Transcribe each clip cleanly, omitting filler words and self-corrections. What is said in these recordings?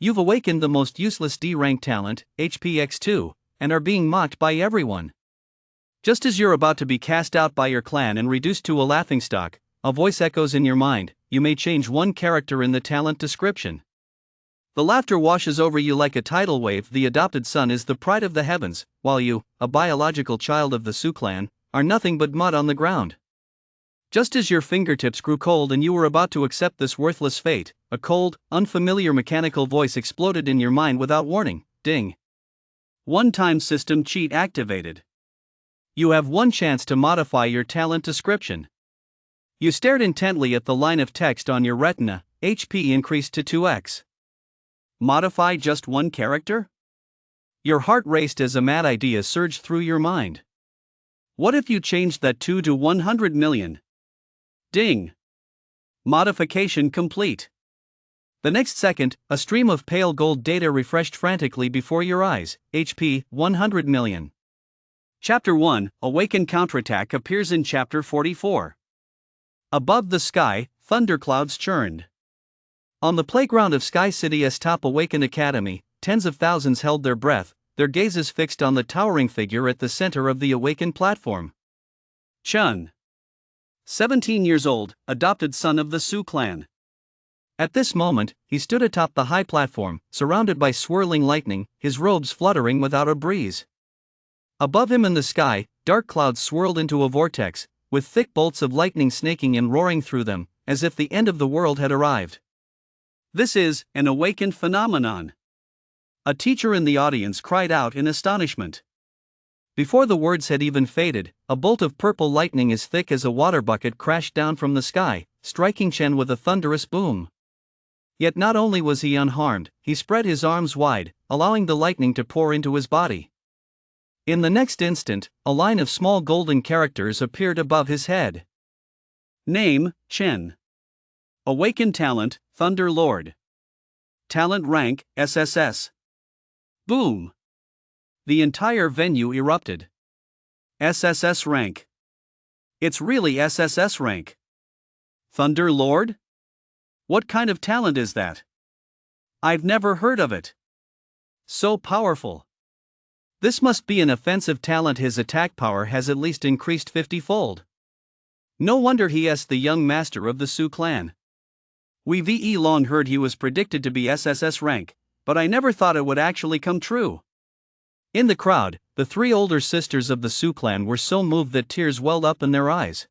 You've awakened the most useless D-rank talent, HPX2, and are being mocked by everyone. Just as you're about to be cast out by your clan and reduced to a laughingstock, a voice echoes in your mind, you may change one character in the talent description. The laughter washes over you like a tidal wave. The adopted son is the pride of the heavens, while you, a biological child of the Sioux clan, are nothing but mud on the ground. Just as your fingertips grew cold and you were about to accept this worthless fate, a cold, unfamiliar mechanical voice exploded in your mind without warning. Ding. One-time system cheat activated. You have one chance to modify your talent description. You stared intently at the line of text on your retina. HP increased to 2x. Modify just one character? Your heart raced as a mad idea surged through your mind. What if you changed that 2 to 100 million? Ding. Modification complete. The next second, a stream of pale gold data refreshed frantically before your eyes. HP 100 million. Chapter 1, Awaken Counterattack appears in Chapter 44. Above the sky, thunderclouds churned. On the playground of Sky City's top Awakened Academy, tens of thousands held their breath, their gazes fixed on the towering figure at the center of the Awakened platform. Chun. 17 years old, adopted son of the Sioux clan. At this moment, he stood atop the high platform, surrounded by swirling lightning, his robes fluttering without a breeze. Above him in the sky, dark clouds swirled into a vortex, with thick bolts of lightning snaking and roaring through them, as if the end of the world had arrived. This is an awakened phenomenon. A teacher in the audience cried out in astonishment. Before the words had even faded, a bolt of purple lightning as thick as a water bucket crashed down from the sky, striking Chen with a thunderous boom. Yet not only was he unharmed, he spread his arms wide, allowing the lightning to pour into his body. In the next instant, a line of small golden characters appeared above his head. Name, Chen. Awakened talent, Thunder Lord. Talent rank, SSS. Boom. The entire venue erupted. SSS rank. It's really SSS rank. Thunder Lord? What kind of talent is that? I've never heard of it. So powerful. This must be an offensive talent. His attack power has at least increased 50-fold. No wonder he is the young master of the Sioux clan. We've long heard he was predicted to be SSS rank, but I never thought it would actually come true. In the crowd, the three older sisters of the Sioux clan were so moved that tears welled up in their eyes.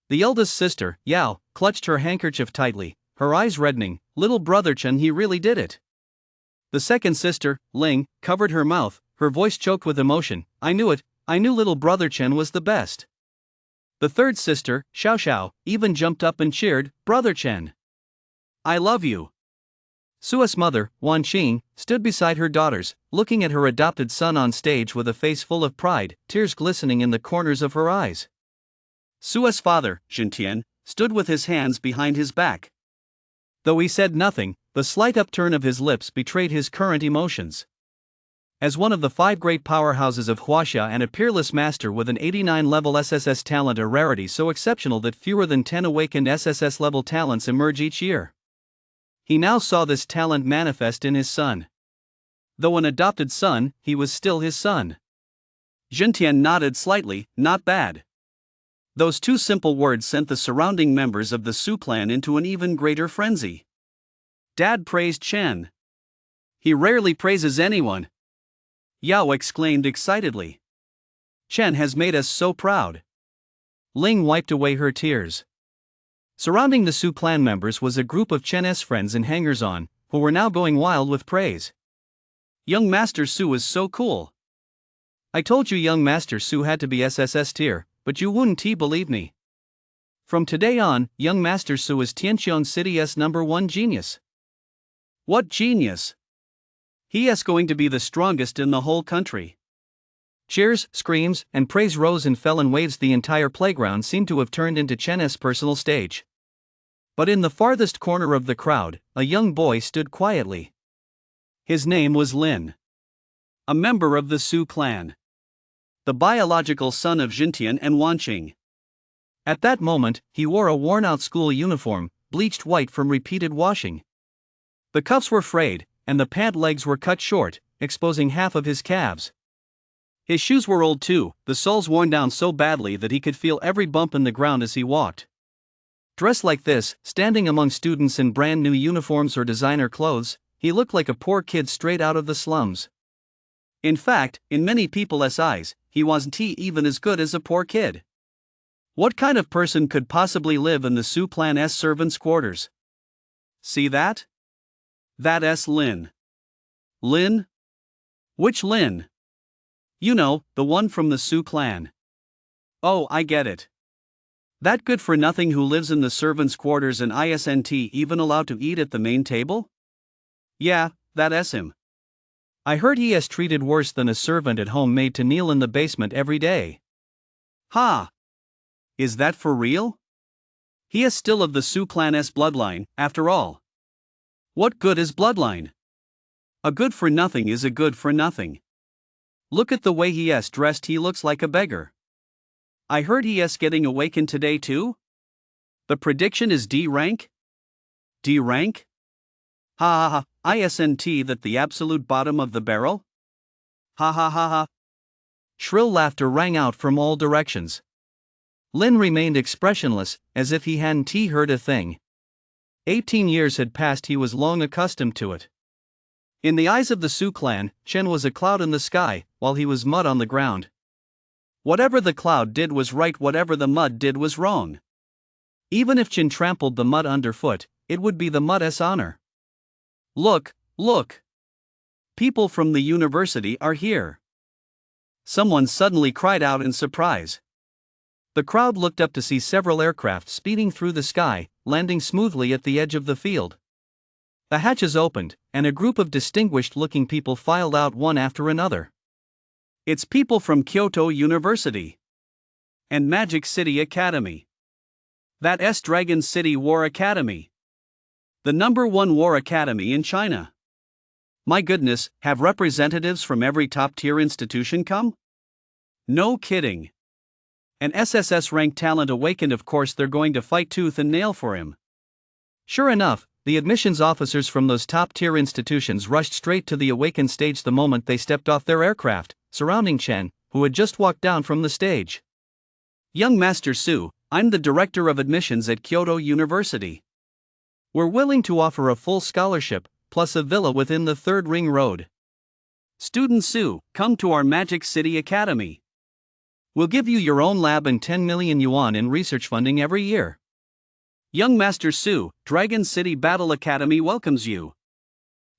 The eldest sister, Yao, clutched her handkerchief tightly, her eyes reddening. Little brother Chen, he really did it. The second sister, Ling, covered her mouth, her voice choked with emotion. I knew it, I knew little brother Chen was the best. The third sister, Xiao Xiao, even jumped up and cheered, Brother Chen. I love you. Sua's mother, Wan Qing, stood beside her daughters, looking at her adopted son on stage with a face full of pride, tears glistening in the corners of her eyes. Sua's father, Xintian, stood with his hands behind his back. Though he said nothing, the slight upturn of his lips betrayed his current emotions. As one of the 5 great powerhouses of Huaxia and a peerless master with an 89-level SSS talent, a rarity so exceptional that fewer than 10 awakened SSS-level talents emerge each year. He now saw this talent manifest in his son. Though an adopted son, he was still his son. Xintian nodded slightly, not bad. Those 2 simple words sent the surrounding members of the Sioux clan into an even greater frenzy. Dad praised Chen. He rarely praises anyone. Yao exclaimed excitedly. Chen has made us so proud. Ling wiped away her tears. Surrounding the Sioux clan members was a group of Chen's friends and hangers-on, who were now going wild with praise. Young Master Su is so cool. I told you young Master Su had to be SSS tier, but you wouldn't believe me. From today on, young Master Su is Tianqiang City's #1 genius. What genius? He is going to be the strongest in the whole country. Cheers, screams, and praise rose and fell in waves. The entire playground seemed to have turned into Chen's personal stage. But in the farthest corner of the crowd, a young boy stood quietly. His name was Lin. A member of the Sioux clan. The biological son of Xintian and Wanqing. At that moment, he wore a worn-out school uniform, bleached white from repeated washing. The cuffs were frayed, and the pant legs were cut short, exposing half of his calves. His shoes were old too, the soles worn down so badly that he could feel every bump in the ground as he walked. Dressed like this, standing among students in brand new uniforms or designer clothes, he looked like a poor kid straight out of the slums. In fact, in many people's eyes, he wasn't even as good as a poor kid. What kind of person could possibly live in the Su Clan's servants' quarters? See that? That's Lin. Lin? Which Lin? You know, the one from the Su Clan. Oh, I get it. That good-for-nothing who lives in the servants' quarters and isn't even allowed to eat at the main table? Yeah, that's him. I heard he is treated worse than a servant at home made to kneel in the basement every day. Ha! Is that for real? He is still of the Su Clan's bloodline, after all. What good is bloodline? A good-for-nothing is a good-for-nothing. Look at the way he is dressed, he looks like a beggar. I heard he is getting awakened today too? The prediction is D rank? D rank? Ha ha ha, isn't that the absolute bottom of the barrel? Ha ha ha ha. Shrill laughter rang out from all directions. Lin remained expressionless, as if he hadn't heard a thing. 18 years had passed, he was long accustomed to it. In the eyes of the Su Clan, Chen was a cloud in the sky, while he was mud on the ground. Whatever the cloud did was right, whatever the mud did was wrong. Even if Chen trampled the mud underfoot, it would be the mud's honor. Look, look! People from the university are here. Someone suddenly cried out in surprise. The crowd looked up to see several aircraft speeding through the sky, landing smoothly at the edge of the field. The hatches opened, and a group of distinguished-looking people filed out one after another. It's people from Kyoto University and Magic City Academy. That's Dragon City War Academy. The #1 war academy in China. My goodness, have representatives from every top-tier institution come? No kidding. An SSS-ranked talent awakened, of course they're going to fight tooth and nail for him. Sure enough, the admissions officers from those top-tier institutions rushed straight to the awakened stage the moment they stepped off their aircraft, surrounding Chen, who had just walked down from the stage. Young Master Su, I'm the director of admissions at Kyoto University. We're willing to offer a full scholarship, plus a villa within the Third Ring Road. Student Su, come to our Magic City Academy. We'll give you your own lab and 10 million yuan in research funding every year. Young Master Su, Dragon City Battle Academy welcomes you.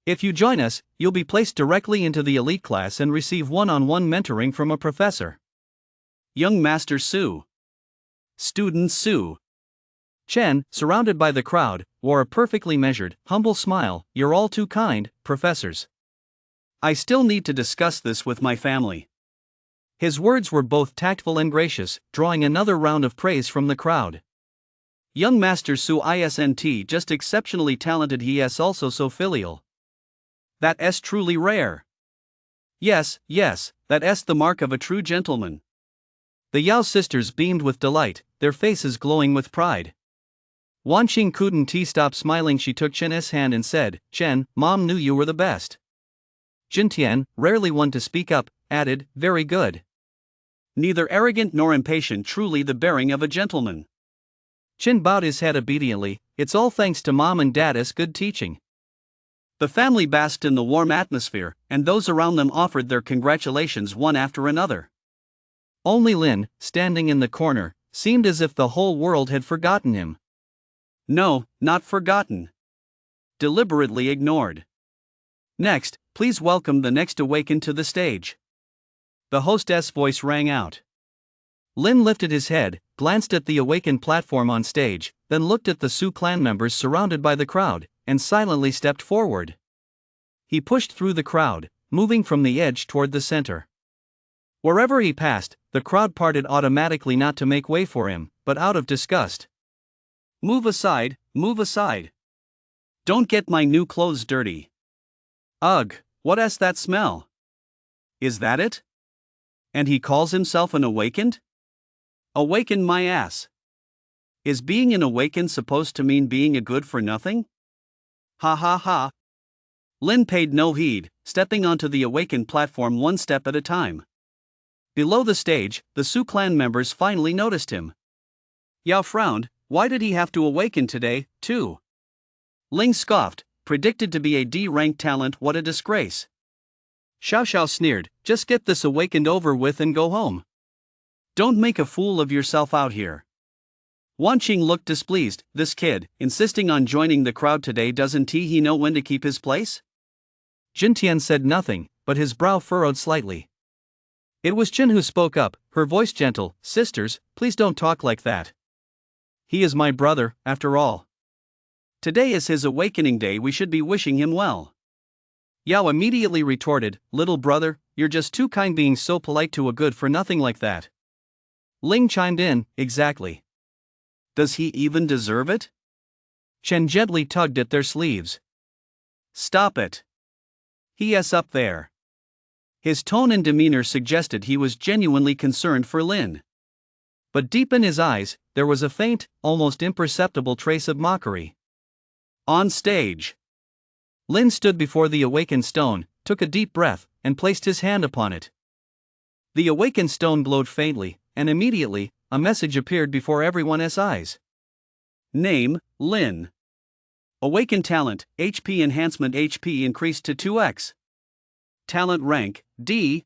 If you join us, you'll be placed directly into the elite class and receive one-on-one mentoring from a professor. Young Master Su. Student Su. Chen, surrounded by the crowd, wore a perfectly measured, humble smile. You're all too kind, professors. I still need to discuss this with my family. His words were both tactful and gracious, drawing another round of praise from the crowd. Young Master Su isn't just exceptionally talented, he is also so filial. That's truly rare. Yes, that's the mark of a true gentleman. The Yao sisters beamed with delight, their faces glowing with pride. Wanqing couldn't stop smiling. She took Chen's hand and said, Chen, Mom knew you were the best. Jintian, rarely one to speak up, added, very good. Neither arrogant nor impatient, truly the bearing of a gentleman. Chen bowed his head obediently. It's all thanks to Mom and Dad's good teaching. The family basked in the warm atmosphere, and those around them offered their congratulations one after another. Only Lin, standing in the corner, seemed as if the whole world had forgotten him. No, not forgotten. Deliberately ignored. Next, please welcome the next awakened to the stage. The hostess' voice rang out. Lin lifted his head, glanced at the awakened platform on stage, then looked at the Su clan members surrounded by the crowd, and silently stepped forward. He pushed through the crowd, moving from the edge toward the center. Wherever he passed, the crowd parted automatically, not to make way for him, but out of disgust. Move aside, move aside. Don't get my new clothes dirty. Ugh, what's that smell? Is that it? And he calls himself an awakened? Awakened my ass. Is being an awakened supposed to mean being a good for nothing? Ha ha ha. Lin paid no heed, stepping onto the awakened platform one step at a time. Below the stage, the Su clan members finally noticed him. Yao frowned. Why did he have to awaken today, too? Ling scoffed. Predicted to be a D-rank talent, what a disgrace. Xiao Xiao sneered. Just get this awakened over with and go home. Don't make a fool of yourself out here. Wan Qing looked displeased. This kid, insisting on joining the crowd today, doesn't he know when to keep his place? Jin Tian said nothing, but his brow furrowed slightly. It was Jin who spoke up, her voice gentle. Sisters, please don't talk like that. He is my brother, after all. Today is his awakening day, we should be wishing him well. Yao immediately retorted, little brother, you're just too kind being so polite to a good-for-nothing like that. Ling chimed in, exactly. Does he even deserve it? Chen gently tugged at their sleeves. Stop it. He is up there. His tone and demeanor suggested he was genuinely concerned for Lin. But deep in his eyes, there was a faint, almost imperceptible trace of mockery. On stage, Lin stood before the awakened stone, took a deep breath, and placed his hand upon it. The awakened stone glowed faintly, and immediately, a message appeared before everyone's eyes. Name, Lin. Awakened talent, HP enhancement, HP increased to 2x. Talent rank, D.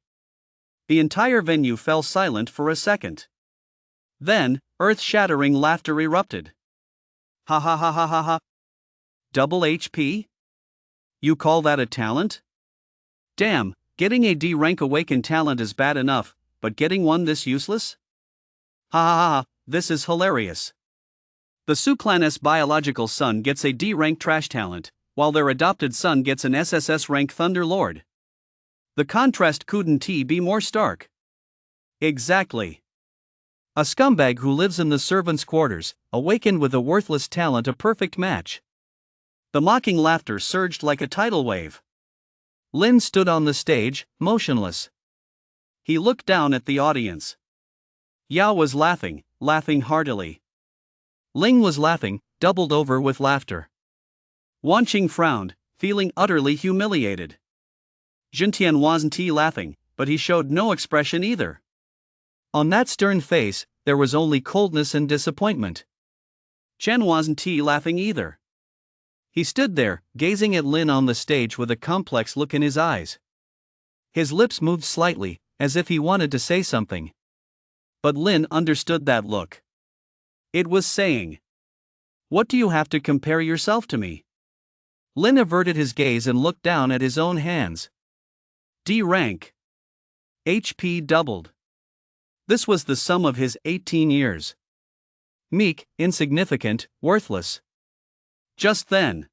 The entire venue fell silent for a second. Then, earth-shattering laughter erupted. Ha ha ha ha ha ha. Double HP? You call that a talent? Damn, getting a D-rank awakened talent is bad enough, but getting one this useless? Ha ha ha, this is hilarious. The Su clan's biological son gets a D-rank trash talent, while their adopted son gets an SSS rank Thunder Lord. The contrast couldn't be more stark. Exactly. A scumbag who lives in the servants' quarters, awakened with a worthless talent, a perfect match. The mocking laughter surged like a tidal wave. Lin stood on the stage, motionless. He looked down at the audience. Yao was laughing heartily. Ling was laughing, doubled over with laughter. Wan Qing frowned, feeling utterly humiliated. Jin Tian wasn't laughing, but he showed no expression either. On that stern face, there was only coldness and disappointment. Chen wasn't laughing either. He stood there, gazing at Lin on the stage with a complex look in his eyes. His lips moved slightly, as if he wanted to say something. But Lin understood that look. It was saying, "What do you have to compare yourself to me?" Lin averted his gaze and looked down at his own hands. D rank. HP doubled. This was the sum of his 18 years. Meek, insignificant, worthless. Just then,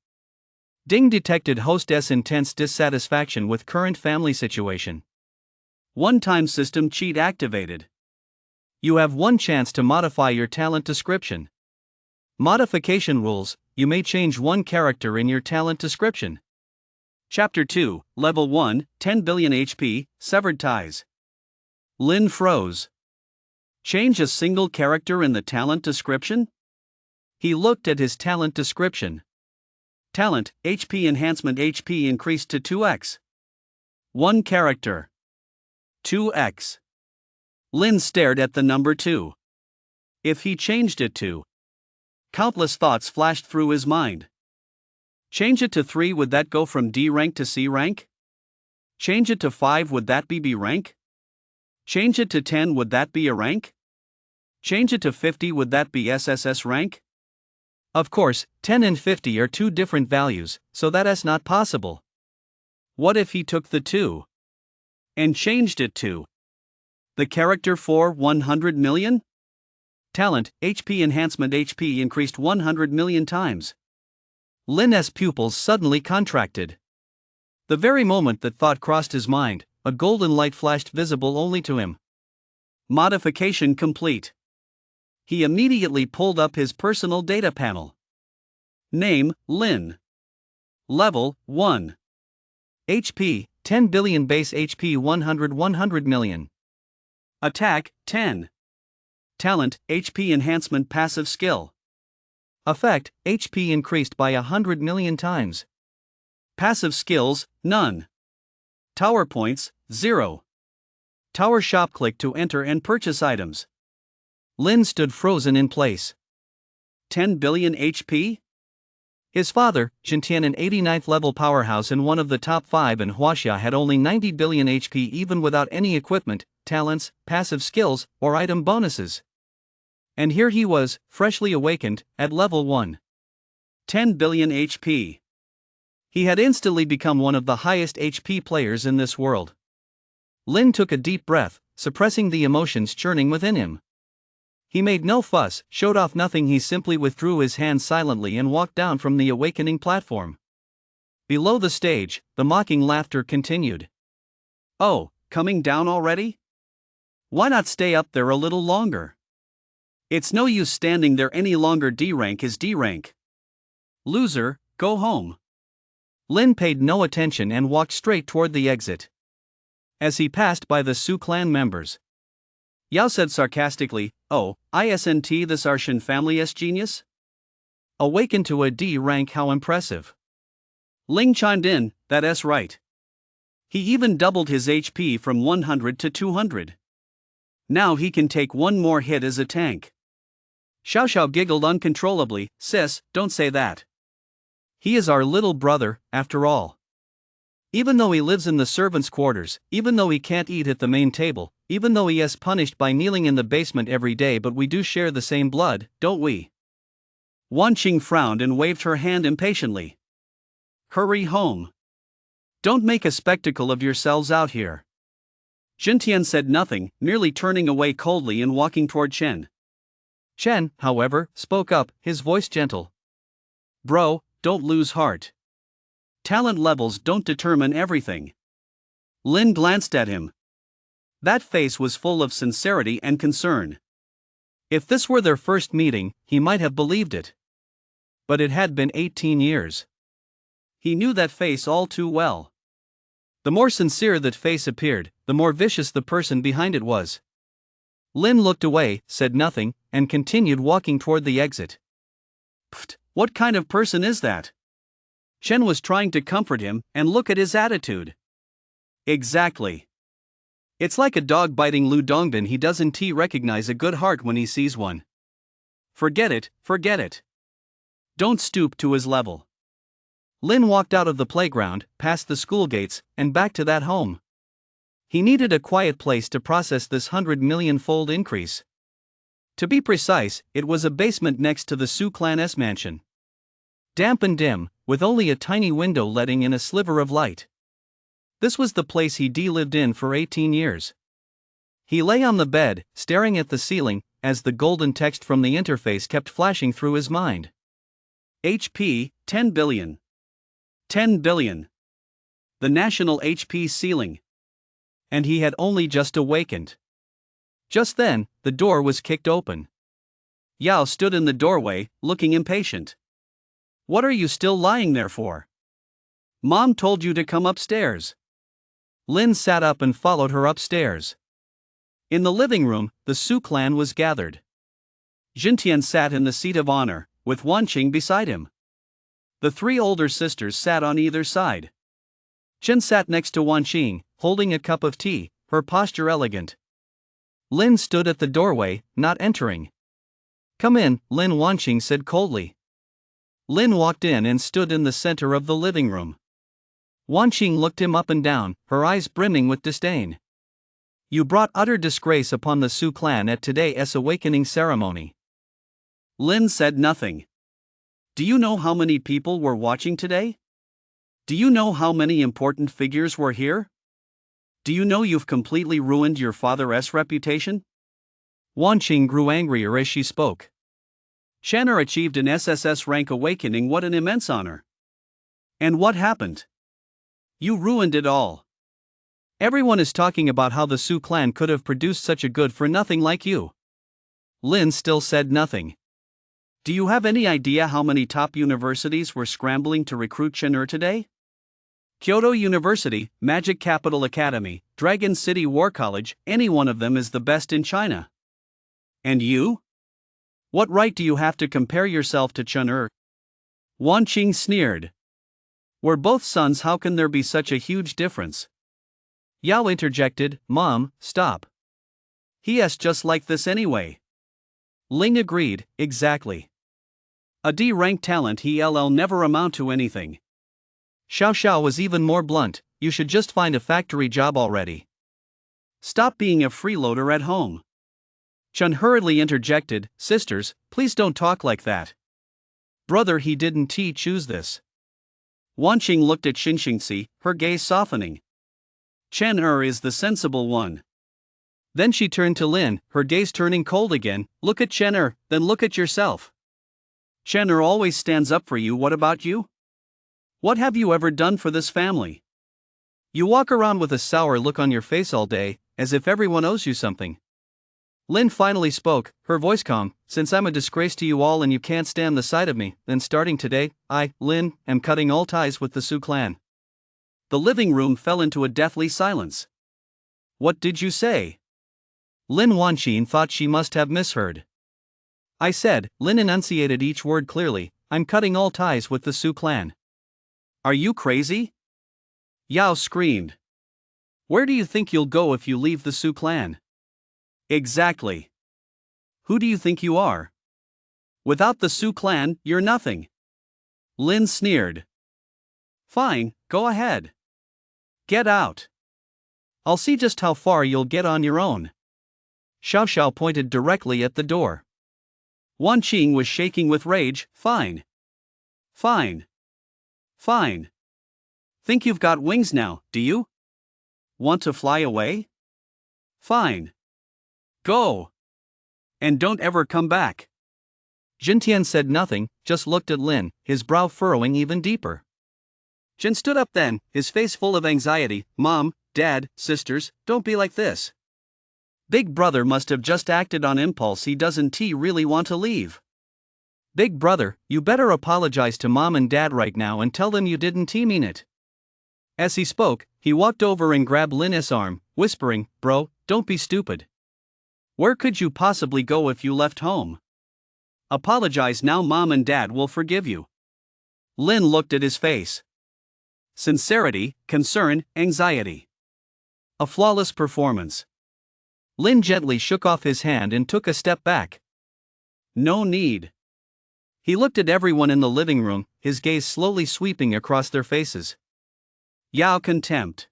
Ding detected hostess' intense dissatisfaction with current family situation. One-time system cheat activated. You have one chance to modify your talent description. Modification rules: you may change one character in your talent description. Chapter 2, Level 1, 10 billion HP, Severed Ties. Lin froze. Change a single character in the talent description? He looked at his talent description. Talent, HP enhancement, HP increased to 2x. One character. 2x. Lin stared at the number 2. If he changed it to... Countless thoughts flashed through his mind. Change it to 3, would that go from D rank to C rank? Change it to 5, would that be B rank? Change it to 10, would that be a rank? Change it to 50, would that be SSS rank? Of course, 10 and 50 are two different values, so that is not possible. What if he took the 2 and changed it to the character for 100 million? Talent, HP enhancement, HP increased 100 million times. Lin's pupils suddenly contracted. The very moment that thought crossed his mind, a golden light flashed, visible only to him. Modification complete. He immediately pulled up his personal data panel. Name, Lin. Level, 1. HP, 10 billion. Base HP 100 million. Attack, 10. Talent, HP enhancement, passive skill. Effect, HP increased by 100 million times. Passive skills, none. Tower points, 0. Tower shop, click to enter and purchase items. Lin stood frozen in place. 10 billion HP? His father, Jintian, an 89th level powerhouse and one of the top 5 in Huaxia, had only 90 billion HP even without any equipment, talents, passive skills, or item bonuses. And here he was, freshly awakened, at level 1. 10 billion HP. He had instantly become one of the highest HP players in this world. Lin took a deep breath, suppressing the emotions churning within him. He made no fuss, showed off nothing, he simply withdrew his hand silently and walked down from the awakening platform. Below the stage, the mocking laughter continued. Oh, coming down already? Why not stay up there a little longer? It's no use standing there any longer, D rank is D rank. Loser, go home. Lin paid no attention and walked straight toward the exit. As he passed by the Su clan members, Yao said sarcastically, "Oh, isn't this Arshan family's genius? Awakened to a D rank, how impressive." Ling chimed in, "That's right. He even doubled his HP from 100 to 200. Now he can take one more hit as a tank." Xiao Xiao giggled uncontrollably, "Sis, don't say that. He is our little brother, after all. Even though he lives in the servants' quarters, even though he can't eat at the main table, even though he is punished by kneeling in the basement every day, but we do share the same blood, don't we?" Wan Qing frowned and waved her hand impatiently. "Hurry home. Don't make a spectacle of yourselves out here." Jintian said nothing, merely turning away coldly and walking toward Chen. Chen, however, spoke up, his voice gentle. "Bro, don't lose heart. Talent levels don't determine everything." Lin glanced at him. That face was full of sincerity and concern. If this were their first meeting, he might have believed it. But it had been 18 years. He knew that face all too well. The more sincere that face appeared, the more vicious the person behind it was. Lin looked away, said nothing, and continued walking toward the exit. "Pfft, what kind of person is that?" Chen was trying to comfort him, and look at his attitude. "Exactly. It's like a dog biting Lu Dongbin, he doesn't recognize a good heart when he sees one. Forget it, forget it. Don't stoop to his level." Lin walked out of the playground, past the school gates, and back to that home. He needed a quiet place to process this 100 million-fold increase. To be precise, it was a basement next to the Su clan's mansion. Damp and dim, with only a tiny window letting in a sliver of light. This was the place he'd lived in for 18 years. He lay on the bed, staring at the ceiling, as the golden text from the interface kept flashing through his mind. HP, 10 billion. 10 billion. The national HP ceiling. And he had only just awakened. Just then, the door was kicked open. Yao stood in the doorway, looking impatient. "What are you still lying there for? Mom told you to come upstairs." Lin sat up and followed her upstairs. In the living room, the Su clan was gathered. Jintian sat in the seat of honor, with Wan Qing beside him. The 3 older sisters sat on either side. Chen sat next to Wan Qing, holding a cup of tea, her posture elegant. Lin stood at the doorway, not entering. "Come in," Lin Wan Qing said coldly. Lin walked in and stood in the center of the living room. Wan Qing looked him up and down, her eyes brimming with disdain. "You brought utter disgrace upon the Su clan at today's awakening ceremony." Lin said nothing. "Do you know how many people were watching today? Do you know how many important figures were here? Do you know you've completely ruined your father's reputation?" Wan Qing grew angrier as she spoke. "Shan'er achieved an SSS rank awakening, what an immense honor. And what happened? You ruined it all. Everyone is talking about how the Su clan could have produced such a good-for-nothing like you." Lin still said nothing. "Do you have any idea how many top universities were scrambling to recruit Shan'er today? Kyoto University, Magic Capital Academy, Dragon City War College, any one of them is the best in China. And you? What right do you have to compare yourself to Shan'er?" Wan Qing sneered. We're both sons, how can there be such a huge difference? Yao interjected, Mom, stop. He just like this anyway. Ling agreed, exactly. A D-rank talent he'll never amount to anything. Xiao Xiao was even more blunt, you should just find a factory job already. Stop being a freeloader at home. Chen hurriedly interjected, sisters, please don't talk like that. Brother, he didn't choose this. Wanqing looked at Xingxingxi, her gaze softening. Chen is the sensible one. Then she turned to Lin, her gaze turning cold again, look at Chen then look at yourself. Chen always stands up for you, what about you? What have you ever done for this family? You walk around with a sour look on your face all day, as if everyone owes you something. Lin finally spoke, her voice calm, since I'm a disgrace to you all and you can't stand the sight of me, then starting today, I, Lin, am cutting all ties with the Su clan. The living room fell into a deathly silence. What did you say? Lin Wanqing thought she must have misheard. I said, Lin enunciated each word clearly, I'm cutting all ties with the Su clan. Are you crazy? Yao screamed. Where do you think you'll go if you leave the Su clan? Exactly. Who do you think you are? Without the Su clan, you're nothing. Lin sneered. Fine, go ahead. Get out. I'll see just how far you'll get on your own. Xiao Xiao pointed directly at the door. Wanqing was shaking with rage, fine. Fine. Fine. Think you've got wings now, do you? Want to fly away? Fine. Go. And don't ever come back. Jintian said nothing, just looked at Lin, his brow furrowing even deeper. Jin stood up then, his face full of anxiety, Mom, Dad, sisters, don't be like this. Big brother must have just acted on impulse, he doesn't really want to leave. Big brother, you better apologize to Mom and Dad right now and tell them you didn't mean it. As he spoke, he walked over and grabbed Lin's arm, whispering, Bro, don't be stupid. Where could you possibly go if you left home? Apologize now, Mom and Dad will forgive you. Lin looked at his face. Sincerity, concern, anxiety. A flawless performance. Lin gently shook off his hand and took a step back. No need. He looked at everyone in the living room, his gaze slowly sweeping across their faces. Yao contempt.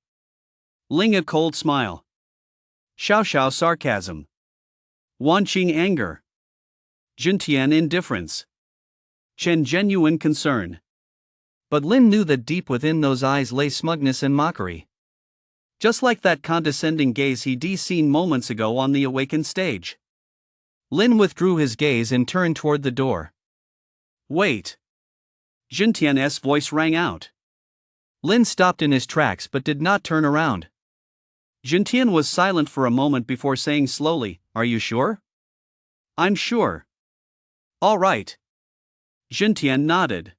Ling a cold smile. Xiao Xiao sarcasm. Wanqing anger. Jintian indifference. Chen genuine concern. But Lin knew that deep within those eyes lay smugness and mockery. Just like that condescending gaze he'd seen moments ago on the awakened stage. Lin withdrew his gaze and turned toward the door. Wait. Jintian's voice rang out. Lin stopped in his tracks but did not turn around. Jintian was silent for a moment before saying slowly, Are you sure? I'm sure. All right. Jintian nodded.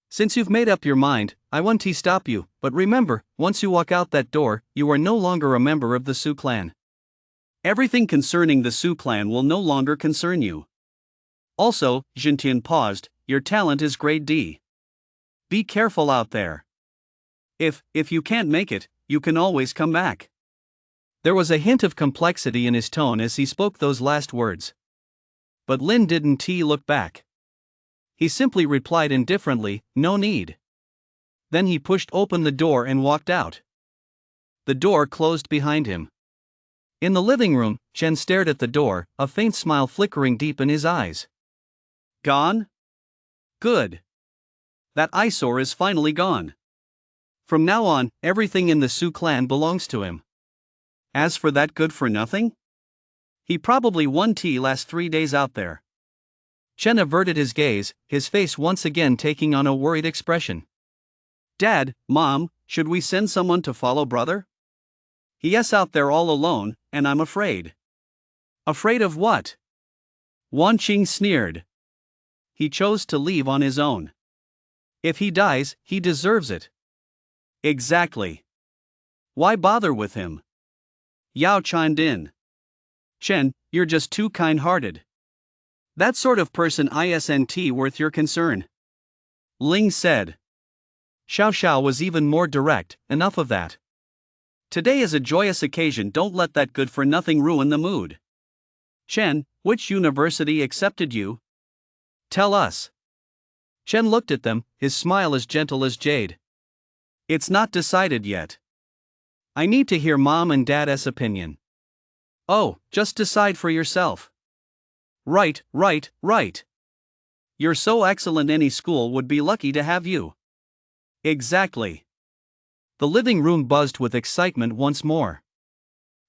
Since you've made up your mind, I won't stop you, but remember, once you walk out that door, you are no longer a member of the Su clan. Everything concerning the Su clan will no longer concern you. Also, Jintian paused, your talent is grade D. Be careful out there. If you can't make it, you can always come back. There was a hint of complexity in his tone as he spoke those last words. But Lin didn't look back. He simply replied indifferently, no need. Then he pushed open the door and walked out. The door closed behind him. In the living room, Chen stared at the door, a faint smile flickering deep in his eyes. Gone? Good. That eyesore is finally gone. From now on, everything in the Su clan belongs to him. As for that good-for-nothing? He probably won last 3 days out there. Chen averted his gaze, his face once again taking on a worried expression. Dad, Mom, should we send someone to follow brother? He's out there all alone, and I'm afraid. Afraid of what? Wanqing sneered. He chose to leave on his own. If he dies, he deserves it. Exactly. Why bother with him? Yao chimed in. Chen, you're just too kind-hearted. That sort of person isn't worth your concern. Ling said. Xiao Xiao was even more direct. Enough of that. Today is a joyous occasion, don't let that good for nothing ruin the mood. Chen, which university accepted you? Tell us. Chen looked at them, his smile as gentle as jade. It's not decided yet. I need to hear Mom and Dad's opinion. Oh, just decide for yourself. Right. You're so excellent, any school would be lucky to have you. Exactly. The living room buzzed with excitement once more.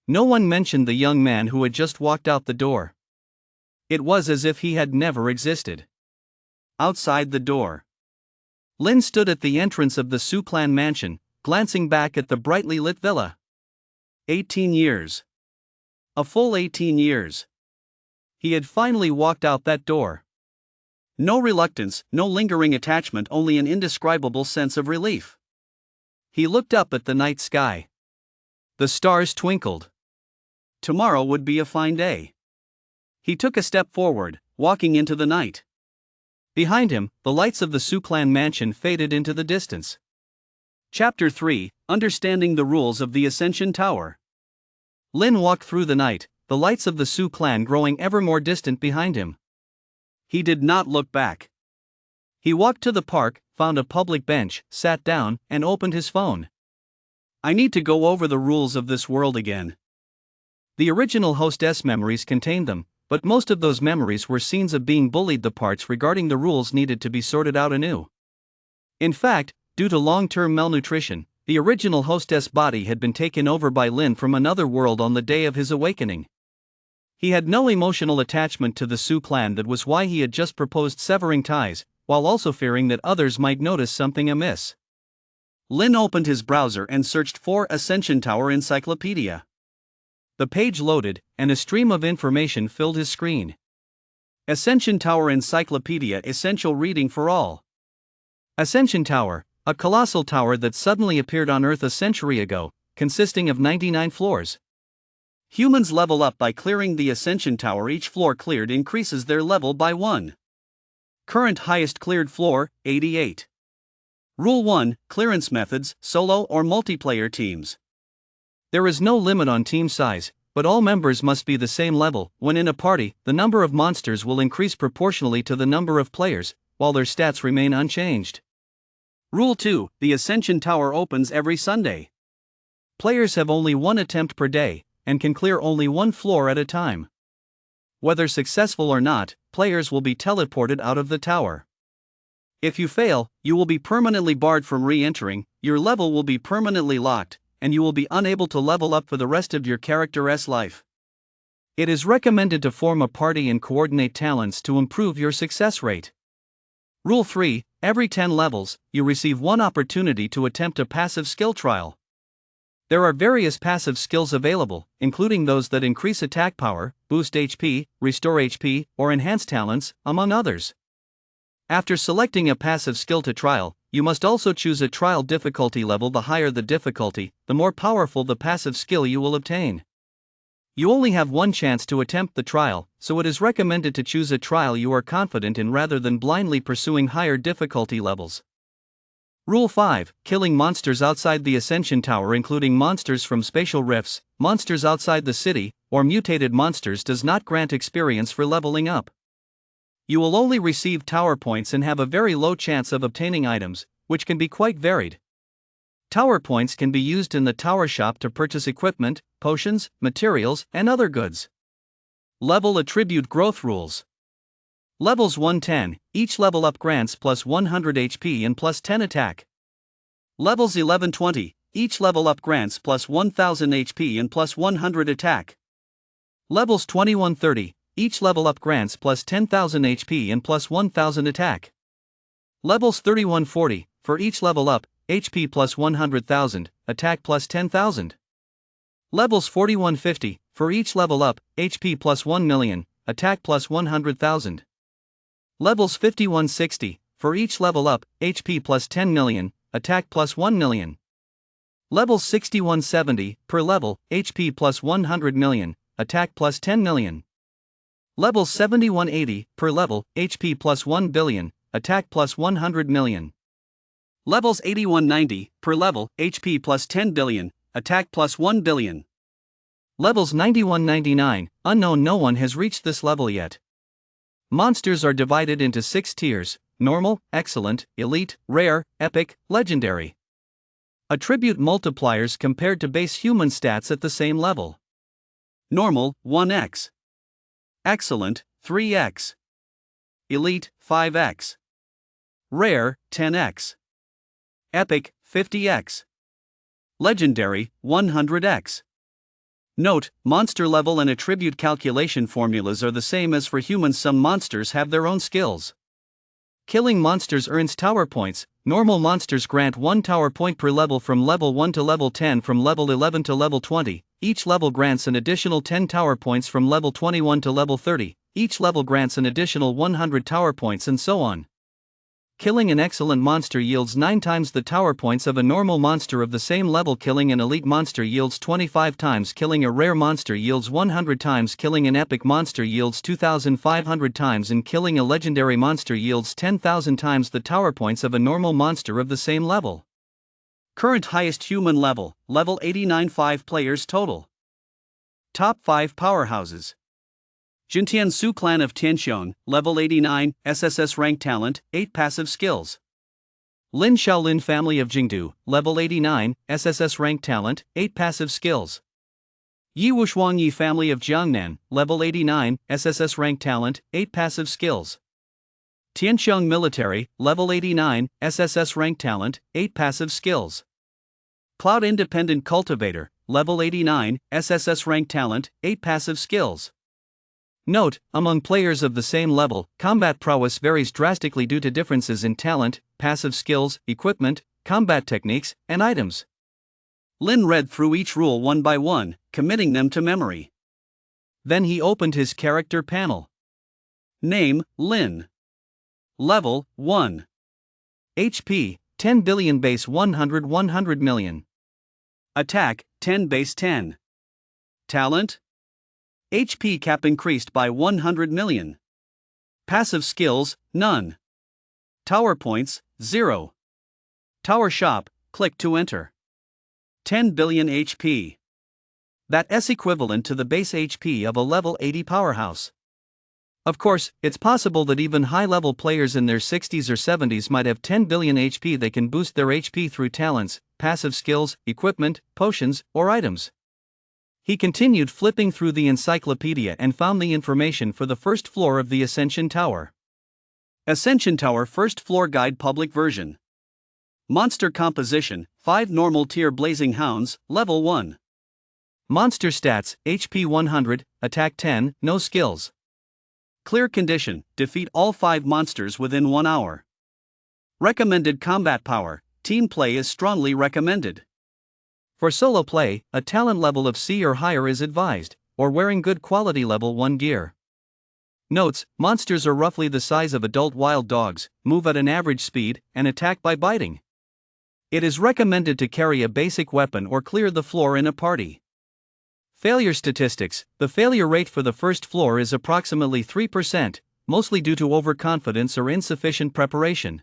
No one mentioned the young man who had just walked out the door. It was as if he had never existed. Outside the door, Lin stood at the entrance of the Su clan mansion, glancing back at the brightly lit villa. 18 years. A full 18 years. He had finally walked out that door. No reluctance, no lingering attachment, only an indescribable sense of relief. He looked up at the night sky. The stars twinkled. Tomorrow would be a fine day. He took a step forward, walking into the night. Behind him, the lights of the Su clan mansion faded into the distance. Chapter 3: Understanding the Rules of the Ascension Tower. Lin walked through the night, the lights of the Su clan growing ever more distant behind him. He did not look back. He walked to the park, found a public bench, sat down, and opened his phone. I need to go over the rules of this world again. The original hostess memories contained them, but most of those memories were scenes of being bullied. The parts regarding the rules needed to be sorted out anew. In fact, due to long-term malnutrition, the original hostess body had been taken over by Lin from another world on the day of his awakening. He had no emotional attachment to the Su clan. That was why he had just proposed severing ties, while also fearing that others might notice something amiss. Lin opened his browser and searched for Ascension Tower Encyclopedia. The page loaded, and a stream of information filled his screen. Ascension Tower Encyclopedia, essential reading for all. Ascension Tower, a colossal tower that suddenly appeared on Earth a century ago, consisting of 99 floors. Humans level up by clearing the Ascension Tower. Each floor cleared increases their level by 1. Current highest cleared floor, 88. Rule 1: Clearance methods, solo or multiplayer teams. There is no limit on team size, but all members must be the same level. When in a party, the number of monsters will increase proportionally to the number of players, while their stats remain unchanged. Rule 2: The Ascension Tower opens every Sunday. Players have only one attempt per day, and can clear only one floor at a time. Whether successful or not, players will be teleported out of the tower. If you fail, you will be permanently barred from re-entering, your level will be permanently locked, and you will be unable to level up for the rest of your character's life. It is recommended to form a party and coordinate talents to improve your success rate. Rule 3: Every 10 levels, you receive one opportunity to attempt a passive skill trial. There are various passive skills available, including those that increase attack power, boost HP, restore HP, or enhance talents, among others. After selecting a passive skill to trial, you must also choose a trial difficulty level. The higher the difficulty, the more powerful the passive skill you will obtain. You only have one chance to attempt the trial, so it is recommended to choose a trial you are confident in rather than blindly pursuing higher difficulty levels. Rule 5: Killing monsters outside the Ascension Tower, including monsters from spatial rifts, monsters outside the city, or mutated monsters, does not grant experience for leveling up. You will only receive tower points and have a very low chance of obtaining items, which can be quite varied. Tower points can be used in the tower shop to purchase equipment, potions, materials, and other goods. Level attribute growth rules. Levels 1-10, each level up grants plus 100 HP and plus 10 attack. Levels 11-20, each level up grants plus 1000 HP and plus 100 attack. Levels 21-30, each level up grants plus 10,000 HP and plus 1000 attack. Levels 31-40, for each level up, HP plus 100,000, attack plus 10,000. Levels 41-50, for each level up, HP plus 1 million, attack plus 100,000. Levels 51-60, for each level up, HP plus 10 million, attack plus 1 million. Levels 61-70, per level, HP plus 100 million, attack plus 10 million. Levels 71-80, per level, HP plus 1 billion, attack plus 100 million. Levels 81-90, per level, HP plus 10 billion, attack plus 1 billion. Levels 91-99, unknown, no one has reached this level yet. Monsters are divided into 6 tiers: normal, excellent, elite, rare, epic, legendary. Attribute multipliers compared to base human stats at the same level. Normal, 1x. Excellent, 3x. Elite, 5x. Rare, 10x. Epic, 50x. Legendary, 100x. Note, monster level and attribute calculation formulas are the same as for humans. Some monsters have their own skills. Killing monsters earns tower points. Normal monsters grant 1 tower point per level from level 1 to level 10. From level 11 to level 20, each level grants an additional 10 tower points. From level 21 to level 30, each level grants an additional 100 tower points, and so on. Killing an excellent monster yields 9 times the tower points of a normal monster of the same level. Killing an elite monster yields 25 times. Killing a rare monster yields 100 times. Killing an epic monster yields 2,500 times, and killing a legendary monster yields 10,000 times the tower points of a normal monster of the same level. Current highest human level, level 89, 5 players total. Top 5 powerhouses. Jintian Su Clan of Tianxiong, level 89, SSS rank talent, 8 passive skills. Lin Shaolin family of Jingdu, level 89, SSS rank talent, 8 passive skills. Yi Wushuangyi family of Jiangnan, level 89, SSS rank talent, 8 passive skills. Tianxiong military, level 89, SSS rank talent, 8 passive skills. Cloud independent cultivator, level 89, SSS rank talent, 8 passive skills. Note, among players of the same level, combat prowess varies drastically due to differences in talent, passive skills, equipment, combat techniques, and items. Lin read through each rule one by one, committing them to memory. Then he opened his character panel. Name, Lin. Level, 1. HP, 10 billion base 100 million. Attack, 10 base 10. Talent? HP cap increased by 100 million. Passive skills, none. Tower points, 0. Tower shop, click to enter. 10 billion HP. That's equivalent to the base HP of a level 80 powerhouse. Of course, it's possible that even high-level players in their 60s or 70s might have 10 billion HP. They can boost their HP through talents, passive skills, equipment, potions, or items. He continued flipping through the encyclopedia and found the information for the first floor of the Ascension Tower. Ascension Tower First Floor Guide Public Version. Monster Composition, 5 Normal Tier Blazing Hounds, Level 1. Monster Stats, HP 100, Attack 10, no skills. Clear Condition, defeat all 5 monsters within 1 hour. Recommended Combat Power, Team play is strongly recommended. For solo play, a talent level of C or higher is advised, or wearing good quality level 1 gear. Notes, monsters are roughly the size of adult wild dogs, move at an average speed, and attack by biting. It is recommended to carry a basic weapon or clear the floor in a party. Failure statistics, the failure rate for the first floor is approximately 3%, mostly due to overconfidence or insufficient preparation.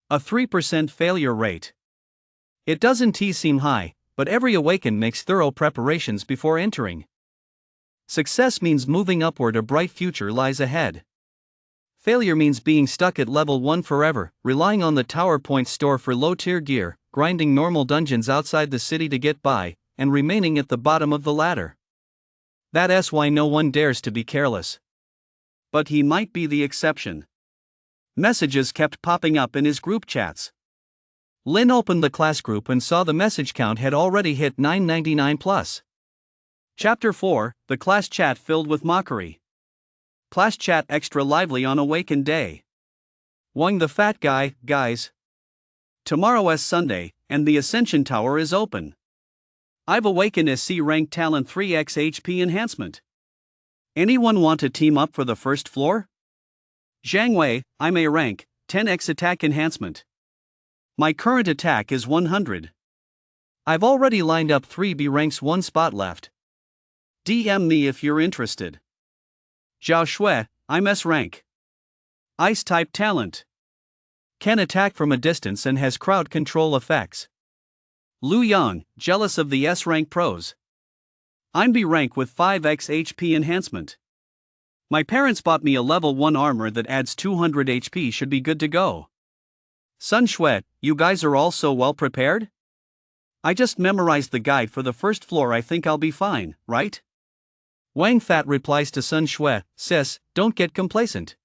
A 3% failure rate. It doesn't seem high, but every awakened makes thorough preparations before entering. Success means moving upward, a bright future lies ahead. Failure means being stuck at level 1 forever, relying on the tower point store for low-tier gear, grinding normal dungeons outside the city to get by, and remaining at the bottom of the ladder. That's why no one dares to be careless. But he might be the exception. Messages kept popping up in his group chats. Lin opened the class group and saw the message count had already hit 999 plus. Chapter 4, the class chat filled with mockery. Class chat extra lively on Awakened Day. Wang the fat guy, guys. Tomorrow's Sunday, and the Ascension Tower is open. I've awakened SC rank talent 3x HP enhancement. Anyone want to team up for the first floor? Zhang Wei, I'm A rank, 10x attack enhancement. My current attack is 100. I've already lined up 3 B ranks, 1 spot left. DM me if you're interested. Zhao Shui, I'm S rank. Ice type talent. can attack from a distance and has crowd control effects. Lu Yang, jealous of the S rank pros. I'm B rank with 5x HP enhancement. My parents bought me a level 1 armor that adds 200 HP, should be good to go. Sun Shui, you guys are all so well prepared? I just memorized the guide for the first floor, I think I'll be fine, right? Wang Fat replies to Sun Shui, sis, don't get complacent.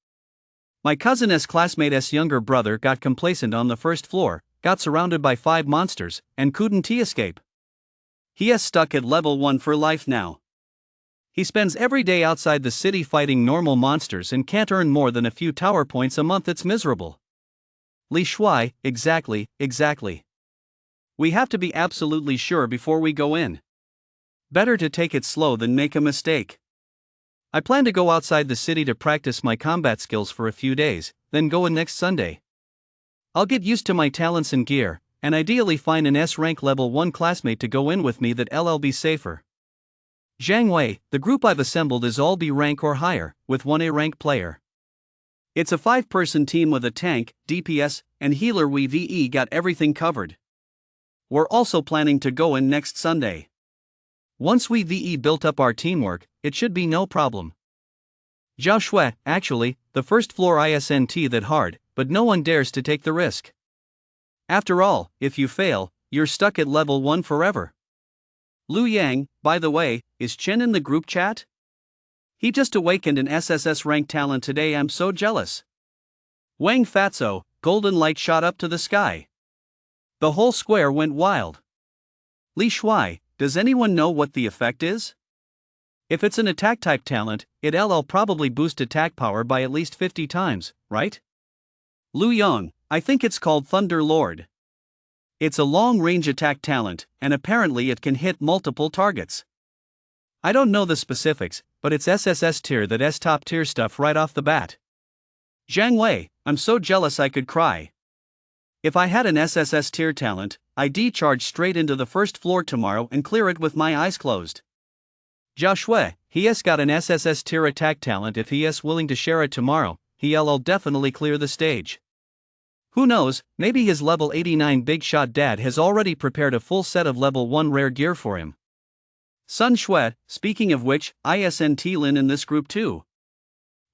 My cousin's classmate's younger brother got complacent on the first floor, got surrounded by 5 monsters, and couldn't escape. He is stuck at level 1 for life now. He spends every day outside the city fighting normal monsters and can't earn more than a few tower points a month. It's miserable. Li Shui, exactly. We have to be absolutely sure before we go in. Better to take it slow than make a mistake. I plan to go outside the city to practice my combat skills for a few days, then go in next Sunday. I'll get used to my talents and gear, and ideally find an S-rank level 1 classmate to go in with me that'll be safer. Zhang Wei, the group I've assembled is all B rank or higher, with 1 A rank player. It's a 5-person team with a tank, DPS, and healer. We VE got everything covered. We're also planning to go in next Sunday. Once we VE built up our teamwork, it should be no problem. Zhao Shui, actually, the first floor isn't that hard, but no one dares to take the risk. After all, if you fail, you're stuck at level 1 forever. Lu Yang, by the way, is Chen in the group chat? He just awakened an SSS rank talent today, I'm so jealous. Wang Fatso, golden light shot up to the sky. The whole square went wild. Li Shui, does anyone know what the effect is? If it's an attack type talent, it'll probably boost attack power by at least 50 times, right? Lu Yang, I think it's called Thunder Lord. It's a long-range attack talent, and apparently it can hit multiple targets. I don't know the specifics, but it's SSS tier, that's top tier stuff right off the bat. Zhang Wei, I'm so jealous I could cry. If I had an SSS tier talent, I'd charge straight into the first floor tomorrow and clear it with my eyes closed. Zhao Shui, he's got an SSS tier attack talent. If he's willing to share it tomorrow, he'll definitely clear the stage. Who knows, maybe his level 89 big shot dad has already prepared a full set of level 1 rare gear for him. Sun Shui, speaking of which, isn't Lin in this group too?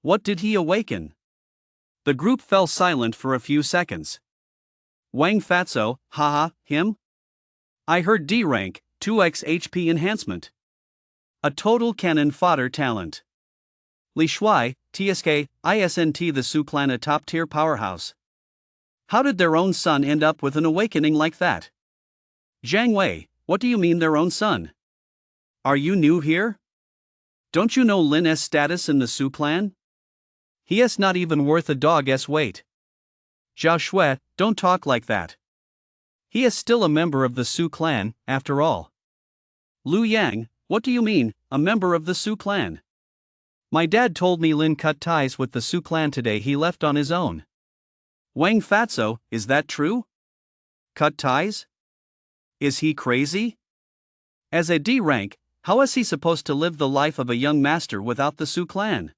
What did he awaken? The group fell silent for a few seconds. Wang Fatso, haha, him? I heard D rank, 2x HP enhancement. A total cannon fodder talent. Li Shui, TSK, isn't the Su clan a top tier powerhouse? How did their own son end up with an awakening like that? Zhang Wei, what do you mean their own son? Are you new here? Don't you know Lin's status in the Su clan? He is not even worth a dog's weight. Zhao Shui, don't talk like that. He is still a member of the Su clan, after all. Lu Yang, what do you mean, a member of the Su clan? My dad told me Lin cut ties with the Su clan today. He left on his own. Wang Fatso, is that true? Cut ties? Is he crazy? As a D rank, how is he supposed to live the life of a young master without the Su clan?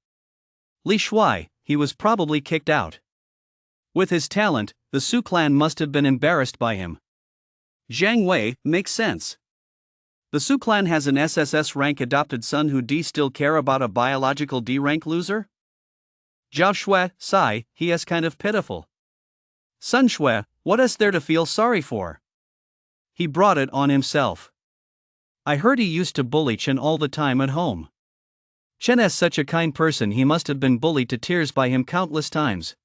Li Shui, he was probably kicked out. With his talent, the Su clan must have been embarrassed by him. Zhang Wei, makes sense. The Su clan has an SSS rank adopted son who still care about a biological D rank loser? Zhao Shui, sigh, he is kind of pitiful. Sun Shui, what is there to feel sorry for? He brought it on himself. I heard he used to bully Chen all the time at home. Chen is such a kind person, he must have been bullied to tears by him countless times.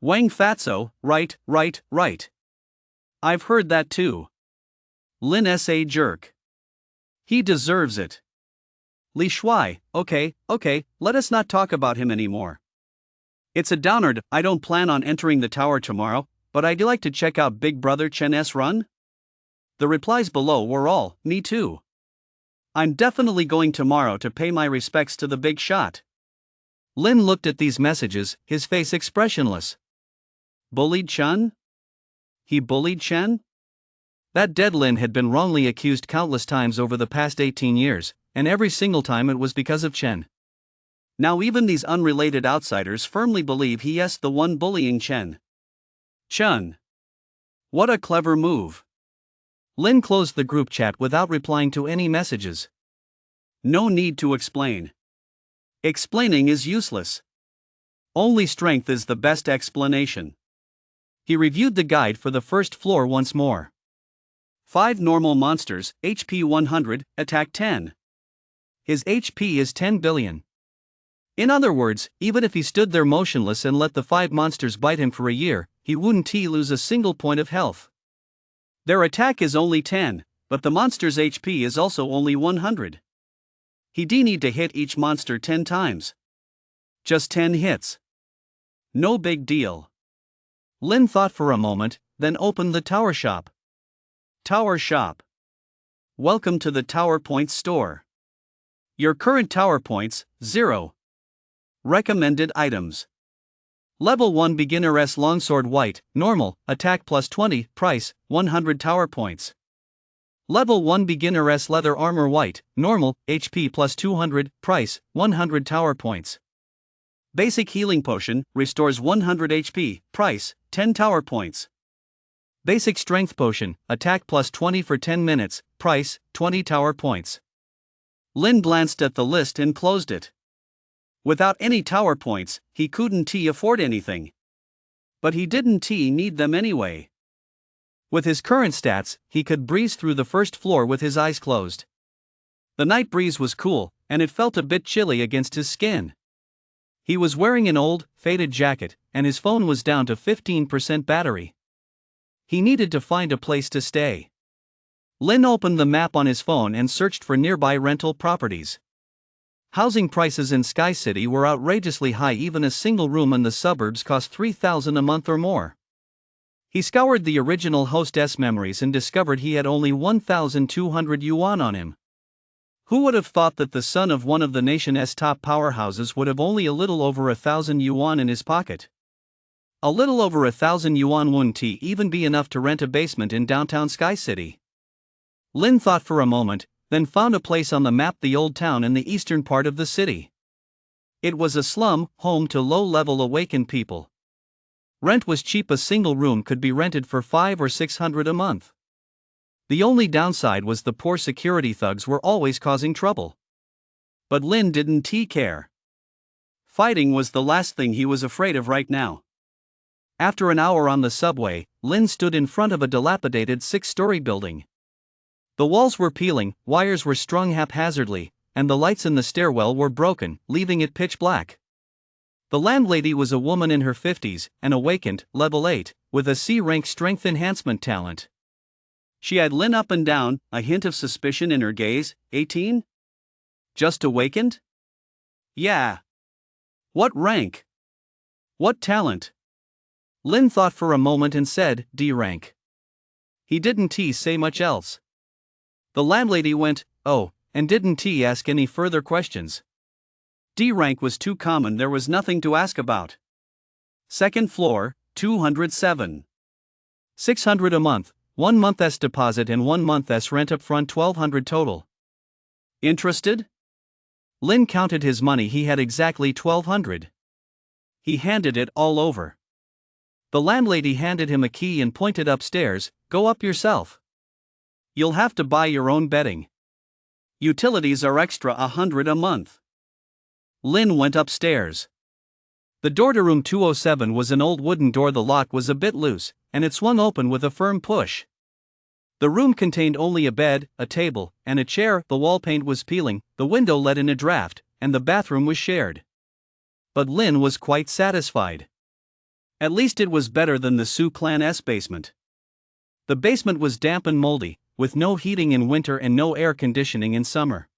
Wang Fatso, right. I've heard that too. Lin is a jerk. He deserves it. Li Shui, okay, let us not talk about him anymore. It's a downer. I don't plan on entering the tower tomorrow, but I'd like to check out Big Brother Chen's run. The replies below were all, me too. I'm definitely going tomorrow to pay my respects to the big shot. Lin looked at these messages, his face expressionless. Bullied Chen? He bullied Chen? That dead Lin had been wrongly accused countless times over the past 18 years, and every single time it was because of Chen. Now even these unrelated outsiders firmly believe he is the one bullying Chen. Chun. What a clever move. Lin closed the group chat without replying to any messages. No need to explain. Explaining is useless. Only strength is the best explanation. He reviewed the guide for the first floor once more. 5 normal monsters, HP 100, attack 10. His HP is 10 billion. In other words, even if he stood there motionless and let the 5 monsters bite him for a year, he wouldn't lose a single point of health. Their attack is only 10, but the monster's HP is also only 100. He'd need to hit each monster 10 times. Just 10 hits. No big deal. Lin thought for a moment, then opened the Tower Shop. Tower Shop. Welcome to the Tower Points store. Your current Tower Points, 0. Recommended items. Level 1 Beginner S Longsword White, Normal, Attack plus 20, Price, 100 Tower Points. Level 1 Beginner S Leather Armor White, Normal, HP plus 200, Price, 100 Tower Points. Basic Healing Potion, restores 100 HP, Price, 10 Tower Points. Basic Strength Potion, Attack plus 20 for 10 minutes, Price, 20 Tower Points. Lin glanced at the list and closed it. Without any Tower Points, he couldn't afford anything. But he didn't need them anyway. With his current stats, he could breeze through the first floor with his eyes closed. The night breeze was cool, and it felt a bit chilly against his skin. He was wearing an old, faded jacket, and his phone was down to 15% battery. He needed to find a place to stay. Lin opened the map on his phone and searched for nearby rental properties. Housing prices in Sky City were outrageously high. Even a single room in the suburbs cost 3,000 a month or more. He scoured the original hostess memories and discovered he had only 1,200 yuan on him. Who would have thought that the son of one of the nation's top powerhouses would have only a little over 1,000 yuan in his pocket? A little over 1,000 yuan wouldn't even be enough to rent a basement in downtown Sky City. Lin thought for a moment, then found a place on the map, the old town in the eastern part of the city. It was a slum, home to low-level awakened people. Rent was cheap. A single room could be rented for 500 or 600 a month. The only downside was the poor security thugs were always causing trouble. But Lin didn't care. Fighting was the last thing he was afraid of right now. After an hour on the subway, Lin stood in front of a dilapidated 6-story building. The walls were peeling, wires were strung haphazardly, and the lights in the stairwell were broken, leaving it pitch black. The landlady was a woman in her 50s, and awakened, level 8, with a C-rank strength enhancement talent. She had Lin up and down, a hint of suspicion in her gaze. 18? Just awakened? Yeah. What rank? What talent? Lin thought for a moment and said, D rank. He didn't say much else. The landlady went, oh, and didn't ask any further questions. D rank was too common, there was nothing to ask about. Second floor, 207. 600 a month, 1 month's deposit and 1 month's rent up front, 1,200 total. Interested? Lin counted his money, he had exactly 1,200. He handed it all over. The landlady handed him a key and pointed upstairs, go up yourself. You'll have to buy your own bedding. Utilities are extra 100 a month. Lin went upstairs. The door to room 207 was an old wooden door. The lock was a bit loose, and it swung open with a firm push. The room contained only a bed, a table, and a chair. The wall paint was peeling, the window let in a draft, and the bathroom was shared. But Lin was quite satisfied. At least it was better than the Su Clan's basement. The basement was damp and moldy, with no heating in winter and no air conditioning in summer.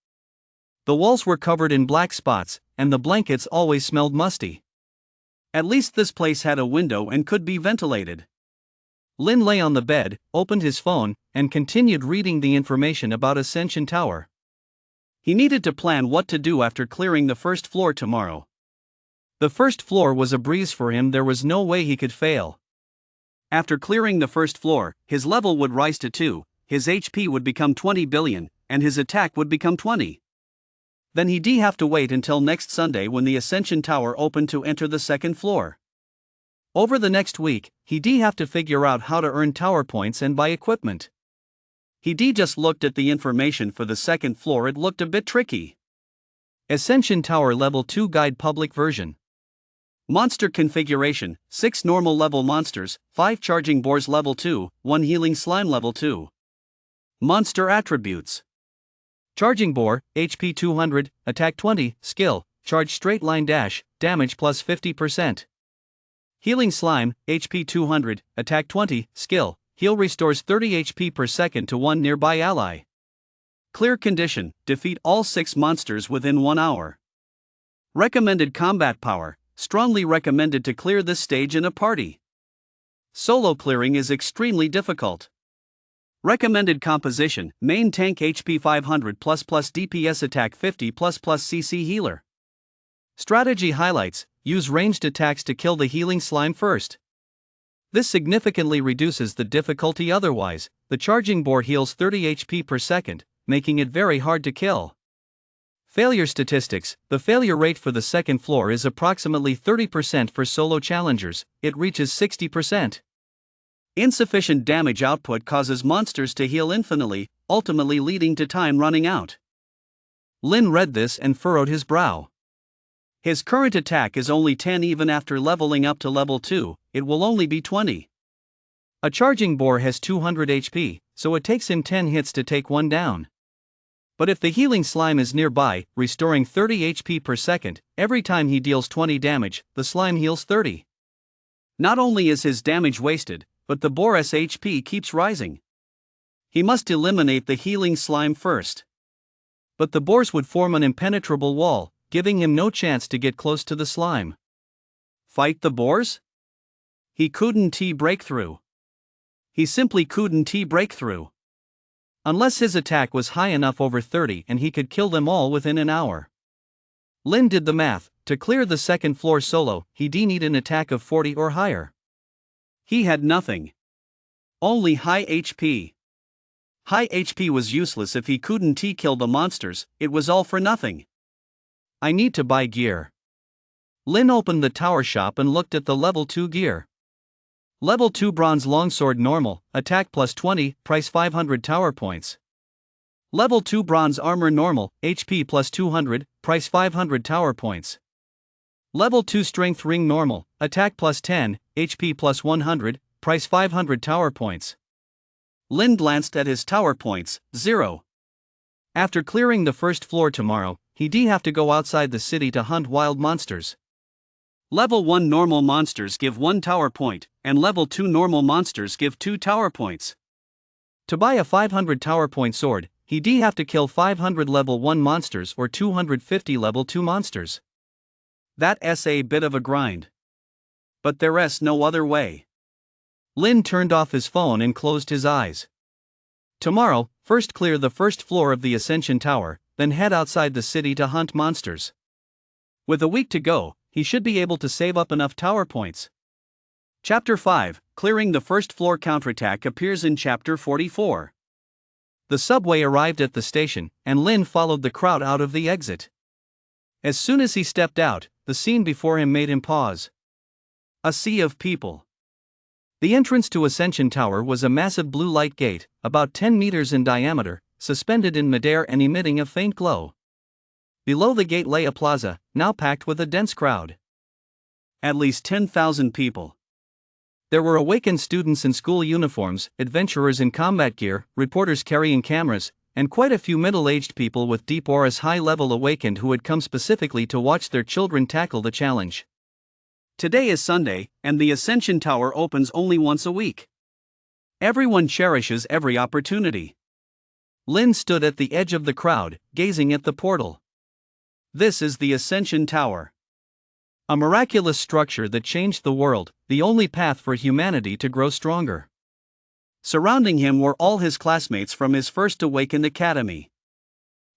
The walls were covered in black spots, and the blankets always smelled musty. At least this place had a window and could be ventilated. Lin lay on the bed, opened his phone, and continued reading the information about Ascension Tower. He needed to plan what to do after clearing the first floor tomorrow. The first floor was a breeze for him, there was no way he could fail. After clearing the first floor, his level would rise to 2, his HP would become 20 billion, and his attack would become 20. Then he'd have to wait until next Sunday when the Ascension Tower opened to enter the second floor. Over the next week, he'd have to figure out how to earn tower points and buy equipment. He'd just looked at the information for the second floor, it looked a bit tricky. Ascension Tower Level 2 Guide Public Version. Monster Configuration, 6 normal level monsters, 5 charging boars level 2, 1 healing slime level 2. Monster Attributes. Charging boar, HP 200, attack 20, skill, charge straight line dash, damage plus 50%. Healing slime, HP 200, attack 20, skill, heal restores 30 HP per second to one nearby ally. Clear condition, defeat all 6 monsters within 1 hour. Recommended combat power, strongly recommended to clear this stage in a party. Solo clearing is extremely difficult. Recommended composition, main tank HP 500 plus DPS attack 50 plus CC healer. Strategy highlights, use ranged attacks to kill the healing slime first. This significantly reduces the difficulty, otherwise, the charging boar heals 30 HP per second, making it very hard to kill. Failure statistics, the failure rate for the second floor is approximately 30% for solo challengers, it reaches 60%. Insufficient damage output causes monsters to heal infinitely, ultimately leading to time running out. Lin read this and furrowed his brow. His current attack is only 10 even after leveling up to level 2, it will only be 20. A charging boar has 200 HP, so it takes him 10 hits to take one down. But if the healing slime is nearby, restoring 30 HP per second, every time he deals 20 damage, the slime heals 30. Not only is his damage wasted, but the boar's HP keeps rising. He must eliminate the healing slime first. But the boars would form an impenetrable wall, giving him no chance to get close to the slime. Fight the boars? He couldn't break through. He simply couldn't break through. Unless his attack was high enough over 30 and he could kill them all within an hour. Lin did the math, to clear the second floor solo, he'd need an attack of 40 or higher. He had nothing. Only high HP. High HP was useless if he couldn't kill the monsters, it was all for nothing. I need to buy gear. Lin opened the tower shop and looked at the level 2 gear. Level 2 Bronze Longsword Normal, attack plus 20, price 500 tower points. Level 2 Bronze Armor Normal, HP plus 200, price 500 tower points. Level 2 Strength Ring Normal, attack plus 10, HP plus 100, price 500 tower points. Lin glanced at his tower points, 0. After clearing the first floor tomorrow, he'd have to go outside the city to hunt wild monsters. Level 1 normal monsters give 1 tower point, and level 2 normal monsters give 2 tower points. To buy a 500 tower point sword, he'd have to kill 500 level 1 monsters or 250 level 2 monsters. That's a bit of a grind. But there's no other way. Lin turned off his phone and closed his eyes. Tomorrow, first clear the first floor of the Ascension Tower, then head outside the city to hunt monsters. With a week to go, he should be able to save up enough tower points. Chapter 5, Clearing the First Floor Counterattack appears in Chapter 44. The subway arrived at the station, and Lin followed the crowd out of the exit. As soon as he stepped out, the scene before him made him pause. A sea of people. The entrance to Ascension Tower was a massive blue light gate, about 10 meters in diameter, suspended in midair and emitting a faint glow. Below the gate lay a plaza, now packed with a dense crowd. At least 10,000 people. There were awakened students in school uniforms, adventurers in combat gear, reporters carrying cameras, and quite a few middle-aged people with deep auras high-level awakened who had come specifically to watch their children tackle the challenge. Today is Sunday, and the Ascension Tower opens only once a week. Everyone cherishes every opportunity. Lin stood at the edge of the crowd, gazing at the portal. This is the Ascension Tower. A miraculous structure that changed the world, the only path for humanity to grow stronger. Surrounding him were all his classmates from his first awakened academy.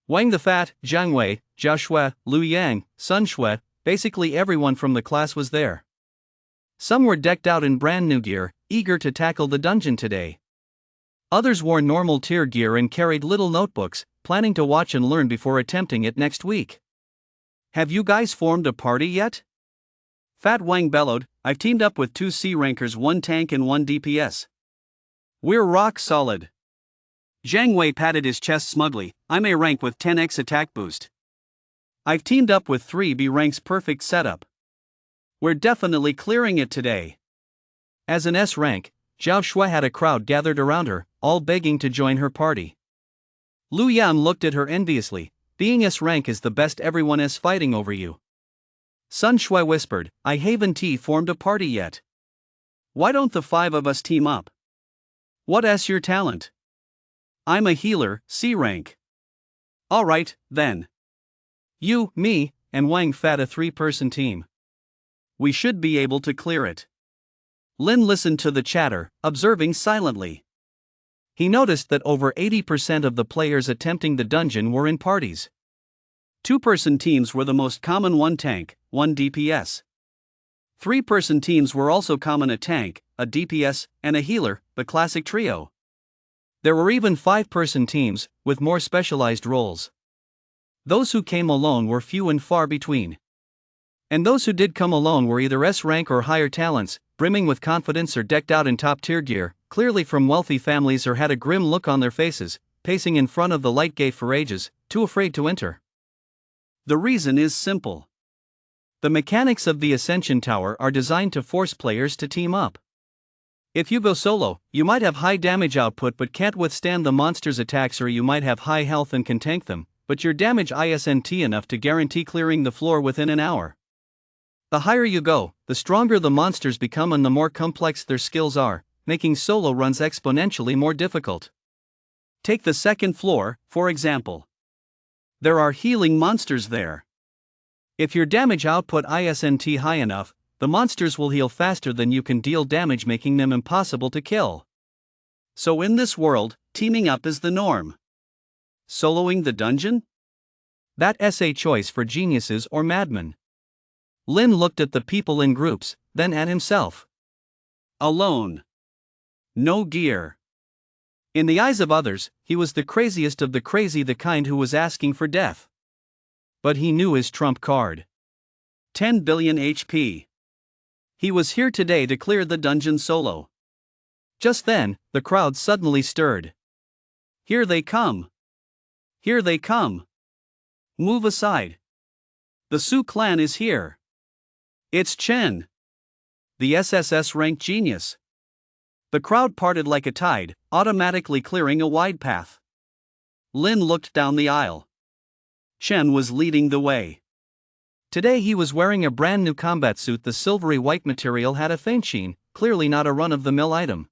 Wang the Fat, Zhang Wei, Zhao Shui, Lu Yang, Sun Shui, basically everyone from the class was there. Some were decked out in brand new gear, eager to tackle the dungeon today. Others wore normal tier gear and carried little notebooks, planning to watch and learn before attempting it next week. Have you guys formed a party yet? Fat Wang bellowed, "I've teamed up with 2 C rankers, 1 tank and 1 DPS. We're rock solid." Zhang Wei patted his chest smugly, "I'm A rank with 10x attack boost. I've teamed up with 3 B ranks, perfect setup. We're definitely clearing it today." As an S rank, Zhao Shui had a crowd gathered around her, all begging to join her party. Lu Yan looked at her enviously, "Being S rank is the best, everyone is fighting over you." Sun Shui whispered, "I haven't formed a party yet. Why don't the 5 of us team up? What's your talent?" "I'm a healer, C rank." "Alright, then. You, me, and Wang Fat, a 3-person team. We should be able to clear it." Lin listened to the chatter, observing silently. He noticed that over 80% of the players attempting the dungeon were in parties. 2-person teams were the most common, 1 tank, 1 DPS. 3-person teams were also common, a tank, a DPS, and a healer, the classic trio. There were even 5-person teams, with more specialized roles. Those who came alone were few and far between. And those who did come alone were either S rank or higher talents, brimming with confidence or decked out in top-tier gear, clearly from wealthy families, or had a grim look on their faces, pacing in front of the light gate for ages, too afraid to enter. The reason is simple. The mechanics of the Ascension Tower are designed to force players to team up. If you go solo, you might have high damage output but can't withstand the monster's attacks, or you might have high health and can tank them, but your damage isn't enough to guarantee clearing the floor within an hour. The higher you go, the stronger the monsters become and the more complex their skills are, making solo runs exponentially more difficult. Take the 2nd floor, for example. There are healing monsters there. If your damage output isn't high enough, the monsters will heal faster than you can deal damage, making them impossible to kill. So in this world, teaming up is the norm. Soloing the dungeon? That's a choice for geniuses or madmen. Lin looked at the people in groups, then at himself. Alone. No gear. In the eyes of others, he was the craziest of the crazy, the kind who was asking for death. But he knew his trump card. 10 billion HP. He was here today to clear the dungeon solo. Just then, the crowd suddenly stirred. "Here they come! Here they come! Move aside! The Su clan is here! It's Chen, the SSS rank genius!" The crowd parted like a tide, automatically clearing a wide path. Lin looked down the aisle. Chen was leading the way. Today he was wearing a brand new combat suit. The silvery white material had a faint sheen, clearly not a run-of-the-mill item.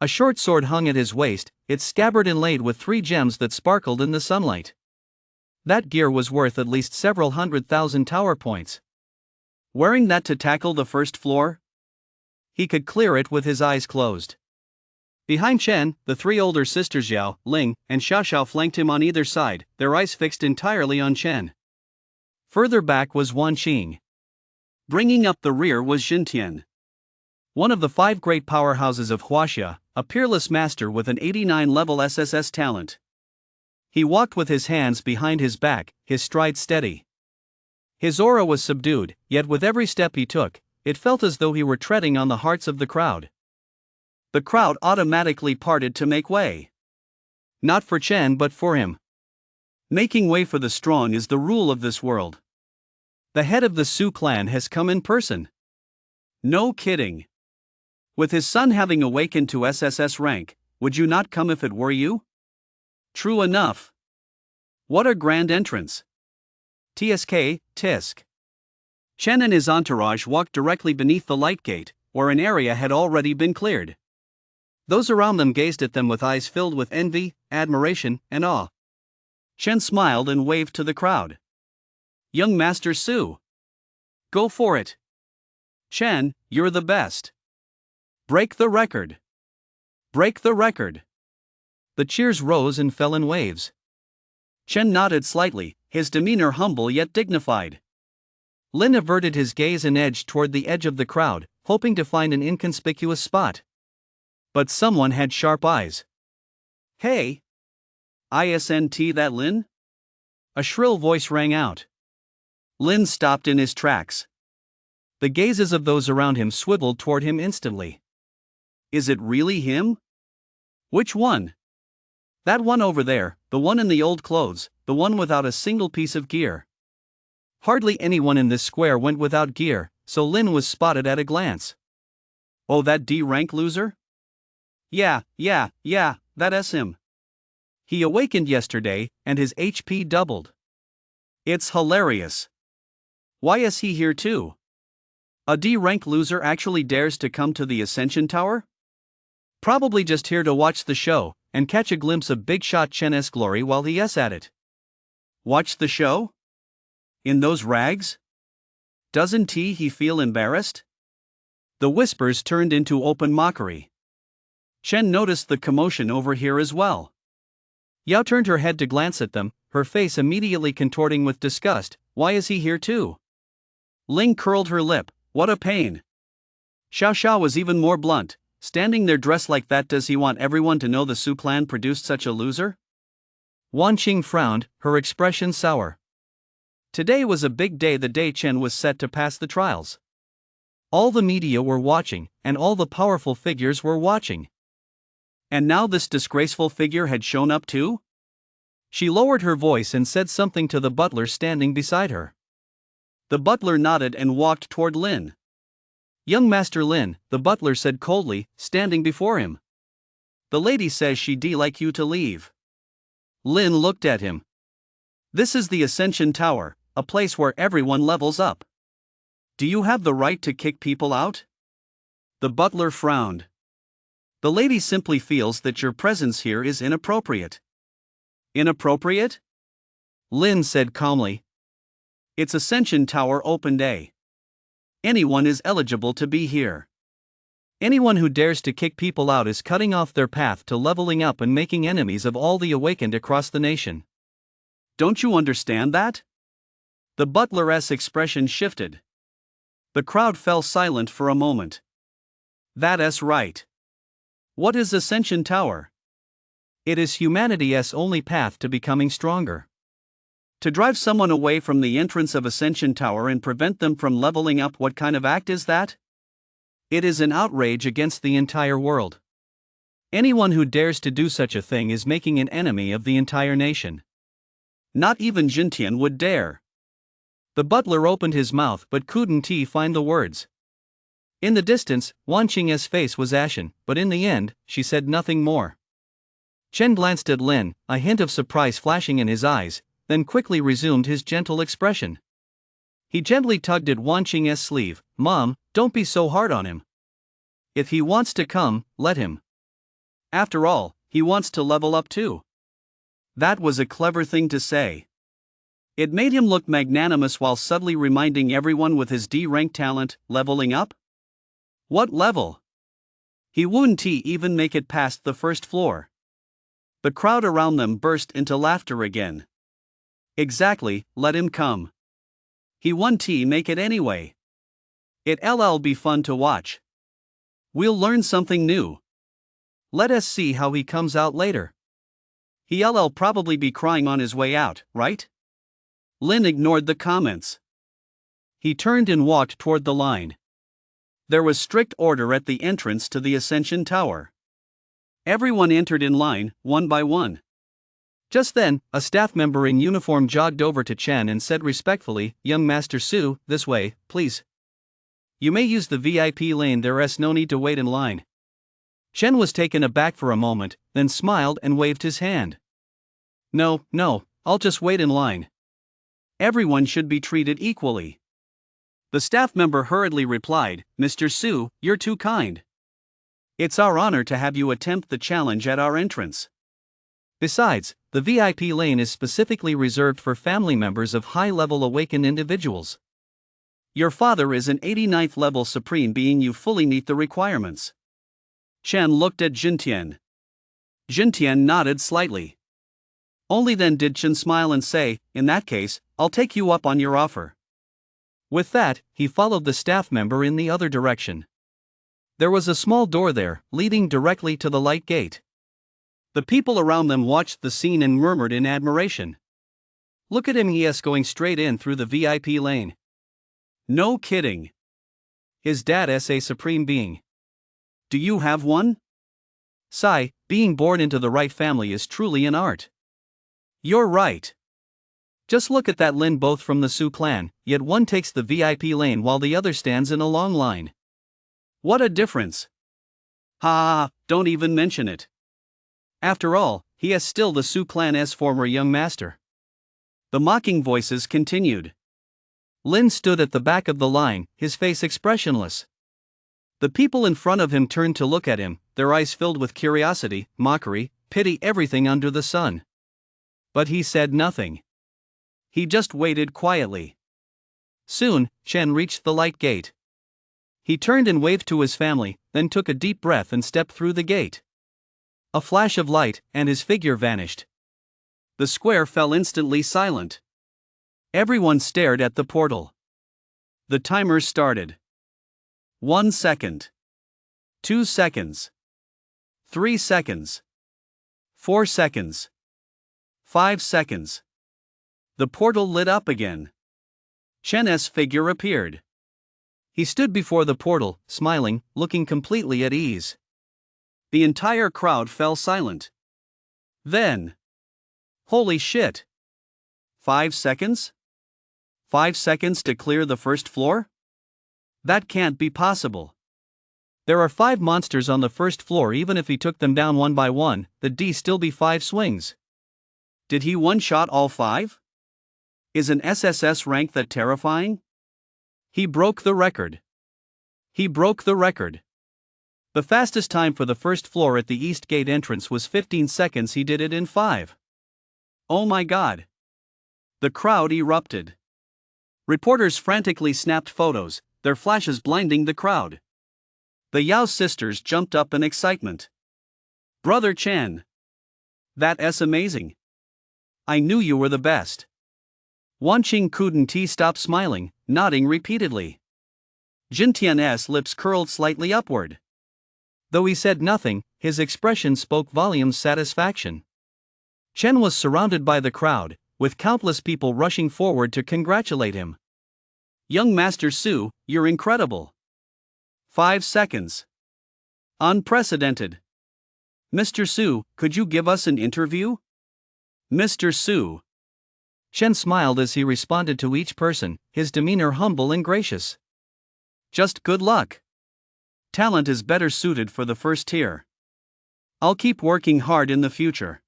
A short sword hung at his waist, its scabbard inlaid with 3 gems that sparkled in the sunlight. That gear was worth at least several 100,000 tower points. Wearing that to tackle the 1st floor? He could clear it with his eyes closed. Behind Chen, the 3 older sisters Xiao, Ling, and Xiaoxiao flanked him on either side, their eyes fixed entirely on Chen. Further back was Wan Qing. Bringing up the rear was Xintian. One of the 5 great powerhouses of Huaxia, a peerless master with an 89-level SSS talent. He walked with his hands behind his back, his stride steady. His aura was subdued, yet with every step he took, it felt as though he were treading on the hearts of the crowd. The crowd automatically parted to make way. Not for Chen but for him. Making way for the strong is the rule of this world. The head of the Su clan has come in person. No kidding. With his son having awakened to SSS rank, would you not come if it were you? True enough. What a grand entrance. TSK, Tisk. Chen and his entourage walked directly beneath the light gate, where an area had already been cleared. Those around them gazed at them with eyes filled with envy, admiration, and awe. Chen smiled and waved to the crowd. "Young Master Su. Go for it. Chen, you're the best. Break the record. Break the record." The cheers rose and fell in waves. Chen nodded slightly, his demeanor humble yet dignified. Lin averted his gaze and edged toward the edge of the crowd, hoping to find an inconspicuous spot. But someone had sharp eyes. "Hey! Isn't that Lin?" A shrill voice rang out. Lin stopped in his tracks. The gazes of those around him swiveled toward him instantly. Is it really him? Which one? That one over there, the one in the old clothes, the one without a single piece of gear. Hardly anyone in this square went without gear, so Lin was spotted at a glance. Oh, that D-rank loser? Yeah, that's him. He awakened yesterday, and his HP doubled. It's hilarious. Why is he here too? A D-rank loser actually dares to come to the Ascension Tower? Probably just here to watch the show, and catch a glimpse of Big Shot Chen's glory while he's at it. Watch the show? In those rags? Doesn't he feel embarrassed? The whispers turned into open mockery. Chen noticed the commotion over here as well. Yao turned her head to glance at them, her face immediately contorting with disgust. Why is he here too? Ling curled her lip. What a pain. Xiao Xiao was even more blunt. Standing there dressed like that, does he want everyone to know the Su clan produced such a loser? Wan Qing frowned, her expression sour. Today was a big day, the day Chen was set to pass the trials. All the media were watching, and all the powerful figures were watching. And now this disgraceful figure had shown up too? She lowered her voice and said something to the butler standing beside her. The butler nodded and walked toward Lin. Young Master Lin, the butler said coldly, standing before him. The lady says she'd like you to leave. Lin looked at him. This is the Ascension Tower, a place where everyone levels up. Do you have the right to kick people out? The butler frowned. The lady simply feels that your presence here is inappropriate. Inappropriate? Lin said calmly. It's Ascension Tower open day. Anyone is eligible to be here. Anyone who dares to kick people out is cutting off their path to leveling up and making enemies of all the awakened across the nation. Don't you understand that? The butler's expression shifted. The crowd fell silent for a moment. That's right. What is Ascension Tower? It is humanity's only path to becoming stronger. To drive someone away from the entrance of Ascension Tower and prevent them from leveling up, what kind of act is that? It is an outrage against the entire world. Anyone who dares to do such a thing is making an enemy of the entire nation. Not even Jintian would dare. The butler opened his mouth but couldn't find the words. In the distance, Wan Qing's face was ashen, but in the end, she said nothing more. Chen glanced at Lin, a hint of surprise flashing in his eyes, then quickly resumed his gentle expression. He gently tugged at Wan Qing's sleeve. Mom, don't be so hard on him. If he wants to come, let him. After all, he wants to level up too. That was a clever thing to say. It made him look magnanimous while subtly reminding everyone with his D-rank talent, leveling up? What level? He wouldn't even make it past the first floor. The crowd around them burst into laughter again. Exactly, let him come. He won't make it anyway. It'll be fun to watch. We'll learn something new. Let us see how he comes out later. He'll probably be crying on his way out, right? Lin ignored the comments. He turned and walked toward the line. There was strict order at the entrance to the Ascension Tower. Everyone entered in line, one by one. Just then, a staff member in uniform jogged over to Chen and said respectfully, Young Master Su, this way, please. You may use the VIP lane, there's no need to wait in line. Chen was taken aback for a moment, then smiled and waved his hand. No, I'll just wait in line. Everyone should be treated equally. The staff member hurriedly replied, Mr. Su, you're too kind. It's our honor to have you attempt the challenge at our entrance. Besides, the VIP lane is specifically reserved for family members of high-level awakened individuals. Your father is an 89th level supreme being, you fully meet the requirements. Chen looked at Jintian. Jintian nodded slightly. Only then did Chen smile and say, in that case, I'll take you up on your offer. With that, he followed the staff member in the other direction. There was a small door there, leading directly to the light gate. The people around them watched the scene and murmured in admiration. Look at him, he is going straight in through the VIP lane. No kidding. His dad is a supreme being. Do you have one? Sigh, being born into the right family is truly an art. You're right. Just look at that Lin, both from the Su clan, yet one takes the VIP lane while the other stands in a long line. What a difference. Ha, don't even mention it. After all, he is still the Su clan's former young master. The mocking voices continued. Lin stood at the back of the line, his face expressionless. The people in front of him turned to look at him, their eyes filled with curiosity, mockery, pity, everything under the sun. But he said nothing. He just waited quietly. Soon, Chen reached the light gate. He turned and waved to his family, then took a deep breath and stepped through the gate. A flash of light, and his figure vanished. The square fell instantly silent. Everyone stared at the portal. The timer started. 1 second. 2 seconds. 3 seconds. 4 seconds. 5 seconds. The portal lit up again. Chen's figure appeared. He stood before the portal, smiling, looking completely at ease. The entire crowd fell silent. Then. Holy shit! 5 seconds? 5 seconds to clear the first floor? That can't be possible. There are 5 monsters on the first floor. Even if he took them down one by one, there'd still be 5 swings. Did he one-shot all 5? Is an SSS rank that terrifying? He broke the record. He broke the record. The fastest time for the first floor at the East Gate entrance was 15 seconds. He did it in 5. Oh my god. The crowd erupted. Reporters frantically snapped photos, their flashes blinding the crowd. The Yao sisters jumped up in excitement. Brother Chen. That's amazing. I knew you were the best. Wanqing couldn't stop smiling, nodding repeatedly. Jintian's lips curled slightly upward. Though he said nothing, his expression spoke volumes of satisfaction. Chen was surrounded by the crowd, with countless people rushing forward to congratulate him. Young Master Su, you're incredible. 5 seconds. Unprecedented. Mr. Su, could you give us an interview? Mr. Su. Chen smiled as he responded to each person, his demeanor humble and gracious. Just good luck. Talent is better suited for the first tier. I'll keep working hard in the future.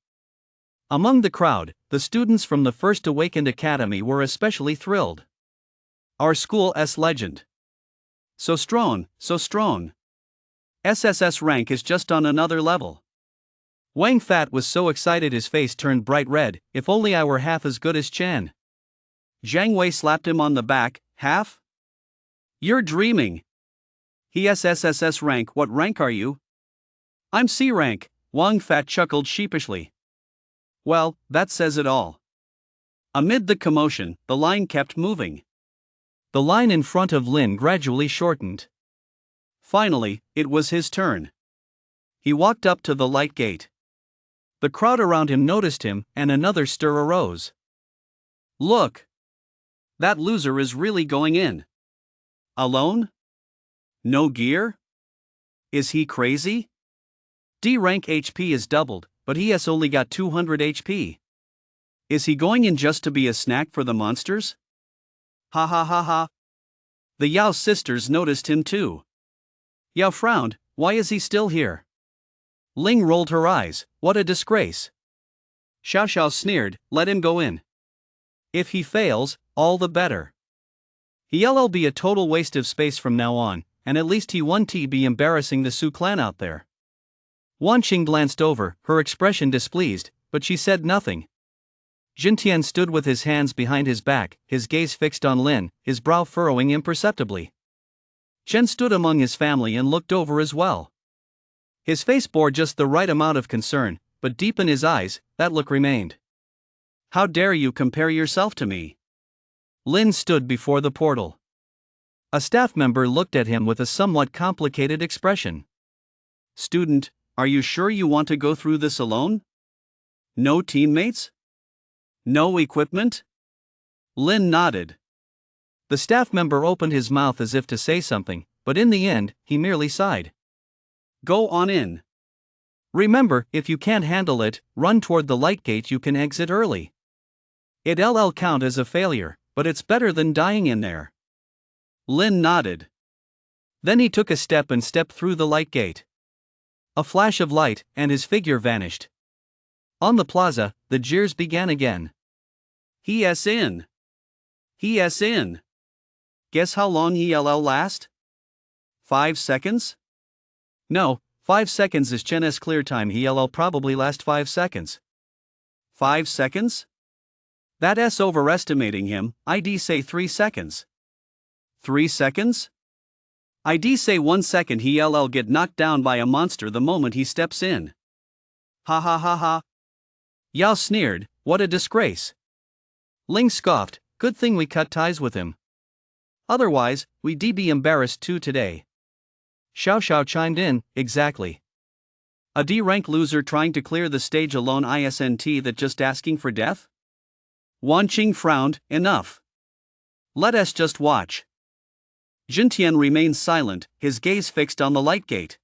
Among the crowd, the students from the First Awakened Academy were especially thrilled. Our school's legend. So strong, so strong. SSS rank is just on another level. Wang Fat was so excited his face turned bright red. If only I were half as good as Chen. Zhang Wei slapped him on the back. Half? You're dreaming. He SSS rank. What rank are you? I'm C rank, Wang Fat chuckled sheepishly. Well, that says it all. Amid the commotion, the line kept moving. The line in front of Lin gradually shortened. Finally, it was his turn. He walked up to the light gate. The crowd around him noticed him, and another stir arose. Look! That loser is really going in. Alone? No gear? Is he crazy? D rank HP is doubled, but he has only got 200 HP. Is he going in just to be a snack for the monsters? Ha ha ha ha. The Yao sisters noticed him too. Yao frowned. Why is he still here? Ling rolled her eyes. What a disgrace. Xiao Xiao sneered. Let him go in. If he fails, all the better. He'll be a total waste of space from now on, and at least he won't be embarrassing the Su clan out there. Wanqing glanced over, her expression displeased, but she said nothing. Jintian stood with his hands behind his back, his gaze fixed on Lin, his brow furrowing imperceptibly. Chen stood among his family and looked over as well. His face bore just the right amount of concern, but deep in his eyes, that look remained. How dare you compare yourself to me? Lin stood before the portal. A staff member looked at him with a somewhat complicated expression. Student, are you sure you want to go through this alone? No teammates? No equipment? Lin nodded. The staff member opened his mouth as if to say something, but in the end, he merely sighed. Go on in. Remember, if you can't handle it, run toward the light gate. You can exit early. It'll count as a failure, but it's better than dying in there. Lin nodded. Then he took a step and stepped through the light gate. A flash of light, and his figure vanished. On the plaza, the jeers began again. He's in. He's in. Guess how long he'll last? 5 seconds? No, 5 seconds is Chen's clear time. He'll probably last 5 seconds. 5 seconds? That's overestimating him. I'd say 3 seconds. 3 seconds? I'd say 1 second. He'll get knocked down by a monster the moment he steps in. Ha ha ha ha. Yao sneered, what a disgrace. Ling scoffed, good thing we cut ties with him. Otherwise, we'd be embarrassed too today. Xiao Xiao chimed in, exactly. A D-rank loser trying to clear the stage alone, isn't that just asking for death? Wan Qing frowned, enough. Let us just watch. Jintian remained silent, his gaze fixed on the light gate.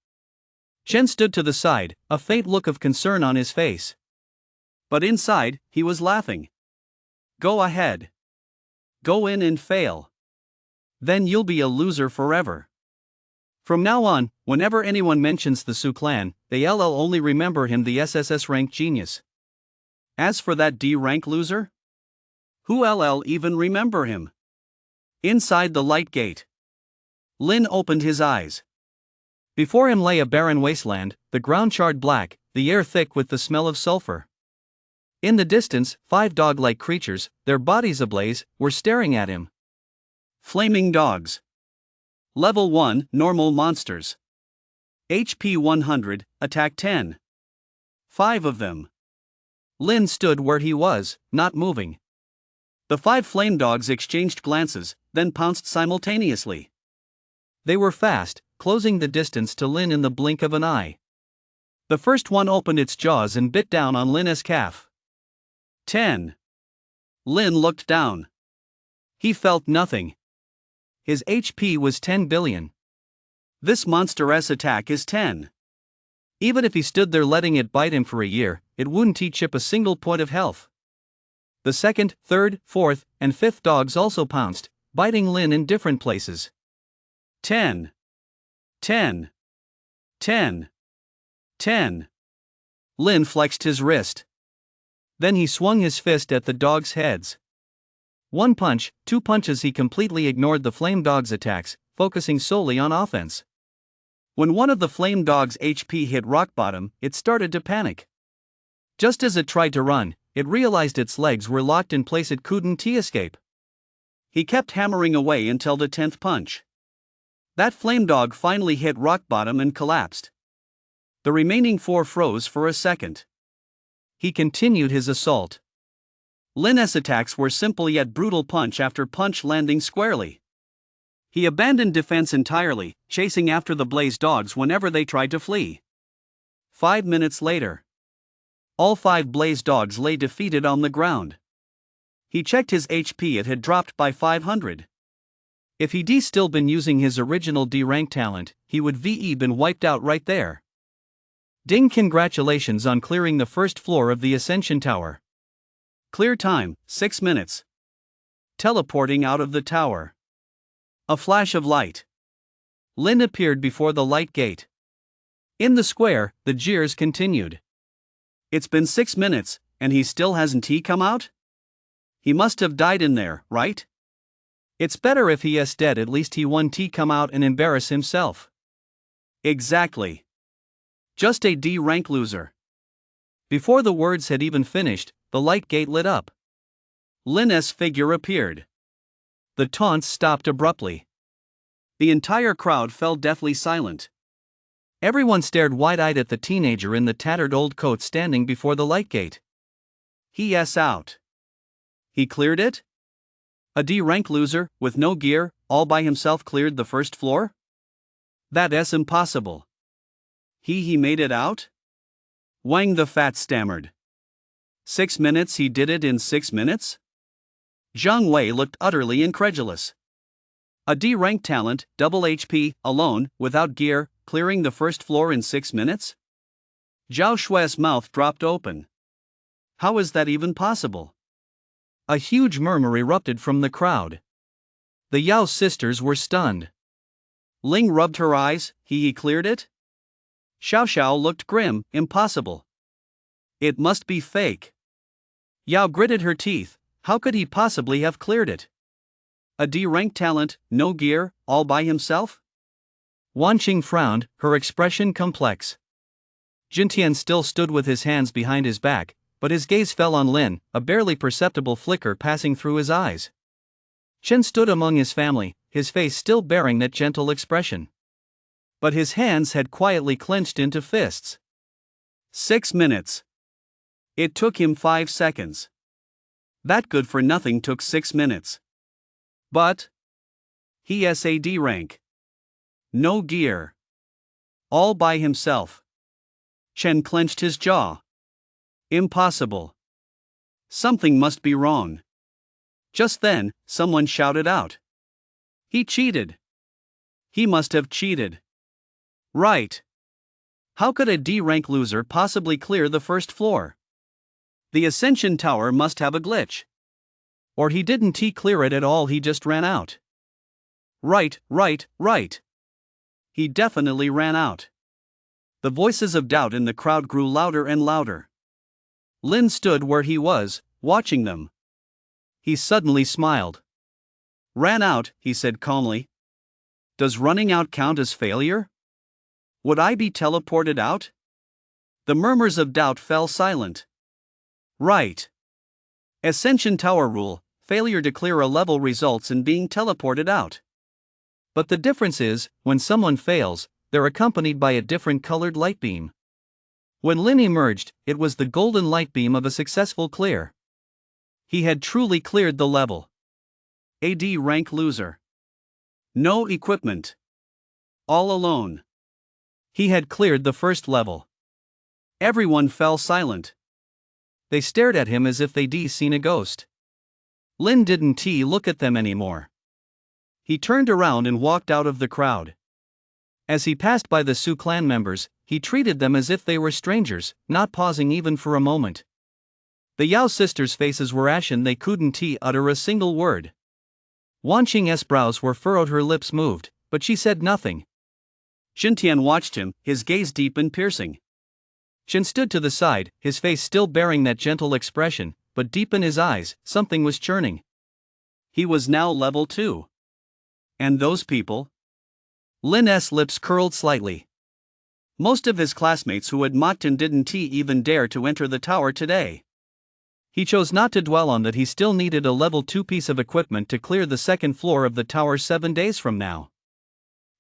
Chen stood to the side, a faint look of concern on his face. But inside, he was laughing. Go ahead. Go in and fail. Then you'll be a loser forever. From now on, whenever anyone mentions the Su clan, they'll only remember him, the SSS rank genius. As for that D rank loser? Who'll even remember him? Inside the light gate, Lin opened his eyes. Before him lay a barren wasteland, the ground charred black, the air thick with the smell of sulfur. In the distance, 5 dog-like creatures, their bodies ablaze, were staring at him. Flaming dogs. Level 1, normal monsters. HP 100, attack 10. 5 of them. Lin stood where he was, not moving. The 5 flame dogs exchanged glances, then pounced simultaneously. They were fast, closing the distance to Lin in the blink of an eye. The first one opened its jaws and bit down on Lin's calf. 10. Lin looked down. He felt nothing. His HP was 10 billion. This monster's attack is 10. Even if he stood there letting it bite him for a year, it wouldn't chip a single point of health. The second, third, fourth, and fifth dogs also pounced, biting Lin in different places. 10. 10. 10. 10. Lin flexed his wrist. Then he swung his fist at the dogs' heads. 1 punch, 2 punches. He completely ignored the flame dog's attacks, focusing solely on offense. When one of the flame dog's HP hit rock bottom, it started to panic. Just as it tried to run, it realized its legs were locked in place. It couldn't escape. He kept hammering away until the 10th punch. That flame dog finally hit rock bottom and collapsed. The remaining 4 froze for a second. He continued his assault. Lin's attacks were simple yet brutal, punch after punch landing squarely. He abandoned defense entirely, chasing after the blaze dogs whenever they tried to flee. 5 minutes later, all 5 blaze dogs lay defeated on the ground. He checked his HP, it had dropped by 500. If he'd still been using his original D-rank talent, he would been wiped out right there. Ding, congratulations on clearing the first floor of the Ascension Tower. Clear time, 6 minutes. Teleporting out of the tower. A flash of light. Lin appeared before the light gate. In the square, the jeers continued. It's been 6 minutes, and he still hasn't come out? He must have died in there, right? It's better if he is dead, at least he won't come out and embarrass himself. Exactly. Just a D-rank loser. Before the words had even finished, the light gate lit up. Lin's figure appeared. The taunts stopped abruptly. The entire crowd fell deathly silent. Everyone stared wide-eyed at the teenager in the tattered old coat standing before the light gate. He's out. He cleared it? A D-rank loser, with no gear, all by himself cleared the first floor? That's impossible. He made it out? Wang the Fat stammered. 6 minutes, he did it in 6 minutes? Zhang Wei looked utterly incredulous. A D-rank talent, double HP, alone, without gear, clearing the first floor in 6 minutes? Zhao Xue's mouth dropped open. How is that even possible? A huge murmur erupted from the crowd. The Yao sisters were stunned. Ling rubbed her eyes. He cleared it? Xiao Xiao looked grim. Impossible. It must be fake. Yao gritted her teeth. How could he possibly have cleared it? A D-rank talent, no gear, all by himself? Wanqing frowned, her expression complex. Jintian still stood with his hands behind his back, but his gaze fell on Lin, a barely perceptible flicker passing through his eyes. Chen stood among his family, his face still bearing that gentle expression. But his hands had quietly clenched into fists. 6 minutes. It took him 5 seconds. That good for nothing took 6 minutes. But he has a D rank. No gear. All by himself. Chen clenched his jaw. Impossible. Something must be wrong. Just then, someone shouted out. He cheated. He must have cheated. Right. How could a D-rank loser possibly clear the first floor? The Ascension Tower must have a glitch. Or he didn't clear it at all, he just ran out. Right. He definitely ran out. The voices of doubt in the crowd grew louder and louder. Lin stood where he was, watching them. He suddenly smiled. Ran out, he said calmly. Does running out count as failure? Would I be teleported out? The murmurs of doubt fell silent. Right. Ascension Tower rule, failure to clear a level results in being teleported out. But the difference is, when someone fails, they're accompanied by a different colored light beam. When Lin emerged, it was the golden light beam of a successful clear. He had truly cleared the level. A D rank loser. No equipment. All alone. He had cleared the first level. Everyone fell silent. They stared at him as if they'd seen a ghost. Lin didn't look at them anymore. He turned around and walked out of the crowd. As he passed by the Su clan members, he treated them as if they were strangers, not pausing even for a moment. The Yao sisters' faces were ashen, they couldn't utter a single word. Wanqing's brows were furrowed, her lips moved, but she said nothing. Jintian watched him, his gaze deep and piercing. Chen stood to the side, his face still bearing that gentle expression, but deep in his eyes, something was churning. He was now level 2. And those people? Lin's lips curled slightly. Most of his classmates who had mocked him didn't even dare to enter the tower today. He chose not to dwell on that. He still needed a level 2 piece of equipment to clear the second floor of the tower 7 days from now.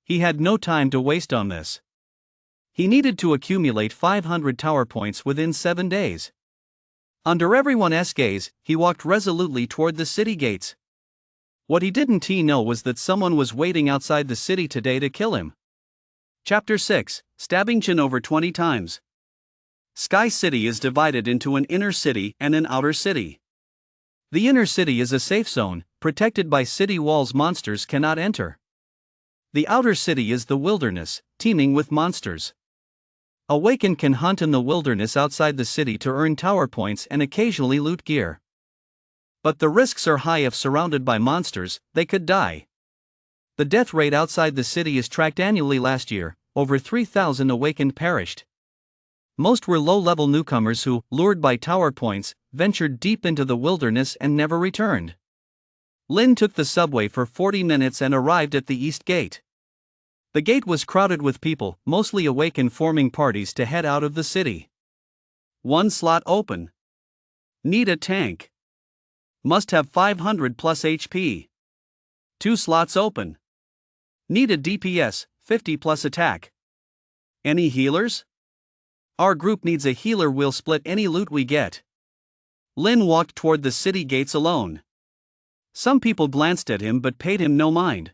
He had no time to waste on this. He needed to accumulate 500 tower points within 7 days. Under everyone's gaze, he walked resolutely toward the city gates. What he didn't know was that someone was waiting outside the city today to kill him. Chapter 6, Stabbing Chen over 20 times. Sky City is divided into an inner city and an outer city. The inner city is a safe zone, protected by city walls monsters cannot enter. The outer city is the wilderness, teeming with monsters. Awakened can hunt in the wilderness outside the city to earn tower points and occasionally loot gear. But the risks are high. If surrounded by monsters, they could die. The death rate outside the city is tracked annually. Last year, over 3,000 awakened perished. Most were low-level newcomers who, lured by tower points, ventured deep into the wilderness and never returned. Lin took the subway for 40 minutes and arrived at the East Gate. The gate was crowded with people, mostly awakened, forming parties to head out of the city. 1 slot open. Need a tank. Must have 500 plus HP. 2 slots open. Need a DPS, 50 plus attack. Any healers? Our group needs a healer, we'll split any loot we get. Lin walked toward the city gates alone. Some people glanced at him but paid him no mind.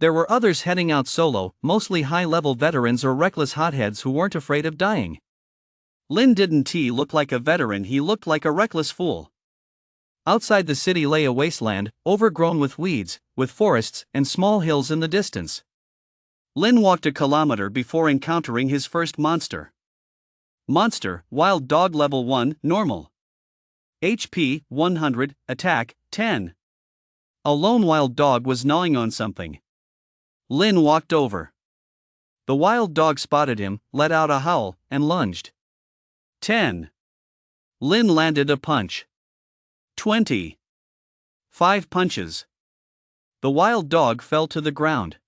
There were others heading out solo, mostly high-level veterans or reckless hotheads who weren't afraid of dying. Lin didn't look like a veteran, he looked like a reckless fool. Outside the city lay a wasteland, overgrown with weeds, with forests and small hills in the distance. Lin walked a kilometer before encountering his first monster. Monster, wild dog level 1, normal. HP, 100, attack, 10. A lone wild dog was gnawing on something. Lin walked over. The wild dog spotted him, let out a howl, and lunged. 10. Lin landed a punch. 20. 5 punches. The wild dog fell to the ground.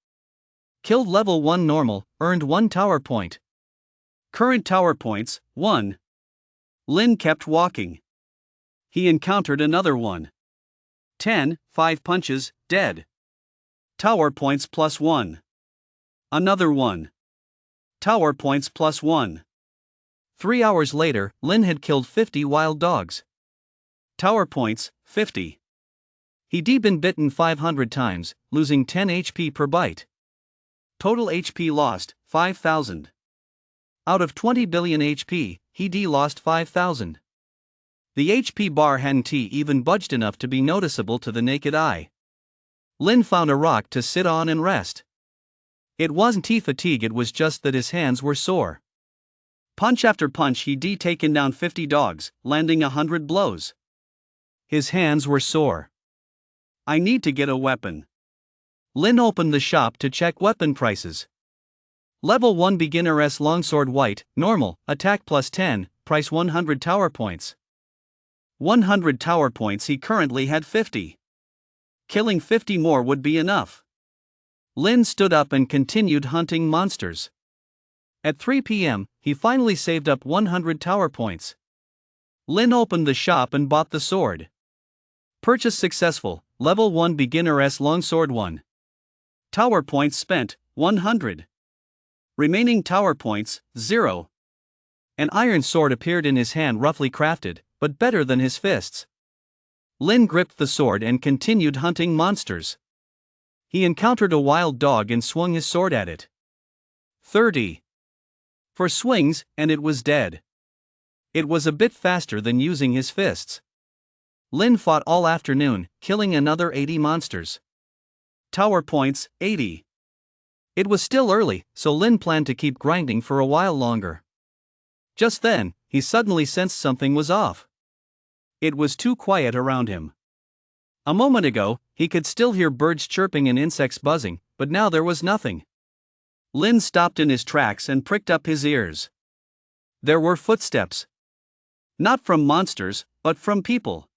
Killed level 1 normal, earned 1 tower point. Current tower points, 1. Lin kept walking. He encountered another one. 10, 5 punches, dead. Tower points plus 1. Another one. Tower points plus 1. 3 hours later, Lin had killed 50 wild dogs. Tower points, 50. He'd been bitten 500 times, losing 10 HP per bite. Total HP lost, 5,000. Out of 20 billion HP, he'd lost 5,000. The HP bar hadn't even budged enough to be noticeable to the naked eye. Lin found a rock to sit on and rest. It wasn't fatigue, it was just that his hands were sore. Punch after punch he'd taken down 50 dogs, landing 100 blows. His hands were sore. I need to get a weapon. Lin opened the shop to check weapon prices. Level 1 beginner S longsword white, normal, attack plus 10, price 100 tower points. 100 tower points, he currently had 50. Killing 50 more would be enough. Lin stood up and continued hunting monsters. At 3 p.m., he finally saved up 100 tower points. Lin opened the shop and bought the sword. Purchase successful, level 1 beginner S longsword 1. Tower points spent, 100. Remaining tower points, 0. An iron sword appeared in his hand, roughly crafted, but better than his fists. Lin gripped the sword and continued hunting monsters. He encountered a wild dog and swung his sword at it. 30. 4 swings, and it was dead. It was a bit faster than using his fists. Lin fought all afternoon, killing another 80 monsters. Tower points, 80. It was still early, so Lin planned to keep grinding for a while longer. Just then, he suddenly sensed something was off. It was too quiet around him. A moment ago, he could still hear birds chirping and insects buzzing, but now there was nothing. Lin stopped in his tracks and pricked up his ears. There were footsteps. Not from monsters, but from people.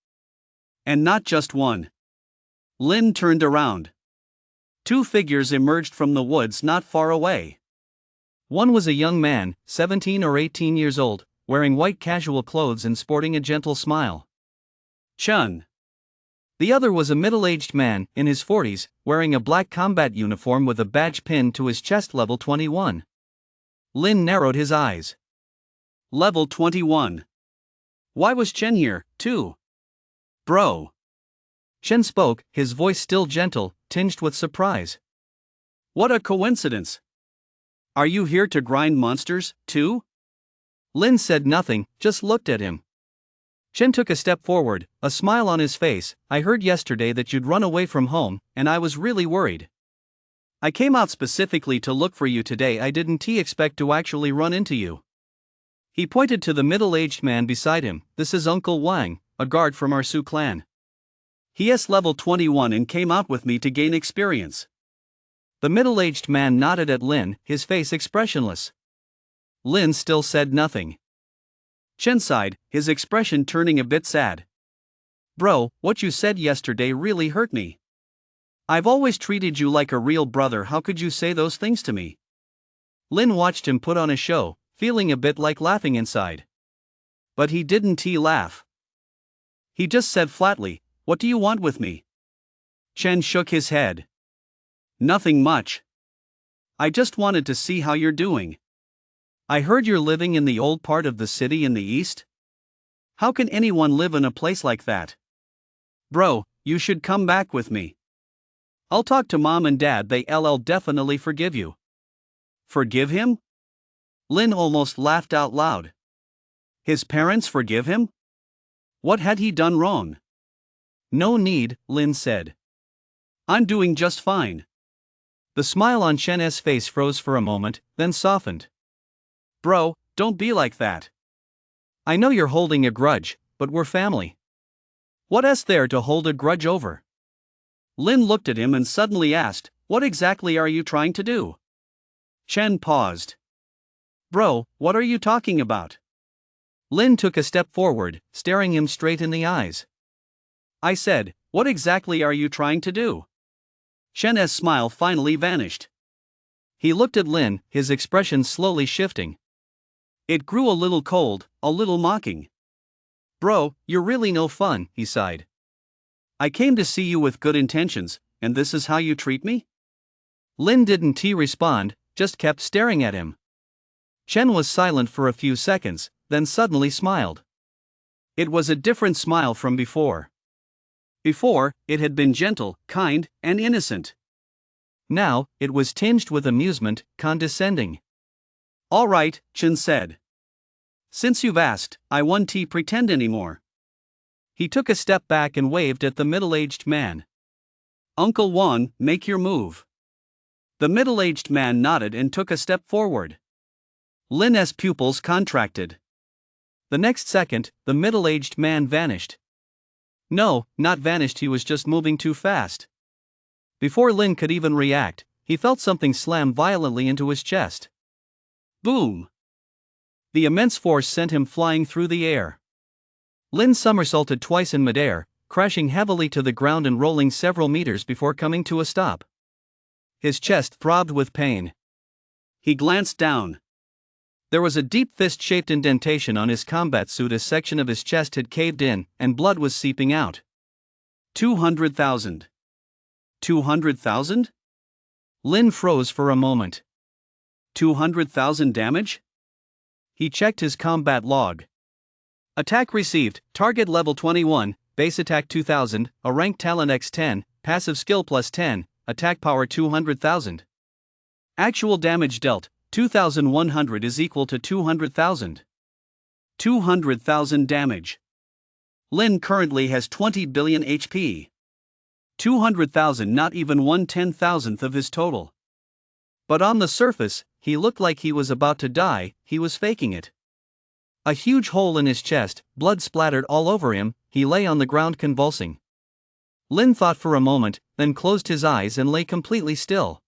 And not just one. Lin turned around. 2 figures emerged from the woods not far away. One was a young man, 17 or 18 years old, wearing white casual clothes and sporting a gentle smile. Chun. The other was a middle-aged man, in his 40s, wearing a black combat uniform with a badge pinned to his chest, level 21. Lin narrowed his eyes. Level 21. Why was Chen here, too? Bro. Chen spoke, his voice still gentle, tinged with surprise. What a coincidence. Are you here to grind monsters, too? Lin said nothing, just looked at him. Chen took a step forward, a smile on his face. I heard yesterday that you'd run away from home, and I was really worried. I came out specifically to look for you today. I didn't expect to actually run into you. He pointed to the middle-aged man beside him. This is Uncle Wang, a guard from our Su clan. He is level 21 and came out with me to gain experience. The middle-aged man nodded at Lin, his face expressionless. Lin still said nothing. Chen sighed, his expression turning a bit sad. Bro, what you said yesterday really hurt me. I've always treated you like a real brother. How could you say those things to me? Lin watched him put on a show, feeling a bit like laughing inside. But he didn't laugh. He just said flatly, what do you want with me? Chen shook his head. Nothing much. I just wanted to see how you're doing. I heard you're living in the old part of the city in the east? How can anyone live in a place like that? Bro, you should come back with me. I'll talk to mom and dad, they'll definitely forgive you. Forgive him? Lin almost laughed out loud. His parents forgive him? What had he done wrong? No need, Lin said. I'm doing just fine. The smile on Chen's face froze for a moment, then softened. Bro, don't be like that. I know you're holding a grudge, but we're family. What's there to hold a grudge over? Lin looked at him and suddenly asked, What exactly are you trying to do? Chen paused. Bro, what are you talking about? Lin took a step forward, staring him straight in the eyes. I said, what exactly are you trying to do? Chen's smile finally vanished. He looked at Lin, his expression slowly shifting. It grew a little cold, a little mocking. Bro, you're really no fun, he sighed. I came to see you with good intentions, and this is how you treat me? Lin didn't respond, just kept staring at him. Chen was silent for a few seconds, then suddenly smiled. It was a different smile from before. Before, it had been gentle, kind, and innocent. Now, it was tinged with amusement, condescending. All right, Chen said. Since you've asked, I won't pretend anymore. He took a step back and waved at the middle-aged man. Uncle Wan, make your move. The middle-aged man nodded and took a step forward. Lin's pupils contracted. The next second, the middle-aged man vanished. No, not vanished, he was just moving too fast. Before Lin could even react, he felt something slam violently into his chest. Boom! The immense force sent him flying through the air. Lin somersaulted twice in midair, crashing heavily to the ground and rolling several meters before coming to a stop. His chest throbbed with pain. He glanced down. There was a deep fist-shaped indentation on his combat suit. A section of his chest had caved in, and blood was seeping out. 200,000. 200,000? Lin froze for a moment. 200,000 damage? He checked his combat log. Attack received, target level 21, base attack 2000, a rank talent x10, passive skill plus 10, attack power 200,000. Actual damage dealt, 2,100 is equal to 200,000. 200,000 damage. Lin currently has 20 billion HP. 200,000, not even 1/10,000th of his total. But on the surface, he looked like he was about to die. He was faking it. A huge hole in his chest, blood splattered all over him, he lay on the ground convulsing. Lin thought for a moment, then closed his eyes and lay completely still.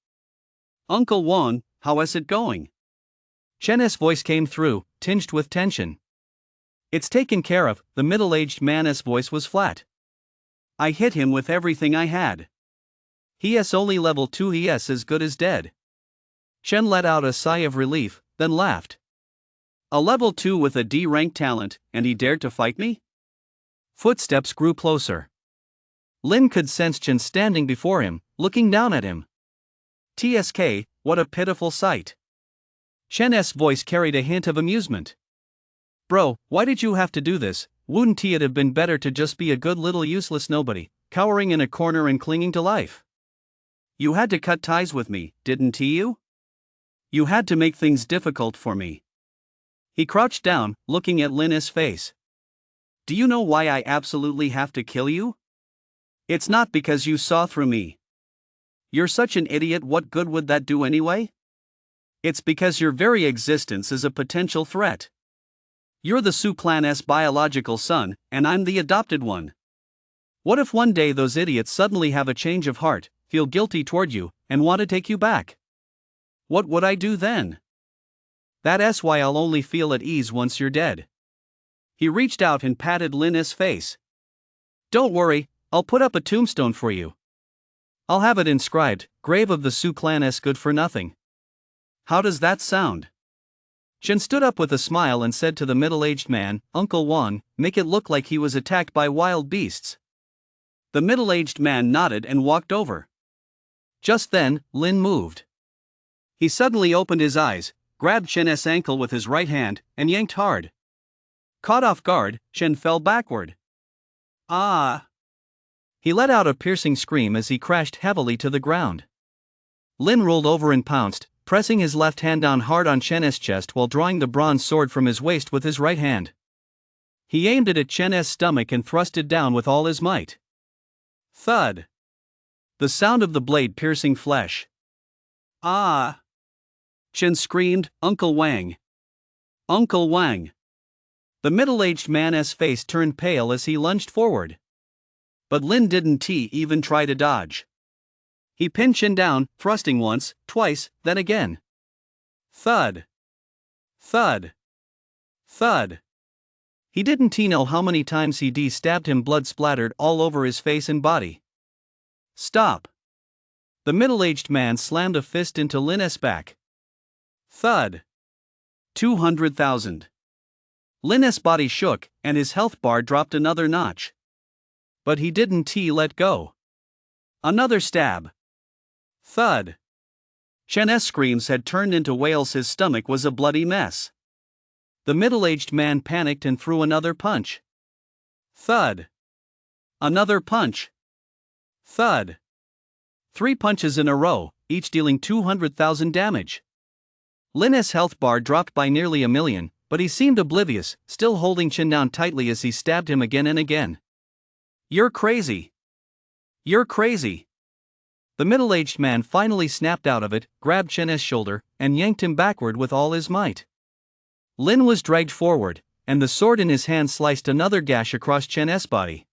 Uncle Wan, how is it going? Chen's voice came through, tinged with tension. It's taken care of, the middle-aged man's voice was flat. I hit him with everything I had. He's only level 2, he's as good as dead. Chen let out a sigh of relief, then laughed. A level 2 with a D-rank talent, and he dared to fight me? Footsteps grew closer. Lin could sense Chen standing before him, looking down at him. TSK, what a pitiful sight. Chen's voice carried a hint of amusement. Bro, why did you have to do this? Wouldn't it have been better to just be a good little useless nobody, cowering in a corner and clinging to life? You had to cut ties with me, didn't you? You had to make things difficult for me. He crouched down, looking at Lin's face. Do you know why I absolutely have to kill you? It's not because you saw through me. You're such an idiot, what good would that do anyway? It's because your very existence is a potential threat. You're the Su clan's biological son, and I'm the adopted one. What if one day those idiots suddenly have a change of heart, feel guilty toward you, and want to take you back? What would I do then? That's why I'll only feel at ease once you're dead. He reached out and patted Lin's face. Don't worry, I'll put up a tombstone for you. I'll have it inscribed, grave of the Su clan's good for nothing. How does that sound? Chen stood up with a smile and said to the middle-aged man, Uncle Wan, make it look like he was attacked by wild beasts. The middle-aged man nodded and walked over. Just then, Lin moved. He suddenly opened his eyes, grabbed Chen's ankle with his right hand, and yanked hard. Caught off guard, Chen fell backward. Ah! He let out a piercing scream as he crashed heavily to the ground. Lin rolled over and pounced, pressing his left hand down hard on Chen's chest while drawing the bronze sword from his waist with his right hand. He aimed it at Chen's stomach and thrust it down with all his might. Thud. The sound of the blade piercing flesh. Ah! Chen screamed, Uncle Wang. Uncle Wang. The middle-aged man's face turned pale as he lunged forward. But Lin didn't even try to dodge. He pinned Chen down, thrusting once, twice, then again. Thud. Thud. Thud. He didn't know how many times he stabbed him, blood splattered all over his face and body. Stop. The middle-aged man slammed a fist into Lin's back. Thud. 200,000. Lin's body shook, and his health bar dropped another notch. But he didn't let go. Another stab. Thud. Chen's screams had turned into wails. His stomach was a bloody mess. The middle-aged man panicked and threw another punch. Thud. Another punch. Thud. 3 punches in a row, each dealing 200,000 damage. Lin's health bar dropped by nearly 1,000,000, but he seemed oblivious, still holding Chen down tightly as he stabbed him again and again. You're crazy. You're crazy. The middle-aged man finally snapped out of it, grabbed Chen's shoulder, and yanked him backward with all his might. Lin was dragged forward, and the sword in his hand sliced another gash across Chen's body.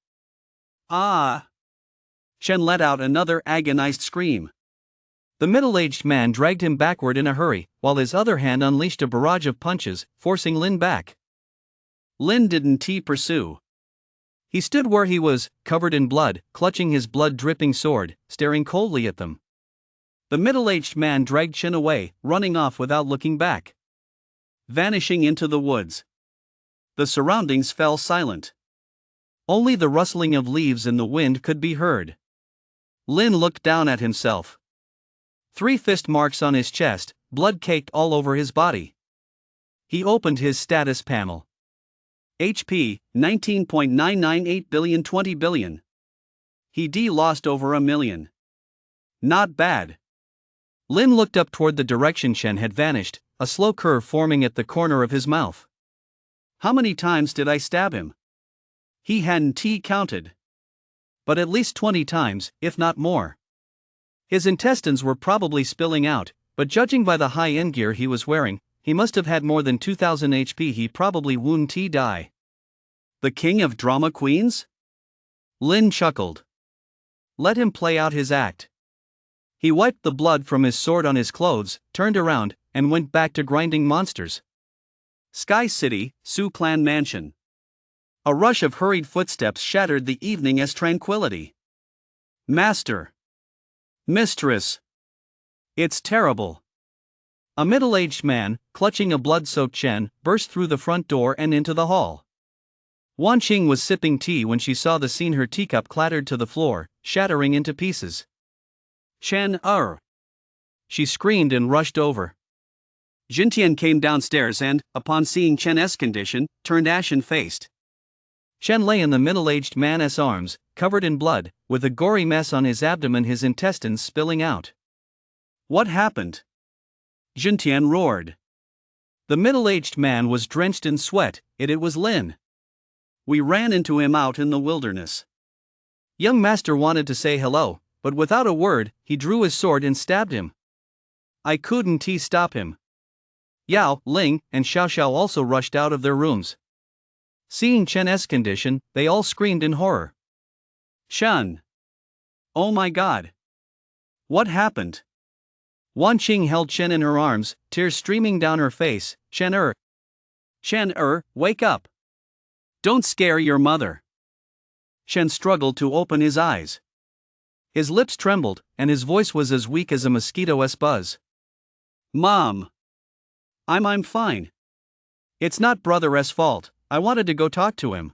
Ah! Chen let out another agonized scream. The middle-aged man dragged him backward in a hurry, while his other hand unleashed a barrage of punches, forcing Lin back. Lin didn't pursue. He stood where he was, covered in blood, clutching his blood-dripping sword, staring coldly at them. The middle-aged man dragged Chen away, running off without looking back. Vanishing into the woods. The surroundings fell silent. Only the rustling of leaves in the wind could be heard. Lin looked down at himself. 3 fist marks on his chest, blood caked all over his body. He opened his status panel. HP, 19.998 billion, 20 billion. He lost over 1,000,000. Not bad. Lin looked up toward the direction Chen had vanished, a slow curve forming at the corner of his mouth. How many times did I stab him? He hadn't counted. But at least 20 times, if not more. His intestines were probably spilling out, but judging by the high-end gear he was wearing, he must have had more than 2,000 HP. He probably wouldn't die. The king of drama queens? Lin chuckled. Let him play out his act. He wiped the blood from his sword on his clothes, turned around, and went back to grinding monsters. Sky City, Su Clan Mansion. A rush of hurried footsteps shattered the evening as tranquility. Master. Mistress. It's terrible. A middle-aged man, clutching a blood-soaked Chen, burst through the front door and into the hall. Wan Qing was sipping tea when she saw the scene. Her teacup clattered to the floor, shattering into pieces. Chen, she screamed and rushed over. Jintian came downstairs and, upon seeing Chen's condition, turned ashen-faced. Chen lay in the middle-aged man's arms, covered in blood, with a gory mess on his abdomen, his intestines spilling out. What happened? Jintian roared. The middle-aged man was drenched in sweat. It was Lin. We ran into him out in the wilderness. Young master wanted to say hello, but without a word, he drew his sword and stabbed him. I couldn't stop him. Yao, Ling, and Xiao Xiao also rushed out of their rooms. Seeing Chen's condition, they all screamed in horror. Shen! Oh my god! What happened? Wan Qing held Chen in her arms, tears streaming down her face. Chen, wake up! Don't scare your mother. Chen struggled to open his eyes. His lips trembled, and his voice was as weak as a mosquito's buzz. Mom! I'm fine. It's not brother's fault. I wanted to go talk to him.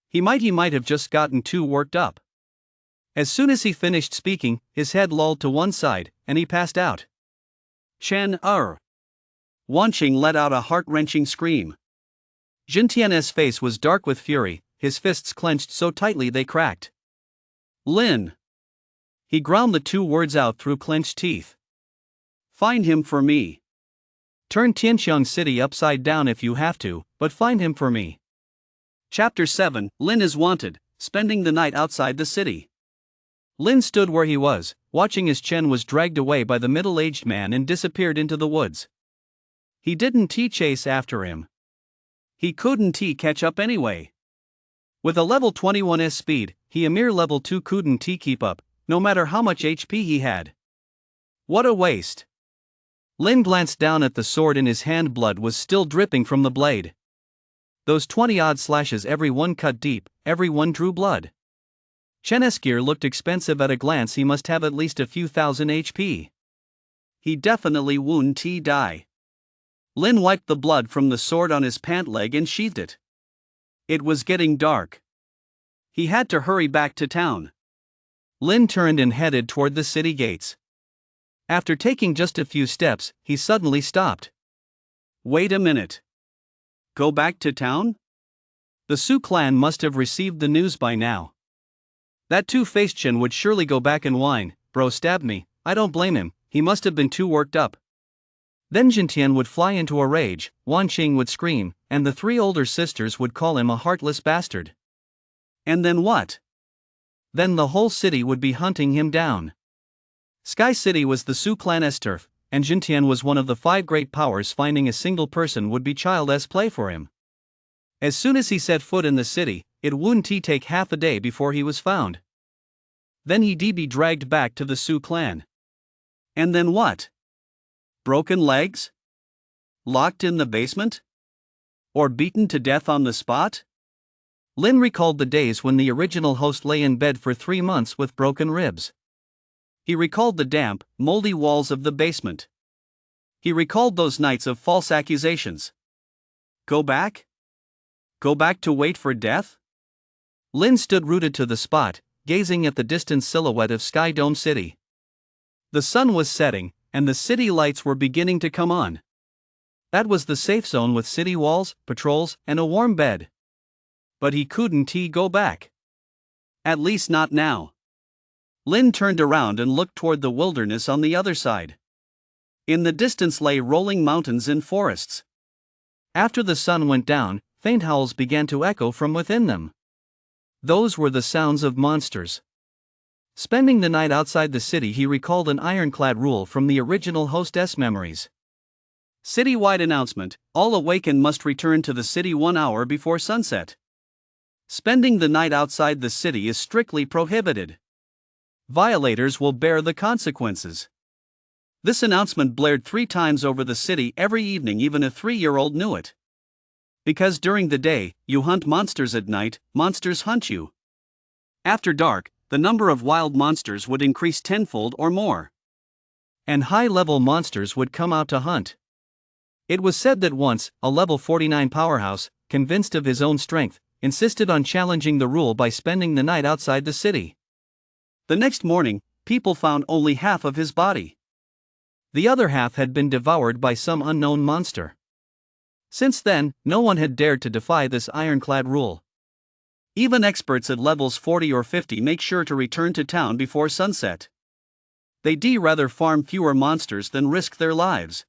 He might have just gotten too worked up. As soon as he finished speaking, his head lolled to one side, and he passed out. Chen, Wan Qing let out a heart-wrenching scream. Jintian's face was dark with fury, his fists clenched so tightly they cracked. Lin! He ground the 2 words out through clenched teeth. Find him for me. Turn Tianxiang City upside down if you have to, but find him for me. Chapter 7, Lin is wanted, spending the night outside the city. Lin stood where he was, watching as Chen was dragged away by the middle-aged man and disappeared into the woods. He didn't chase after him. He couldn't catch up anyway. With a level 21's speed, he a mere level 2 couldn't keep up, no matter how much HP he had. What a waste. Lin glanced down at the sword in his hand. Blood was still dripping from the blade. Those 20-odd slashes, every one cut deep, every one drew blood. Chen's gear looked expensive at a glance. He must have at least a few thousand HP. He definitely wouldn't die. Lin wiped the blood from the sword on his pant leg and sheathed it. It was getting dark. He had to hurry back to town. Lin turned and headed toward the city gates. After taking just a few steps, he suddenly stopped. Wait a minute. Go back to town? The Su clan must have received the news by now. That two-faced Chen would surely go back and whine, "Bro stabbed me." I don't blame him, he must have been too worked up. Then Jintian would fly into a rage, Wan Qing would scream, and the three older sisters would call him a heartless bastard. And then what? Then the whole city would be hunting him down. Sky City was the Su clan's turf, and Jintian was one of the 5 great powers. Finding a single person would be child's play for him. As soon as he set foot in the city, it wouldn't take half a day before he was found. Then he'd be dragged back to the Su clan. And then what? Broken legs? Locked in the basement? Or beaten to death on the spot? Lin recalled the days when the original host lay in bed for 3 months with broken ribs. He recalled the damp, moldy walls of the basement. He recalled those nights of false accusations. Go back? Go back to wait for death? Lin stood rooted to the spot, gazing at the distant silhouette of Sky Dome City. The sun was setting, and the city lights were beginning to come on. That was the safe zone with city walls, patrols, and a warm bed. But he couldn't go back. At least not now. Lin turned around and looked toward the wilderness on the other side. In the distance lay rolling mountains and forests. After the sun went down, faint howls began to echo from within them. Those were the sounds of monsters. Spending the night outside the city, he recalled an ironclad rule from the original hostess memories. Citywide announcement: all awakened must return to the city 1 hour before sunset. Spending the night outside the city is strictly prohibited. Violators will bear the consequences. This announcement blared 3 times over the city every evening. Even a 3-year-old knew it. Because during the day, you hunt monsters. At night, monsters hunt you. After dark, the number of wild monsters would increase tenfold or more. And high-level monsters would come out to hunt. It was said that once, a level 49 powerhouse, convinced of his own strength, insisted on challenging the rule by spending the night outside the city. The next morning, people found only half of his body. The other half had been devoured by some unknown monster. Since then, no one had dared to defy this ironclad rule. Even experts at levels 40 or 50 make sure to return to town before sunset. They'd rather farm fewer monsters than risk their lives.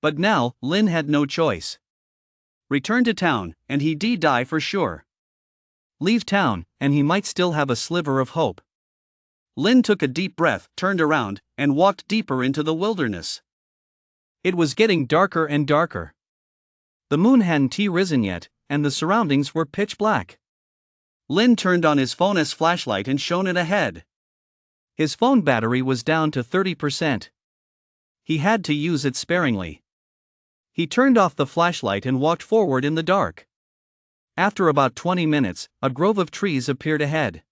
But now, Lin had no choice. Return to town, and he'd die for sure. Leave town, and he might still have a sliver of hope. Lin took a deep breath, turned around, and walked deeper into the wilderness. It was getting darker and darker. The moon hadn't risen yet, and the surroundings were pitch black. Lin turned on his phone's flashlight and shone it ahead. His phone battery was down to 30%. He had to use it sparingly. He turned off the flashlight and walked forward in the dark. After about 20 minutes, a grove of trees appeared ahead.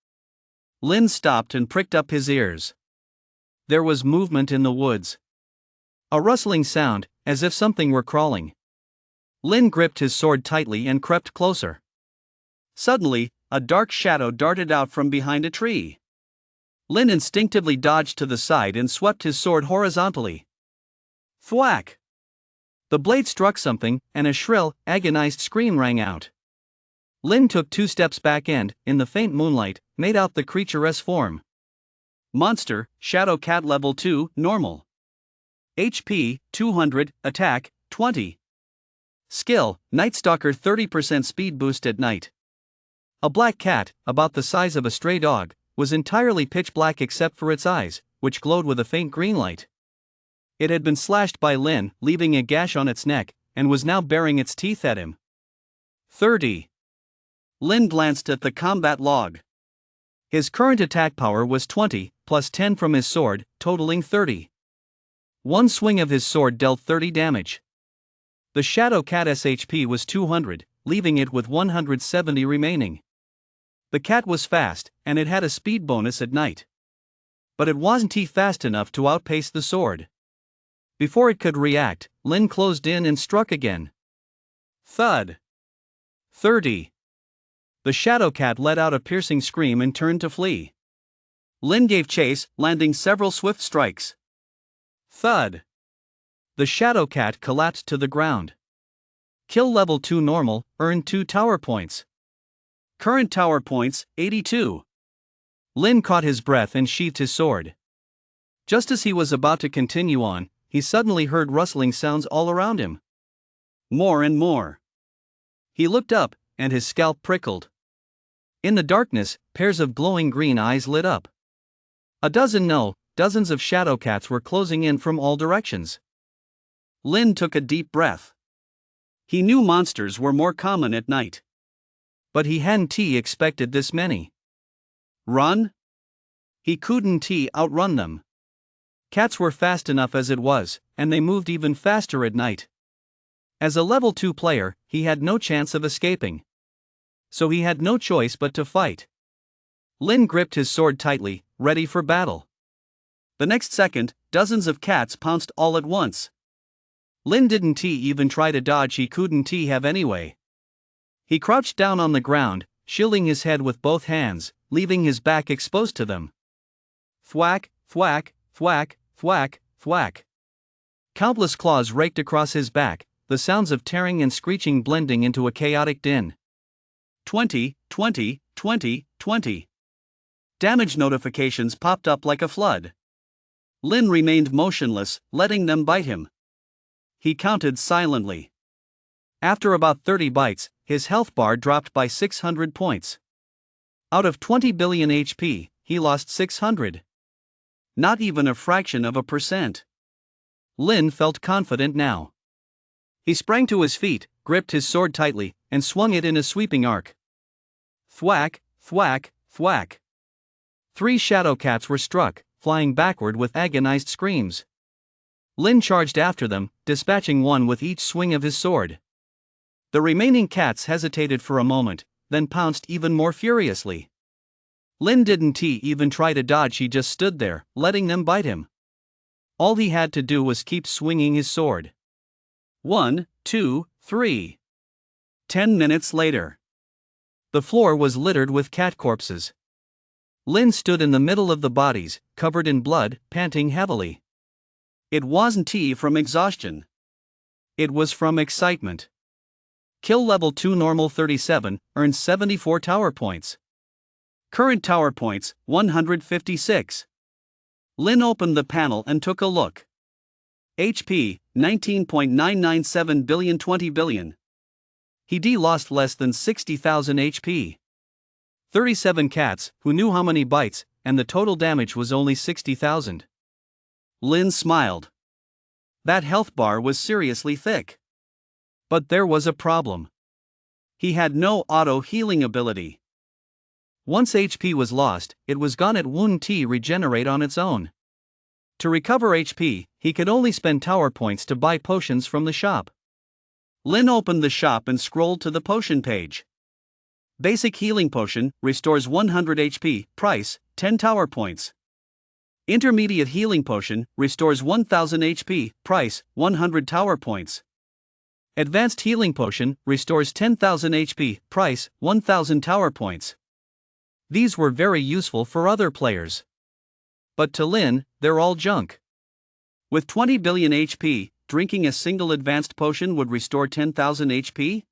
Lin stopped and pricked up his ears. There was movement in the woods. A rustling sound, as if something were crawling. Lin gripped his sword tightly and crept closer. Suddenly, a dark shadow darted out from behind a tree. Lin instinctively dodged to the side and swept his sword horizontally. Thwack! The blade struck something, and a shrill, agonized scream rang out. Lin took 2 steps back and, in the faint moonlight, made out the creature's form. Monster, Shadow Cat Level 2, Normal. HP, 200, Attack, 20. Skill, Night Stalker 30% speed boost at night. A black cat, about the size of a stray dog, was entirely pitch black except for its eyes, which glowed with a faint green light. It had been slashed by Lin, leaving a gash on its neck, and was now baring its teeth at him. 30. Lin glanced at the combat log. His current attack power was 20, plus 10 from his sword, totaling 30. One swing of his sword dealt 30 damage. The Shadow Cat's HP was 200, leaving it with 170 remaining. The cat was fast, and it had a speed bonus at night. But it wasn't fast enough to outpace the sword. Before it could react, Lin closed in and struck again. Thud. 30. The Shadow Cat let out a piercing scream and turned to flee. Lin gave chase, landing several swift strikes. Thud. The Shadow Cat collapsed to the ground. Kill level 2 normal, earned 2 tower points. Current tower points, 82. Lin caught his breath and sheathed his sword. Just as he was about to continue on, he suddenly heard rustling sounds all around him. More and more. He looked up, and his scalp prickled. In the darkness, pairs of glowing green eyes lit up. Dozens of shadow cats were closing in from all directions. Lin took a deep breath. He knew monsters were more common at night. But he hadn't expected this many. Run? He couldn't outrun them. Cats were fast enough as it was, and they moved even faster at night. As a level 2 player, he had no chance of escaping. So he had no choice but to fight. Lin gripped his sword tightly, ready for battle. The next second, dozens of cats pounced all at once. Lin didn't even try to dodge, he couldn't have anyway. He crouched down on the ground, shielding his head with both hands, leaving his back exposed to them. Thwack, thwack, thwack, thwack, thwack. Countless claws raked across his back, the sounds of tearing and screeching blending into a chaotic din. 20, 20, 20, 20. Damage notifications popped up like a flood. Lin remained motionless, letting them bite him. He counted silently. After about 30 bites, his health bar dropped by 600 points. Out of 20 billion HP, he lost 600. Not even a fraction of a percent. Lin felt confident now. He sprang to his feet, gripped his sword tightly, and swung it in a sweeping arc. Thwack, thwack, thwack. 3 shadow cats were struck, flying backward with agonized screams. Lin charged after them, dispatching one with each swing of his sword. The remaining cats hesitated for a moment, then pounced even more furiously. Lin didn't even try to dodge, he just stood there, letting them bite him. All he had to do was keep swinging his sword. 1, 2, 3. 10 minutes later. The floor was littered with cat corpses. Lin stood in the middle of the bodies, covered in blood, panting heavily. It wasn't from exhaustion. It was from excitement. Kill level 2 normal 37, earned 74 tower points. Current tower points, 156. Lin opened the panel and took a look. HP, 19.997 billion 20 billion. He lost less than 60,000 HP. 37 cats, who knew how many bites, and the total damage was only 60,000. Lin smiled. That health bar was seriously thick. But there was a problem. He had no auto-healing ability. Once HP was lost, it was gone. It wouldn't regenerate on its own. To recover HP, he could only spend tower points to buy potions from the shop. Lin opened the shop and scrolled to the potion page. Basic healing potion, restores 100 HP, price, 10 tower points. Intermediate healing potion, restores 1000 HP, price, 100 tower points. Advanced healing potion, restores 10,000 HP, price, 1000 tower points. These were very useful for other players. But to Lin, they're all junk. With 20 billion HP, drinking a single advanced potion would restore 10,000 HP?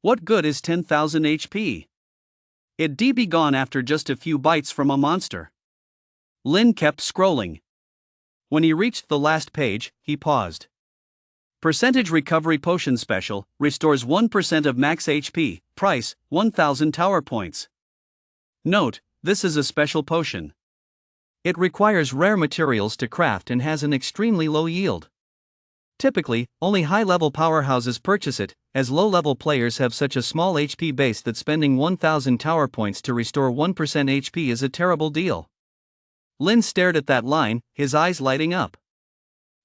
What good is 10,000 HP? It'd be gone after just a few bites from a monster. Lin kept scrolling. When he reached the last page, he paused. Percentage recovery potion special, restores 1% of max HP, price, 1000 tower points. Note, This is a special potion. It requires rare materials to craft and has an extremely low yield. Typically, only high-level powerhouses purchase it, as low-level players have such a small HP base that spending 1000 tower points to restore 1% HP is a terrible deal. Lin stared at that line, his eyes lighting up.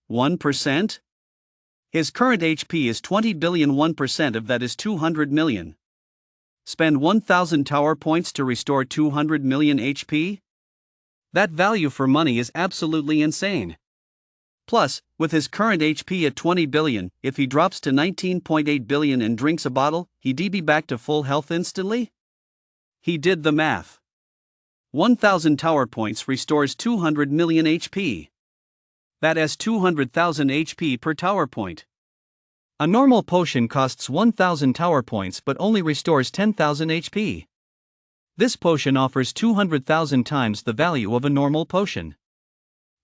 1%? His current HP is 20 billion. 1% of that is 200 million. Spend 1000 tower points to restore 200 million HP? That value for money is absolutely insane. Plus, with his current HP at 20 billion, if he drops to 19.8 billion and drinks a bottle, he'd be back to full health instantly? He did the math. 1000 tower points restores 200 million HP. That is 200,000 HP per tower point. A normal potion costs 1000 tower points but only restores 10,000 HP. This potion offers 200,000 times the value of a normal potion.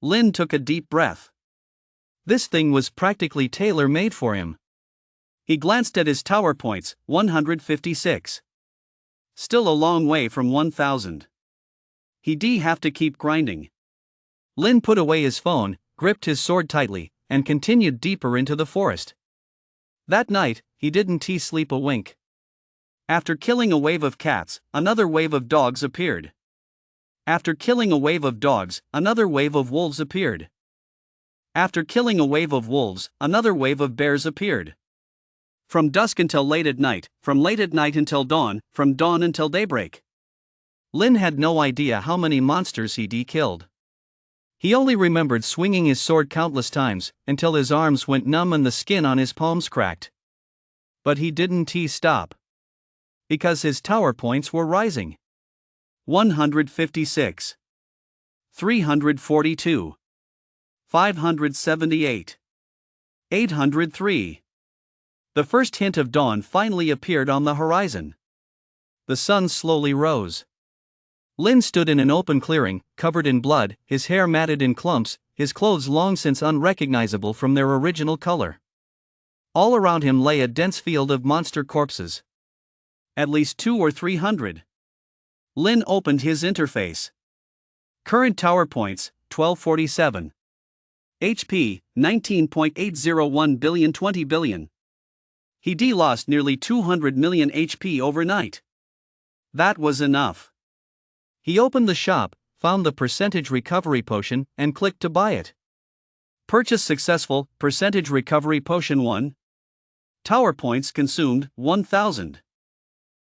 Lin took a deep breath. This thing was practically tailor-made for him. He glanced at his tower points, 156. Still a long way from 1000. He'd have to keep grinding. Lin put away his phone, gripped his sword tightly, and continued deeper into the forest. That night, he didn't sleep a wink. After killing a wave of cats, another wave of dogs appeared. After killing a wave of dogs, another wave of wolves appeared. After killing a wave of wolves, another wave of bears appeared. From dusk until late at night, from late at night until dawn, from dawn until daybreak. Lin had no idea how many monsters he'd killed. He only remembered swinging his sword countless times, until his arms went numb and the skin on his palms cracked. But he didn't stop. Because his tower points were rising. 156. 342. 578. 803. The first hint of dawn finally appeared on the horizon. The sun slowly rose. Lin stood in an open clearing, covered in blood, his hair matted in clumps, his clothes long since unrecognizable from their original color. All around him lay a dense field of monster corpses. At least 200 or 300. Lin opened his interface. Current tower points, 1247. HP, 19.801 billion. 20 billion. He'd lost nearly 200 million HP overnight. That was enough. He opened the shop, found the percentage recovery potion, and clicked to buy it. Purchase successful, percentage recovery potion 1. Tower points consumed, 1000.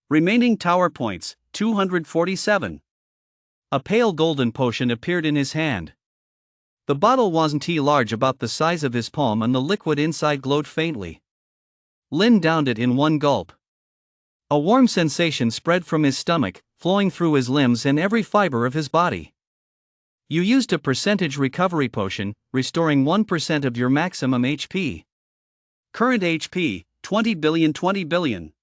Remaining tower points, 247. A pale golden potion appeared in his hand. The bottle wasn't large, about the size of his palm, and the liquid inside glowed faintly. Lin downed it in one gulp. A warm sensation spread from his stomach, flowing through his limbs and every fiber of his body. You used a percentage recovery potion, restoring 1% of your maximum HP. Current HP, 20 billion. 20 billion.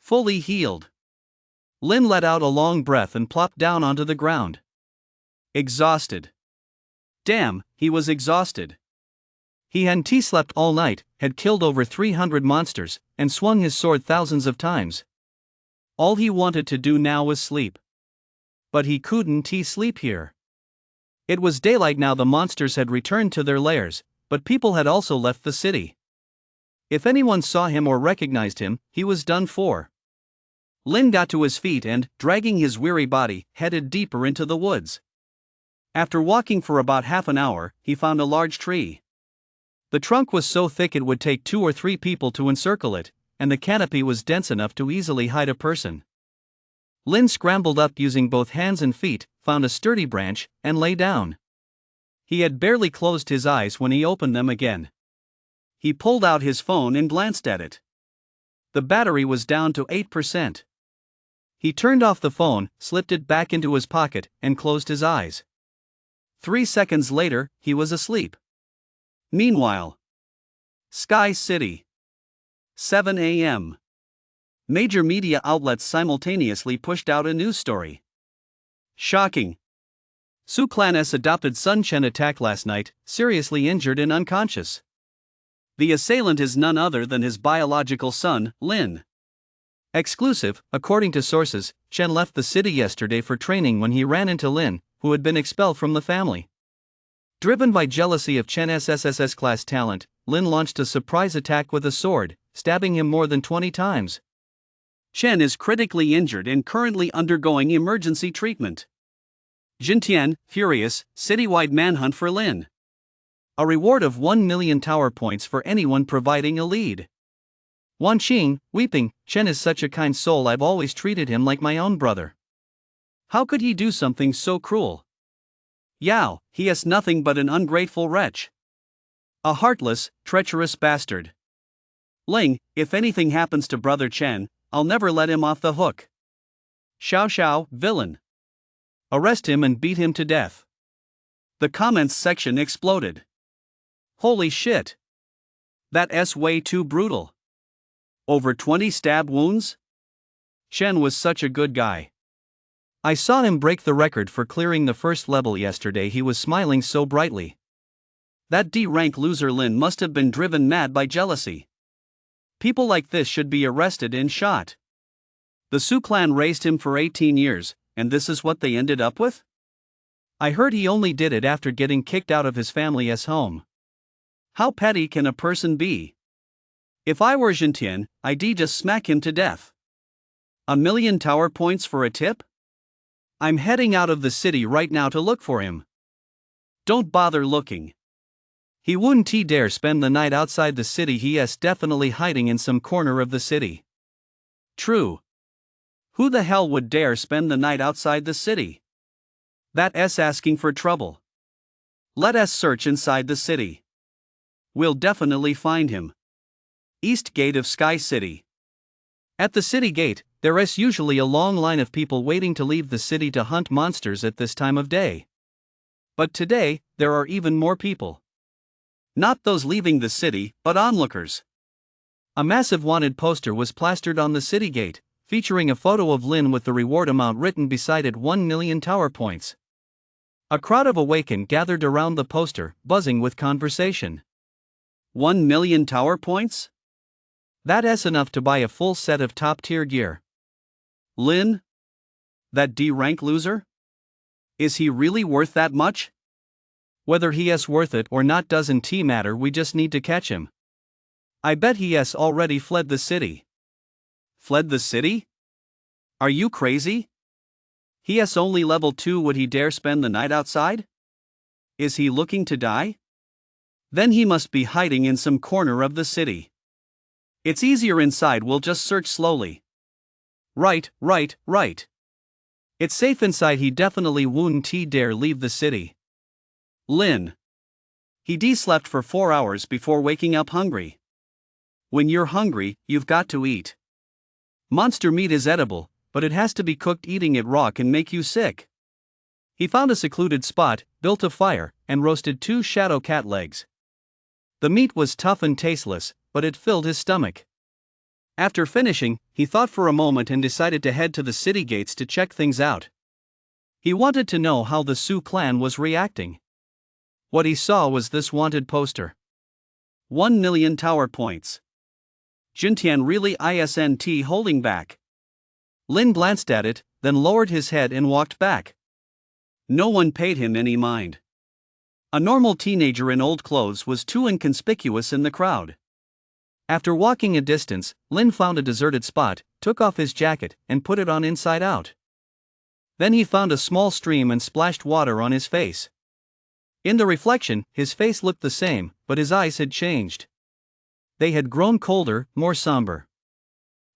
Fully healed. Lin let out a long breath and plopped down onto the ground. Exhausted. Damn, he was exhausted. He hadn't slept all night, had killed over 300 monsters, and swung his sword thousands of times. All he wanted to do now was sleep. But he couldn't sleep here. It was daylight now. The monsters had returned to their lairs, but people had also left the city. If anyone saw him or recognized him, he was done for. Lin got to his feet and, dragging his weary body, headed deeper into the woods. After walking for about half an hour, he found a large tree. The trunk was so thick it would take 2 or 3 people to encircle it, and the canopy was dense enough to easily hide a person. Lin scrambled up using both hands and feet, found a sturdy branch, and lay down. He had barely closed his eyes when he opened them again. He pulled out his phone and glanced at it. The battery was down to 8%. He turned off the phone, slipped it back into his pocket, and closed his eyes. 3 seconds later, he was asleep. Meanwhile, Sky City. 7 a.m. Major media outlets simultaneously pushed out a news story. Shocking. Su Clan's adopted son Chen attacked last night, seriously injured and unconscious. The assailant is none other than his biological son, Lin. Exclusive, according to sources, Chen left the city yesterday for training when he ran into Lin, who had been expelled from the family. Driven by jealousy of Chen's SSS class talent, Lin launched a surprise attack with a sword, stabbing him more than 20 times. Chen is critically injured and currently undergoing emergency treatment. Jintian, furious, citywide manhunt for Lin. A reward of 1 million tower points for anyone providing a lead. Wan Qing, weeping, Chen is such a kind soul, I've always treated him like my own brother. How could he do something so cruel? Yao, he is nothing but an ungrateful wretch. A heartless, treacherous bastard. Ling, if anything happens to brother Chen, I'll never let him off the hook. Xiao Xiao, villain. Arrest him and beat him to death. The comments section exploded. Holy shit. That's way too brutal. Over 20 stab wounds? Chen was such a good guy. I saw him break the record for clearing the first level yesterday. He was smiling so brightly. That D-rank loser Lin must have been driven mad by jealousy. People like this should be arrested and shot. The Su clan raised him for 18 years, and this is what they ended up with? I heard he only did it after getting kicked out of his family's home. How petty can a person be? If I were Jintian, I'd just smack him to death. 1 million tower points for a tip? I'm heading out of the city right now to look for him. Don't bother looking. He wouldn't dare spend the night outside the city. He is definitely hiding in some corner of the city. True. Who the hell would dare spend the night outside the city? That's asking for trouble. Let us search inside the city. We'll definitely find him. East Gate of Sky City. At the city gate, there is usually a long line of people waiting to leave the city to hunt monsters at this time of day. But today, there are even more people. Not those leaving the city, but onlookers. A massive wanted poster was plastered on the city gate, featuring a photo of Lin with the reward amount written beside it: 1 million tower points. A crowd of awakened gathered around the poster, buzzing with conversation. 1 million tower points? That's enough to buy a full set of top-tier gear. Lin? That D-rank loser? Is he really worth that much? Whether he is worth it or not doesn't matter, we just need to catch him. I bet he has already fled the city. Fled the city? Are you crazy? He is only level 2, would he dare spend the night outside? Is he looking to die? Then he must be hiding in some corner of the city. It's easier inside, we'll just search slowly. Right. It's safe inside, he definitely wouldn't dare leave the city. Lin. He slept for 4 hours before waking up hungry. When you're hungry, you've got to eat. Monster meat is edible, but it has to be cooked. Eating it raw can make you sick. He found a secluded spot, built a fire, and roasted 2 shadow cat legs. The meat was tough and tasteless, but it filled his stomach. After finishing, he thought for a moment and decided to head to the city gates to check things out. He wanted to know how the Su clan was reacting. What he saw was this wanted poster. 1 million tower points. Jintian really isn't holding back. Lin glanced at it, then lowered his head and walked back. No one paid him any mind. A normal teenager in old clothes was too inconspicuous in the crowd. After walking a distance, Lin found a deserted spot, took off his jacket, and put it on inside out. Then he found a small stream and splashed water on his face. In the reflection, his face looked the same, but his eyes had changed. They had grown colder, more somber.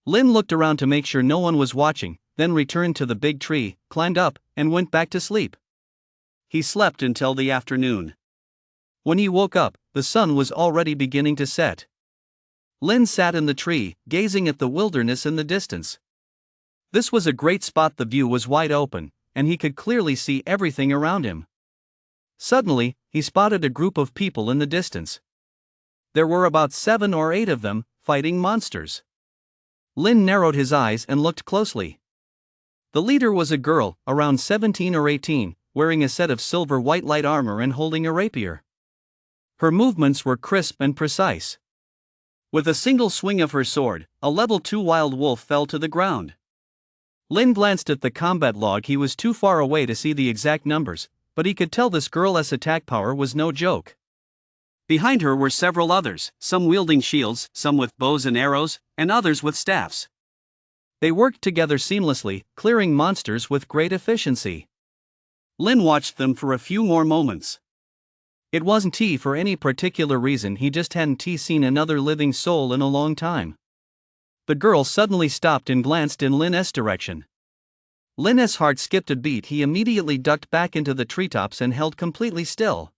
Lin looked around to make sure no one was watching, then returned to the big tree, climbed up, and went back to sleep. He slept until the afternoon. When he woke up, the sun was already beginning to set. Lin sat in the tree, gazing at the wilderness in the distance. This was a great spot. The view was wide open, and he could clearly see everything around him. Suddenly, he spotted a group of people in the distance. There were about 7 or 8 of them, fighting monsters. Lin narrowed his eyes and looked closely. The leader was a girl, around 17 or 18, wearing a set of silver white light armor and holding a rapier. Her movements were crisp and precise. With a single swing of her sword, a level 2 wild wolf fell to the ground. Lin glanced at the combat log. He was too far away to see the exact numbers, but he could tell this girl's attack power was no joke. Behind her were several others, some wielding shields, some with bows and arrows, and others with staffs. They worked together seamlessly, clearing monsters with great efficiency. Lin watched them for a few more moments. It wasn't for any particular reason, he just hadn't seen another living soul in a long time. The girl suddenly stopped and glanced in Lin's direction. Lin's heart skipped a beat. He immediately ducked back into the treetops and held completely still.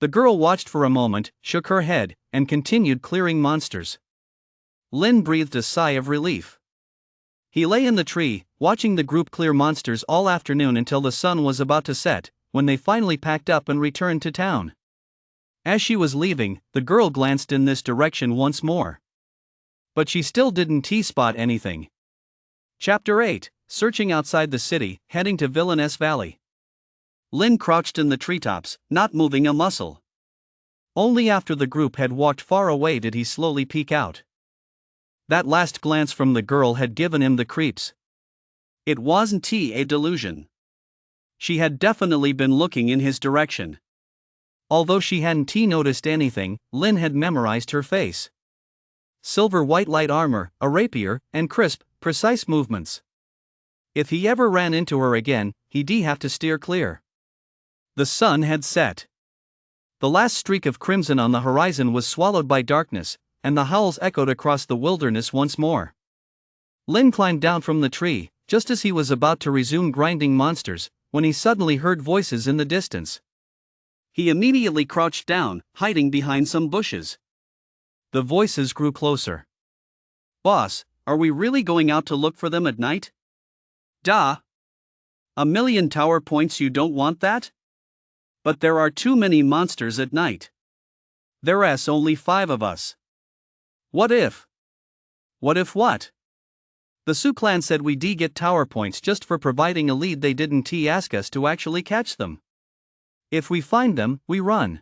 The girl watched for a moment, shook her head, and continued clearing monsters. Lin breathed a sigh of relief. He lay in the tree, watching the group clear monsters all afternoon until the sun was about to set, when they finally packed up and returned to town. As she was leaving, the girl glanced in this direction once more. But she still didn't spot anything. Chapter 8, Searching outside the city, heading to Villainous Valley. Lin crouched in the treetops, not moving a muscle. Only after the group had walked far away did he slowly peek out. That last glance from the girl had given him the creeps. It wasn't a delusion. She had definitely been looking in his direction. Although she hadn't noticed anything, Lin had memorized her face. Silver white light armor, a rapier, and crisp, precise movements. If he ever ran into her again, he'd have to steer clear. The sun had set. The last streak of crimson on the horizon was swallowed by darkness, and the howls echoed across the wilderness once more. Lin climbed down from the tree, just as he was about to resume grinding monsters, when he suddenly heard voices in the distance. He immediately crouched down, hiding behind some bushes. The voices grew closer. "Boss, are we really going out to look for them at night?" "Duh. 1,000,000 tower points, you don't want that?" "But there are too many monsters at night. There's only 5 of us." "What if?" "What if what?" "The Sioux clan said we'd get tower points just for providing a lead. They didn't ask us to actually catch them. If we find them, we run.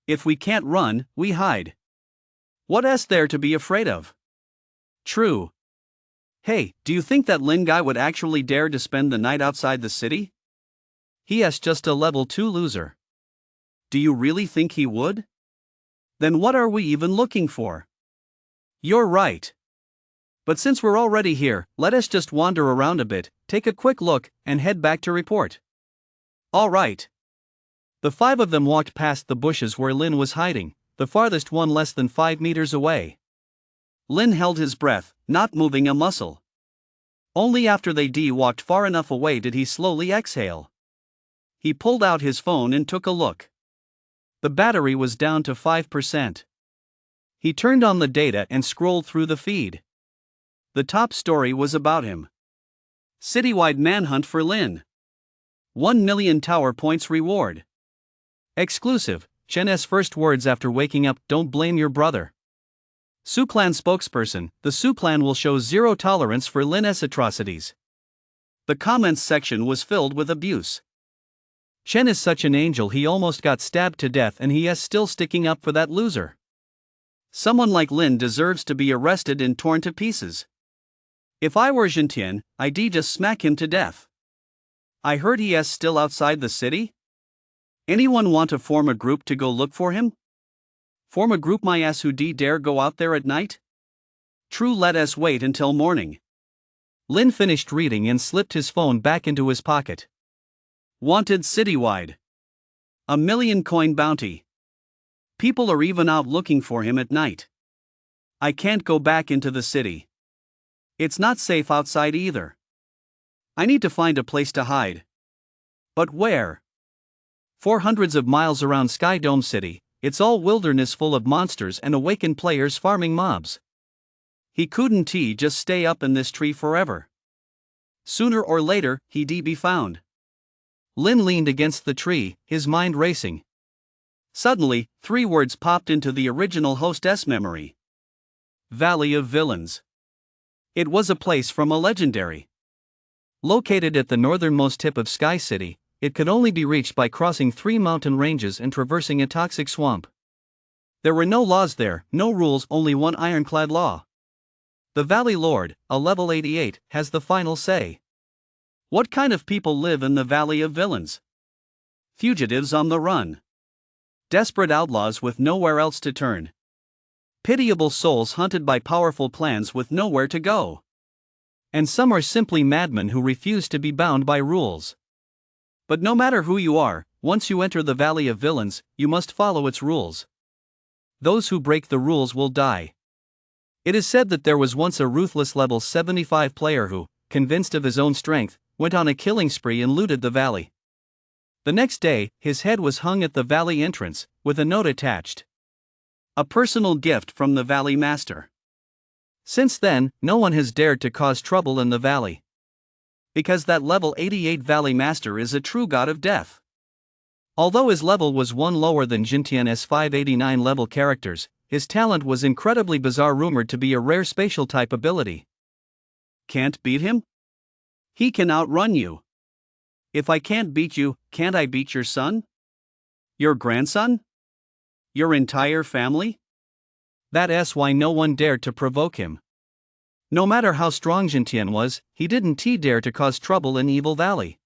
If we can't run, we hide. What's there to be afraid of?" "True. Hey, do you think that Lin guy would actually dare to spend the night outside the city? He's just a level 2 loser." "Do you really think he would? Then what are we even looking for?" "You're right. But since we're already here, let us just wander around a bit, take a quick look, and head back to report." "All right." The 5 of them walked past the bushes where Lin was hiding, the farthest one less than 5 meters away. Lin held his breath, not moving a muscle. Only after they walked far enough away did he slowly exhale. He pulled out his phone and took a look. The battery was down to 5%. He turned on the data and scrolled through the feed. The top story was about him. Citywide manhunt for Lin. 1,000,000 tower points reward. Exclusive, Chen's first words after waking up: "Don't blame your brother." Sioux clan spokesperson: "The Sioux clan will show zero tolerance for Lin's atrocities." The comments section was filled with abuse. "Chen is such an angel, he almost got stabbed to death and he is still sticking up for that loser. Someone like Lin deserves to be arrested and torn to pieces. If I were Jintian, I'd just smack him to death. I heard he is still outside the city? Anyone want to form a group to go look for him? Form a group, my ass, who dare go out there at night? True, let us wait until morning." Lin finished reading and slipped his phone back into his pocket. Wanted citywide. 1,000,000 coin bounty. People are even out looking for him at night. I can't go back into the city. It's not safe outside either. I need to find a place to hide. But where? 400 of miles around Sky Dome City, it's all wilderness full of monsters and awakened players farming mobs. He couldn't just stay up in this tree forever. Sooner or later, he'd be found. Lin leaned against the tree, his mind racing. Suddenly, 3 words popped into the original hostess memory. Valley of Villains. It was a place from a legendary. Located at the northernmost tip of Sky City, it could only be reached by crossing 3 mountain ranges and traversing a toxic swamp. There were no laws there, no rules, only one ironclad law. The Valley Lord, a level 88, has the final say. What kind of people live in the Valley of Villains? Fugitives on the run. Desperate outlaws with nowhere else to turn. Pitiable souls hunted by powerful plans with nowhere to go. And some are simply madmen who refuse to be bound by rules. But no matter who you are, once you enter the Valley of Villains, you must follow its rules. Those who break the rules will die. It is said that there was once a ruthless level 75 player who, convinced of his own strength, went on a killing spree and looted the valley. The next day, his head was hung at the valley entrance, with a note attached. A personal gift from the Valley Master. Since then, no one has dared to cause trouble in the valley. Because that level 88 Valley Master is a true god of death. Although his level was one lower than Jintian's 589 level characters, his talent was incredibly bizarre, rumored to be a rare spatial type ability. Can't beat him? He can outrun you. If I can't beat you, can't I beat your son? Your grandson? Your entire family? That's why no one dared to provoke him. No matter how strong Jintian was, he didn't dare to cause trouble in Evil Valley.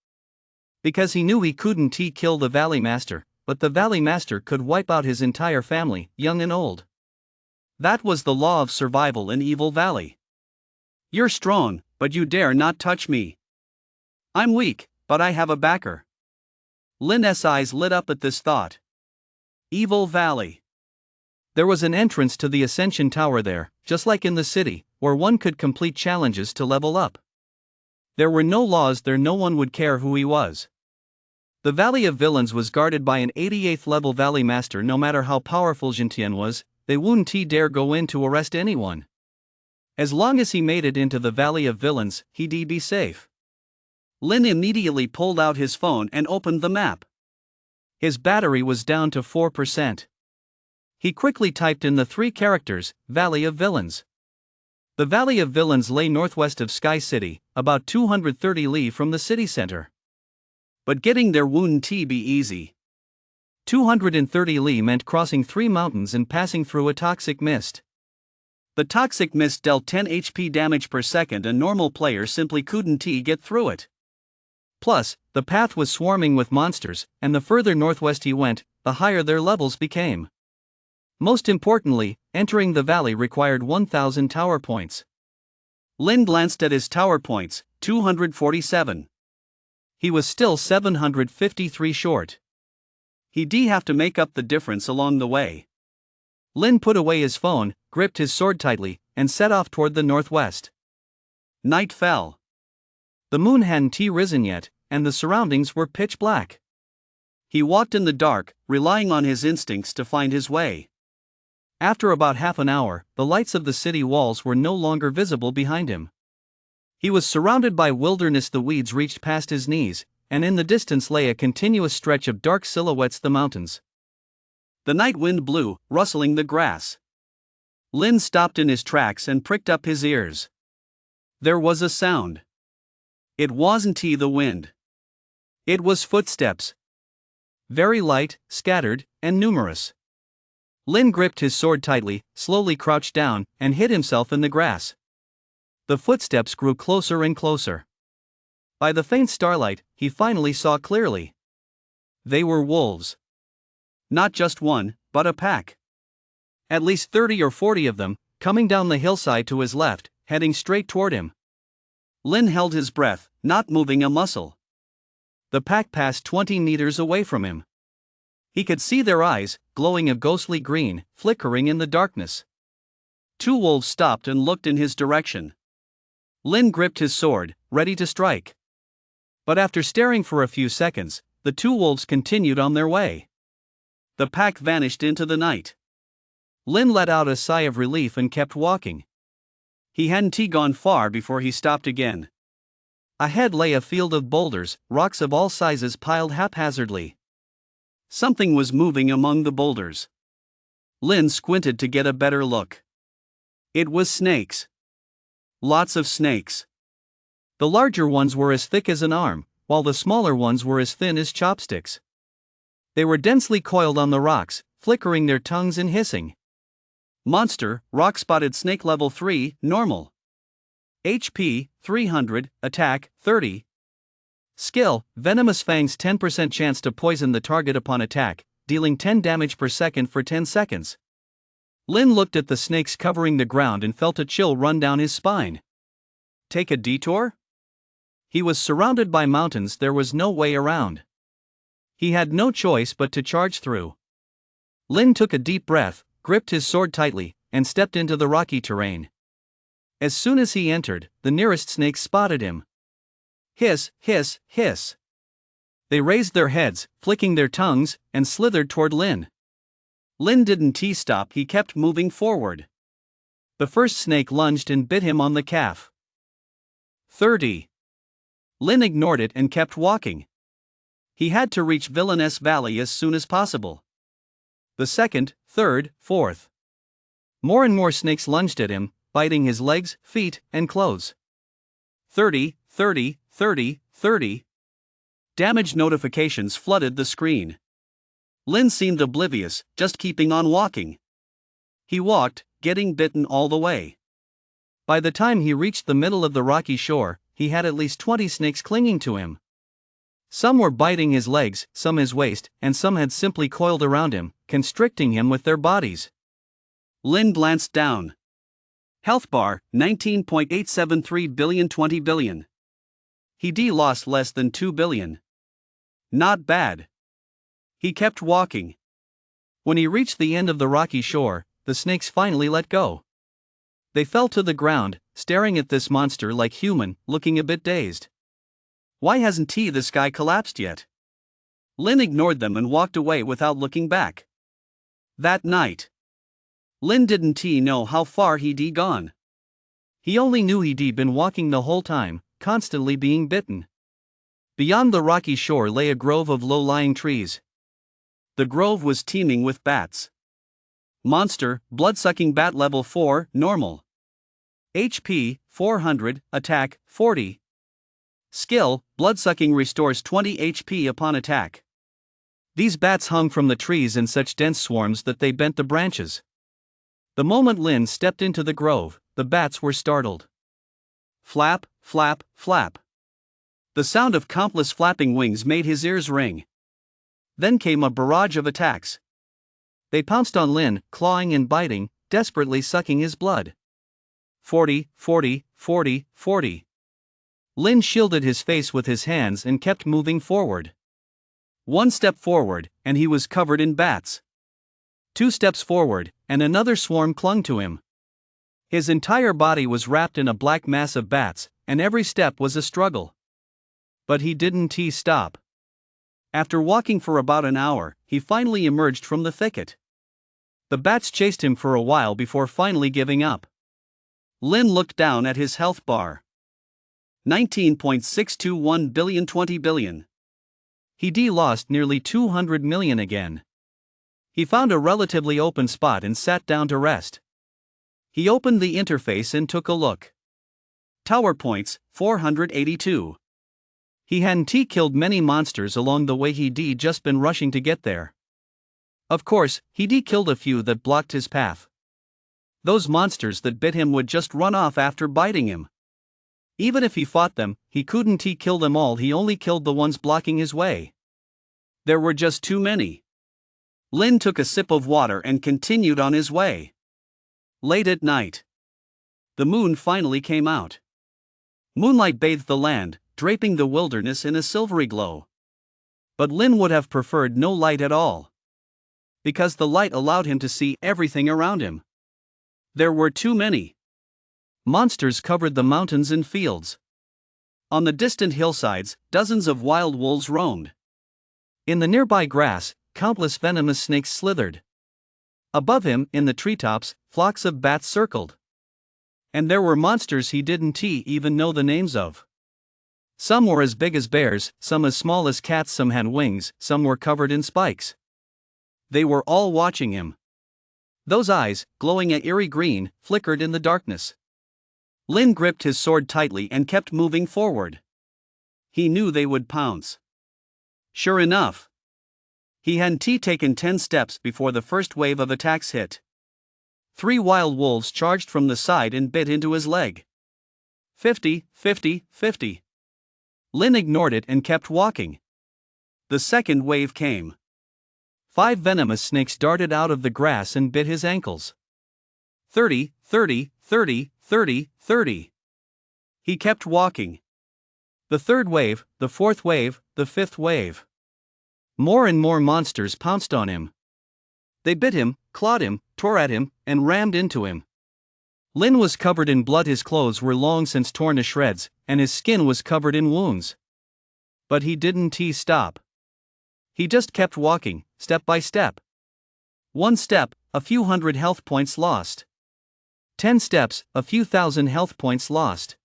Because he knew he couldn't kill the Valley Master, but the Valley Master could wipe out his entire family, young and old. That was the law of survival in Evil Valley. You're strong, but you dare not touch me. I'm weak, but I have a backer. Lin's eyes lit up at this thought. Evil Valley. There was an entrance to the Ascension Tower there, just like in the city, where one could complete challenges to level up. There were no laws there, no one would care who he was. The Valley of Villains was guarded by an 88th level Valley Master. No matter how powerful Jintian was, they wouldn't dare go in to arrest anyone. As long as he made it into the Valley of Villains, he'd be safe. Lin immediately pulled out his phone and opened the map. His battery was down to 4%. He quickly typed in the 3 characters, Valley of Villains. The Valley of Villains lay northwest of Sky City, about 230 li from the city center. But getting there wouldn't be easy. 230 li meant crossing 3 mountains and passing through a toxic mist. The toxic mist dealt 10 HP damage per second, and normal players simply couldn't get through it. Plus, the path was swarming with monsters, and the further northwest he went, the higher their levels became. Most importantly, entering the valley required 1,000 tower points. Lin glanced at his tower points, 247. He was still 753 short. He'd have to make up the difference along the way. Lin put away his phone, gripped his sword tightly, and set off toward the northwest. Night fell. The moon hadn't risen yet, and the surroundings were pitch black. He walked in the dark, relying on his instincts to find his way. After about half an hour, the lights of the city walls were no longer visible behind him. He was surrounded by wilderness. The weeds reached past his knees, and in the distance lay a continuous stretch of dark silhouettes, the mountains. The night wind blew, rustling the grass. Lin stopped in his tracks and pricked up his ears. There was a sound. It wasn't the wind. It was footsteps. Very light, scattered, and numerous. Lin gripped his sword tightly, slowly crouched down, and hid himself in the grass. The footsteps grew closer and closer. By the faint starlight, he finally saw clearly. They were wolves. Not just one, but a pack. At least 30 or 40 of them, coming down the hillside to his left, heading straight toward him. Lin held his breath, not moving a muscle. The pack passed 20 meters away from him. He could see their eyes, glowing a ghostly green, flickering in the darkness. 2 wolves stopped and looked in his direction. Lin gripped his sword, ready to strike. But after staring for a few seconds, the 2 wolves continued on their way. The pack vanished into the night. Lin let out a sigh of relief and kept walking. He hadn't gone far before he stopped again. Ahead lay a field of boulders, rocks of all sizes piled haphazardly. Something was moving among the boulders. Lin squinted to get a better look. It was snakes. Lots of snakes. The larger ones were as thick as an arm, while the smaller ones were as thin as chopsticks. They were densely coiled on the rocks, flickering their tongues and hissing. Monster, rock spotted snake level 3, normal. HP, 300, attack, 30. Skill, venomous fangs 10% chance to poison the target upon attack, dealing 10 damage per second for 10 seconds. Lin looked at the snakes covering the ground and felt a chill run down his spine. Take a detour? He was surrounded by mountains, there was no way around. He had no choice but to charge through. Lin took a deep breath, gripped his sword tightly, and stepped into the rocky terrain. As soon as he entered, the nearest snakes spotted him. Hiss, hiss, hiss. They raised their heads, flicking their tongues, and slithered toward Lin. Lin didn't stop, he kept moving forward. The first snake lunged and bit him on the calf. 30. Lin ignored it and kept walking. He had to reach Villainess Valley as soon as possible. The second, third, fourth. More and more snakes lunged at him, biting his legs, feet, and clothes. 30, 30, 30, 30. Damage notifications flooded the screen. Lin seemed oblivious, just keeping on walking. He walked, getting bitten all the way. By the time he reached the middle of the rocky shore, he had at least 20 snakes clinging to him. Some were biting his legs, some his waist, and some had simply coiled around him, constricting him with their bodies. Lin glanced down. Health bar, 19.873 billion, 20 billion. He lost less than 2 billion. Not bad. He kept walking. When he reached the end of the rocky shore, the snakes finally let go. They fell to the ground, staring at this monster like human, looking a bit dazed. Why hasn't this guy collapsed yet? Lin ignored them and walked away without looking back. That night, Lin didn't know how far he'd gone. He only knew he'd been walking the whole time, constantly being bitten. Beyond the rocky shore lay a grove of low-lying trees. The grove was teeming with bats. Monster, blood-sucking bat level 4, normal. HP, 400, attack, 40. Skill, blood-sucking restores 20 HP upon attack. These bats hung from the trees in such dense swarms that they bent the branches. The moment Lin stepped into the grove, the bats were startled. Flap, flap, flap. The sound of countless flapping wings made his ears ring. Then came a barrage of attacks. They pounced on Lin, clawing and biting, desperately sucking his blood. 40, 40, 40, 40. Lin shielded his face with his hands and kept moving forward. One step forward, and he was covered in bats. 2 steps forward, and another swarm clung to him. His entire body was wrapped in a black mass of bats, and every step was a struggle. But he didn't stop. After walking for about an hour, he finally emerged from the thicket. The bats chased him for a while before finally giving up. Lin looked down at his health bar. 19.621 billion, 20 billion. He lost nearly 200 million again. He found a relatively open spot and sat down to rest. He opened the interface and took a look. Tower points, 482. He hadn't killed many monsters along the way, he'd just been rushing to get there. Of course, he'd killed a few that blocked his path. Those monsters that bit him would just run off after biting him. Even if he fought them, he couldn't kill them all, he only killed the ones blocking his way. There were just too many. Lin took a sip of water and continued on his way. Late at night, the moon finally came out. Moonlight bathed the land, draping the wilderness in a silvery glow. But Lin would have preferred no light at all, because the light allowed him to see everything around him. There were too many. Monsters covered the mountains and fields. On the distant hillsides, dozens of wild wolves roamed. In the nearby grass, countless venomous snakes slithered. Above him, in the treetops, flocks of bats circled. And there were monsters he didn't even know the names of. Some were as big as bears, some as small as cats, some had wings, some were covered in spikes. They were all watching him. Those eyes, glowing a eerie green, flickered in the darkness. Lin gripped his sword tightly and kept moving forward. He knew they would pounce. Sure enough, He hadn't taken 10 steps before the first wave of attacks hit. 3 wild wolves charged from the side and bit into his leg. 50, 50, 50. Lin ignored it and kept walking. The second wave came. 5 venomous snakes darted out of the grass and bit his ankles. 30, 30, 30, 30, 30. He kept walking. The third wave, the fourth wave, the fifth wave. More and more monsters pounced on him. They bit him, clawed him, tore at him, and rammed into him. Lin was covered in blood. His clothes were long since torn to shreds, and his skin was covered in wounds. But he didn't stop. He just kept walking, step by step. 1 step, a few hundred health points lost. 10 steps, a few thousand health points lost.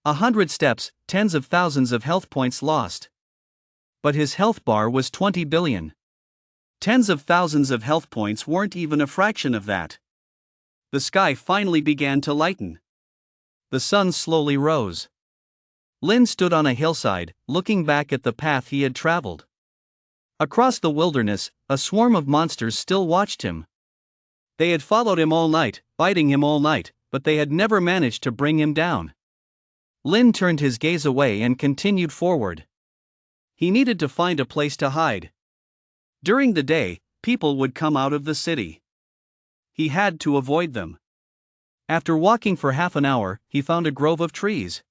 100 steps, tens of thousands of health points lost. But his health bar was 20 billion. Tens of thousands of health points weren't even a fraction of that. The sky finally began to lighten. The sun slowly rose. Lin stood on a hillside, looking back at the path he had traveled. Across the wilderness, a swarm of monsters still watched him. They had followed him all night, biting him all night, but they had never managed to bring him down. Lin turned his gaze away and continued forward. He needed to find a place to hide. During the day, people would come out of the city. He had to avoid them. After walking for half an hour, he found a grove of trees.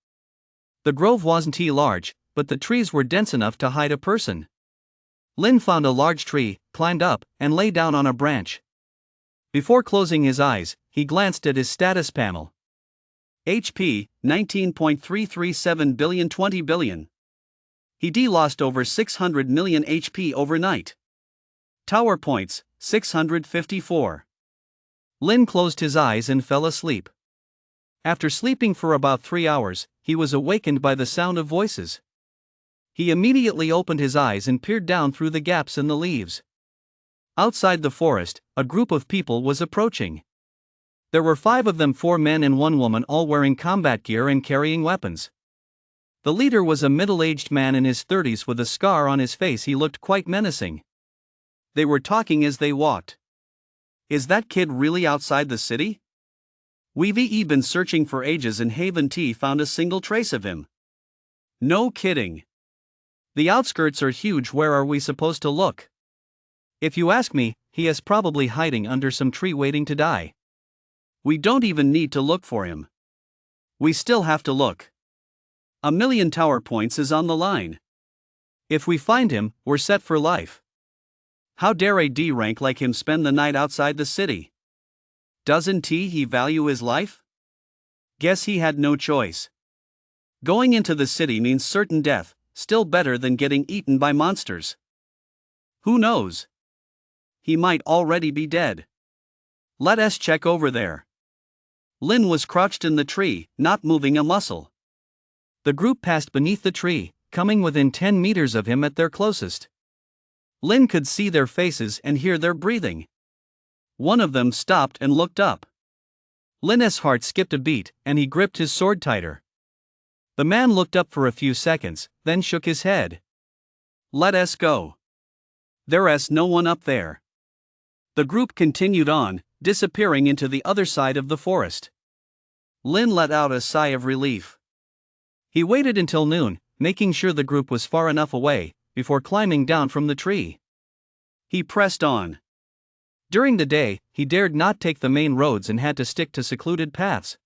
The grove wasn't large, but the trees were dense enough to hide a person. Lin found a large tree, climbed up, and lay down on a branch. Before closing his eyes, he glanced at his status panel. HP, 19.337 billion, 20 billion. He lost over 600 million HP overnight. Tower points, 654. Lin closed his eyes and fell asleep. After sleeping for about 3 hours, he was awakened by the sound of voices. He immediately opened his eyes and peered down through the gaps in the leaves. Outside the forest, a group of people was approaching. There were 5 of them, 4 men and 1 woman, all wearing combat gear and carrying weapons. The leader was a middle-aged man in his 30s with a scar on his face. He looked quite menacing. They were talking as they walked. Is that kid really outside the city? We've been searching for ages and haven't found a single trace of him. No kidding. The outskirts are huge. Where are we supposed to look? If you ask me, he is probably hiding under some tree waiting to die. We don't even need to look for him. We still have to look. 1,000,000 tower points is on the line. If we find him, we're set for life. How dare a D rank like him spend the night outside the city? Doesn't he value his life? Guess he had no choice. Going into the city means certain death, still better than getting eaten by monsters. Who knows? He might already be dead. Let us check over there. Lin was crouched in the tree, not moving a muscle. The group passed beneath the tree, coming within 10 meters of him at their closest. Lin could see their faces and hear their breathing. One of them stopped and looked up. Lin's heart skipped a beat, and he gripped his sword tighter. The man looked up for a few seconds, then shook his head. Let us go. There's no one up there. The group continued on, disappearing into the other side of the forest. Lin let out a sigh of relief. He waited until noon, making sure the group was far enough away, before climbing down from the tree. He pressed on. During the day, he dared not take the main roads and had to stick to secluded paths.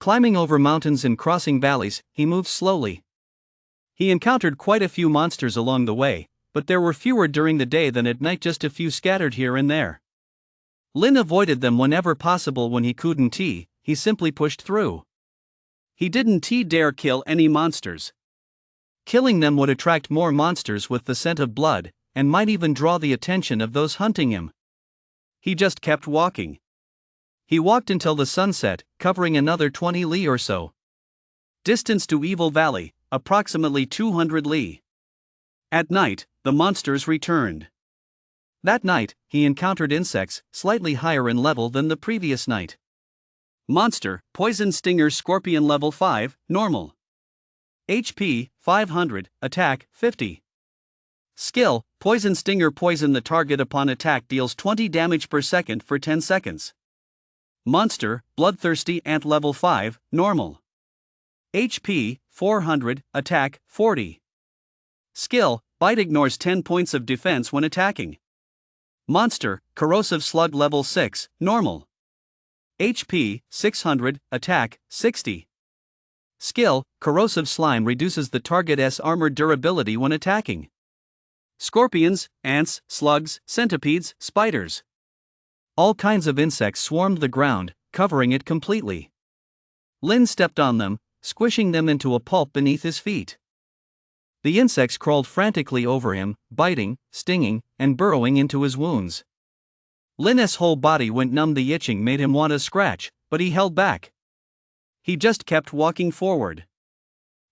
Climbing over mountains and crossing valleys, he moved slowly. He encountered quite a few monsters along the way, but there were fewer during the day than at night, just a few scattered here and there. Lin avoided them whenever possible. When he couldn't, he simply pushed through. He didn't dare kill any monsters. Killing them would attract more monsters with the scent of blood, and might even draw the attention of those hunting him. He just kept walking. He walked until the sun set, covering another 20 li or so. Distance to Evil Valley, approximately 200 li. At night, the monsters returned. That night, he encountered insects, slightly higher in level than the previous night. Monster, Poison Stinger Scorpion level 5, normal. HP, 500, attack, 50. Skill, poison stinger. Poison the target upon attack, deals 20 damage per second for 10 seconds. Monster, bloodthirsty ant level 5, normal. HP, 400, attack, 40. Skill, bite, ignores 10 points of defense when attacking. Monster, corrosive slug level 6, normal. HP, 600, attack, 60. Skill, corrosive slime, reduces the target's armor durability when attacking. Scorpions, ants, slugs, centipedes, spiders. All kinds of insects swarmed the ground, covering it completely. Lin stepped on them, squishing them into a pulp beneath his feet. The insects crawled frantically over him, biting, stinging, and burrowing into his wounds. Lin's whole body went numb. The itching made him want to scratch, but he held back. He just kept walking forward.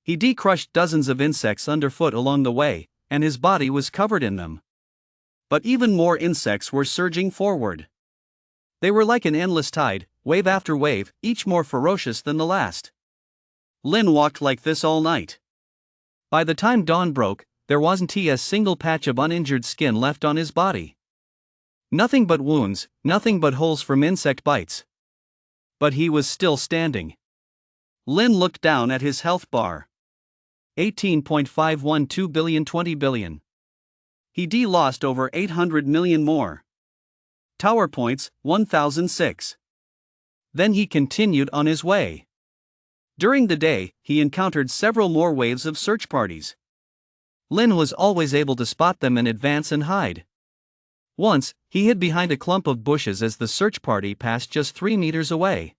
He decrushed dozens of insects underfoot along the way, and his body was covered in them. But even more insects were surging forward. They were like an endless tide, wave after wave, each more ferocious than the last. Lin walked like this all night. By the time dawn broke, there wasn't a single patch of uninjured skin left on his body. Nothing but wounds, nothing but holes from insect bites. But he was still standing. Lin looked down at his health bar. 18.512 billion, 20 billion. He lost over 800 million more. Tower points, 1006. Then he continued on his way. During the day, he encountered several more waves of search parties. Lin was always able to spot them in advance and hide. Once, he hid behind a clump of bushes as the search party passed just 3 meters away.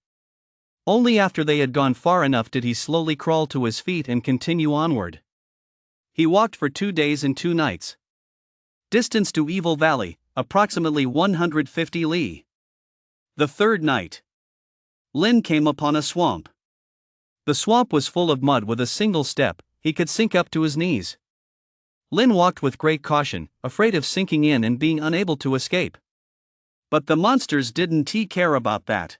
Only after they had gone far enough did he slowly crawl to his feet and continue onward. He walked for 2 days and 2 nights. Distance to Evil Valley, approximately 150 li. The third night, Lin came upon a swamp. The swamp was full of mud. With a single step, he could sink up to his knees. Lin walked with great caution, afraid of sinking in and being unable to escape. But the monsters didn't care about that.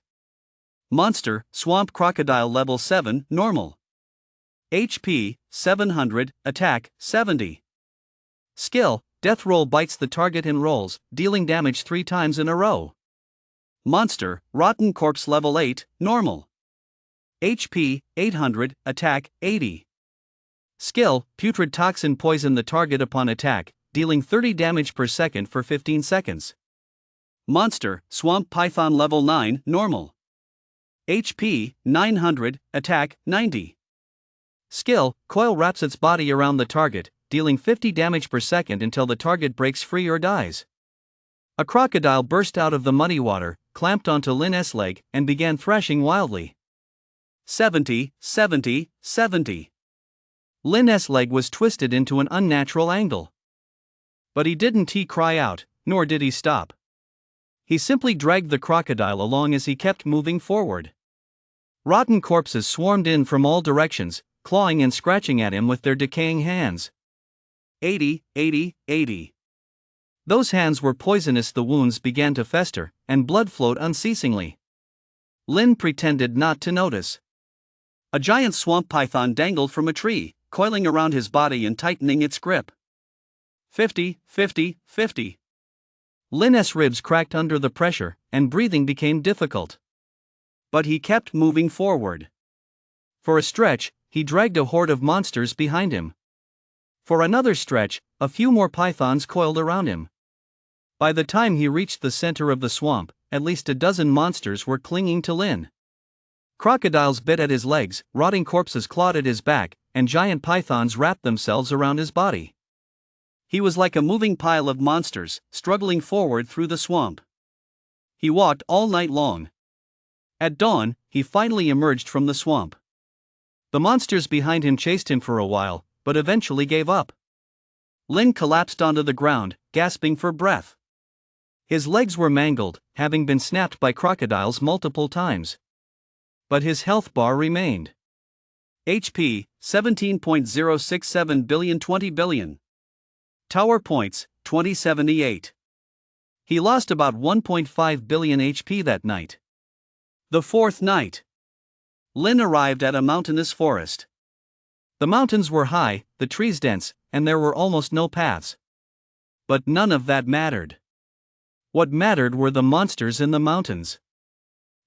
Monster, swamp crocodile level 7, normal. HP, 700, attack, 70. Skill, death roll, bites the target and rolls, dealing damage 3 times in a row. Monster, rotten corpse level 8, normal. HP, 800, attack, 80. Skill, putrid toxin, poison the target upon attack, dealing 30 damage per second for 15 seconds. Monster, swamp python level 9, normal. HP, 900, attack, 90. Skill, coil wraps its body around the target, dealing 50 damage per second until the target breaks free or dies. A crocodile burst out of the muddy water, clamped onto Lin's leg, and began thrashing wildly. 70, 70, 70. Lin's leg was twisted into an unnatural angle. But he didn't cry out, nor did he stop. He simply dragged the crocodile along as he kept moving forward. Rotten corpses swarmed in from all directions, clawing and scratching at him with their decaying hands. 80, 80, 80. Those hands were poisonous. The wounds began to fester, and blood flowed unceasingly. Lin pretended not to notice. A giant swamp python dangled from a tree, coiling around his body and tightening its grip. 50, 50, 50. Lin's ribs cracked under the pressure, and breathing became difficult. But he kept moving forward. For a stretch, he dragged a horde of monsters behind him. For another stretch, a few more pythons coiled around him. By the time he reached the center of the swamp, at least a dozen monsters were clinging to Lin. Crocodiles bit at his legs, rotting corpses clawed at his back, and giant pythons wrapped themselves around his body. He was like a moving pile of monsters, struggling forward through the swamp. He walked all night long. At dawn, he finally emerged from the swamp. The monsters behind him chased him for a while, but eventually gave up. Lin collapsed onto the ground, gasping for breath. His legs were mangled, having been snapped by crocodiles multiple times. But his health bar remained. HP, 17.067 billion, 20 billion. Tower points, 2078. He lost about 1.5 billion HP that night. The fourth night, Lin arrived at a mountainous forest. The mountains were high, the trees dense, and there were almost no paths. But none of that mattered. What mattered were the monsters in the mountains.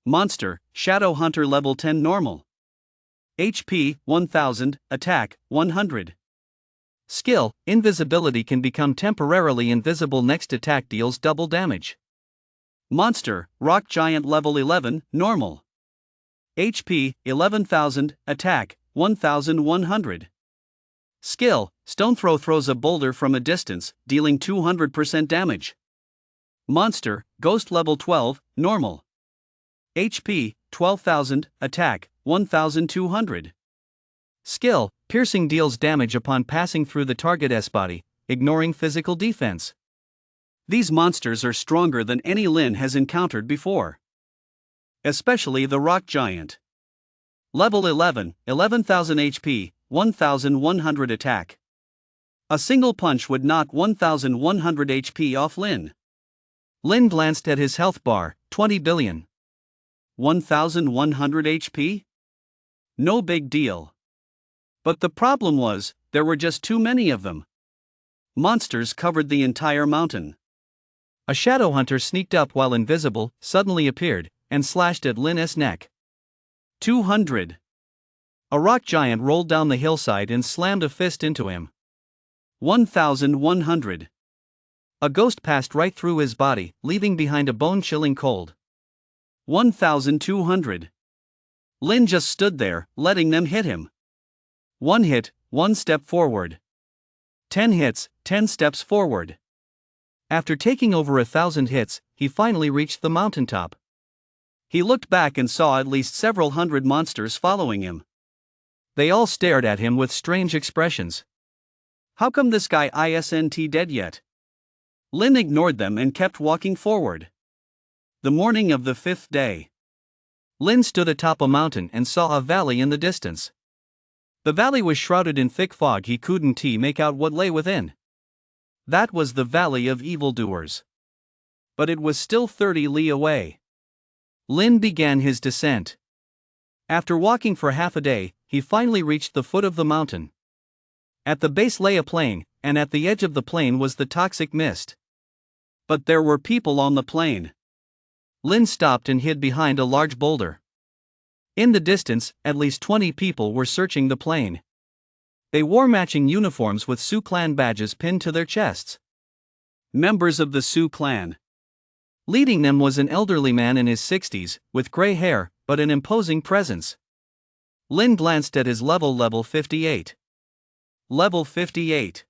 Monster, Shadow Hunter level 10 normal. HP, 1000, attack, 100. Skill, invisibility can become temporarily invisible next attack deals double damage. Monster, Rock Giant level 11, normal. HP, 11,000, attack, 1,100. Skill, Stone Throw throws a boulder from a distance, dealing 200% damage. Monster, Ghost level 12, normal. HP, 12,000, attack, 1,200. Skill, Piercing deals damage upon passing through the target's body, ignoring physical defense. These monsters are stronger than any Lin has encountered before. Especially the Rock Giant. Level 11, 11,000 HP, 1,100 attack. A single punch would knock 1,100 HP off Lin. Lin glanced at his health bar, 20 billion. 1,100 HP? No big deal. But the problem was, there were just too many of them. Monsters covered the entire mountain. A shadow hunter sneaked up while invisible, suddenly appeared, and slashed at Lin's neck. 200. A rock giant rolled down the hillside and slammed a fist into him. 1,100. A ghost passed right through his body, leaving behind a bone-chilling cold. 1,200. Lin just stood there, letting them hit him. 1 hit, 1 step forward. 10 hits, 10 steps forward. After taking over 1,000 hits, he finally reached the mountaintop. He looked back and saw at least several hundred monsters following him. They all stared at him with strange expressions. How come this guy isn't dead yet? Lin ignored them and kept walking forward. The morning of the 5th day. Lin stood atop a mountain and saw a valley in the distance. The valley was shrouded in thick fog. He couldn't make out what lay within. That was the Valley of Evildoers. But it was still 30 li away. Lin began his descent. After walking for half a day, he finally reached the foot of the mountain. At the base lay a plain, and at the edge of the plain was the toxic mist. But there were people on the plain. Lin stopped and hid behind a large boulder. In the distance, at least 20 people were searching the plain. They wore matching uniforms with Sioux clan badges pinned to their chests. Members of the Sioux clan. Leading them was an elderly man in his 60s, with gray hair, but an imposing presence. Lin glanced at his level 58. Level 58.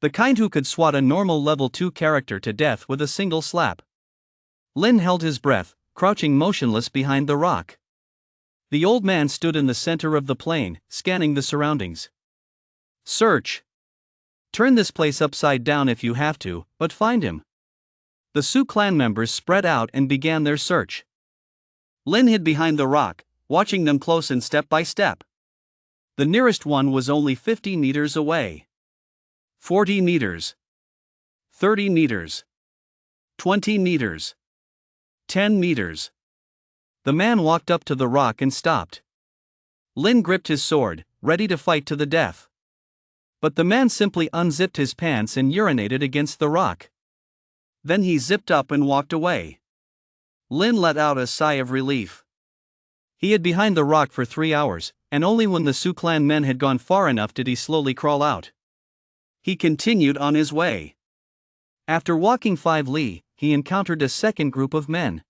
The kind who could swat a normal level 2 character to death with a single slap. Lin held his breath, crouching motionless behind the rock. The old man stood in the center of the plain, scanning the surroundings. Search. Turn this place upside down if you have to, but find him. The Sioux clan members spread out and began their search. Lin hid behind the rock, watching them close and step by step. The nearest one was only 50 meters away. 40 meters. 30 meters. 20 meters. 10 meters. The man walked up to the rock and stopped. Lin gripped his sword, ready to fight to the death. But the man simply unzipped his pants and urinated against the rock. Then he zipped up and walked away. Lin let out a sigh of relief. He hid behind the rock for 3 hours, and only when the Sioux clan men had gone far enough did he slowly crawl out. He continued on his way. After walking 5 li, he encountered a second group of men.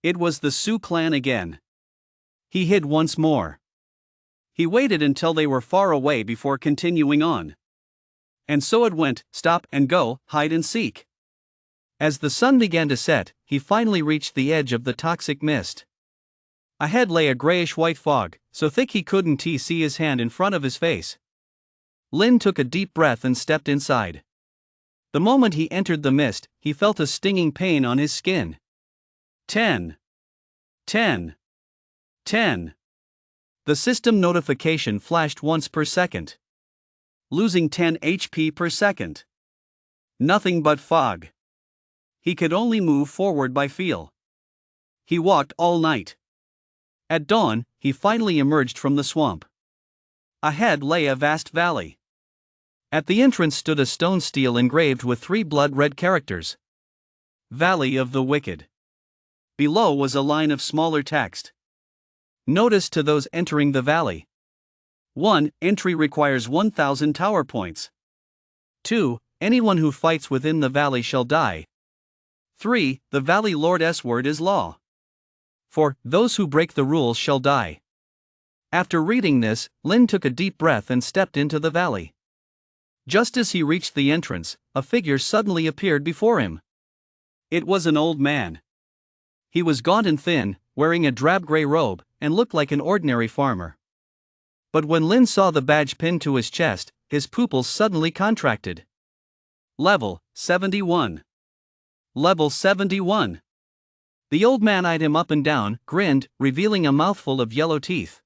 It was the Sioux clan again. He hid once more. He waited until they were far away before continuing on. And so it went, stop and go, hide and seek. As the sun began to set, he finally reached the edge of the toxic mist. Ahead lay a grayish-white fog, so thick he couldn't see his hand in front of his face. Lin took a deep breath and stepped inside. The moment he entered the mist, he felt a stinging pain on his skin. 10. 10. 10. The system notification flashed once per second. Losing 10 HP per second. Nothing but fog. He could only move forward by feel. He walked all night. At dawn, he finally emerged from the swamp. Ahead lay a vast valley. At the entrance stood a stone stele engraved with 3 blood-red characters. Valley of the Wicked. Below was a line of smaller text. Notice to those entering the valley. 1. Entry requires 1,000 tower points. 2. Anyone who fights within the valley shall die. 3. The Valley Lord's word is law. 4. Those who break the rules shall die. After reading this, Lin took a deep breath and stepped into the valley. Just as he reached the entrance, a figure suddenly appeared before him. It was an old man. He was gaunt and thin, wearing a drab gray robe, and looked like an ordinary farmer. But when Lin saw the badge pinned to his chest, his pupils suddenly contracted. Level 71. Level 71. The old man eyed him up and down, grinned, revealing a mouthful of yellow teeth.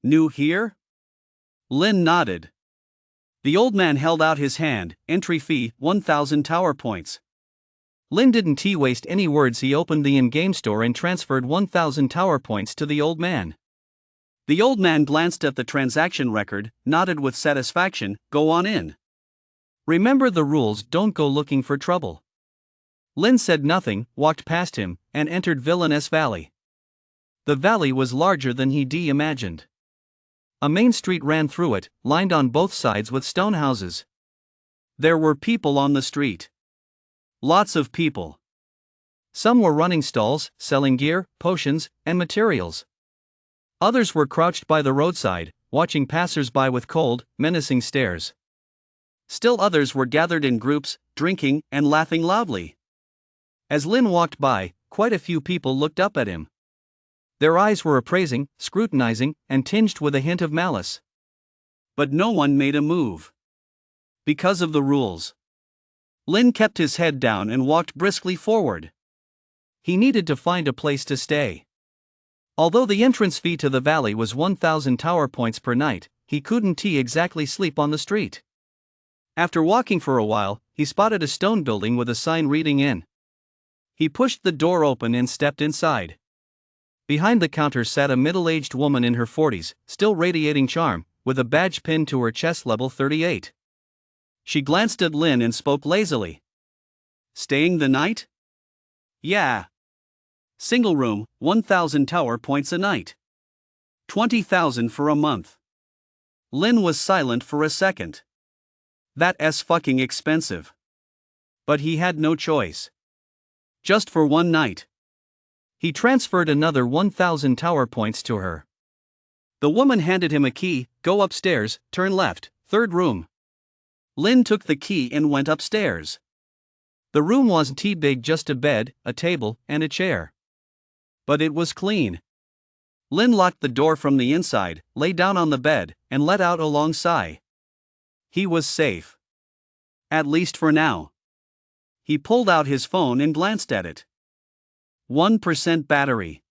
New here? Lin nodded. The old man held out his hand. Entry fee, 1,000 tower points. Lin didn't waste any words. He opened the in-game store and transferred 1,000 tower points to the old man. The old man glanced at the transaction record, nodded with satisfaction. Go on in. Remember the rules, don't go looking for trouble. Lin said nothing, walked past him, and entered Villainous Valley. The valley was larger than he imagined. A main street ran through it, lined on both sides with stone houses. There were people on the street. Lots of people. Some were running stalls, selling gear, potions, and materials. Others were crouched by the roadside, watching passers-by with cold, menacing stares. Still others were gathered in groups, drinking and laughing loudly. As Lin walked by, quite a few people looked up at him. Their eyes were appraising, scrutinizing, and tinged with a hint of malice. But no one made a move. Because of the rules. Lin kept his head down and walked briskly forward. He needed to find a place to stay. Although the entrance fee to the valley was 1,000 tower points per night, he couldn't exactly sleep on the street. After walking for a while, he spotted a stone building with a sign reading "Inn." He pushed the door open and stepped inside. Behind the counter sat a middle-aged woman in her 40s, still radiating charm, with a badge pinned to her chest. Level 38. She glanced at Lin and spoke lazily. Staying the night? Yeah. Single room, 1,000 tower points a night. 20,000 for a month. Lin was silent for a second. That's fucking expensive. But he had no choice. Just for one night. He transferred another 1,000 tower points to her. The woman handed him a key. Go upstairs, turn left, 3rd room. Lin took the key and went upstairs. The room wasn't big, just a bed, a table, and a chair. But it was clean. Lin locked the door from the inside, lay down on the bed, and let out a long sigh. He was safe. At least for now. He pulled out his phone and glanced at it. 1% battery.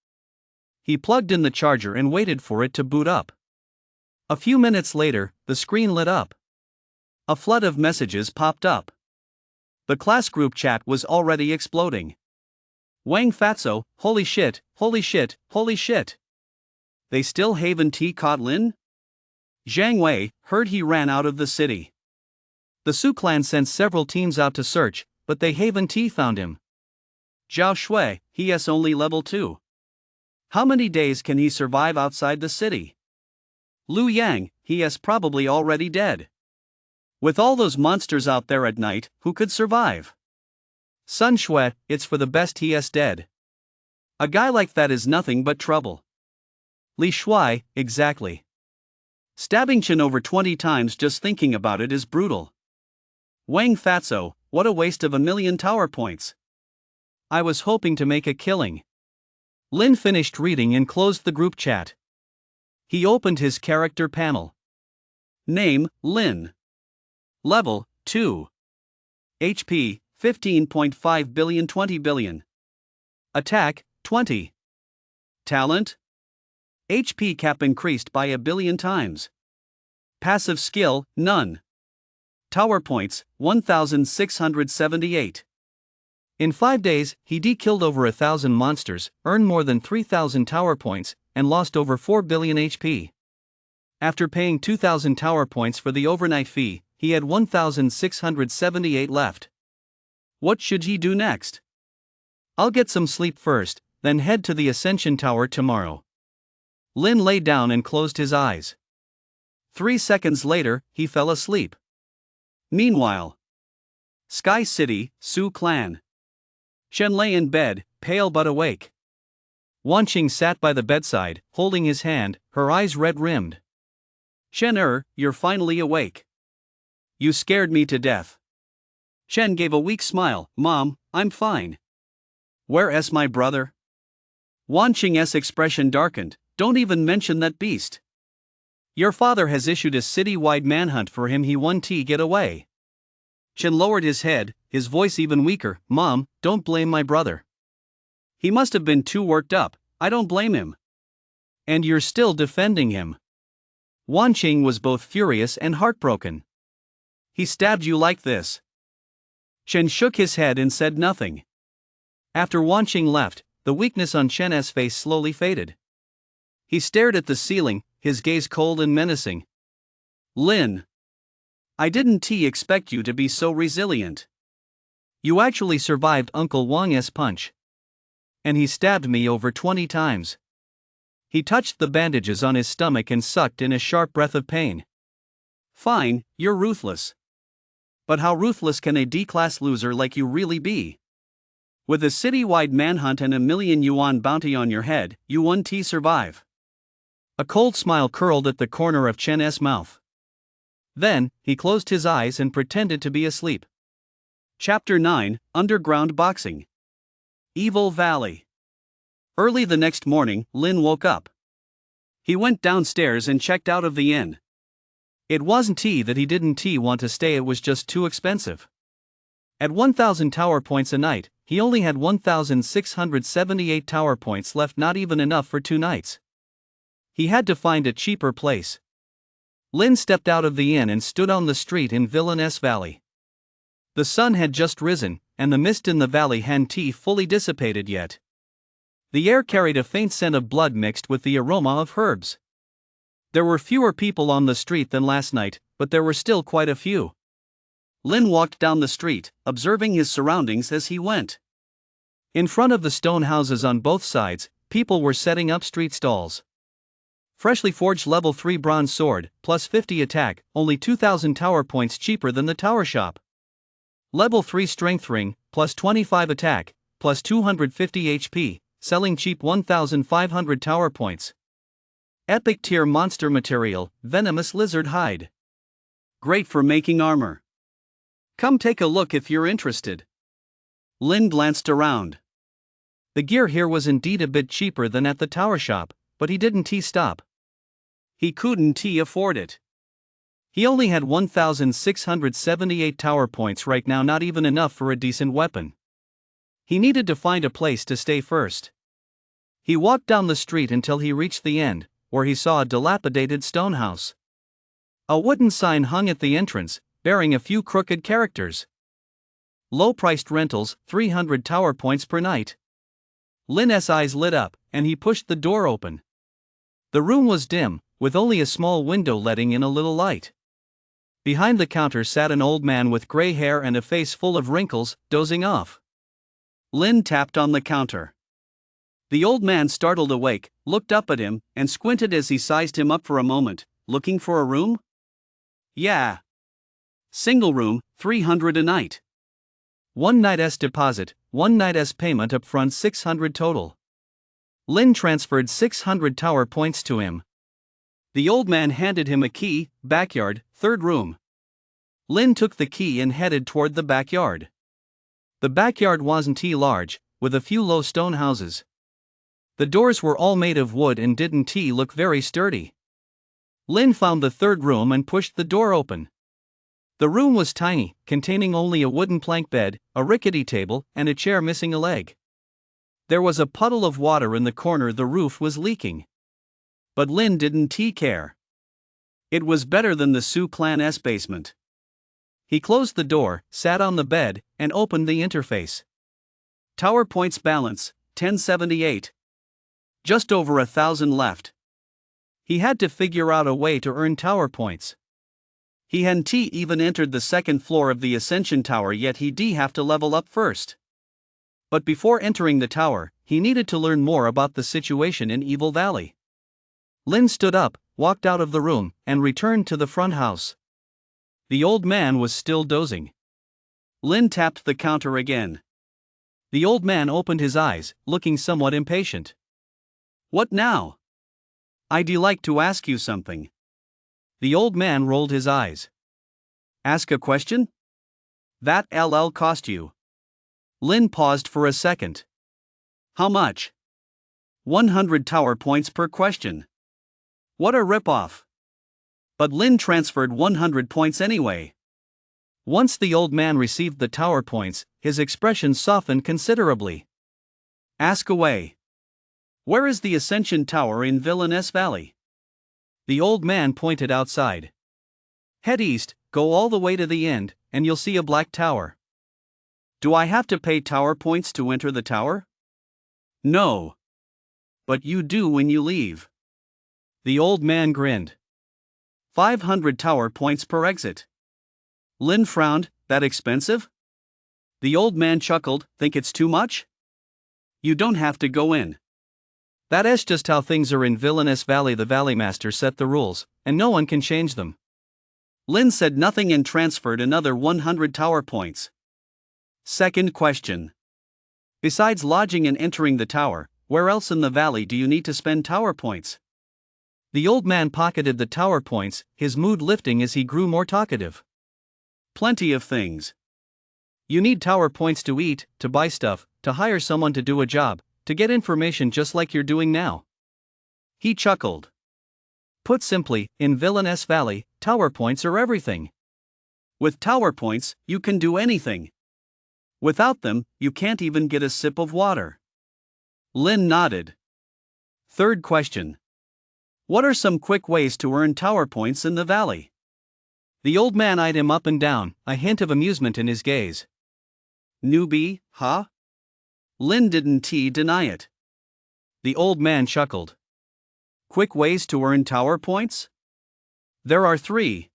He plugged in the charger and waited for it to boot up. A few minutes later, the screen lit up. A flood of messages popped up. The class group chat was already exploding. Wang Fatso, holy shit, holy shit, holy shit. They still haven't caught Lin? Zhang Wei, heard he ran out of the city. The Su clan sent several teams out to search, but they haven't found him. Zhao Shui, he's only level 2. How many days can he survive outside the city? Lu Yang, he's probably already dead. With all those monsters out there at night, who could survive? Sun Shui, it's for the best he's dead. A guy like that is nothing but trouble. Li Shui, exactly. Stabbing Chen over 20 times just thinking about it is brutal. Wang Fatso, what a waste of 1,000,000 tower points. I was hoping to make a killing. Lin finished reading and closed the group chat. He opened his character panel. Name, Lin. Level, 2. HP, 15.5 billion 20 billion. Attack, 20. Talent? HP cap increased by 1,000,000,000 times. Passive skill, none. Tower points, 1,678. In 5 days, he killed over 1,000 monsters, earned more than 3,000 tower points, and lost over 4 billion HP. After paying 2,000 tower points for the overnight fee, he had 1,678 left. What should he do next? I'll get some sleep first, then head to the Ascension Tower tomorrow. Lin lay down and closed his eyes. 3 seconds later, he fell asleep. Meanwhile, Sky City, Su Clan. Shen lay in bed, pale but awake. Wanqing sat by the bedside, holding his hand, her eyes red-rimmed. Shen, you're finally awake. You scared me to death. Shen gave a weak smile. Mom, I'm fine. Where's my brother? Wanqing's expression darkened. Don't even mention that beast. Your father has issued a city-wide manhunt for him. He won't get away. Shen lowered his head, his voice even weaker. Mom, don't blame my brother. He must have been too worked up. I don't blame him. And you're still defending him. Wanqing was both furious and heartbroken. He stabbed you like this. Shen shook his head and said nothing. After Wanqing left, the weakness on Shen's face slowly faded. He stared at the ceiling, his gaze cold and menacing. Lin. I didn't expect you to be so resilient. You actually survived Uncle Wang's punch. And he stabbed me over 20 times. He touched the bandages on his stomach and sucked in a sharp breath of pain. Fine, you're ruthless. But how ruthless can a D-class loser like you really be? With a city-wide manhunt and a million-yuan bounty on your head, you won't survive. A cold smile curled at the corner of Shen's mouth. Then, he closed his eyes and pretended to be asleep. Chapter 9, Underground Boxing. Evil Valley. Early the next morning, Lin woke up. He went downstairs and checked out of the inn. It wasn't that he didn't want to stay, it was just too expensive. At 1,000 tower points a night, he only had 1,678 tower points left, not even enough for 2 nights. He had to find a cheaper place. Lin stepped out of the inn and stood on the street in Villainous Valley. The sun had just risen, and the mist in the valley hadn't fully dissipated yet. The air carried a faint scent of blood mixed with the aroma of herbs. There were fewer people on the street than last night, but there were still quite a few. Lin walked down the street, observing his surroundings as he went. In front of the stone houses on both sides, people were setting up street stalls. Freshly forged level 3 bronze sword, plus 50 attack, only 2,000 tower points cheaper than the tower shop. Level 3 strength ring, plus 25 attack, plus 250 HP, selling cheap 1,500 tower points. Epic tier monster material, venomous lizard hide. Great for making armor. Come take a look if you're interested. Lin glanced around. The gear here was indeed a bit cheaper than at the tower shop, but he didn't stop. He couldn't afford it. He only had 1,678 tower points right now, not even enough for a decent weapon. He needed to find a place to stay first. He walked down the street until he reached the end, where he saw a dilapidated stone house. A wooden sign hung at the entrance, bearing a few crooked characters. Low-priced rentals, 300 tower points per night. Lin's eyes lit up, and he pushed the door open. The room was dim, with only a small window letting in a little light. Behind the counter sat an old man with gray hair and a face full of wrinkles, dozing off. Lin tapped on the counter. The old man startled awake, looked up at him, and squinted as he sized him up for a moment. Looking for a room? Yeah. Single room, 300 a night. 1 night's deposit, 1 night's payment up front, 600 total. Lin transferred 600 tower points to him. The old man handed him a key. Backyard, 3rd room. Lin took the key and headed toward the backyard. The backyard wasn't large, with a few low stone houses. The doors were all made of wood and didn't look very sturdy. Lin found the 3rd room and pushed the door open. The room was tiny, containing only a wooden plank bed, a rickety table, and a chair missing a leg. There was a puddle of water in the corner, the roof was leaking. But Lin didn't care. It was better than the Su Clan's basement. He closed the door, sat on the bed, and opened the interface. Tower points balance, 1078. Just over 1,000 left. He had to figure out a way to earn tower points. He hadn't even entered the second floor of the Ascension Tower yet. He'd have to level up first. But before entering the tower, he needed to learn more about the situation in Evil Valley. Lin stood up, walked out of the room, and returned to the front house. The old man was still dozing. Lin tapped the counter again. The old man opened his eyes, looking somewhat impatient. "What now?" "I'd like to ask you something." The old man rolled his eyes. "Ask a question? That'll cost you." Lin paused for a second. "How much?" 100 tower points per question. What a ripoff. But Lin transferred 100 points anyway. Once the old man received the tower points, his expression softened considerably. "Ask away. Where is the Ascension Tower in Villainous Valley?" The old man pointed outside. "Head east, go all the way to the end, and you'll see a black tower." "Do I have to pay tower points to enter the tower?" "No. But you do when you leave." The old man grinned. 500 tower points per exit. Lin frowned. "That expensive?" The old man chuckled. "Think it's too much? You don't have to go in. That's just how things are in Villainous Valley. The Valley Master set the rules, and no one can change them." Lin said nothing and transferred another 100 tower points. Second question. Besides lodging and entering the tower, where else in the valley do you need to spend tower points? The old man pocketed the tower points, his mood lifting as he grew more talkative. "Plenty of things. You need tower points to eat, to buy stuff, to hire someone to do a job, to get information just like you're doing now." He chuckled. "Put simply, in Villainous Valley, tower points are everything. With tower points, you can do anything. Without them, you can't even get a sip of water." Lin nodded. Third question. What are some quick ways to earn tower points in the valley? The old man eyed him up and down, a hint of amusement in his gaze. "Newbie, huh?" Lin didn't deny it. The old man chuckled. "Quick ways to earn tower points? There are 3.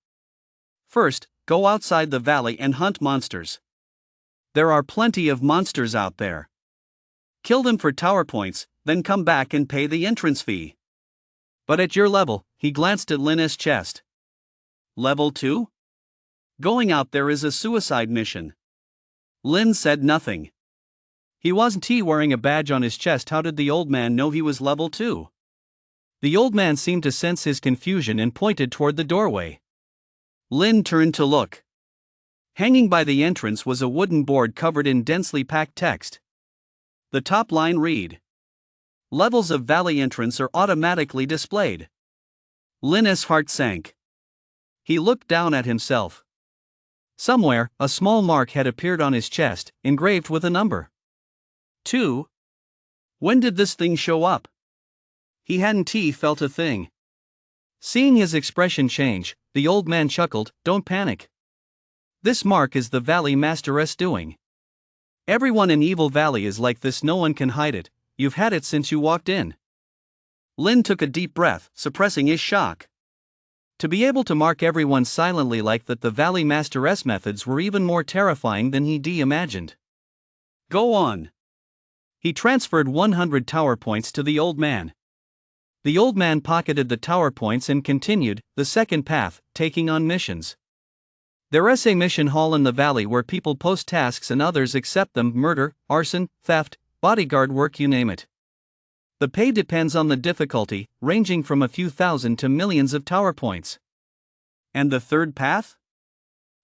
First, go outside the valley and hunt monsters. There are plenty of monsters out there. Kill them for tower points, then come back and pay the entrance fee. But at your level," he glanced at Lin's chest. "Level 2? Going out there is a suicide mission." Lin said nothing. He wasn't wearing a badge on his chest. How did the old man know he was level 2? The old man seemed to sense his confusion and pointed toward the doorway. Lin turned to look. Hanging by the entrance was a wooden board covered in densely packed text. The top line read, "Levels of valley entrance are automatically displayed." Lin's heart sank. He looked down at himself. Somewhere, a small mark had appeared on his chest, engraved with a number. 2. When did this thing show up? He hadn't felt a thing. Seeing his expression change, the old man chuckled. "Don't panic. This mark is the Valley Master's doing. Everyone in Evil Valley is like this. No one can hide it. You've had it since you walked in." Lin took a deep breath, suppressing his shock. To be able to mark everyone silently like that, the Valley Master's methods were even more terrifying than he imagined. "Go on." He transferred 100 tower points to the old man. The old man pocketed the tower points and continued, the second path, taking on missions. There's a mission hall in the valley where people post tasks and others accept them: murder, arson, theft, bodyguard work, you name it. The pay depends on the difficulty, ranging from a few thousand to millions of tower points. And the third path?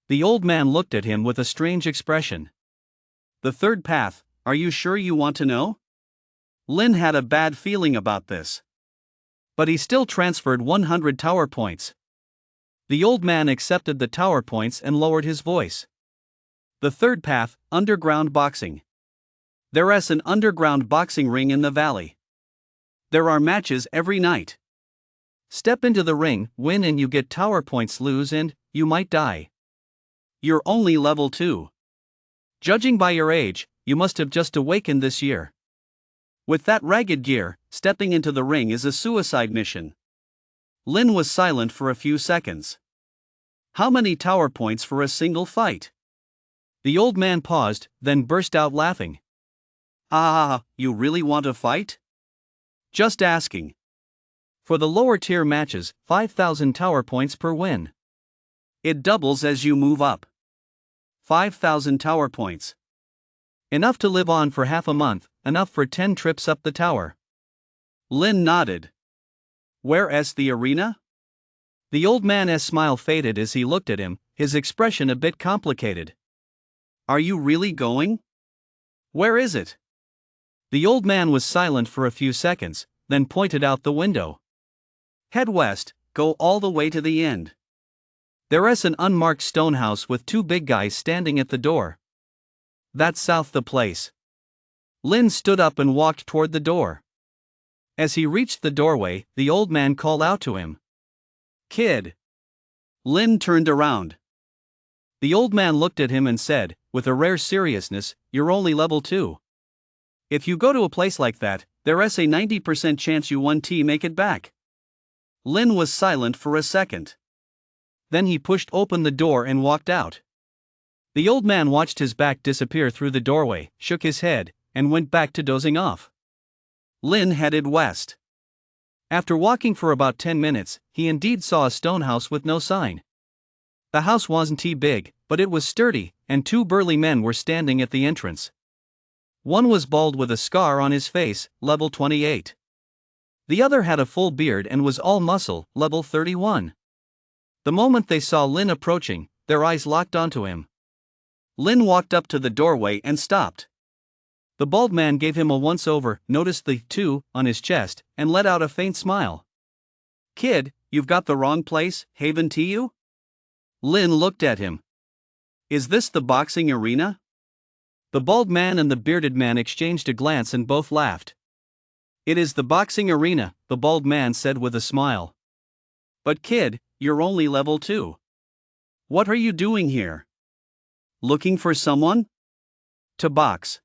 The old man looked at him with a strange expression. The third path, are you sure you want to know? Lin had a bad feeling about this. But he still transferred 100 tower points. The old man accepted the tower points and lowered his voice. The third path, underground boxing. There's an underground boxing ring in the valley. There are matches every night. Step into the ring, win and you get tower points, lose and you might die. You're only level 2. Judging by your age, you must have just awakened this year. With that ragged gear, stepping into the ring is a suicide mission. Lin was silent for a few seconds. How many tower points for a single fight? The old man paused, then burst out laughing. Ah, you really want to fight? Just asking. For the lower tier matches, 5,000 tower points per win. It doubles as you move up. 5,000 tower points. Enough to live on for half a month, enough for 10 trips up the tower. Lin nodded. Where's the arena? The old man's smile faded as he looked at him, his expression a bit complicated. Are you really going? Where is it? The old man was silent for a few seconds, then pointed out the window. Head west, go all the way to the end. There's an unmarked stone house with two big guys standing at the door. That's south the place. Lin stood up and walked toward the door. As he reached the doorway, the old man called out to him. Kid. Lin turned around. The old man looked at him and said, with a rare seriousness, you're only level 2. If you go to a place like that, there's a 90% chance you won't make it back. Lin was silent for a second. Then he pushed open the door and walked out. The old man watched his back disappear through the doorway, shook his head, and went back to dozing off. Lin headed west. After walking for about 10 minutes, he indeed saw a stone house with no sign. The house wasn't too big, but it was sturdy, and two burly men were standing at the entrance. One was bald with a scar on his face, level 28. The other had a full beard and was all muscle, level 31. The moment they saw Lin approaching, their eyes locked onto him. Lin walked up to the doorway and stopped. The bald man gave him a once-over, noticed the 2 on his chest, and let out a faint smile. Kid, you've got the wrong place, haven't you? Lin looked at him. Is this the boxing arena? The bald man and the bearded man exchanged a glance and both laughed. It is the boxing arena, the bald man said with a smile. But kid, you're only level 2. What are you doing here? Looking for someone? To box.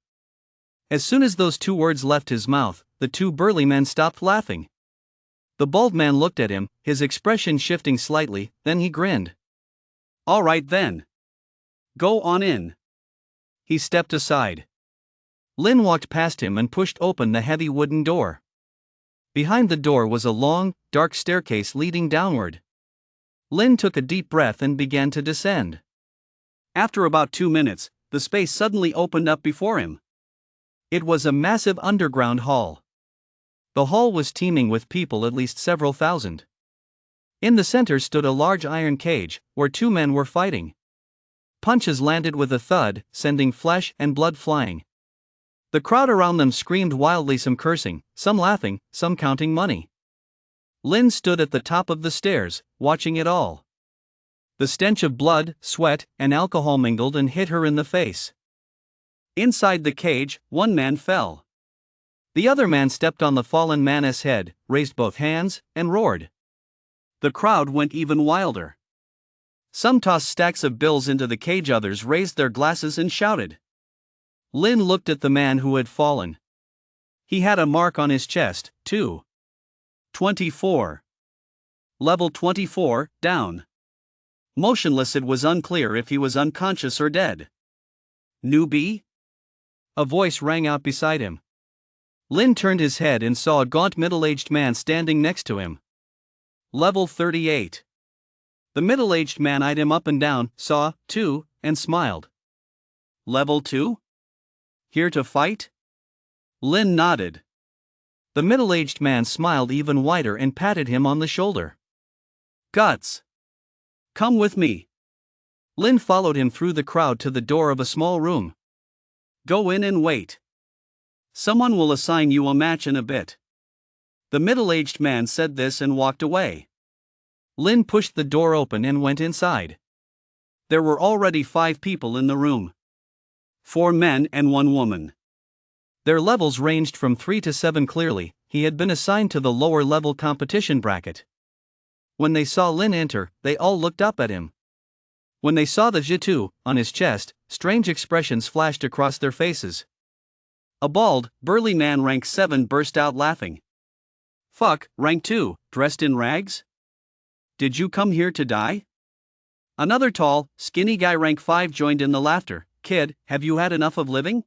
As soon as those 2 words left his mouth, the 2 burly men stopped laughing. The bald man looked at him, his expression shifting slightly, then he grinned. All right then. Go on in. He stepped aside. Lin walked past him and pushed open the heavy wooden door. Behind the door was a long, dark staircase leading downward. Lin took a deep breath and began to descend. After about 2 minutes, the space suddenly opened up before him. It was a massive underground hall. The hall was teeming with people, at least several thousand. In the center stood a large iron cage, where 2 men were fighting. Punches landed with a thud, sending flesh and blood flying. The crowd around them screamed wildly, some cursing, some laughing, some counting money. Lin stood at the top of the stairs, watching it all. The stench of blood, sweat, and alcohol mingled and hit her in the face. Inside the cage, 1 man fell. The other man stepped on the fallen man's head, raised both hands, and roared. The crowd went even wilder. Some tossed stacks of bills into the cage, others raised their glasses and shouted. Lin looked at the man who had fallen. He had a mark on his chest, too. 24. Level 24, down. Motionless, it was unclear if he was unconscious or dead. Newbie? A voice rang out beside him. Lin turned his head and saw a gaunt middle-aged man standing next to him. Level 38. The middle-aged man eyed him up and down, saw, too, and smiled. Level 2? Here to fight? Lin nodded. The middle-aged man smiled even wider and patted him on the shoulder. Guts. Come with me. Lin followed him through the crowd to the door of a small room. Go in and wait. Someone will assign you a match in a bit. The middle-aged man said this and walked away. Lin pushed the door open and went inside. There were already 5 people in the room. 4 men and 1 woman. Their levels ranged from 3 to 7 clearly. He had been assigned to the lower level competition bracket. When they saw Lin enter, they all looked up at him. When they saw the Jitu on his chest, strange expressions flashed across their faces. A bald, burly man rank 7 burst out laughing. Fuck, rank 2, dressed in rags? Did you come here to die? Another tall, skinny guy rank 5 joined in the laughter. Kid, have you had enough of living?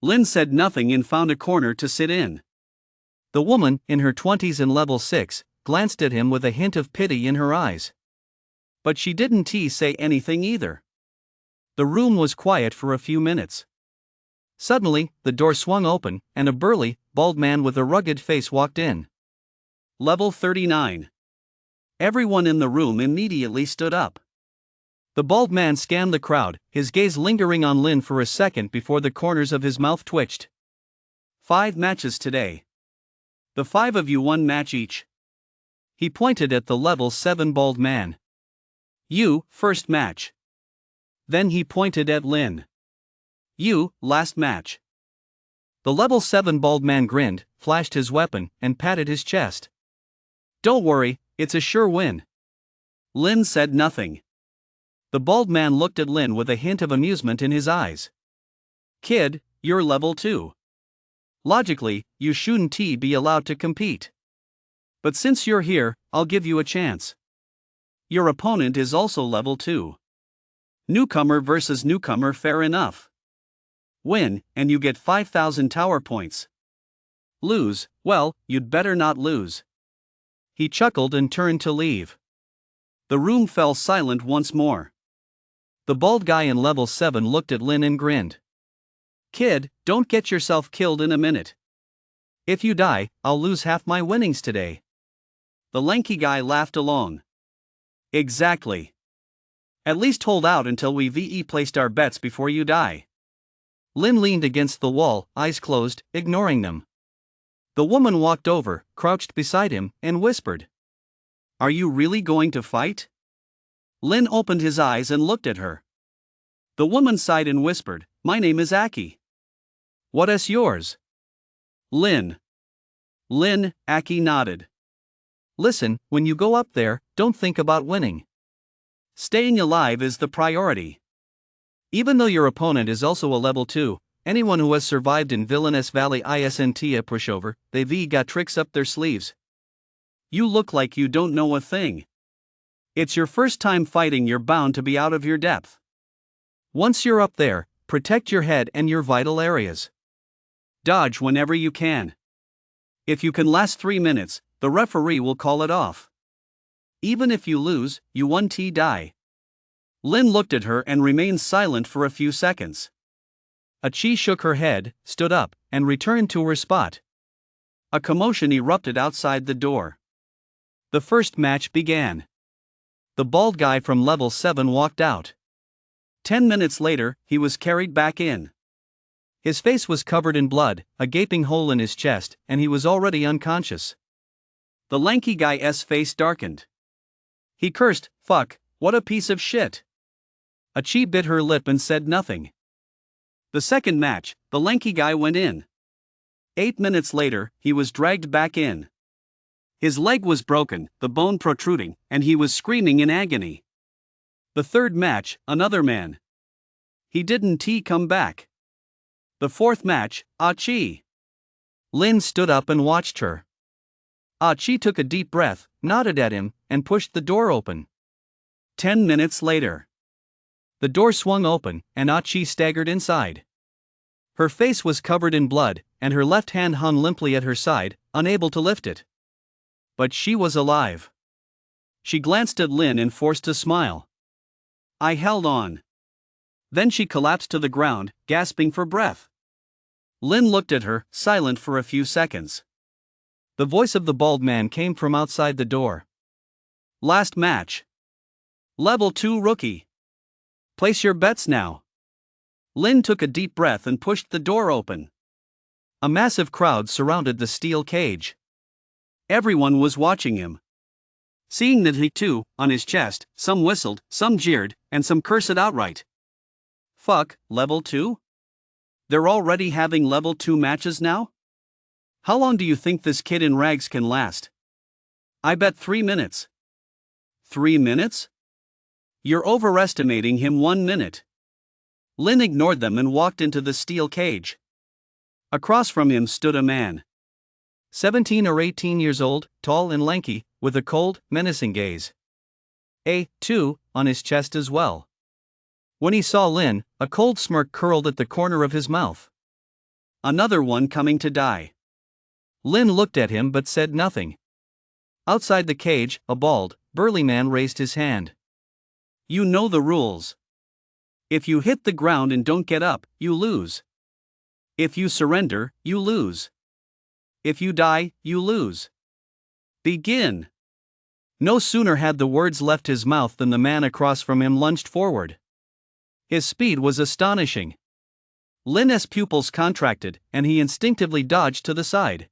Lynn said nothing and found a corner to sit in. The woman, in her 20s and level 6, glanced at him with a hint of pity in her eyes. But she didn't say anything either. The room was quiet for a few minutes. Suddenly, the door swung open, and a burly, bald man with a rugged face walked in. Level 39. Everyone in the room immediately stood up. The bald man scanned the crowd, his gaze lingering on Lynn for a second before the corners of his mouth twitched. 5 matches today. The 5 of you 1 match each. He pointed at the level 7 bald man. You, first match. Then he pointed at Lynn. You, last match. The level 7 bald man grinned, flashed his weapon, and patted his chest. Don't worry, it's a sure win. Lynn said nothing. The bald man looked at Lynn with a hint of amusement in his eyes. Kid, you're level 2. Logically, you shouldn't be allowed to compete. But since you're here, I'll give you a chance. Your opponent is also level 2. Newcomer versus newcomer, fair enough. Win, and you get 5,000 tower points. Lose, well, you'd better not lose. He chuckled and turned to leave. The room fell silent once more. The bald guy in level 7 looked at Lynn and grinned. Kid, don't get yourself killed in a minute. If you die, I'll lose half my winnings today. The lanky guy laughed along. Exactly. At least hold out until we've placed our bets before you die. Lynn leaned against the wall, eyes closed, ignoring them. The woman walked over, crouched beside him, and whispered. Are you really going to fight? Lynn opened his eyes and looked at her. The woman sighed and whispered, My name is Aki. What is yours? Lynn. Lynn, Aki nodded. Listen, when you go up there, don't think about winning. Staying alive is the priority. Even though your opponent is also a level 2, anyone who has survived in Villainous Valley isn't a pushover, they've got tricks up their sleeves. You look like you don't know a thing. It's your first time fighting, you're bound to be out of your depth. Once you're up there, protect your head and your vital areas. Dodge whenever you can. If you can last 3 minutes, the referee will call it off. Even if you lose, you won die. Lynn looked at her and remained silent for a few seconds. Achi shook her head, stood up, and returned to her spot. A commotion erupted outside the door. The first match began. The bald guy from level 7 walked out. 10 minutes later, he was carried back in. His face was covered in blood, a gaping hole in his chest, and he was already unconscious. The lanky guy's face darkened. He cursed, fuck, what a piece of shit. Achi bit her lip and said nothing. The second match, the lanky guy went in. 8 minutes later, he was dragged back in. His leg was broken, the bone protruding, and he was screaming in agony. The third match, another man. He didn't come back. The fourth match, Achi. Lynn stood up and watched her. Achi took a deep breath, nodded at him, and pushed the door open. 10 minutes later. The door swung open, and Achi staggered inside. Her face was covered in blood, and her left hand hung limply at her side, unable to lift it. But she was alive. She glanced at Lynn and forced a smile. I held on. Then she collapsed to the ground, gasping for breath. Lynn looked at her, silent for a few seconds. The voice of the bald man came from outside the door. Last match. Level 2 rookie. Place your bets now. Lynn took a deep breath and pushed the door open. A massive crowd surrounded the steel cage. Everyone was watching him. Seeing the tattoo on his chest, some whistled, some jeered, and some cursed outright. Fuck, level 2? They're already having level 2 matches now? How long do you think this kid in rags can last? I bet 3 minutes. 3 minutes? You're overestimating him 1 minute. Lynn ignored them and walked into the steel cage. Across from him stood a man. 17 or 18 years old, tall and lanky, with a cold, menacing gaze. A2 on his chest as well. When he saw Lin, a cold smirk curled at the corner of his mouth. Another one coming to die. Lin looked at him but said nothing. Outside the cage, a bald, burly man raised his hand. You know the rules. If you hit the ground and don't get up, you lose. If you surrender, you lose. If you die, you lose. Begin. No sooner had the words left his mouth than the man across from him lunged forward. His speed was astonishing. Lin's pupils contracted, and he instinctively dodged to the side.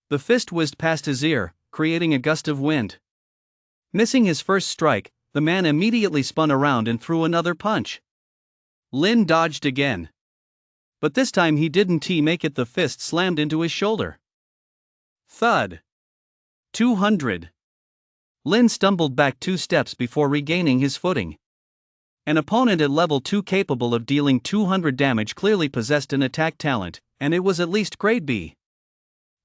The fist whizzed past his ear, creating a gust of wind. Missing his first strike, the man immediately spun around and threw another punch. Lin dodged again. But this time he didn't make it. The fist slammed into his shoulder. Thud. 200. Lin stumbled back 2 steps before regaining his footing. An opponent at level 2 capable of dealing 200 damage clearly possessed an attack talent, and it was at least grade B.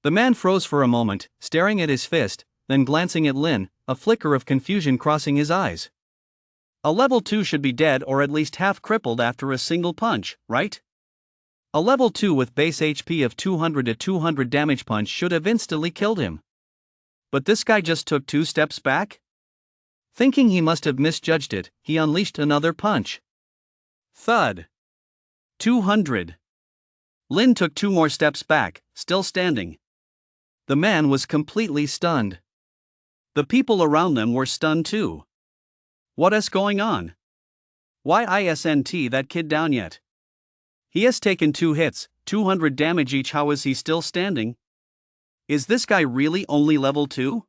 The man froze for a moment, staring at his fist, then glancing at Lin, a flicker of confusion crossing his eyes. A level 2 should be dead or at least half crippled after a single punch, right? A level 2 with base HP of 200 at 200 damage punch should have instantly killed him. But this guy just took 2 steps back? Thinking he must have misjudged it, he unleashed another punch. Thud. 200. Lin took 2 more steps back, still standing. The man was completely stunned. The people around them were stunned too. What's going on? Why isn't that kid down yet? He has taken 2 hits, 200 damage each. How is he still standing? Is this guy really only level 2?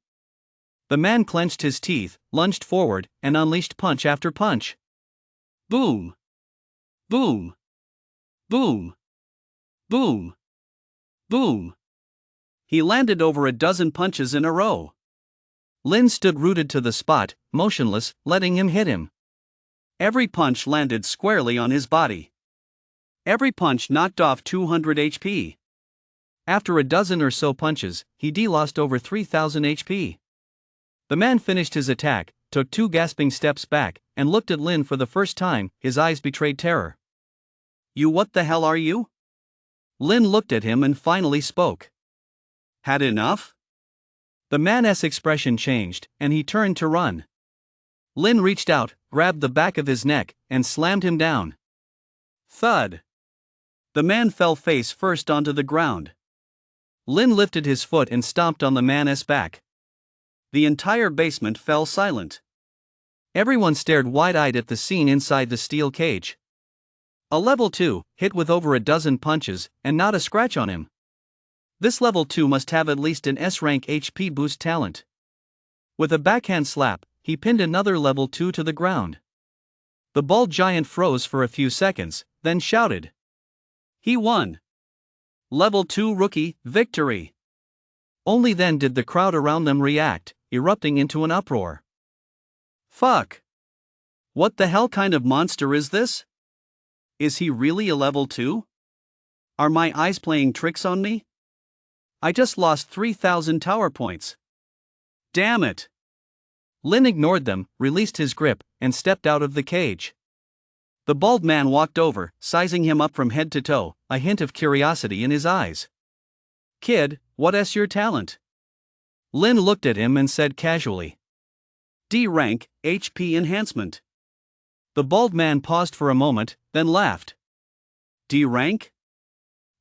The man clenched his teeth, lunged forward, and unleashed punch after punch. Boom! Boom! Boom! Boom! Boom! He landed over a dozen punches in a row. Lin stood rooted to the spot, motionless, letting him hit him. Every punch landed squarely on his body. Every punch knocked off 200 HP. After a dozen or so punches, he lost over 3,000 HP. The man finished his attack, took 2 gasping steps back, and looked at Lin for the first time. His eyes betrayed terror. You what the hell are you? Lin looked at him and finally spoke. Had enough? The man's expression changed, and he turned to run. Lin reached out, grabbed the back of his neck, and slammed him down. Thud. The man fell face first onto the ground. Lin lifted his foot and stomped on the man's back. The entire basement fell silent. Everyone stared wide-eyed at the scene inside the steel cage. A level 2, hit with over a dozen punches, and not a scratch on him. This level 2 must have at least an S-rank HP boost talent. With a backhand slap, he pinned another level 2 to the ground. The bald giant froze for a few seconds, then shouted. He won! Level 2 rookie, victory! Only then did the crowd around them react, erupting into an uproar. Fuck! What the hell kind of monster is this? Is he really a level 2? Are my eyes playing tricks on me? I just lost 3,000 tower points. Damn it! Lin ignored them, released his grip, and stepped out of the cage. The bald man walked over, sizing him up from head to toe, a hint of curiosity in his eyes. Kid, what's your talent? Lin looked at him and said casually. D rank, HP enhancement. The bald man paused for a moment, then laughed. D rank?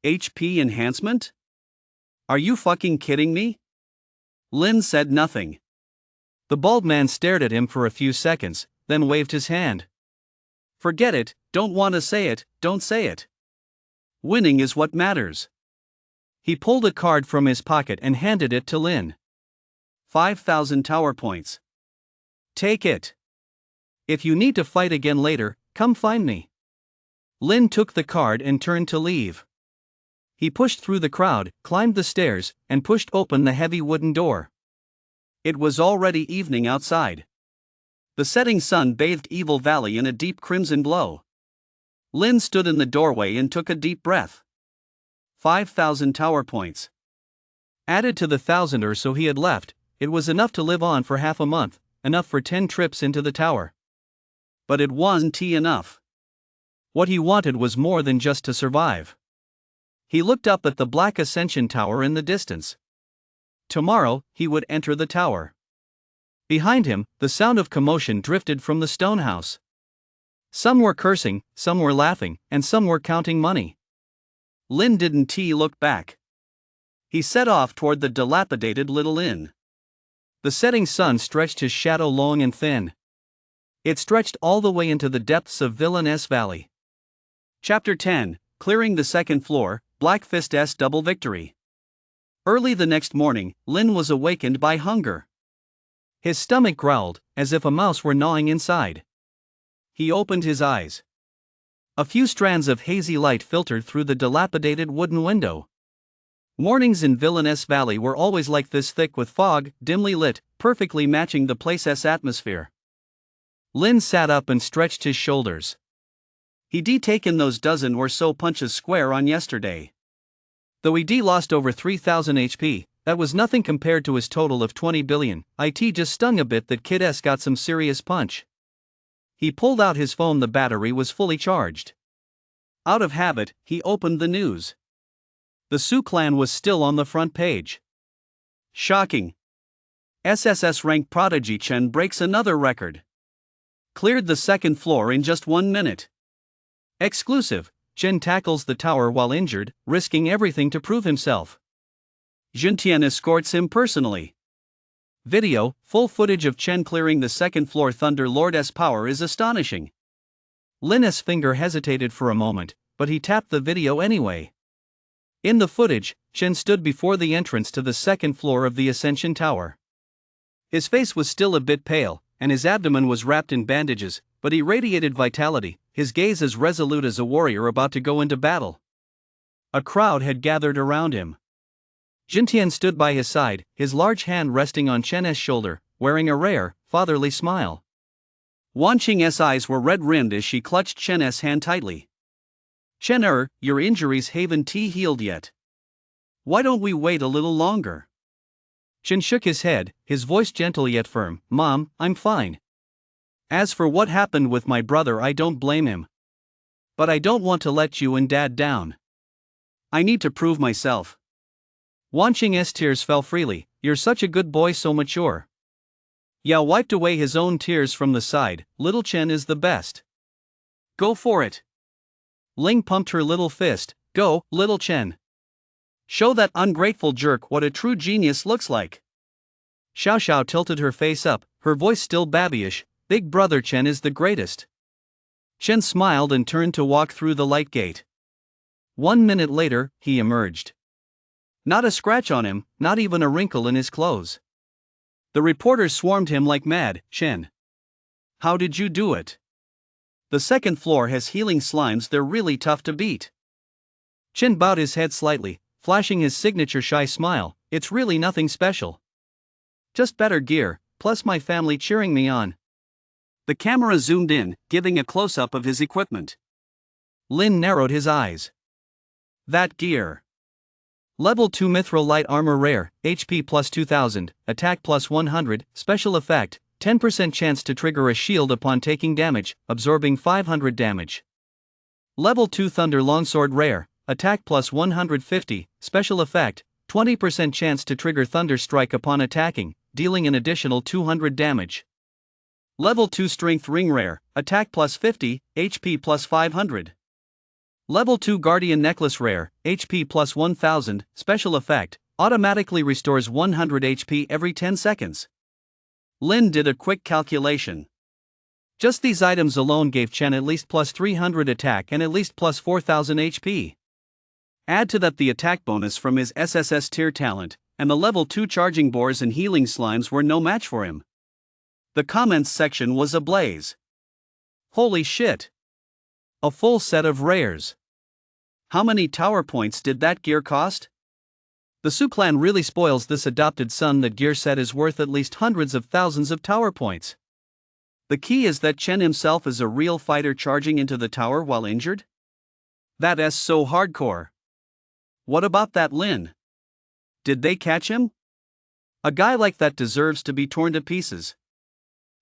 HP enhancement? Are you fucking kidding me? Lin said nothing. The bald man stared at him for a few seconds, then waved his hand. Forget it, don't want to say it, don't say it. Winning is what matters. He pulled a card from his pocket and handed it to Lin. 5,000 tower points. Take it. If you need to fight again later, come find me. Lin took the card and turned to leave. He pushed through the crowd, climbed the stairs, and pushed open the heavy wooden door. It was already evening outside. The setting sun bathed Evil Valley in a deep crimson glow. Lin stood in the doorway and took a deep breath. 5,000 tower points. Added to the 1,000 or so he had left, it was enough to live on for half a month, enough for 10 trips into the tower. But it wasn't enough. What he wanted was more than just to survive. He looked up at the black ascension tower in the distance. Tomorrow, he would enter the tower. Behind him, the sound of commotion drifted from the stone house. Some were cursing, some were laughing, and some were counting money. Lin didn't look back. He set off toward the dilapidated little inn. The setting sun stretched his shadow long and thin. It stretched all the way into the depths of Villainess Valley. Chapter 10, Clearing the Second Floor, Black Fist's Double Victory. Early the next morning, Lin was awakened by hunger. His stomach growled, as if a mouse were gnawing inside. He opened his eyes. A few strands of hazy light filtered through the dilapidated wooden window. Mornings in Villainess Valley were always like this, thick with fog, dimly lit, perfectly matching the place's atmosphere. Lin sat up and stretched his shoulders. He'd taken those dozen or so punches square on yesterday. Though he'd lost over 3,000 HP, that was nothing compared to his total of 20 billion. It just stung a bit that Kid S got some serious punch. He pulled out his phone. The battery was fully charged. Out of habit, he opened the news. The Sioux clan was still on the front page. Shocking. SSS rank prodigy Chen breaks another record. Cleared the second floor in just 1 minute. Exclusive, Chen tackles the tower while injured, risking everything to prove himself. Jintian escorts him personally. Video, full footage of Chen clearing the second floor. Thunder Lord's power is astonishing. Lin's finger hesitated for a moment, but he tapped the video anyway. In the footage, Chen stood before the entrance to the second floor of the Ascension Tower. His face was still a bit pale, and his abdomen was wrapped in bandages, but he radiated vitality, his gaze as resolute as a warrior about to go into battle. A crowd had gathered around him. Jintian stood by his side, his large hand resting on Chen's shoulder, wearing a rare, fatherly smile. Wan Qing's eyes were red-rimmed as she clutched Chen's hand tightly. Chen, your injuries haven't healed yet. Why don't we wait a little longer? Chen shook his head, his voice gentle yet firm. Mom, I'm fine. As for what happened with my brother, I don't blame him. But I don't want to let you and Dad down. I need to prove myself. Wan Qing's tears fell freely. You're such a good boy, so mature. Yao wiped away his own tears from the side. Little Chen is the best. Go for it. Ling pumped her little fist. Go, little Chen. Show that ungrateful jerk what a true genius looks like. Xiao Xiao tilted her face up, her voice still babyish. Big brother Chen is the greatest. Chen smiled and turned to walk through the light gate. 1 minute later, he emerged. Not a scratch on him, not even a wrinkle in his clothes. The reporters swarmed him like mad. Chen, how did you do it? The second floor has healing slimes, they're really tough to beat. Chen bowed his head slightly, flashing his signature shy smile. It's really nothing special. Just better gear, plus my family cheering me on. The camera zoomed in, giving a close-up of his equipment. Lin narrowed his eyes. That gear. Level 2 Mithril Light Armor Rare, HP plus 2000, Attack plus 100, Special Effect, 10% chance to trigger a shield upon taking damage, absorbing 500 damage. Level 2 Thunder Longsword Rare, Attack plus 150, Special Effect, 20% chance to trigger Thunder Strike upon attacking, dealing an additional 200 damage. Level 2 Strength Ring Rare, Attack plus 50, HP plus 500. Level 2 Guardian Necklace Rare, HP plus 1000, Special Effect, automatically restores 100 HP every 10 seconds. Lin did a quick calculation. Just these items alone gave Chen at least plus 300 attack and at least plus 4000 HP. Add to that the attack bonus from his SSS tier talent, and the level 2 charging boars and healing slimes were no match for him. The comments section was ablaze. Holy shit! A full set of rares. How many tower points did that gear cost? The Sioux clan really spoils this adopted son. That gear set is worth at least hundreds of thousands of tower points. The key is that Chen himself is a real fighter charging into the tower while injured? That's so hardcore. What about that Lin? Did they catch him? A guy like that deserves to be torn to pieces.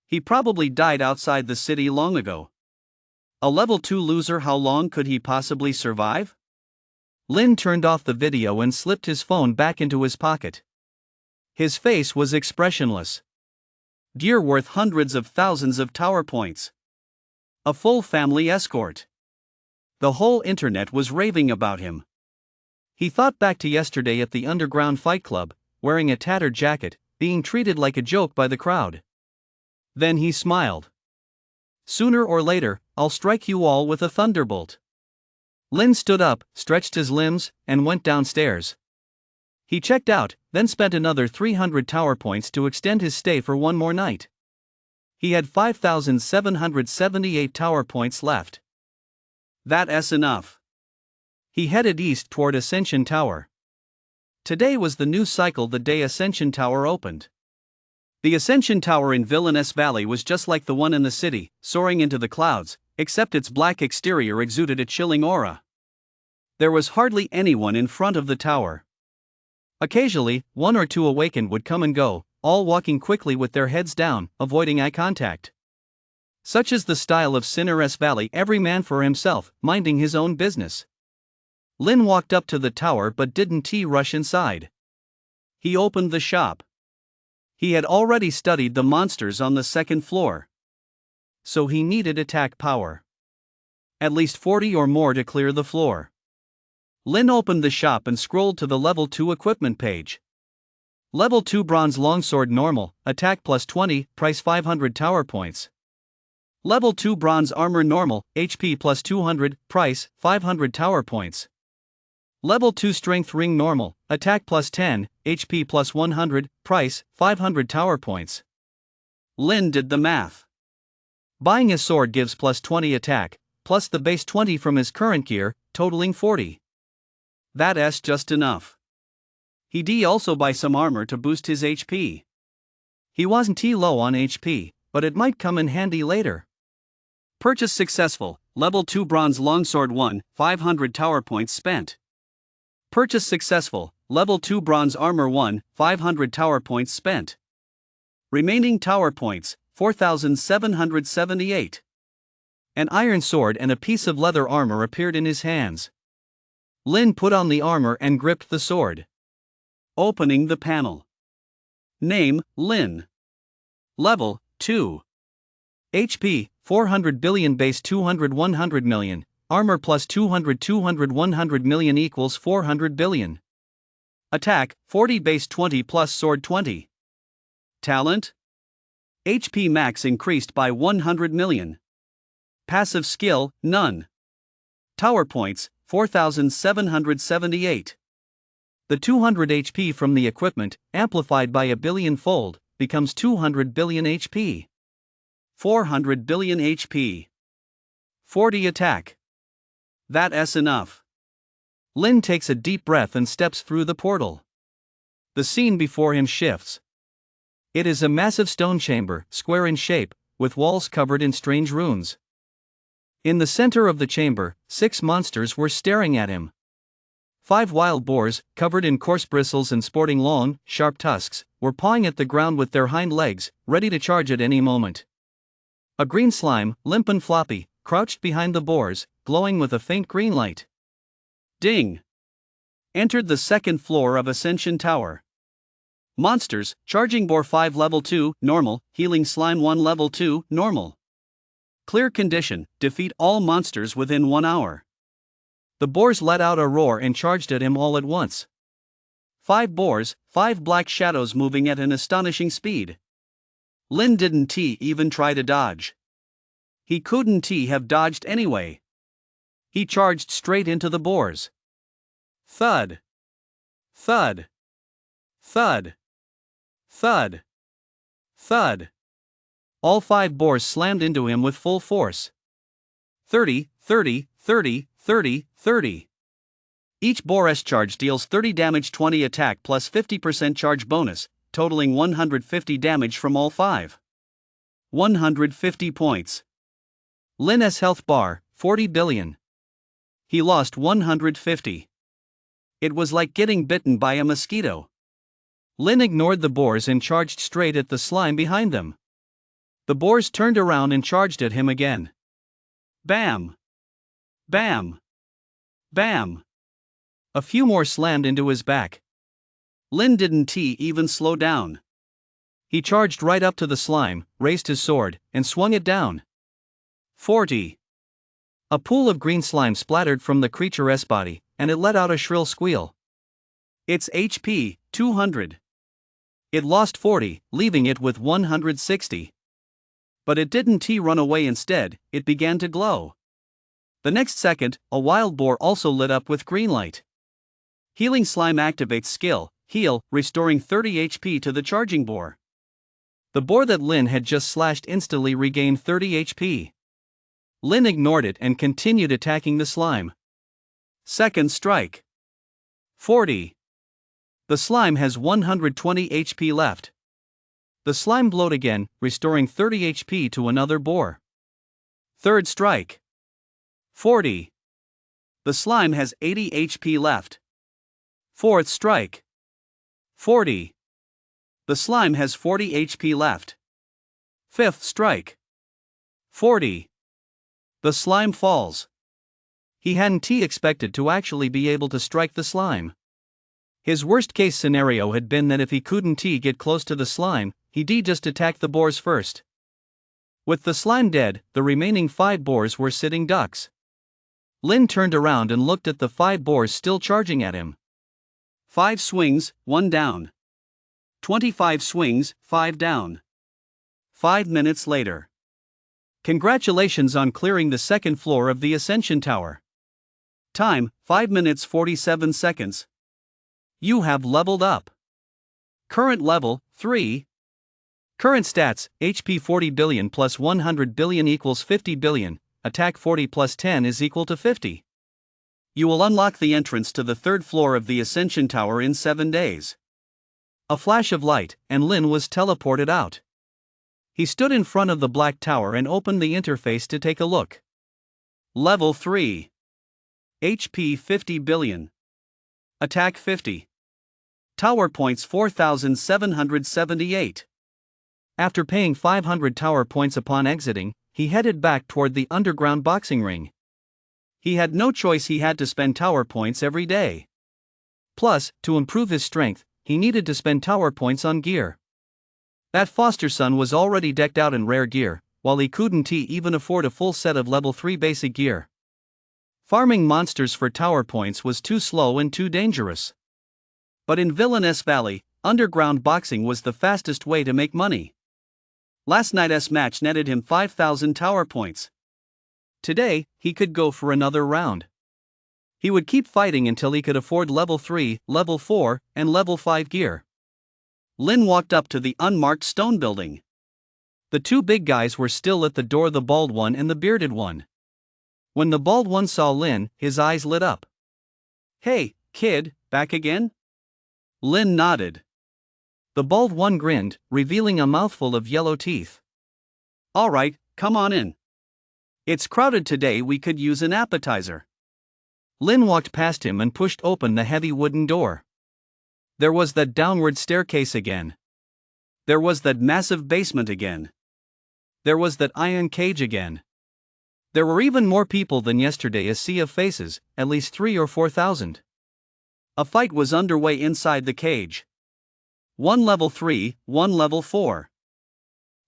He probably died outside the city long ago. A level 2 loser, how long could he possibly survive? Lin turned off the video and slipped his phone back into his pocket. His face was expressionless. Gear worth hundreds of thousands of tower points. A full family escort. The whole internet was raving about him. He thought back to yesterday at the underground fight club, wearing a tattered jacket, being treated like a joke by the crowd. Then he smiled. Sooner or later, I'll strike you all with a thunderbolt. Lin stood up, stretched his limbs, and went downstairs. He checked out, then spent another 300 tower points to extend his stay for one more night. He had 5,778 tower points left. That's enough. He headed east toward Ascension Tower. Today was the new cycle the day Ascension Tower opened. The Ascension Tower in Villainous Valley was just like the one in the city, soaring into the clouds, except its black exterior exuded a chilling aura. There was hardly anyone in front of the tower. Occasionally, one or two awakened would come and go, all walking quickly with their heads down, avoiding eye contact. Such is the style of Sinneress Valley, every man for himself, minding his own business. Lin walked up to the tower but didn't rush inside. He opened the shop. He had already studied the monsters on the second floor. So he needed attack power. At least 40 or more to clear the floor. Lin opened the shop and scrolled to the level 2 equipment page. Level 2 bronze longsword normal, attack plus 20, price 500 tower points. Level 2 bronze armor normal, HP plus 200, price 500 tower points. Level 2 strength ring normal, attack plus 10, HP plus 100, price 500 tower points. Lin did the math. Buying a sword gives plus 20 attack, plus the base 20 from his current gear, totaling 40. That's just enough. He'd also buy some armor to boost his HP. He wasn't low on HP, but it might come in handy later. Purchase successful, level 2 bronze longsword 1, 500 tower points spent. Purchase successful, level 2 bronze armor 1, 500 tower points spent. Remaining tower points, 4,778. An iron sword and a piece of leather armor appeared in his hands. Lin put on the armor and gripped the sword. Opening the panel. Name, Lin. Level, 2. HP, 400 billion, base 200 100 million, armor plus 200 100 million equals 400 billion. Attack, 40 base 20 plus sword 20. Talent? HP max increased by 100 million. Passive skill, none. Tower points, 4,778. The 200 HP from the equipment, amplified by a billion-fold, becomes 200 billion HP. 400 billion HP. 40 attack. That's enough. Lin takes a deep breath and steps through the portal. The scene before him shifts. It is a massive stone chamber, square in shape, with walls covered in strange runes. In the center of the chamber, 6 monsters were staring at him. 5 wild boars, covered in coarse bristles and sporting long, sharp tusks, were pawing at the ground with their hind legs, ready to charge at any moment. A green slime, limp and floppy, crouched behind the boars, glowing with a faint green light. Ding! Entered the second floor of Ascension Tower. Monsters, charging boar 5 level 2, normal, healing slime 1 level 2, normal. Clear condition, defeat all monsters within 1 hour. The boars let out a roar and charged at him all at once. 5 boars, 5 black shadows moving at an astonishing speed. Lin didn't even try to dodge. He couldn't have dodged anyway. He charged straight into the boars. Thud. Thud. Thud. Thud. Thud. All 5 boars slammed into him with full force. 30, 30, 30, 30, 30. Each boar's charge deals 30 damage, 20 attack plus 50% charge bonus, totaling 150 damage from all 5. 150 points. Lin's health bar, 40 billion. He lost 150. It was like getting bitten by a mosquito. Lin ignored the boars and charged straight at the slime behind them. The boars turned around and charged at him again. Bam! Bam! Bam! A few more slammed into his back. Lin didn't even slow down. He charged right up to the slime, raised his sword, and swung it down. 40. A pool of green slime splattered from the creature's body, and it let out a shrill squeal. Its HP, 200. It lost 40, leaving it with 160. But it didn't run away. Instead, it began to glow. The next second, a wild boar also lit up with green light. Healing slime activates skill, heal, restoring 30 HP to the charging boar. The boar that Lin had just slashed instantly regained 30 HP. Lin ignored it and continued attacking the slime. Second strike. 40. The slime has 120 HP left. The slime glowed again, restoring 30 HP to another boar. Third strike. 40. The slime has 80 HP left. Fourth strike. 40. The slime has 40 HP left. Fifth strike. 40. The slime falls. He hadn't expected to actually be able to strike the slime. His worst case scenario had been that if he couldn't get close to the slime, he'd just attack the boars first. With the slime dead, the remaining 5 boars were sitting ducks. Lin turned around and looked at the 5 boars still charging at him. 5 swings, 1 down. 25 swings, 5 down. 5 minutes later. Congratulations on clearing the second floor of the Ascension Tower. Time, 5 minutes 47 seconds. You have leveled up. Current level, 3. Current stats, HP 40 billion plus 100 billion equals 50 billion, attack 40 plus 10 is equal to 50. You will unlock the entrance to the 3rd floor of the Ascension Tower in 7 days. A flash of light, and Lin was teleported out. He stood in front of the Black Tower and opened the interface to take a look. Level 3. HP 50 billion. Attack 50. Tower points 4,778. After paying 500 tower points upon exiting, he headed back toward the underground boxing ring. He had no choice, he had to spend tower points every day. Plus, to improve his strength, he needed to spend tower points on gear. That foster son was already decked out in rare gear, while he couldn't even afford a full set of level 3 basic gear. Farming monsters for tower points was too slow and too dangerous. But in Villainous Valley, underground boxing was the fastest way to make money. Last night's match netted him 5,000 tower points. Today, he could go for another round. He would keep fighting until he could afford level 3, level 4, and level 5 gear. Lin walked up to the unmarked stone building. The 2 big guys were still at the door, the bald one and the bearded one. When the bald one saw Lin, his eyes lit up. "Hey, kid, back again?" Lin nodded. The bald one grinned, revealing a mouthful of yellow teeth. "All right, come on in. It's crowded today, we could use an appetizer." Lin walked past him and pushed open the heavy wooden door. There was that downward staircase again. There was that massive basement again. There was that iron cage again. There were even more people than yesterday, a sea of faces, at least 3,000 or 4,000. A fight was underway inside the cage. 1 level 3, 1 level 4.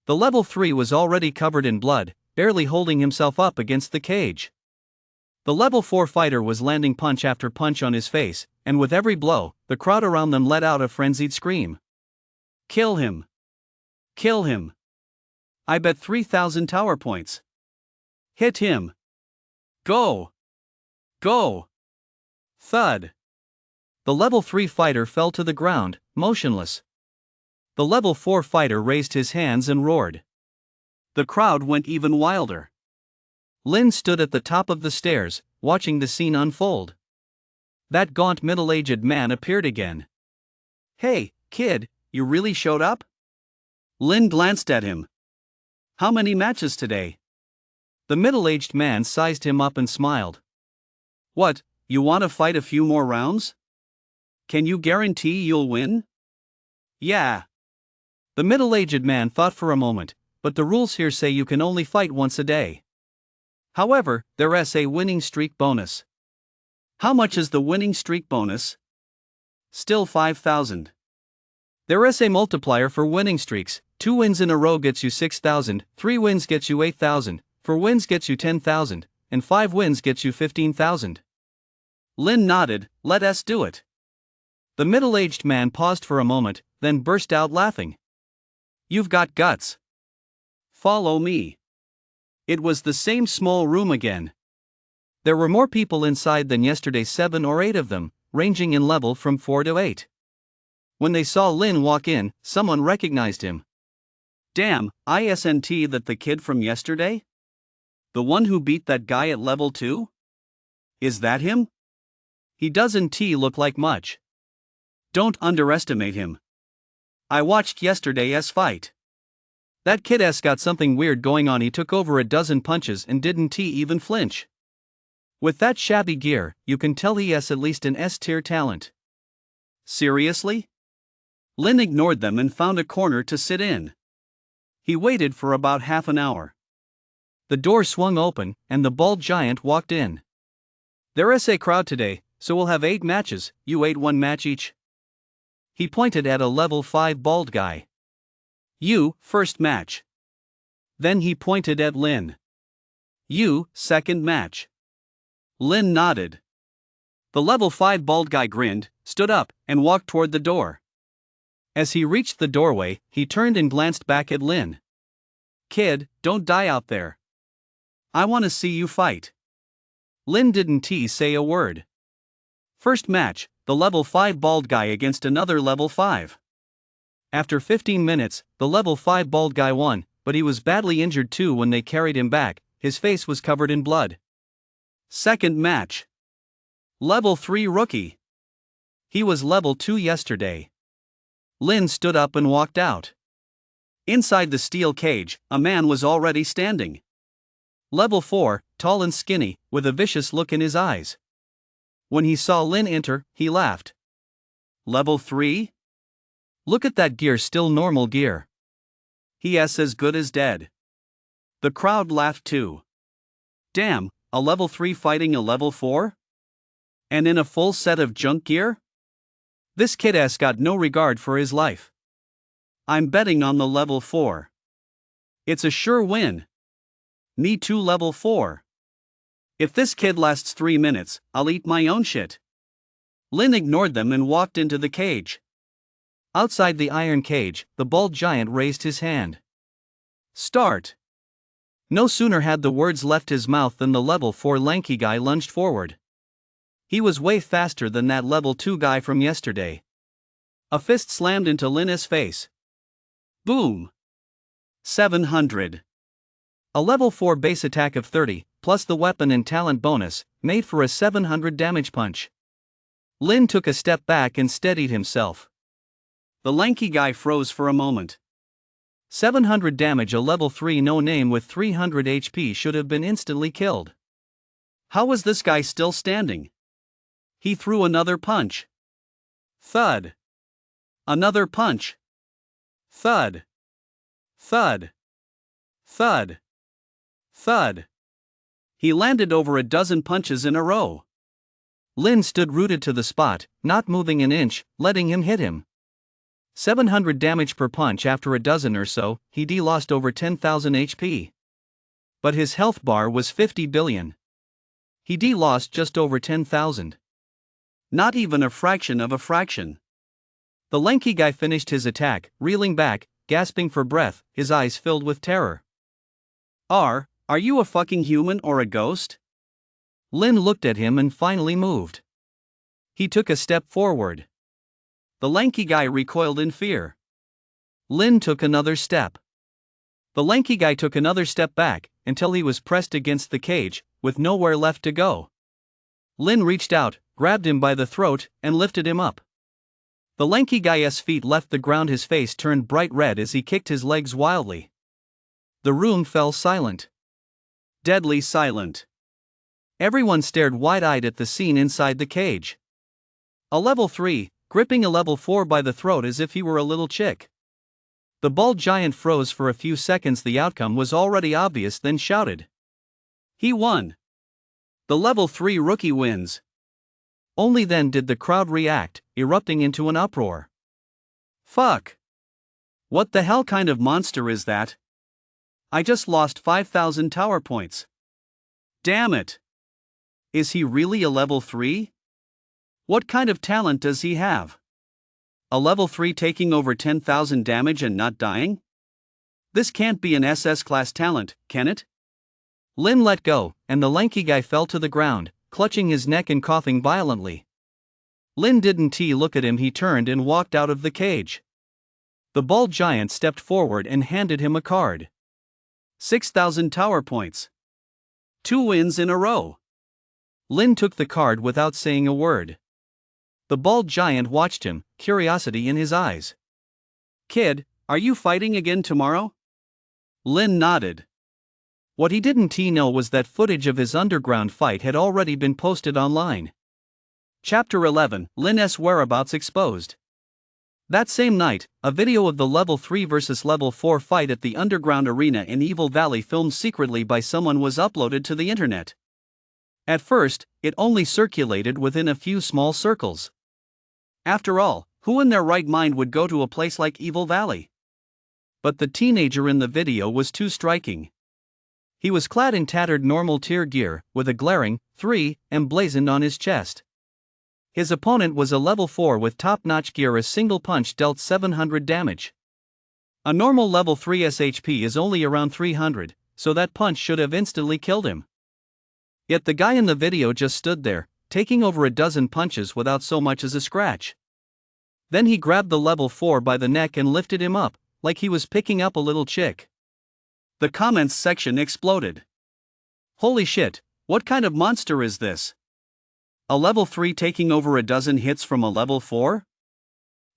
The level 3 was already covered in blood, barely holding himself up against the cage. The level 4 fighter was landing punch after punch on his face, and with every blow, the crowd around them let out a frenzied scream. "Kill him! Kill him! I bet 3,000 tower points. Hit him! Go! Go!" Thud! The level 3 fighter fell to the ground, motionless. The level 4 fighter raised his hands and roared. The crowd went even wilder. Lin stood at the top of the stairs, watching the scene unfold. That gaunt middle-aged man appeared again. "Hey, kid, you really showed up?" Lin glanced at him. "How many matches today?" The middle-aged man sized him up and smiled. "What, you want to fight a few more rounds? Can you guarantee you'll win?" "Yeah." The middle-aged man thought for a moment, but the rules here say you can only fight once a day. However, there's a winning streak bonus. How much is the winning streak bonus? Still 5,000. There is a multiplier for winning streaks. 2 wins in a row gets you 6,000, 3 wins gets you 8,000, 4 wins gets you 10,000, and 5 wins gets you 15,000. Lin nodded. Let us do it. The middle-aged man paused for a moment, then burst out laughing. You've got guts. Follow me. It was the same small room again. There were more people inside than yesterday, 7 or 8 of them, ranging in level from 4 to 8. When they saw Lin walk in, someone recognized him. Damn, isn't that the kid from yesterday? The one who beat that guy at level 2? Is that him? He doesn't look like much. Don't underestimate him. I watched yesterday's fight. That kid's got something weird going on. He took over a dozen punches and didn't even flinch. With that shabby gear, you can tell he has at least an S-tier talent. Seriously? Lin ignored them and found a corner to sit in. He waited for about half an hour. The door swung open, and the bald giant walked in. There is a crowd today, so we'll have 8 matches, you 8 1 match each. He pointed at a level 5 bald guy. You, first match. Then he pointed at Lin. You, second match. Lin nodded. The level 5 bald guy grinned, stood up, and walked toward the door. As he reached the doorway, he turned and glanced back at Lin. Kid, don't die out there. I want to see you fight. Lin didn't say a word. First match, the level 5 bald guy against another level 5. After 15 minutes, the level 5 bald guy won, but he was badly injured too when they carried him back. His face was covered in blood. Second match. Level 3 rookie. He was level 2 yesterday. Lin stood up and walked out. Inside the steel cage, a man was already standing. Level 4, tall and skinny, with a vicious look in his eyes. When he saw Lin enter, he laughed. Level 3? Look at that gear, still normal gear. He's as good as dead. The crowd laughed too. Damn, a level 3 fighting a level 4? And in a full set of junk gear? This kid's got no regard for his life. I'm betting on the level 4. It's a sure win. Me too, level 4. If this kid lasts 3 minutes, I'll eat my own shit. Lin ignored them and walked into the cage. Outside the iron cage, the bald giant raised his hand. Start. No sooner had the words left his mouth than the level 4 lanky guy lunged forward. He was way faster than that level 2 guy from yesterday. A fist slammed into Lin's face. Boom. 700. A level 4 base attack of 30, plus the weapon and talent bonus, made for a 700 damage punch. Lin took a step back and steadied himself. The lanky guy froze for a moment. 700 damage. A level 3 no-name with 300 HP should have been instantly killed. How was this guy still standing? He threw another punch. Thud. Another punch. Thud. Thud. Thud. Thud. He landed over a dozen punches in a row. Lin stood rooted to the spot, not moving an inch, letting him hit him. 700 damage per punch. After a dozen or so, he lost over 10,000 HP. But his health bar was 50 billion. He lost just over 10,000. Not even a fraction of a fraction. The lanky guy finished his attack, reeling back, gasping for breath, his eyes filled with terror. Are you a fucking human or a ghost? Lin looked at him and finally moved. He took a step forward. The lanky guy recoiled in fear. Lin took another step. The lanky guy took another step back, until he was pressed against the cage, with nowhere left to go. Lin reached out, grabbed him by the throat, and lifted him up. The lanky guy's feet left the ground. His face turned bright red as he kicked his legs wildly. The room fell silent. Deadly silent. Everyone stared wide-eyed at the scene inside the cage. A level 3, gripping a level 4 by the throat as if he were a little chick. The bald giant froze for a few seconds. The outcome was already obvious, then shouted. He won. The level 3 rookie wins. Only then did the crowd react, erupting into an uproar. Fuck. What the hell kind of monster is that? I just lost 5,000 tower points. Damn it. Is he really a level 3? What kind of talent does he have? A level 3 taking over 10,000 damage and not dying? This can't be an SS class talent, can it? Lin let go, and the lanky guy fell to the ground, clutching his neck and coughing violently. Lin didn't look at him. He turned and walked out of the cage. The bald giant stepped forward and handed him a card. 6,000 tower points. 2 wins in a row. Lin took the card without saying a word. The bald giant watched him, curiosity in his eyes. Kid, are you fighting again tomorrow? Lin nodded. What he didn't know was that footage of his underground fight had already been posted online. Chapter 11, Lin's whereabouts exposed. That same night, a video of the level 3 versus level 4 fight at the underground arena in Evil Valley, filmed secretly by someone, was uploaded to the internet. At first, it only circulated within a few small circles. After all, who in their right mind would go to a place like Evil Valley? But the teenager in the video was too striking. He was clad in tattered normal tier gear, with a glaring 3 emblazoned on his chest. His opponent was a level 4 with top-notch gear. A single punch dealt 700 damage. A normal level 3's HP is only around 300, so that punch should have instantly killed him. Yet the guy in the video just stood there, taking over a dozen punches without so much as a scratch. Then he grabbed the level 4 by the neck and lifted him up, like he was picking up a little chick. The comments section exploded. Holy shit, what kind of monster is this? A level 3 taking over a dozen hits from a level 4?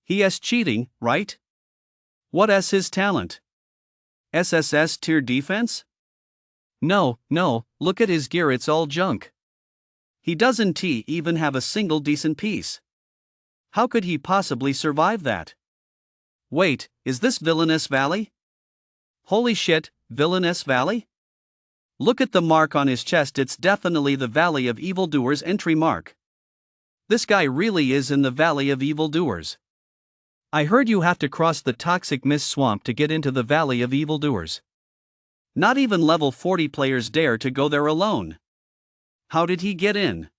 He's cheating, right? What's his talent? SSS tier defense? No, look at his gear, it's all junk. He doesn't even have a single decent piece. How could he possibly survive that? Wait, is this Villainous Valley? Holy shit, Villainous Valley? Look at the mark on his chest, it's definitely the Valley of Evildoers entry mark. This guy really is in the Valley of Evildoers. I heard you have to cross the toxic mist swamp to get into the Valley of Evildoers. Not even level 40 players dare to go there alone. How did he get in?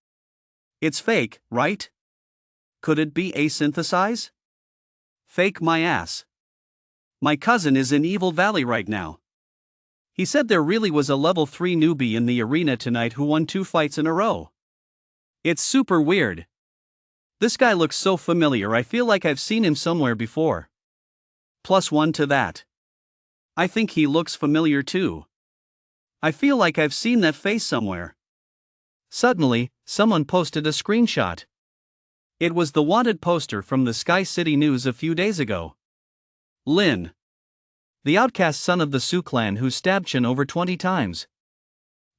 It's fake, right? Could it be asynthesize? Fake my ass. My cousin is in Evil Valley right now. He said there really was a level 3 newbie in the arena tonight who won 2 fights in a row. It's super weird. This guy looks so familiar, I feel like I've seen him somewhere before. +1 to that. I think he looks familiar too. I feel like I've seen that face somewhere. Suddenly, someone posted a screenshot. It was the wanted poster from the Sky City News a few days ago. Lin. The outcast son of the Sioux clan who stabbed Chen over 20 times.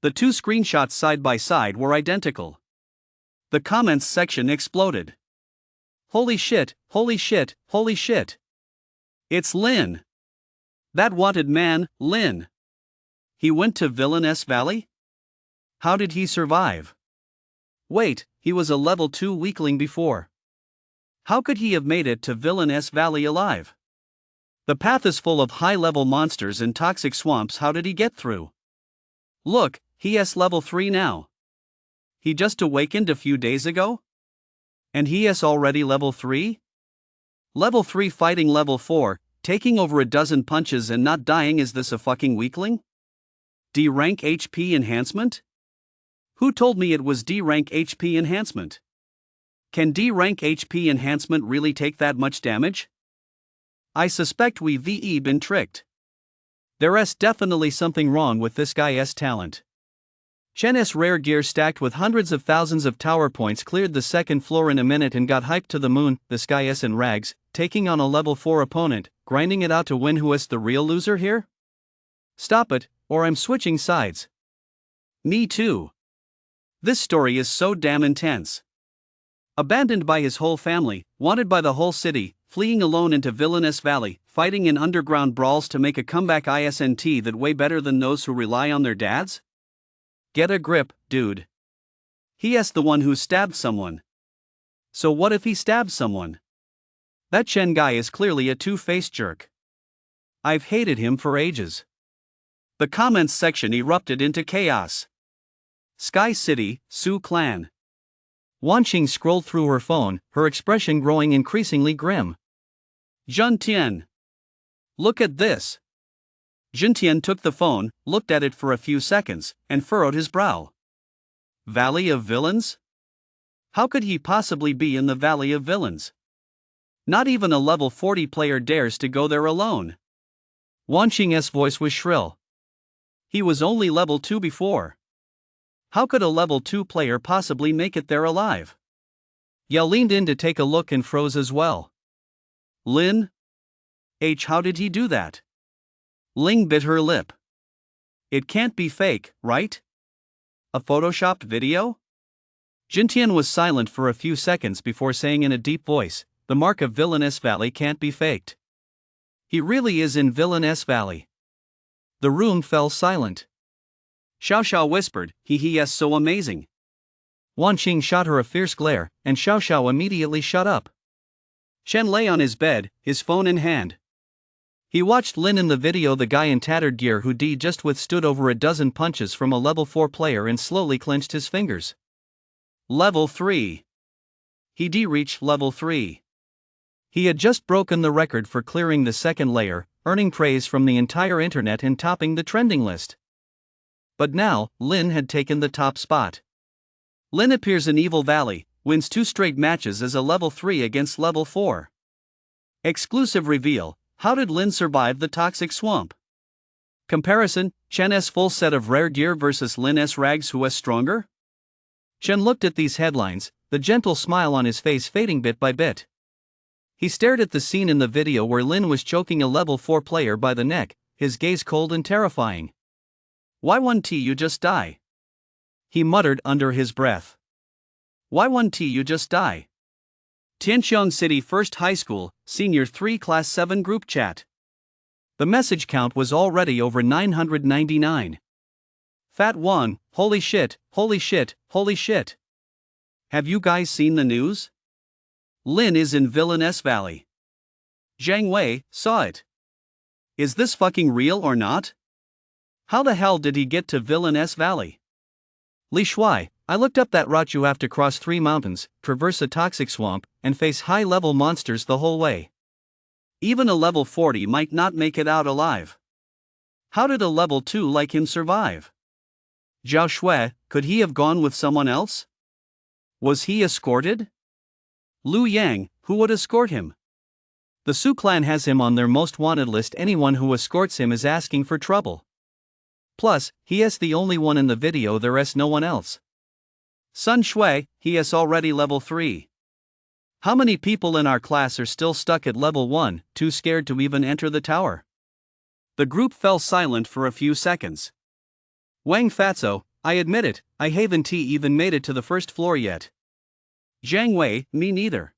The 2 screenshots side by side were identical. The comments section exploded. Holy shit, holy shit, holy shit. It's Lin. That wanted man, Lin. He went to Villainous Valley? How did he survive? Wait, he was a level 2 weakling before. How could he have made it to Villainous Valley alive? The path is full of high-level monsters and toxic swamps. How did he get through? Look, he's level 3 now. He just awakened a few days ago? And he's already level 3? Level 3 fighting level 4, taking over a dozen punches and not dying. Is this a fucking weakling? D rank HP enhancement? Who told me it was D rank HP enhancement? Can D rank HP enhancement really take that much damage? I suspect we've been tricked. There's definitely something wrong with this guy's talent. Chen's rare gear stacked with hundreds of thousands of tower points cleared the second floor in a minute and got hyped to the moon. This guy's in rags, taking on a level 4 opponent, grinding it out to win. Who's the real loser here? Stop it, or I'm switching sides. Me too. This story is so damn intense. Abandoned by his whole family, wanted by the whole city, fleeing alone into Villainous Valley, fighting in underground brawls to make a comeback isn't that way better than those who rely on their dads? Get a grip, dude. He's the one who stabbed someone. So what if he stabs someone? That Chen guy is clearly a two-faced jerk. I've hated him for ages. The comments section erupted into chaos. Sky City, Sioux Clan. Wanqing scrolled through her phone, her expression growing increasingly grim. Jun Tian. Look at this. Jun Tian took the phone, looked at it for a few seconds, and furrowed his brow. Valley of Villains? How could he possibly be in the Valley of Villains? Not even a level 40 player dares to go there alone. Wanqing's voice was shrill. He was only level 2 before. How could a level 2 player possibly make it there alive? Yao leaned in to take a look and froze as well. Lin? How did he do that? Ling bit her lip. It can't be fake, right? A photoshopped video? Jintian was silent for a few seconds before saying in a deep voice, the mark of Villainous Valley can't be faked. He really is in Villainous Valley. The room fell silent. Xiao Xiao whispered, yes, so amazing. Wanqing shot her a fierce glare, and Xiao Xiao immediately shut up. Shen lay on his bed, his phone in hand. He watched Lin in the video, the guy in tattered gear who just withstood over a dozen punches from a level 4 player and slowly clenched his fingers. Level 3. He reached level 3. He had just broken the record for clearing the second layer, earning praise from the entire internet and topping the trending list. But now, Lin had taken the top spot. Lin appears in Evil Valley, wins 2 straight matches as a level 3 against level 4. Exclusive reveal, how did Lin survive the toxic swamp? Comparison, Chen's full set of rare gear versus Lin's rags, who is stronger? Chen looked at these headlines, the gentle smile on his face fading bit by bit. He stared at the scene in the video where Lin was choking a level 4 player by the neck, his gaze cold and terrifying. Y1T, you just die. He muttered under his breath. Y1T, you just die. Tianqiang City First High School, Senior 3 Class 7 group chat. The message count was already over 999. Fat Wang, holy shit, holy shit, holy shit. Have you guys seen the news? Lin is in Villainous Valley. Zhang Wei saw it. Is this fucking real or not? How the hell did he get to Villainous Valley? Li Shuai, I looked up that route. You have to cross 3 mountains, traverse a toxic swamp, and face high-level monsters the whole way. Even a level 40 might not make it out alive. How did a level 2 like him survive? Zhao Shui, could he have gone with someone else? Was he escorted? Lu Yang, who would escort him? The Su clan has him on their most wanted list. Anyone who escorts him is asking for trouble. Plus, he is the only one in the video, there is no one else. Sun Shui, he is already level 3. How many people in our class are still stuck at level 1, too scared to even enter the tower? The group fell silent for a few seconds. Wang Fatso, I admit it, I haven't even made it to the first floor yet. Zhang Wei, me neither.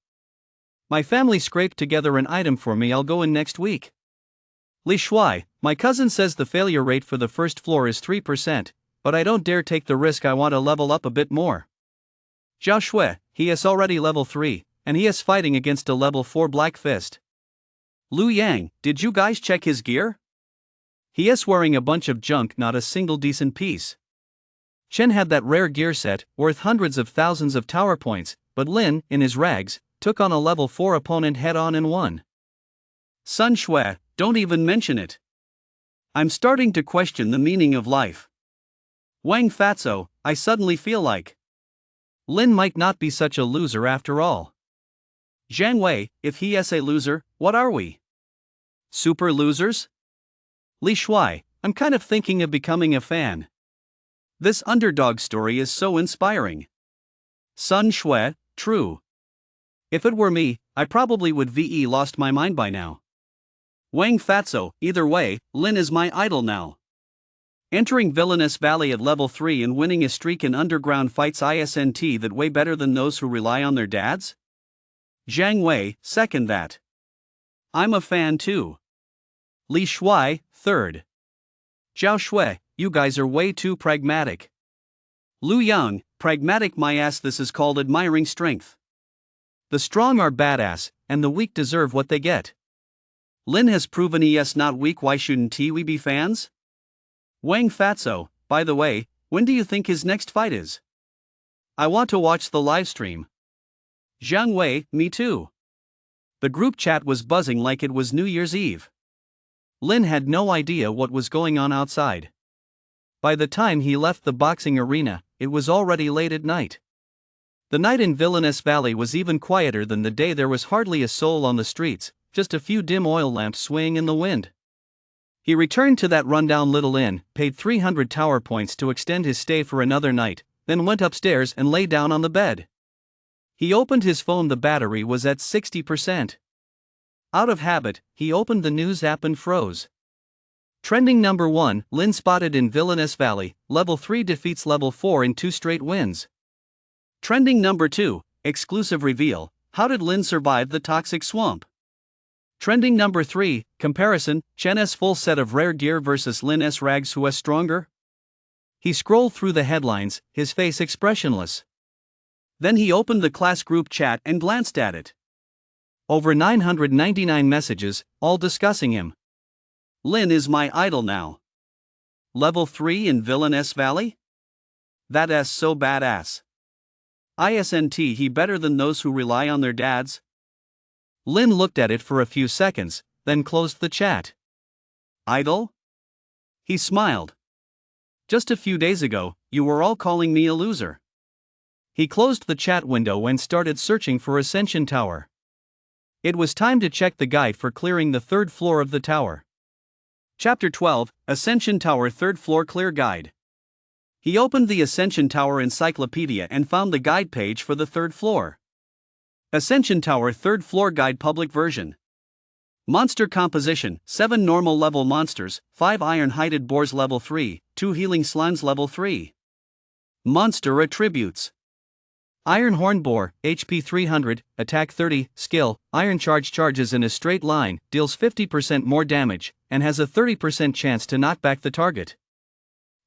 My family scraped together an item for me, I'll go in next week. Li Shuai, my cousin says the failure rate for the first floor is 3%, but I don't dare take the risk, I want to level up a bit more. Zhao Shui, he is already level 3, and he is fighting against a level 4 Black Fist. Lu Yang, did you guys check his gear? He is wearing a bunch of junk, not a single decent piece. Chen had that rare gear set, worth hundreds of thousands of tower points, but Lin, in his rags, took on a level 4 opponent head-on and won. Sun Shui, don't even mention it. I'm starting to question the meaning of life. Wang Fatso, I suddenly feel like Lin might not be such a loser after all. Zhang Wei, if he is a loser, what are we? Super losers? Li Shuai, I'm kind of thinking of becoming a fan. This underdog story is so inspiring. Sun Shui, true. If it were me, I probably would VE lost my mind by now. Wang Fatso, either way, Lin is my idol now. Entering Villainous Valley at level 3 and winning a streak in underground fights isn't that way better than those who rely on their dads? Zhang Wei, second that. I'm a fan too. Li Shuai, 3rd. Zhao Shui, you guys are way too pragmatic. Lu Yang, pragmatic my ass, this is called admiring strength. The strong are badass, and the weak deserve what they get. Lin has proven he is not weak, why shouldn't we be fans? Wang Fatso, by the way, when do you think his next fight is? I want to watch the livestream. Zhang Wei, me too. The group chat was buzzing like it was New Year's Eve. Lin had no idea what was going on outside. By the time he left the boxing arena, it was already late at night. The night in Villainous Valley was even quieter than the day. There was hardly a soul on the streets, just a few dim oil lamps swaying in the wind. He returned to that rundown little inn, paid 300 tower points to extend his stay for another night, then went upstairs and lay down on the bed. He opened his phone, the battery was at 60%. Out of habit, he opened the news app and froze. Trending number 1, Lin spotted in Villainous Valley, level 3 defeats level 4 in 2 straight wins. Trending number 2, exclusive reveal, how did Lin survive the toxic swamp? Trending number 3, comparison, Chen S full set of rare gear versus Lin S rags, who is stronger? He scrolled through the headlines, his face expressionless. Then he opened the class group chat and glanced at it. Over 999 messages, all discussing him. Lin is my idol now. Level 3 in Villainous Valley? That is so badass. Isn't he better than those who rely on their dads? Lin looked at it for a few seconds, then closed the chat. Idol? He smiled. Just a few days ago, you were all calling me a loser. He closed the chat window and started searching for Ascension Tower. It was time to check the guide for clearing the 3rd floor of the tower. Chapter 12, Ascension Tower 3rd Floor Clear Guide. He opened the Ascension Tower encyclopedia and found the guide page for the 3rd floor. Ascension Tower 3rd Floor Guide Public Version. Monster composition: 7 normal level monsters, 5 iron-hided boars level 3, 2 healing slimes level 3. Monster attributes: Iron Horn Boar, HP 300, attack 30, skill, Iron Charge charges in a straight line, deals 50% more damage, and has a 30% chance to knock back the target.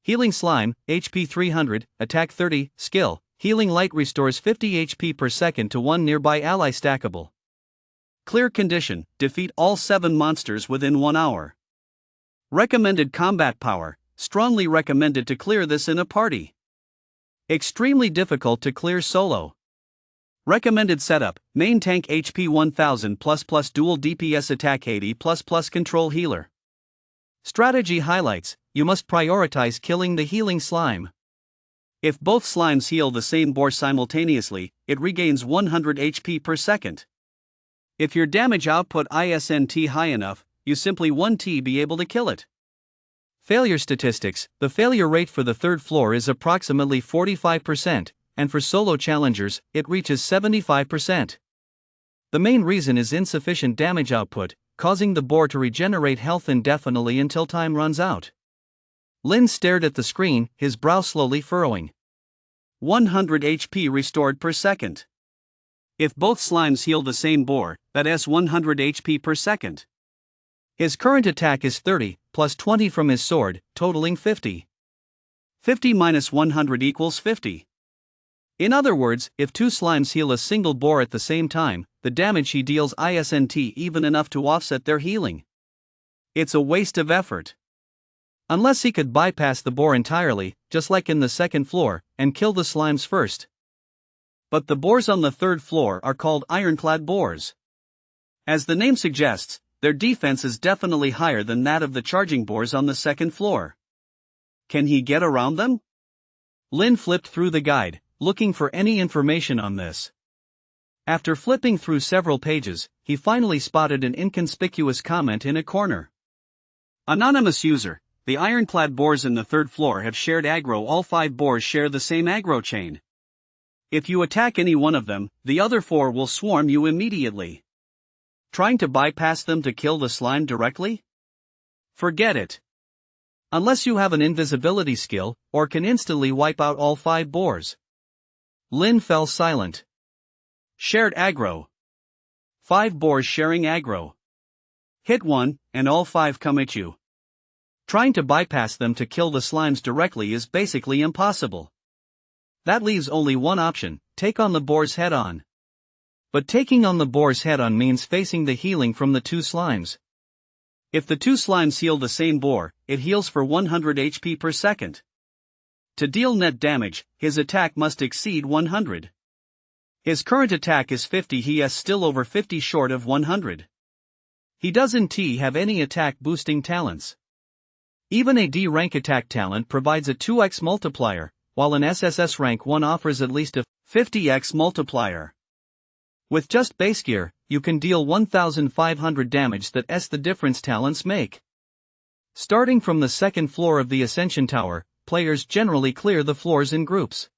Healing Slime, HP 300, attack 30, skill, Healing Light restores 50 HP per second to one nearby ally stackable. Clear condition: defeat all 7 monsters within 1 hour. Recommended combat power: strongly recommended to clear this in a party. Extremely difficult to clear solo. Recommended setup: main tank HP 1000 plus dual DPS attack 80 plus control healer. Strategy highlights: you must prioritize killing the healing slime. If both slimes heal the same boar simultaneously, it regains 100 HP per second. If your damage output isn't high enough, you simply won't be able to kill it. Failure statistics: the failure rate for the 3rd floor is approximately 45%, and for solo challengers, it reaches 75%. The main reason is insufficient damage output, causing the boar to regenerate health indefinitely until time runs out. Lin stared at the screen, his brow slowly furrowing. 100 HP restored per second. If both slimes heal the same boar, that is 100 HP per second. His current attack is 30, plus 20 from his sword, totaling 50. 50 minus 100 equals 50. In other words, if 2 slimes heal a single boar at the same time, the damage he deals isn't even enough to offset their healing. It's a waste of effort. Unless he could bypass the boar entirely, just like in the 2nd floor, and kill the slimes first. But the boars on the 3rd floor are called ironclad boars. As the name suggests, their defense is definitely higher than that of the charging boars on the 2nd floor. Can he get around them? Lin flipped through the guide, looking for any information on this. After flipping through several pages, he finally spotted an inconspicuous comment in a corner. Anonymous user: the ironclad boars in the 3rd floor have shared aggro. All 5 boars share the same aggro chain. If you attack any one of them, the other 4 will swarm you immediately. Trying to bypass them to kill the slime directly? Forget it. Unless you have an invisibility skill, or can instantly wipe out all 5 boars. Lin fell silent. Shared aggro. 5 boars sharing aggro. Hit one, and all 5 come at you. Trying to bypass them to kill the slimes directly is basically impossible. That leaves only one option: take on the boars head on. But taking on the boars head on means facing the healing from the 2 slimes. If the 2 slimes heal the same boar, it heals for 100 HP per second. To deal net damage, his attack must exceed 100. His current attack is 50, he is still over 50 short of 100. He doesn't have any attack boosting talents. Even a D rank attack talent provides a 2x multiplier, while an SSS rank 1 offers at least a 50x multiplier. With just base gear, you can deal 1500 damage. That's the difference talents make. Starting from the second floor of the Ascension Tower, players generally clear the floors in groups.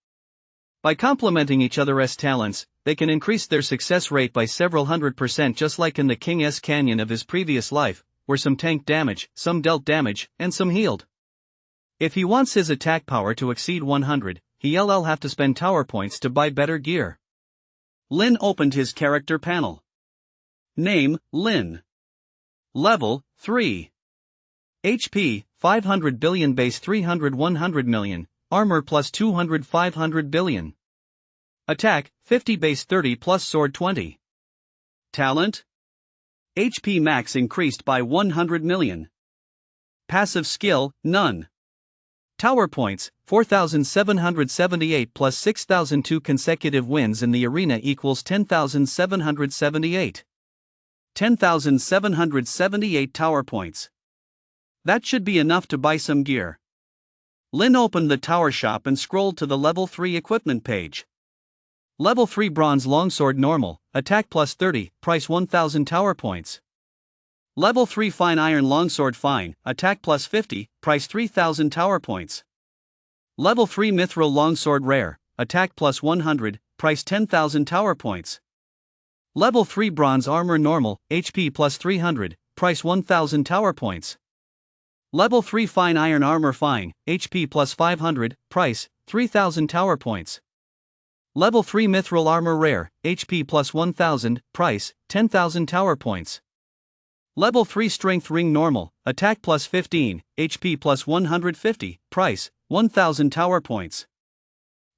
By complementing each other's talents, they can increase their success rate by several 100%, just like in the King's Canyon of his previous life, where some tanked damage, some dealt damage, and some healed. If he wants his attack power to exceed 100, he'll have to spend tower points to buy better gear. Lin opened his character panel. Name: Lin. Level: 3. HP: 500 billion, base 300 100 million, armor plus 200 500 billion. Attack: 50, base 30 plus sword 20. Talent: HP max increased by 100 million. Passive skill: none. Tower points: 4,778 plus 6,002 consecutive wins in the arena equals 10,778. 10,778 tower points. That should be enough to buy some gear. Lin opened the tower shop and scrolled to the level 3 equipment page. Level 3 bronze longsword normal, attack plus 30, price 1,000 tower points. Level 3 fine iron longsword fine, attack plus 50, price 3,000 tower points. Level 3 mithril longsword rare, attack plus 100, price 10,000 tower points. Level 3 bronze armor normal, HP plus 300, price 1,000 tower points. Level 3 fine iron armor fine, HP plus 500, price 3,000 tower points. Level 3 mithril armor rare, HP plus 1,000, price 10,000 tower points. Level 3 strength ring normal, attack plus 15, HP plus 150, price 1,000 tower points.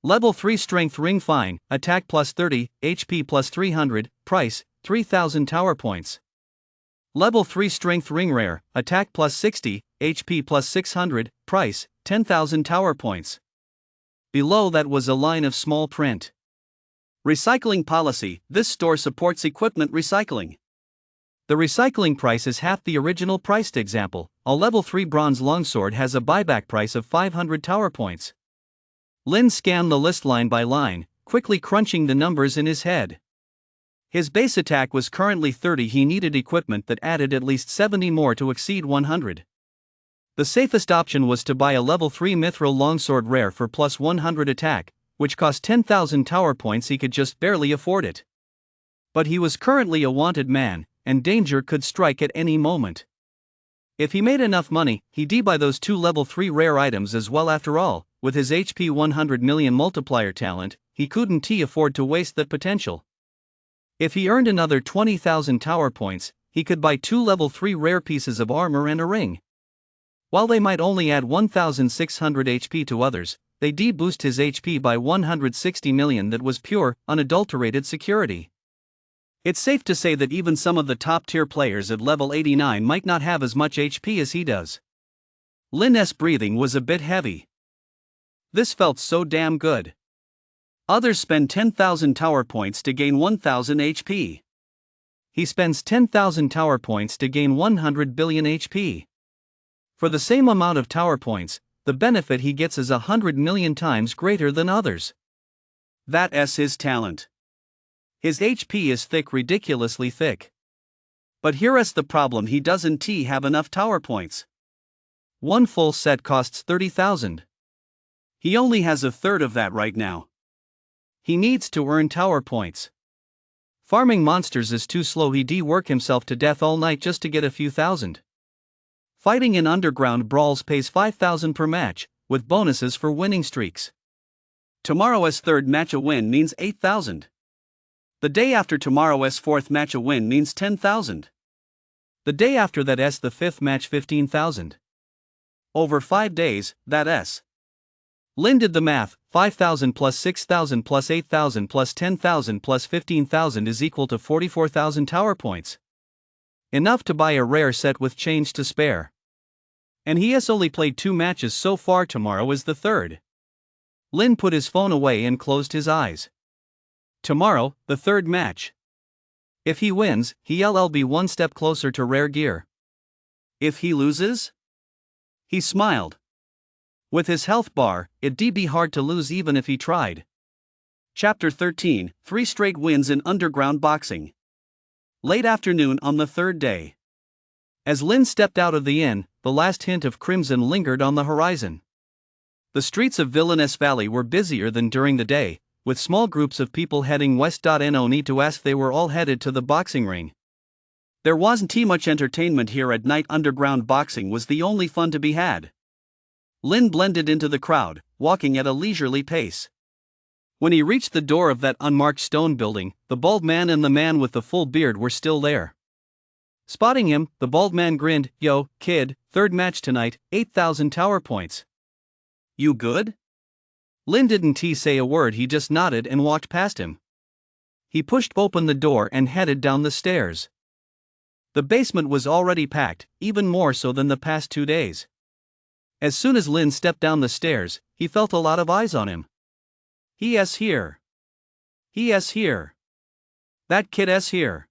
Level 3 strength ring fine, attack plus 30, HP plus 300, price 3,000 tower points. Level 3 strength ring rare, attack plus 60, HP plus 600, price 10,000 tower points. Below that was a line of small print. Recycling policy: this store supports equipment recycling. The recycling price is half the original priced. Example: a level 3 bronze longsword has a buyback price of 500 tower points. Lin scanned the list line by line, quickly crunching the numbers in his head. His base attack was currently 30, he needed equipment that added at least 70 more to exceed 100. The safest option was to buy a level 3 mithril longsword rare for plus 100 attack, which cost 10,000 tower points. He could just barely afford it. But he was currently a wanted man, and danger could strike at any moment. If he made enough money, he'd buy those 2 level 3 rare items as well. After all, with his HP 100 million multiplier talent, he couldn't afford to waste that potential. If he earned another 20,000 tower points, he could buy 2 level 3 rare pieces of armor and a ring. While they might only add 1,600 HP to others, they boost his HP by 160 million. That was pure, unadulterated security. It's safe to say that even some of the top tier players at level 89 might not have as much HP as he does. Lin's breathing was a bit heavy. This felt so damn good. Others spend 10,000 tower points to gain 1,000 HP. He spends 10,000 tower points to gain 100 billion HP. For the same amount of tower points, the benefit he gets is 100 million times greater than others. That's his talent. His HP is thick, ridiculously thick. But here's the problem: he doesn't have enough tower points. One full set costs 30,000. He only has a third of that right now. He needs to earn tower points. Farming monsters is too slow. He'd work himself to death all night just to get a few thousand. Fighting in underground brawls pays 5,000 per match, with bonuses for winning streaks. Tomorrow's third match a win means 8,000. The day after tomorrow's fourth match a win means 10,000. The day after that the fifth match 15,000. Over 5 days, that Lin did the math, 5,000 plus 6,000 plus 8,000 plus 10,000 plus 15,000 is equal to 44,000 tower points. Enough to buy a rare set with change to spare. And he has only played 2 matches so far, tomorrow is the third. Lin put his phone away and closed his eyes. Tomorrow, the third match. If he wins, he'll be one step closer to rare gear. If he loses? He smiled. With his health bar, it'd be hard to lose even if he tried. Chapter 13, 3 straight wins in underground boxing. Late afternoon on the third day. As Lin stepped out of the inn, the last hint of crimson lingered on the horizon. The streets of Villainous Valley were busier than during the day, with small groups of people heading west. No need to ask, they were all headed to the boxing ring. There wasn't too much entertainment here at night. Underground boxing was the only fun to be had. Lin blended into the crowd, walking at a leisurely pace. When he reached the door of that unmarked stone building, the bald man and the man with the full beard were still there. Spotting him, the bald man grinned. "Yo, kid, third match tonight, 8,000 tower points. You good?" Lin didn't say a word, he just nodded and walked past him. He pushed open the door and headed down the stairs. The basement was already packed, even more so than the past 2 days. As soon as Lin stepped down the stairs, he felt a lot of eyes on him. He's here. He's here. That kid's here.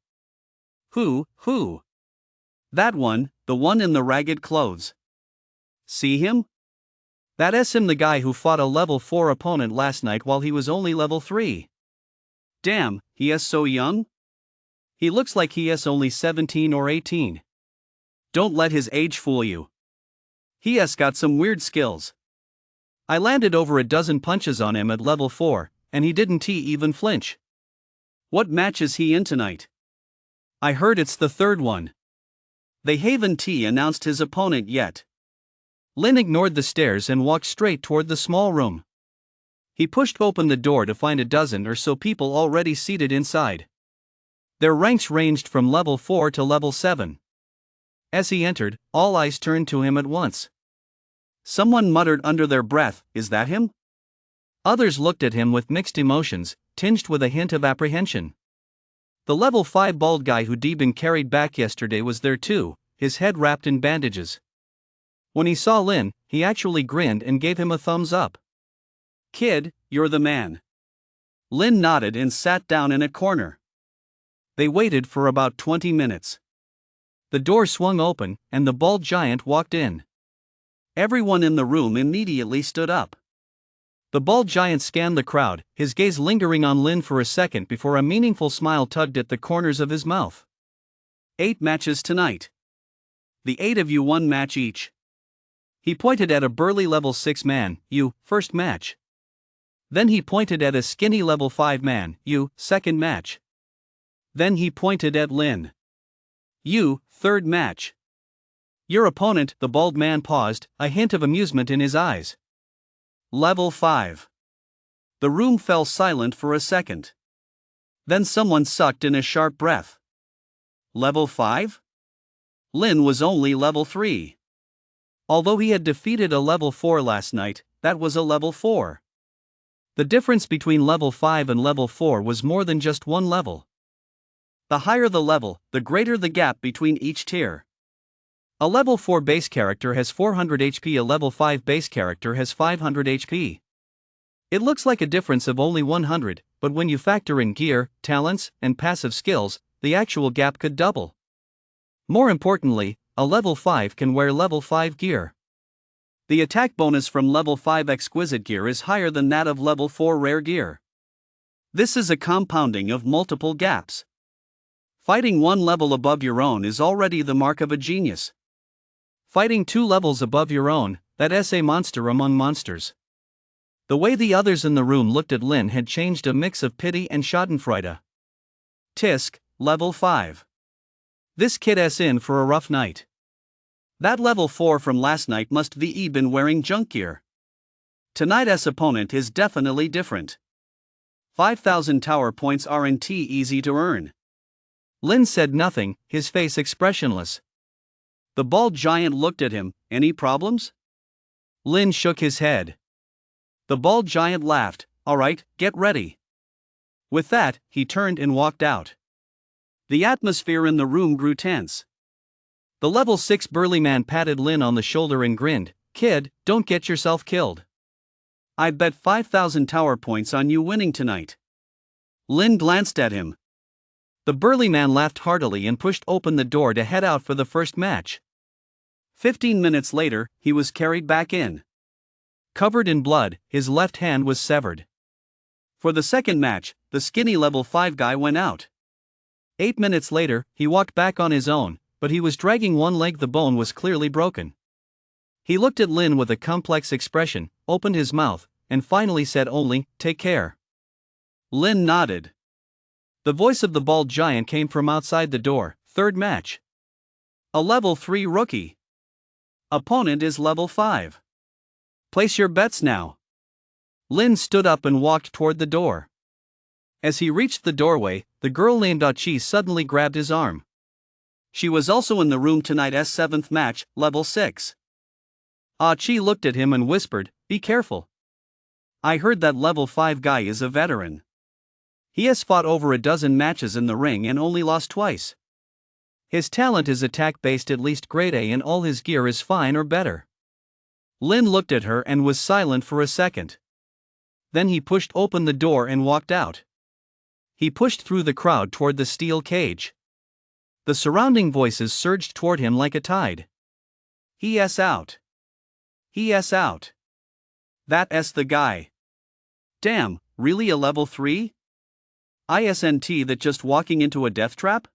Who? That one, the one in the ragged clothes. See him? That's him, the guy who fought a level 4 opponent last night while he was only level 3. Damn, he is so young? He looks like he is only 17 or 18. Don't let his age fool you. He has got some weird skills. I landed over a dozen punches on him at level 4, and he didn't even flinch. What match is he in tonight? I heard it's the third one. They haven't announced his opponent yet. Lin ignored the stairs and walked straight toward the small room. He pushed open the door to find a dozen or so people already seated inside. Their ranks ranged from level 4 to level 7. As he entered, all eyes turned to him at once. Someone muttered under their breath, "Is that him?" Others looked at him with mixed emotions, tinged with a hint of apprehension. The level 5 bald guy who'd been carried back yesterday was there too, his head wrapped in bandages. When he saw Lin, he actually grinned and gave him a thumbs up. "Kid, you're the man." Lin nodded and sat down in a corner. They waited for about 20 minutes. The door swung open, and the bald giant walked in. Everyone in the room immediately stood up. The bald giant scanned the crowd, his gaze lingering on Lin for a second before a meaningful smile tugged at the corners of his mouth. 8 matches tonight. The 8 of you 1 match each. He pointed at a burly level 6 man, "You, first match." Then he pointed at a skinny level 5 man, "You, second match." Then he pointed at Lin. "You, third match. Your opponent," the bald man paused, a hint of amusement in his eyes. "Level 5. The room fell silent for a second. Then someone sucked in a sharp breath. Level 5? Lin was only level 3. Although he had defeated a level 4 last night, that was a level 4. The difference between level 5 and level 4 was more than just 1 level. The higher the level, the greater the gap between each tier. A level 4 base character has 400 HP, a level 5 base character has 500 HP. It looks like a difference of only 100, but when you factor in gear, talents, and passive skills, the actual gap could double. More importantly, a level 5 can wear level 5 gear. The attack bonus from level 5 exquisite gear is higher than that of level 4 rare gear. This is a compounding of multiple gaps. Fighting 1 level above your own is already the mark of a genius. Fighting 2 levels above your own, that's a monster among monsters. The way the others in the room looked at Lin had changed, a mix of pity and schadenfreude. Tisk, level 5. This kid's in for a rough night. That level 4 from last night must be been wearing junk gear. Tonight's opponent is definitely different. 5,000 tower points aren't easy to earn. Lin said nothing, his face expressionless. The bald giant looked at him. Any problems? Lin shook his head. The bald giant laughed. Alright, get ready. With that, he turned and walked out. The atmosphere in the room grew tense. The level 6 burly man patted Lin on the shoulder and grinned. Kid, don't get yourself killed. I'd bet 5,000 tower points on you winning tonight. Lin glanced at him. The burly man laughed heartily and pushed open the door to head out for the first match. 15 minutes later, he was carried back in. Covered in blood, his left hand was severed. For the second match, the skinny level 5 guy went out. 8 minutes later, he walked back on his own, but he was dragging one leg. The bone was clearly broken. He looked at Lin with a complex expression, opened his mouth, and finally said only, "Take care." Lin nodded. The voice of the bald giant came from outside the door. Third match. A level 3 rookie. Opponent is level 5. Place your bets now. Lin stood up and walked toward the door. As he reached the doorway, the girl named Achi suddenly grabbed his arm. She was also in the room tonight's 7th match, level 6. Achi looked at him and whispered, "Be careful. I heard that level 5 guy is a veteran. He has fought over a dozen matches in the ring and only lost twice. His talent is attack based, at least grade A, and all his gear is fine or better." Lin looked at her and was silent for a second. Then he pushed open the door and walked out. He pushed through the crowd toward the steel cage. The surrounding voices surged toward him like a tide. He's out. He's out. That's the guy. Damn, really a level 3? Isn't that just walking into a death trap?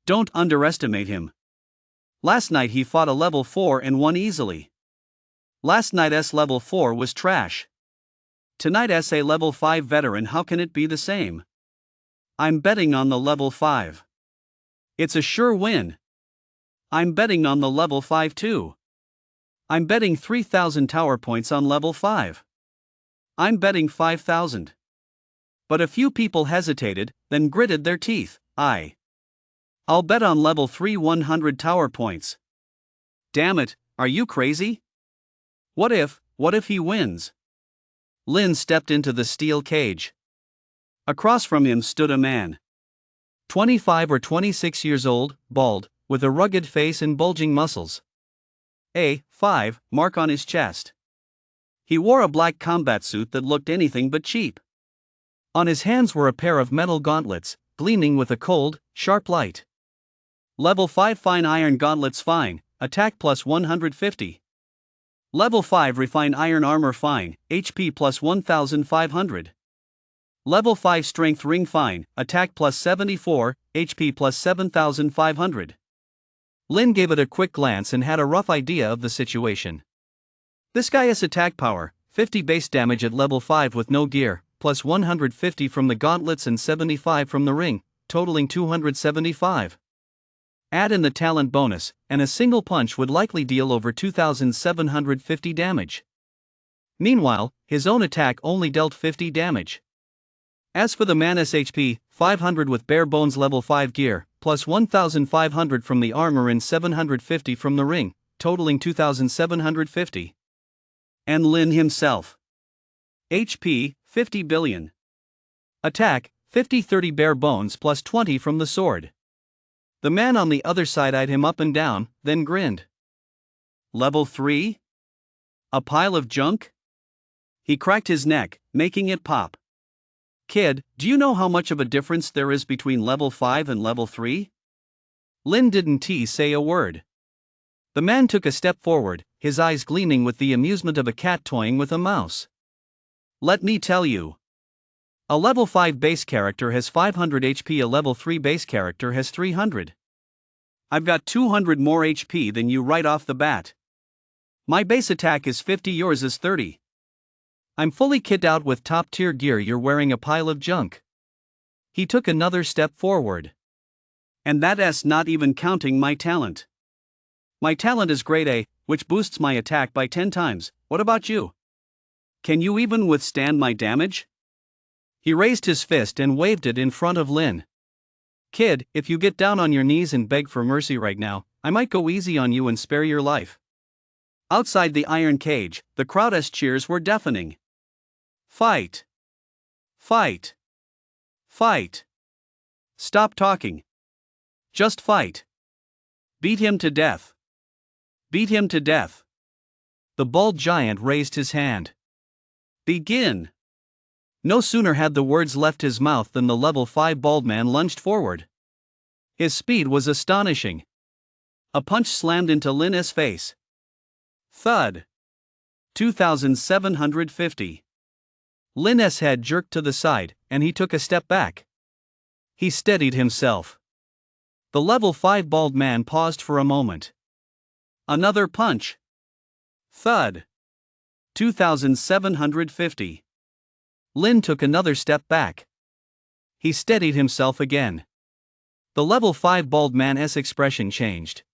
Don't underestimate him. Last night he fought a level 4 and won easily. Last night's level 4 was trash. Tonight's a level 5 veteran. How can it be the same? I'm betting on the level 5. It's a sure win. I'm betting on the level 5 too. I'm betting 3,000 tower points on level 5. I'm betting 5,000. But a few people hesitated, then gritted their teeth. I'll bet on level 3 100 tower points. Damn it, are you crazy? What if he wins? Lin stepped into the steel cage. Across from him stood a man. 25 or 26 years old, bald, with a rugged face and bulging muscles. A 5 mark on his chest. He wore a black combat suit that looked anything but cheap. On his hands were a pair of metal gauntlets, gleaming with a cold, sharp light. Level 5 fine iron gauntlets fine, attack plus 150. Level 5 refined iron armor fine, HP plus 1500. Level 5 strength ring fine, attack plus 74, HP plus 7500. Lin gave it a quick glance and had a rough idea of the situation. This guy's attack power, 50 base damage at level 5 with no gear, plus 150 from the gauntlets and 75 from the ring, totaling 275. Add in the talent bonus, and a single punch would likely deal over 2,750 damage. Meanwhile, his own attack only dealt 50 damage. As for the man's HP, 500 with bare bones level 5 gear, plus 1,500 from the armor and 750 from the ring, totaling 2,750. And Lin himself. HP, 50 billion. Attack, 50-30 bare bones plus 20 from the sword. The man on the other side eyed him up and down, then grinned. Level 3? A pile of junk? He cracked his neck, making it pop. Kid, do you know how much of a difference there is between level 5 and level 3? Lin didn't say a word. The man took a step forward, his eyes gleaming with the amusement of a cat toying with a mouse. Let me tell you. A level 5 base character has 500 HP, a level 3 base character has 300. I've got 200 more HP than you right off the bat. My base attack is 50, yours is 30. I'm fully kitted out with top tier gear, you're wearing a pile of junk. He took another step forward. And that's not even counting my talent. My talent is grade A, which boosts my attack by 10 times, what about you? Can you even withstand my damage? He raised his fist and waved it in front of Lin. Kid, if you get down on your knees and beg for mercy right now, I might go easy on you and spare your life. Outside the iron cage, the crowd's cheers were deafening. Fight! Fight! Fight! Stop talking. Just fight. Beat him to death. Beat him to death. The bald giant raised his hand. Begin! No sooner had the words left his mouth than the level 5 bald man lunged forward. His speed was astonishing. A punch slammed into Lin's face. Thud. 2,750. Lin's head jerked to the side, and he took a step back. He steadied himself. The level 5 bald man paused for a moment. Another punch. Thud. 2,750. Lin took another step back. He steadied himself again. The level 5 bald man's expression changed.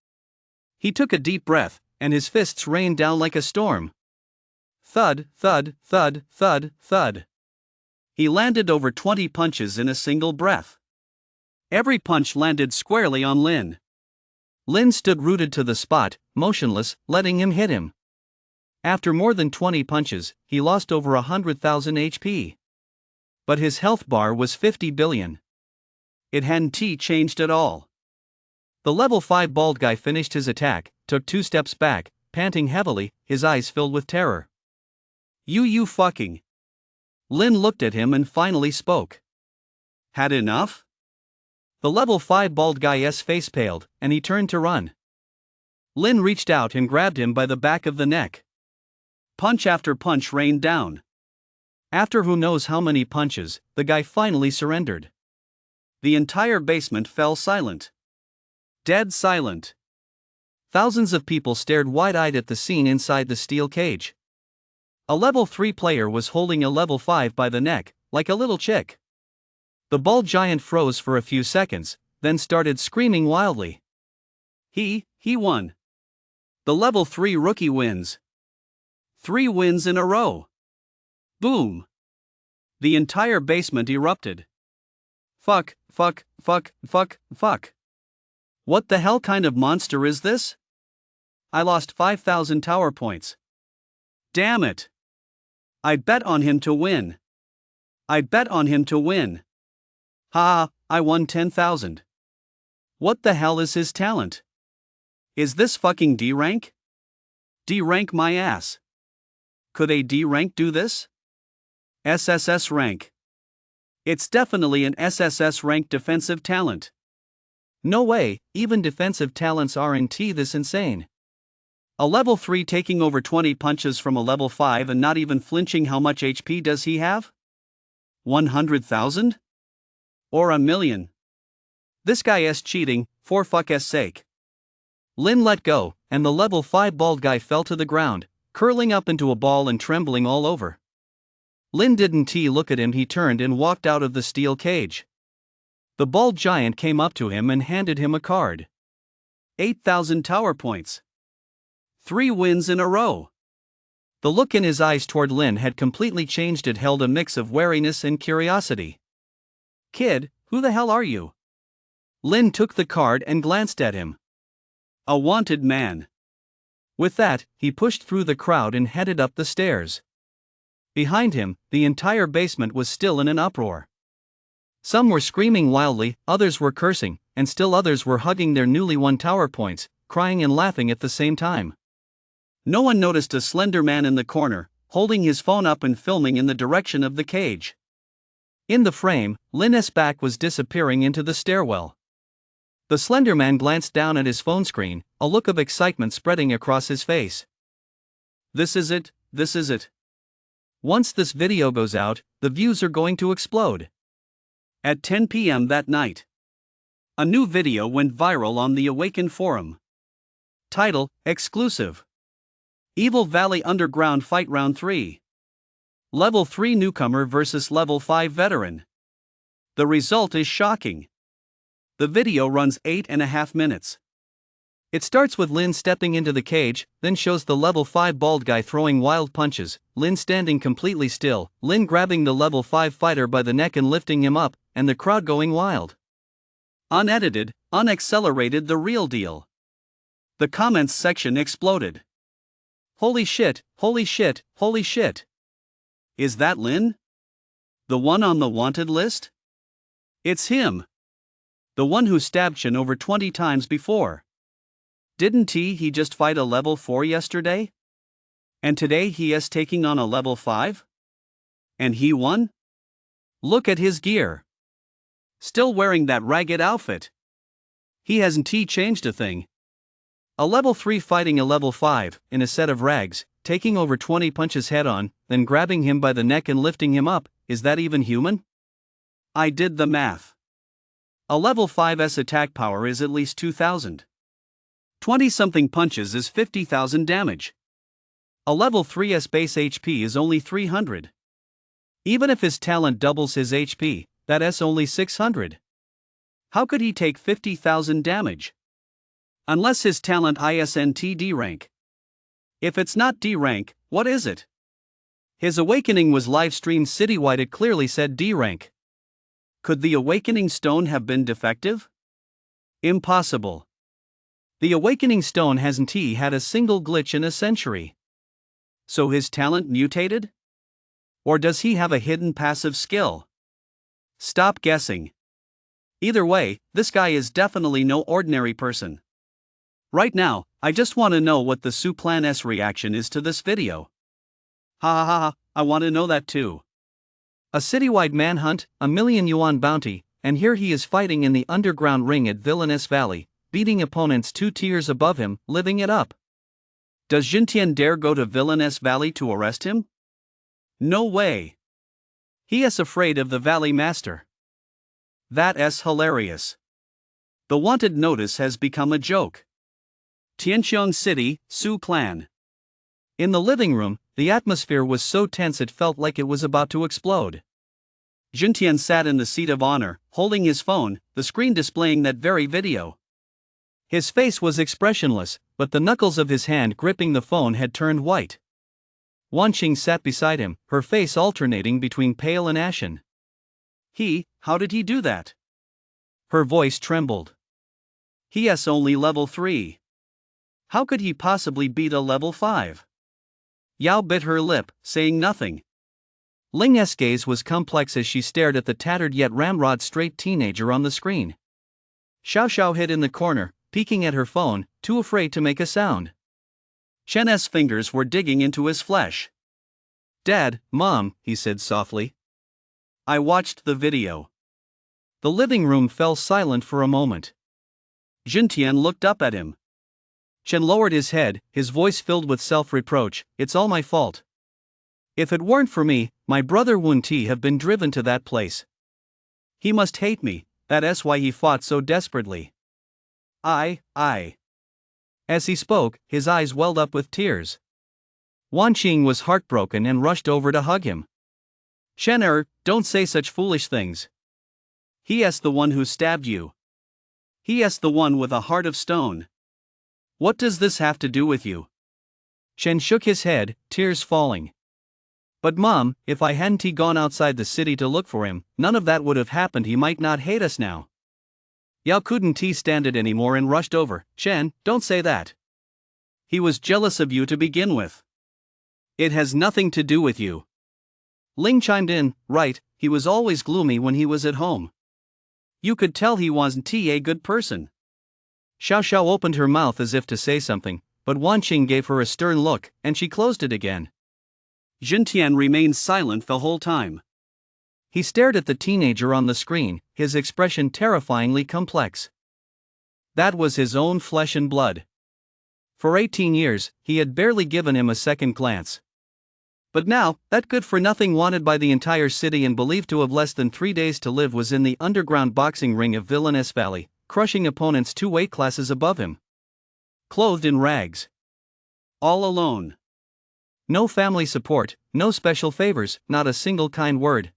He took a deep breath, and his fists rained down like a storm. Thud, thud, thud, thud, thud. He landed over 20 punches in a single breath. Every punch landed squarely on Lin. Lin stood rooted to the spot, motionless, letting him hit him. After more than 20 punches, he lost over 100,000 HP. But his health bar was 50 billion. It hadn't changed at all. The level 5 bald guy finished his attack, took 2 steps back, panting heavily, his eyes filled with terror. You fucking. Lin looked at him and finally spoke. Had enough? The level 5 bald guy's face paled, and he turned to run. Lin reached out and grabbed him by the back of the neck. Punch after punch rained down. After who knows how many punches, the guy finally surrendered. The entire basement fell silent. Dead silent. Thousands of people stared wide-eyed at the scene inside the steel cage. A level 3 player was holding a level 5 by the neck, like a little chick. The bald giant froze for a few seconds, then started screaming wildly. He won. The level 3 rookie wins. 3 wins in a row. Boom. The entire basement erupted. Fuck. What the hell kind of monster is this? I lost 5,000 tower points. Damn it. I'd bet on him to win. Ha, I won 10,000. What the hell is his talent? Is this fucking D rank? D rank my ass. Could a D rank do this? SSS rank. It's definitely an SSS rank defensive talent. No way, even defensive talents aren't this insane. A level 3 taking over 20 punches from a level 5 and not even flinching. How much HP does he have? 100,000? Or a million? This guy is cheating, for fuck's sake. Lin let go, and the level 5 bald guy fell to the ground, curling up into a ball and trembling all over. Lin didn't look at him. He turned and walked out of the steel cage. The bald giant came up to him and handed him a card. 8,000 tower points. 3 wins in a row. The look in his eyes toward Lin had completely changed. It held a mix of wariness and curiosity. Kid, who the hell are you? Lin took the card and glanced at him. A wanted man. With that, he pushed through the crowd and headed up the stairs. Behind him, the entire basement was still in an uproar. Some were screaming wildly, others were cursing, and still others were hugging their newly won tower points, crying and laughing at the same time. No one noticed a slender man in the corner, holding his phone up and filming in the direction of the cage. In the frame, Lin's back was disappearing into the stairwell. The slender man glanced down at his phone screen, a look of excitement spreading across his face. This is it. Once this video goes out, the views are going to explode. At 10 p.m. that night, a new video went viral on the Awaken forum. Title, Exclusive. Evil Valley Underground Fight Round 3. Level 3 newcomer versus Level 5 veteran. The result is shocking. The video runs 8.5 minutes. It starts with Lin stepping into the cage, then shows the level 5 bald guy throwing wild punches, Lin standing completely still, Lin grabbing the level 5 fighter by the neck and lifting him up, and the crowd going wild. Unedited, unaccelerated, the real deal. The comments section exploded. Holy shit, holy shit, holy shit. Is that Lin? The one on the wanted list? It's him. The one who stabbed Chen over 20 times before. Didn't he just fight a level 4 yesterday? And today he is taking on a level 5? And he won? Look at his gear. Still wearing that ragged outfit. He hasn't changed a thing. A level 3 fighting a level 5, in a set of rags, taking over 20 punches head on, then grabbing him by the neck and lifting him up. Is that even human? I did the math. A level 5's attack power is at least 2,000. 20-something punches is 50,000 damage. A level 3's base HP is only 300. Even if his talent doubles his HP, that's only 600. How could he take 50,000 damage? Unless his talent isn't D rank. If it's not D rank, what is it? His awakening was live-streamed citywide, it clearly said D rank. Could the awakening stone have been defective? Impossible. The awakening stone hasn't had a single glitch in a century. So his talent mutated? Or does he have a hidden passive skill? Stop guessing. Either way, this guy is definitely no ordinary person. Right now, I just want to know what the Suplan's reaction is to this video. Ha ha ha, I want to know that too. A citywide manhunt, a million-yuan bounty, and here he is fighting in the underground ring at Villainous Valley, beating opponents 2 tiers above him, living it up. Does Jintian dare go to Villainous Valley to arrest him? No way. He is afraid of the Valley Master. That's hilarious. The wanted notice has become a joke. Tianqiang City, Su Clan. In the living room, the atmosphere was so tense it felt like it was about to explode. Jintian sat in the seat of honor, holding his phone, the screen displaying that very video. His face was expressionless, but the knuckles of his hand gripping the phone had turned white. Wanqing sat beside him, her face alternating between pale and ashen. How did he do that? Her voice trembled. He's only level 3. How could he possibly beat a level 5? Yao bit her lip, saying nothing. Ling's gaze was complex as she stared at the tattered yet ramrod-straight teenager on the screen. Xiao Xiao hid in the corner, peeking at her phone, too afraid to make a sound. Chen's fingers were digging into his flesh. Dad, Mom, he said softly. I watched the video. The living room fell silent for a moment. Jintian looked up at him. Chen lowered his head, his voice filled with self-reproach. It's all my fault. If it weren't for me, my brother wouldn't have been driven to that place. He must hate me, that's why he fought so desperately. I. As he spoke, his eyes welled up with tears. Wanqing was heartbroken and rushed over to hug him. Chen, don't say such foolish things. He's the one who stabbed you. He's the one with a heart of stone. What does this have to do with you? Chen shook his head, tears falling. But Mom, if I hadn't gone outside the city to look for him, none of that would have happened. He might not hate us now. Yao couldn't stand it anymore and rushed over. Chen, don't say that. He was jealous of you to begin with. It has nothing to do with you. Ling chimed in, right, he was always gloomy when he was at home. You could tell he wasn't a good person. Xiao Xiao opened her mouth as if to say something, but Wanqing gave her a stern look, and she closed it again. Jintian remained silent the whole time. He stared at the teenager on the screen, his expression terrifyingly complex. That was his own flesh and blood. For 18 years, he had barely given him a second glance. But now, that good-for-nothing wanted by the entire city and believed to have less than 3 days to live was in the underground boxing ring of Villainous Valley, crushing opponents 2 weight classes above him. Clothed in rags. All alone. No family support, no special favors, not a single kind word.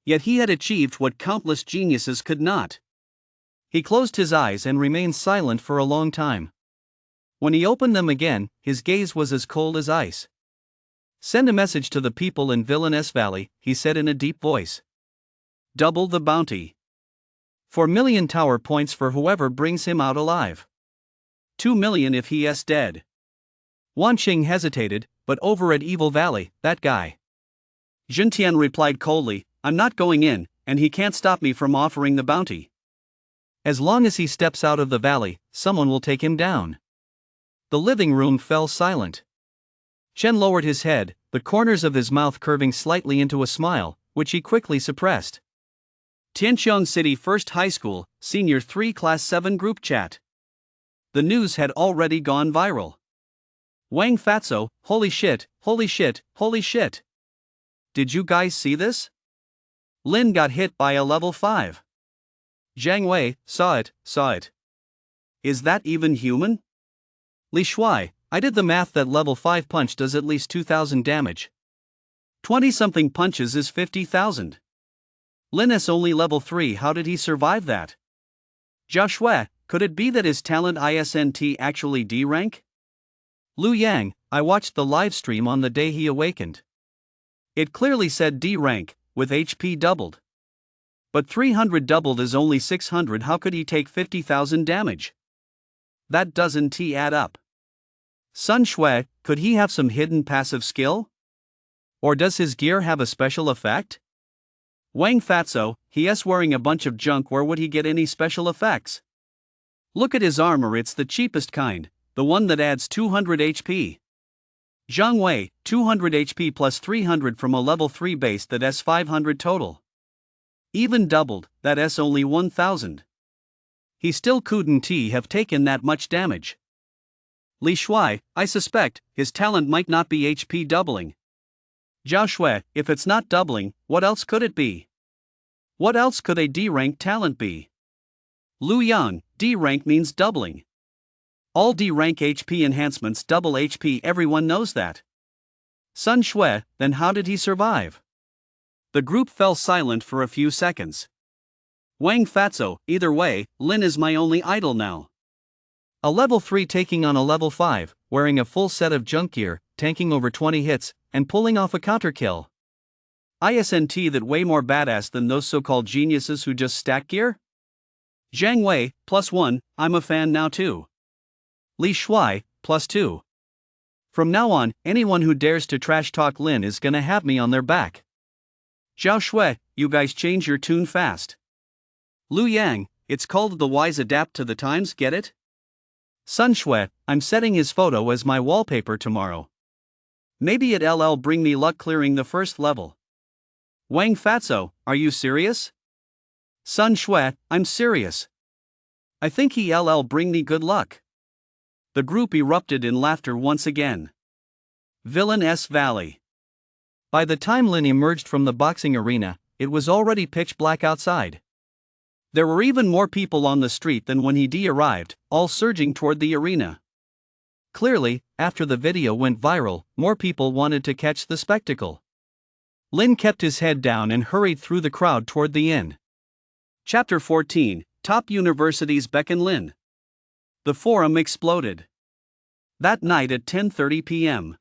Yet he had achieved what countless geniuses could not. He closed his eyes and remained silent for a long time. When he opened them again, his gaze was as cold as ice. Send a message to the people in Villainous Valley, he said in a deep voice. Double the bounty. 4 million tower points for whoever brings him out alive. 2 million if he is dead. Wan Qing hesitated, but over at Evil Valley, that guy. Jintian replied coldly, I'm not going in, and he can't stop me from offering the bounty. As long as he steps out of the valley, someone will take him down. The living room fell silent. Chen lowered his head, the corners of his mouth curving slightly into a smile, which he quickly suppressed. Tianqiang City First High School, Senior 3 Class 7 group chat. The news had already gone viral. Wang Fatso, holy shit, holy shit, holy shit. Did you guys see this? Lin got hit by a level 5. Zhang Wei, saw it. Is that even human? Li Shuai, I did the math that level 5 punch does at least 2,000 damage. 20-something punches is 50,000. Lin is only level 3, how did he survive that? Jia Shui, could it be that his talent isn't actually D rank? Lu Yang, I watched the live stream on the day he awakened. It clearly said D rank, with HP doubled. But 300 doubled is only 600, how could he take 50,000 damage? That doesn't add up. Sun Shui, could he have some hidden passive skill? Or does his gear have a special effect? Wang Fatso, he is wearing a bunch of junk, where would he get any special effects? Look at his armor, it's the cheapest kind, the one that adds 200 HP. Zhang Wei, 200 HP plus 300 from a level 3 base, that is 500 total. Even doubled, that is only 1000. He still couldn't have taken that much damage. Li Shuai, I suspect his talent might not be HP doubling. Zhao Shui, if it's not doubling, what else could it be? What else could a D-rank talent be? Lu Yang, D-rank means doubling. All D-rank HP enhancements double HP, everyone knows that. Sun Shui, then how did he survive? The group fell silent for a few seconds. Wang Fatso, either way, Lin is my only idol now. A level 3 taking on a level 5, wearing a full set of junk gear, tanking over 20 hits, and pulling off a counter kill. Isn't that way more badass than those so-called geniuses who just stack gear? Zhang Wei, +1, I'm a fan now too. Li Shuai, +2. From now on, anyone who dares to trash talk Lin is gonna have me on their back. Zhao Shui, you guys change your tune fast. Lu Yang, it's called the wise adapt to the times, get it? Sun Shui, I'm setting his photo as my wallpaper tomorrow. Maybe it'll bring me luck clearing the first level. Wang Fatso, are you serious? Sun Shui, I'm serious. I think he'll bring me good luck. The group erupted in laughter once again. Villainous Valley. By the time Lin emerged from the boxing arena, it was already pitch black outside. There were even more people on the street than when he arrived, all surging toward the arena. Clearly, after the video went viral, more people wanted to catch the spectacle. Lin kept his head down and hurried through the crowd toward the inn. Chapter 14, Top Universities beckon Lin. The forum exploded. That night at 10:30 p.m.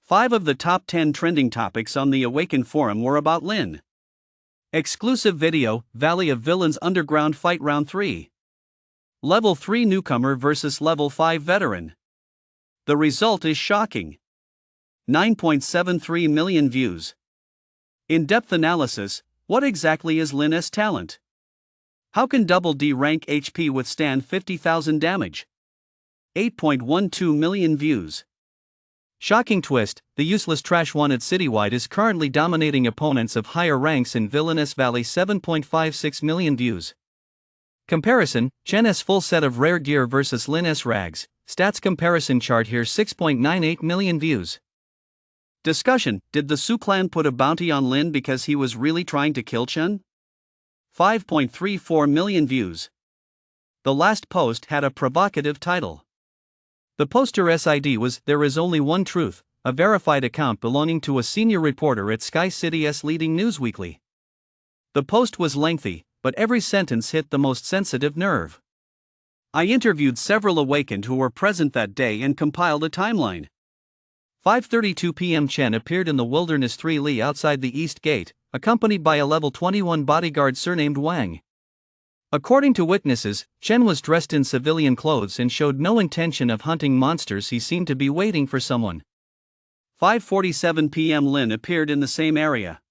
5 of the top 10 trending topics on the Awaken forum were about Lin. Exclusive video, Valley of Villains Underground Fight Round 3. Level 3 newcomer versus Level 5 veteran. The result is shocking. 9.73 million views. In-depth analysis, what exactly is Lin's talent? How can double D rank HP withstand 50,000 damage? 8.12 million views. Shocking twist, the useless trash one at Citywide is currently dominating opponents of higher ranks in Villainous Valley. 7.56 million views. Comparison, Chen's full set of rare gear versus Lin's rags, stats comparison chart here. 6.98 million views. Discussion, did the Su clan put a bounty on Lin because he was really trying to kill Chen? 5.34 million views. The last post had a provocative title. The poster SID was There Is Only One Truth, a verified account belonging to a senior reporter at Sky City's leading news weekly. The post was lengthy, but every sentence hit the most sensitive nerve. I interviewed several Awakened who were present that day and compiled a timeline. 5:32 p.m. Chen appeared in the Wilderness 3 Li outside the East Gate, accompanied by a level 21 bodyguard surnamed Wang. According to witnesses, Chen was dressed in civilian clothes and showed no intention of hunting monsters. He seemed to be waiting for someone. 5:47 p.m. Lin appeared in the same area.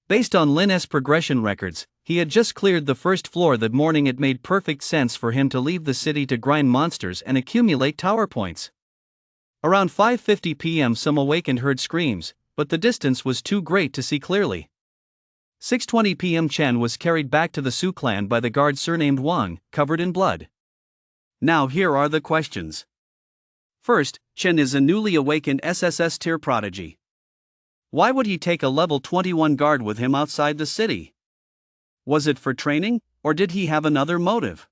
Based on Lin's progression records, he had just cleared the first floor that morning. It made perfect sense for him to leave the city to grind monsters and accumulate tower points. Around 5:50 p.m. some awakened heard screams, but the distance was too great to see clearly. 6:20 p.m. Chen was carried back to the Su clan by the guard surnamed Wang, covered in blood. Now here are the questions. First, Chen is a newly awakened SSS tier prodigy. Why would he take a level 21 guard with him outside the city? Was it for training, or did he have another motive?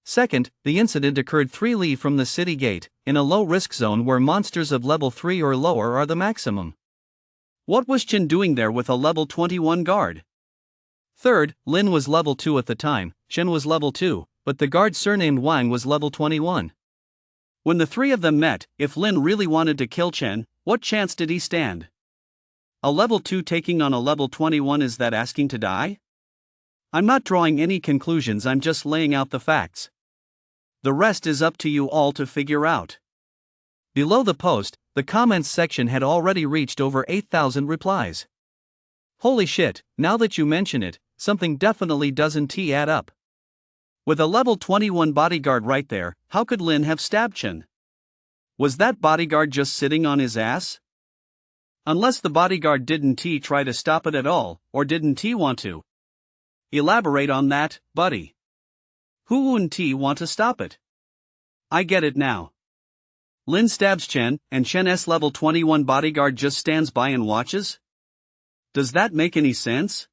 Second, the incident occurred 3 li from the city gate, in a low-risk zone where monsters of level 3 or lower are the maximum. What was Chen doing there with a level 21 guard? Third, Lin was level 2 at the time, Chen was level 2, but the guard surnamed Wang was level 21. When the three of them met, if Lin really wanted to kill Chen, what chance did he stand? A level 2 taking on a level 21, is that asking to die? I'm not drawing any conclusions, I'm just laying out the facts. The rest is up to you all to figure out. Below the post, the comments section had already reached over 8,000 replies. Holy shit, now that you mention it, something definitely doesn't add up. With a level 21 bodyguard right there, how could Lin have stabbed Chen? Was that bodyguard just sitting on his ass? Unless the bodyguard didn't try to stop it at all, or didn't want to. Elaborate on that, buddy. Who wouldn't want to stop it? I get it now. Lin stabs Chen, and Chen's level 21 bodyguard just stands by and watches? Does that make any sense?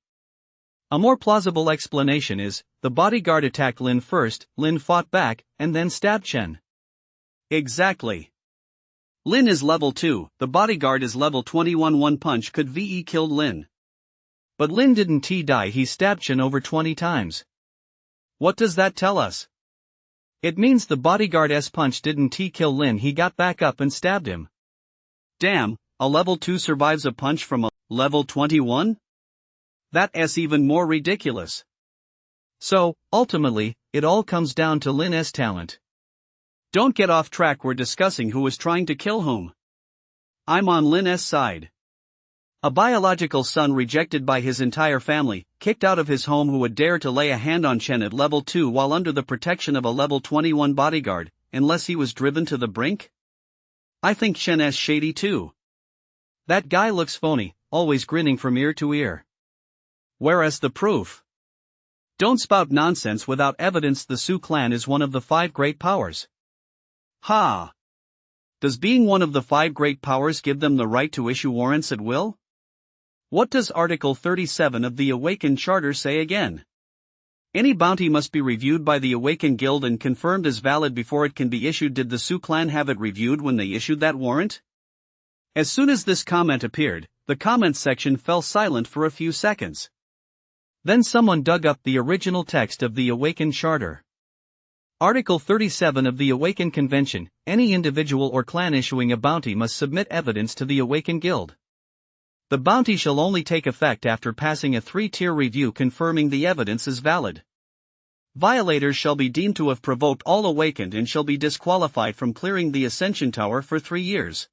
A more plausible explanation is, the bodyguard attacked Lin first, Lin fought back, and then stabbed Chen. Exactly. Lin is level 2, the bodyguard is level 21. One punch could VE killed Lin. But Lin didn't die, he stabbed Chen over 20 times. What does that tell us? It means the bodyguard's punch didn't kill Lin, he got back up and stabbed him. Damn, a level 2 survives a punch from a level 21? That's even more ridiculous. So, ultimately, it all comes down to Lin's talent. Don't get off track, we're discussing who was trying to kill whom. I'm on Lin's side. A biological son rejected by his entire family, kicked out of his home, who would dare to lay a hand on Chen at level 2 while under the protection of a level 21 bodyguard, unless he was driven to the brink? I think Chen's shady too. That guy looks phony, always grinning from ear to ear. Whereas the proof? Don't spout nonsense without evidence. The Su clan is one of the 5 great powers. Ha! Does being one of the 5 great powers give them the right to issue warrants at will? What does Article 37 of the Awakened Charter say again? Any bounty must be reviewed by the Awakened Guild and confirmed as valid before it can be issued. Did the Su clan have it reviewed when they issued that warrant? As soon as this comment appeared, the comments section fell silent for a few seconds. Then someone dug up the original text of the Awakened Charter. Article 37 of the Awakened Convention, any individual or clan issuing a bounty must submit evidence to the Awakened Guild. The bounty shall only take effect after passing a 3-tier review confirming the evidence is valid. Violators shall be deemed to have provoked all awakened and shall be disqualified from clearing the Ascension Tower for 3 years.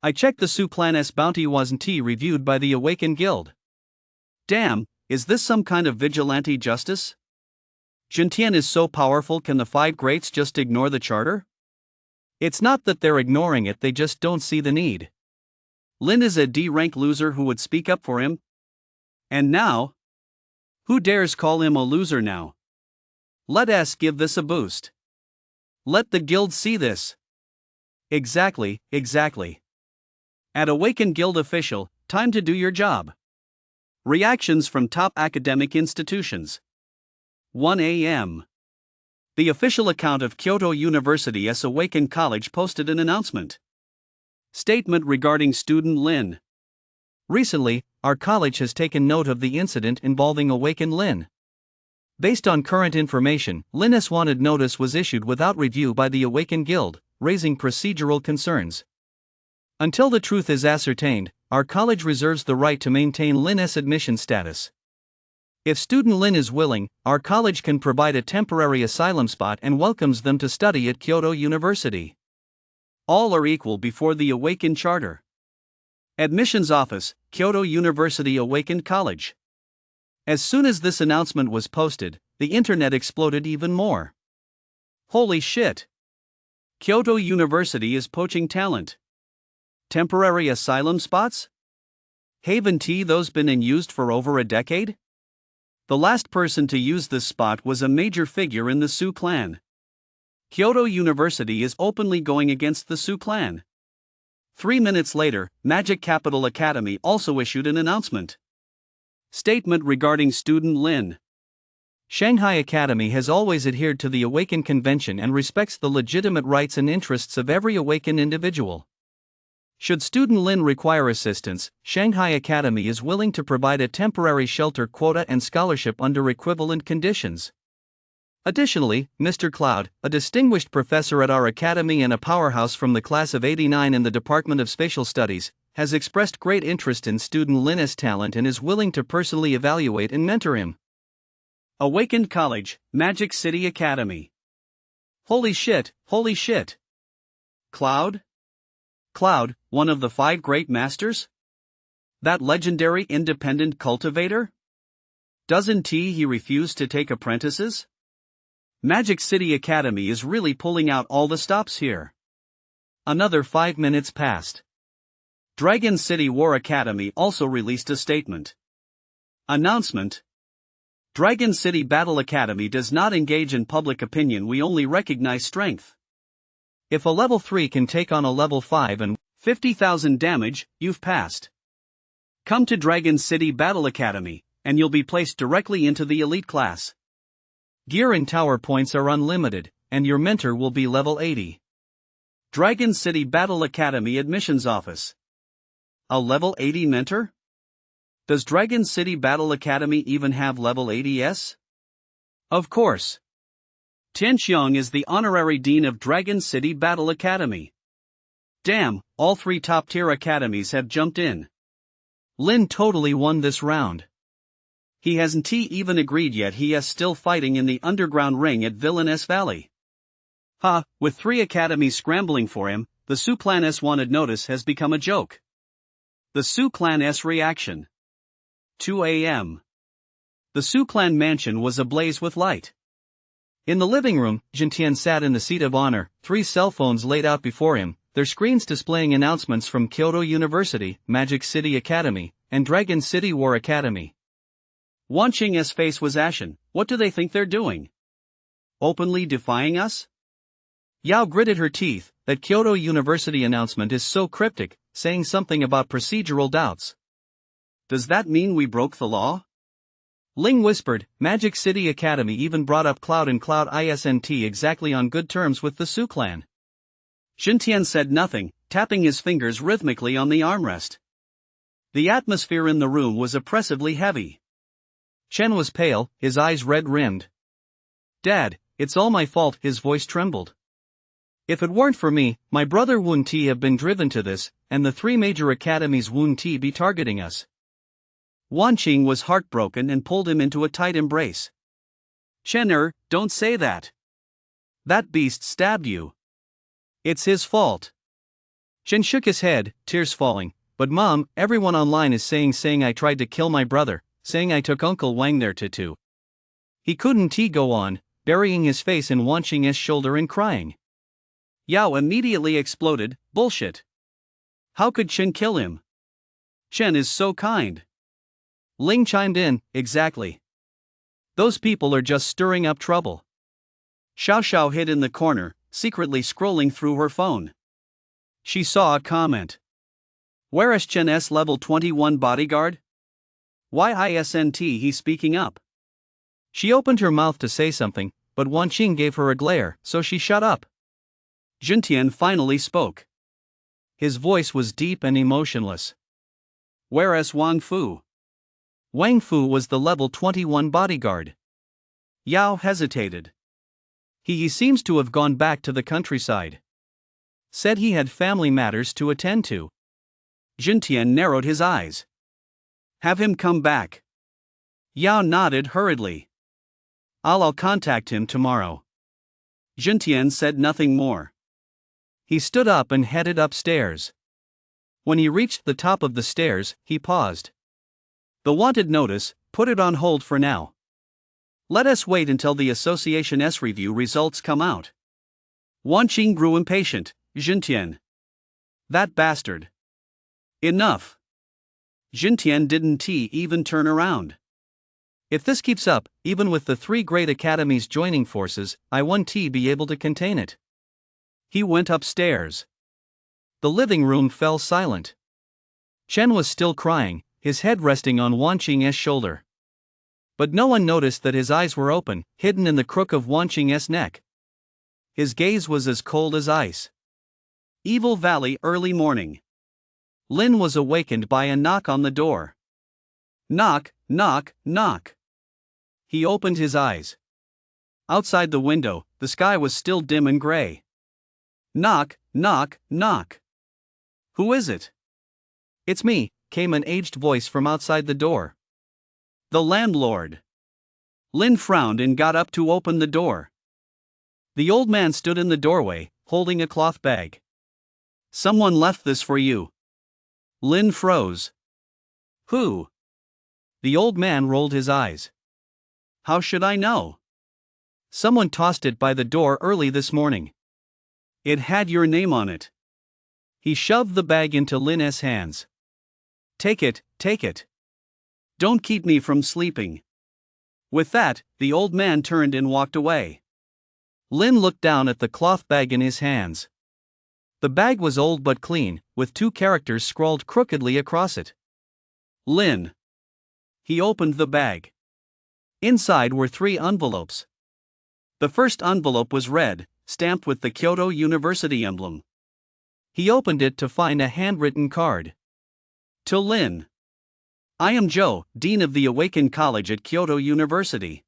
I checked, the Su clan's bounty wasn't reviewed by the Awakened Guild. Damn, is this some kind of vigilante justice? Jintian is so powerful, can the 5 greats just ignore the charter? It's not that they're ignoring it, they just don't see the need. Lin is a D-rank loser who would speak up for him. And now? Who dares call him a loser now? Let us give this a boost. Let the guild see this. Exactly. At Awakened Guild official, time to do your job. Reactions from top academic institutions. 1 a.m. The official account of Kyoto University's Awakened College posted an announcement. Statement regarding student Lin. Recently, our college has taken note of the incident involving Awakened Lin. Based on current information, Lin's wanted notice was issued without review by the Awakened Guild, raising procedural concerns. Until the truth is ascertained, our college reserves the right to maintain Lin's admission status. If student Lin is willing, our college can provide a temporary asylum spot and welcomes them to study at Kyoto University. All are equal before the Awakened Charter. Admissions Office, Kyoto University Awakened College. As soon as this announcement was posted, the internet exploded even more. Holy shit! Kyoto University is poaching talent. Temporary asylum spots? Haven't those been in used for over a decade? The last person to use this spot was a major figure in the Su clan. Kyoto University is openly going against the Su clan. 3 minutes later, Magic Capital Academy also issued an announcement. Statement regarding student Lin. Shanghai Academy has always adhered to the Awakened Convention and respects the legitimate rights and interests of every awakened individual. Should student Lin require assistance, Shanghai Academy is willing to provide a temporary shelter quota and scholarship under equivalent conditions. Additionally, Mr. Cloud, a distinguished professor at our academy and a powerhouse from the class of '89 in the Department of Spatial Studies, has expressed great interest in student Lin's talent and is willing to personally evaluate and mentor him. Awakened College, Magic City Academy. Holy shit, holy shit. Cloud? Cloud, one of the 5 great masters? That legendary independent cultivator? Doesn't he refuse to take apprentices? Magic City Academy is really pulling out all the stops here. Another 5 minutes passed. Dragon City War Academy also released a statement. Announcement. Dragon City Battle Academy does not engage in public opinion, we only recognize strength. If a level 3 can take on a level 5 and 50,000 damage, you've passed. Come to Dragon City Battle Academy, and you'll be placed directly into the elite class. Gear and tower points are unlimited, and your mentor will be level 80. Dragon City Battle Academy Admissions Office. A level 80 mentor? Does Dragon City Battle Academy even have level 80s? Of course. Tian Xiong is the honorary dean of Dragon City Battle Academy. Damn, all 3 top-tier academies have jumped in. Lin totally won this round. He hasn't even agreed yet, he is still fighting in the underground ring at Villainous Valley. With 3 academies scrambling for him, the Su Clan's wanted notice has become a joke. The Su Clan's reaction. 2 a.m. The Su Clan mansion was ablaze with light. In the living room, Jintian sat in the seat of honor, 3 cell phones laid out before him, their screens displaying announcements from Kyoto University, Magic City Academy, and Dragon City War Academy. Wan Qing's face was ashen. What do they think they're doing? Openly defying us? Yao gritted her teeth. That Kyoto University announcement is so cryptic, saying something about procedural doubts. Does that mean we broke the law? Ling whispered. Magic City Academy even brought up Cloud and Cloud isn't exactly on good terms with the Su clan. Jintian said nothing, tapping his fingers rhythmically on the armrest. The atmosphere in the room was oppressively heavy. Chen was pale, his eyes red-rimmed. Dad, it's all my fault, his voice trembled. If it weren't for me, my brother wouldn't have been driven to this, and the 3 major academies wouldn't be targeting us. Wan Qing was heartbroken and pulled him into a tight embrace. Chen, don't say that. That beast stabbed you. It's his fault. Chen shook his head, tears falling. But Mom, everyone online is saying I tried to kill my brother, saying I took Uncle Wang there too. He couldn't go on, burying his face in Wan Qing's shoulder and crying. Yao immediately exploded. Bullshit. How could Chen kill him? Chen is so kind. Ling chimed in. Exactly. Those people are just stirring up trouble. Xiao Xiao hid in the corner, secretly scrolling through her phone. She saw a comment. Where is Chen's level 21 bodyguard? Why isn't he speaking up? She opened her mouth to say something, but Wan Qing gave her a glare, so she shut up. Jintian finally spoke. His voice was deep and emotionless. Where is Wang Fu? Wang Fu was the level 21 bodyguard. Yao hesitated. He seems to have gone back to the countryside. Said he had family matters to attend to. Jintian narrowed his eyes. Have him come back. Yao nodded hurriedly. I'll contact him tomorrow. Jintian said nothing more. He stood up and headed upstairs. When he reached the top of the stairs, he paused. The wanted notice, put it on hold for now. Let us wait until the Association's review results come out. Wan Qing grew impatient. Jintian. That bastard. Enough. Jintian didn't even turn around. If this keeps up, even with the 3 great academies joining forces, I won't be able to contain it. He went upstairs. The living room fell silent. Chen was still crying, his head resting on Wan Qing's shoulder. But no one noticed that his eyes were open, hidden in the crook of Wan Qing's neck. His gaze was as cold as ice. Evil Valley, early morning. Lin was awakened by a knock on the door. Knock, knock, knock. He opened his eyes. Outside the window, the sky was still dim and gray. Knock, knock, knock. Who is it? It's me, came an aged voice from outside the door. The landlord. Lin frowned and got up to open the door. The old man stood in the doorway, holding a cloth bag. Someone left this for you. Lin froze. Who? The old man rolled his eyes. How should I know? Someone tossed it by the door early this morning. It had your name on it. He shoved the bag into Lin's hands. Take it, take it. Don't keep me from sleeping. With that, the old man turned and walked away. Lin looked down at the cloth bag in his hands. The bag was old but clean, with 2 characters scrawled crookedly across it. Lin. He opened the bag. Inside were 3 envelopes. The first envelope was red, stamped with the Kyoto University emblem. He opened it to find a handwritten card. To Lin. I am Joe, Dean of the Awakened College at Kyoto University.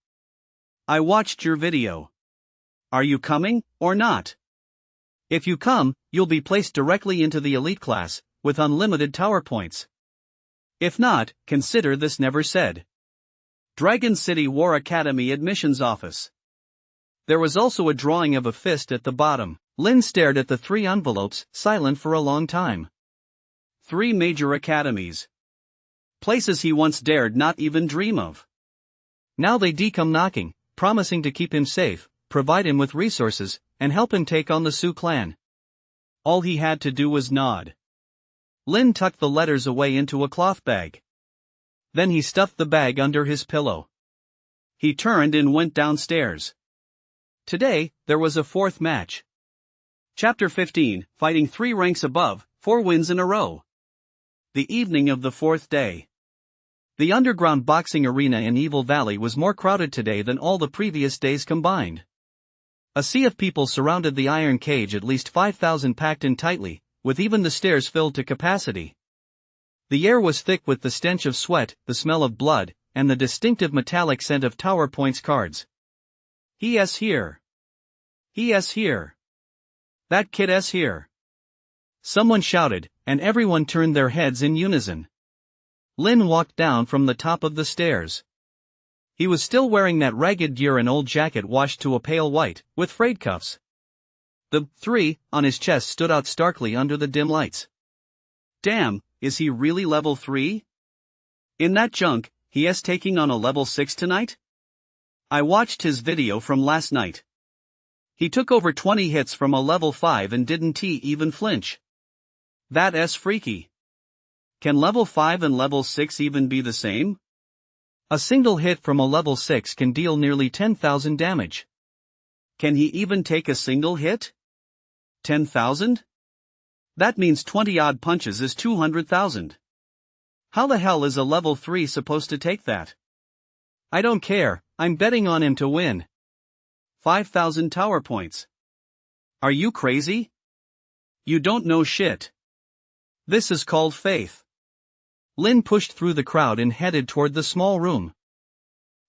I watched your video. Are you coming, or not? If you come, you'll be placed directly into the elite class, with unlimited tower points. If not, consider this never said. Dragon City War Academy Admissions Office. There was also a drawing of a fist at the bottom. Lin stared at the 3 envelopes, silent for a long time. 3 major academies. Places he once dared not even dream of. Now they come knocking, promising to keep him safe, provide him with resources, and help him take on the Sioux clan. All he had to do was nod. Lin tucked the letters away into a cloth bag. Then he stuffed the bag under his pillow. He turned and went downstairs. Today, there was a 4th match. Chapter 15, Fighting 3 ranks above, 4 wins in a row. The evening of the 4th day. The underground boxing arena in Evil Valley was more crowded today than all the previous days combined. A sea of people surrounded the iron cage, at least 5,000 packed in tightly, with even the stairs filled to capacity. The air was thick with the stench of sweat, the smell of blood, and the distinctive metallic scent of Tower Points cards. He-s here. He-s here. That kid-s here. Someone shouted, and everyone turned their heads in unison. Lin walked down from the top of the stairs. He was still wearing that ragged gear and old jacket washed to a pale white, with frayed cuffs. The 3 on his chest stood out starkly under the dim lights. Damn, is he really level 3? In that junk, he's taking on a level 6 tonight? I watched his video from last night. He took over 20 hits from a level 5 and didn't even flinch. That's freaky. Can level 5 and level 6 even be the same? A single hit from a level 6 can deal nearly 10,000 damage. Can he even take a single hit? 10,000? That means 20-odd punches is 200,000. How the hell is a level 3 supposed to take that? I don't care, I'm betting on him to win. 5,000 tower points. Are you crazy? You don't know shit. This is called faith. Lin pushed through the crowd and headed toward the small room.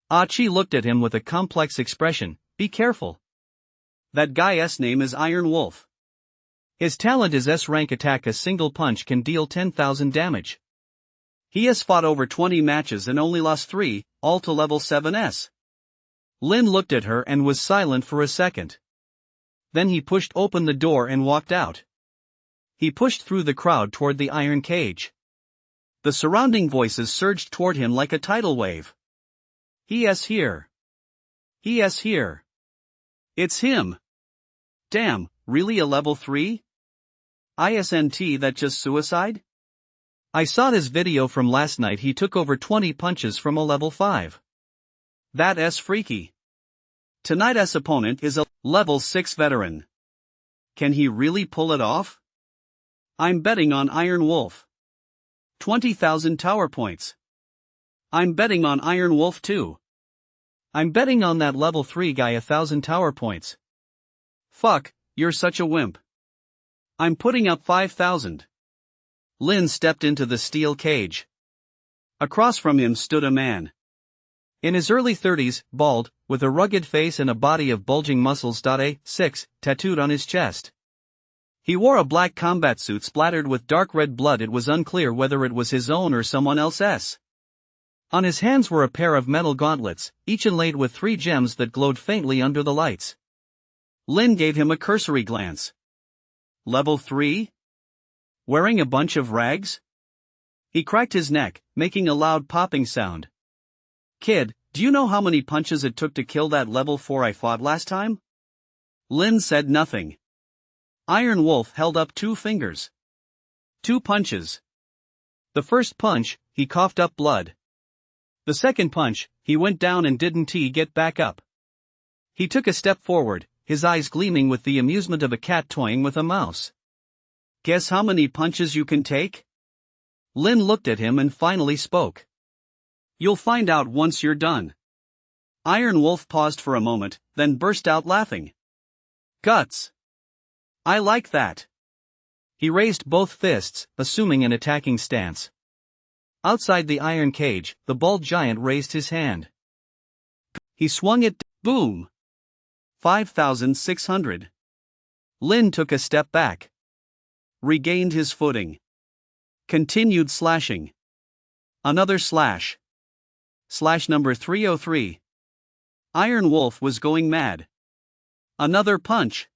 Chi looked at him with a complex expression. Be careful. That guy's name is Iron Wolf. His talent is S-rank attack. A single punch can deal 10,000 damage. He has fought over 20 matches and only lost 3, all to level 7s. Lin looked at her and was silent for a second. Then he pushed open the door and walked out. He pushed through the crowd toward the iron cage. The surrounding voices surged toward him like a tidal wave. He is here. He is here. It's him. Damn, really a level 3? Isn't that just suicide? I saw his video from last night. He took over 20 punches from a level 5. That's freaky. Tonight's opponent is a level 6 veteran. Can he really pull it off? I'm betting on Iron Wolf. 20,000 tower points. I'm betting on Iron Wolf too. I'm betting on that level 3 guy 1,000 tower points. Fuck, you're such a wimp. I'm putting up 5,000. Lin stepped into the steel cage. Across from him stood a man. In his early 30s, bald, with a rugged face and a body of bulging muscles. A6 tattooed on his chest. He wore a black combat suit splattered with dark red blood. It was unclear whether it was his own or someone else's. On his hands were a pair of metal gauntlets, each inlaid with 3 gems that glowed faintly under the lights. Lin gave him a cursory glance. Level 3? Wearing a bunch of rags? He cracked his neck, making a loud popping sound. Kid, do you know how many punches it took to kill that level 4 I fought last time? Lin said nothing. Iron Wolf held up 2 fingers. 2 punches. The first punch, he coughed up blood. The second punch, he went down and didn't get back up. He took a step forward, his eyes gleaming with the amusement of a cat toying with a mouse. Guess how many punches you can take? Lin looked at him and finally spoke. You'll find out once you're done. Iron Wolf paused for a moment, then burst out laughing. Guts. I like that. He raised both fists, assuming an attacking stance. Outside the iron cage, the bald giant raised his hand. He swung it, boom. 5,600. Lin took a step back. Regained his footing. Continued slashing. Another slash. Slash number 303. Iron Wolf was going mad. Another punch.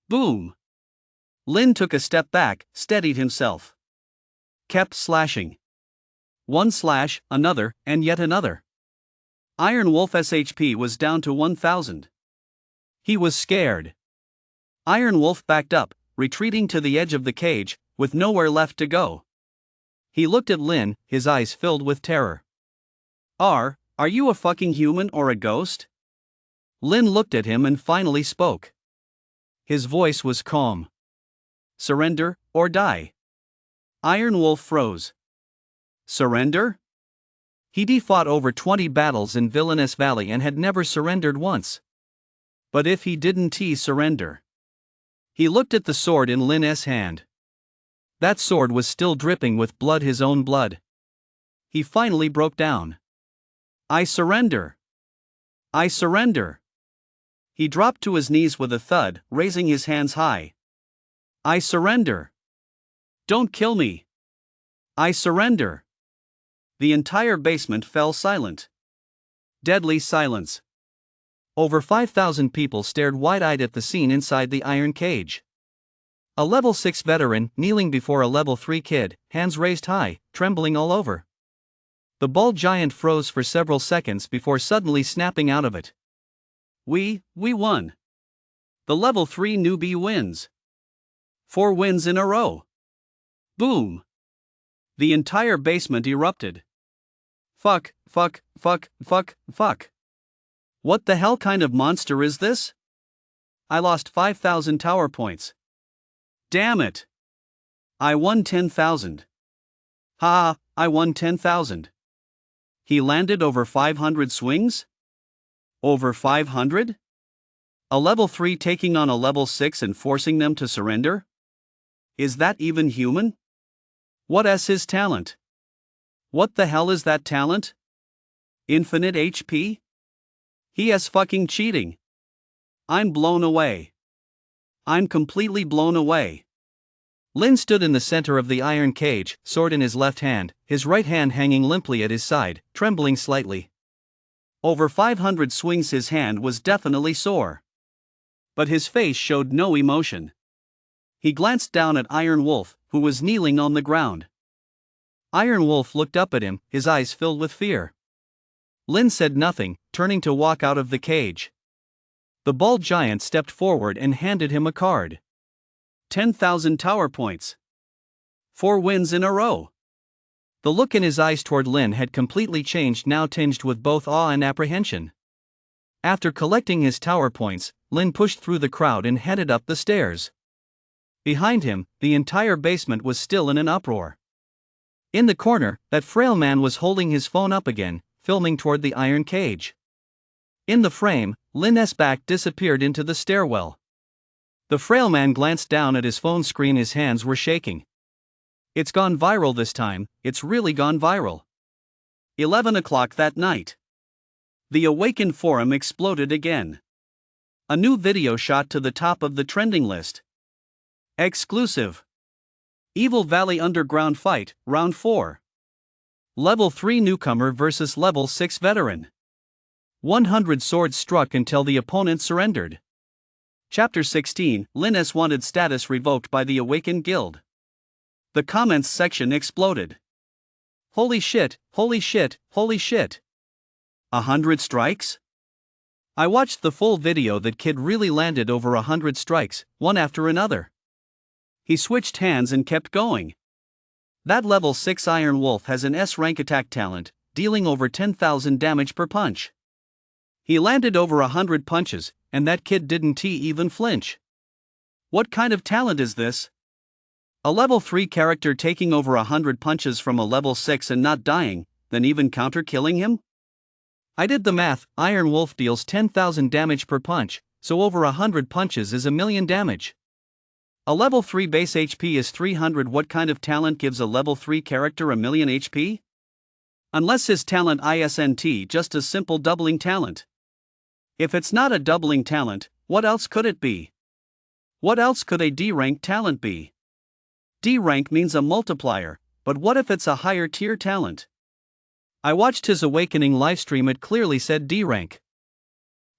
Boom. Lin took a step back, steadied himself. Kept slashing. One slash, another, and yet another. Iron Wolf's HP was down to 1,000. He was scared. Iron Wolf backed up, retreating to the edge of the cage, with nowhere left to go. He looked at Lin, his eyes filled with terror. Are you a fucking human or a ghost? Lin looked at him and finally spoke. His voice was calm. Surrender, or die. Iron Wolf froze. Surrender? He'd fought over 20 battles in Villainous Valley and had never surrendered once. But if he didn't surrender? He looked at the sword in Lin's hand. That sword was still dripping with blood, his own blood. He finally broke down. I surrender. I surrender. He dropped to his knees with a thud, raising his hands high. I surrender. Don't kill me. I surrender. The entire basement fell silent. Deadly silence. Over 5,000 people stared wide-eyed at the scene inside the iron cage. A level 6 veteran kneeling before a level 3 kid, hands raised high, trembling all over. The bald giant froze for several seconds before suddenly snapping out of it. We won. The level 3 newbie wins. 4 wins in a row. Boom. The entire basement erupted. Fuck. What the hell kind of monster is this? I lost 5,000 tower points. Damn it. I won 10,000. Ha, I won 10,000. He landed over 500 swings? Over 500? A level 3 taking on a level 6 and forcing them to surrender? Is that even human? What's his talent? What the hell is that talent? Infinite HP? He is fucking cheating. I'm blown away. I'm completely blown away. Lin stood in the center of the iron cage, sword in his left hand, his right hand hanging limply at his side, trembling slightly. Over 500 swings. His hand was definitely sore. But his face showed no emotion. He glanced down at Iron Wolf, who was kneeling on the ground. Iron Wolf looked up at him, his eyes filled with fear. Lin said nothing, turning to walk out of the cage. The bald giant stepped forward and handed him a card. 10,000 tower points. 4 wins in a row. The look in his eyes toward Lin had completely changed, now tinged with both awe and apprehension. After collecting his tower points, Lin pushed through the crowd and headed up the stairs. Behind him, the entire basement was still in an uproar. In the corner, that frail man was holding his phone up again, filming toward the iron cage. In the frame, Lin's back disappeared into the stairwell. The frail man glanced down at his phone screen, his hands were shaking. It's gone viral this time, it's really gone viral. 11 o'clock that night. The Awakened forum exploded again. A new video shot to the top of the trending list. Exclusive. Evil Valley Underground Fight, Round 4. Level 3 newcomer versus Level 6 veteran. 100 swords struck until the opponent surrendered. Chapter 16, Lin's wanted status revoked by the Awakened Guild. The comments section exploded. Holy shit, holy shit, holy shit. 100 strikes? I watched the full video. That kid really landed over 100 strikes, one after another. He switched hands and kept going. That level 6 Iron Wolf has an S-rank attack talent, dealing over 10,000 damage per punch. He landed over 100 punches, and that kid didn't even flinch. What kind of talent is this? A level 3 character taking over 100 punches from a level 6 and not dying, then even counter-killing him? I did the math. Iron Wolf deals 10,000 damage per punch, so over 100 punches is 1,000,000 damage. A level 3 base HP is 300. What kind of talent gives a level 3 character 1,000,000 HP? Unless his talent isn't just a simple doubling talent. If it's not a doubling talent, what else could it be? What else could a D-rank talent be? D-rank means a multiplier, but what if it's a higher tier talent? I watched his Awakening livestream, it clearly said D-rank.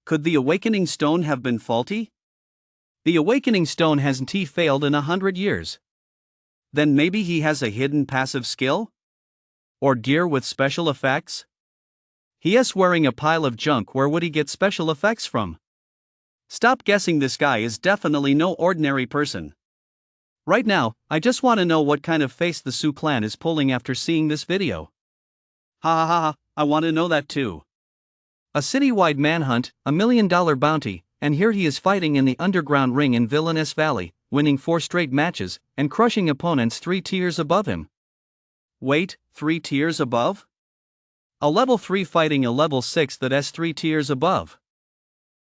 Could the Awakening Stone have been faulty? The Awakening Stone hasn't failed in 100 years. Then maybe he has a hidden passive skill? Or gear with special effects? He's wearing a pile of junk. Where would he get special effects from? Stop guessing. This guy is definitely no ordinary person. Right now, I just want to know what kind of face the Sioux clan is pulling after seeing this video. Ha ha ha, I want to know that too. A citywide manhunt, $1 million bounty, and here he is fighting in the underground ring in Villainous Valley, winning 4 straight matches, and crushing opponents 3 tiers above him. Wait, 3 tiers above? A level 3 fighting a level 6 that's 3 tiers above.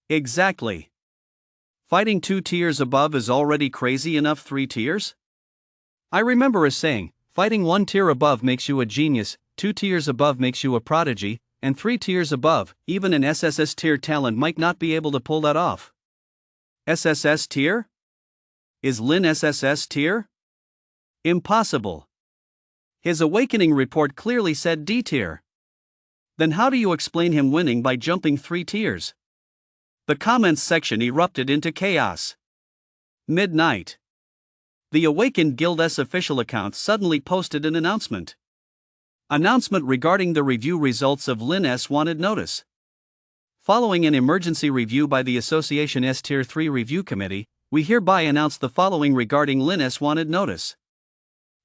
Exactly. Fighting 2 tiers above is already crazy enough. 3 tiers? I remember a saying, fighting 1 tier above makes you a genius, 2 tiers above makes you a prodigy, and 3 tiers above, even an SSS tier talent might not be able to pull that off. SSS tier? Is Lin SSS tier? Impossible. His Awakening report clearly said D tier. Then how do you explain him winning by jumping 3 tiers? The comments section erupted into chaos. Midnight. The Awakened Guild's official account suddenly posted an announcement. Announcement regarding the review results of Lin's wanted notice. Following an emergency review by the Association S Tier 3 Review Committee, we hereby announce the following regarding Lin's wanted notice.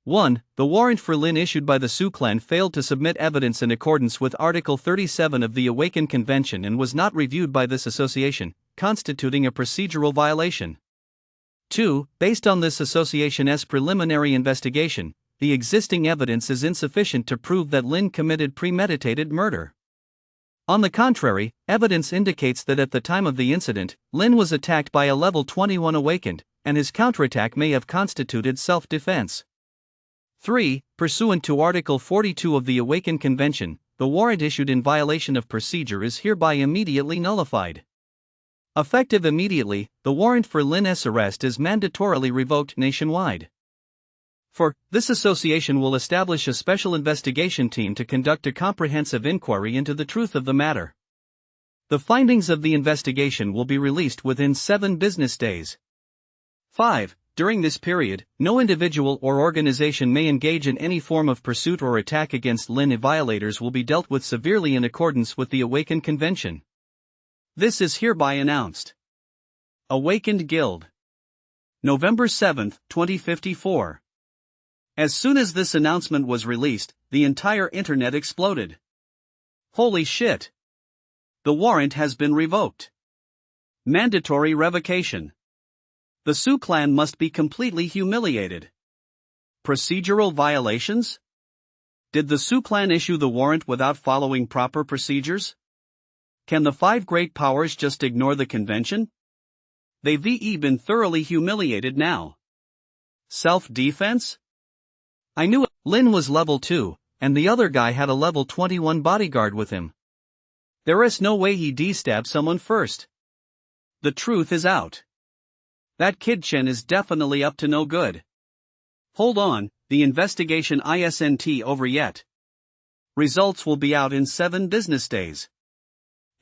1. The warrant for Lin issued by the Sioux clan failed to submit evidence in accordance with Article 37 of the Awakened Convention and was not reviewed by this association, constituting a procedural violation. 2. Based on this association's preliminary investigation, the existing evidence is insufficient to prove that Lin committed premeditated murder. On the contrary, evidence indicates that at the time of the incident, Lin was attacked by a level 21 Awakened, and his counterattack may have constituted self-defense. 3. Pursuant to Article 42 of the Awakened Convention, the warrant issued in violation of procedure is hereby immediately nullified. Effective immediately, the warrant for Lin's arrest is mandatorily revoked nationwide. 4. This association will establish a special investigation team to conduct a comprehensive inquiry into the truth of the matter. The findings of the investigation will be released within 7 business days. 5. During this period, no individual or organization may engage in any form of pursuit or attack against Lin. Violators will be dealt with severely in accordance with the Awakened Convention. This is hereby announced. Awakened Guild. November 7, 2054. As soon as this announcement was released, the entire internet exploded. Holy shit! The warrant has been revoked. Mandatory revocation. The Sioux clan must be completely humiliated. Procedural violations? Did the Sioux clan issue the warrant without following proper procedures? Can the 5 great powers just ignore the convention? They've been thoroughly humiliated now. Self-defense? I knew it. Lin was level 2, and the other guy had a level 21 bodyguard with him. There is no way he de-stabbed someone first. The truth is out. That kid Chen is definitely up to no good. Hold on, the investigation isn't over yet. Results will be out in 7 business days.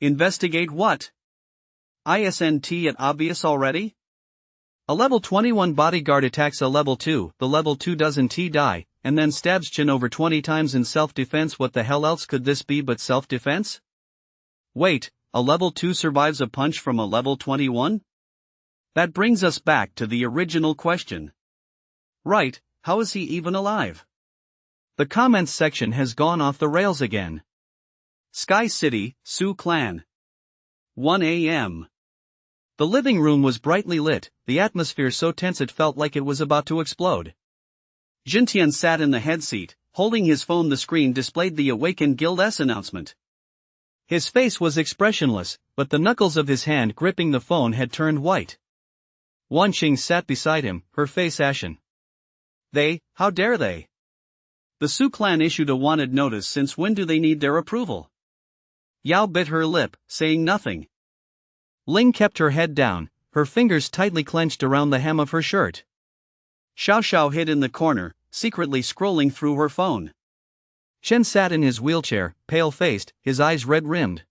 Investigate what? Isn't it obvious already? A level 21 bodyguard attacks a level 2, the level 2 doesn't die, and then stabs Chen over 20 times in self-defense. What the hell else could this be but self-defense? Wait, a level 2 survives a punch from a level 21? That brings us back to the original question. Right, how is he even alive? The comments section has gone off the rails again. Sky City, Sioux Clan. 1 a.m. The living room was brightly lit, the atmosphere so tense it felt like it was about to explode. Jintian sat in the headseat, holding his phone. The screen displayed the Awakened Guild's announcement. His face was expressionless, but the knuckles of his hand gripping the phone had turned white. Wanqing sat beside him, her face ashen. How dare they? The Sioux clan issued a wanted notice. Since when do they need their approval? Yao bit her lip, saying nothing. Ling kept her head down, her fingers tightly clenched around the hem of her shirt. Xiao hid in the corner, secretly scrolling through her phone. Chen sat in his wheelchair, pale-faced, his eyes red-rimmed.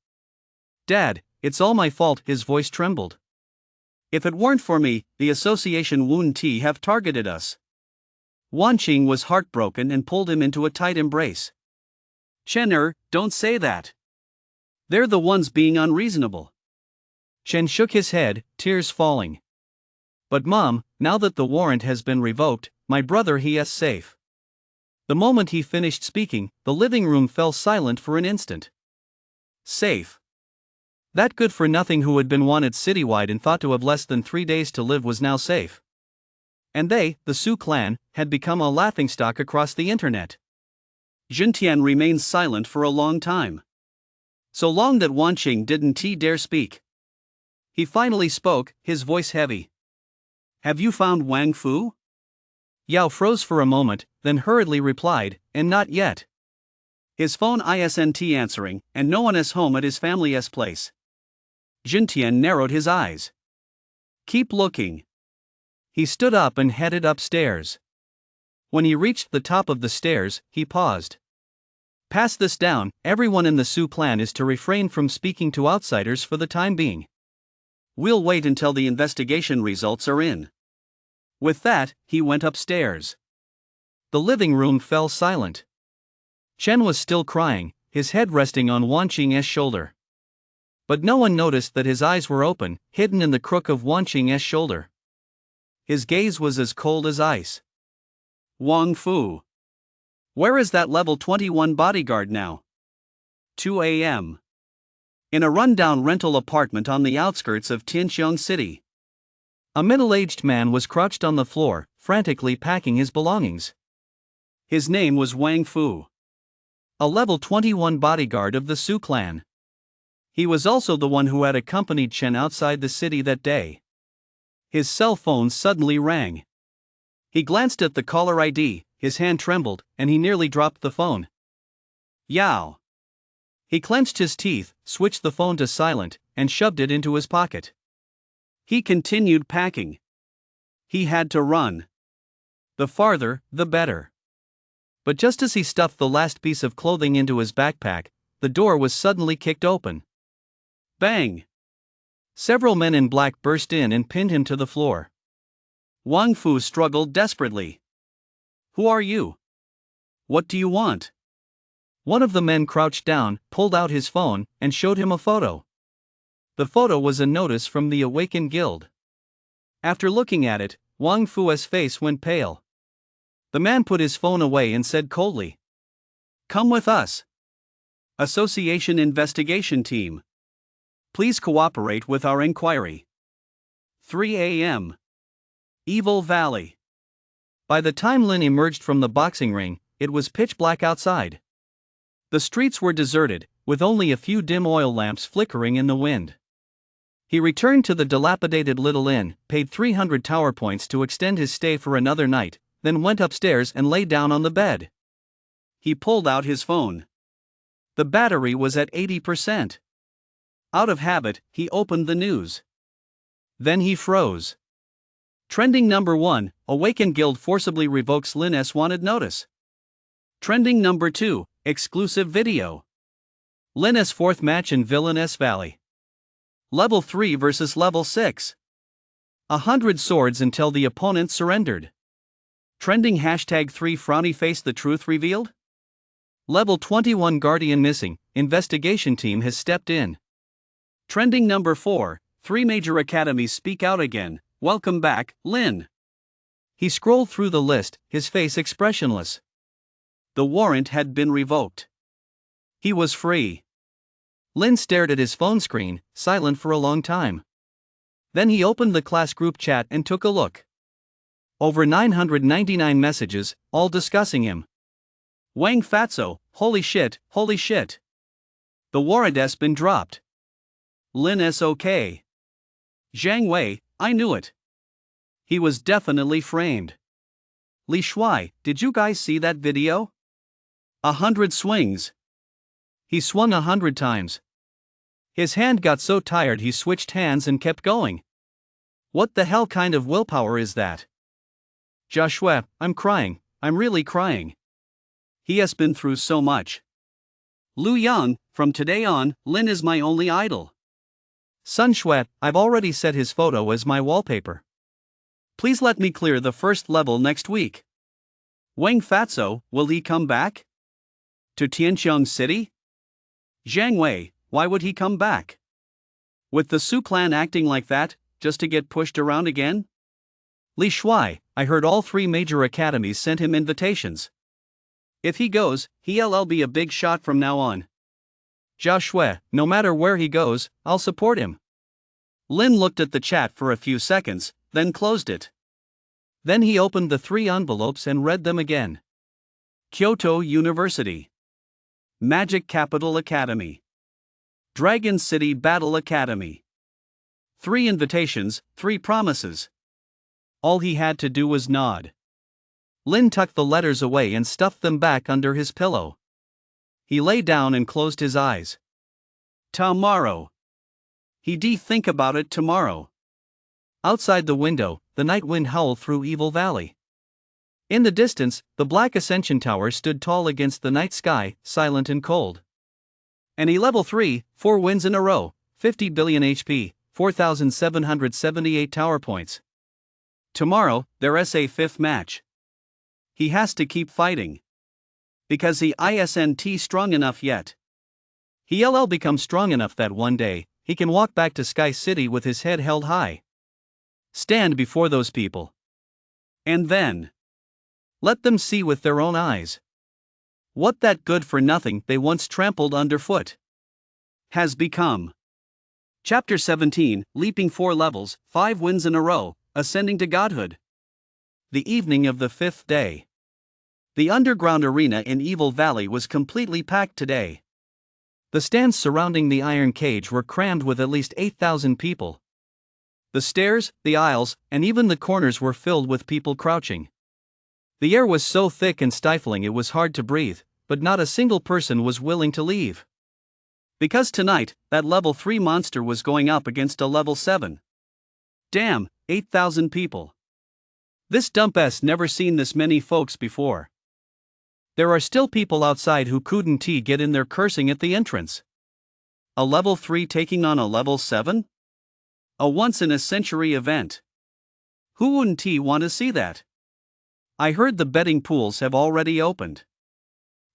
Dad, it's all my fault, his voice trembled. If it weren't for me, the association wouldn't have targeted us. Wanqing was heartbroken and pulled him into a tight embrace. Chen, don't say that. They're the ones being unreasonable. Chen shook his head, tears falling. But Mom, now that the warrant has been revoked, my brother he is safe. The moment he finished speaking, the living room fell silent for an instant. Safe. That good-for-nothing who had been wanted citywide and thought to have less than 3 days to live was now safe. And they, the Sioux clan, had become a laughingstock across the internet. Jintian remained silent for a long time. So long that Wanqing didn't dare speak. He finally spoke, his voice heavy. Have you found Wang Fu? Yao froze for a moment, then hurriedly replied, and not yet. His phone isn't answering, and no one is home at his family's place. Jintian narrowed his eyes. Keep looking. He stood up and headed upstairs. When he reached the top of the stairs, he paused. Pass this down, everyone in the Sioux clan is to refrain from speaking to outsiders for the time being. We'll wait until the investigation results are in. With that, he went upstairs. The living room fell silent. Chen was still crying, his head resting on Wanqing's shoulder. But no one noticed that his eyes were open, hidden in the crook of Wanqing's shoulder. His gaze was as cold as ice. Wang Fu. Where is that level 21 bodyguard now? 2 a.m. In a rundown rental apartment on the outskirts of Tianqiang City. A middle-aged man was crouched on the floor, frantically packing his belongings. His name was Wang Fu. A level 21 bodyguard of the Sioux clan. He was also the one who had accompanied Chen outside the city that day. His cell phone suddenly rang. He glanced at the caller ID, his hand trembled, and he nearly dropped the phone. Yao. He clenched his teeth, switched the phone to silent, and shoved it into his pocket. He continued packing. He had to run. The farther, the better. But just as he stuffed the last piece of clothing into his backpack, the door was suddenly kicked open. Bang! Several men in black burst in and pinned him to the floor. Wang Fu struggled desperately. Who are you? What do you want? One of the men crouched down, pulled out his phone, and showed him a photo. The photo was a notice from the Awakened Guild. After looking at it, Wang Fu's face went pale. The man put his phone away and said coldly, "Come with us. Association Investigation Team. Please cooperate with our inquiry." 3 a.m. Evil Valley. By the time Lin emerged from the boxing ring, it was pitch black outside. The streets were deserted, with only a few dim oil lamps flickering in the wind. He returned to the dilapidated little inn, paid 300 tower points to extend his stay for another night, then went upstairs and lay down on the bed. He pulled out his phone. The battery was at 80%. Out of habit, he opened the news. Then he froze. Trending number 1, Awakened Guild forcibly revokes Lin S. wanted notice. Trending number 2, exclusive video. Lin S. fourth match in Villainous Valley. Level 3 versus Level 6. 100 swords until the opponent surrendered. Trending hashtag 3 frowny face the truth revealed? Level 21 Guardian missing, investigation team has stepped in. Trending number 4, 3 major academies speak out again, welcome back, Lin. He scrolled through the list, his face expressionless. The warrant had been revoked. He was free. Lin stared at his phone screen, silent for a long time. Then he opened the class group chat and took a look. Over 999 messages, all discussing him. Wang Fatso, holy shit, holy shit. The warrant has been dropped. Lin S. okay. Zhang Wei, I knew it. He was definitely framed. Li Shuai, did you guys see that video? 100 swings. He swung 100 times. His hand got so tired he switched hands and kept going. What the hell kind of willpower is that? Joshua, I'm crying, I'm really crying. He has been through so much. Lu Yang, from today on, Lin is my only idol. Sun Shuat, I've already set his photo as my wallpaper. Please let me clear the first level next week. Wang Fatso, will he come back? To Tianqiang City? Zhang Wei, why would he come back? With the Su clan acting like that, just to get pushed around again? Li Shuai, I heard all 3 major academies sent him invitations. If he goes, he'll be a big shot from now on. Joshua, no matter where he goes, I'll support him. Lin looked at the chat for a few seconds, then closed it. Then he opened the 3 envelopes and read them again. Kyoto University. Magic Capital Academy. Dragon City Battle Academy. 3 invitations, 3 promises. All he had to do was nod. Lin tucked the letters away and stuffed them back under his pillow. He lay down and closed his eyes. Tomorrow. He'd think about it tomorrow. Outside the window, the night wind howled through Evil Valley. In the distance, the black ascension tower stood tall against the night sky, silent and cold. And he level 3, 4 wins in a row, 50 billion HP, 4,778 tower points. Tomorrow, their SA 5th match. He has to keep fighting. Because he isn't strong enough yet. He'll become strong enough that one day, he can walk back to Sky City with his head held high. Stand before those people. And then let them see with their own eyes what that good-for-nothing they once trampled underfoot has become. Chapter 17, Leaping 4 levels, 5 wins in a row, ascending to godhood. The evening of the 5th day. The underground arena in Evil Valley was completely packed today. The stands surrounding the iron cage were crammed with at least 8,000 people. The stairs, the aisles, and even the corners were filled with people crouching. The air was so thick and stifling it was hard to breathe, but not a single person was willing to leave. Because tonight, that level 3 monster was going up against a level 7. Damn, 8,000 people. This dumbass never seen this many folks before. There are still people outside who couldn't get in there cursing at the entrance. A level 3 taking on a level 7? A once-in-a-century event. Who wouldn't want to see that? I heard the betting pools have already opened.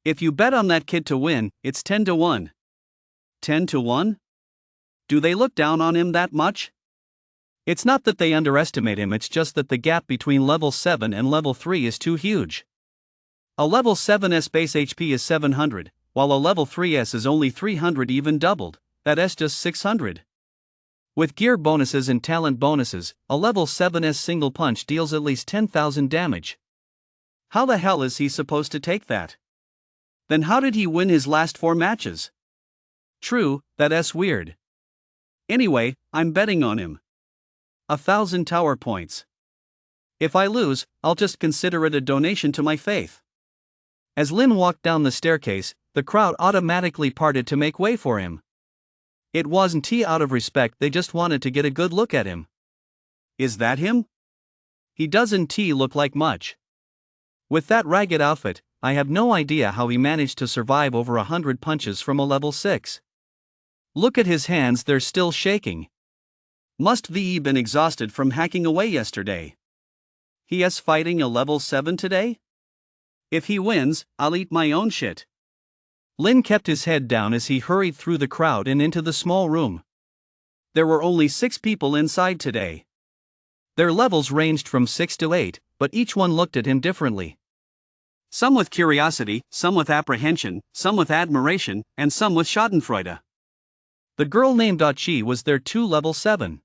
If you bet on that kid to win, it's 10 to 1. 10 to 1? Do they look down on him that much? It's not that they underestimate him, it's just that the gap between level 7 and level 3 is too huge. A level 7's base HP is 700, while a level 3's is only 300, even doubled, that's just 600. With gear bonuses and talent bonuses, a level 7's single punch deals at least 10,000 damage. How the hell is he supposed to take that? Then how did he win his last 4 matches? True, that's weird. Anyway, I'm betting on him. 1,000 tower points. If I lose, I'll just consider it a donation to my faith. As Lin walked down the staircase, the crowd automatically parted to make way for him. It wasn't out of respect, they just wanted to get a good look at him. Is that him? He doesn't look like much. With that ragged outfit, I have no idea how he managed to survive over 100 punches from a level 6. Look at his hands, they're still shaking. Must be been exhausted from hacking away yesterday. He is fighting a level 7 today? If he wins, I'll eat my own shit. Lin kept his head down as he hurried through the crowd and into the small room. There were only 6 people inside today. Their levels ranged from 6 to 8, but each one looked at him differently. Some with curiosity, some with apprehension, some with admiration, and some with schadenfreude. The girl named Achi was there too, level 7.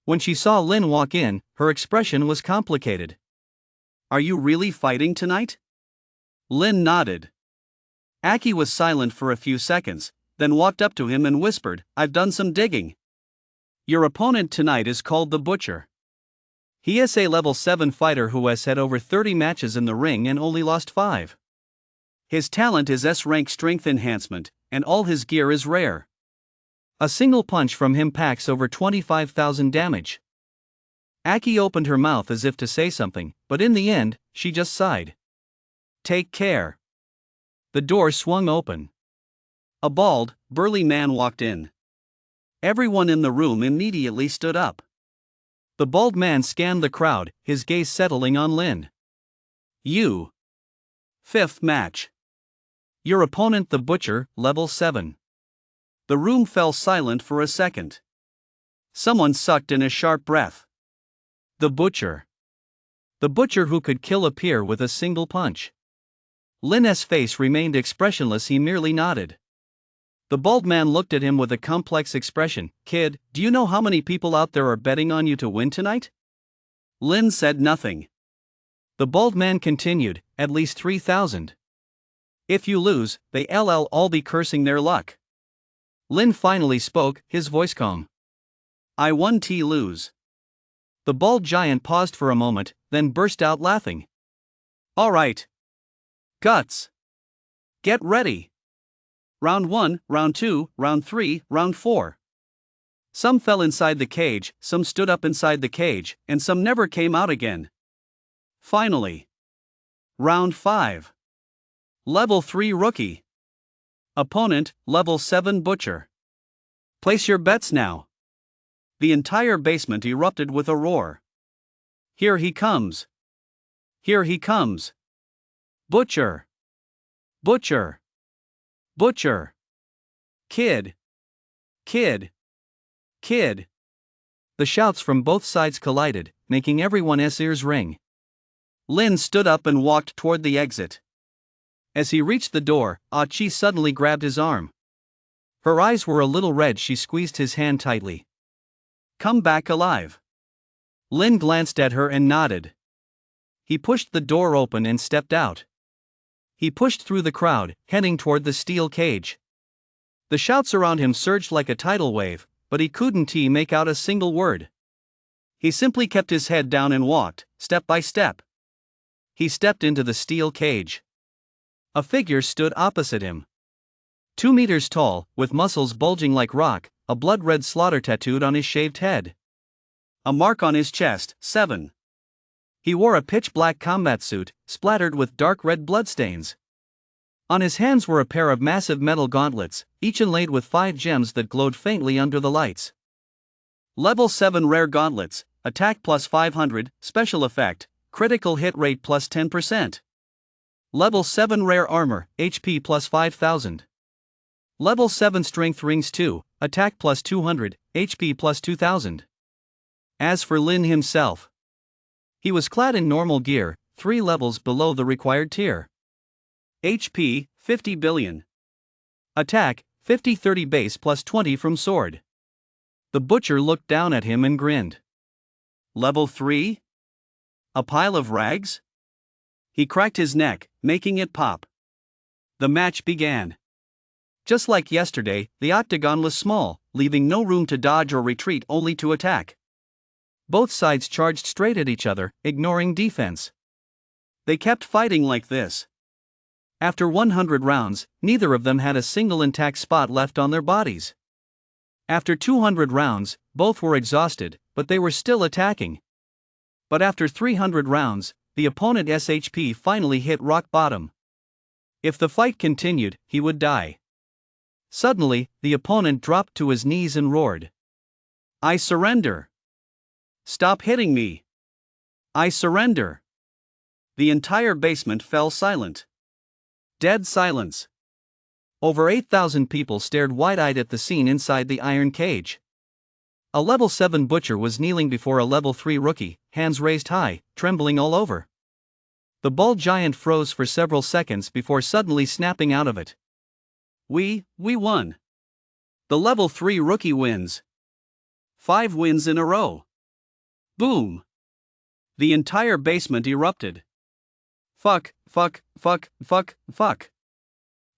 When she saw Lin walk in, her expression was complicated. Are you really fighting tonight? Lin nodded. Aki was silent for a few seconds, then walked up to him and whispered, I've done some digging. Your opponent tonight is called the Butcher. He is a level 7 fighter who has had over 30 matches in the ring and only lost 5. His talent is S-rank strength enhancement, and all his gear is rare. A single punch from him packs over 25,000 damage. Aki opened her mouth as if to say something, but in the end, she just sighed. Take care. The door swung open. A bald, burly man walked in. Everyone in the room immediately stood up. The bald man scanned the crowd, his gaze settling on Lin. You. 5th match. Your opponent the Butcher, level 7. The room fell silent for a second. Someone sucked in a sharp breath. The Butcher. The Butcher who could kill a peer with a single punch. Lin's face remained expressionless, he merely nodded. The bald man looked at him with a complex expression. Kid, do you know how many people out there are betting on you to win tonight? Lin said nothing. The bald man continued, at least 3,000. If you lose, they'll all be cursing their luck. Lin finally spoke, his voice calm. I won lose. The bald giant paused for a moment, then burst out laughing. All right. Guts. Get ready. Round 1, round 2, round 3, round 4. Some fell inside the cage, some stood up inside the cage, and some never came out again. Finally. Round 5. Level 3 Rookie. Opponent, level 7 Butcher. Place your bets now. The entire basement erupted with a roar. Here he comes. Here he comes. Butcher. Butcher. Butcher. Kid. Kid. Kid. The shouts from both sides collided, making everyone's ears ring. Lin stood up and walked toward the exit. As he reached the door, Achi suddenly grabbed his arm. Her eyes were a little red, she squeezed his hand tightly. Come back alive. Lin glanced at her and nodded. He pushed the door open and stepped out. He pushed through the crowd, heading toward the steel cage. The shouts around him surged like a tidal wave, but he couldn't make out a single word. He simply kept his head down and walked, step by step. He stepped into the steel cage. A figure stood opposite him. 2 meters tall, with muscles bulging like rock, a blood-red slaughter tattooed on his shaved head. A mark on his chest, 7. He wore a pitch-black combat suit, splattered with dark red bloodstains. On his hands were a pair of massive metal gauntlets, each inlaid with 5 gems that glowed faintly under the lights. Level 7 Rare Gauntlets, Attack plus 500, Special Effect, Critical Hit Rate plus 10%. Level 7 Rare Armor, HP plus 5000. Level 7 Strength Rings 2, Attack plus 200, HP plus 2000. As for Lin himself, he was clad in normal gear, 3 levels below the required tier. HP, 50 billion. Attack, 50-30 base plus 20 from sword. The butcher looked down at him and grinned. Level 3? A pile of rags? He cracked his neck, making it pop. The match began. Just like yesterday, the octagon was small, leaving no room to dodge or retreat, only to attack. Both sides charged straight at each other, ignoring defense. They kept fighting like this. After 100 rounds, neither of them had a single intact spot left on their bodies. After 200 rounds, both were exhausted, but they were still attacking. But after 300 rounds, the opponent's HP finally hit rock bottom. If the fight continued, he would die. Suddenly, the opponent dropped to his knees and roared, "I surrender! Stop hitting me! I surrender!" The entire basement fell silent. Dead silence. Over 8,000 people stared wide-eyed at the scene inside the iron cage. A level 7 butcher was kneeling before a level 3 rookie, hands raised high, trembling all over. The bald giant froze for several seconds before suddenly snapping out of it. We won. The level 3 rookie wins. 5 wins in a row. Boom. The entire basement erupted. Fuck.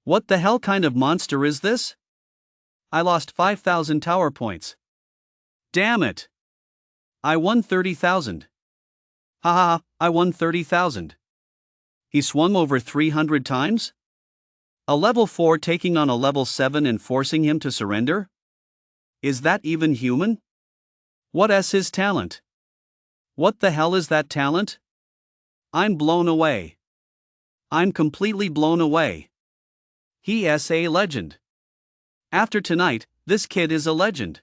What the hell kind of monster is this? I lost 5,000 tower points. Damn it. I won 30,000. Haha, I won 30,000. He swung over 300 times? A level 4 taking on a level 7 and forcing him to surrender? Is that even human? What's his talent? What the hell is that talent? I'm blown away. I'm completely blown away. He's a legend. After tonight, this kid is a legend.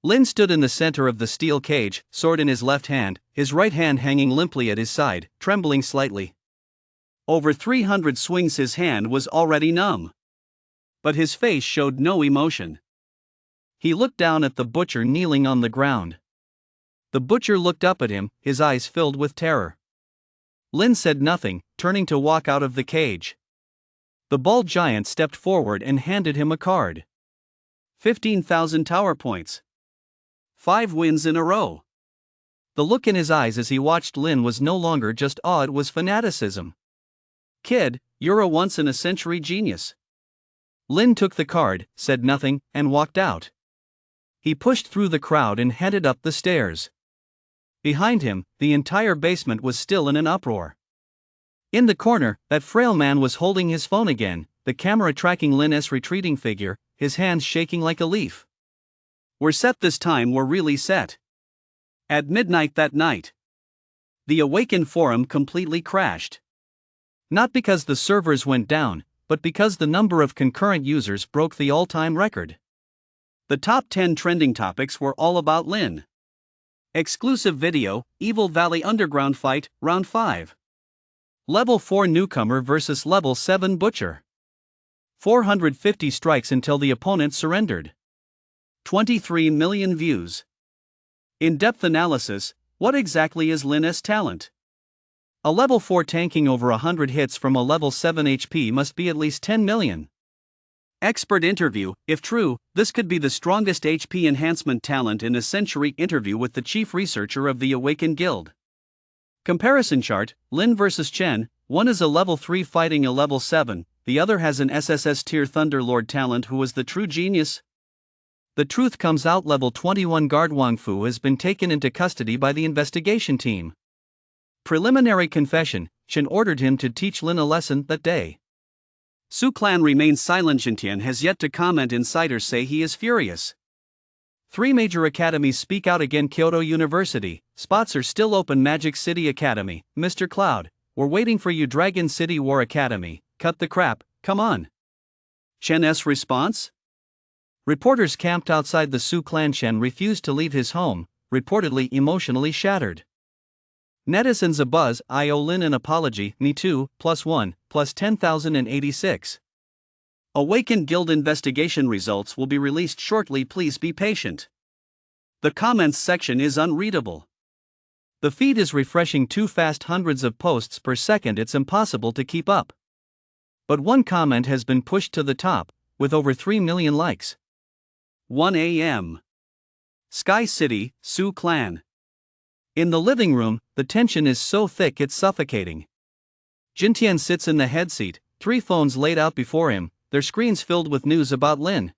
Lin stood in the center of the steel cage, sword in his left hand, his right hand hanging limply at his side, trembling slightly. Over 300 swings, his hand was already numb. But his face showed no emotion. He looked down at the butcher kneeling on the ground. The butcher looked up at him, his eyes filled with terror. Lin said nothing, turning to walk out of the cage. The bald giant stepped forward and handed him a card. 15,000 tower points. 5 wins in a row. The look in his eyes as he watched Lin was no longer just awe, it was fanaticism. Kid, you're a once-in-a-century genius. Lin took the card, said nothing, and walked out. He pushed through the crowd and headed up the stairs. Behind him, the entire basement was still in an uproar. In the corner, that frail man was holding his phone again, the camera tracking Lin's retreating figure, his hands shaking like a leaf. We're set this time, we're really set. At midnight that night, the Awaken forum completely crashed. Not because the servers went down, but because the number of concurrent users broke the all-time record. The top 10 trending topics were all about Lin. Exclusive video, Evil Valley Underground Fight, Round 5. Level 4 Newcomer vs Level 7 Butcher. 450 strikes until the opponent surrendered. 23 million views. In-depth analysis, what exactly is Lin's talent? A level 4 tanking over 100 hits from a level 7 HP must be at least 10 million. Expert interview, if true, this could be the strongest HP enhancement talent in a century. Interview with the chief researcher of the Awaken Guild. Comparison chart, Lin vs Chen, one is a level 3 fighting a level 7, the other has an SSS tier Thunderlord talent. Who is the true genius? The truth comes out. Level 21 guard Wang Fu has been taken into custody by the investigation team. Preliminary confession, Chen ordered him to teach Lin a lesson that day. Su Clan remains silent. Jintian has yet to comment. Insiders say he is furious. 3 major academies speak out again. Kyoto University, spots are still open. Magic City Academy, Mr. Cloud, we're waiting for you. Dragon City War Academy, cut the crap, come on. Chen's response? Reporters camped outside the Sioux clan. Chen refused to leave his home, reportedly emotionally shattered. Netizens abuzz, I owe Lin an apology, me too, +1, plus 10,086. Awakened Guild investigation results will be released shortly, please be patient. The comments section is unreadable. The feed is refreshing too fast, hundreds of posts per second, it's impossible to keep up. But one comment has been pushed to the top, with over 3 million likes. 1 a.m. Sky City, Sioux Clan. In the living room, the tension is so thick it's suffocating. Jintian sits in the headseat, 3 phones laid out before him, their screens filled with news about Lin.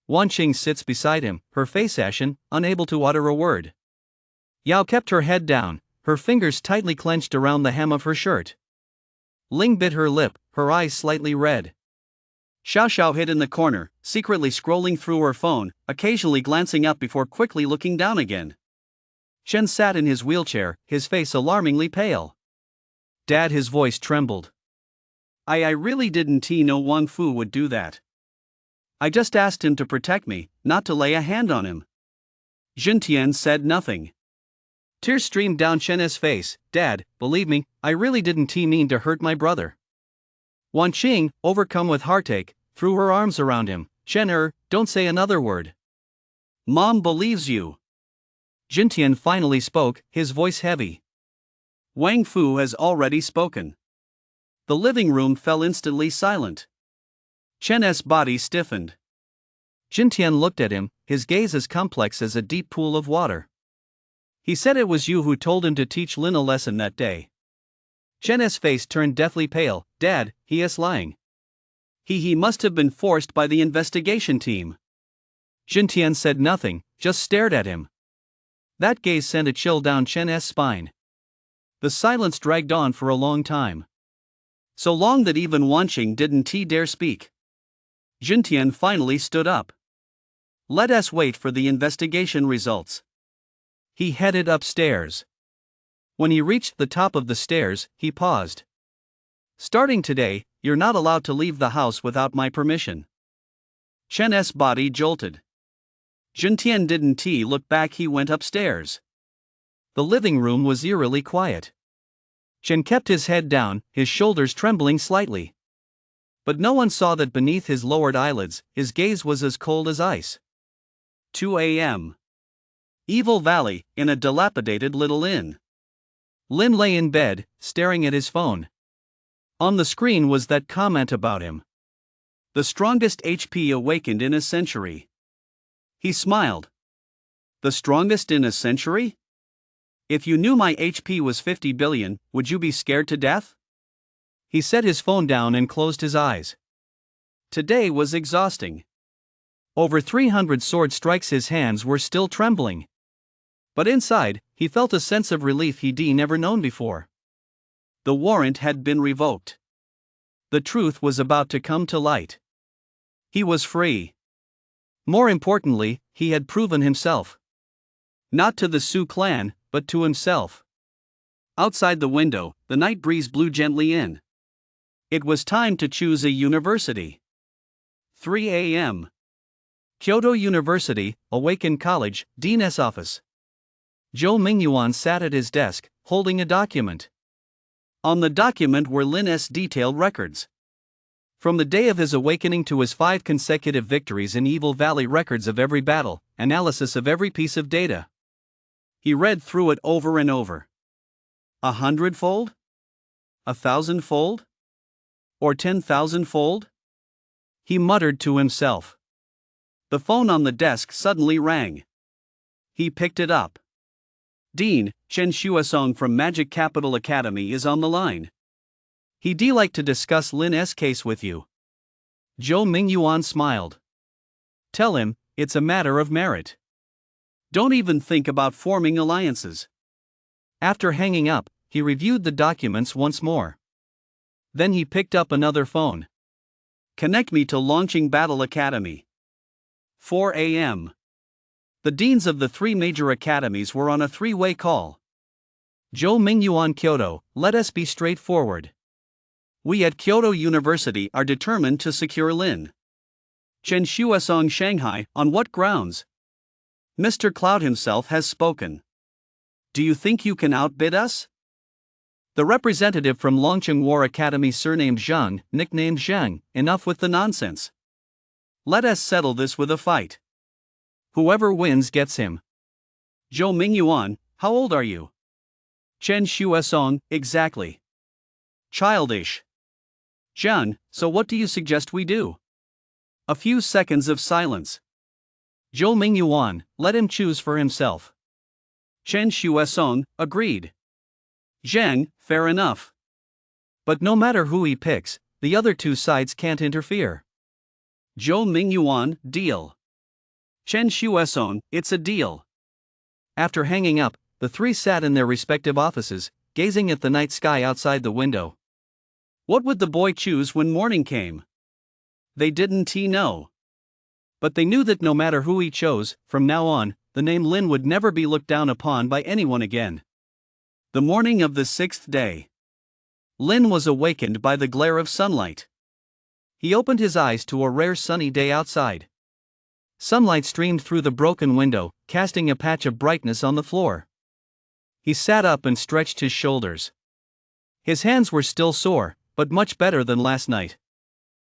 Wanqing sits beside him, her face ashen, unable to utter a word. Yao kept her head down, her fingers tightly clenched around the hem of her shirt. Ling bit her lip, her eyes slightly red. Xiao hid in the corner, secretly scrolling through her phone, occasionally glancing up before quickly looking down again. Chen sat in his wheelchair, his face alarmingly pale. Dad, his voice trembled. I really didn't know Wang Fu would do that. I just asked him to protect me, not to lay a hand on him. Jintian said nothing. Tears streamed down Chen's face. Dad, believe me, I really didn't mean to hurt my brother. Wanqing, overcome with heartache, threw her arms around him. Chen, don't say another word. Mom believes you. Jintian finally spoke, his voice heavy. Wang Fu has already spoken. The living room fell instantly silent. Chen's body stiffened. Jintian looked at him, his gaze as complex as a deep pool of water. He said it was you who told him to teach Lin a lesson that day. Chen's face turned deathly pale. Dad, he is lying. He must have been forced by the investigation team. Jintian said nothing, just stared at him. That gaze sent a chill down Chen's spine. The silence dragged on for a long time. So long that even Wanqing didn't dare speak. Jintian finally stood up. Let us wait for the investigation results. He headed upstairs. When he reached the top of the stairs, he paused. Starting today, you're not allowed to leave the house without my permission. Chen's body jolted. Jintian didn't look back, he went upstairs. The living room was eerily quiet. Chen kept his head down, his shoulders trembling slightly. But no one saw that beneath his lowered eyelids, his gaze was as cold as ice. 2 a.m. Evil Valley, in a dilapidated little inn. Lin lay in bed, staring at his phone. On the screen was that comment about him. The strongest HP awakened in a century. He smiled. The strongest in a century? If you knew my HP was 50 billion, would you be scared to death? He set his phone down and closed his eyes. Today was exhausting. Over 300 sword strikes, his hands were still trembling. But inside, he felt a sense of relief he'd never known before. The warrant had been revoked. The truth was about to come to light. He was free. More importantly, he had proven himself. Not to the Sioux clan, but to himself. Outside the window, the night breeze blew gently in. It was time to choose a university. 3 a.m. Kyoto University, Awaken College, Dean's office. Zhou Mingyuan sat at his desk, holding a document. On the document were Lin's detailed records. From the day of his awakening to his 5 consecutive victories in Evil Valley, records of every battle, analysis of every piece of data. He read through it over and over. 100-fold? 1,000-fold? Or 10,000-fold? He muttered to himself. The phone on the desk suddenly rang. He picked it up. Dean, Chen Xuesong from Magic Capital Academy is on the line. He'd like to discuss Lin's case with you. Zhou Mingyuan smiled. Tell him, it's a matter of merit. Don't even think about forming alliances. After hanging up, he reviewed the documents once more. Then he picked up another phone. Connect me to Launching Battle Academy. 4 a.m. The deans of the 3 major academies were on a 3-way call. Zhou Mingyuan, Kyoto, let us be straightforward. We at Kyoto University are determined to secure Lin. Chen Shuasong Shanghai, on what grounds? Mr. Cloud himself has spoken. Do you think you can outbid us? The representative from Longcheng War Academy surnamed Zhang, nicknamed Zhang, enough with the nonsense. Let us settle this with a fight. Whoever wins gets him. Zhou Mingyuan, how old are you? Chen Shuasong, exactly. Childish. Zhang, so what do you suggest we do? A few seconds of silence. Zhou Mingyuan, let him choose for himself. Chen Shuasong, agreed. Zhang, fair enough. But no matter who he picks, the other two sides can't interfere. Zhou Mingyuan, deal. Chen Shuasong, it's a deal. After hanging up, the three sat in their respective offices, gazing at the night sky outside the window. What would the boy choose when morning came? They didn't know. But they knew that no matter who he chose, from now on, the name Lin would never be looked down upon by anyone again. The morning of the 6th day. Lin was awakened by the glare of sunlight. He opened his eyes to a rare sunny day outside. Sunlight streamed through the broken window, casting a patch of brightness on the floor. He sat up and stretched his shoulders. His hands were still sore, but much better than last night.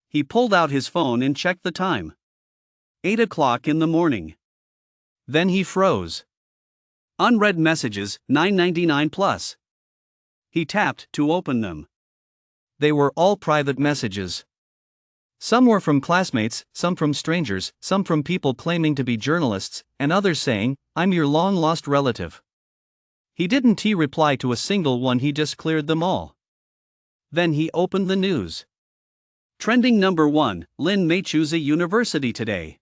He pulled out his phone and checked the time. 8 o'clock in the morning. Then he froze. Unread messages, 999 plus. He tapped to open them. They were all private messages. Some were from classmates, some from strangers, some from people claiming to be journalists, and others saying, "I'm your long-lost relative." He didn't reply to a single one, he just cleared them all. Then he opened the news. Trending number 1, Lin may choose a university today.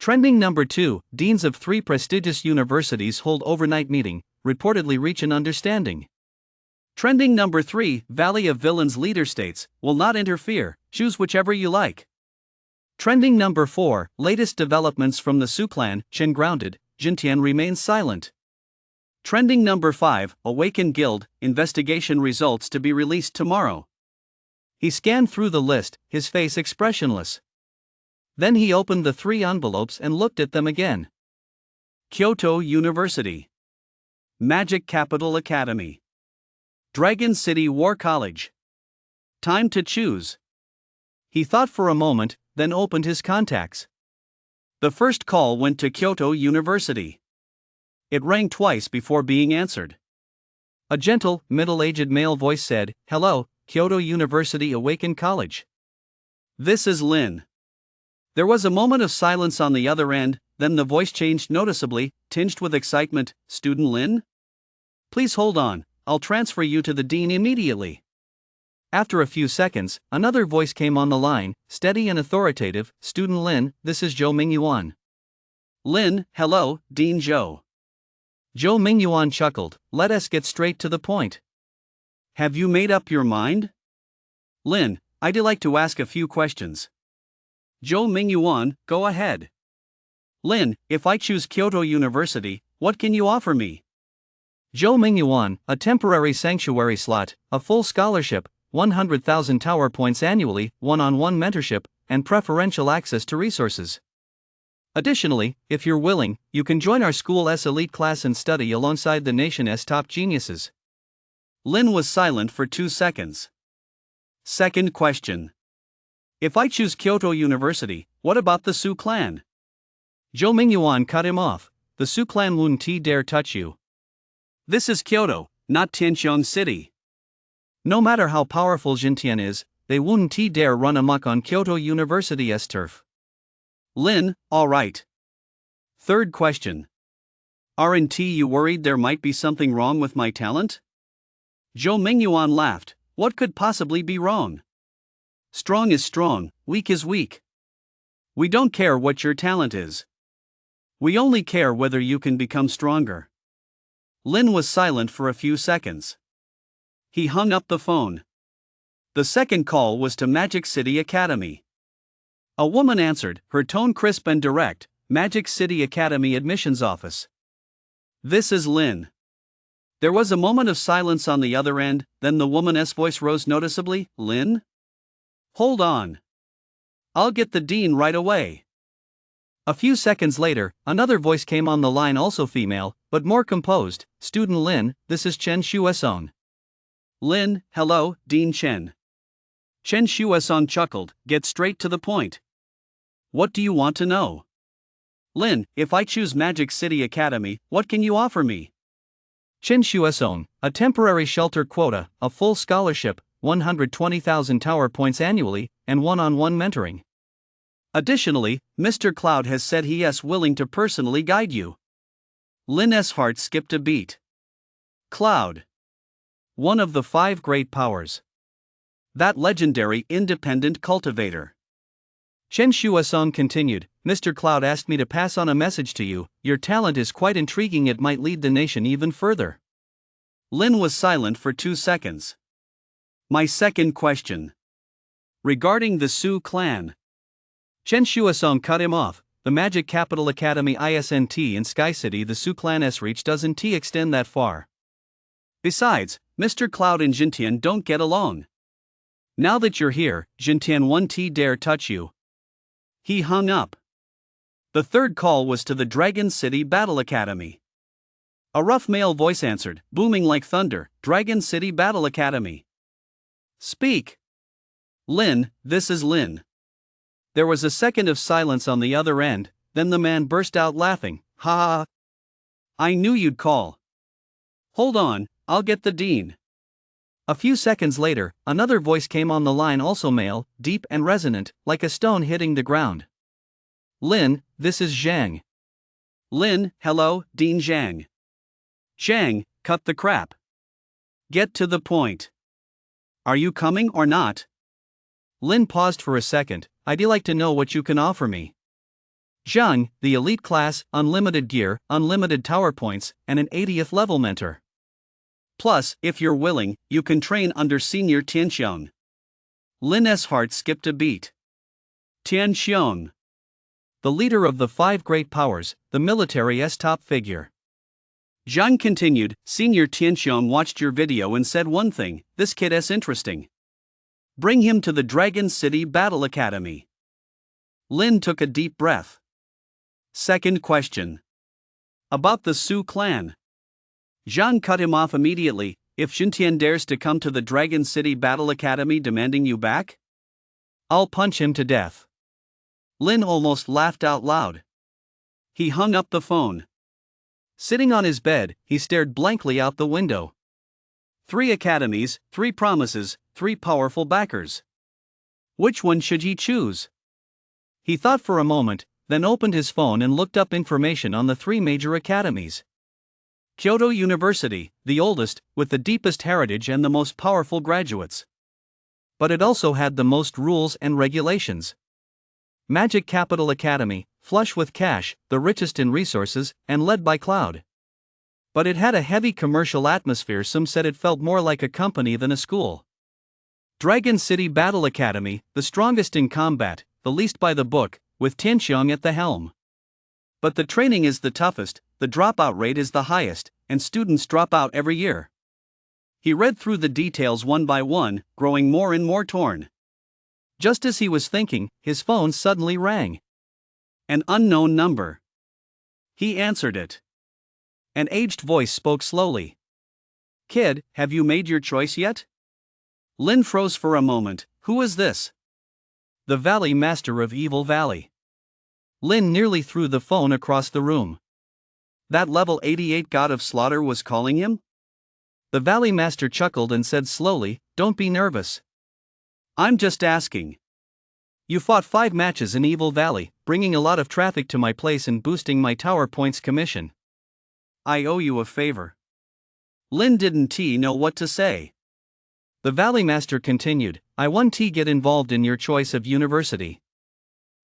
Trending number 2, deans of 3 prestigious universities hold overnight meeting, reportedly reach an understanding. Trending number 3, Valley of Villains leader states, will not interfere, choose whichever you like. Trending number 4, latest developments from the Su clan, Chen grounded, Jintian remains silent. Trending number 5, Awaken Guild, investigation results to be released tomorrow. He scanned through the list, his face expressionless. Then he opened the 3 envelopes and looked at them again. Kyoto University. Magic Capital Academy. Dragon City War College. Time to choose. He thought for a moment, then opened his contacts. The first call went to Kyoto University. It rang twice before being answered. A gentle, middle-aged male voice said, "Hello, Kyoto University Awaken College. This is Lin." There was a moment of silence on the other end, then the voice changed noticeably, tinged with excitement. "Student Lin? Please hold on, I'll transfer you to the dean immediately." After a few seconds, another voice came on the line, steady and authoritative. "Student Lin, this is Zhou Mingyuan." "Lin, hello, Dean Zhou." Zhou Mingyuan chuckled, "Let us get straight to the point. Have you made up your mind?" "Lin, I'd like to ask a few questions." Zhou Mingyuan, go ahead. "Lin, if I choose Kyoto University, what can you offer me?" Zhou Mingyuan, a temporary sanctuary slot, a full scholarship, 100,000 tower points annually, one-on-one mentorship, and preferential access to resources. Additionally, if you're willing, you can join our school's elite class and study alongside the nation's top geniuses. Lin was silent for 2 seconds. Second question. If I choose Kyoto University, what about the Su clan? Zhou Mingyuan cut him off. The Su clan won't dare touch you. This is Kyoto, not Tianqiang City. No matter how powerful Jintian is, they won't dare run amok on Kyoto University's turf. Lin, alright. Third question. Aren't you worried there might be something wrong with my talent? Zhou Mingyuan laughed. What could possibly be wrong? Strong is strong, weak is weak. We don't care what your talent is. We only care whether you can become stronger. Lin was silent for a few seconds. He hung up the phone. The second call was to Magic City Academy. A woman answered, her tone crisp and direct. Magic City Academy admissions office. This is Lin. There was a moment of silence on the other end, then the woman's voice rose noticeably. Lynn? Hold on. I'll get the dean right away. A few seconds later, another voice came on the line, also female, but more composed. Student Lin, this is Chen Shuesong. Lin, hello, Dean Chen. Chen Shuesong chuckled, get straight to the point. What do you want to know? Lin, if I choose Magic City Academy, what can you offer me? Chen Shuesong, a temporary shelter quota, a full scholarship, 120,000 tower points annually, and one-on-one mentoring. Additionally, Mr. Cloud has said he is willing to personally guide you. Lin's heart skipped a beat. Cloud. One of the 5 great powers. That legendary independent cultivator. Chen Shuesong continued, Mr. Cloud asked me to pass on a message to you. Your talent is quite intriguing, it might lead the nation even further. Lin was silent for 2 seconds. My second question. Regarding the Su clan. Chen Shuesong cut him off. The Magic Capital Academy isn't in Sky City, the Su clan's reach doesn't extend that far. Besides, Mr. Cloud and Jintian don't get along. Now that you're here, Jintian won't dare touch you. He hung up. The third call was to the Dragon City Battle Academy. A rough male voice answered, booming like thunder, Dragon City Battle Academy. Speak. Lin, this is Lin. There was a second of silence on the other end, then the man burst out laughing, ha ha. I knew you'd call. Hold on, I'll get the dean. A few seconds later, another voice came on the line, also male, deep and resonant, like a stone hitting the ground. Lin, this is Zhang. Lin, hello, Dean Zhang. Zhang, cut the crap. Get to the point. Are you coming or not? Lin paused for a second. I'd like to know what you can offer me. Zhang, the elite class, unlimited gear, unlimited tower points, and an 80th level mentor. Plus, if you're willing, you can train under Senior Tianxiong. Lin's heart skipped a beat. Tianxiong. The leader of the 5 great powers, the military's top figure. Zhang continued, Senior Tianxiong watched your video and said one thing, this kid is interesting. Bring him to the Dragon City Battle Academy. Lin took a deep breath. Second question. About the Su clan. Zhang cut him off immediately. If Jintian dares to come to the Dragon City Battle Academy demanding you back, I'll punch him to death. Lin almost laughed out loud. He hung up the phone. Sitting on his bed, he stared blankly out the window. 3 academies, 3 promises, 3 powerful backers. Which one should he choose? He thought for a moment, then opened his phone and looked up information on the 3 major academies. Kyoto University, the oldest, with the deepest heritage and the most powerful graduates. But it also had the most rules and regulations. Magic Capital Academy, flush with cash, the richest in resources, and led by Cloud. But it had a heavy commercial atmosphere. Some said it felt more like a company than a school. Dragon City Battle Academy, the strongest in combat, the least by the book, with Tianxiong at the helm. But the training is the toughest, the dropout rate is the highest, and students drop out every year. He read through the details one by one, growing more and more torn. Just as he was thinking, his phone suddenly rang. An unknown number. He answered it. An aged voice spoke slowly. Kid, have you made your choice yet? Lin froze for a moment. Who is this? The Valley Master of Evil Valley. Lin nearly threw the phone across the room. That level 88 god of slaughter was calling him? The Valley Master chuckled and said slowly, don't be nervous. I'm just asking. You fought 5 matches in Evil Valley, bringing a lot of traffic to my place and boosting my tower points commission. I owe you a favor. Lin didn't know what to say. The Valley Master continued, I want to get involved in your choice of university.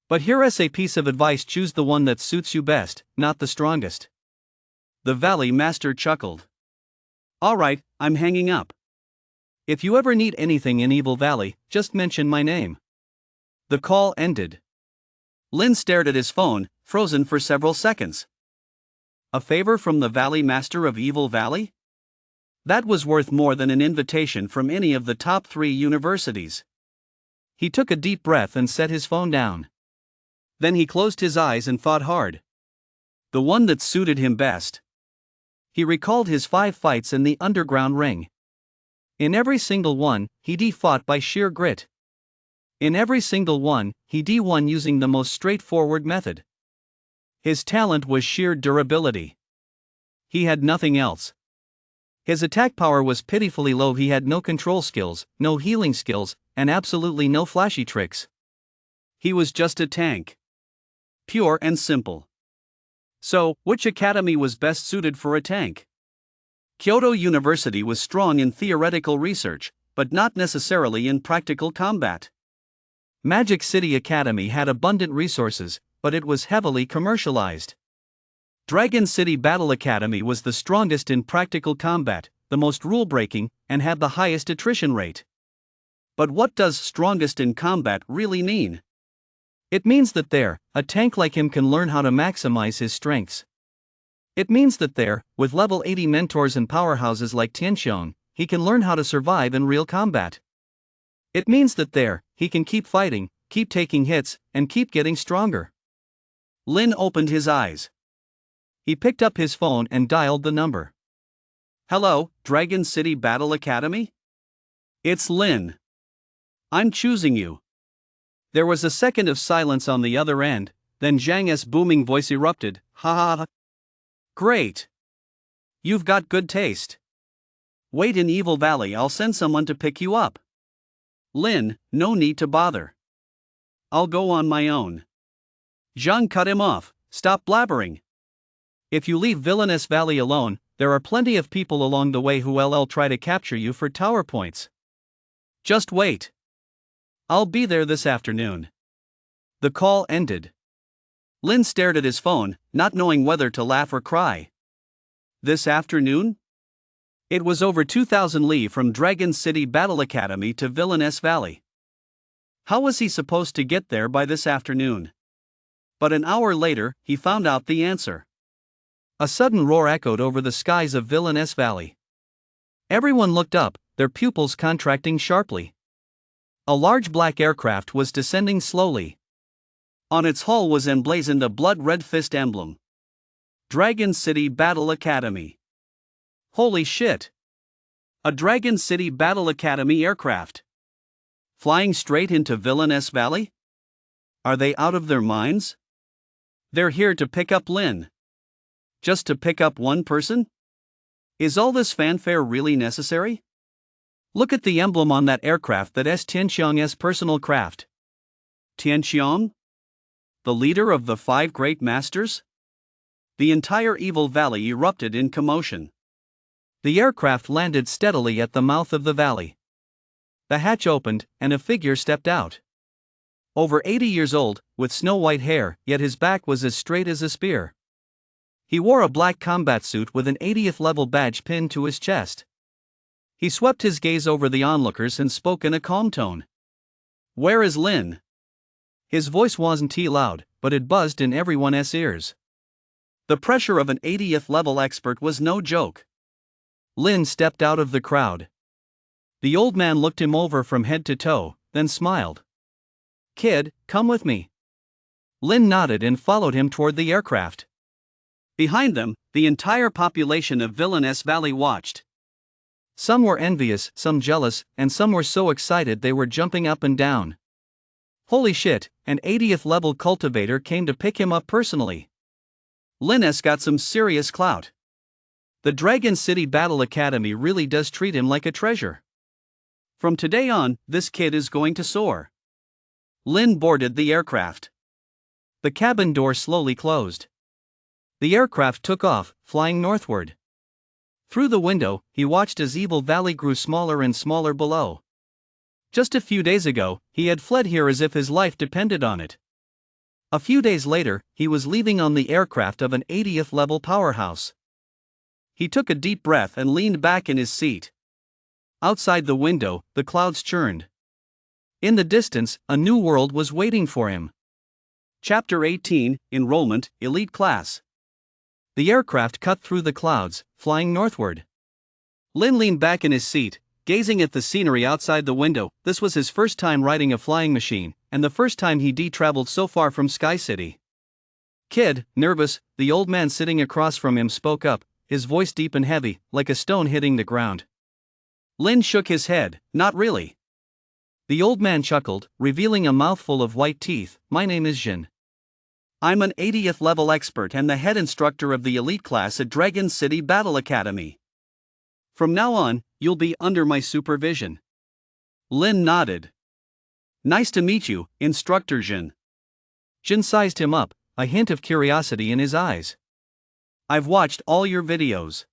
But here's a piece of advice, choose the one that suits you best, not the strongest. The Valley Master chuckled. Alright, I'm hanging up. If you ever need anything in Evil Valley, just mention my name. The call ended. Lin stared at his phone, frozen for several seconds. A favor from the Valley Master of Evil Valley? That was worth more than an invitation from any of the top 3 universities. He took a deep breath and set his phone down. Then he closed his eyes and thought hard. The one that suited him best. He recalled his 5 fights in the underground ring. In every single one, he fought by sheer grit. In every single one, he won using the most straightforward method. His talent was sheer durability. He had nothing else. His attack power was pitifully low. He had no control skills, no healing skills, and absolutely no flashy tricks. He was just a tank. Pure and simple. So, which academy was best suited for a tank? Kyoto University was strong in theoretical research, but not necessarily in practical combat. Magic City Academy had abundant resources, but it was heavily commercialized. Dragon City Battle Academy was the strongest in practical combat, the most rule-breaking, and had the highest attrition rate. But what does strongest in combat really mean? It means that a tank like him can learn how to maximize his strengths. It means that with level 80 mentors and powerhouses like Tianxiong, he can learn how to survive in real combat. It means that he can keep fighting, keep taking hits, and keep getting stronger. Lin opened his eyes. He picked up his phone and dialed the number. Hello, Dragon City Battle Academy? It's Lin. I'm choosing you. There was a second of silence on the other end, then Zhang's booming voice erupted, ha ha ha. Great. You've got good taste. Wait in Evil Valley, I'll send someone to pick you up. Lin, no need to bother. I'll go on my own. Zhang cut him off, stop blabbering. If you leave Villainous Valley alone, there are plenty of people along the way who'll try to capture you for tower points. Just wait. I'll be there this afternoon. The call ended. Lin stared at his phone, not knowing whether to laugh or cry. This afternoon? It was over 2,000 li from Dragon City Battle Academy to Villainous Valley. How was he supposed to get there by this afternoon? But an hour later, he found out the answer. A sudden roar echoed over the skies of Villainous Valley. Everyone looked up, their pupils contracting sharply. A large black aircraft was descending slowly. On its hull was emblazoned a blood-red fist emblem. Dragon City Battle Academy. Holy shit! A Dragon City Battle Academy aircraft. Flying straight into Villainous Valley? Are they out of their minds? They're here to pick up Lin. Just to pick up one person? Is all this fanfare really necessary? Look at the emblem on that aircraft. That's Tianxiong's personal craft. Tianxiong? The leader of the 5 great masters? The entire Evil Valley erupted in commotion. The aircraft landed steadily at the mouth of the valley. The hatch opened, and a figure stepped out. Over 80 years old, with snow-white hair, yet his back was as straight as a spear. He wore a black combat suit with an 80th level badge pinned to his chest. He swept his gaze over the onlookers and spoke in a calm tone. Where is Lin? His voice wasn't too loud, but it buzzed in everyone's ears. The pressure of an 80th level expert was no joke. Lin stepped out of the crowd. The old man looked him over from head to toe, then smiled. Kid, come with me. Lin nodded and followed him toward the aircraft. Behind them, the entire population of Villainous Valley watched. Some were envious, some jealous, and some were so excited they were jumping up and down. Holy shit, an 80th level cultivator came to pick him up personally. Linus got some serious clout. The Dragon City Battle Academy really does treat him like a treasure. From today on, this kid is going to soar. Lin boarded the aircraft. The cabin door slowly closed. The aircraft took off, flying northward. Through the window, he watched as Evil Valley grew smaller and smaller below. Just a few days ago, he had fled here as if his life depended on it. A few days later, he was leaving on the aircraft of an 80th level powerhouse. He took a deep breath and leaned back in his seat. Outside the window, the clouds churned. In the distance, a new world was waiting for him. Chapter 18, Enrollment, Elite Class. The aircraft cut through the clouds, flying northward. Lin leaned back in his seat, gazing at the scenery outside the window. This was his first time riding a flying machine, and the first time he'd traveled so far from Sky City. "Kid, nervous?" The old man sitting across from him spoke up, his voice deep and heavy, like a stone hitting the ground. Lin shook his head. "Not really." The old man chuckled, revealing a mouthful of white teeth. "My name is Jin. I'm an 80th level expert and the head instructor of the elite class at Dragon City Battle Academy. From now on, you'll be under my supervision." Lin nodded. "Nice to meet you, Instructor Jin." Jin sized him up, a hint of curiosity in his eyes. "I've watched all your videos.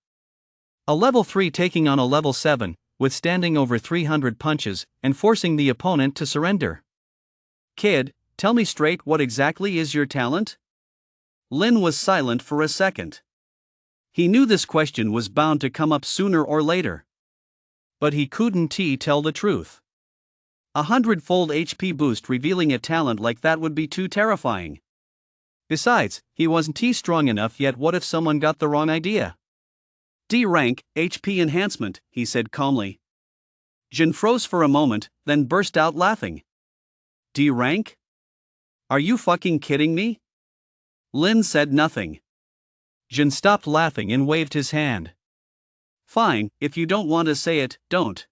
A level 3 taking on a level 7, withstanding over 300 punches, and forcing the opponent to surrender. Kid, tell me straight, what exactly is your talent?" Lin was silent for a second. He knew this question was bound to come up sooner or later. But he couldn't tell the truth. 100-fold HP boost revealing a talent like that would be too terrifying. Besides, he wasn't strong enough yet. What if someone got the wrong idea? "D rank, HP enhancement," he said calmly. Jin froze for a moment, then burst out laughing. "D rank? Are you fucking kidding me?" Lin said nothing. Jin stopped laughing and waved his hand. "Fine, if you don't want to say it, don't.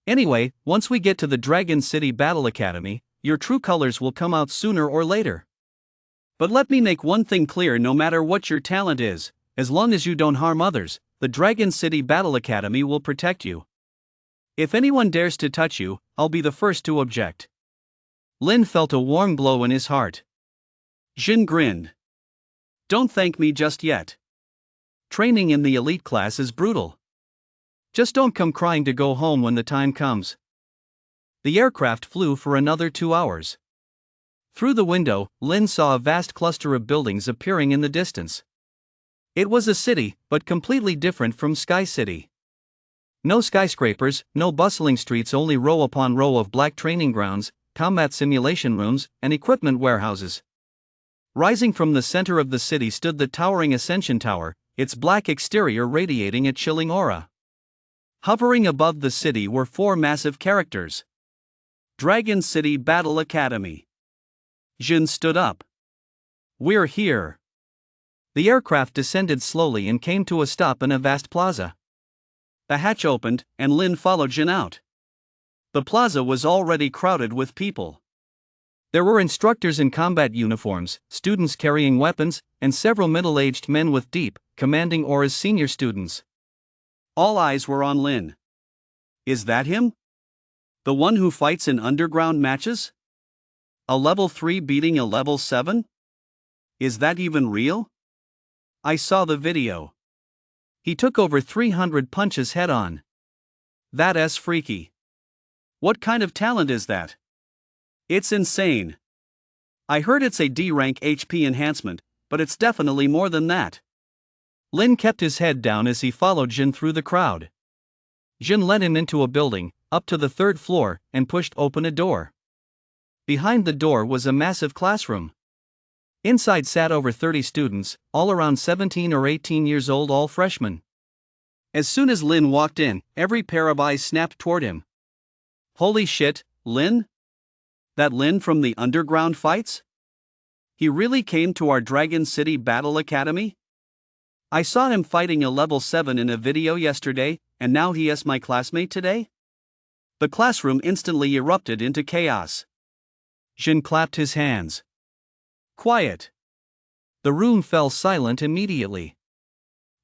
Anyway, once we get to the Dragon City Battle Academy, your true colors will come out sooner or later. But let me make one thing clear: no matter what your talent is, as long as you don't harm others, the Dragon City Battle Academy will protect you. If anyone dares to touch you, I'll be the first to object." Lin felt a warm glow in his heart. Jin grinned. "Don't thank me just yet. Training in the elite class is brutal. Just don't come crying to go home when the time comes." The aircraft flew for another 2 hours. Through the window, Lin saw a vast cluster of buildings appearing in the distance. It was a city, but completely different from Sky City. No skyscrapers, no bustling streets, only row upon row of black training grounds, combat simulation rooms, and equipment warehouses. Rising from the center of the city stood the towering Ascension Tower, its black exterior radiating a chilling aura. Hovering above the city were 4 massive characters. Dragon City Battle Academy. Jin stood up. "We're here." The aircraft descended slowly and came to a stop in a vast plaza. The hatch opened, and Lin followed Jin out. The plaza was already crowded with people. There were instructors in combat uniforms, students carrying weapons, and several middle-aged men with deep, commanding auras, senior students. All eyes were on Lin. Is that him? The one who fights in underground matches? A level 3 beating a level 7? Is that even real? I saw the video. He took over 300 punches head-on. That's freaky. What kind of talent is that? It's insane. I heard it's a D-rank HP enhancement, but it's definitely more than that. Lin kept his head down as he followed Jin through the crowd. Jin led him into a building, up to the 3rd floor, and pushed open a door. Behind the door was a massive classroom. Inside sat over 30 students, all around 17 or 18 years old, all freshmen. As soon as Lin walked in, every pair of eyes snapped toward him. Holy shit, Lin? That Lin from the underground fights? He really came to our Dragon City Battle Academy? I saw him fighting a level 7 in a video yesterday, and now he is my classmate today? The classroom instantly erupted into chaos. Jin clapped his hands. Quiet. The room fell silent immediately.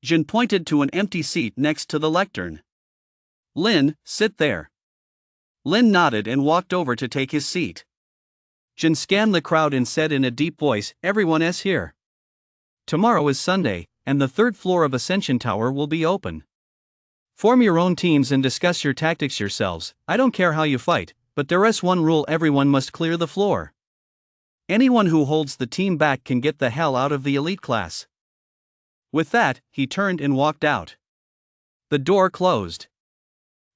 Jin pointed to an empty seat next to the lectern. Lin, sit there. Lin nodded and walked over to take his seat. Jin scanned the crowd and said in a deep voice, everyone is here. Tomorrow is Sunday, and the 3rd floor of Ascension Tower will be open. Form your own teams and discuss your tactics yourselves. I don't care how you fight, but there is one rule: everyone must clear the floor. Anyone who holds the team back can get the hell out of the elite class. With that, he turned and walked out. The door closed.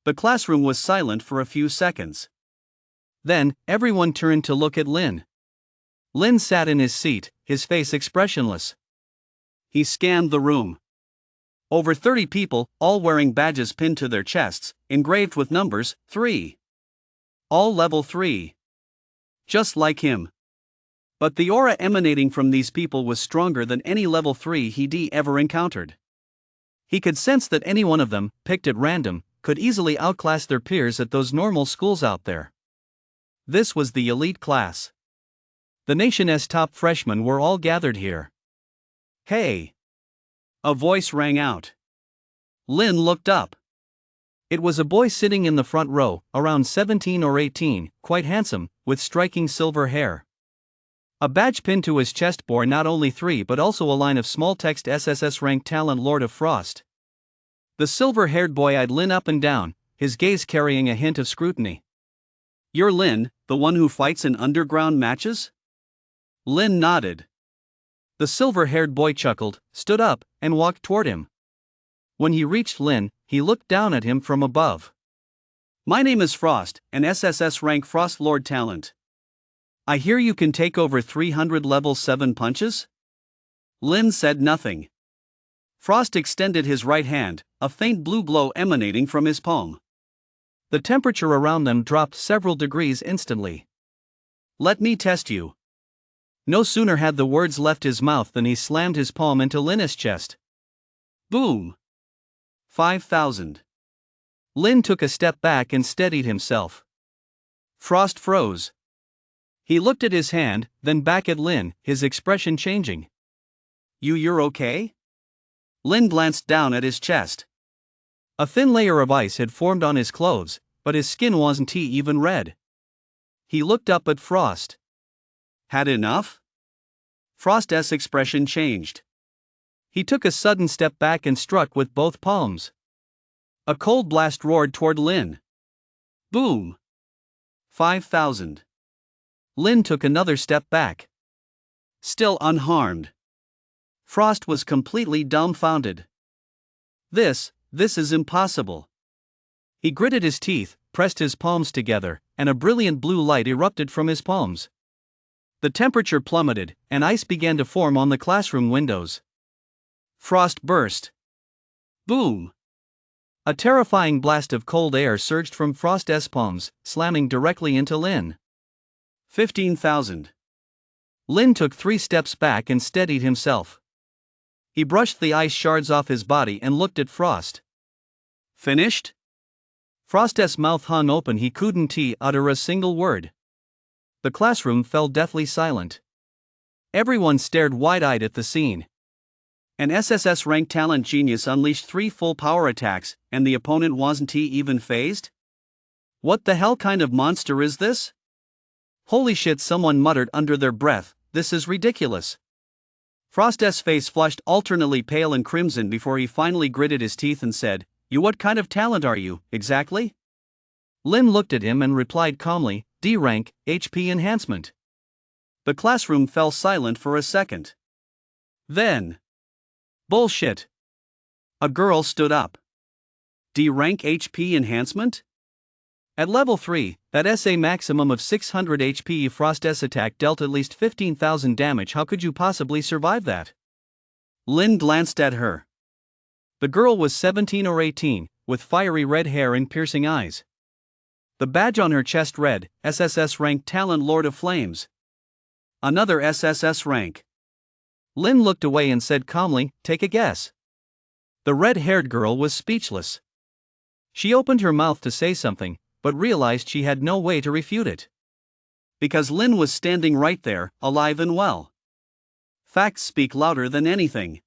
The classroom was silent for a few seconds. Then, everyone turned to look at Lin. Lin sat in his seat, his face expressionless. He scanned the room. Over 30 people, all wearing badges pinned to their chests, engraved with numbers, 3. All level 3. Just like him. But the aura emanating from these people was stronger than any level 3 he'd ever encountered. He could sense that any one of them, picked at random, could easily outclass their peers at those normal schools out there. This was the elite class. The nation's top freshmen were all gathered here. Hey! A voice rang out. Lin looked up. It was a boy sitting in the front row, around 17 or 18, quite handsome, with striking silver hair. A badge pinned to his chest bore not only 3 but also a line of small text SSS rank talent Lord of Frost. The silver-haired boy eyed Lin up and down, his gaze carrying a hint of scrutiny. You're Lin, the one who fights in underground matches? Lin nodded. The silver-haired boy chuckled, stood up, and walked toward him. When he reached Lin, he looked down at him from above. My name is Frost, an SSS rank Frost Lord talent. I hear you can take over 300 level 7 punches? Lin said nothing. Frost extended his right hand, a faint blue glow emanating from his palm. The temperature around them dropped several degrees instantly. Let me test you. No sooner had the words left his mouth than he slammed his palm into Lin's chest. Boom! 5,000. Lin took a step back and steadied himself. Frost froze. He looked at his hand, then back at Lin, his expression changing. You're okay? Lin glanced down at his chest. A thin layer of ice had formed on his clothes, but his skin wasn't even red. He looked up at Frost. Had enough? Frost's expression changed. He took a sudden step back and struck with both palms. A cold blast roared toward Lin. Boom! 5,000. Lin took another step back. Still unharmed. Frost was completely dumbfounded. This is impossible. He gritted his teeth, pressed his palms together, and a brilliant blue light erupted from his palms. The temperature plummeted, and ice began to form on the classroom windows. Frost burst. Boom! A terrifying blast of cold air surged from Frost's palms, slamming directly into Lin. 15,000. Lin took 3 steps back and steadied himself. He brushed the ice shards off his body and looked at Frost. Finished? Frost's mouth hung open, he couldn't utter a single word. The classroom fell deathly silent. Everyone stared wide-eyed at the scene. An SSS rank talent genius unleashed 3 full power attacks, and the opponent wasn't even phased? What the hell kind of monster is this? Holy shit, someone muttered under their breath, this is ridiculous. Frost's face flushed alternately pale and crimson before he finally gritted his teeth and said, You what kind of talent are you, exactly? Lin looked at him and replied calmly, D rank, HP enhancement. The classroom fell silent for a second. Then. Bullshit. A girl stood up. D rank HP enhancement? At level 3, that SA maximum of 600 HP. Frost's attack dealt at least 15,000 damage. How could you possibly survive that? Lin glanced at her. The girl was 17 or 18, with fiery red hair and piercing eyes. The badge on her chest read, SSS rank talent Lord of Flames. Another SSS rank. Lin looked away and said calmly, take a guess. The red-haired girl was speechless. She opened her mouth to say something, but realized she had no way to refute it. Because Lin was standing right there, alive and well. Facts speak louder than anything.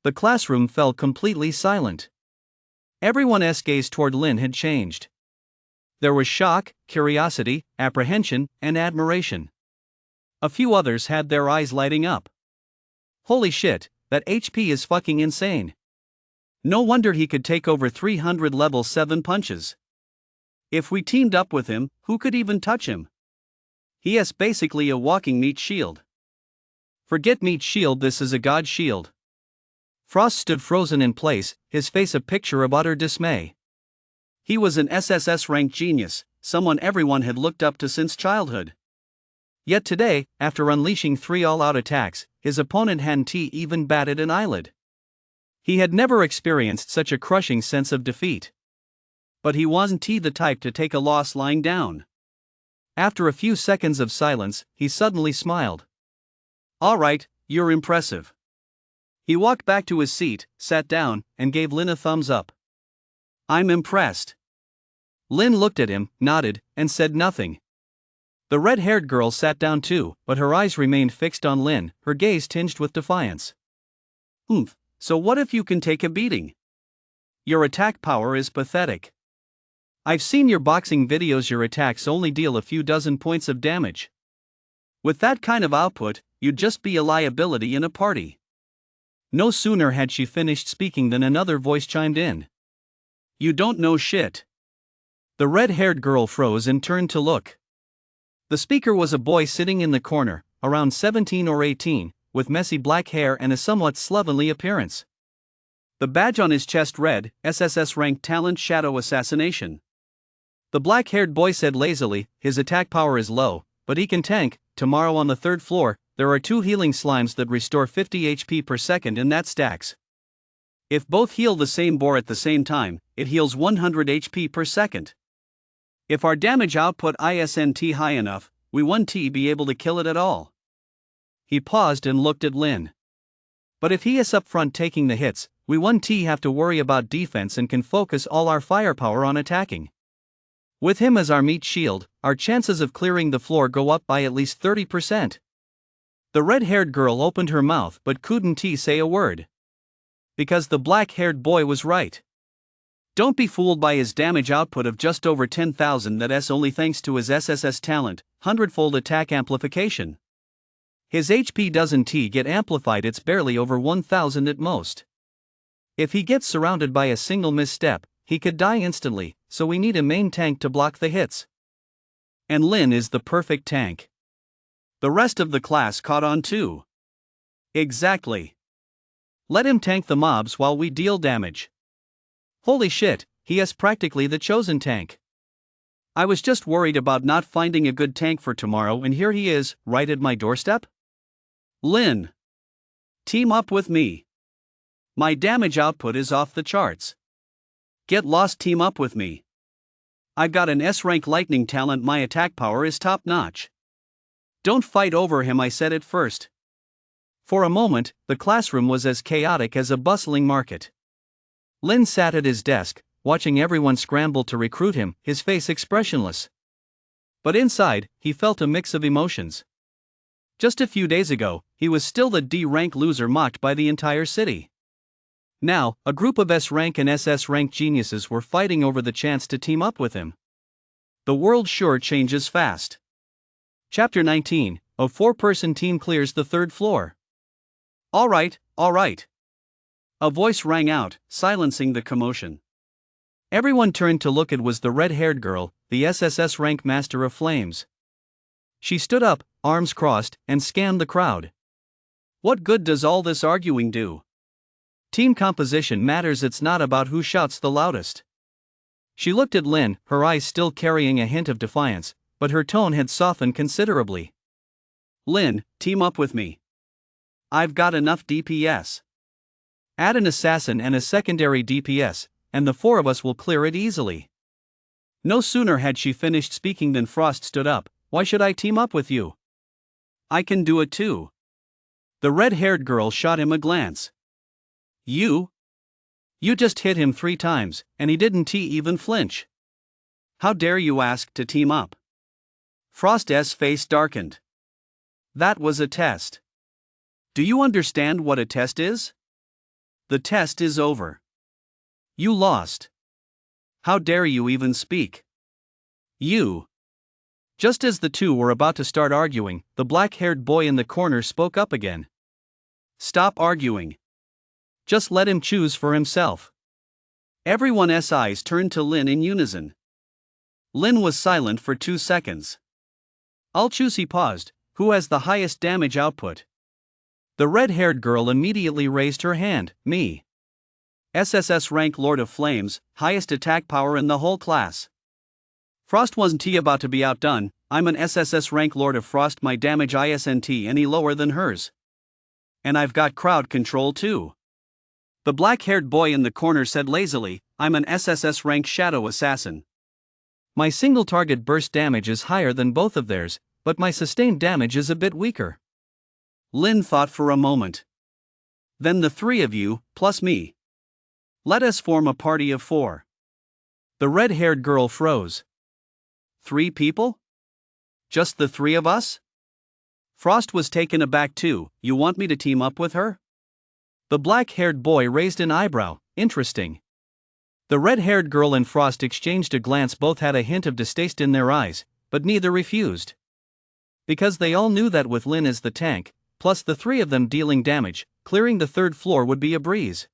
The classroom fell completely silent. Everyone's gaze toward Lin had changed. There was shock, curiosity, apprehension, and admiration. A few others had their eyes lighting up. Holy shit, that HP is fucking insane. No wonder he could take over 300 level 7 punches. If we teamed up with him, who could even touch him? He is basically a walking meat shield. Forget meat shield, this is a god shield. Frost stood frozen in place, his face a picture of utter dismay. He was an SSS rank genius, someone everyone had looked up to since childhood. Yet today, after unleashing 3 all-out attacks, his opponent hadn't even batted an eyelid. He had never experienced such a crushing sense of defeat. But he wasn't the type to take a loss lying down. After a few seconds of silence, he suddenly smiled. "All right, you're impressive." He walked back to his seat, sat down, and gave Lynn a thumbs up. "I'm impressed." Lynn looked at him, nodded, and said nothing. The red-haired girl sat down too, but her eyes remained fixed on Lynn, her gaze tinged with defiance. So what if you can take a beating? Your attack power is pathetic. I've seen your boxing videos. Your attacks only deal a few dozen points of damage. With that kind of output, you'd just be a liability in a party." No sooner had she finished speaking than another voice chimed in. "You don't know shit." The red-haired girl froze and turned to look. The speaker was a boy sitting in the corner, around 17 or 18, with messy black hair and a somewhat slovenly appearance. The badge on his chest read, "SSS Rank Talent Shadow Assassination." The black-haired boy said lazily, "His attack power is low, but he can tank. Tomorrow on the 3rd floor, there are 2 healing slimes that restore 50 HP per second, and that stacks. If both heal the same boar at the same time, it heals 100 HP per second. If our damage output isn't high enough, we won't be able to kill it at all." He paused and looked at Lynn. "But if he is up front taking the hits, we won't have to worry about defense and can focus all our firepower on attacking. With him as our meat shield, our chances of clearing the floor go up by at least 30%. The red-haired girl opened her mouth but couldn't say a word. Because the black-haired boy was right. Don't be fooled by his damage output of just over 10,000. That's only thanks to his SSS talent, 100-fold attack amplification. His HP doesn't get amplified, it's barely over 1,000 at most. If he gets surrounded by a single misstep, he could die instantly, so we need a main tank to block the hits. And Lynn is the perfect tank." The rest of the class caught on too. "Exactly. Let him tank the mobs while we deal damage. Holy shit, he is practically the chosen tank. I was just worried about not finding a good tank for tomorrow, and here he is, right at my doorstep. Lynn, team up with me. My damage output is off the charts. Get lost, team up with me. I've got an S-rank lightning talent, my attack power is top-notch. Don't fight over him, I said it first." For a moment, the classroom was as chaotic as a bustling market. Lynn sat at his desk, watching everyone scramble to recruit him, his face expressionless. But inside, he felt a mix of emotions. Just a few days ago, he was still the D-rank loser mocked by the entire city. Now, a group of S-rank and SS-rank geniuses were fighting over the chance to team up with him. The world sure changes fast. Chapter 19, a 4-person team clears the 3rd floor. All right. A voice rang out, silencing the commotion. Everyone turned to look. It was the red-haired girl, the SSS rank master of flames. She stood up, arms crossed, and scanned the crowd. "What good does all this arguing do? Team composition matters, it's not about who shouts the loudest." She looked at Lynn, her eyes still carrying a hint of defiance, but her tone had softened considerably. "Lynn, team up with me. I've got enough DPS. Add an assassin and a secondary DPS, and the 4 of us will clear it easily." No sooner had she finished speaking than Frost stood up. "Why should I team up with you? I can do it too." The red-haired girl shot him a glance. You just hit him 3 times, and he didn't even flinch. How dare you ask to team up?" Frost's face darkened. "That was a test. Do you understand what a test is? The test is over. You lost. How dare you even speak? You." Just as the two were about to start arguing, the black-haired boy in the corner spoke up again. "Stop arguing. Just let him choose for himself." Everyone's eyes turned to Lynn in unison. Lynn was silent for 2 seconds. "I'll choose," he paused. "Who has the highest damage output?" The red-haired girl immediately raised her hand. "Me. SSS rank Lord of Flames, highest attack power in the whole class." Frost wasn't about to be outdone. "I'm an SSS rank Lord of Frost, my damage isn't any lower than hers. And I've got crowd control too." The black-haired boy in the corner said lazily, I'm an SSS rank shadow assassin. My single target burst damage is higher than both of theirs, but my sustained damage is a bit weaker. Lin thought for a moment. Then the three of you, plus me. Let us form a party of 4. The red-haired girl froze. 3 people? Just the 3 of us? Frost was taken aback too. You want me to team up with her? The black-haired boy raised an eyebrow. Interesting. The red-haired girl and Frost exchanged a glance. Both had a hint of distaste in their eyes, but neither refused. Because they all knew that with Lin as the tank, plus the 3 of them dealing damage, clearing the 3rd floor would be a breeze.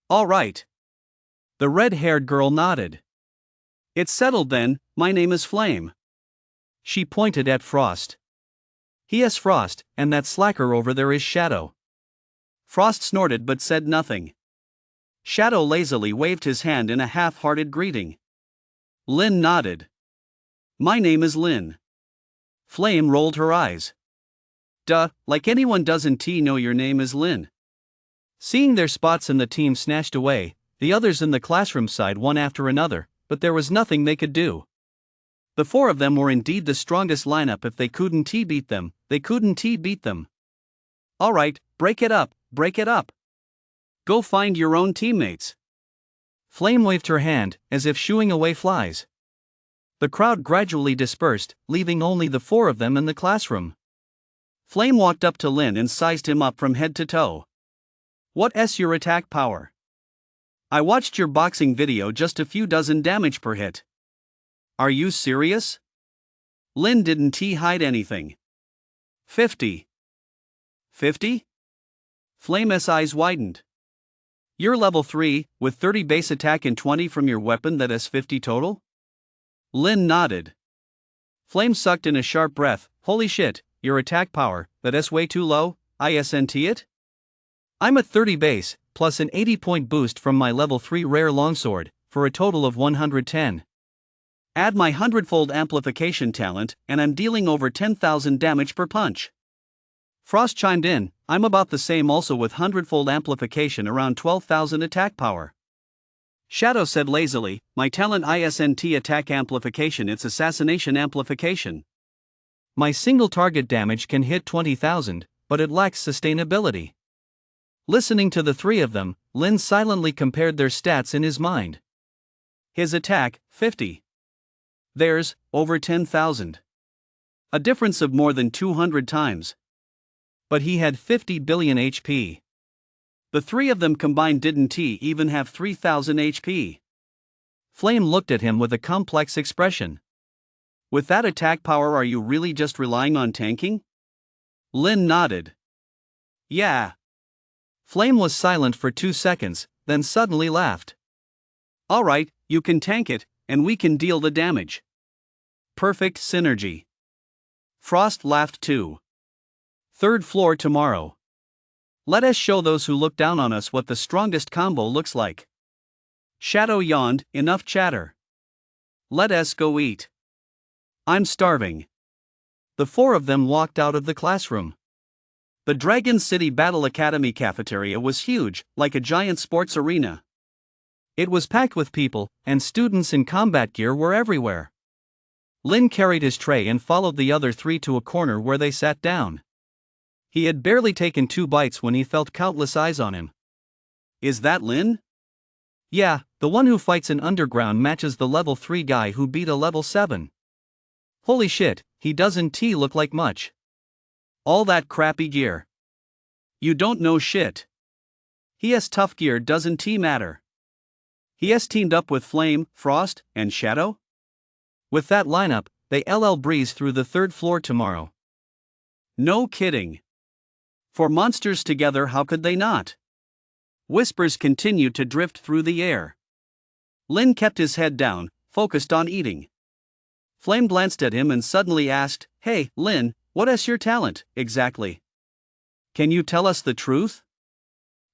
All right. The red-haired girl nodded. It's settled then. My name is Flame. She pointed at Frost. He is Frost, and that slacker over there is Shadow. Frost snorted but said nothing. Shadow lazily waved his hand in a half-hearted greeting. Lin nodded. My name is Lin. Flame rolled her eyes. Duh, like anyone doesn't know your name is Lin. Seeing their spots in the team snatched away, the others in the classroom sighed one after another, but there was nothing they could do. The 4 of them were indeed the strongest lineup. If they couldn't beat them, they couldn't beat them. All right, break it up, break it up. Go find your own teammates. Flame waved her hand, as if shooing away flies. The crowd gradually dispersed, leaving only the 4 of them in the classroom. Flame walked up to Lin and sized him up from head to toe. What's your attack power? I watched your boxing video, just a few dozen damage per hit. Are you serious? Lin didn't hide anything. 50. 50? Flame's eyes widened. You're level 3, with 30 base attack and 20 from your weapon. That is 50 total? Lin nodded. Flame sucked in a sharp breath. Holy shit, your attack power, that's way too low, isn't it? I'm at 30 base, plus an 80-point boost from my level 3 rare longsword, for a total of 110. Add my 100-fold amplification talent, and I'm dealing over 10,000 damage per punch. Frost chimed in, I'm about the same also with 100-fold amplification, around 12,000 attack power. Shadow said lazily, my talent isn't attack amplification, it's assassination amplification. My single target damage can hit 20,000, but it lacks sustainability. Listening to the 3 of them, Lin silently compared their stats in his mind. His attack, 50. Theirs, over 10,000. A difference of more than 200 times. But he had 50 billion HP. The 3 of them combined didn't even have 3,000 HP. Flame looked at him with a complex expression. With that attack power, are you really just relying on tanking? Lin nodded. Yeah. Flame was silent for 2 seconds, then suddenly laughed. Alright, you can tank it, and we can deal the damage. Perfect synergy. Frost laughed too. 3rd floor tomorrow. Let us show those who look down on us what the strongest combo looks like. Shadow yawned, enough chatter. Let us go eat. I'm starving. The 4 of them walked out of the classroom. The Dragon City Battle Academy cafeteria was huge, like a giant sports arena. It was packed with people, and students in combat gear were everywhere. Lin carried his tray and followed the other 3 to a corner where they sat down. He had barely taken 2 bites when he felt countless eyes on him. Is that Lin? Yeah, the one who fights in underground matches the level 3 guy who beat a level 7. Holy shit, he doesn't look like much. All that crappy gear. You don't know shit. He has tough gear, doesn't matter. He has teamed up with Flame, Frost, and Shadow? With that lineup, they breeze through the 3rd floor tomorrow. No kidding. For monsters together, how could they not? Whispers continued to drift through the air. Lin kept his head down, focused on eating. Flame glanced at him and suddenly asked, Hey, Lin, what is your talent, exactly? Can you tell us the truth?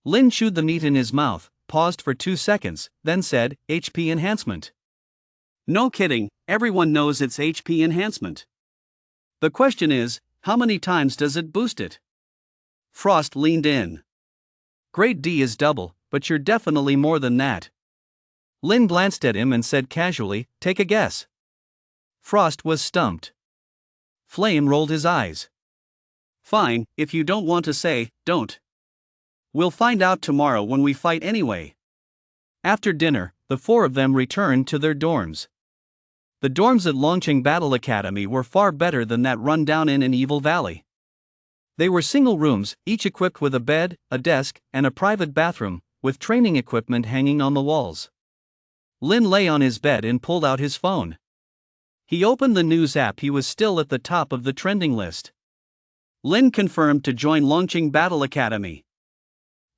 Lin chewed the meat in his mouth, paused for 2 seconds, then said, HP enhancement. No kidding, everyone knows it's HP enhancement. The question is, how many times does it boost it? Frost leaned in. Grade D is double, but you're definitely more than that. Lin glanced at him and said casually, "Take a guess." Frost was stumped. Flame rolled his eyes. "Fine, if you don't want to say, don't. We'll find out tomorrow when we fight anyway." After dinner, the four of them returned to their dorms. The dorms at Longqing Battle Academy were far better than that run-down inn in Evil Valley. They were single rooms, each equipped with a bed, a desk, and a private bathroom, with training equipment hanging on the walls. Lin lay on his bed and pulled out his phone. He opened the news app. He was still at the top of the trending list. Lin confirmed to join Longqing Battle Academy.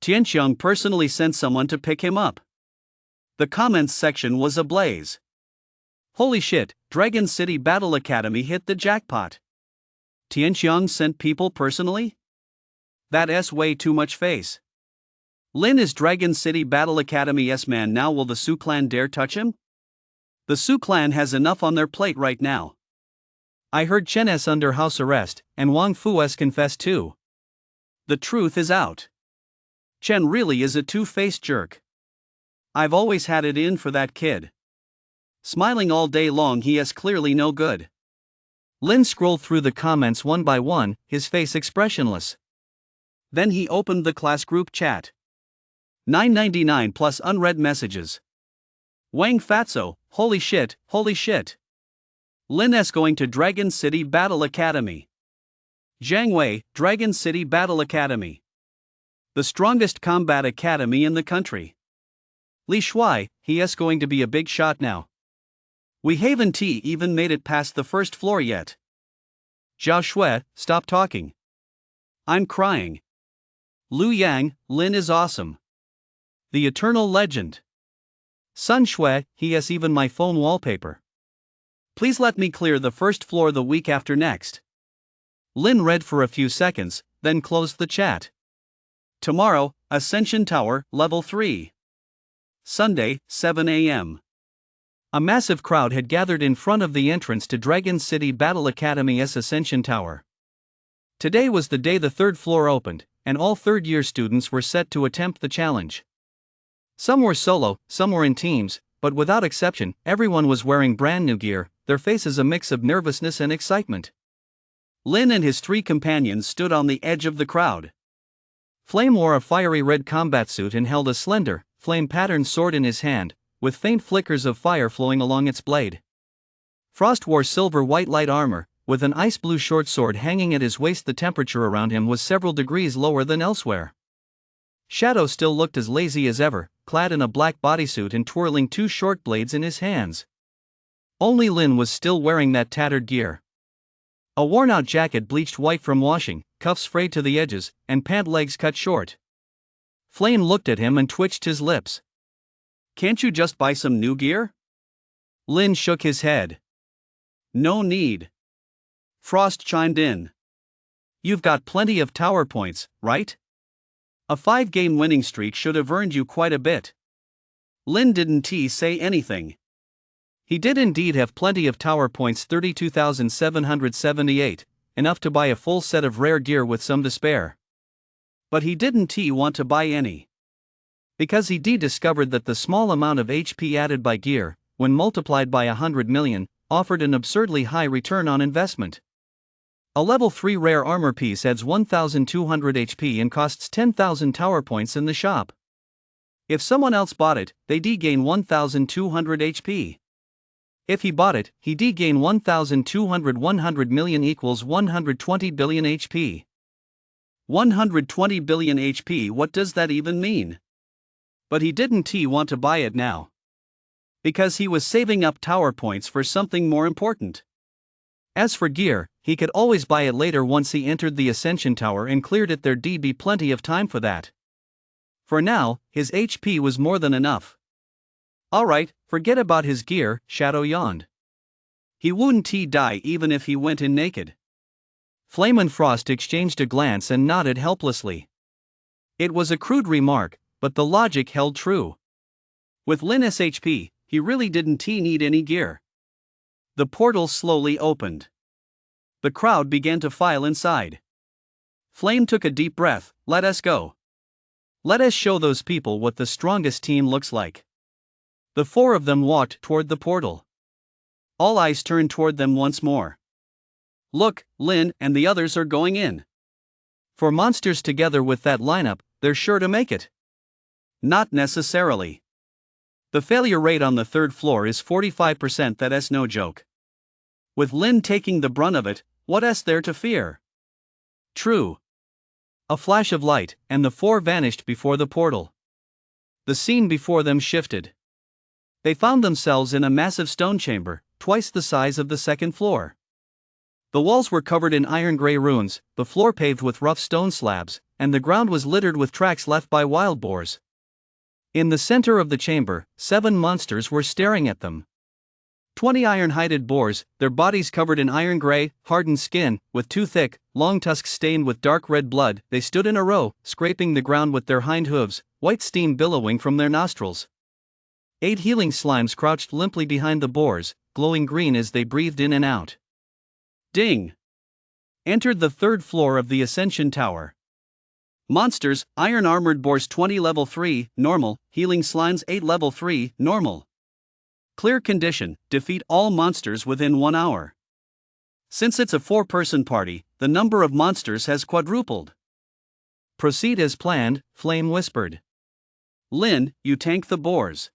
Tianxiang personally sent someone to pick him up. The comments section was ablaze. "Holy shit, Dragon City Battle Academy hit the jackpot. Tianxiang sent people personally? That's way too much face. Lin is Dragon City Battle Academy's man now. Will the Su clan dare touch him? The Su clan has enough on their plate right now. I heard Chen S under house arrest, and Wang Fu S confessed too. The truth is out. Chen really is a two-faced jerk. I've always had it in for that kid. Smiling all day long, he is clearly no good." Lin scrolled through the comments one by one, his face expressionless. Then he opened the class group chat. 999 plus unread messages. Wang Fatso, holy shit, holy shit. Lin S going to Dragon City Battle Academy. Zhang Wei, Dragon City Battle Academy. The strongest combat academy in the country. Li Shuai, he is going to be a big shot now. We haven't even made it past the first floor yet. Zhao Shui, stop talking. I'm crying. Lu Yang, Lin is awesome. The eternal legend. Sun Shui, he has even my phone wallpaper. Please let me clear the first floor the week after next. Lin read for a few seconds, then closed the chat. Tomorrow, Ascension Tower, Level 3. Sunday, 7 a.m. A massive crowd had gathered in front of the entrance to Dragon City Battle Academy's Ascension Tower. Today was the day the third floor opened, and all third-year students were set to attempt the challenge. Some were solo, some were in teams, but without exception, everyone was wearing brand new gear, their faces a mix of nervousness and excitement. Lin and his three companions stood on the edge of the crowd. Flame wore a fiery red combat suit and held a slender, flame-patterned sword in his hand, with faint flickers of fire flowing along its blade. Frost wore silver-white light armor, with an ice-blue short sword hanging at his waist. The temperature around him was several degrees lower than elsewhere. Shadow still looked as lazy as ever, clad in a black bodysuit and twirling two short blades in his hands. Only Lin was still wearing that tattered gear. A worn-out jacket bleached white from washing, cuffs frayed to the edges, and pant legs cut short. Flame looked at him and twitched his lips. Can't you just buy some new gear? Lin shook his head. No need. Frost chimed in. You've got plenty of tower points, right? A 5-game winning streak should have earned you quite a bit. Lin didn't say anything. He did indeed have plenty of tower points, 32,778, enough to buy a full set of rare gear with some to spare. But he didn't want to buy any. Because he discovered that the small amount of HP added by gear, when multiplied by 100 million, offered an absurdly high return on investment. A level 3 rare armor piece adds 1,200 HP and costs 10,000 tower points in the shop. If someone else bought it, they gain 1,200 HP. If he bought it, he gain 1,200. 100 million equals 120 billion HP. 120 billion HP, what does that even mean? But he didn't want to buy it now. Because he was saving up tower points for something more important. As for gear, he could always buy it later once he entered the Ascension Tower and cleared it. There'd be plenty of time for that. For now, his HP was more than enough. Alright, forget about his gear, Shadow yawned. He wouldn't die even if he went in naked. Flame and Frost exchanged a glance and nodded helplessly. It was a crude remark, but the logic held true. With Lin's HP, he really didn't need any gear. The portal slowly opened. The crowd began to file inside. Flame took a deep breath. Let us go. Let us show those people what the strongest team looks like. The four of them walked toward the portal. All eyes turned toward them once more. Look, Lin and the others are going in. For monsters together with that lineup, they're sure to make it. Not necessarily. The failure rate on the third floor is 45%. That's no joke. With Lin taking the brunt of it, what's there to fear? True. A flash of light, and the four vanished before the portal. The scene before them shifted. They found themselves in a massive stone chamber, twice the size of the second floor. The walls were covered in iron-gray runes, the floor paved with rough stone slabs, and the ground was littered with tracks left by wild boars. In the center of the chamber, 7 monsters were staring at them. 20 iron-hided boars, their bodies covered in iron-gray, hardened skin, with 2 thick, long tusks stained with dark red blood. They stood in a row, scraping the ground with their hind hooves, white steam billowing from their nostrils. 8 healing slimes crouched limply behind the boars, glowing green as they breathed in and out. Ding! Entered the third floor of the Ascension Tower. Monsters, iron-armored boars 20 level 3, normal, healing slimes 8 level 3, normal. Clear condition, defeat all monsters within 1 hour. Since it's a 4-person party, the number of monsters has quadrupled. Proceed as planned, Flame whispered. Lin, you tank the boars.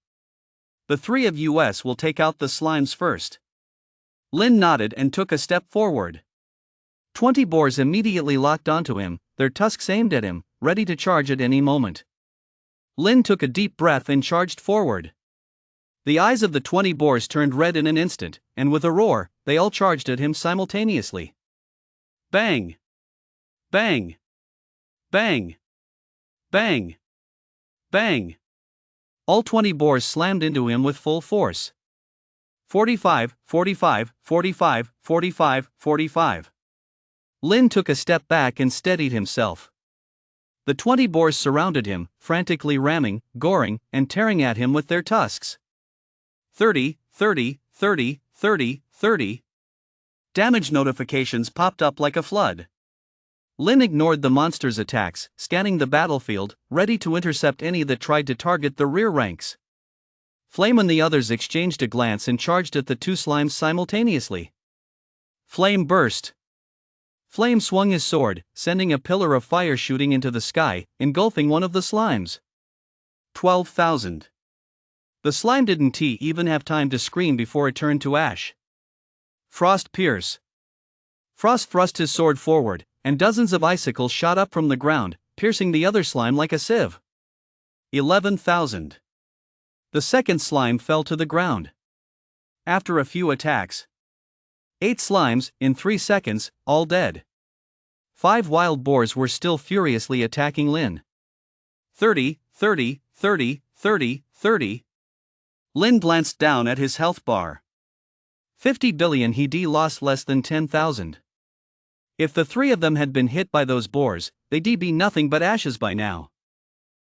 The 3 of us will take out the slimes first. Lin nodded and took a step forward. 20 boars immediately locked onto him, their tusks aimed at him, ready to charge at any moment. Lin took a deep breath and charged forward. The eyes of the 20 boars turned red in an instant, and with a roar, they all charged at him simultaneously. Bang! Bang! Bang! Bang! Bang! All 20 boars slammed into him with full force. 45, 45, 45, 45, 45. Lin took a step back and steadied himself. The 20 boars surrounded him, frantically ramming, goring, and tearing at him with their tusks. 30, 30, 30, 30, 30. Damage notifications popped up like a flood. Lin ignored the monsters' attacks, scanning the battlefield, ready to intercept any that tried to target the rear ranks. Flame and the others exchanged a glance and charged at the 2 slimes simultaneously. Flame burst. Flame swung his sword, sending a pillar of fire shooting into the sky, engulfing one of the slimes. 12,000. The slime didn't even have time to scream before it turned to ash. Frost pierce. Frost thrust his sword forward, and dozens of icicles shot up from the ground, piercing the other slime like a sieve. 11,000. The second slime fell to the ground. After a few attacks, 8 slimes, in 3 seconds, all dead. 5 wild boars were still furiously attacking Lin. 30, 30, 30, 30, 30. Lin glanced down at his health bar. 50 billion. He'd lost less than 10,000. If the 3 of them had been hit by those boars, they'd be nothing but ashes by now.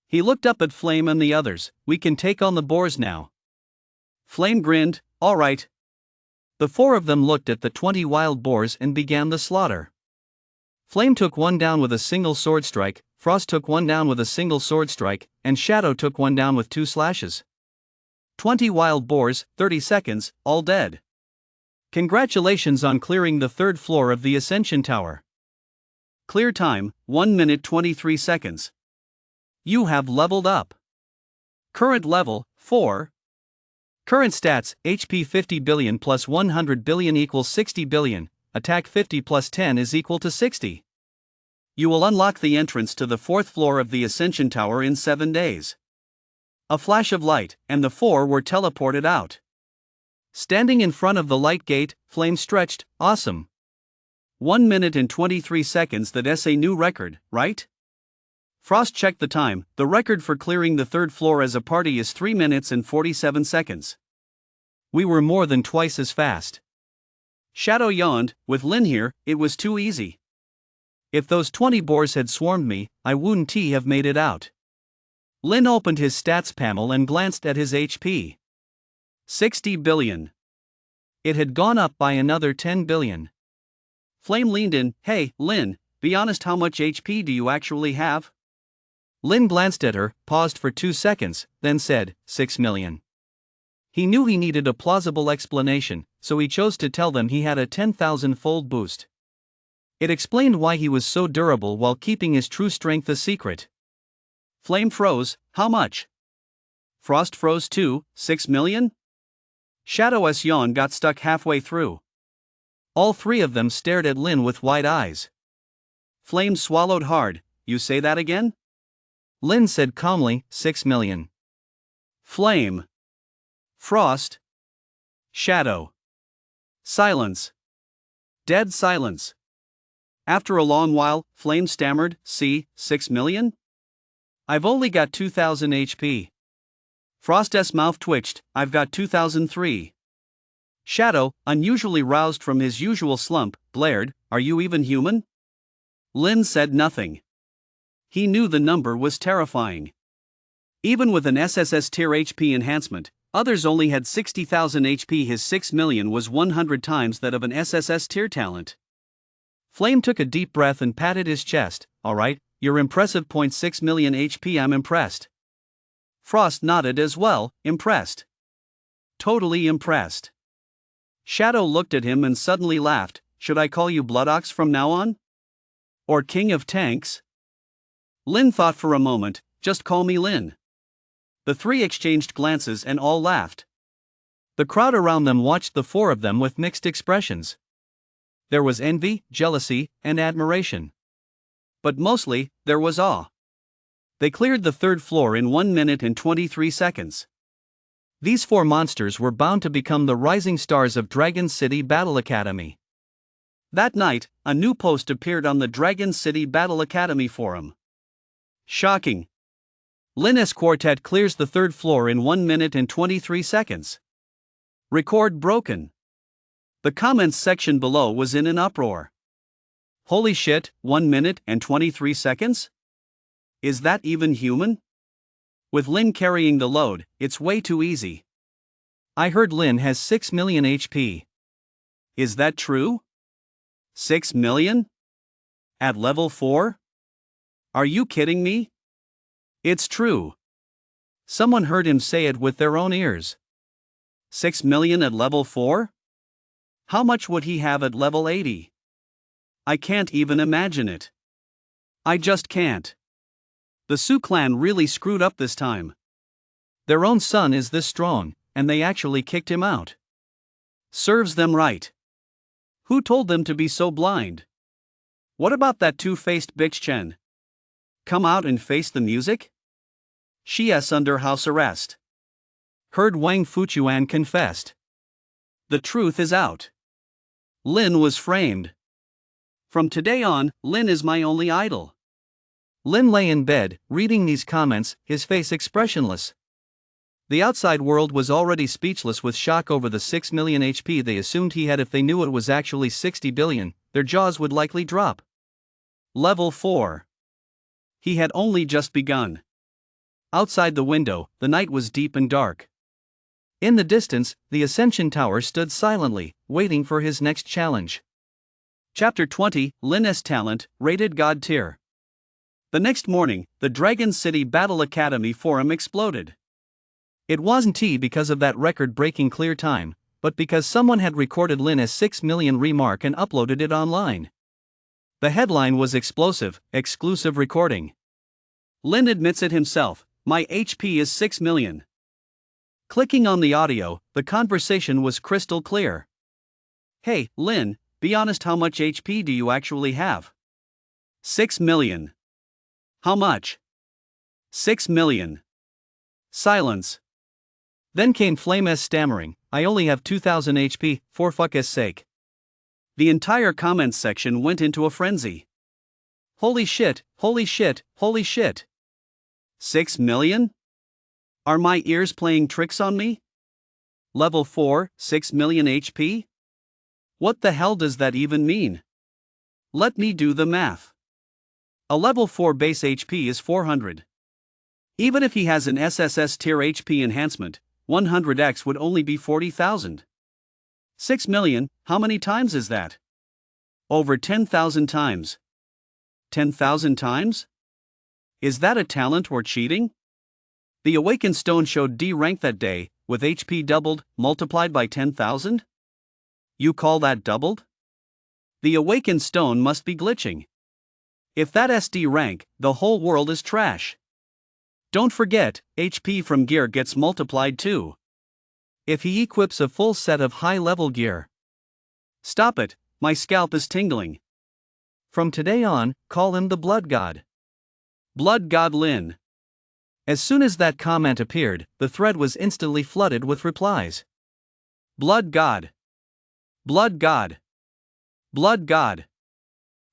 He looked up at Flame and the others. We can take on the boars now. Flame grinned, all right. The 4 of them looked at the 20 wild boars and began the slaughter. Flame took one down with a single sword strike, Frost took one down with a single sword strike, and Shadow took one down with 2 slashes. 20 wild boars, 30 seconds, all dead. Congratulations on clearing the 3rd floor of the Ascension Tower. Clear time, 1 minute 23 seconds. You have leveled up. Current level, 4. Current stats, HP 50 billion plus 100 billion equals 60 billion, attack 50 plus 10 is equal to 60. You will unlock the entrance to the 4th floor of the Ascension Tower in 7 days. A flash of light, and the 4 were teleported out. Standing in front of the light gate, Flame stretched, awesome. 1 minute and 23 seconds. That's a new record, right? Frost checked the time. The record for clearing the 3rd floor as a party is 3 minutes and 47 seconds. We were more than twice as fast. Shadow yawned, with Lin here, it was too easy. If those 20 boars had swarmed me, I wouldn't have made it out. Lin opened his stats panel and glanced at his HP. 60 billion. It had gone up by another 10 billion. Flame leaned in, hey, Lin, be honest, how much HP do you actually have? Lynn glanced at her, paused for 2 seconds, then said, 6 million. He knew he needed a plausible explanation, so he chose to tell them he had a 10,000-fold boost. It explained why he was so durable while keeping his true strength a secret. Flame froze. How much? Frost froze too. 6 million? Shadow's yawn got stuck halfway through. All three of them stared at Lynn with wide eyes. Flame swallowed hard. You say that again? Lynn said calmly, 6 million. Flame. Frost. Shadow. Silence. Dead silence. After a long while, Flame stammered, see, 6 million? I've only got 2,000 HP. Frost's mouth twitched, I've got 2,003. Shadow, unusually roused from his usual slump, blared, are you even human? Lynn said nothing. He knew the number was terrifying. Even with an SSS tier HP enhancement, others only had 60,000 HP. His 6 million was 100 times that of an SSS tier talent. Flame took a deep breath and patted his chest. Alright, you're impressive. 6 million HP. I'm impressed. Frost nodded as well, impressed. Totally impressed. Shadow looked at him and suddenly laughed. Should I call you Bloodox from now on? Or King of Tanks? Lynn thought for a moment, just call me Lynn. The three exchanged glances and all laughed. The crowd around them watched the four of them with mixed expressions. There was envy, jealousy, and admiration. But mostly, there was awe. They cleared the third floor in 1 minute and 23 seconds. These four monsters were bound to become the rising stars of Dragon City Battle Academy. That night, a new post appeared on the Dragon City Battle Academy forum. Shocking. Lynn's quartet clears the third floor in 1 minute and 23 seconds. Record broken. The comments section below was in an uproar. Holy shit, 1 minute and 23 seconds? Is that even human? With Lynn carrying the load, it's way too easy. I heard Lynn has 6 million HP. Is that true? 6 million? At level 4? Are you kidding me? It's true. Someone heard him say it with their own ears. 6 million at level 4? How much would he have at level 80? I can't even imagine it. I just can't. The Sioux clan really screwed up this time. Their own son is this strong, and they actually kicked him out. Serves them right. Who told them to be so blind? What about that two-faced bitch Chen? Come out and face the music? She's under house arrest. Heard Wang Fuchuan confessed. The truth is out. Lynn was framed. From today on, Lynn is my only idol. Lynn lay in bed, reading these comments, his face expressionless. The outside world was already speechless with shock over the 6 million HP they assumed he had. If they knew it was actually 60 billion, their jaws would likely drop. Level 4. He had only just begun. Outside the window, the night was deep and dark. In the distance, the Ascension Tower stood silently, waiting for his next challenge. Chapter 20, Lynn's Talent, Rated God Tier. The next morning, the Dragon City Battle Academy forum exploded. It wasn't because of that record-breaking clear time, but because someone had recorded Lynn's 6 million remark and uploaded it online. The headline was explosive, exclusive recording. Lynn admits it himself, my HP is 6 million. Clicking on the audio, the conversation was crystal clear. Hey, Lynn, be honest, how much HP do you actually have? 6 million. How much? 6 million. Silence. Then came Flame's stammering, I only have 2,000 HP, for fuck's sake. The entire comments section went into a frenzy. Holy shit, holy shit, holy shit. 6 million? Are my ears playing tricks on me? Level 4, 6 million HP? What the hell does that even mean? Let me do the math. A level 4 base HP is 400. Even if he has an SSS tier HP enhancement, 100x would only be 40,000. 6 million, how many times is that? Over 10,000 times. 10,000 times? Is that a talent or cheating? The awakened stone showed D rank that day, with HP doubled, multiplied by 10,000? You call that doubled? The awakened stone must be glitching. If that SD rank, the whole world is trash. Don't forget, HP from gear gets multiplied too. If he equips a full set of high-level gear. Stop it, my scalp is tingling. From today on, call him the Blood God. Blood God Lin. As soon as that comment appeared, the thread was instantly flooded with replies. Blood God. Blood God. Blood God.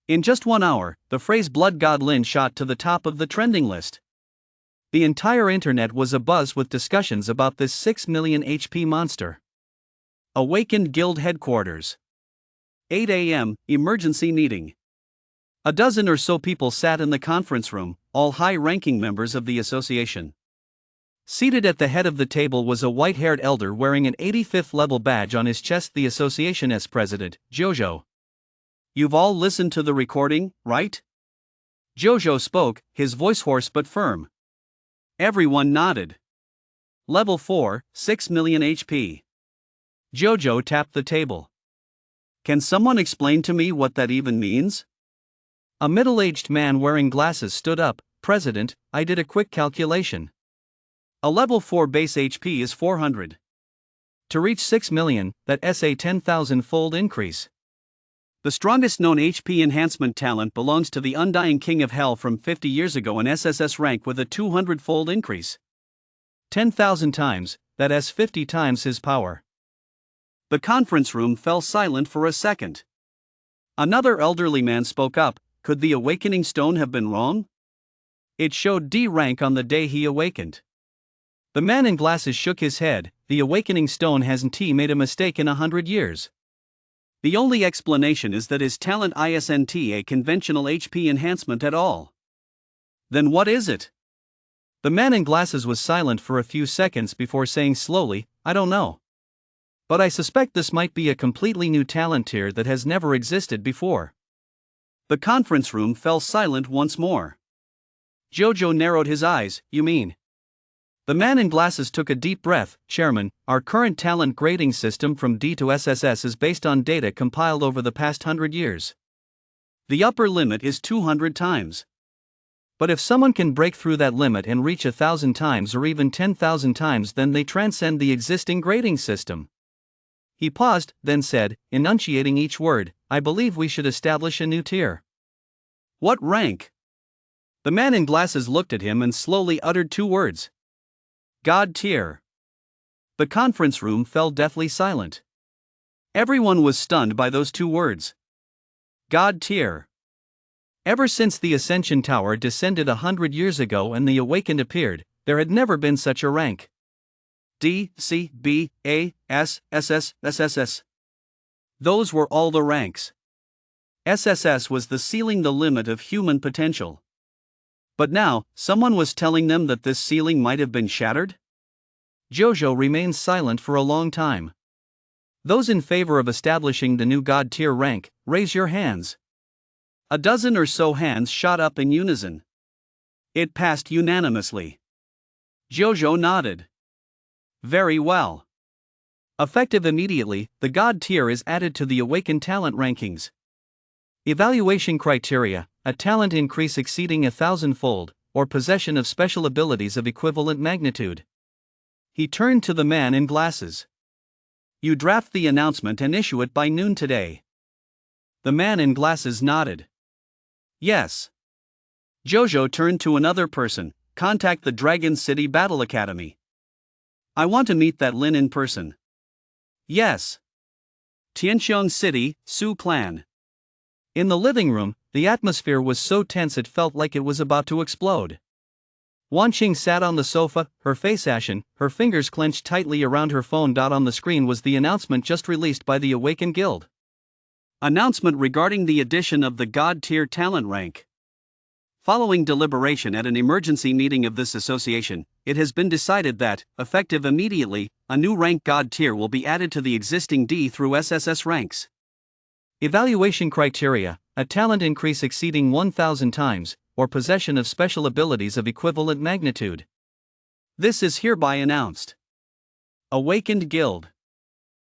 In just 1 hour, the phrase Blood God Lin shot to the top of the trending list. The entire internet was abuzz with discussions about this 6 million HP monster. Awakened Guild Headquarters. 8 a.m., emergency meeting. A dozen or so people sat in the conference room, all high-ranking members of the association. Seated at the head of the table was a white-haired elder wearing an 85th level badge on his chest, the association's president, Jojo. You've all listened to the recording, right? Jojo spoke, his voice hoarse but firm. Everyone nodded. Level 4, 6 million HP. Jojo tapped the table. Can someone explain to me what that even means? A middle-aged man wearing glasses stood up. President, I did a quick calculation. A level 4 base HP is 400. To reach 6 million, that's a 10,000-fold increase. The strongest known HP enhancement talent belongs to the Undying King of Hell from 50 years ago, an SSS rank with a 200-fold increase. 10,000 times, that's 50 times his power. The conference room fell silent for a second. Another elderly man spoke up. Could the awakening stone have been wrong? It showed D rank on the day he awakened. The man in glasses shook his head. The awakening stone hasn't made a mistake in 100 years. The only explanation is that his talent isn't a conventional HP enhancement at all. Then what is it? The man in glasses was silent for a few seconds before saying slowly, I don't know. But I suspect this might be a completely new talent tier that has never existed before. The conference room fell silent once more. Jojo narrowed his eyes. You mean? The man in glasses took a deep breath. Chairman, our current talent grading system from D to SSS is based on data compiled over the past 100 years. The upper limit is 200 times. But if someone can break through that limit and reach 1,000 times or even 10,000 times, then they transcend the existing grading system. He paused, then said, enunciating each word, I believe we should establish a new tier. What rank? The man in glasses looked at him and slowly uttered 2 words. God tier. The conference room fell deathly silent. Everyone was stunned by those 2 words. God tier. Ever since the Ascension Tower descended 100 years ago and the Awakened appeared, there had never been such a rank. D, C, B, A, S, SS, SSS. Those were all the ranks. SSS was the ceiling, the limit of human potential. But now, someone was telling them that this ceiling might have been shattered? Jojo remained silent for a long time. Those in favor of establishing the new God tier rank, raise your hands. A dozen or so hands shot up in unison. It passed unanimously. Jojo nodded. Very well. Effective immediately, the God tier is added to the Awakened talent rankings. Evaluation criteria: a talent increase exceeding 1,000-fold, or possession of special abilities of equivalent magnitude. He turned to the man in glasses. You draft the announcement and issue it by noon today. The man in glasses nodded. Yes. Jojo turned to another person. Contact the Dragon City Battle Academy. I want to meet that Lin in person. Yes. Tianxiang City, Su Clan. In the living room, the atmosphere was so tense it felt like it was about to explode. Wanqing sat on the sofa, her face ashen, her fingers clenched tightly around her phone. On the screen was the announcement just released by the Awakened Guild. Announcement regarding the addition of the God tier talent rank. Following deliberation at an emergency meeting of this association, it has been decided that, effective immediately, a new rank God tier will be added to the existing D through SSS ranks. Evaluation criteria: a talent increase exceeding 1,000 times, or possession of special abilities of equivalent magnitude. This is hereby announced. Awakened Guild.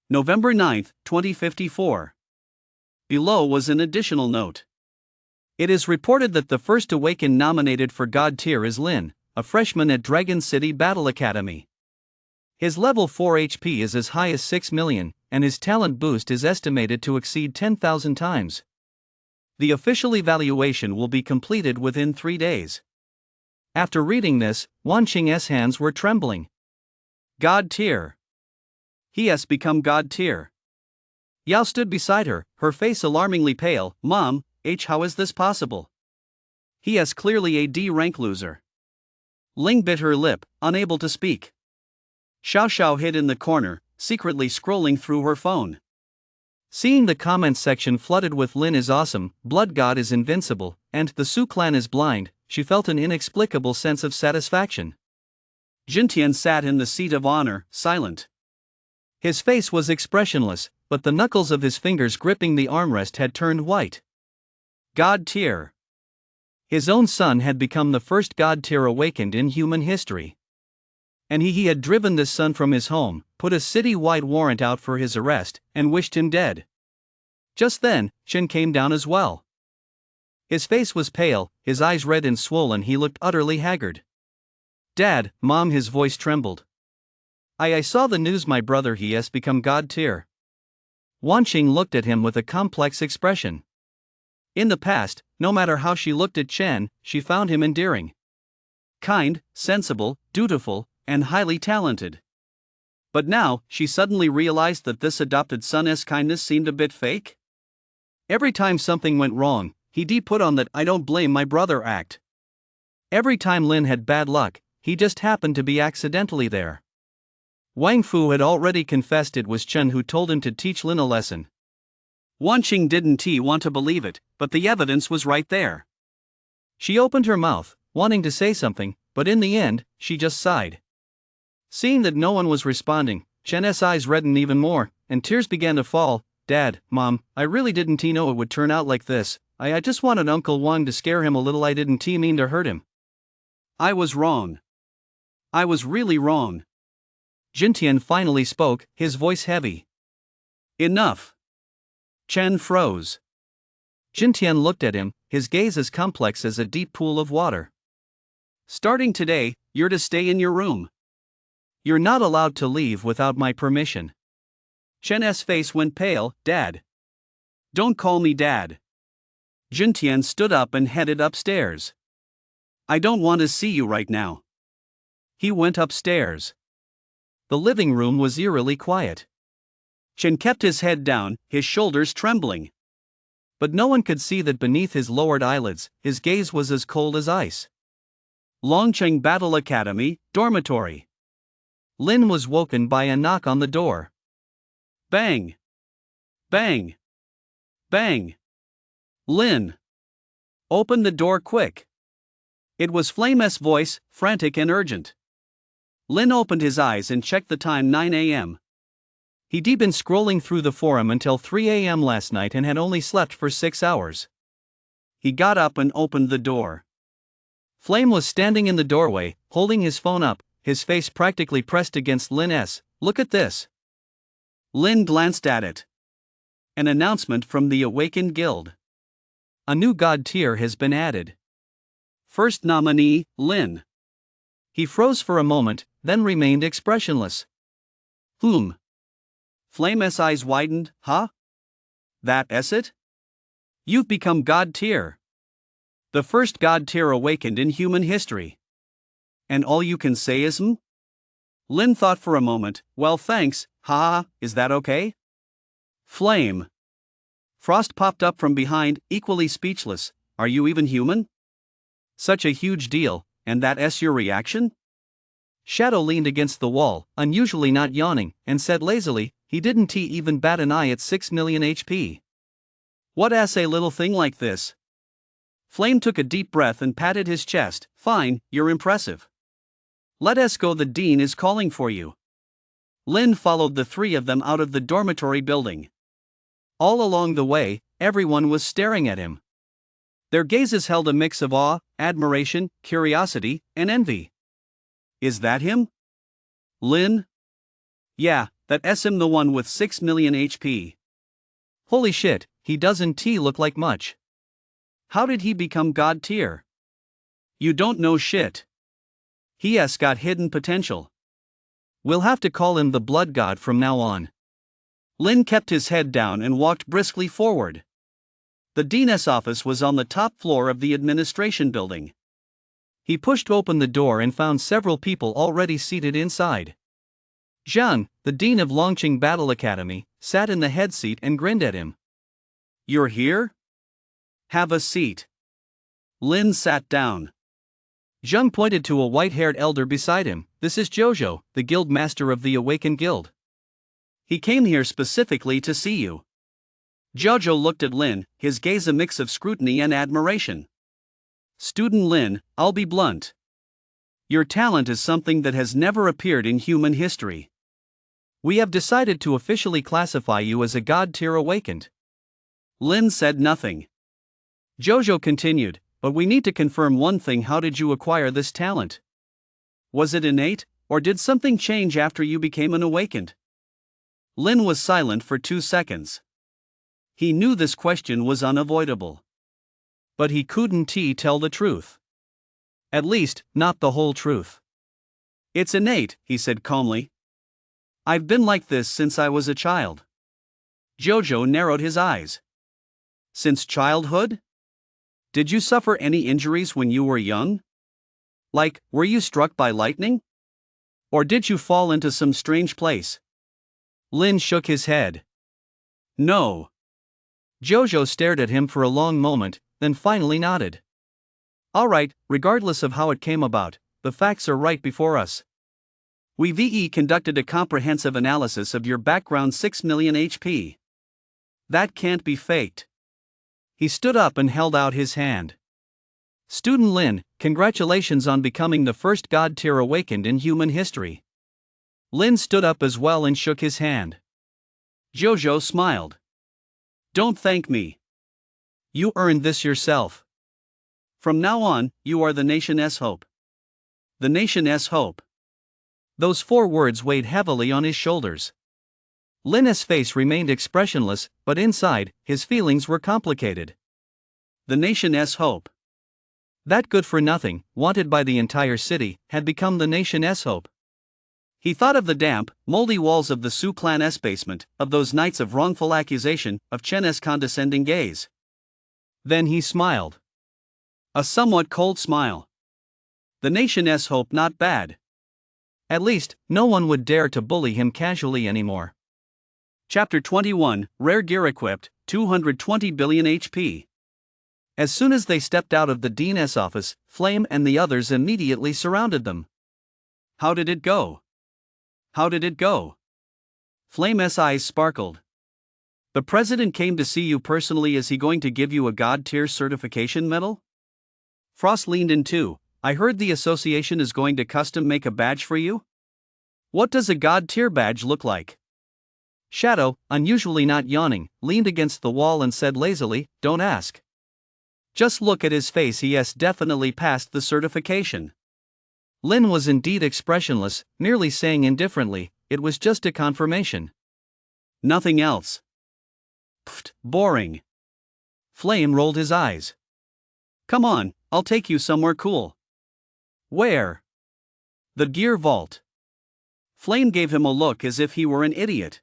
November 9, 2054. Below was an additional note. It is reported that the first Awakened nominated for God tier is Lin, a freshman at Dragon City Battle Academy. His level 4 HP is as high as 6 million, and his talent boost is estimated to exceed 10,000 times. The official evaluation will be completed within 3 days. After reading this, Wan Qing's hands were trembling. God tier. He has become God tier. Yao stood beside her, her face alarmingly pale. Mom, how is this possible? He is clearly a D rank loser. Ling bit her lip, unable to speak. Xiao Xiao hid in the corner, secretly scrolling through her phone. Seeing the comments section flooded with Lin is awesome, Blood God is invincible, and the Su clan is blind, she felt an inexplicable sense of satisfaction. Jintian sat in the seat of honor, silent. His face was expressionless, but the knuckles of his fingers gripping the armrest had turned white. God tier. His own son had become the first God tier awakened in human history. And he had driven this son from his home, put a city-wide warrant out for his arrest, and wished him dead. Just then, Chen came down as well. His face was pale, his eyes red and swollen, he looked utterly haggard. Dad, Mom, his voice trembled. I saw the news, my brother he has become God tier. Wan Qing looked at him with a complex expression. In the past, no matter how she looked at Chen, she found him endearing. Kind, sensible, dutiful, and highly talented. But now, she suddenly realized that this adopted son's kindness seemed a bit fake. Every time something went wrong, he'd put on that "I don't blame my brother" act. Every time Lin had bad luck, he just happened to be accidentally there. Wang Fu had already confessed it was Chen who told him to teach Lin a lesson. Wan Qing didn't want to believe it, but the evidence was right there. She opened her mouth, wanting to say something, but in the end, she just sighed. Seeing that no one was responding, Chen's eyes reddened even more, and tears began to fall. Dad, Mom, I really didn't know it would turn out like this. I just wanted Uncle Wang to scare him a little. I didn't mean to hurt him. I was wrong. I was really wrong. Jintian finally spoke, his voice heavy. Enough. Chen froze. Jintian looked at him, his gaze as complex as a deep pool of water. Starting today, you're to stay in your room. You're not allowed to leave without my permission. Chen's face went pale. Dad. Don't call me Dad. Jintian stood up and headed upstairs. I don't want to see you right now. He went upstairs. The living room was eerily quiet. Chen kept his head down, his shoulders trembling. But no one could see that beneath his lowered eyelids, his gaze was as cold as ice. Longcheng Battle Academy, dormitory. Lin was woken by a knock on the door. Bang! Bang! Bang! Lin! Open the door quick! It was Flame's voice, frantic and urgent. Lin opened his eyes and checked the time. 9 a.m. He'd been scrolling through the forum until 3 a.m. last night and had only slept for 6 hours. He got up and opened the door. Flame was standing in the doorway, holding his phone up, his face practically pressed against Lin's. Look at this. Lin glanced at it. An announcement from the Awakened Guild. A new God tier has been added. First nominee, Lin. He froze for a moment, then remained expressionless. Flame's eyes widened. Huh? That's it? You've become God tier. The first God tier awakened in human history. And all you can say is Lin thought for a moment. Well, thanks, is that okay? Flame. Frost popped up from behind, equally speechless. Are you even human? Such a huge deal, and that's your reaction? Shadow leaned against the wall, unusually not yawning, and said lazily, he didn't even bat an eye at 6 million HP. What a little thing like this? Flame took a deep breath and patted his chest. Fine, you're impressive. Let us go, the dean is calling for you. Lin followed the three of them out of the dormitory building. All along the way, everyone was staring at him. Their gazes held a mix of awe, admiration, curiosity, and envy. Is that him? Lin? Yeah, that's him, the one with 6 million HP. Holy shit, he doesn't look like much. How did he become God tier? You don't know shit. He's got hidden potential. We'll have to call him the Blood God from now on. Lin kept his head down and walked briskly forward. The dean's office was on the top floor of the administration building. He pushed open the door and found several people already seated inside. Zhang, the dean of Longqing Battle Academy, sat in the head seat and grinned at him. You're here? Have a seat. Lin sat down. Zhang pointed to a white-haired elder beside him. This is Jojo, the guild master of the Awakened Guild. He came here specifically to see you. Jojo looked at Lin, his gaze a mix of scrutiny and admiration. Student Lin, I'll be blunt. Your talent is something that has never appeared in human history. We have decided to officially classify you as a God tier awakened. Lin said nothing. Jojo continued, but we need to confirm one thing. How did you acquire this talent? Was it innate, or did something change after you became an awakened? Lin was silent for 2 seconds. He knew this question was unavoidable. But he couldn't tell the truth. At least, not the whole truth. It's innate, he said calmly. I've been like this since I was a child. Jojo narrowed his eyes. Since childhood? Did you suffer any injuries when you were young? Like, were you struck by lightning? Or did you fall into some strange place? Lin shook his head. No. Jojo stared at him for a long moment, then finally nodded. All right, regardless of how it came about, the facts are right before us. We conducted a comprehensive analysis of your background. 6 million HP. That can't be faked. He stood up and held out his hand. Student Lin, congratulations on becoming the first God tier awakened in human history. Lin stood up as well and shook his hand. Jojo smiled. Don't thank me. You earned this yourself. From now on, you are the nation's hope. The nation's hope. Those 4 words weighed heavily on his shoulders. Lin's face remained expressionless, but inside, his feelings were complicated. The nation's hope. That good-for-nothing, wanted by the entire city, had become the nation's hope. He thought of the damp, moldy walls of the Su clan's basement, of those nights of wrongful accusation, of Chen's condescending gaze. Then he smiled. A somewhat cold smile. The nation's hope, not bad. At least, no one would dare to bully him casually anymore. Chapter 21, Rare Gear Equipped, 220 billion HP. As soon as they stepped out of the dean's office, Flame and the others immediately surrounded them. How did it go? How did it go? Flame's eyes sparkled. The president came to see you personally. Is he going to give you a God tier certification medal? Frost leaned in too. I heard the association is going to custom make a badge for you. What does a God tier badge look like? Shadow, unusually not yawning, leaned against the wall and said lazily, don't ask. Just look at his face. He has definitely passed the certification. Lin was indeed expressionless, nearly saying indifferently, it was just a confirmation. Nothing else. Pfft, boring. Flame rolled his eyes. Come on, I'll take you somewhere cool. Where? The gear vault. Flame gave him a look as if he were an idiot.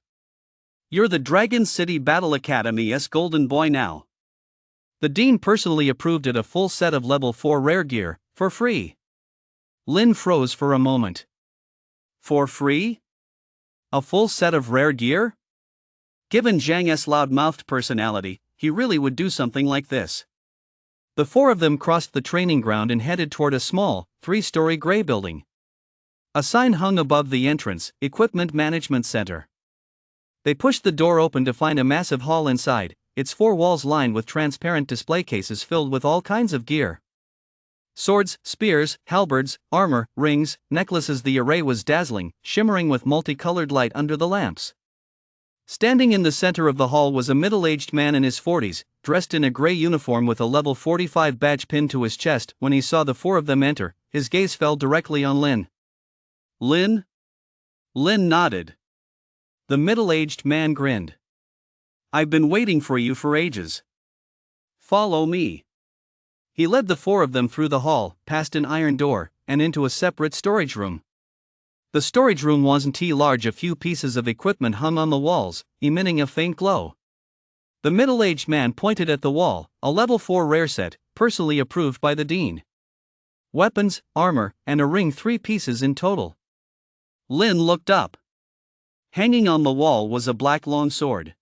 You're the Dragon City Battle Academy's golden boy now. The dean personally approved it, a full set of level 4 rare gear, for free. Lin froze for a moment. For free? A full set of rare gear? Given Zhang's loud-mouthed personality, he really would do something like this. The 4 of them crossed the training ground and headed toward a small, 3-story gray building. A sign hung above the entrance, Equipment Management Center. They pushed the door open to find a massive hall inside, its 4 walls lined with transparent display cases filled with all kinds of gear. Swords, spears, halberds, armor, rings, necklaces. The array was dazzling, shimmering with multicolored light under the lamps. Standing in the center of the hall was a middle-aged man in his 40s, dressed in a gray uniform with a level 45 badge pinned to his chest. When he saw the four of them enter, his gaze fell directly on Lin. "Lin?" Lin nodded. The middle-aged man grinned. "I've been waiting for you for ages. Follow me." He led the four of them through the hall, past an iron door, and into a separate storage room. The storage room wasn't too large. A few pieces of equipment hung on the walls, emitting a faint glow. The middle-aged man pointed at the wall, a level 4 rare set, personally approved by the dean. Weapons, armor, and a ring, 3 pieces in total. Lin looked up. Hanging on the wall was a black long sword.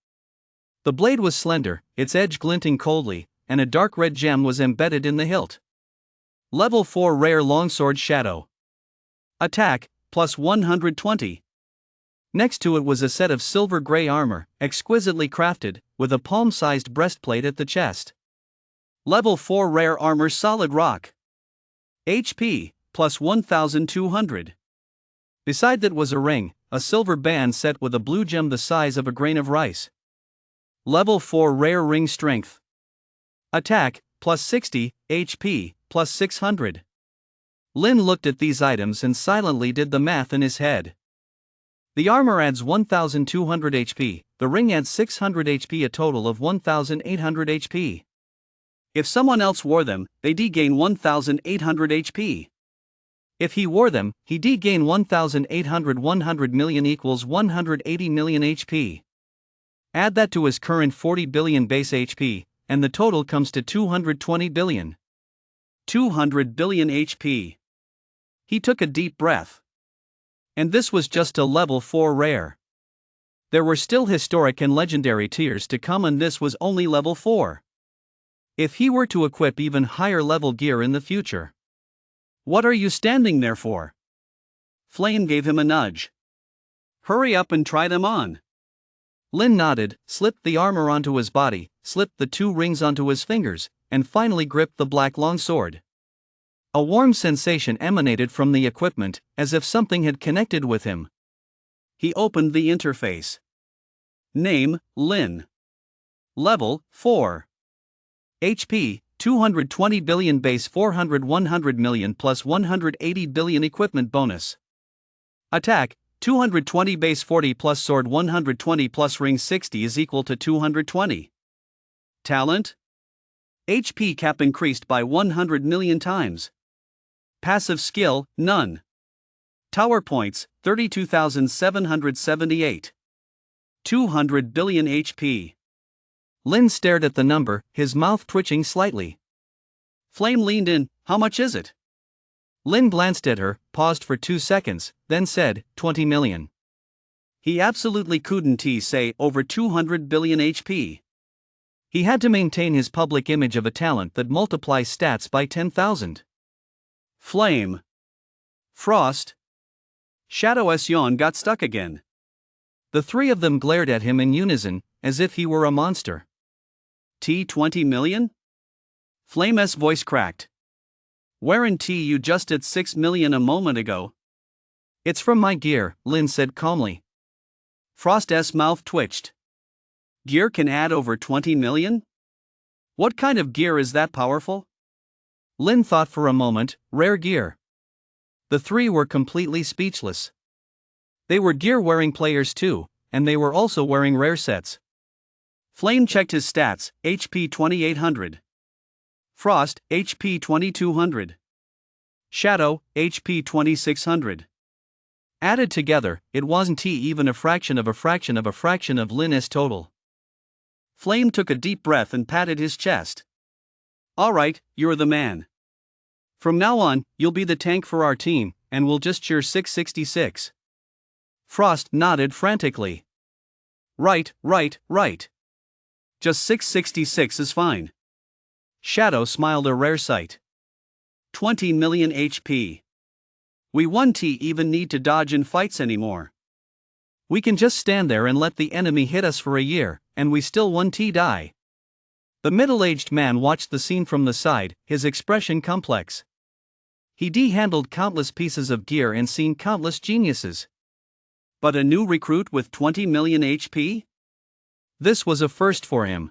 The blade was slender, its edge glinting coldly, and a dark red gem was embedded in the hilt. Level 4 rare longsword Shadow. Attack, plus 120. Next to it was a set of silver gray armor, exquisitely crafted, with a palm-sized breastplate at the chest. Level 4 rare armor Solid Rock. HP, plus 1200. Beside that was a ring, a silver band set with a blue gem the size of a grain of rice. Level 4 rare ring Strength. Attack, plus 60, HP, plus 600. Lin looked at these items and silently did the math in his head. The armor adds 1200 HP, the ring adds 600 HP, a total of 1800 HP. If someone else wore them, they gain 1800 HP. If he wore them, he gain 1800. 100 million equals 180 million HP. Add that to his current 40 billion base HP, and the total comes to 220 billion. 200 billion HP. He took a deep breath. And this was just a level 4 rare. There were still historic and legendary tiers to come, and this was only level 4. If he were to equip even higher level gear in the future. "What are you standing there for?" Flame gave him a nudge. "Hurry up and try them on." Lin nodded, slipped the armor onto his body, slipped the 2 rings onto his fingers, and finally gripped the black longsword. A warm sensation emanated from the equipment, as if something had connected with him. He opened the interface. Name, Lin. Level, 4. HP, 220 billion base 400 100 million plus 180 billion equipment bonus. Attack, 220 base 40 plus sword 120 plus ring 60 is equal to 220. Talent? HP cap increased by 100 million times. Passive skill, none. Tower points, 32,778. 200 billion HP. Lin stared at the number, his mouth twitching slightly. Flame leaned in. "How much is it?" Lin glanced at her, paused for 2 seconds, then said, 20 million. He absolutely couldn't say over 200 billion HP. He had to maintain his public image of a talent that multiplies stats by 10,000. Flame. Frost. Shadow S. Yawn got stuck again. The 3 of them glared at him in unison, as if he were a monster. 20 million? Flame's voice cracked. Warrant you just at 6 million a moment ago. It's from my gear, Lin said calmly. Frost's mouth twitched. Gear can add over 20 million? What kind of gear is that powerful? Lin thought for a moment. Rare gear. The 3 were completely speechless. They were gear-wearing players too, and they were also wearing rare sets. Flame checked his stats, HP 2800. Frost, HP 2200. Shadow, HP 2600. Added together, it wasn't even a fraction of Lin's total. Flame took a deep breath and patted his chest. Alright, you're the man. From now on, you'll be the tank for our team, and we'll just cheer 666. Frost nodded frantically. Right. Just 666 is fine. Shadow smiled, a rare sight. 20 million HP. We won't even need to dodge in fights anymore. We can just stand there and let the enemy hit us for a year, and we still won't die. The middle-aged man watched the scene from the side, his expression complex. He'd handled countless pieces of gear and seen countless geniuses. But a new recruit with 20 million HP? This was a first for him.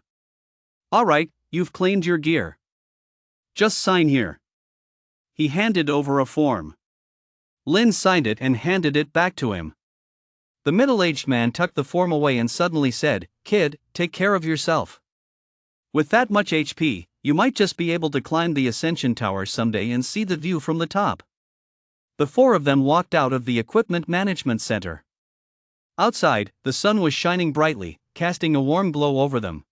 Alright, you've claimed your gear. Just sign here. He handed over a form. Lin signed it and handed it back to him. The middle-aged man tucked the form away and suddenly said, "Kid, take care of yourself. With that much HP, you might just be able to climb the Ascension Tower someday and see the view from the top." The four of them walked out of the Equipment Management Center. Outside, the sun was shining brightly, casting a warm glow over them.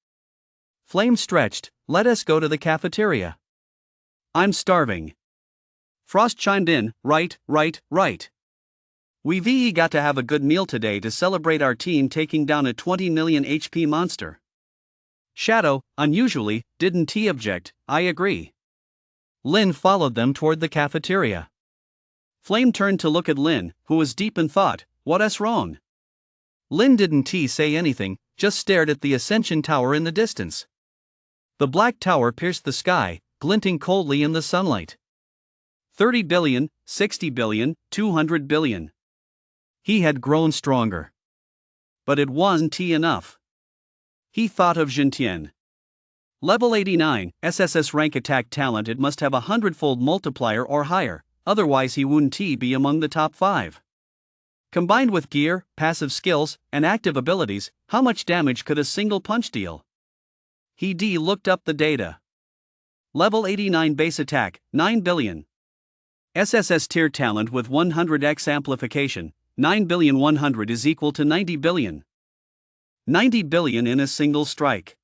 Flame stretched, "Let us go to the cafeteria. I'm starving." Frost chimed in, right. We've got to have a good meal today to celebrate our team taking down a 20 million HP monster. Shadow, unusually, didn't he object? I agree. Lin followed them toward the cafeteria. Flame turned to look at Lin, who was deep in thought. What's wrong? Lin didn't say anything, just stared at the Ascension Tower in the distance. The black tower pierced the sky, glinting coldly in the sunlight. 30 billion, 60 billion, 200 billion. He had grown stronger. But it wasn't enough. He thought of Jintian. Level 89, SSS rank attack talent. It must have a 100-fold multiplier or higher, otherwise he wouldn't be among the top 5. Combined with gear, passive skills, and active abilities, how much damage could a single punch deal? He looked up the data. Level 89 base attack, 9 billion. SSS tier talent with 100x amplification, 9 billion 100 is equal to 90 billion. 90 billion in a single strike.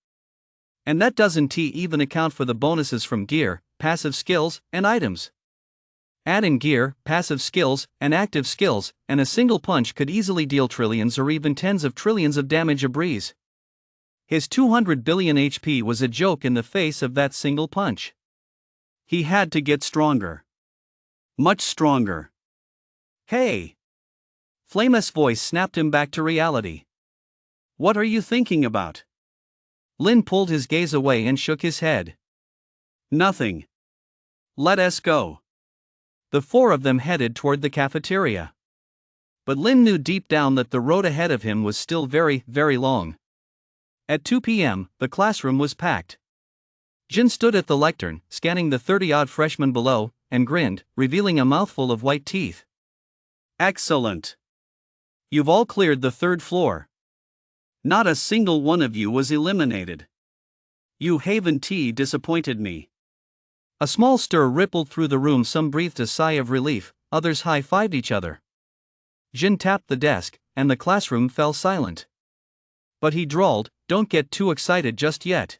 And that doesn't even account for the bonuses from gear, passive skills, and items. Add in gear, passive skills, and active skills, and a single punch could easily deal trillions or even tens of trillions of damage a breeze. His 200 billion HP was a joke in the face of that single punch. He had to get stronger. Much stronger. Hey! Flame's voice snapped him back to reality. What are you thinking about? Lin pulled his gaze away and shook his head. Nothing. Let us go. The four of them headed toward the cafeteria. But Lin knew deep down that the road ahead of him was still very long. At 2 p.m., the classroom was packed. Jin stood at the lectern, scanning the 30-odd freshmen below, and grinned, revealing a mouthful of white teeth. Excellent. You've all cleared the 3rd floor. Not a single one of you was eliminated. You haven't disappointed me. A small stir rippled through the room. Some breathed a sigh of relief, others high-fived each other. Jin tapped the desk, and the classroom fell silent. But he drawled, "Don't get too excited just yet.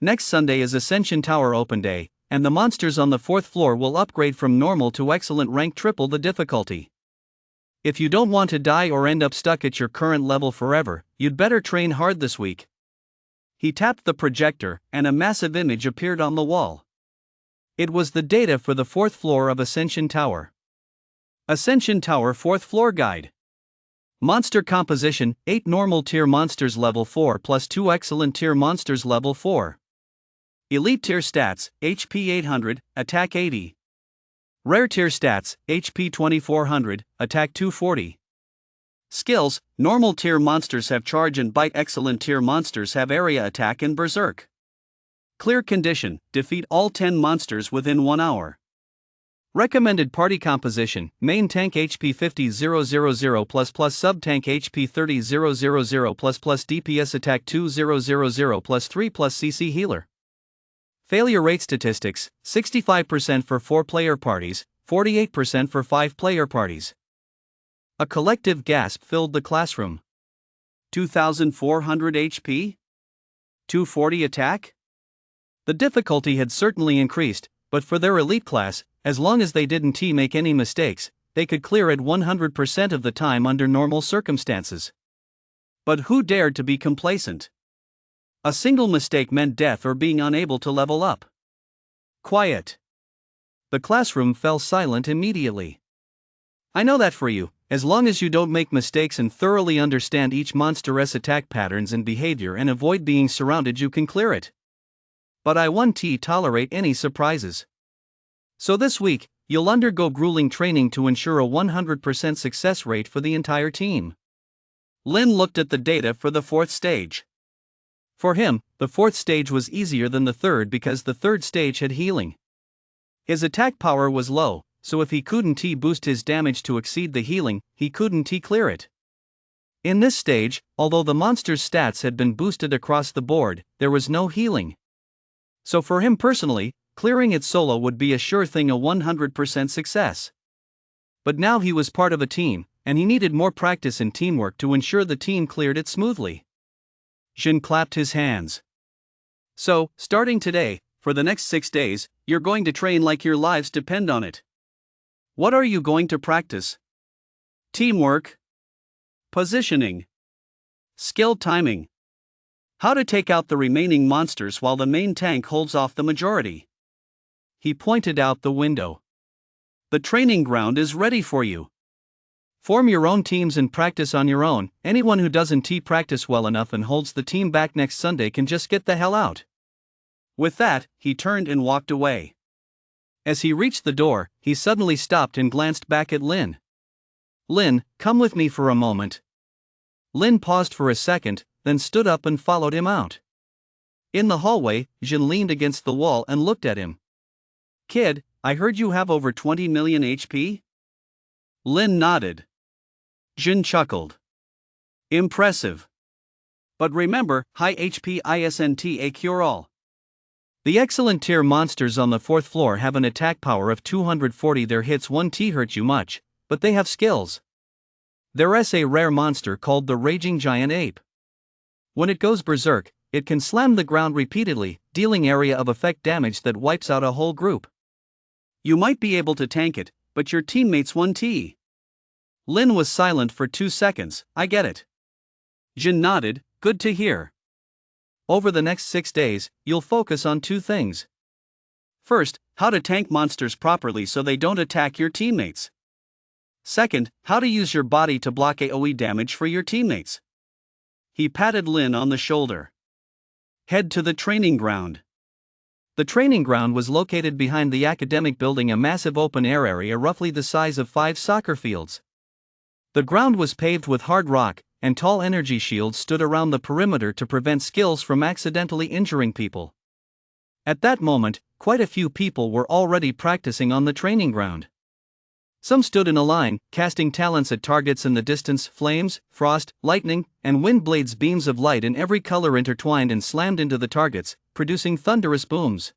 Next Sunday is Ascension Tower Open Day, and the monsters on the 4th floor will upgrade from normal to excellent rank, triple the difficulty. If you don't want to die or end up stuck at your current level forever, you'd better train hard this week." He tapped the projector, and a massive image appeared on the wall. It was the data for the 4th floor of Ascension Tower. Ascension Tower 4th floor guide. Monster composition: 8 normal tier monsters level 4 plus 2 excellent tier monsters level 4. Elite tier stats: HP 800, attack 80. Rare tier stats: HP 2400, attack 240. Skills: normal tier monsters have charge and bite, excellent tier monsters have area attack and berserk. Clear condition: defeat all 10 monsters within 1 hour. Recommended party composition: main tank HP 50,000 plus sub-tank HP 30,000 plus DPS attack 2,000 plus 3 plus CC healer. Failure rate statistics: 65% for 4-player parties, 48% for 5-player parties. A collective gasp filled the classroom. 2,400 HP? 240 attack? The difficulty had certainly increased, but for their elite class, as long as they didn't make any mistakes, they could clear it 100% of the time under normal circumstances. But who dared to be complacent? A single mistake meant death or being unable to level up. Quiet. The classroom fell silent immediately. I know that for you, as long as you don't make mistakes and thoroughly understand each monster's attack patterns and behavior and avoid being surrounded, you can clear it. But I won't tolerate any surprises. So this week, you'll undergo grueling training to ensure a 100% success rate for the entire team. Lin looked at the data for the 4th stage. For him, the fourth stage was easier than the third because the third stage had healing. His attack power was low, so if he couldn't boost his damage to exceed the healing, he couldn't clear it. In this stage, although the monster's stats had been boosted across the board, there was no healing. So for him personally, clearing it solo would be a sure thing, a 100% success. But now he was part of a team, and he needed more practice in teamwork to ensure the team cleared it smoothly. Jin clapped his hands. So, starting today, for the next 6 days, you're going to train like your lives depend on it. What are you going to practice? Teamwork, positioning, skill timing. How to take out the remaining monsters while the main tank holds off the majority. He pointed out the window. The training ground is ready for you. Form your own teams and practice on your own. Anyone who doesn't practice well enough and holds the team back next Sunday can just get the hell out. With that, he turned and walked away. As he reached the door, he suddenly stopped and glanced back at Lin. Lin, come with me for a moment. Lin paused for a second, then stood up and followed him out. In the hallway, Jin leaned against the wall and looked at him. Kid, I heard you have over 20 million HP? Lin nodded. Jin chuckled. Impressive. But remember, high HP isn't a cure-all. The excellent tier monsters on the 4th floor have an attack power of 240. Their hits won't hurt you much, but they have skills. There's a rare monster called the Raging Giant Ape. When it goes berserk, it can slam the ground repeatedly, dealing area of effect damage that wipes out a whole group. You might be able to tank it, but your teammates won't. Lin was silent for 2 seconds. I get it. Jin nodded, good to hear. Over the next 6 days, you'll focus on 2 things. First, how to tank monsters properly so they don't attack your teammates. Second, how to use your body to block AoE damage for your teammates. He patted Lin on the shoulder. Head to the training ground. The training ground was located behind the academic building, a massive open-air area roughly the size of 5 soccer fields. The ground was paved with hard rock, and tall energy shields stood around the perimeter to prevent skills from accidentally injuring people. At that moment, quite a few people were already practicing on the training ground. Some stood in a line, casting talents at targets in the distance. Flames, frost, lightning, and wind blades, beams of light in every color intertwined and slammed into the targets, producing thunderous booms.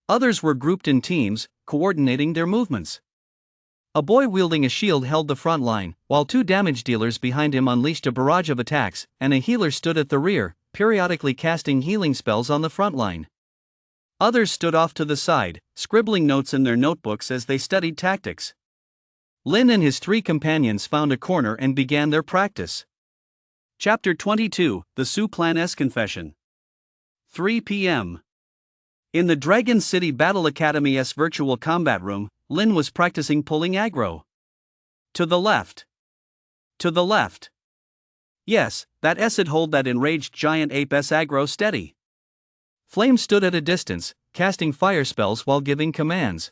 Others were grouped in teams, coordinating their movements. A boy wielding a shield held the front line, while 2 damage dealers behind him unleashed a barrage of attacks, and a healer stood at the rear, periodically casting healing spells on the front line. Others stood off to the side, scribbling notes in their notebooks as they studied tactics. Lin and his 3 companions found a corner and began their practice. Chapter 22, The Su Clan's Confession. 3 p.m. In the Dragon City Battle Academy's virtual combat room, Lin was practicing pulling aggro. To the left. To the left. Yes, that S'd hold that enraged giant ape's aggro steady. Flame stood at a distance, casting fire spells while giving commands.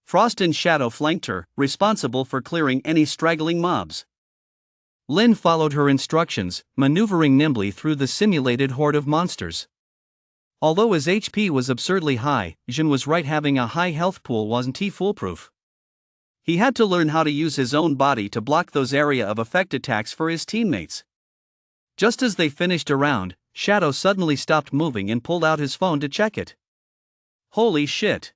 Frost and Shadow flanked her, responsible for clearing any straggling mobs. Lin followed her instructions, maneuvering nimbly through the simulated horde of monsters. Although his HP was absurdly high, Jin was right, having a high health pool wasn't foolproof. He had to learn how to use his own body to block those area of effect attacks for his teammates. Just as they finished a round, Shadow suddenly stopped moving and pulled out his phone to check it. Holy shit!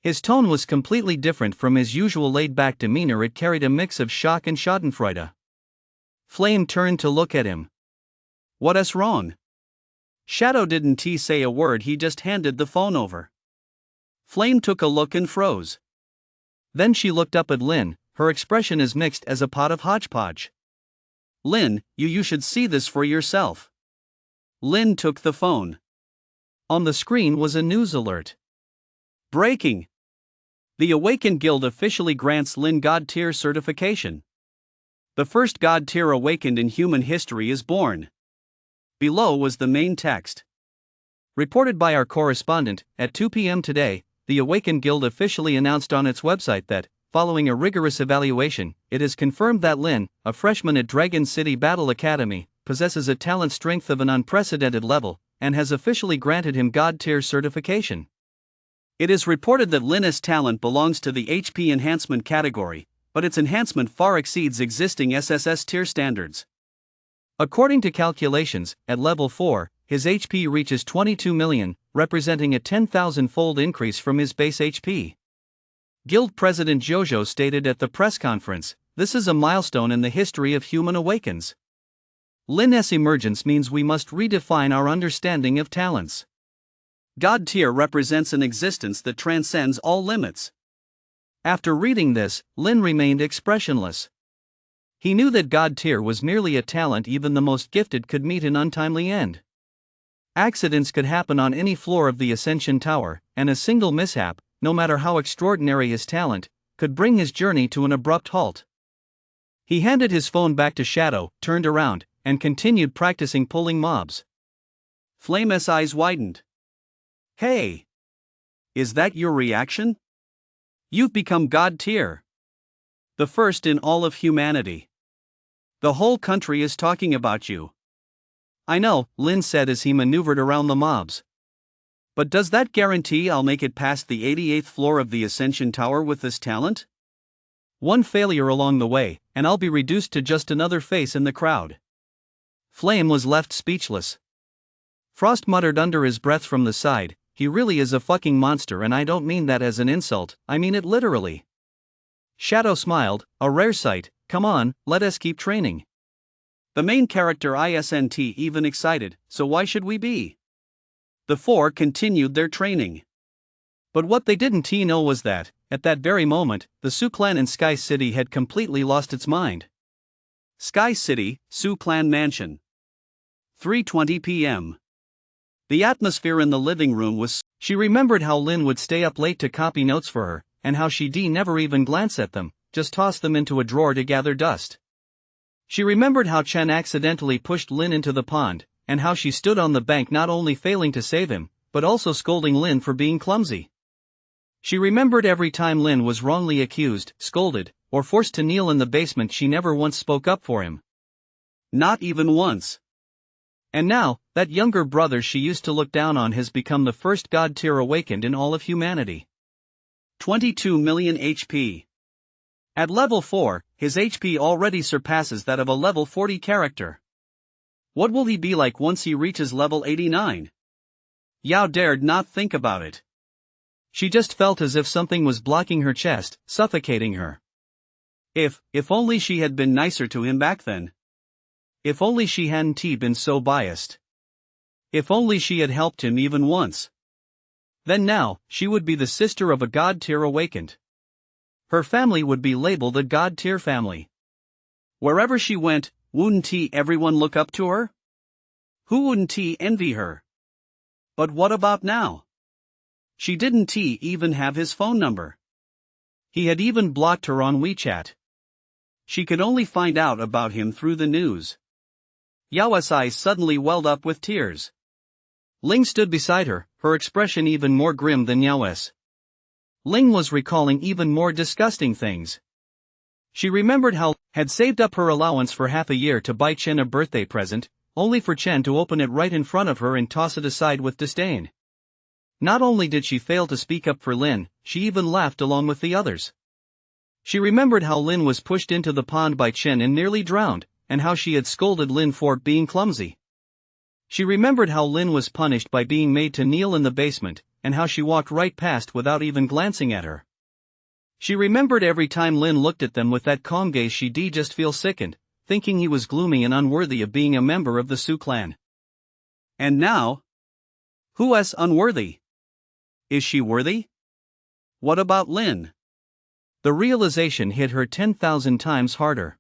His tone was completely different from his usual laid-back demeanor. It carried a mix of shock and schadenfreude. Flame turned to look at him. What's wrong? Shadow didn't say a word, he just handed the phone over. Flame took a look and froze. Then she looked up at Lin, her expression as mixed as a pot of hodgepodge. Lin, you should see this for yourself. Lin took the phone. On the screen was a news alert. Breaking! The Awakened Guild officially grants Lin God Tier certification. The first God Tier Awakened in human history is born. Below was the main text. Reported by our correspondent, at 2 p.m. today, the Awakened Guild officially announced on its website that, following a rigorous evaluation, it has confirmed that Lin, a freshman at Dragon City Battle Academy, possesses a talent strength of an unprecedented level, and has officially granted him God-tier certification. It is reported that Lin's talent belongs to the HP enhancement category, but its enhancement far exceeds existing SSS tier standards. According to calculations, at level 4, his HP reaches 22 million, representing a 10,000-fold increase from his base HP. Guild President Jojo stated at the press conference, "This is a milestone in the history of human awakens. Lin's emergence means we must redefine our understanding of talents. God tier represents an existence that transcends all limits." After reading this, Lin remained expressionless. He knew that God tier was merely a talent even the most gifted could meet an untimely end. Accidents could happen on any floor of the Ascension Tower, and a single mishap, no matter how extraordinary his talent, could bring his journey to an abrupt halt. He handed his phone back to Shadow, turned around, and continued practicing pulling mobs. Flame's eyes widened. "Hey! Is that your reaction? You've become God tier. The first in all of humanity. The whole country is talking about you." "I know," Lin said as he maneuvered around the mobs. "But does that guarantee I'll make it past the 88th floor of the Ascension Tower with this talent? One failure along the way, and I'll be reduced to just another face in the crowd." Flame was left speechless. Frost muttered under his breath from the side, "He really is a fucking monster, and I don't mean that as an insult, I mean it literally." Shadow smiled, "A rare sight. Come on, let us keep training. The main character isn't even excited, so why should we be?" The four continued their training. But what they didn't know was that, at that very moment, the Sioux clan in Sky City had completely lost its mind. Sky City, Sioux clan mansion. 3:20 p.m. The atmosphere in the living room was. She remembered how Lin would stay up late to copy notes for her, and how she never even glanced at them, just tossed them into a drawer to gather dust. She remembered how Chen accidentally pushed Lin into the pond, and how she stood on the bank not only failing to save him, but also scolding Lin for being clumsy. She remembered every time Lin was wrongly accused, scolded, or forced to kneel in the basement. She never once spoke up for him. Not even once. And now, that younger brother she used to look down on has become the first God tier awakened in all of humanity. 22 million HP. At level 4, his HP already surpasses that of a level 40 character. What will he be like once he reaches level 89? Yao dared not think about it. She just felt as if something was blocking her chest, suffocating her. If only she had been nicer to him back then. If only she hadn't been so biased. If only she had helped him even once. Then now, she would be the sister of a God tier awakened. Her family would be labeled a God tier family. Wherever she went, wouldn't everyone look up to her? Who wouldn't envy her? But what about now? She didn't even have his phone number. He had even blocked her on WeChat. She could only find out about him through the news. Yao's eyes suddenly welled up with tears. Ling stood beside her, her expression even more grim than Yao's. Ling was recalling even more disgusting things. She remembered how had saved up her allowance for half a year to buy Chen a birthday present, only for Chen to open it right in front of her and toss it aside with disdain. Not only did she fail to speak up for Lin, she even laughed along with the others. She remembered how Lin was pushed into the pond by Chen and nearly drowned, and how she had scolded Lin for being clumsy. She remembered how Lin was punished by being made to kneel in the basement, and how she walked right past without even glancing at her. She remembered every time Lin looked at them with that calm gaze she'd just feel sickened, thinking he was gloomy and unworthy of being a member of the Sioux clan. And now? Who's unworthy? Is she worthy? What about Lin? The realization hit her 10,000 times harder.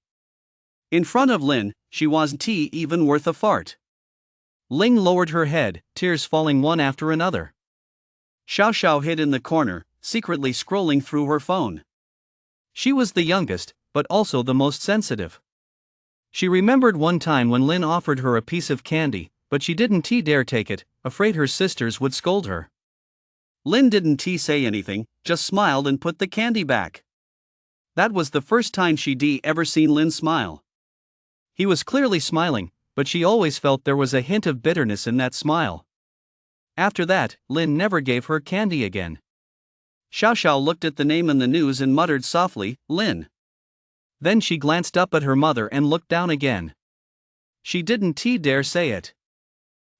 In front of Lin, she wasn't even worth a fart. Ling lowered her head, tears falling one after another. Xiao Xiao hid in the corner, secretly scrolling through her phone. She was the youngest, but also the most sensitive. She remembered one time when Lin offered her a piece of candy, but she didn't dare take it, afraid her sisters would scold her. Lin didn't say anything, just smiled and put the candy back. That was the first time she'd ever seen Lin smile. He was clearly smiling, but she always felt there was a hint of bitterness in that smile. After that, Lin never gave her candy again. Xiao Xiao looked at the name in the news and muttered softly, Lin. Then she glanced up at her mother and looked down again. She didn't dare say it.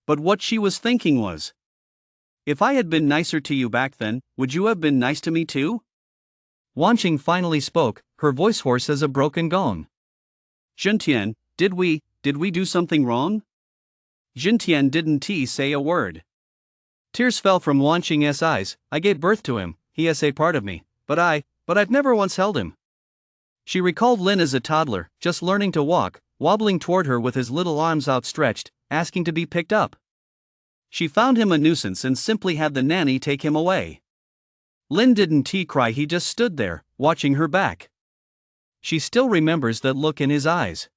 But what she was thinking was, if I had been nicer to you back then, would you have been nice to me too? Wanqing finally spoke, her voice hoarse as a broken gong. Jintian, did we do something wrong? Jintian didn't say a word. Tears fell from Wanqing's eyes. I gave birth to him, he is a part of me, but I've never once held him. She recalled Lin as a toddler, just learning to walk, wobbling toward her with his little arms outstretched, asking to be picked up. She found him a nuisance and simply had the nanny take him away. Lin didn't cry, he just stood there, watching her back. She still remembers that look in his eyes.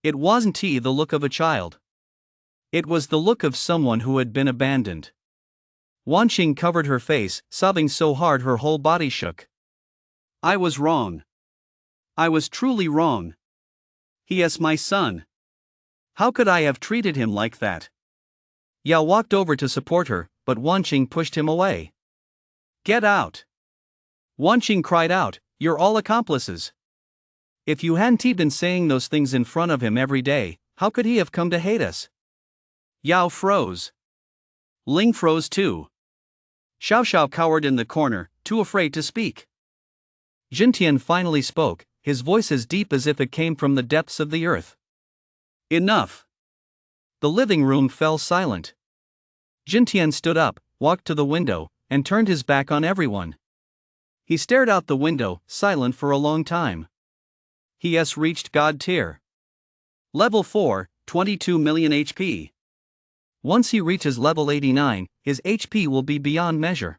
It wasn't the look of a child. It was the look of someone who had been abandoned. Wanqing covered her face, sobbing so hard her whole body shook. I was wrong. I was truly wrong. He is my son. How could I have treated him like that? Yao walked over to support her, but Wanqing pushed him away. Get out! Wanqing cried out, you're all accomplices. If you hadn't been saying those things in front of him every day, how could he have come to hate us? Yao froze. Ling froze too. Xiao Xiao cowered in the corner, too afraid to speak. Jintian finally spoke, his voice as deep as if it came from the depths of the earth. Enough! The living room fell silent. Jintian stood up, walked to the window, and turned his back on everyone. He stared out the window, silent for a long time. He has reached God tier. Level 4, 22 million HP. Once he reaches level 89, his HP will be beyond measure.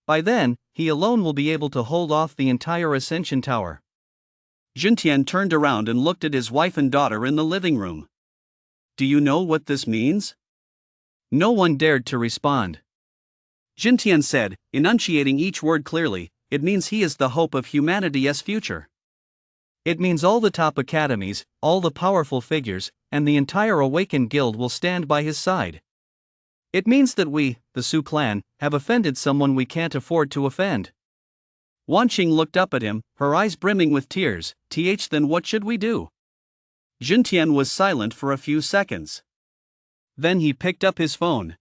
By then, he alone will be able to hold off the entire Ascension Tower. Jintian turned around and looked at his wife and daughter in the living room. Do you know what this means? No one dared to respond. Jintian said, enunciating each word clearly, it means he is the hope of humanity's future. It means all the top academies, all the powerful figures, and the entire awakened guild will stand by his side. It means that we, the Su clan, have offended someone we can't afford to offend. Wanqing looked up at him, her eyes brimming with tears. Then what should we do? Jintian was silent for a few seconds. Then he picked up his phone.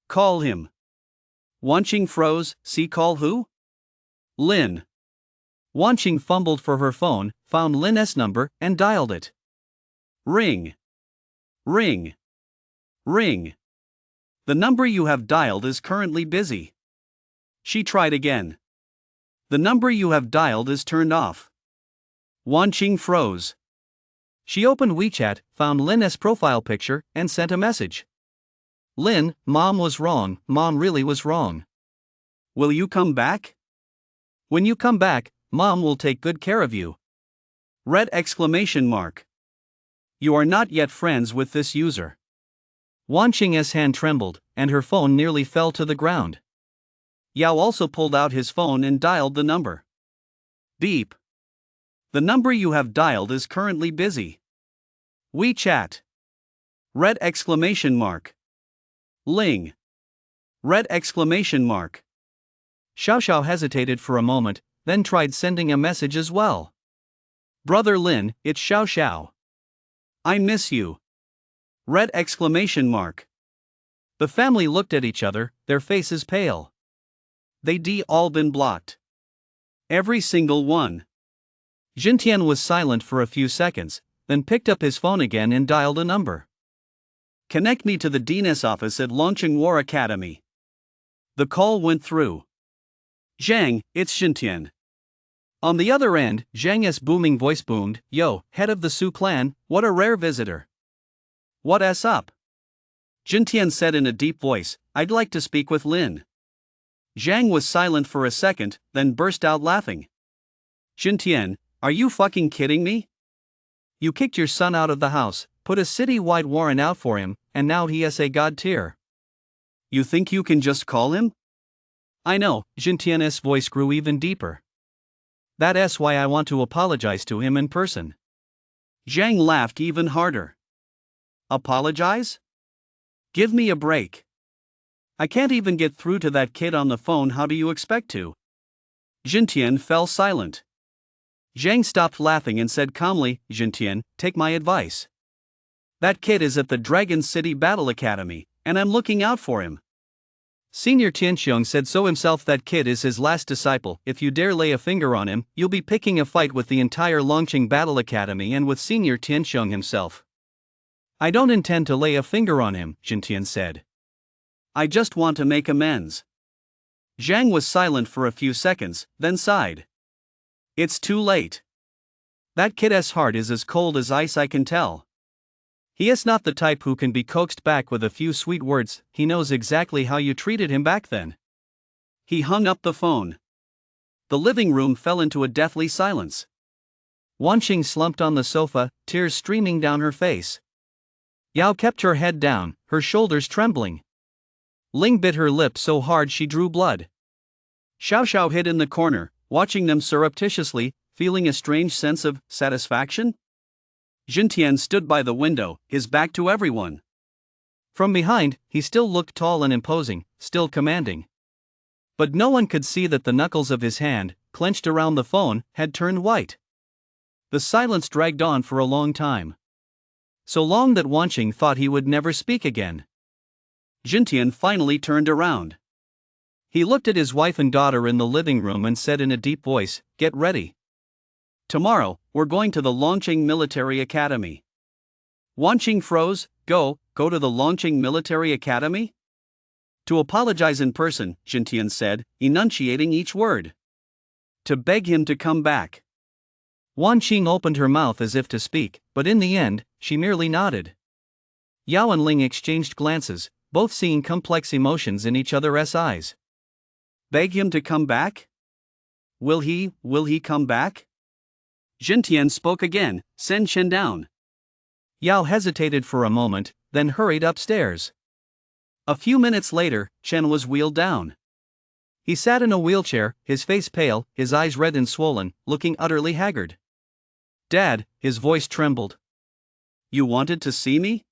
Call him. Wanqing froze. Call who? Lin. Wanqing fumbled for her phone, found Lin's number, and dialed it. Ring. Ring. Ring. The number you have dialed is currently busy. She tried again. The number you have dialed is turned off. Wanqing froze. She opened WeChat, found Lin's profile picture, and sent a message. Lin, Mom was wrong, Mom really was wrong. Will you come back? When you come back, Mom will take good care of you. Red exclamation mark. You are not yet friends with this user. Wanqing's hand trembled, and her phone nearly fell to the ground. Yao also pulled out his phone and dialed the number. Beep. The number you have dialed is currently busy. WeChat. Red exclamation mark. Ling. Red exclamation mark. Xiao Xiao hesitated for a moment, then tried sending a message as well. Brother Lin, it's Xiao Xiao. I miss you. Red exclamation mark. The family looked at each other, their faces pale. They'd all been blocked. Every single one. Jintian was silent for a few seconds, then picked up his phone again and dialed a number. Connect me to the Dean's office at Launching War Academy. The call went through. Zhang, it's Jintian. On the other end, Zhang's booming voice boomed, Yo, head of the Su clan, what a rare visitor. What's up? Jintian said in a deep voice, I'd like to speak with Lin. Zhang was silent for a second, then burst out laughing. Jintian, are you fucking kidding me? You kicked your son out of the house, put a city-wide warrant out for him, and now he is a god tier. You think you can just call him? I know, Jintian's voice grew even deeper. That's why I want to apologize to him in person. Zhang laughed even harder. Apologize? Give me a break. I can't even get through to that kid on the phone, how do you expect to? Jintian fell silent. Zhang stopped laughing and said calmly, Jintian, take my advice. That kid is at the Dragon City Battle Academy, and I'm looking out for him. Senior Tianxiong said so himself, that kid is his last disciple. If you dare lay a finger on him, you'll be picking a fight with the entire Longqing Battle Academy and with Senior Tianxiong himself. I don't intend to lay a finger on him, Jintian said. I just want to make amends. Zhang was silent for a few seconds, then sighed. It's too late. That kid's heart is as cold as ice, I can tell. He is not the type who can be coaxed back with a few sweet words. He knows exactly how you treated him back then. He hung up the phone. The living room fell into a deathly silence. Wanqing slumped on the sofa, tears streaming down her face. Yao kept her head down, her shoulders trembling. Ling bit her lip so hard she drew blood. Xiao hid in the corner, watching them surreptitiously, feeling a strange sense of satisfaction. Jintian stood by the window, his back to everyone. From behind, he still looked tall and imposing, still commanding. But no one could see that the knuckles of his hand, clenched around the phone, had turned white. The silence dragged on for a long time. So long that Wanqing thought he would never speak again. Jintian finally turned around. He looked at his wife and daughter in the living room and said in a deep voice, "Get ready. Tomorrow, we're going to the Longqing Military Academy." Wanqing froze. Go to the Longqing Military Academy? To apologize in person, Jintian said, enunciating each word. To beg him to come back. Wanqing opened her mouth as if to speak, but in the end, she merely nodded. Yao and Ling exchanged glances, both seeing complex emotions in each other's eyes. Beg him to come back? Will he come back? Jintian spoke again, "Send Chen down." Yao hesitated for a moment, then hurried upstairs. A few minutes later, Chen was wheeled down. He sat in a wheelchair, his face pale, his eyes red and swollen, looking utterly haggard. "Dad," his voice trembled. "You wanted to see me?"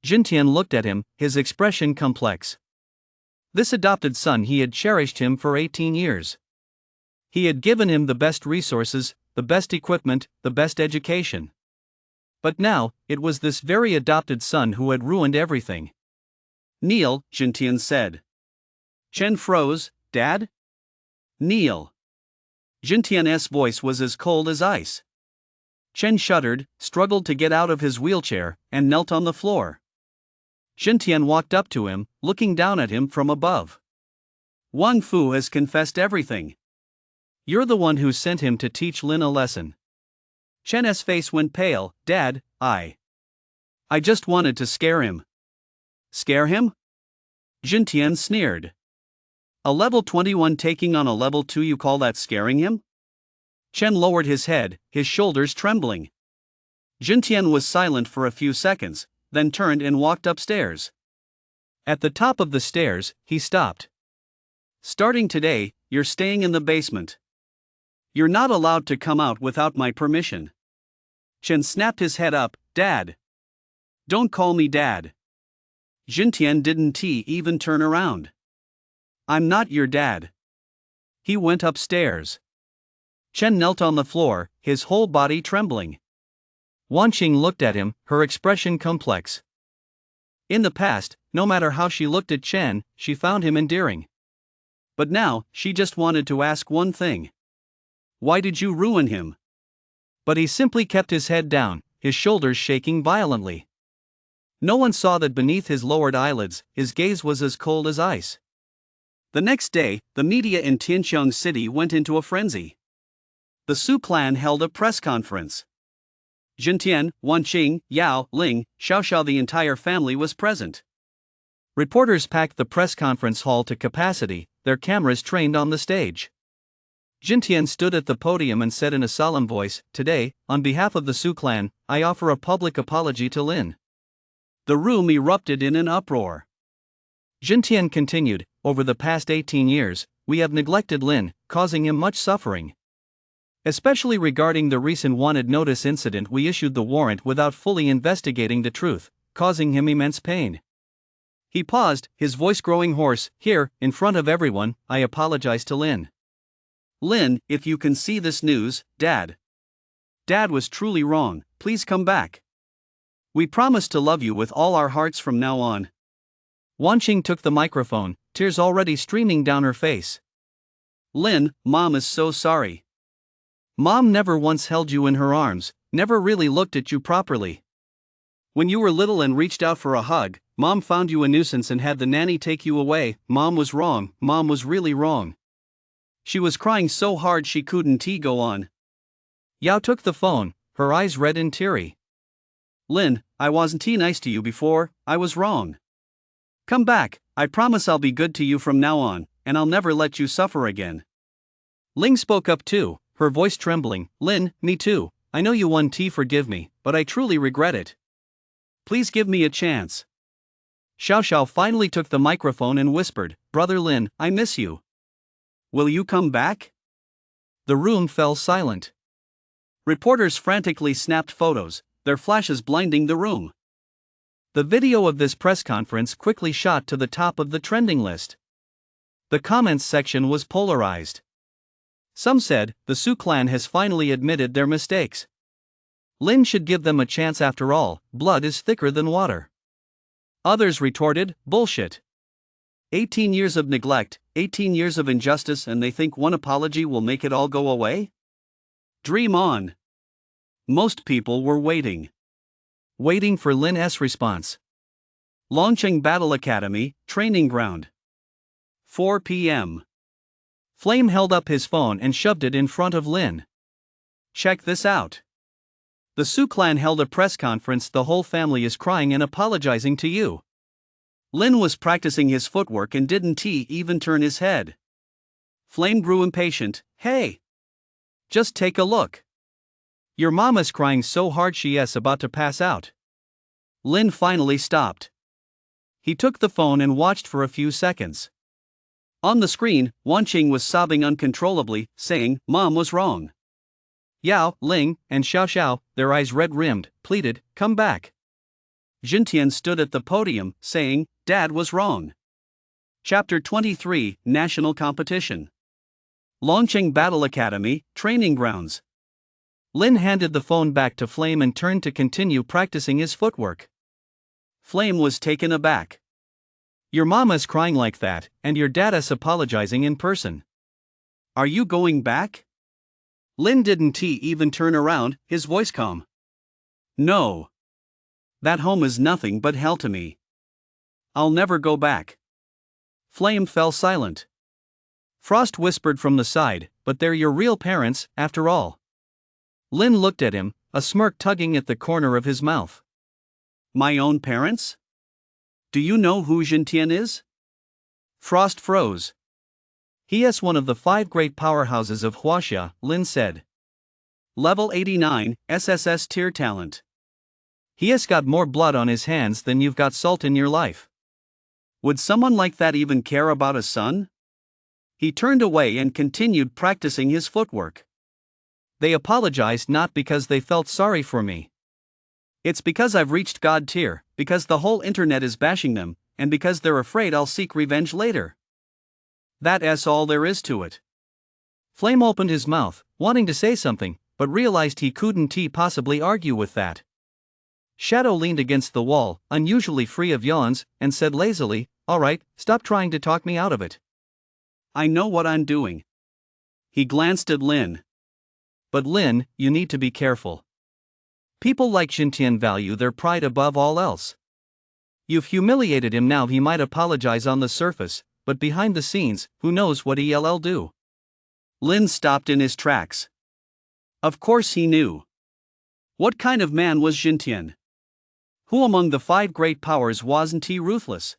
Jintian looked at him, his expression complex. This adopted son, he had cherished him for 18 years. He had given him the best resources, the best equipment, the best education. But now, it was this very adopted son who had ruined everything. "Kneel," Jintian said. Chen froze. "Dad?" "Kneel." Jintian's voice was as cold as ice. Chen shuddered, struggled to get out of his wheelchair, and knelt on the floor. Jintian walked up to him, looking down at him from above. "Wang Fu has confessed everything. You're the one who sent him to teach Lin a lesson." Chen's face went pale. "Dad, I just wanted to scare him." "Scare him?" Jintian sneered. "A level 21 taking on a level 2, you call that scaring him?" Chen lowered his head, his shoulders trembling. Jintian was silent for a few seconds, then turned and walked upstairs. At the top of the stairs, he stopped. "Starting today, you're staying in the basement. You're not allowed to come out without my permission." Chen snapped his head up. "Dad." "Don't call me Dad." Jintian didn't even turn around. "I'm not your dad." He went upstairs. Chen knelt on the floor, his whole body trembling. Wanqing looked at him, her expression complex. In the past, no matter how she looked at Chen, she found him endearing. But now, she just wanted to ask one thing. Why did you ruin him? But he simply kept his head down, his shoulders shaking violently. No one saw that beneath his lowered eyelids, his gaze was as cold as ice. The next day, the media in Tianqiang City went into a frenzy. The Su clan held a press conference. Jintian, Wanqing, Yao, Ling, Xiao, the entire family was present. Reporters packed the press conference hall to capacity, their cameras trained on the stage. Jintian stood at the podium and said in a solemn voice, "Today, on behalf of the Su clan, I offer a public apology to Lin." The room erupted in an uproar. Jintian continued, "Over the past 18 years, we have neglected Lin, causing him much suffering. Especially regarding the recent wanted notice incident, we issued the warrant without fully investigating the truth, causing him immense pain. He paused, his voice growing hoarse. Here, in front of everyone, I apologize to Lynn. Lynn, if you can see this news, Dad was truly wrong, please come back. We promise to love you with all our hearts from now on. Wanqing took the microphone, tears already streaming down her face. Lynn, Mom is so sorry. Mom never once held you in her arms, never really looked at you properly. When you were little and reached out for a hug, Mom found you a nuisance and had the nanny take you away. Mom was wrong, Mom was really wrong. She was crying so hard she couldn't go on. Yao took the phone, her eyes red and teary. Lynn, I wasn't nice to you before, I was wrong. Come back, I promise I'll be good to you from now on, and I'll never let you suffer again. Ling spoke up too, her voice trembling. Lynn, me too, I know you won forgive me, but I truly regret it. Please give me a chance. Xiao Xiao finally took the microphone and whispered, Brother Lin, I miss you. Will you come back? The room fell silent. Reporters frantically snapped photos, their flashes blinding the room. The video of this press conference quickly shot to the top of the trending list. The comments section was polarized. Some said, the Su clan has finally admitted their mistakes. Lin should give them a chance after all, blood is thicker than water. Others retorted, bullshit. 18 years of neglect, 18 years of injustice, and they think one apology will make it all go away? Dream on. Most people were waiting for Lin's response. Launching Battle Academy, Training Ground. 4 p.m. Flame held up his phone and shoved it in front of Lin. Check this out. The Su clan held a press conference. The whole family is crying and apologizing to you. Lin was practicing his footwork and didn't even turn his head. Flame grew impatient. Hey! Just take a look. Your mama's crying so hard she's about to pass out. Lin finally stopped. He took the phone and watched for a few seconds. On the screen, Wanqing was sobbing uncontrollably, saying, Mom was wrong. Yao, Ling, and Xiao Xiao, their eyes red-rimmed, pleaded, come back. Jintian stood at the podium, saying, Dad was wrong. Chapter 23, National Competition. Launching Battle Academy, Training Grounds. Lin handed the phone back to Flame and turned to continue practicing his footwork. Flame was taken aback. Your mama's crying like that, and your dad's apologizing in person. Are you going back? Lin didn't even turn around, his voice calm. No. That home is nothing but hell to me. I'll never go back. Flame fell silent. Frost whispered from the side, but they're your real parents, after all. Lin looked at him, a smirk tugging at the corner of his mouth. My own parents? Do you know who Jintian is? Frost froze. He is one of the 5 great powerhouses of Huaxia, Lin said. Level 89, SSS tier talent. He has got more blood on his hands than you've got salt in your life. Would someone like that even care about a son? He turned away and continued practicing his footwork. They apologized not because they felt sorry for me. It's because I've reached God tier, because the whole internet is bashing them, and because they're afraid I'll seek revenge later. That's all there is to it. Flame opened his mouth, wanting to say something, but realized he couldn't possibly argue with that. Shadow leaned against the wall, unusually free of yawns, and said lazily, all right, stop trying to talk me out of it. I know what I'm doing. He glanced at Lin. But Lin, you need to be careful. People like Jintian value their pride above all else. You've humiliated him, now he might apologize on the surface, but behind the scenes, who knows what he'll do. Lin stopped in his tracks. Of course he knew. What kind of man was Jintian? Who among the 5 great powers wasn't he ruthless?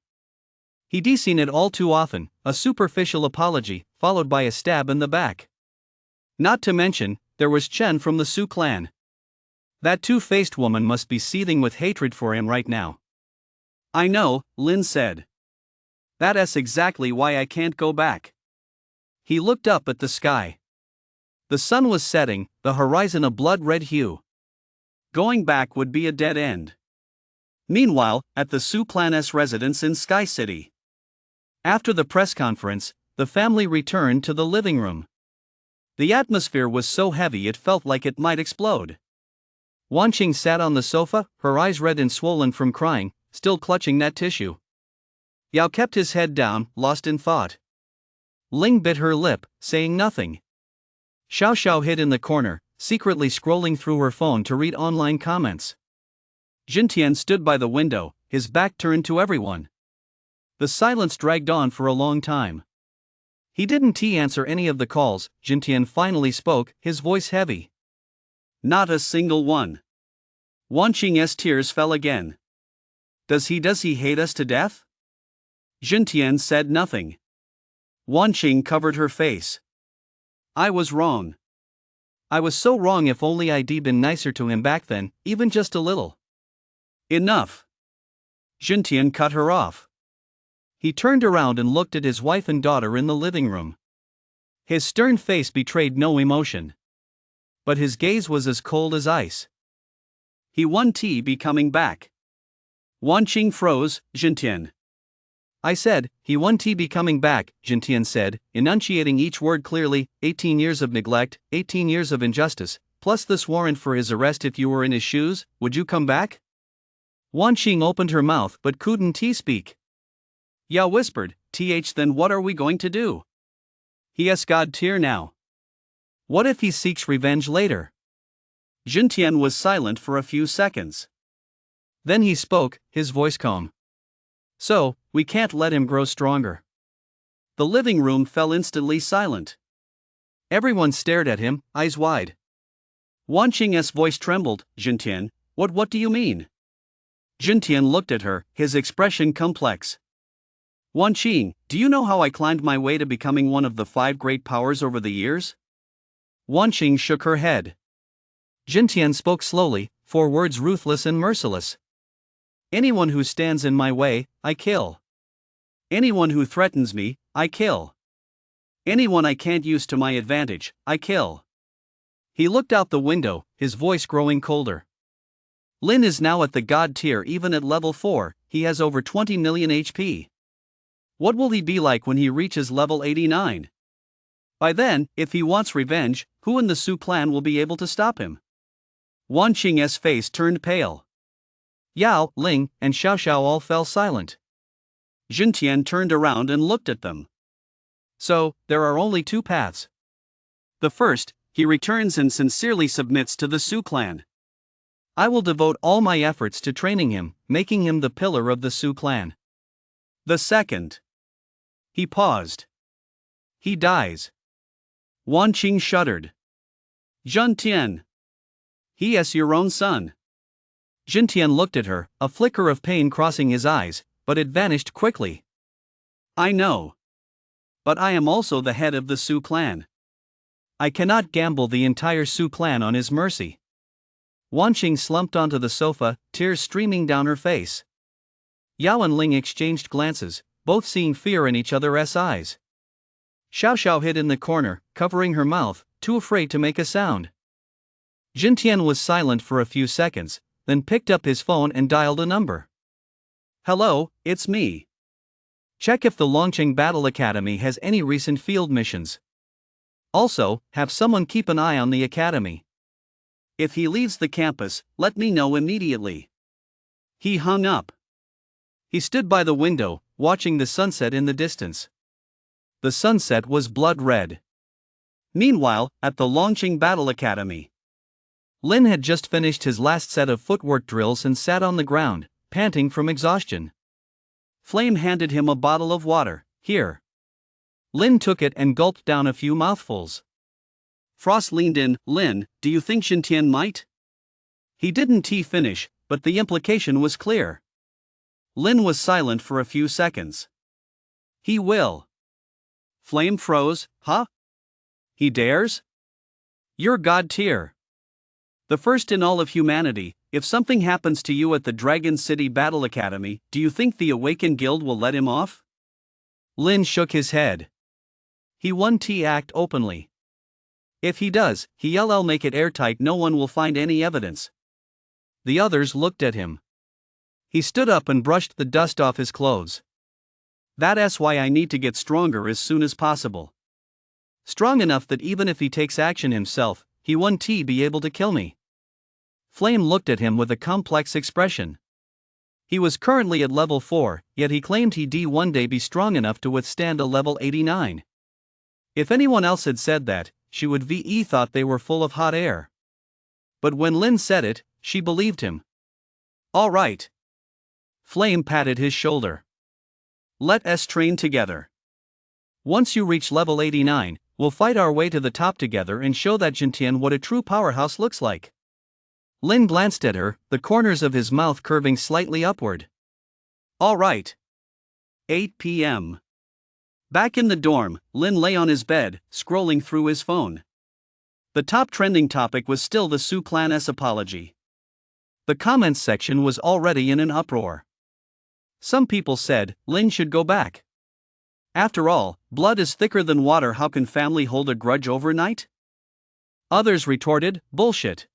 He'd seen it all too often, a superficial apology, followed by a stab in the back. Not to mention, there was Chen from the Su clan. That two-faced woman must be seething with hatred for him right now. I know, Lin said. That's exactly why I can't go back. He looked up at the sky. The sun was setting, the horizon a blood-red hue. Going back would be a dead end. Meanwhile, at the Su Plan's residence in Sky City. After the press conference, the family returned to the living room. The atmosphere was so heavy it felt like it might explode. Wanqing sat on the sofa, her eyes red and swollen from crying, still clutching that tissue. Yao kept his head down, lost in thought. Ling bit her lip, saying nothing. Xiao Xiao hid in the corner, secretly scrolling through her phone to read online comments. Jintian stood by the window, his back turned to everyone. The silence dragged on for a long time. He didn't answer any of the calls. Jintian finally spoke, his voice heavy. Not a single one. Wanqing's tears fell again. Does he hate us to death? Jintian said nothing. Wanqing covered her face. I was wrong. I was so wrong. If only I'd been nicer to him back then, even just a little. Enough. Jintian cut her off. He turned around and looked at his wife and daughter in the living room. His stern face betrayed no emotion. But his gaze was as cold as ice. He won't be coming back. Wanqing froze. Jintian. I said, he won't be coming back, Jintian said, enunciating each word clearly. 18 years of neglect, 18 years of injustice, plus this warrant for his arrest. If you were in his shoes, would you come back? Wanqing opened her mouth but couldn't speak. Yao whispered, then what are we going to do? He's God tier now. What if he seeks revenge later? Jintian was silent for a few seconds. Then he spoke, his voice calm. So, we can't let him grow stronger. The living room fell instantly silent. Everyone stared at him, eyes wide. Wanqing's voice trembled. Jintian, what do you mean? Jintian looked at her, his expression complex. Wanqing, do you know how I climbed my way to becoming one of the 5 great powers over the years? Wanqing shook her head. Jintian spoke slowly, 4 words ruthless and merciless. Anyone who stands in my way, I kill. Anyone who threatens me, I kill. Anyone I can't use to my advantage, I kill. He looked out the window, his voice growing colder. Lin is now at the God tier. Even at level 4, he has over 20 million HP. What will he be like when he reaches level 89? By then, if he wants revenge, who in the Su clan will be able to stop him? Wanqing's face turned pale. Yao, Ling, and Xiao Xiao all fell silent. Jintian turned around and looked at them. So, there are only 2 paths. The first, he returns and sincerely submits to the Su clan. I will devote all my efforts to training him, making him the pillar of the Su clan. The second. He paused. He dies. Wanqing shuddered. Jintian. He is your own son. Jintian looked at her, a flicker of pain crossing his eyes, but it vanished quickly. I know. But I am also the head of the Su clan. I cannot gamble the entire Su clan on his mercy. Wanqing slumped onto the sofa, tears streaming down her face. Yao and Ling exchanged glances, both seeing fear in each other's eyes. Xiao Xiao hid in the corner, covering her mouth, too afraid to make a sound. Jintian was silent for a few seconds, then picked up his phone and dialed a number. Hello, it's me. Check if the Longqing Battle Academy has any recent field missions. Also, have someone keep an eye on the academy. If he leaves the campus, let me know immediately. He hung up. He stood by the window, watching the sunset in the distance. The sunset was blood red. Meanwhile, at the Longqing Battle Academy, Lin had just finished his last set of footwork drills and sat on the ground, panting from exhaustion. Flame handed him a bottle of water. Here. Lin took it and gulped down a few mouthfuls. Frost leaned in. Lin, do you think Jintian might? He didn't finish, but the implication was clear. Lin was silent for a few seconds. He will. Flame froze. Huh? He dares? You're God tier. The first in all of humanity. If something happens to you at the Dragon City Battle Academy, do you think the Awakened Guild will let him off? Lin shook his head. He won't act openly. If he does, he'll make it airtight. No one will find any evidence. The others looked at him. He stood up and brushed the dust off his clothes. That's why I need to get stronger as soon as possible. Strong enough that even if he takes action himself, he won't be able to kill me. Flame looked at him with a complex expression. He was currently at level 4, yet he claimed he'd one day be strong enough to withstand a level 89. If anyone else had said that, she would have thought they were full of hot air. But when Lin said it, she believed him. All right. Flame patted his shoulder. Let us train together. Once you reach level 89, we'll fight our way to the top together and show that Jintian what a true powerhouse looks like. Lin glanced at her, the corners of his mouth curving slightly upward. All right. 8 p.m. Back in the dorm, Lin lay on his bed, scrolling through his phone. The top trending topic was still the Su Clan's apology. The comments section was already in an uproar. Some people said, Lin should go back. After all, blood is thicker than water, how can family hold a grudge overnight? Others retorted, bullshit.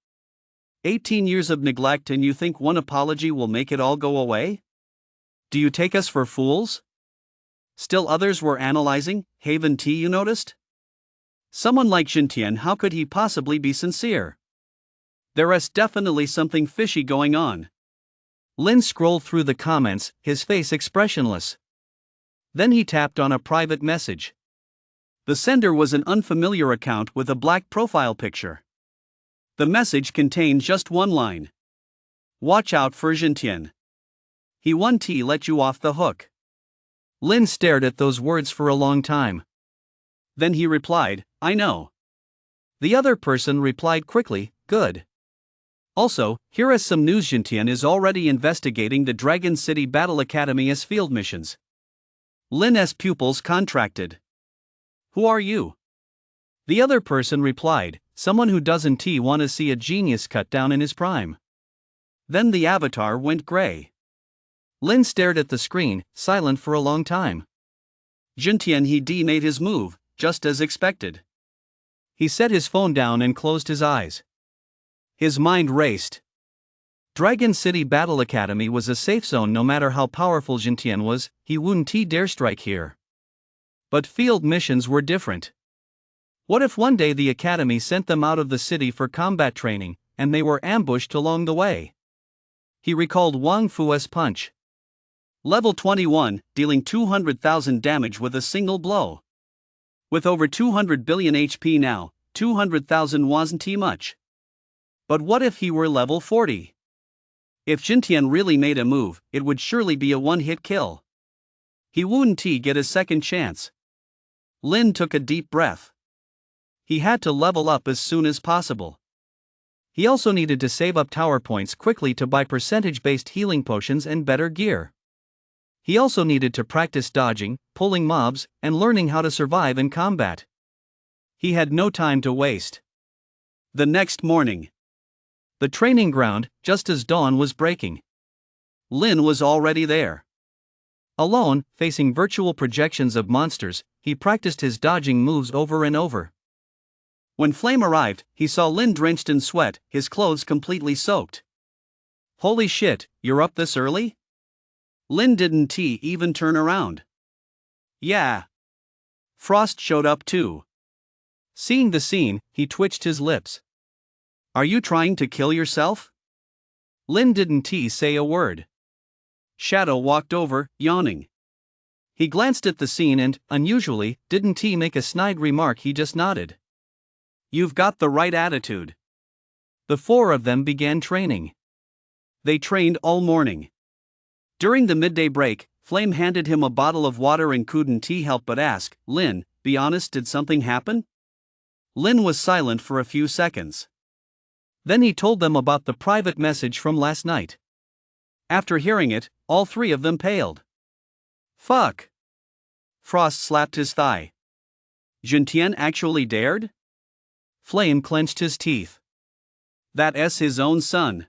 18 years of neglect and you think one apology will make it all go away? Do you take us for fools? Still others were analyzing, Haven T, you noticed? Someone like Jintian, how could he possibly be sincere? There is definitely something fishy going on. Lin scrolled through the comments, his face expressionless. Then he tapped on a private message. The sender was an unfamiliar account with a black profile picture. The message contained just one line. Watch out for Jintian. He won't let you off the hook. Lin stared at those words for a long time. Then he replied, I know. The other person replied quickly, good. Also, here is some news. Jintian is already investigating the Dragon City Battle Academy as field missions. Lin's pupils contracted. Who are you? The other person replied, someone who doesn't want to see a genius cut down in his prime. Then the avatar went gray. Lin stared at the screen, silent for a long time. Jintian he made his move, just as expected. He set his phone down and closed his eyes. His mind raced. Dragon City Battle Academy was a safe zone. No matter how powerful Jintian was, he wouldn't dare strike here. But field missions were different. What if one day the academy sent them out of the city for combat training, and they were ambushed along the way? He recalled Wang Fu's punch. Level 21, dealing 200,000 damage with a single blow. With over 200 billion HP now, 200,000 wasn't much. But what if he were level 40? If Jintian really made a move, it would surely be a one-hit kill. He wouldn't get a second chance. Lin took a deep breath. He had to level up as soon as possible. He also needed to save up tower points quickly to buy percentage-based healing potions and better gear. He also needed to practice dodging, pulling mobs, and learning how to survive in combat. He had no time to waste. The next morning. The training ground, just as dawn was breaking. Lin was already there. Alone, facing virtual projections of monsters, he practiced his dodging moves over and over. When Flame arrived, he saw Lin drenched in sweat, his clothes completely soaked. Holy shit, you're up this early? Lin didn't even turn around. Yeah. Frost showed up too. Seeing the scene, he twitched his lips. Are you trying to kill yourself? Lin didn't say a word. Shadow walked over, yawning. He glanced at the scene and, unusually, didn't make a snide remark, he just nodded. You've got the right attitude. The four of them began training. They trained all morning. During the midday break, Flame handed him a bottle of water and couldn't help but ask, Lin, be honest, did something happen? Lin was silent for a few seconds. Then he told them about the private message from last night. After hearing it, all three of them paled. Fuck. Frost slapped his thigh. Jintian actually dared? Flame clenched his teeth. That's his own son.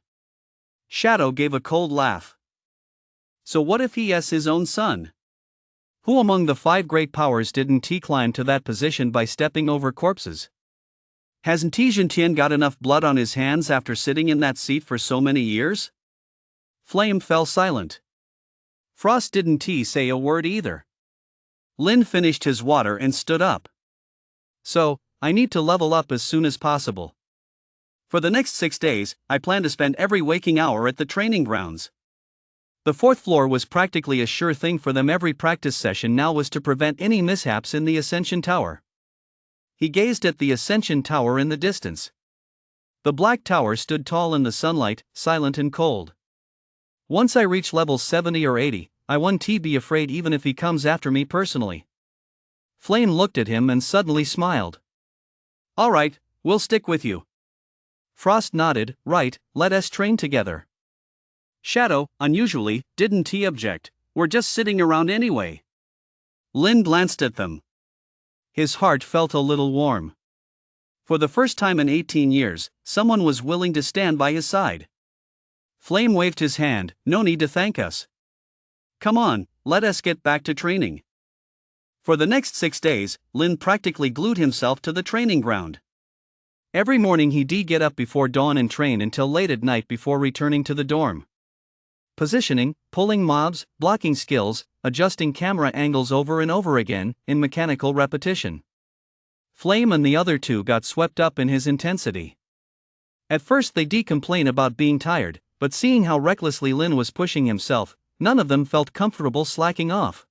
Shadow gave a cold laugh. So what if he is his own son? Who among the five great powers didn't climb to that position by stepping over corpses? Hasn't Jintian got enough blood on his hands after sitting in that seat for so many years? Flame fell silent. Frost didn't say a word either. Lin finished his water and stood up. So, I need to level up as soon as possible. For the next 6 days, I plan to spend every waking hour at the training grounds. The fourth floor was practically a sure thing for them. Every practice session now was to prevent any mishaps in the Ascension Tower. He gazed at the Ascension Tower in the distance. The black tower stood tall in the sunlight, silent and cold. Once I reach level 70 or 80, I won't be afraid even if he comes after me personally. Flame looked at him and suddenly smiled. Alright, we'll stick with you. Frost nodded. Right, let us train together. Shadow, unusually, didn't object. We're just sitting around anyway. Lin glanced at them. His heart felt a little warm. For the first time in 18 years, someone was willing to stand by his side. Flame waved his hand. No need to thank us. Come on, let us get back to training. For the next 6 days, Lin practically glued himself to the training ground. Every morning he'd get up before dawn and train until late at night before returning to the dorm. Positioning, pulling mobs, blocking skills, adjusting camera angles over and over again, in mechanical repetition. Flame and the other two got swept up in his intensity. At first they complained about being tired, but seeing how recklessly Lin was pushing himself, none of them felt comfortable slacking off.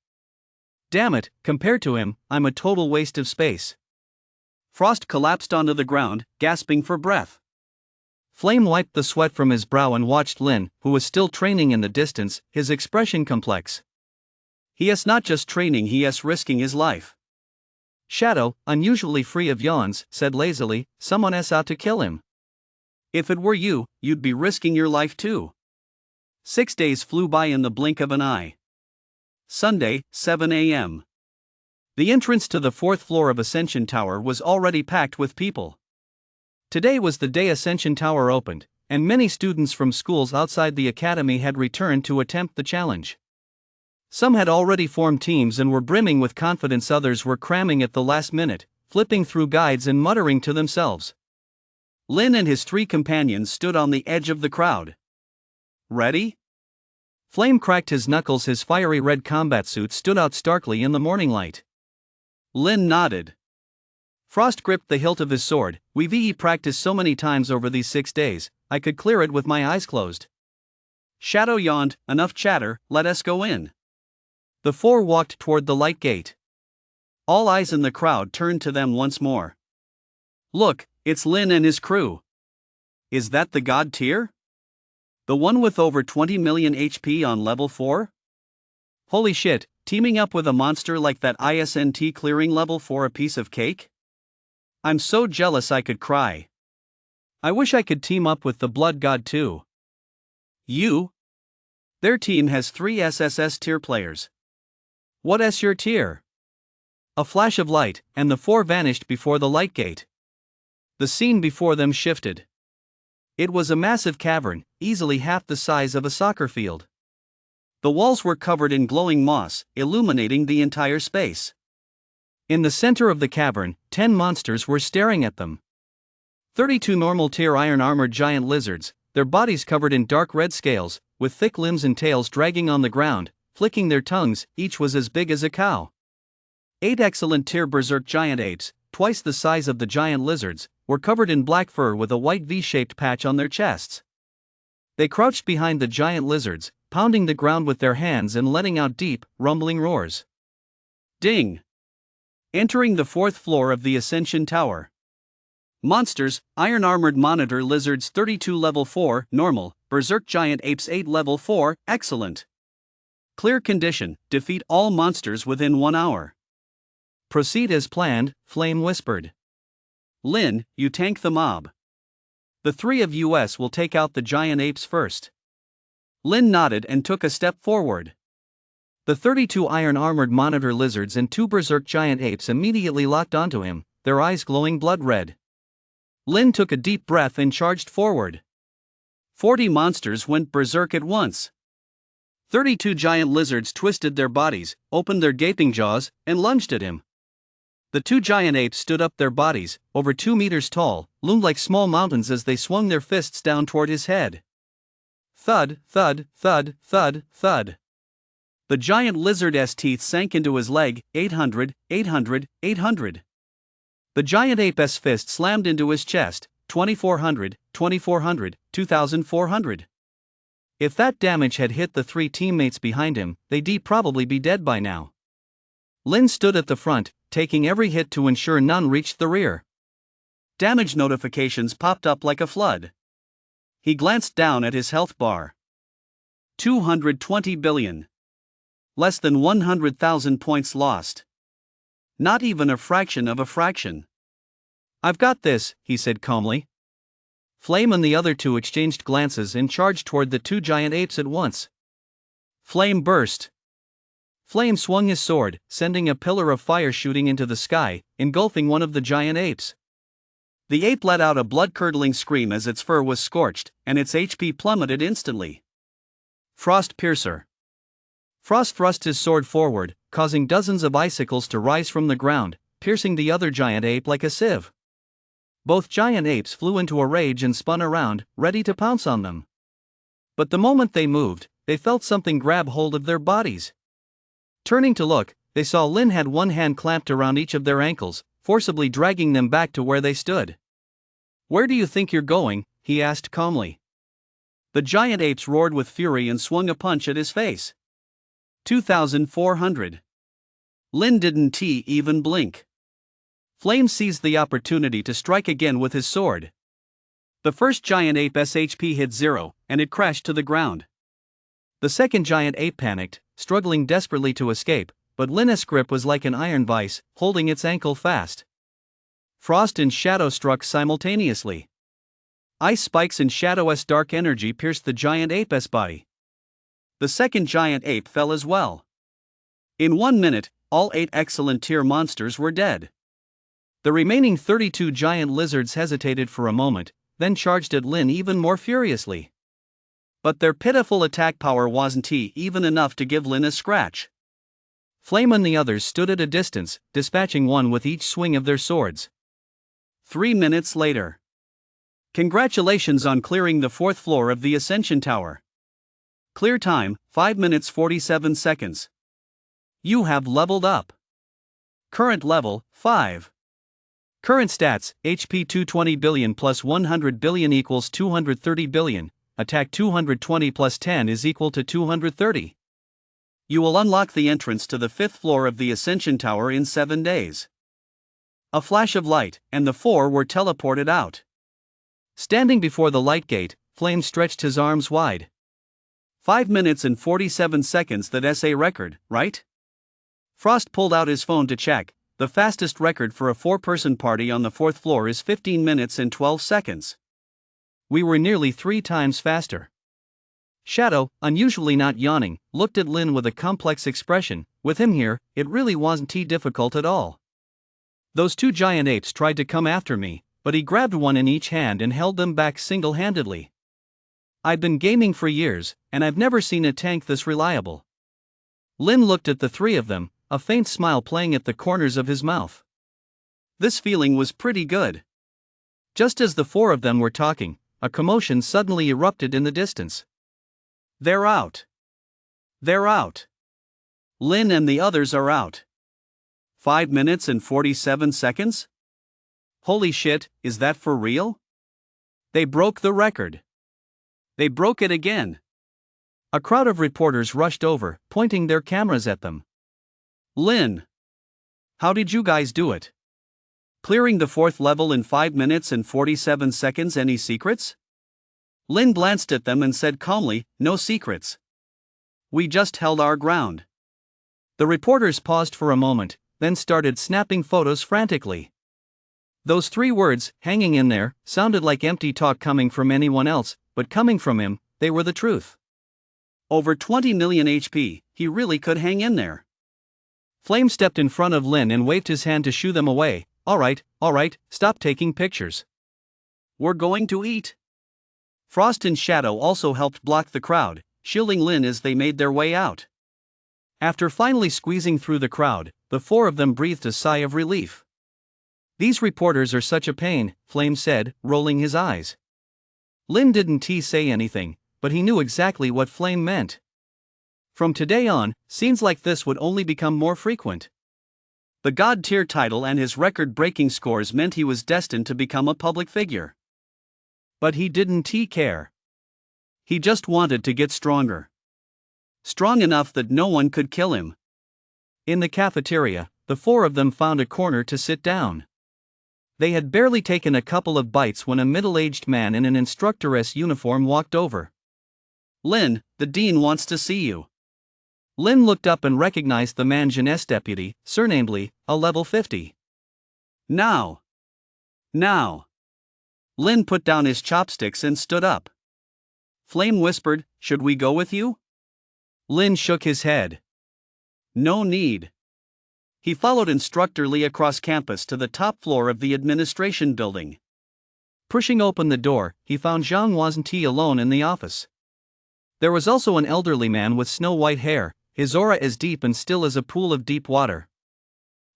Damn it, compared to him, I'm a total waste of space. Frost collapsed onto the ground, gasping for breath. Flame wiped the sweat from his brow and watched Lin, who was still training in the distance, his expression complex. He is not just training, he is risking his life. Shadow, unusually free of yawns, said lazily, someone is out to kill him. If it were you, you'd be risking your life too. 6 days flew by in the blink of an eye. Sunday, 7 a.m. The entrance to the fourth floor of Ascension Tower was already packed with people. Today was the day Ascension Tower opened, and many students from schools outside the academy had returned to attempt the challenge. Some had already formed teams and were brimming with confidence. Others were cramming at the last minute, flipping through guides and muttering to themselves. Lin and his 3 companions stood on the edge of the crowd. Ready? Flame cracked his knuckles. His fiery red combat suit stood out starkly in the morning light. Lin nodded. Frost gripped the hilt of his sword. We've practiced so many times over these 6 days, I could clear it with my eyes closed. Shadow yawned. Enough chatter, let us go in. The 4 walked toward the light gate. All eyes in the crowd turned to them once more. Look, it's Lin and his crew. Is that the god tier? The one with over 20 million HP on level 4? Holy shit, teaming up with a monster like that isn't clearing level 4 a piece of cake? I'm so jealous I could cry. I wish I could team up with the blood god too. You? Their team has 3 SSS tier players. What is your tier? A flash of light, and the 4 vanished before the light gate. The scene before them shifted. It was a massive cavern, easily half the size of a soccer field. The walls were covered in glowing moss, illuminating the entire space. In the center of the cavern, 10 monsters were staring at them. 32 normal tier iron-armored giant lizards, their bodies covered in dark red scales, with thick limbs and tails dragging on the ground, flicking their tongues. Each was as big as a cow. 8 excellent tier berserk giant apes, twice the size of the giant lizards, were covered in black fur with a white V-shaped patch on their chests. They crouched behind the giant lizards, pounding the ground with their hands and letting out deep, rumbling roars. Ding! Entering the 4th floor of the Ascension Tower. Monsters, iron-armored monitor lizards 32 level 4, normal, berserk giant apes 8 level 4, excellent. Clear condition, defeat all monsters within 1 hour. Proceed as planned, Flame whispered. Lin, you tank the mob. The 3 of us will take out the giant apes first. Lin nodded and took a step forward. The 32 iron-armored monitor lizards and 2 berserk giant apes immediately locked onto him, their eyes glowing blood red. Lin took a deep breath and charged forward. 40 monsters went berserk at once. 32 giant lizards twisted their bodies, opened their gaping jaws, and lunged at him. The 2 giant apes stood up, their bodies, over 2 meters tall, loomed like small mountains as they swung their fists down toward his head. thud, thud, thud, thud, thud. The giant lizard's teeth sank into his leg. 800, 800, 800. The giant ape's fist slammed into his chest. 2400, 2400, 2400. If that damage had hit the three teammates behind him, they'd probably be dead by now. Lin stood at the front, taking every hit to ensure none reached the rear. Damage notifications popped up like a flood. He glanced down at his health bar. 220 billion. Less than 100,000 points lost. Not even a fraction of a fraction. "I've got this," he said calmly. Flame and the other two exchanged glances and charged toward the two giant apes at once. Flame burst. Flame swung his sword, sending a pillar of fire shooting into the sky, engulfing one of the giant apes. The ape let out a blood-curdling scream as its fur was scorched, and its HP plummeted instantly. Frost Piercer. Frost thrust his sword forward, causing dozens of icicles to rise from the ground, piercing the other giant ape like a sieve. Both giant apes flew into a rage and spun around, ready to pounce on them. But the moment they moved, they felt something grab hold of their bodies. Turning to look, they saw Lin had one hand clamped around each of their ankles, forcibly dragging them back to where they stood. "Where do you think you're going?" he asked calmly. The giant apes roared with fury and swung a punch at his face. 2400. Lin didn't even blink. Flame seized the opportunity to strike again with his sword. The first giant ape's HP hit 0, and it crashed to the ground. The second giant ape panicked, struggling desperately to escape, but Lin's grip was like an iron vise, holding its ankle fast. Frost and Shadow struck simultaneously. Ice spikes and Shadow's dark energy pierced the giant ape's body. The second giant ape fell as well. In 1 minute, all 8 excellent tier monsters were dead. The remaining 32 giant lizards hesitated for a moment, then charged at Lin even more furiously. But their pitiful attack power wasn't even enough to give Lin a scratch. Flame and the others stood at a distance, dispatching one with each swing of their swords. 3 minutes later. Congratulations on clearing the 4th floor of the Ascension Tower. Clear time, 5 minutes 47 seconds. You have leveled up. Current level, 5. Current stats, HP 220 billion plus 100 billion equals 230 billion, attack 220 plus 10 is equal to 230. You will unlock the entrance to the 5th floor of the Ascension Tower in 7 days. A flash of light, and the 4 were teleported out. Standing before the light gate, Flame stretched his arms wide. 5 minutes and 47 seconds, that SA record, right? Frost pulled out his phone to check. The fastest record for a 4-person party on the 4th floor is 15 minutes and 12 seconds. We were nearly 3 times faster. Shadow, unusually not yawning, looked at Lin with a complex expression. With him here, it really wasn't difficult at all. Those 2 giant apes tried to come after me, but he grabbed one in each hand and held them back single-handedly. I've been gaming for years, and I've never seen a tank this reliable. Lin looked at the 3 of them, a faint smile playing at the corners of his mouth. This feeling was pretty good. Just as the 4 of them were talking, a commotion suddenly erupted in the distance. They're out. They're out. Lin and the others are out. 5 minutes and 47 seconds? Holy shit, is that for real? They broke the record. They broke it again. A crowd of reporters rushed over, pointing their cameras at them. Lin, how did you guys do it? Clearing the 4th level in 5 minutes and 47 seconds, any secrets? Lin glanced at them and said calmly, no secrets. We just held our ground. The reporters paused for a moment, then started snapping photos frantically. Those 3 words, hanging in there, sounded like empty talk coming from anyone else, but coming from him, they were the truth. Over 20 million HP, he really could hang in there. Flame stepped in front of Lin and waved his hand to shoo them away. All right, stop taking pictures. We're going to eat. Frost and Shadow also helped block the crowd, shielding Lin as they made their way out. After finally squeezing through the crowd, the 4 of them breathed a sigh of relief. These reporters are such a pain, Flame said, rolling his eyes. Lin didn't say anything, but he knew exactly what Flame meant. From today on, scenes like this would only become more frequent. The God tier title and his record-breaking scores meant he was destined to become a public figure. But he didn't care. He just wanted to get stronger. Strong enough that no one could kill him. In the cafeteria, the four of them found a corner to sit down. They had barely taken a couple of bites when a middle-aged man in an instructoress uniform walked over. "Lynn, the dean wants to see you." Lynn looked up and recognized the man jeunesse deputy, surnamedly, a level 50. Now. Lynn put down his chopsticks and stood up. Flame whispered, "Should we go with you?" Lynn shook his head. "No need." He followed Instructor Lee across campus to the top floor of the administration building. Pushing open the door, he found Zhang Wazenti alone in the office. There was also an elderly man with snow-white hair, his aura as deep and still as a pool of deep water.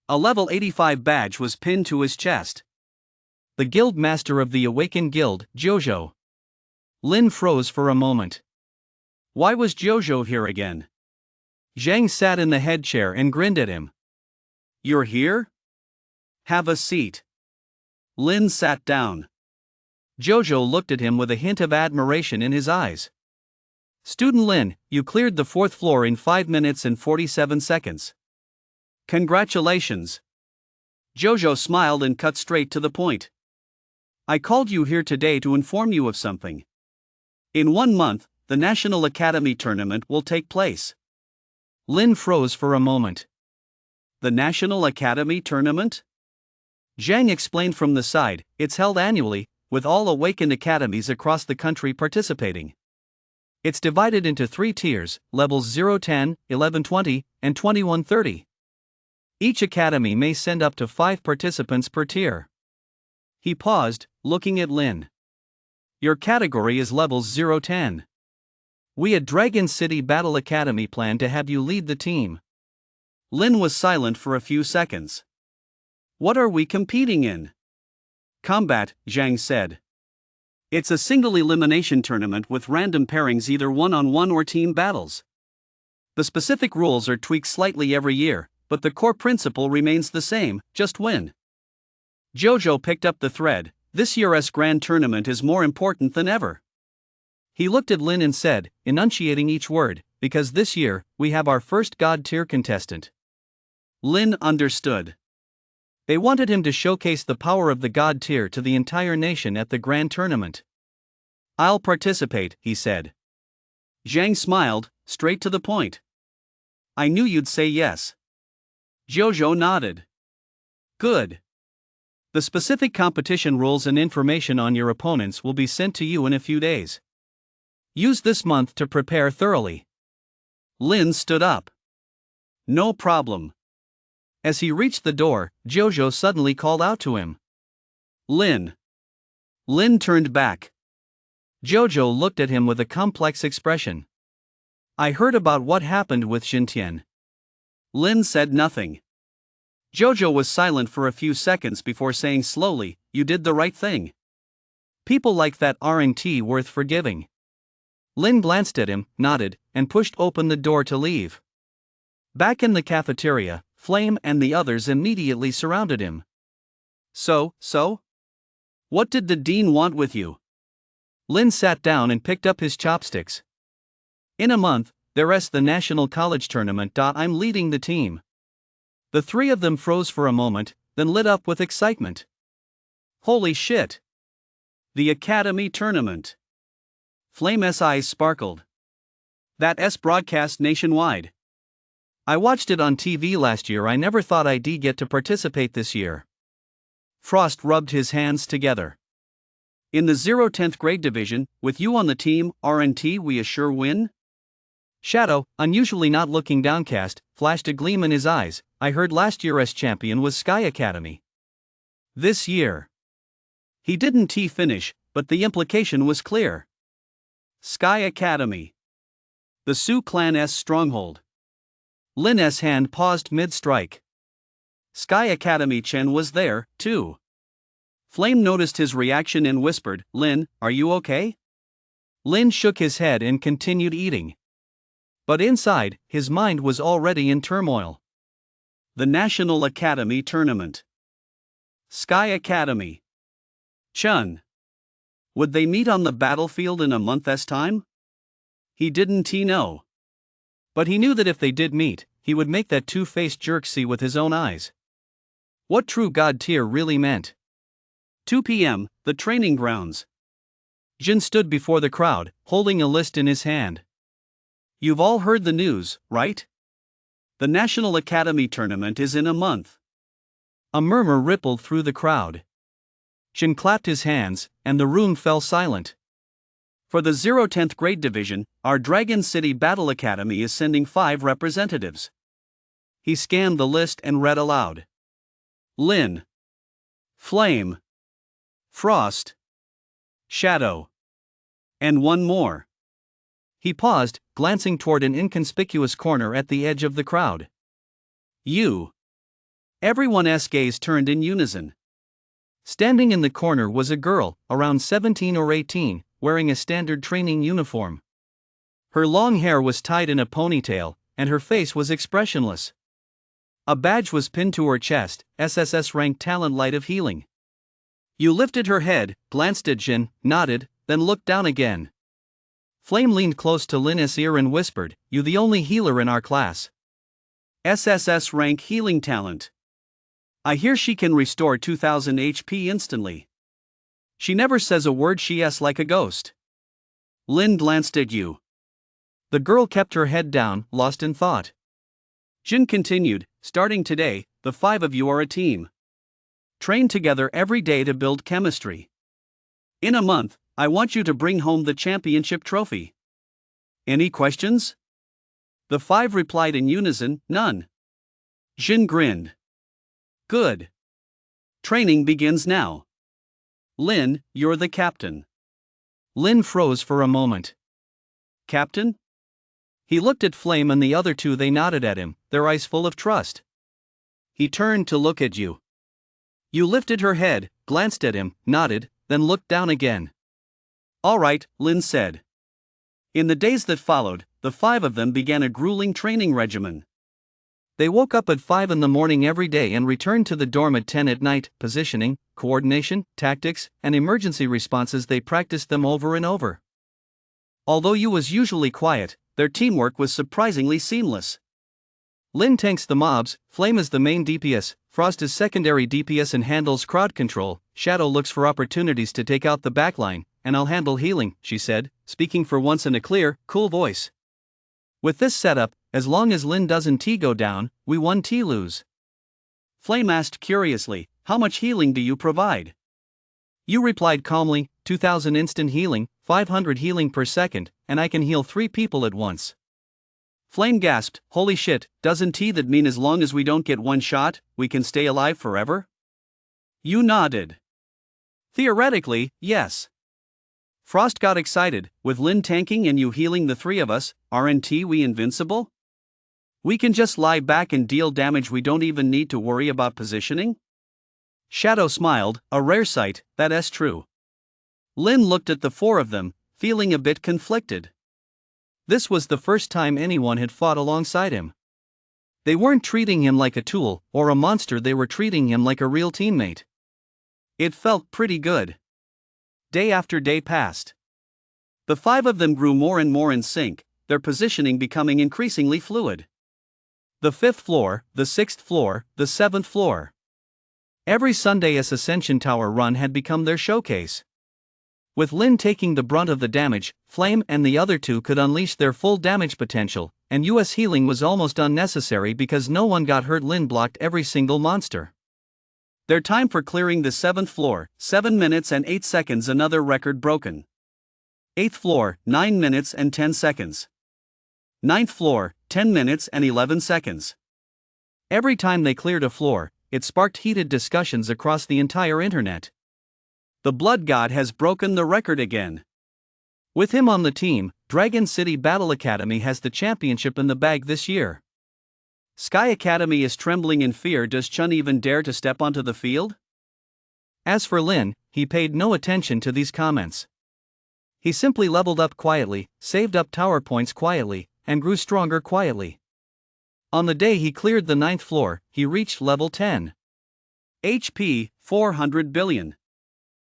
A level 85 badge was pinned to his chest. The guild master of the Awakened Guild, Jojo. Lin froze for a moment. Why was Jojo here again? Zhang sat in the head chair and grinned at him. "You're here? Have a seat." Lin sat down. Jojo looked at him with a hint of admiration in his eyes. "Student Lin, you cleared the 4th floor in 5 minutes and 47 seconds. Congratulations." Jojo smiled and cut straight to the point. "I called you here today to inform you of something. In 1 month, the National Academy tournament will take place." Lin froze for a moment. "The National Academy tournament?" Zhang explained from the side, "It's held annually, with all awakened academies across the country participating. It's divided into 3 tiers, levels 0-10, 11-20, and 21-30. Each academy may send up to 5 participants per tier." He paused, looking at Lin. "Your category is levels 0-10. We at Dragon City Battle Academy plan to have you lead the team." Lin was silent for a few seconds. "What are we competing in?" "Combat," Zhang said. "It's a single elimination tournament with random pairings, either one-on-one or team battles. The specific rules are tweaked slightly every year, but the core principle remains the same: just win." Jojo picked up the thread. "This year's grand tournament is more important than ever." He looked at Lin and said, enunciating each word, "Because this year, we have our first God tier contestant." Lin understood. They wanted him to showcase the power of the God tier to the entire nation at the grand tournament. "I'll participate," he said. Zhang smiled, straight to the point. "I knew you'd say yes." Jojo nodded. "Good. The specific competition rules and information on your opponents will be sent to you in a few days. Use this month to prepare thoroughly." Lin stood up. "No problem." As he reached the door, Jojo suddenly called out to him. "Lin." Lin turned back. Jojo looked at him with a complex expression. "I heard about what happened with Xintian." Lin said nothing. Jojo was silent for a few seconds before saying slowly, "You did the right thing. People like that aren't worth forgiving." Lin glanced at him, nodded, and pushed open the door to leave. Back in the cafeteria, Flame and the others immediately surrounded him. So? What did the dean want with you?" Lin sat down and picked up his chopsticks. "In a month, there's the National College Tournament. I'm leading the team." The 3 of them froze for a moment, then lit up with excitement. "Holy shit! The Academy Tournament!" Flame's eyes sparkled. "That's broadcast nationwide. I watched it on TV last year. I never thought I'd get to participate this year." Frost rubbed his hands together. "In the 0-10th grade division, with you on the team, aren't we a sure win?" Shadow, unusually not looking downcast, flashed a gleam in his eyes. "I heard last year's champion was Sky Academy. This year." He didn't finish, but the implication was clear. Sky Academy. The Sioux clan's stronghold. Lin's hand paused mid-strike. Sky Academy Chen was there, too. Flame noticed his reaction and whispered, "Lin, are you okay?" Lin shook his head and continued eating. But inside, his mind was already in turmoil. The National Academy Tournament. Sky Academy. Chun. Would they meet on the battlefield in a month's time? He didn't know. But he knew that if they did meet, he would make that two-faced jerk see with his own eyes what true god tier really meant. 2 p.m., the training grounds. Jin stood before the crowd, holding a list in his hand. You've all heard the news, right? The National Academy Tournament is in a month. A murmur rippled through the crowd. Jin clapped his hands, and the room fell silent. For the 010th grade division, our Dragon City Battle Academy is sending 5 representatives. He scanned the list and read aloud. Lin. Flame. Frost. Shadow. And one more. He paused, glancing toward an inconspicuous corner at the edge of the crowd. You. Everyone's gaze turned in unison. Standing in the corner was a girl, around 17 or 18, wearing a standard training uniform. Her long hair was tied in a ponytail, and her face was expressionless. A badge was pinned to her chest, SSS rank talent light of healing. You lifted her head, glanced at Jin, nodded, then looked down again. Flame leaned close to Lin's ear and whispered, "You the only healer in our class. SSS rank healing talent. I hear she can restore 2000 HP instantly. She never says a word, she's like a ghost." Lin glanced at you. The girl kept her head down, lost in thought. Jin continued, "Starting today, the 5 of you are a team. Train together every day to build chemistry. In a month, I want you to bring home the championship trophy. Any questions?" The 5 replied in unison, "None." Jin grinned. "Good. Training begins now. Lin, you're the captain." Lin froze for a moment. "Captain?" He looked at Flame and the other 2. They nodded at him, their eyes full of trust. He turned to look at you. You lifted her head, glanced at him, nodded, then looked down again. "All right," Lin said. In the days that followed, the 5 of them began a grueling training regimen. They woke up at 5 in the morning every day and returned to the dorm at 10 at night. Positioning, coordination, tactics, and emergency responses, they practiced them over and over. Although you was usually quiet, their teamwork was surprisingly seamless. Lin tanks the mobs, Flame is the main DPS, Frost is secondary DPS and handles crowd control, Shadow looks for opportunities to take out the backline, and I'll handle healing, she said, speaking for once in a clear, cool voice. With this setup, as long as Lin doesn't go down, we won lose. Flame asked curiously, "How much healing do you provide?" You replied calmly, 2000 instant healing, 500 healing per second, and I can heal 3 people at once. Flame gasped, "Holy shit, doesn't that mean as long as we don't get one shot, we can stay alive forever?" You nodded. Theoretically, yes. Frost got excited, "With Lin tanking and you healing the 3 of us, aren't we invincible? We can just lie back and deal damage, we don't even need to worry about positioning?" Shadow smiled, "A rare sight, that's true." Lin looked at the 4 of them, feeling a bit conflicted. This was the first time anyone had fought alongside him. They weren't treating him like a tool or a monster, they were treating him like a real teammate. It felt pretty good. Day after day passed. The 5 of them grew more and more in sync, their positioning becoming increasingly fluid. The 5th floor, the 6th floor, the 7th floor. Every Sunday's Ascension Tower run had become their showcase. With Lin taking the brunt of the damage, Flame and the other 2 could unleash their full damage potential, and US healing was almost unnecessary because no one got hurt. Lin blocked every single monster. Their time for clearing the 7th floor, 7 minutes and 8 seconds, another record broken. 8th floor, 9 minutes and 10 seconds. 9th floor, 10 minutes and 11 seconds. Every time they cleared a floor, it sparked heated discussions across the entire internet. The Blood God has broken the record again. With him on the team, Dragon City Battle Academy has the championship in the bag this year. Sky Academy is trembling in fear. Does Chun even dare to step onto the field? As for Lin, he paid no attention to these comments. He simply leveled up quietly, saved up tower points quietly, and grew stronger quietly. On the day he cleared the 9th floor, he reached level 10. HP 400 billion.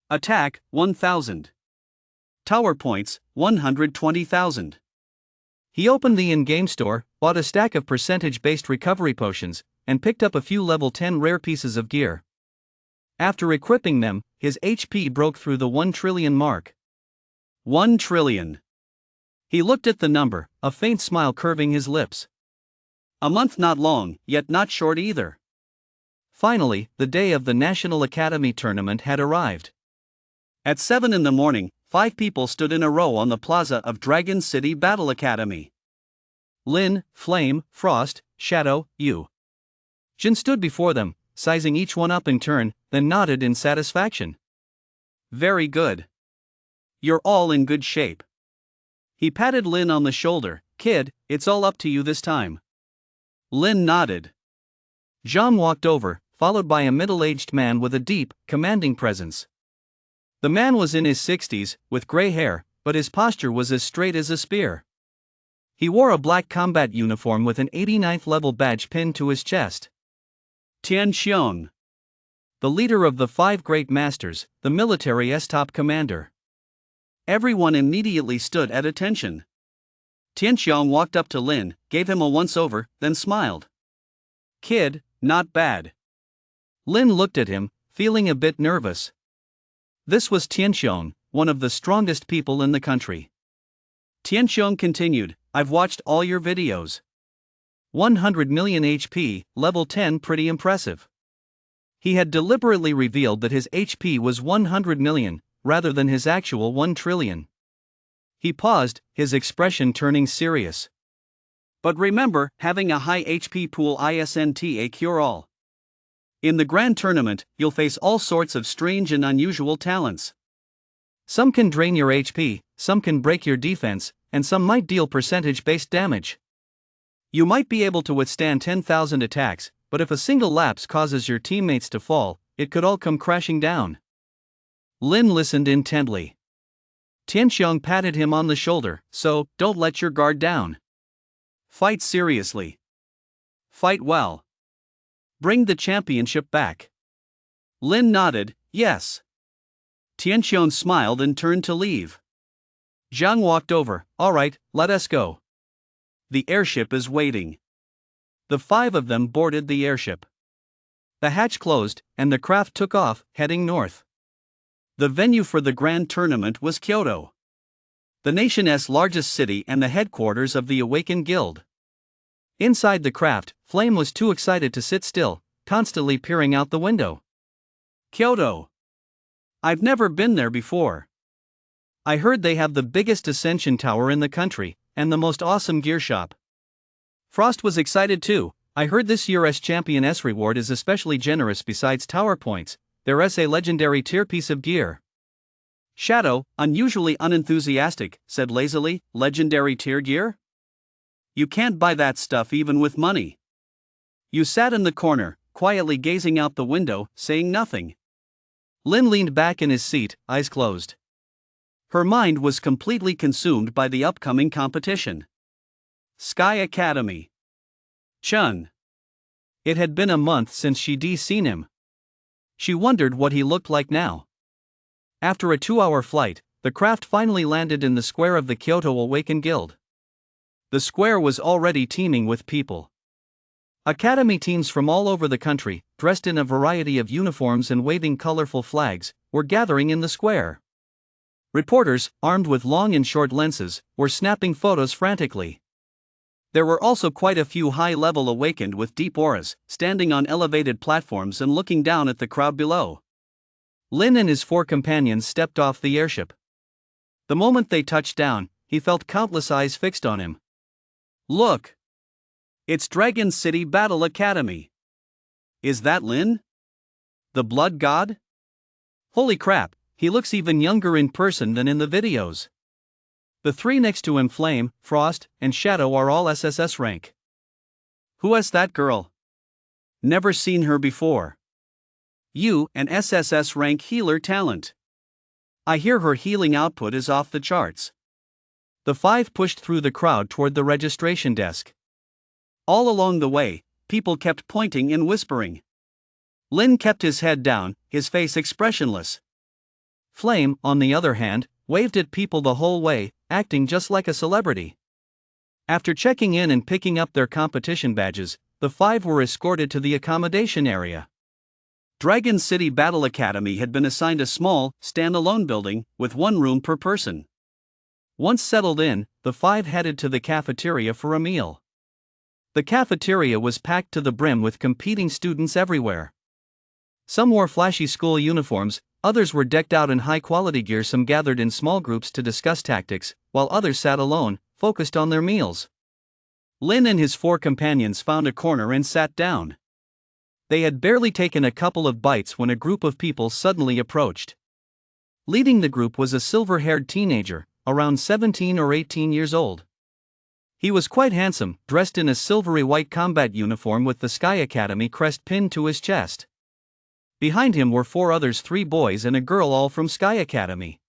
Attack 1000. Tower points 120,000. He opened the in-game store, bought a stack of percentage-based recovery potions, and picked up a few level 10 rare pieces of gear. After equipping them, his HP broke through the 1 trillion mark. 1 trillion. He looked at the number, a faint smile curving his lips. A month not long, yet not short either. Finally, the day of the National Academy tournament had arrived. At 7 in the morning, 5 people stood in a row on the plaza of Dragon City Battle Academy. Lin, Flame, Frost, Shadow, Yu. Jin stood before them, sizing each one up in turn, then nodded in satisfaction. Very good. You're all in good shape. He patted Lin on the shoulder. Kid, it's all up to you this time. Lin nodded. Zhang walked over, followed by a middle-aged man with a deep, commanding presence. The man was in his 60s, with gray hair, but his posture was as straight as a spear. He wore a black combat uniform with an 89th level badge pinned to his chest. Tian Xiong. The leader of the 5 great masters, the military's top commander. Everyone immediately stood at attention. Tian Xiong walked up to Lin, gave him a once-over, then smiled. Kid, not bad. Lin looked at him, feeling a bit nervous. This was Tian Xiong, one of the strongest people in the country. Tian Xiong continued, I've watched all your videos. 100 million HP, level 10, pretty impressive. He had deliberately revealed that his HP was 100 million, rather than his actual 1 trillion. He paused, his expression turning serious. But remember, having a high HP pool isn't a cure-all. In the grand tournament, you'll face all sorts of strange and unusual talents. Some can drain your HP, some can break your defense, and some might deal percentage-based damage. You might be able to withstand 10,000 attacks, but if a single lapse causes your teammates to fall, it could all come crashing down. Lin listened intently. Tian Xiong patted him on the shoulder, so, don't let your guard down. Fight seriously. Fight well. Bring the championship back. Lin nodded, yes. Tian Xiong smiled and turned to leave. Zhang walked over, alright, let us go. The airship is waiting. The 5 of them boarded the airship. The hatch closed, and the craft took off, heading north. The venue for the grand tournament was Kyoto, the nation's largest city and the headquarters of the Awakened Guild. Inside the craft, Flame was too excited to sit still, constantly peering out the window. Kyoto. I've never been there before. I heard they have the biggest ascension tower in the country, and the most awesome gear shop. Frost was excited too. I heard this year's champion's reward is especially generous. Besides tower points, there's a legendary tier piece of gear. Shadow, unusually unenthusiastic, said lazily, legendary tier gear? You can't buy that stuff even with money. You sat in the corner, quietly gazing out the window, saying nothing. Lin leaned back in his seat, eyes closed. Her mind was completely consumed by the upcoming competition. Sky Academy. Chun. It had been a month since she'd seen him. She wondered what he looked like now. After a 2-hour flight, the craft finally landed in the square of the Kyoto Awakened Guild. The square was already teeming with people. Academy teams from all over the country, dressed in a variety of uniforms and waving colorful flags, were gathering in the square. Reporters, armed with long and short lenses, were snapping photos frantically. There were also quite a few high-level awakened with deep auras, standing on elevated platforms and looking down at the crowd below. Lin and his 4 companions stepped off the airship. The moment they touched down, he felt countless eyes fixed on him. Look! It's Dragon City Battle Academy. Is that Lin? The Blood God? Holy crap, he looks even younger in person than in the videos. The 3 next to him, Flame, Frost, and Shadow, are all SSS rank. Who is that girl? Never seen her before. You, an SSS rank healer talent. I hear her healing output is off the charts. The 5 pushed through the crowd toward the registration desk. All along the way, people kept pointing and whispering. Lin kept his head down, his face expressionless. Flame, on the other hand, waved at people the whole way, acting just like a celebrity. After checking in and picking up their competition badges, the 5 were escorted to the accommodation area. Dragon City Battle Academy had been assigned a small, stand-alone building, with 1 room per person. Once settled in, the 5 headed to the cafeteria for a meal. The cafeteria was packed to the brim with competing students everywhere. Some wore flashy school uniforms, others were decked out in high-quality gear. Some gathered in small groups to discuss tactics, while others sat alone, focused on their meals. Lin and his 4 companions found a corner and sat down. They had barely taken a couple of bites when a group of people suddenly approached. Leading the group was a silver-haired teenager, around 17 or 18 years old. He was quite handsome, dressed in a silvery white combat uniform with the Sky Academy crest pinned to his chest. Behind him were 4 others, 3 boys and a girl, all from Sky Academy.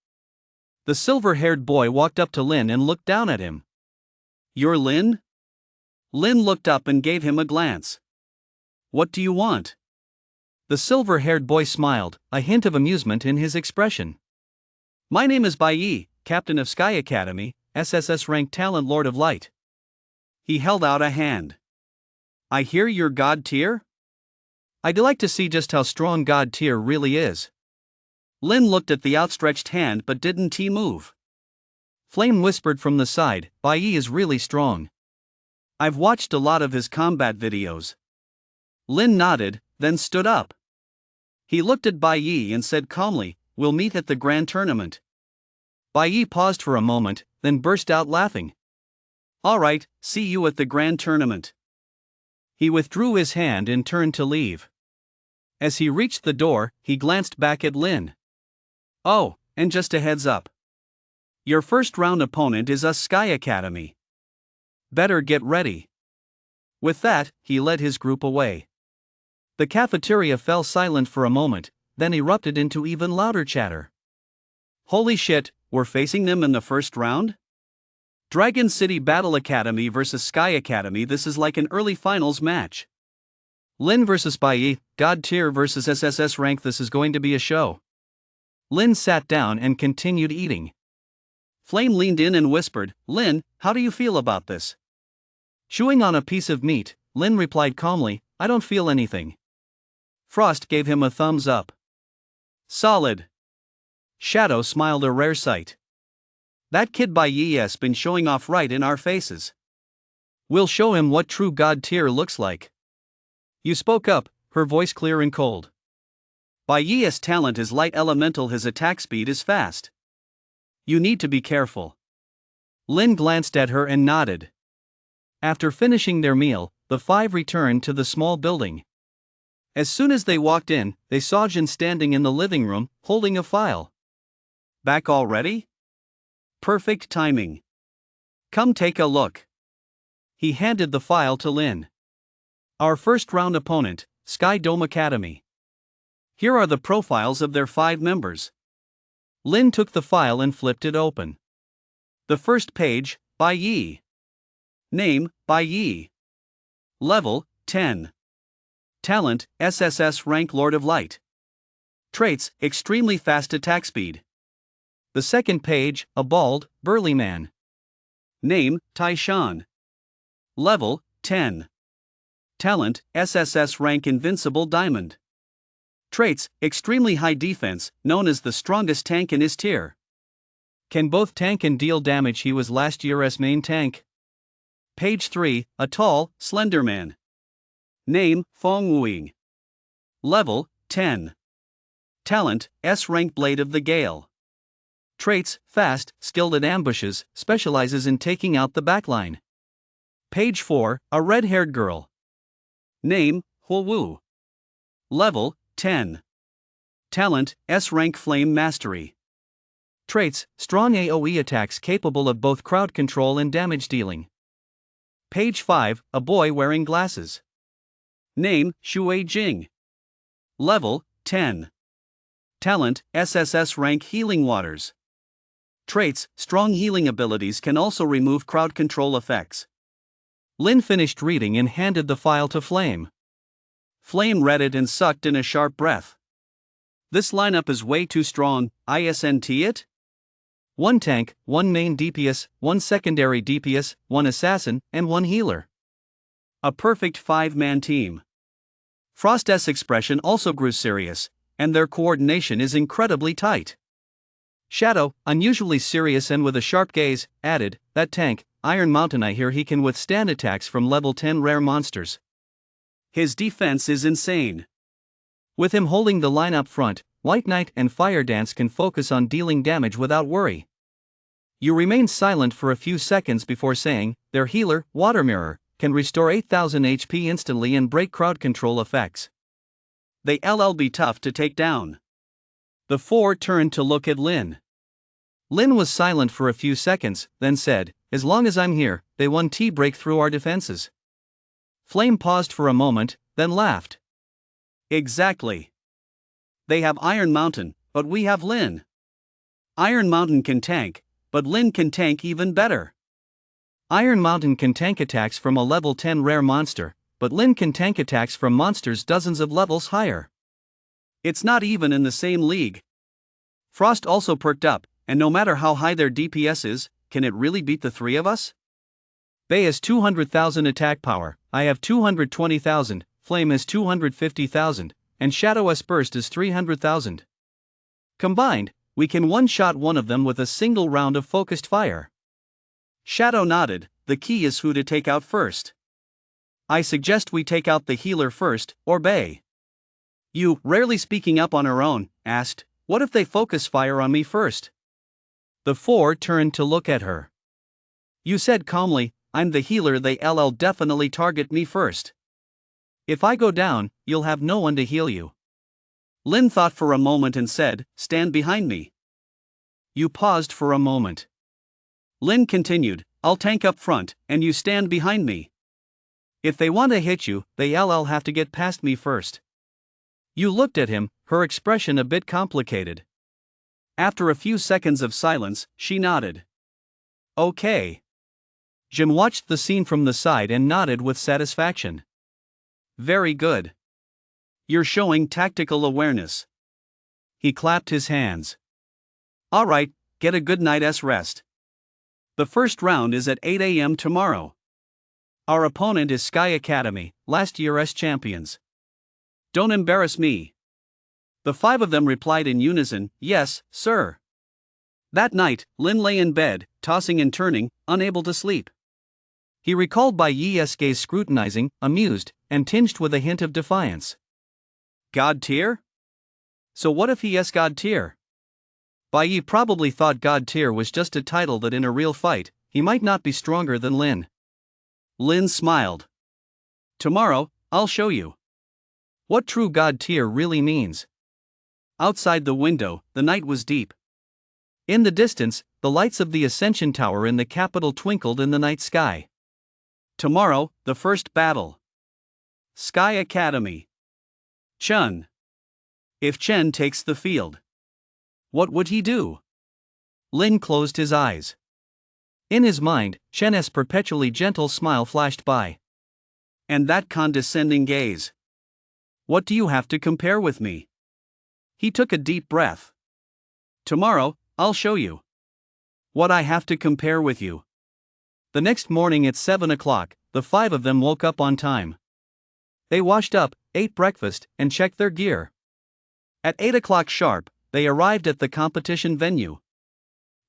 The silver-haired boy walked up to Lin and looked down at him. "You're Lin?" Lin looked up and gave him a glance. "What do you want?" The silver-haired boy smiled, a hint of amusement in his expression. "My name is Bai Yi, captain of Sky Academy, SSS rank talent Lord of Light." He held out a hand. "I hear you're God tier?" "I'd like to see just how strong God tier really is." Lin looked at the outstretched hand but didn't move. Flame whispered from the side, "Bai Yi is really strong. I've watched a lot of his combat videos." Lin nodded, then stood up. He looked at Bai Yi and said calmly, "We'll meet at the grand tournament." Bai Yi paused for a moment, then burst out laughing. "All right, see you at the grand tournament." He withdrew his hand and turned to leave. As he reached the door, he glanced back at Lin. "Oh, and just a heads up. Your first round opponent is us Sky Academy. Better get ready." With that, he led his group away. The cafeteria fell silent for a moment, then erupted into even louder chatter. "Holy shit, we're facing them in the first round? Dragon City Battle Academy versus Sky Academy, this is like an early finals match. Lin versus Bai Yi, God tier versus SSS rank, this is going to be a show." Lin sat down and continued eating. Flame leaned in and whispered, "Lin, how do you feel about this?" Chewing on a piece of meat, Lin replied calmly, "I don't feel anything." Frost gave him a thumbs up. "Solid." Shadow smiled, a rare sight. "That kid Bai Yi's been showing off right in our faces. We'll show him what true God tier looks like." You spoke up, her voice clear and cold. "Bai Yi's talent is light elemental, his attack speed is fast. You need to be careful." Lin glanced at her and nodded. After finishing their meal, the 5 returned to the small building. As soon as they walked in, they saw Jin standing in the living room, holding a file. "Back already? Perfect timing. Come take a look." He handed the file to Lin. "Our first round opponent, Sky Dome Academy. Here are the profiles of their 5 members." Lin took the file and flipped it open. The first page, Bai Yi. Name, Bai Yi. Level, 10. Talent, SSS rank Lord of Light. Traits, extremely fast attack speed. The second page, a bald, burly man. Name, Taishan. Level, 10. Talent, SSS rank Invincible Diamond. Traits, extremely high defense, known as the strongest tank in his tier. Can both tank and deal damage. He was last year's main tank. Page 3, a tall, slender man. Name, Fong Wuing. Level, 10. Talent, S rank Blade of the Gale. Traits, fast, skilled at ambushes, specializes in taking out the backline. Page 4, a red-haired girl. Name, Huo Wu. Level, 10. Talent, S rank Flame Mastery. Traits, strong AoE attacks capable of both crowd control and damage dealing. Page 5, a boy wearing glasses. Name, Shui Jing. Level, 10. Talent, SSS rank healing waters. Traits, strong healing abilities can also remove crowd control effects. Lin finished reading and handed the file to Flame. Flame read it and sucked in a sharp breath. This lineup is way too strong, isn't it? 1 tank, 1 main DPS, 1 secondary DPS, 1 assassin, and 1 healer. A perfect 5-man team. Frost's expression also grew serious, and their coordination is incredibly tight. Shadow, unusually serious and with a sharp gaze, added, "That tank, Iron Mountain, I hear he can withstand attacks from level 10 rare monsters. His defense is insane. With him holding the line up front, White Knight and Fire Dance can focus on dealing damage without worry." You remain silent for a few seconds before saying, "Their healer, Water Mirror, can restore 8000 HP instantly and break crowd control effects. They'll be tough to take down." The 4 turned to look at Lin. Lin was silent for a few seconds, then said, "As long as I'm here, they won't break through our defenses." Flame paused for a moment, then laughed. "Exactly. They have Iron Mountain, but we have Lin. Iron Mountain can tank, but Lin can tank even better. Iron Mountain can tank attacks from a level 10 rare monster, but Lin can tank attacks from monsters dozens of levels higher. It's not even in the same league." Frost also perked up, "And no matter how high their DPS is, can it really beat the 3 of us? Bay has 200,000 attack power, I have 220,000, Flame has 250,000, and Shadow's burst is 300,000. Combined, we can one-shot one of them with a single round of focused fire." Shadow nodded. "The key is who to take out first. I suggest we take out the healer first, or Bay." You, rarely speaking up on her own, asked, "What if they focus fire on me first?" The 4 turned to look at her. You said calmly, "I'm the healer, they'll definitely target me first. If I go down, you'll have no one to heal you." Lin thought for a moment and said, "Stand behind me." You paused for a moment. Lin continued, "I'll tank up front, and you stand behind me. If they want to hit you, they'll have to get past me first." You looked at him, her expression a bit complicated. After a few seconds of silence, she nodded. "Okay." Jim watched the scene from the side and nodded with satisfaction. "Very good. You're showing tactical awareness." He clapped his hands. "All right, get a good night's rest. The first round is at 8 a.m. tomorrow. Our opponent is Sky Academy, last year's champions. Don't embarrass me." The 5 of them replied in unison, "Yes, sir." That night, Lin lay in bed, tossing and turning, unable to sleep. He recalled Bai Yi's gaze scrutinizing, amused, and tinged with a hint of defiance. God tier? So what if he is God tier? Bai Yi probably thought God tier was just a title that in a real fight, he might not be stronger than Lin. Lin smiled. "Tomorrow, I'll show you what true God tier really means." Outside the window, the night was deep. In the distance, the lights of the Ascension Tower in the capital twinkled in the night sky. Tomorrow, the first battle. Sky Academy. Chun. If Chen takes the field, what would he do? Lin closed his eyes. In his mind, Chen's perpetually gentle smile flashed by. And that condescending gaze. "What do you have to compare with me?" He took a deep breath. "Tomorrow, I'll show you what I have to compare with you." The next morning at 7 o'clock, the 5 of them woke up on time. They washed up, ate breakfast, and checked their gear. At 8 o'clock sharp, they arrived at the competition venue.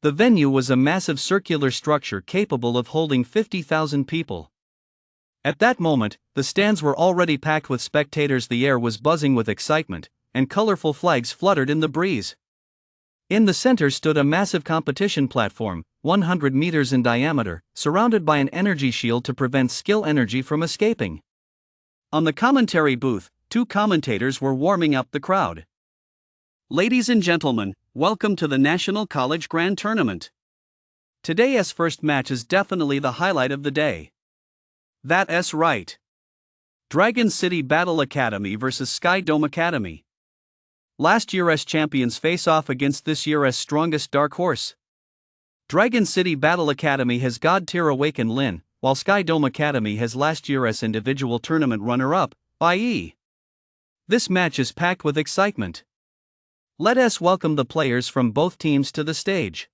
The venue was a massive circular structure capable of holding 50,000 people. At that moment, the stands were already packed with spectators, the air was buzzing with excitement, and colorful flags fluttered in the breeze. In the center stood a massive competition platform, 100 meters in diameter, surrounded by an energy shield to prevent skill energy from escaping. On the commentary booth, 2 commentators were warming up the crowd. "Ladies and gentlemen, welcome to the National College Grand Tournament. Today's first match is definitely the highlight of the day. That's right. Dragon City Battle Academy versus Sky Dome Academy. Last year's champions face off against this year's strongest dark horse. Dragon City Battle Academy has God tier Awakened Lin, while Sky Dome Academy has last year's individual tournament runner-up, i.e. This match is packed with excitement. Let us welcome the players from both teams to the stage.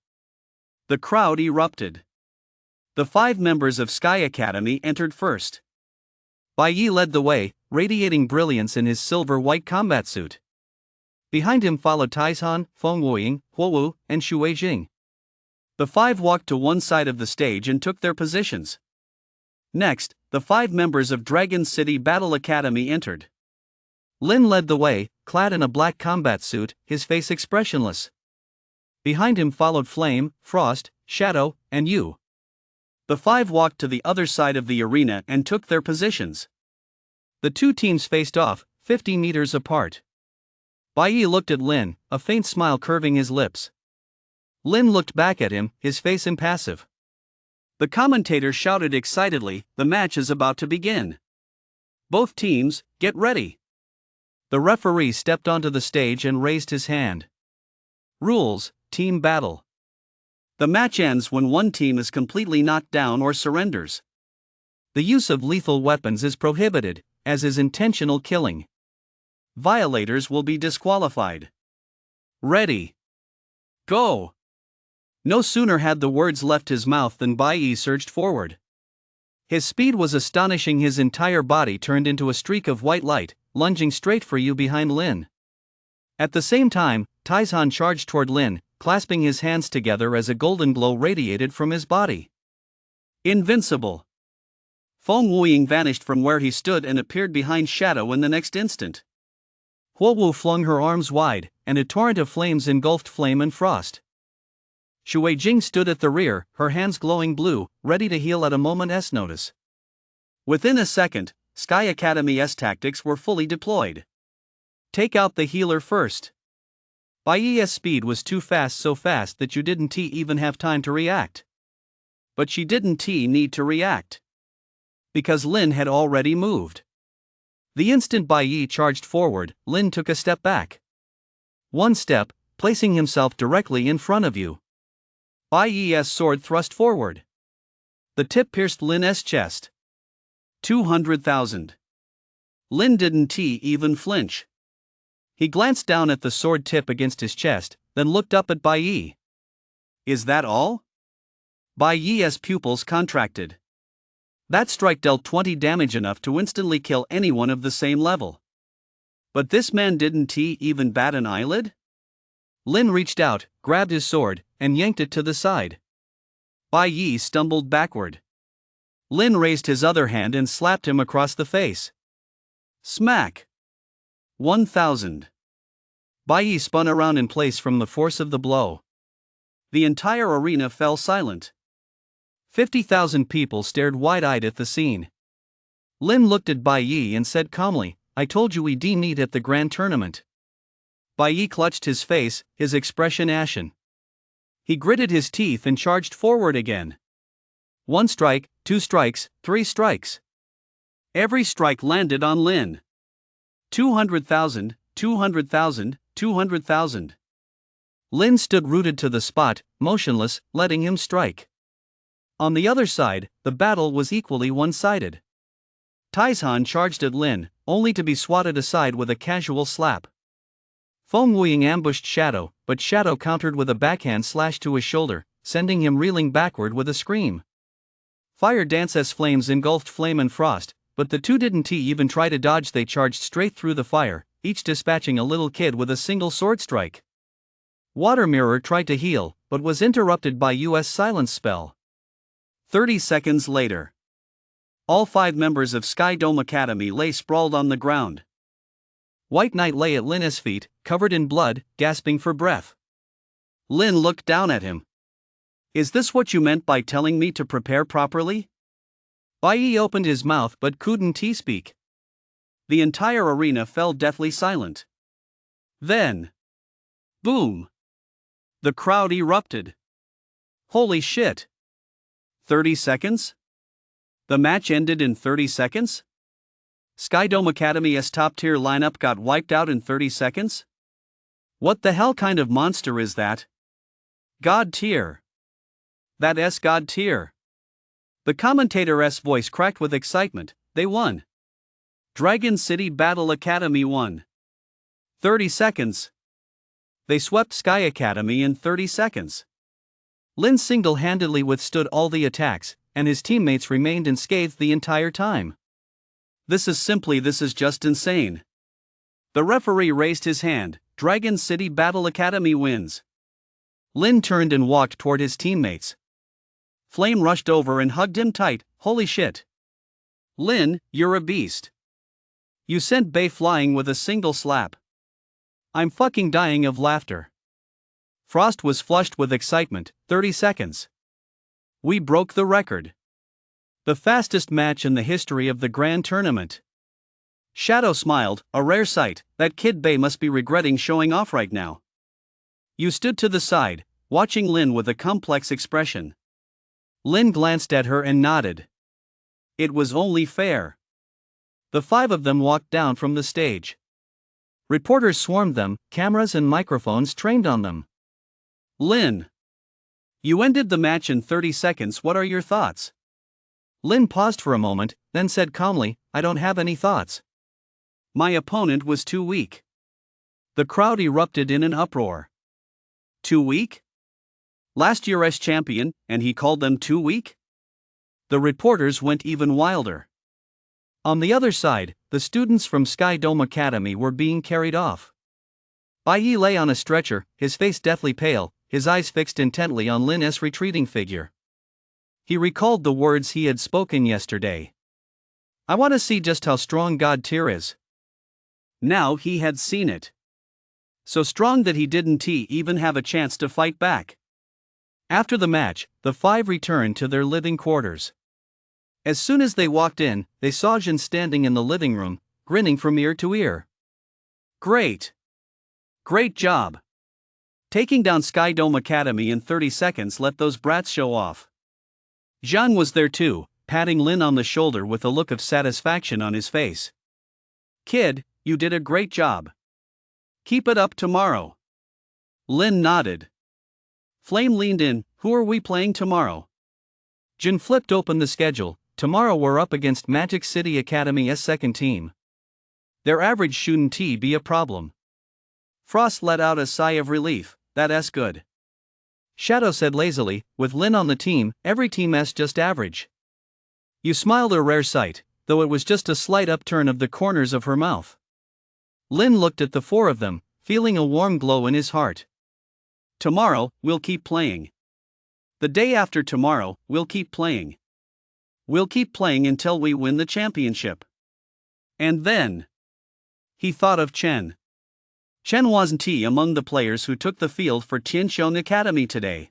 The crowd erupted. The 5 members of Sky Academy entered first. Bai Yi led the way, radiating brilliance in his silver-white combat suit. Behind him followed Taizhan, Feng Wuying, Huowu, and Xu Weijing. The 5 walked to one side of the stage and took their positions. Next, the 5 members of Dragon City Battle Academy entered. Lin led the way, clad in a black combat suit, his face expressionless. Behind him followed Flame, Frost, Shadow, and Yu. The 5 walked to the other side of the arena and took their positions. The 2 teams faced off, 50 meters apart. Bai Yi looked at Lin, a faint smile curving his lips. Lin looked back at him, his face impassive. The commentator shouted excitedly, "The match is about to begin. Both teams, get ready." The referee stepped onto the stage and raised his hand. Rules: Team Battle. The match ends when one team is completely knocked down or surrenders. The use of lethal weapons is prohibited, as is intentional killing. Violators will be disqualified. Ready. Go! No sooner had the words left his mouth than Bai Yi surged forward. His speed was astonishing, his entire body turned into a streak of white light, lunging straight for you behind Lin. At the same time, Taizhan charged toward Lin, clasping his hands together as a golden glow radiated from his body. Invincible! Feng Wuying vanished from where he stood and appeared behind Shadow in the next instant. Huowu flung her arms wide, and a torrent of flames engulfed Flame and Frost. Xu Weijing stood at the rear, her hands glowing blue, ready to heal at a moment's notice. Within a second, Sky Academy's tactics were fully deployed. Take out the healer first. Bai Yi's speed was too fast, so fast that you didn't even have time to react. But she didn't need to react. Because Lin had already moved. The instant Bai Yi charged forward, Lin took a step back. One step, placing himself directly in front of you. Bai Yi's sword thrust forward. The tip pierced Lin's chest. 200,000. Lin didn't even flinch. He glanced down at the sword tip against his chest, then looked up at Bai Yi. Is that all? Bai Yi's pupils contracted. That strike dealt 20 damage, enough to instantly kill anyone of the same level. But this man didn't even bat an eyelid? Lin reached out, grabbed his sword, and yanked it to the side. Bai Yi stumbled backward. Lin raised his other hand and slapped him across the face. Smack! 1,000. Bai Yi spun around in place from the force of the blow. The entire arena fell silent. 50,000 people stared wide-eyed at the scene. Lin looked at Bai Yi and said calmly, "I told you we'd meet at the grand tournament." Bai Yi clutched his face, his expression ashen. He gritted his teeth and charged forward again. 1 strike, 2 strikes, 3 strikes. Every strike landed on Lin. 200,000, 200,000, 200,000. Lin stood rooted to the spot, motionless, letting him strike. On the other side, the battle was equally one-sided. Taizhan charged at Lin, only to be swatted aside with a casual slap. Feng Wuying ambushed Shadow, but Shadow countered with a backhand slash to his shoulder, sending him reeling backward with a scream. Fire dance's flames engulfed Flame and Frost, but the two didn't even try to dodge, they charged straight through the fire, each dispatching a little kid with a single sword strike. Water Mirror tried to heal, but was interrupted by US silence spell. 30 seconds later. All 5 members of Sky Dome Academy lay sprawled on the ground. White Knight lay at Lin's feet, covered in blood, gasping for breath. Lin looked down at him. Is this what you meant by telling me to prepare properly? Bai Yi opened his mouth but couldn't speak. The entire arena fell deathly silent. Then. Boom! The crowd erupted. Holy shit! 30 seconds? The match ended in 30 seconds? Sky Dome Academy's top-tier lineup got wiped out in 30 seconds? What the hell kind of monster is that? God tier. That's God tier. The commentator's voice cracked with excitement. They won. Dragon City Battle Academy won. 30 seconds. They swept Sky Academy in 30 seconds. Lin single-handedly withstood all the attacks, and his teammates remained unscathed the entire time. This is just insane. The referee raised his hand. Dragon City Battle Academy wins. Lin turned and walked toward his teammates. Flame rushed over and hugged him tight. Holy shit. Lin, you're a beast. You sent Bei flying with a single slap. I'm fucking dying of laughter. Frost was flushed with excitement. 30 seconds. We broke the record. The fastest match in the history of the Grand Tournament. Shadow smiled, a rare sight. That kid Bei must be regretting showing off right now. You stood to the side, watching Lin with a complex expression. Lin glanced at her and nodded. It was only fair. The five of them walked down from the stage. Reporters swarmed them, cameras and microphones trained on them. Lin. You ended the match in 30 seconds. What are your thoughts? Lin paused for a moment, then said calmly, I don't have any thoughts. My opponent was too weak. The crowd erupted in an uproar. Too weak? Last year's champion, and he called them too weak? The reporters went even wilder. On the other side, the students from Sky Dome Academy were being carried off. Bai Yi lay on a stretcher, his face deathly pale, his eyes fixed intently on Lin's retreating figure. He recalled the words he had spoken yesterday. I want to see just how strong God tier is. Now he had seen it. So strong that he didn't even have a chance to fight back. After the match, the five returned to their living quarters. As soon as they walked in, they saw Jin standing in the living room, grinning from ear to ear. Great! Great job! Taking down Sky Dome Academy in 30 seconds let those brats show off. Zhang was there too, patting Lin on the shoulder with a look of satisfaction on his face. Kid, you did a great job. Keep it up tomorrow. Lin nodded. Flame leaned in, who are we playing tomorrow? Jin flipped open the schedule. Tomorrow we're up against Magic City Academy's second team. Their average shouldn't be a problem. Frost let out a sigh of relief. That's good. Shadow said lazily, with Lin on the team, every team's just average. You smiled, a rare sight, though it was just a slight upturn of the corners of her mouth. Lin looked at the four of them, feeling a warm glow in his heart. Tomorrow, we'll keep playing. The day after tomorrow, we'll keep playing. We'll keep playing until we win the championship. And then... He thought of Chen. Chen wasn't among the players who took the field for Tianxiong Academy today.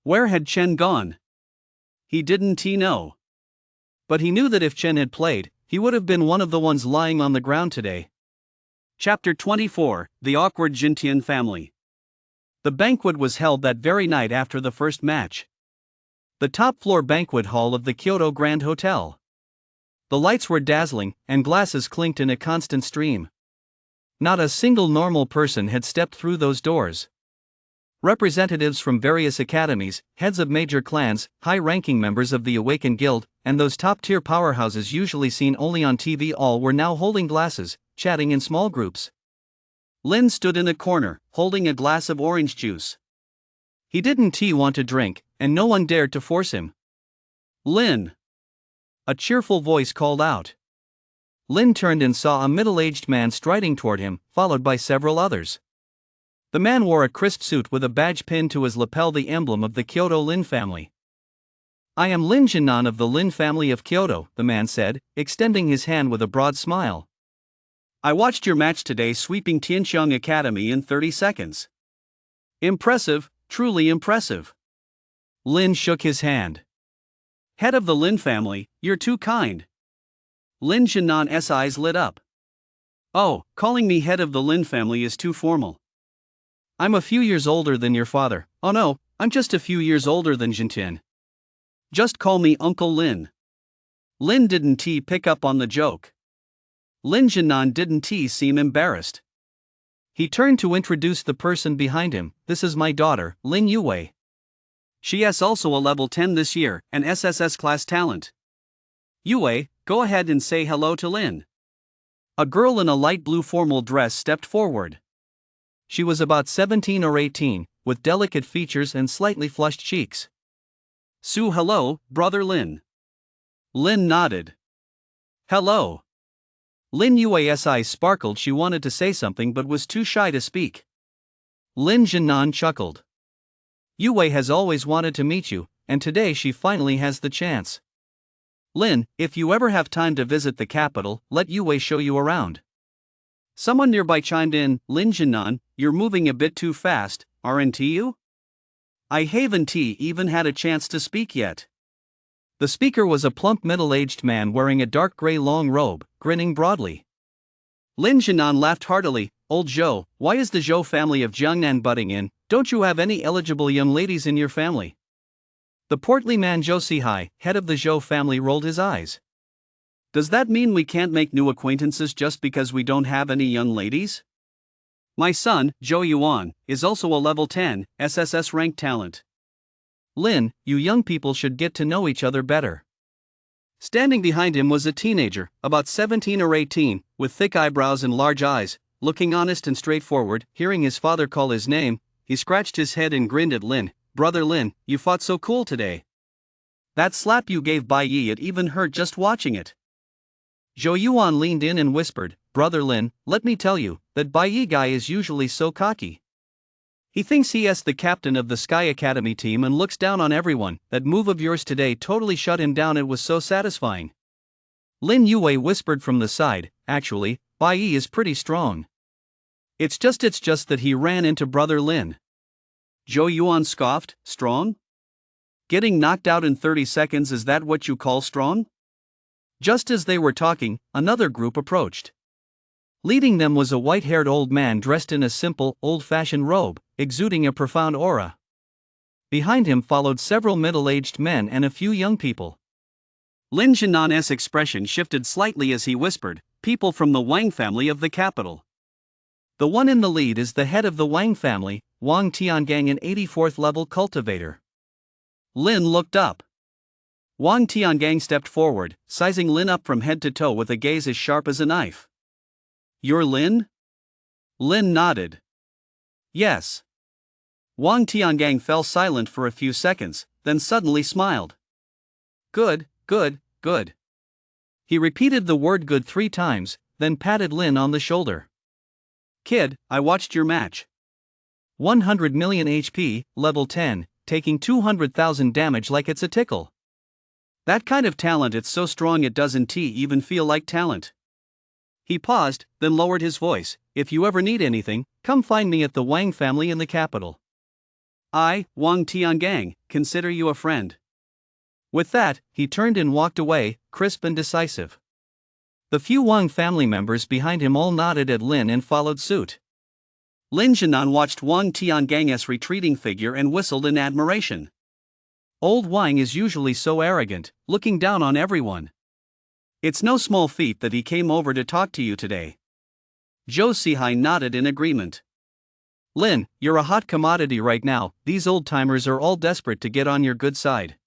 Where had Chen gone? He didn't know. But he knew that if Chen had played, he would have been one of the ones lying on the ground today. Chapter 24, The Awkward Jintian Family. The banquet was held that very night after the first match. The top-floor banquet hall of the Kyoto Grand Hotel. The lights were dazzling, and glasses clinked in a constant stream. Not a single normal person had stepped through those doors. Representatives from various academies, heads of major clans, high-ranking members of the Awakened Guild, and those top-tier powerhouses usually seen only on TV, all were now holding glasses, chatting in small groups. Lin stood in a corner, holding a glass of orange juice. He didn't want to drink, and no one dared to force him. Lin! A cheerful voice called out. Lin turned and saw a middle-aged man striding toward him, followed by several others. The man wore a crisp suit with a badge pinned to his lapel, the emblem of the Kyoto Lin family. I am Lin Jinnan of the Lin family of Kyoto, the man said, extending his hand with a broad smile. I watched your match today, sweeping Tianxiong Academy in 30 seconds. Impressive, truly impressive. Lin shook his hand. Head of the Lin family, you're too kind. Lin Jinnan's eyes lit up. Oh, calling me head of the Lin family is too formal. I'm a few years older than your father. Oh no, I'm just a few years older than Jintian. Just call me Uncle Lin. Lin didn't pick up on the joke. Lin Jinnan didn't seem embarrassed. He turned to introduce the person behind him. This is my daughter, Lin Yue. She is also a level 10 this year, an SSS class talent. Yue, go ahead and say hello to Lin. A girl in a light blue formal dress stepped forward. She was about 17 or 18, with delicate features and slightly flushed cheeks. Hello, brother Lin. Lin nodded. Hello. Lin Yue's eyes sparkled. She wanted to say something but was too shy to speak. Lin Jinan chuckled. Yue has always wanted to meet you, and today she finally has the chance. Lin, if you ever have time to visit the capital, let Yue show you around. Someone nearby chimed in, Lin Jinan, you're moving a bit too fast, aren't you? I haven't even had a chance to speak yet. The speaker was a plump middle-aged man wearing a dark gray long robe, grinning broadly. Lin Jinan laughed heartily. Old Zhou, why is the Zhou family of Jiangnan butting in? Don't you have any eligible young ladies in your family? The portly man Zhou Sihai, head of the Zhou family, rolled his eyes. Does that mean we can't make new acquaintances just because we don't have any young ladies? My son, Zhou Yuan, is also a level 10, SSS ranked talent. Lin, you young people should get to know each other better. Standing behind him was a teenager, about 17 or 18, with thick eyebrows and large eyes, looking honest and straightforward. Hearing his father call his name, he scratched his head and grinned at Lin. Brother Lin, you fought so cool today. That slap you gave Bai Yi, it even hurt just watching it. Zhou Yuan leaned in and whispered, Brother Lin, let me tell you, that Bai Yi guy is usually so cocky. He thinks he is the captain of the Sky Academy team and looks down on everyone. That move of yours today totally shut him down. It was so satisfying. Lin Yue whispered from the side, actually, Bai Yi is pretty strong. It's just that he ran into Brother Lin. Zhou Yuan scoffed, strong? Getting knocked out in 30 seconds, is that what you call strong? Just as they were talking, another group approached. Leading them was a white-haired old man dressed in a simple, old-fashioned robe, exuding a profound aura. Behind him followed several middle-aged men and a few young people. Lin Jinan's expression shifted slightly as he whispered, people from the Wang family of the capital. The one in the lead is the head of the Wang family, Wang Tiangang, an 84th level cultivator. Lin looked up. Wang Tiangang stepped forward, sizing Lin up from head to toe with a gaze as sharp as a knife. You're Lin? Lin nodded. Yes. Wang Tiangang fell silent for a few seconds, then suddenly smiled. Good, good, good. He repeated the word good 3 times, then patted Lin on the shoulder. Kid, I watched your match. 100 million HP, level 10, taking 200,000 damage like it's a tickle. That kind of talent, it's so strong it doesn't even feel like talent. He paused, then lowered his voice. If you ever need anything, come find me at the Wang family in the capital. I, Wang Tiangang, consider you a friend. With that, he turned and walked away, crisp and decisive. The few Wang family members behind him all nodded at Lin and followed suit. Lin Jinan watched Wang Tiangang's retreating figure and whistled in admiration. Old Wang is usually so arrogant, looking down on everyone. It's no small feat that he came over to talk to you today. Zhou Sihai nodded in agreement. Lin, you're a hot commodity right now. These old-timers are all desperate to get on your good side.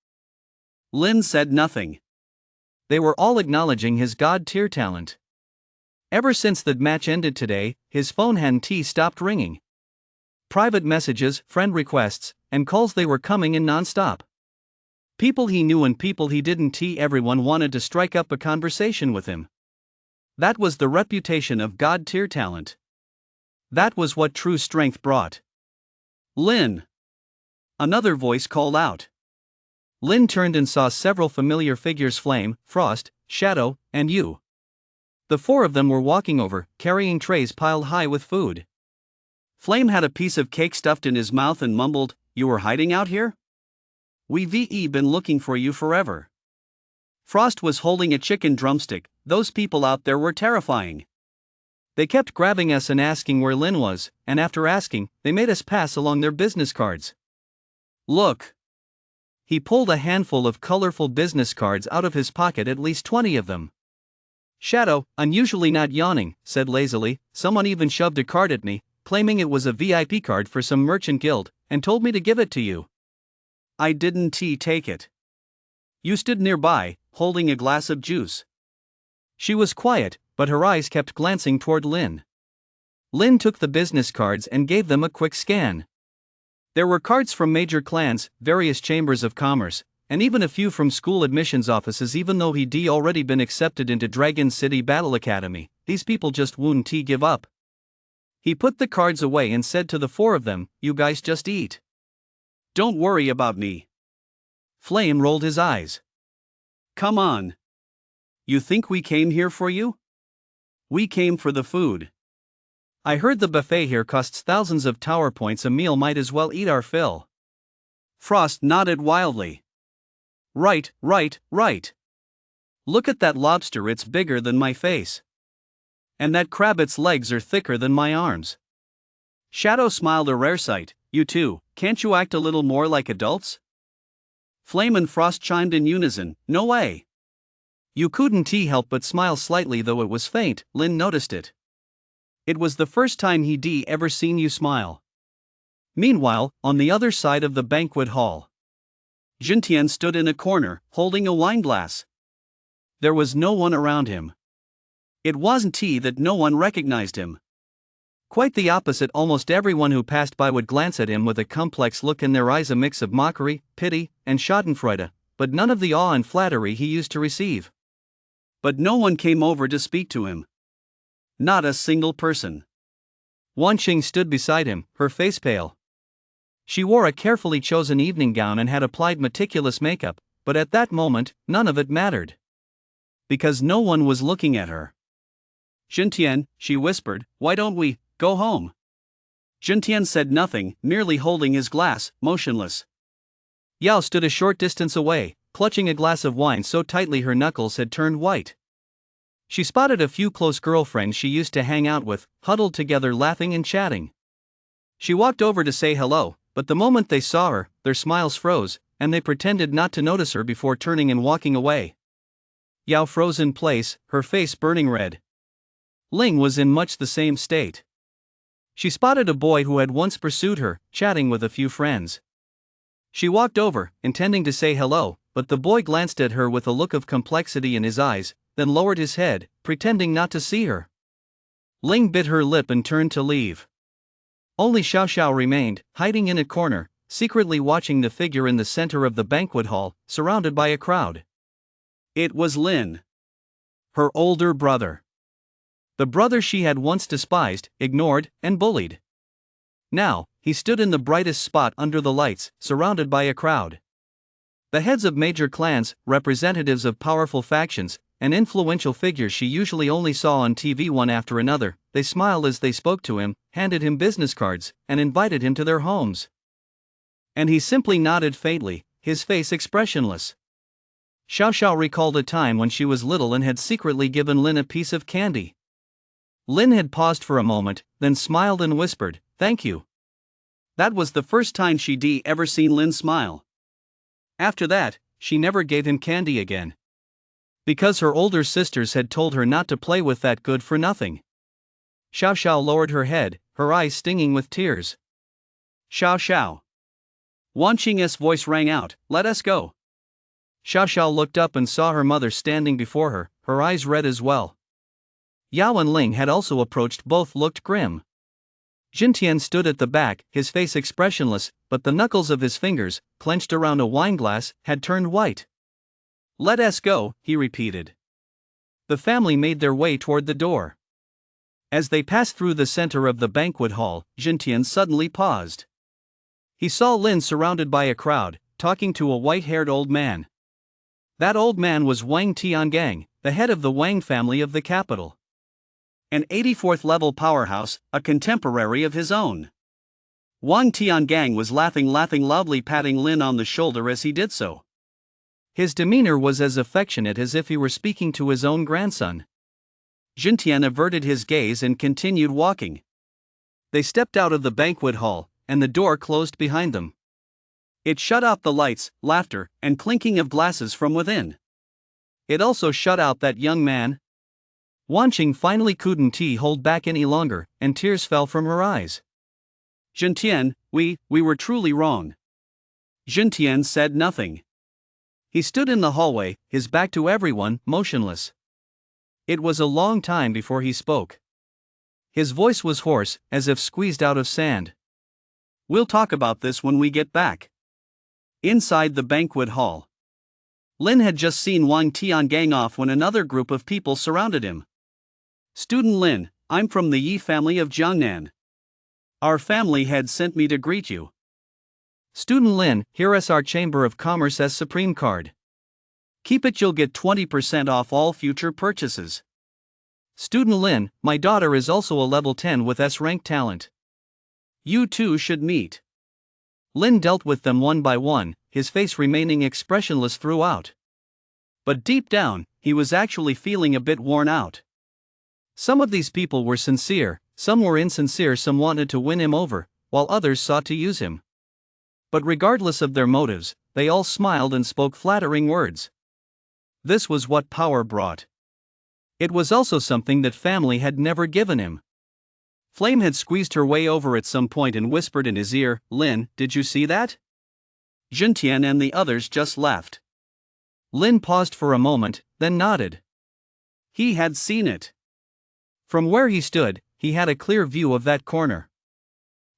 Lin said nothing. They were all acknowledging his god-tier talent. Ever since the match ended today, his phone hadn't stopped ringing. Private messages, friend requests, and calls, they were coming in non-stop. People he knew and people he didn't, everyone wanted to strike up a conversation with him. That was the reputation of god-tier talent. That was what true strength brought. Lin! Another voice called out. Lin turned and saw several familiar figures: Flame, Frost, Shadow, and Yu. The 4 of them were walking over, carrying trays piled high with food. Flame had a piece of cake stuffed in his mouth and mumbled, "You were hiding out here? We've been looking for you forever." Frost was holding a chicken drumstick. Those people out there were terrifying. They kept grabbing us and asking where Lin was, and after asking, they made us pass along their business cards. Look. He pulled a handful of colorful business cards out of his pocket, at least 20 of them. Shadow, unusually not yawning, said lazily, "Someone even shoved a card at me. claiming it was a VIP card for some merchant guild, and told me to give it to you. I didn't take it. You stood nearby, holding a glass of juice. She was quiet, but her eyes kept glancing toward Lin. Lin took the business cards and gave them a quick scan. There were cards from major clans, various chambers of commerce, and even a few from school admissions offices. Even though he'd already been accepted into Dragon City Battle Academy, these people just wouldn't give up. He put the cards away and said to the four of them, "You guys just eat. Don't worry about me." Flame rolled his eyes. "Come on. You think we came here for you? We came for the food. I heard the buffet here costs thousands of tower points a meal, might as well eat our fill." Frost nodded wildly. Right. Look at that lobster, it's bigger than my face. And that crab, its legs are thicker than my arms. Shadow smiled, a rare sight. "You two, can't you act a little more like adults?" Flame and Frost chimed in unison, "No way." You couldn't help but smile slightly, though it was faint. Lin noticed it. It was the first time he'd ever seen you smile. Meanwhile, on the other side of the banquet hall, Jintian stood in a corner, holding a wineglass. There was no one around him. It wasn't that no one recognized him. Quite the opposite, almost everyone who passed by would glance at him with a complex look in their eyes, a mix of mockery, pity, and schadenfreude, but none of the awe and flattery he used to receive. But no one came over to speak to him. Not a single person. Wan Qing stood beside him, her face pale. She wore a carefully chosen evening gown and had applied meticulous makeup, but at that moment, none of it mattered. Because no one was looking at her. "Jintian," she whispered, "why don't we go home?" Jintian said nothing, merely holding his glass, motionless. Yao stood a short distance away, clutching a glass of wine so tightly her knuckles had turned white. She spotted a few close girlfriends she used to hang out with, huddled together laughing and chatting. She walked over to say hello, but the moment they saw her, their smiles froze, and they pretended not to notice her before turning and walking away. Yao froze in place, her face burning red. Ling was in much the same state. She spotted a boy who had once pursued her, chatting with a few friends. She walked over, intending to say hello, but the boy glanced at her with a look of complexity in his eyes, then lowered his head, pretending not to see her. Ling bit her lip and turned to leave. Only Xiao Xiao remained, hiding in a corner, secretly watching the figure in the center of the banquet hall, surrounded by a crowd. It was Lin. Her older brother. The brother she had once despised, ignored, and bullied. Now, he stood in the brightest spot under the lights, surrounded by a crowd. The heads of major clans, representatives of powerful factions, and influential figures she usually only saw on TV one after another, they smiled as they spoke to him, handed him business cards, and invited him to their homes. And he simply nodded faintly, his face expressionless. Xiao Xiao recalled a time when she was little and had secretly given Lin a piece of candy. Lin had paused for a moment, then smiled and whispered, "Thank you." That was the first time she'd ever seen Lin smile. After that, she never gave him candy again. Because her older sisters had told her not to play with that good-for-nothing. Xiao Xiao lowered her head, her eyes stinging with tears. "Xiao Xiao." Wan Qing's voice rang out, "Let us go." Xiao Xiao looked up and saw her mother standing before her, her eyes red as well. Yao and Ling had also approached, both looked grim. Jintian stood at the back, his face expressionless, but the knuckles of his fingers, clenched around a wineglass, had turned white. "Let us go," he repeated. The family made their way toward the door. As they passed through the center of the banquet hall, Jintian suddenly paused. He saw Lin surrounded by a crowd, talking to a white-haired old man. That old man was Wang Tiangang, the head of the Wang family of the capital. An 84th level powerhouse, a contemporary of his own. Wang Tiangang was laughing loudly, patting Lin on the shoulder as he did so. His demeanor was as affectionate as if he were speaking to his own grandson. Jintian averted his gaze and continued walking. They stepped out of the banquet hall, and the door closed behind them. It shut out the lights, laughter, and clinking of glasses from within. It also shut out that young man. Wanqing finally couldn't hold back any longer, and tears fell from her eyes. Zhentian, we were truly wrong. Zhentian said nothing. He stood in the hallway, his back to everyone, motionless. It was a long time before he spoke. His voice was hoarse, as if squeezed out of sand. We'll talk about this when we get back. Inside the banquet hall, Lin had just seen Wang Tiangang off when another group of people surrounded him. Student Lin, I'm from the Yi family of Jiangnan. Our family had sent me to greet you. Student Lin, here is our Chamber of Commerce as Supreme card. Keep it, you'll get 20% off all future purchases. Student Lin, my daughter is also a level 10 with S-rank talent. You two should meet. Lin dealt with them one by one, his face remaining expressionless throughout. But deep down, he was actually feeling a bit worn out. Some of these people were sincere, some were insincere, some wanted to win him over, while others sought to use him. But regardless of their motives, they all smiled and spoke flattering words. This was what power brought. It was also something that family had never given him. Flame had squeezed her way over at some point and whispered in his ear, Lin, did you see that? Zhentian and the others just laughed. Lin paused for a moment, then nodded. He had seen it. From where he stood, he had a clear view of that corner.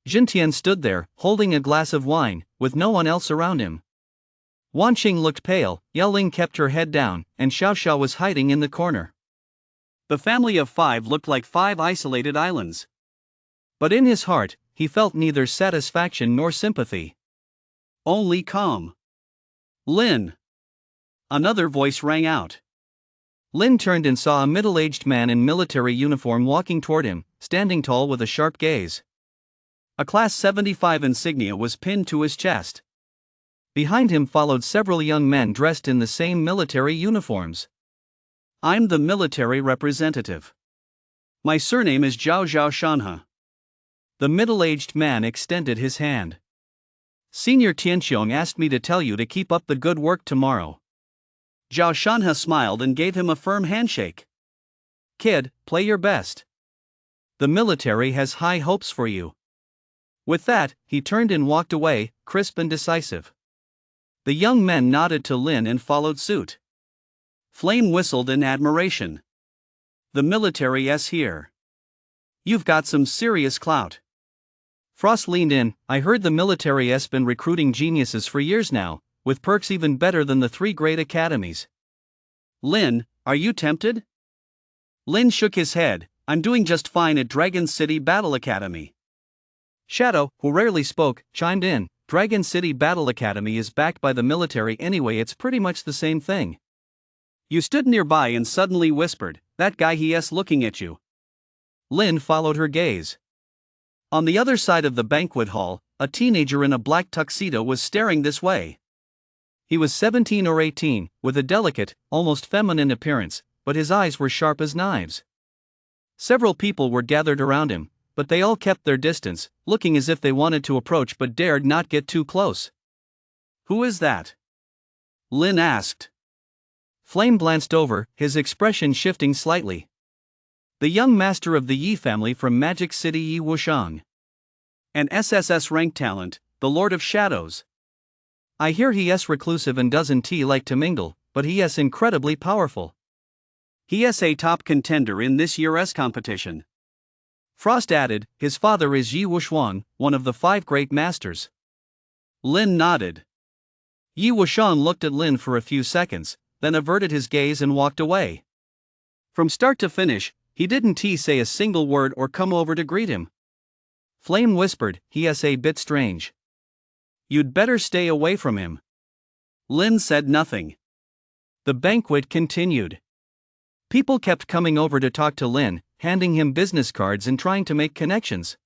Zhentian stood there, holding a glass of wine, with no one else around him. Wanqing looked pale, Yeling kept her head down, and Xiaoxiao was hiding in the corner. The family of 5 looked like 5 isolated islands. But in his heart, he felt neither satisfaction nor sympathy. Only calm. Lin. Another voice rang out. Lin turned and saw a middle-aged man in military uniform walking toward him, standing tall with a sharp gaze. A Class 75 insignia was pinned to his chest. Behind him followed several young men dressed in the same military uniforms. I'm the military representative. My surname is Zhao Shanhe. The middle-aged man extended his hand. Senior Tianxiong asked me to tell you to keep up the good work tomorrow. Zhao Shanhe smiled and gave him a firm handshake. Kid, play your best. The military has high hopes for you. With that, he turned and walked away, crisp and decisive. The young men nodded to Lin and followed suit. Flame whistled in admiration. The military is here. You've got some serious clout. Frost leaned in, I heard the military has been recruiting geniuses for years now, with perks even better than the 3 great academies. Lin, are you tempted? Lin shook his head, I'm doing just fine at Dragon City Battle Academy. Shadow, who rarely spoke, chimed in, Dragon City Battle Academy is backed by the military anyway, it's pretty much the same thing. You stood nearby and suddenly whispered, that guy he's looking at you. Lin followed her gaze. On the other side of the banquet hall, a teenager in a black tuxedo was staring this way. He was 17 or 18, with a delicate, almost feminine appearance, but his eyes were sharp as knives. Several people were gathered around him, but they all kept their distance, looking as if they wanted to approach but dared not get too close. Who is that? Lin asked. Flame glanced over, his expression shifting slightly. The young master of the Yi family from Magic City Yi Wushang. An SSS rank talent, the Lord of Shadows. I hear he is reclusive and doesn't like to mingle, but he is incredibly powerful. He is a top contender in this year's competition. Frost added, his father is Yi Wushang, one of the 5 great masters. Lin nodded. Yi Wushang looked at Lin for a few seconds, then averted his gaze and walked away. From start to finish, he didn't say a single word or come over to greet him. Flame whispered, he is a bit strange. You'd better stay away from him. Lin said nothing. The banquet continued. People kept coming over to talk to Lin, handing him business cards and trying to make connections.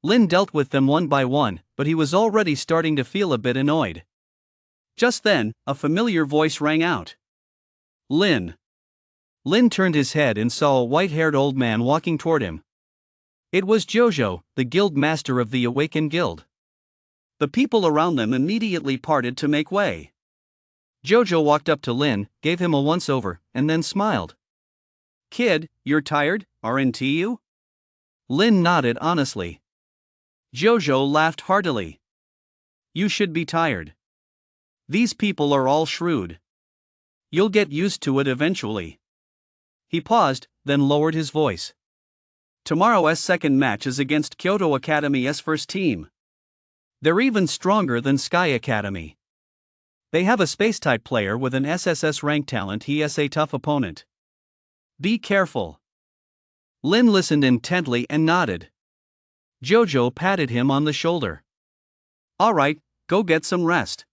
Lin dealt with them one by one, but he was already starting to feel a bit annoyed. Just then, a familiar voice rang out. Lin. Lin turned his head and saw a white-haired old man walking toward him. It was Jojo, the guild master of the Awakened Guild. The people around them immediately parted to make way. Jojo walked up to Lin, gave him a once-over, and then smiled. Kid, you're tired, aren't you? Lin nodded honestly. Jojo laughed heartily. You should be tired. These people are all shrewd. You'll get used to it eventually. He paused, then lowered his voice. Tomorrow's second match is against Kyoto Academy's first team. They're even stronger than Sky Academy. They have a space-type player with an SSS rank talent. He is a tough opponent. Be careful. Lin listened intently and nodded. Jojo patted him on the shoulder. Alright, go get some rest.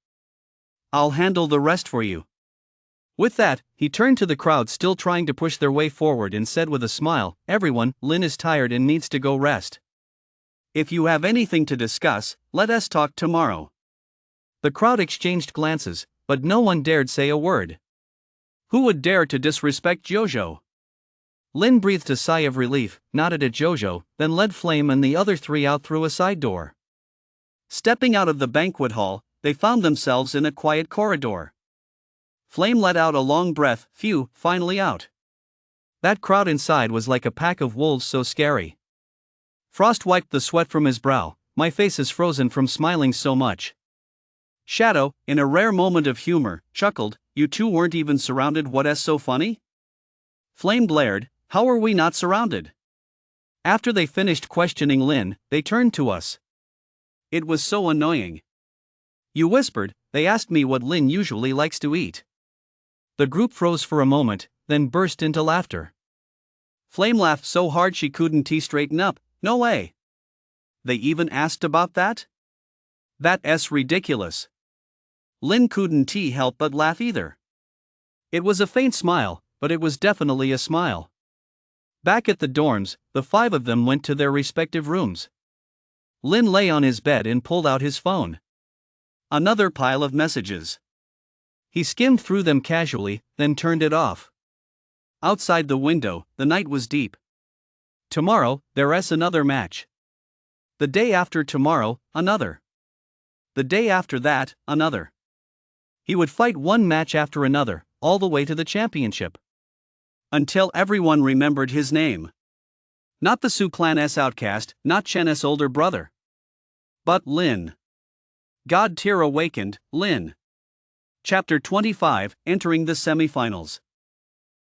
I'll handle the rest for you. With that, he turned to the crowd still trying to push their way forward and said with a smile, "Everyone, Lin is tired and needs to go rest. If you have anything to discuss, let us talk tomorrow." The crowd exchanged glances, but no one dared say a word. Who would dare to disrespect Jojo? Lin breathed a sigh of relief, nodded at Jojo, then led Flame and the other three out through a side door. Stepping out of the banquet hall, they found themselves in a quiet corridor. Flame let out a long breath. Phew, finally out. That crowd inside was like a pack of wolves, so scary. Frost wiped the sweat from his brow. My face is frozen from smiling so much. Shadow, in a rare moment of humor, chuckled, "You two weren't even surrounded. What's so funny?" Flame blared, "How are we not surrounded?" After they finished questioning Lin, they turned to us. It was so annoying. You whispered, "They asked me what Lin usually likes to eat." The group froze for a moment, then burst into laughter. Flame laughed so hard she couldn't straighten up. No way. They even asked about that? That's ridiculous. Lin couldn't help but laugh either. It was a faint smile, but it was definitely a smile. Back at the dorms, the five of them went to their respective rooms. Lin lay on his bed and pulled out his phone. Another pile of messages. He skimmed through them casually, then turned it off. Outside the window, the night was deep. Tomorrow, there's another match. The day after tomorrow, another. The day after that, another. He would fight one match after another, all the way to the championship. Until everyone remembered his name. Not the Su Clan's outcast, not Chen's older brother. But Lin. God tier awakened, Lin. Chapter 25, entering the semifinals.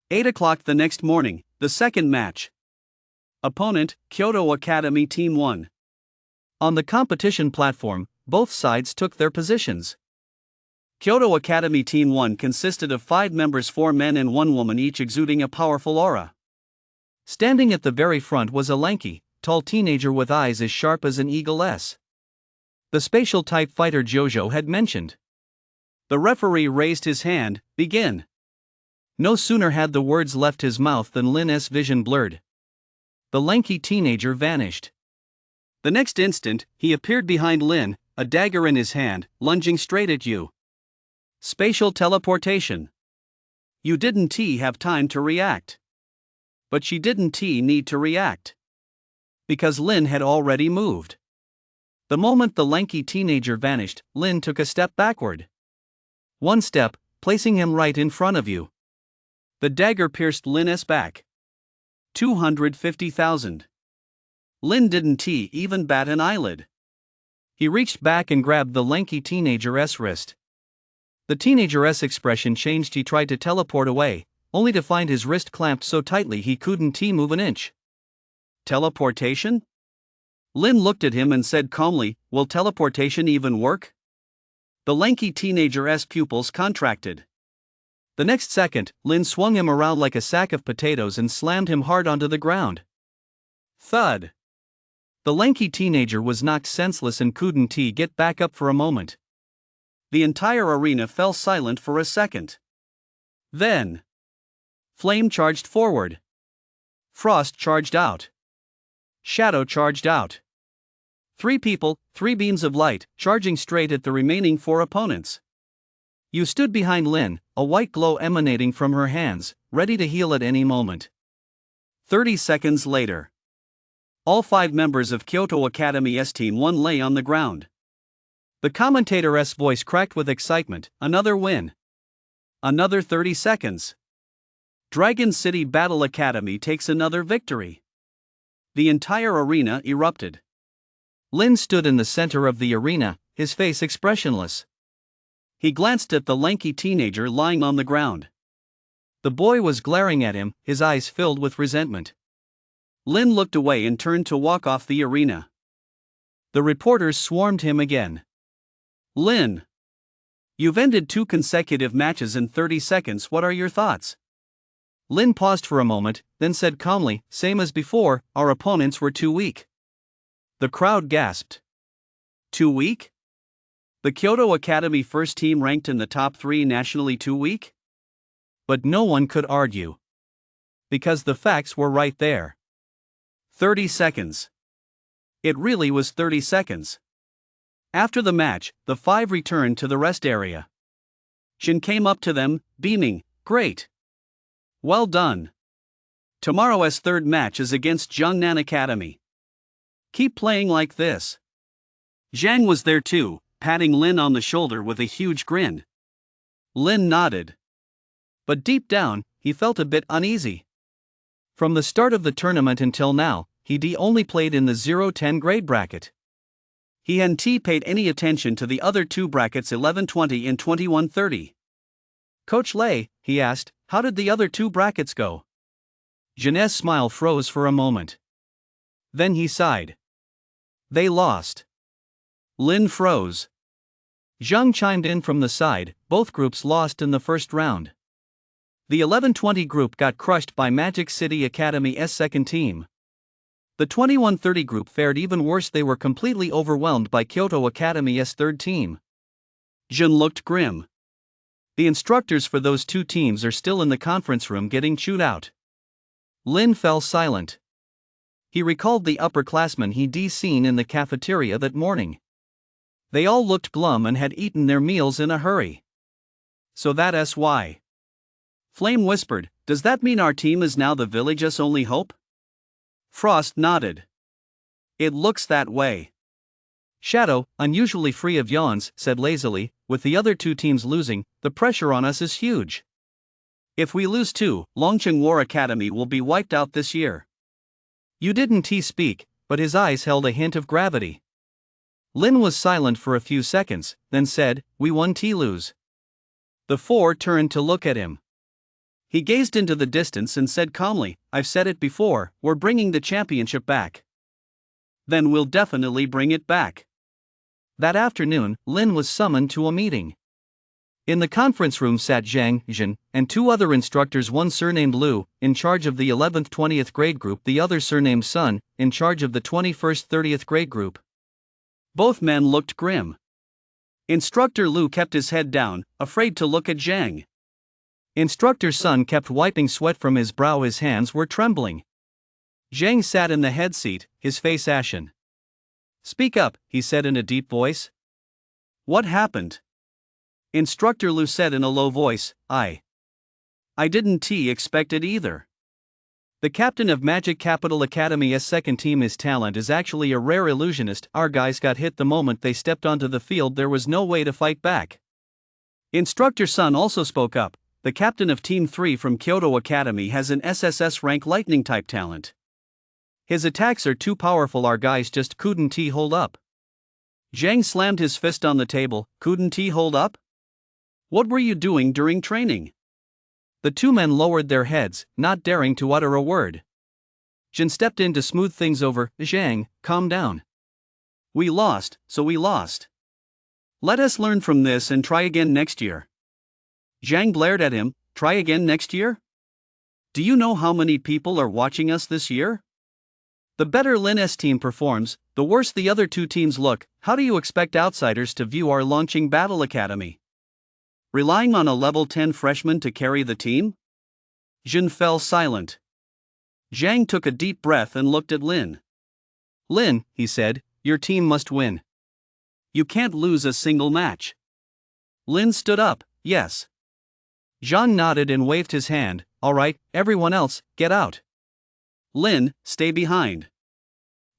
8 o'clock the next morning, the second match. Opponent, Kyoto Academy Team 1. On the competition platform, both sides took their positions. Kyoto Academy Team 1 consisted of 5 members, 4 men and 1 woman, each exuding a powerful aura. Standing at the very front was a lanky, tall teenager with eyes as sharp as an eagle's. The spatial type fighter Jojo had mentioned. The referee raised his hand. Begin. No sooner had the words left his mouth than Lin's vision blurred. The lanky teenager vanished. The next instant, he appeared behind Lin, a dagger in his hand, lunging straight at you. Spatial teleportation. You didn't have time to react. But she didn't need to react. Because Lin had already moved. The moment the lanky teenager vanished, Lin took a step backward. One step, placing him right in front of you. The dagger pierced Lin's back. 250,000. Lin didn't even bat an eyelid. He reached back and grabbed the lanky teenager's wrist. The teenager's expression changed. He tried to teleport away, only to find his wrist clamped so tightly he couldn't move an inch. Teleportation? Lin looked at him and said calmly, "Will teleportation even work?" The lanky teenager's pupils contracted. The next second, Lin swung him around like a sack of potatoes and slammed him hard onto the ground. Thud. The lanky teenager was knocked senseless and couldn't get back up for a moment. The entire arena fell silent for a second. Then, Flame charged forward. Frost charged out. Shadow charged out. 3 people, 3 beams of light, charging straight at the remaining 4 opponents. You stood behind Lin, a white glow emanating from her hands, ready to heal at any moment. 30 seconds later. All 5 members of Kyoto Academy's Team 1 lay on the ground. The commentator's voice cracked with excitement. Another win. Another 30 seconds. Dragon City Battle Academy takes another victory. The entire arena erupted. Lin stood in the center of the arena, his face expressionless. He glanced at the lanky teenager lying on the ground. The boy was glaring at him, his eyes filled with resentment. Lin looked away and turned to walk off the arena. The reporters swarmed him again. Lin, you've ended 2 consecutive matches in 30 seconds. What are your thoughts? Lin paused for a moment, then said calmly, same as before, our opponents were too weak. The crowd gasped. Too weak? The Kyoto Academy first team ranked in the top 3 nationally too weak? But no one could argue. Because the facts were right there. 30 seconds. It really was 30 seconds. After the match, the 5 returned to the rest area. Jin came up to them, beaming, great. Well done. Tomorrow's third match is against Jiangnan Academy. Keep playing like this. Zhang was there too, patting Lin on the shoulder with a huge grin. Lin nodded. But deep down, he felt a bit uneasy. From the start of the tournament until now, he'd only played in the 0-10 grade bracket. He hadn't paid any attention to the other 2 brackets 11-20 and 21-30. Coach Lei, he asked, how did the other 2 brackets go? Jin's smile froze for a moment. Then he sighed. They lost. Lin froze. Zhang chimed in from the side, both groups lost in the first round. The 11-20 group got crushed by Magic City Academy's second team. The 21-30 group fared even worse, they were completely overwhelmed by Kyoto Academy's third team. Jin looked grim. The instructors for those 2 teams are still in the conference room getting chewed out. Lin fell silent. He recalled the upperclassmen he'd seen in the cafeteria that morning. They all looked glum and had eaten their meals in a hurry. So that's why. Flame whispered, does that mean our team is now the village's only hope? Frost nodded. It looks that way. Shadow, unusually free of yawns, said lazily, with the other 2 teams losing, the pressure on us is huge. If we lose too, Longqing War Academy will be wiped out this year. You didn't speak, but his eyes held a hint of gravity. Lin was silent for a few seconds, then said, we won lose. The 4 turned to look at him. He gazed into the distance and said calmly, I've said it before, we're bringing the championship back. Then we'll definitely bring it back. That afternoon, Lin was summoned to a meeting. In the conference room sat Zhang, Jin, and 2 other instructors, one surnamed Liu, in charge of the 11th-20th grade group, the other surnamed Sun, in charge of the 21st-30th grade group. Both men looked grim. Instructor Liu kept his head down, afraid to look at Zhang. Instructor Sun kept wiping sweat from his brow, his hands were trembling. Zhang sat in the head seat, his face ashen. Speak up, he said in a deep voice. What happened? Instructor Liu said in a low voice, I didn't expect it either. The captain of Magic Capital Academy's second team, his talent is actually a rare illusionist. Our guys got hit the moment they stepped onto the field, there was no way to fight back. Instructor Sun also spoke up, the captain of Team 3 from Kyoto Academy has an SSS rank lightning type talent. His attacks are too powerful, our guys just couldn't hold up. Zhang slammed his fist on the table, couldn't hold up? What were you doing during training? The 2 men lowered their heads, not daring to utter a word. Jin stepped in to smooth things over. Zhang, calm down. We lost, so we lost. Let us learn from this and try again next year. Zhang glared at him, try again next year? Do you know how many people are watching us this year? The better Lin's team performs, the worse the other 2 teams look. How do you expect outsiders to view our Longqing Battle Academy? Relying on a level 10 freshman to carry the team? Jin fell silent. Zhang took a deep breath and looked at Lin. Lin, he said, your team must win. You can't lose a single match. Lin stood up, yes. Zhang nodded and waved his hand, all right, everyone else, get out. Lin, stay behind.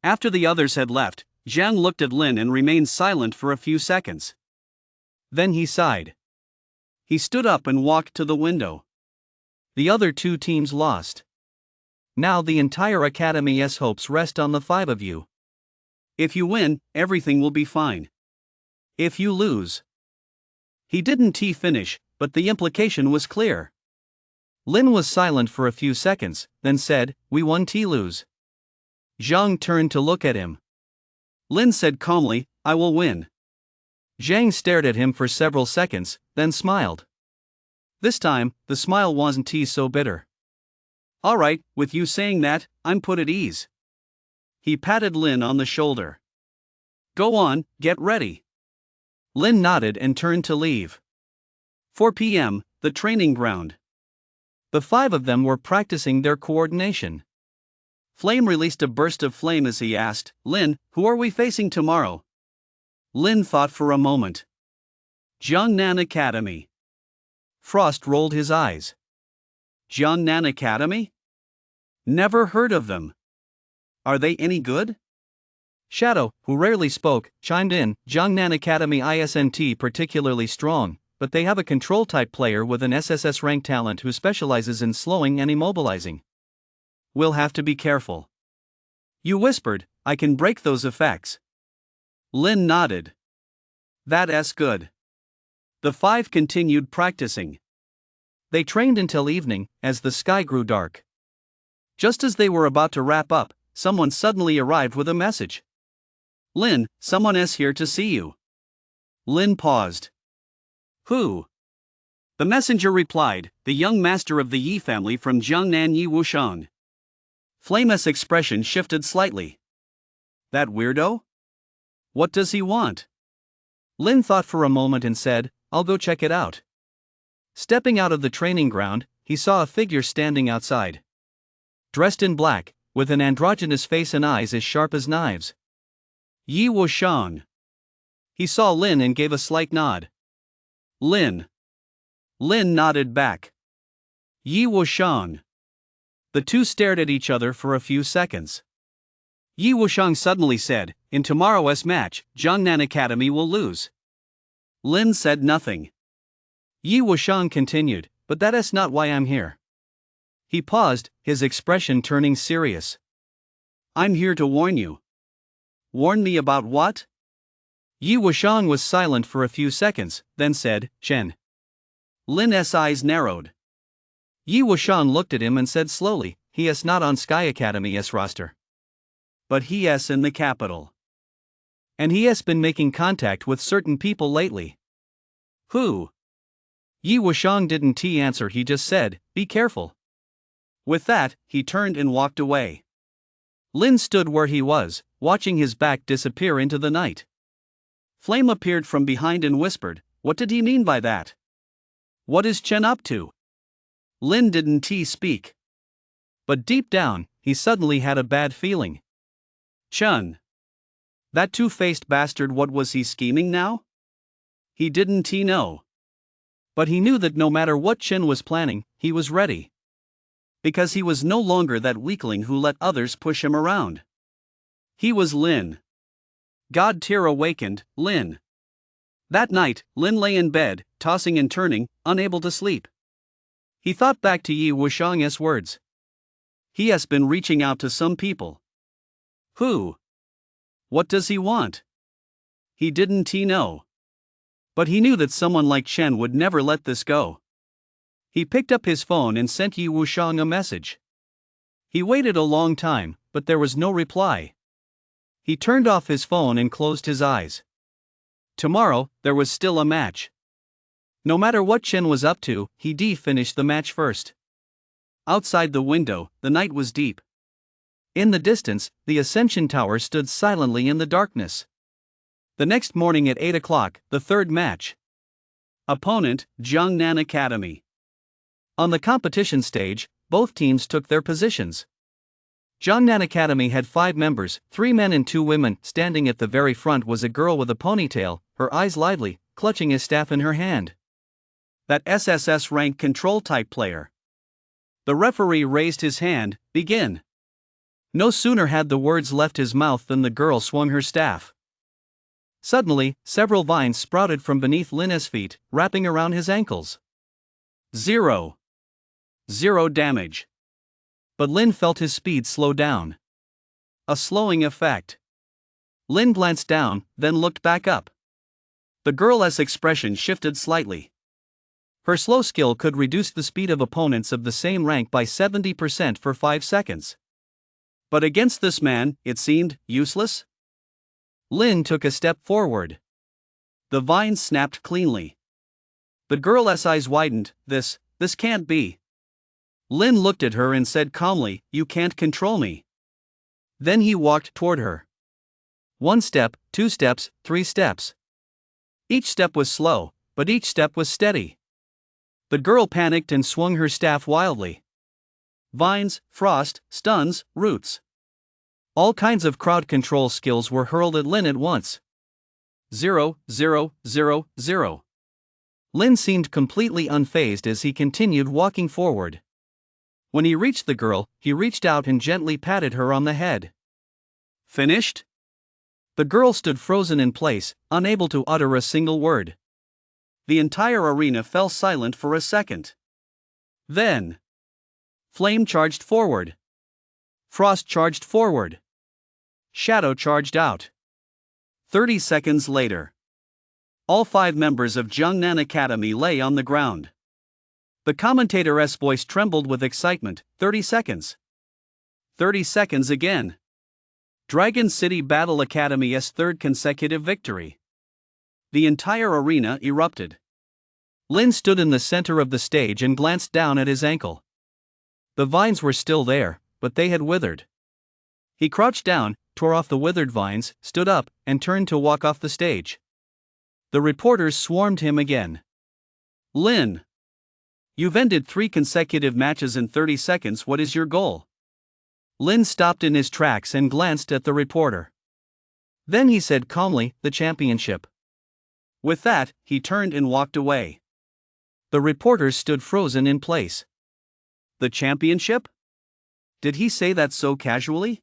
After the others had left, Zhang looked at Lin and remained silent for a few seconds. Then he sighed. He stood up and walked to the window. The other two teams lost. Now the entire Academy's hopes rest on the 5 of you. If you win, everything will be fine. If you lose. He didn't finish, but the implication was clear. Lin was silent for a few seconds, then said, "We won lose." Zhang turned to look at him. Lin said calmly, "I will win." Zhang stared at him for several seconds, then smiled. This time, the smile wasn't so bitter. "Alright, with you saying that, I'm put at ease." He patted Lin on the shoulder. "Go on, get ready." Lin nodded and turned to leave. 4 p.m., the training ground. The 5 of them were practicing their coordination. Flame released a burst of flame as he asked, "Lin, who are we facing tomorrow?" Lin thought for a moment. Jiangnan Academy. Frost rolled his eyes. Jiangnan Academy? Never heard of them. Are they any good? Shadow, who rarely spoke, chimed in, "Jiangnan Academy isn't particularly strong, but they have a control-type player with an SSS rank talent who specializes in slowing and immobilizing. We'll have to be careful." You whispered, "I can break those effects." Lin nodded. That's good. The 5 continued practicing. They trained until evening, as the sky grew dark. Just as they were about to wrap up, someone suddenly arrived with a message. "Lin, someone is here to see you." Lin paused. "Who?" The messenger replied, "The young master of the Yi family from Jiangnan Yi Wushang." Flame's expression shifted slightly. "That weirdo? What does he want?" Lin thought for a moment and said, "I'll go check it out." Stepping out of the training ground, he saw a figure standing outside. Dressed in black, with an androgynous face and eyes as sharp as knives. Yi Wushang. He saw Lin and gave a slight nod. Lin. Lin nodded back. Yi Wushang. The two stared at each other for a few seconds. Yi Wushang suddenly said, "In tomorrow's match, Jiangnan Academy will lose." Lin said nothing. Yi Wushang continued, "But that's not why I'm here." He paused, his expression turning serious. "I'm here to warn you." "Warn me about what?" Yi Wushang was silent for a few seconds, then said, "Chen." Lin's eyes narrowed. Yi Wushang looked at him and said slowly, "He is not on Sky Academy's roster. But he is in the capital. And he has been making contact with certain people lately." "Who?" Yi Wushang didn't answer, he just said, "Be careful." With that, he turned and walked away. Lin stood where he was, watching his back disappear into the night. Flame appeared from behind and whispered, "What did he mean by that? What is Chen up to?" Lin didn't speak. But deep down, he suddenly had a bad feeling. Chen. That two-faced bastard, what was he scheming now? He didn't know. But he knew that no matter what Chen was planning, he was ready. Because he was no longer that weakling who let others push him around. He was Lin. God tier awakened, Lin. That night, Lin lay in bed, tossing and turning, unable to sleep. He thought back to Yi Wushang's words. He has been reaching out to some people. Who? What does he want? He didn't know. But he knew that someone like Chen would never let this go. He picked up his phone and sent Yi Wushang a message. He waited a long time, but there was no reply. He turned off his phone and closed his eyes. Tomorrow, there was still a match. No matter what Chen was up to, he finished the match first. Outside the window, the night was deep. In the distance, the Ascension Tower stood silently in the darkness. The next morning at 8 o'clock, the third match. Opponent, Jiangnan Academy. On the competition stage, both teams took their positions. Jiangnan Academy had 5 members, 3 men and 2 women. Standing at the very front was a girl with a ponytail, her eyes lively, clutching a staff in her hand. That SSS rank control type player. The referee raised his hand, "Begin." No sooner had the words left his mouth than the girl swung her staff. Suddenly, several vines sprouted from beneath Lin's feet, wrapping around his ankles. 0. 0 damage. But Lin felt his speed slow down. A slowing effect. Lin glanced down, then looked back up. The girl's expression shifted slightly. Her slow skill could reduce the speed of opponents of the same rank by 70% for 5 seconds. But against this man, it seemed useless. Lin took a step forward. The vines snapped cleanly. The girl's eyes widened. This can't be. Lin looked at her and said calmly, "You can't control me." Then he walked toward her. 1 step, 2 steps, 3 steps. Each step was slow, but each step was steady. The girl panicked and swung her staff wildly. Vines, frost, stuns, roots. All kinds of crowd control skills were hurled at Lin at once. 0, 0, 0, 0. Lin seemed completely unfazed as he continued walking forward. When he reached the girl, he reached out and gently patted her on the head. Finished? The girl stood frozen in place, unable to utter a single word. The entire arena fell silent for a second. Then, Flame charged forward. Frost charged forward. Shadow charged out. 30 seconds later, all 5 members of Jiangnan Academy lay on the ground. The commentator's voice trembled with excitement. 30 seconds. 30 seconds again. Dragon City Battle Academy's 3rd consecutive victory. The entire arena erupted. Lin stood in the center of the stage and glanced down at his ankle. The vines were still there, but they had withered. He crouched down, tore off the withered vines, stood up, and turned to walk off the stage. The reporters swarmed him again. "Lin, you've ended 3 consecutive matches in 30 seconds. What is your goal?" Lin stopped in his tracks and glanced at the reporter. Then he said calmly, "The championship." With that, he turned and walked away. The reporters stood frozen in place. The championship? Did he say that so casually?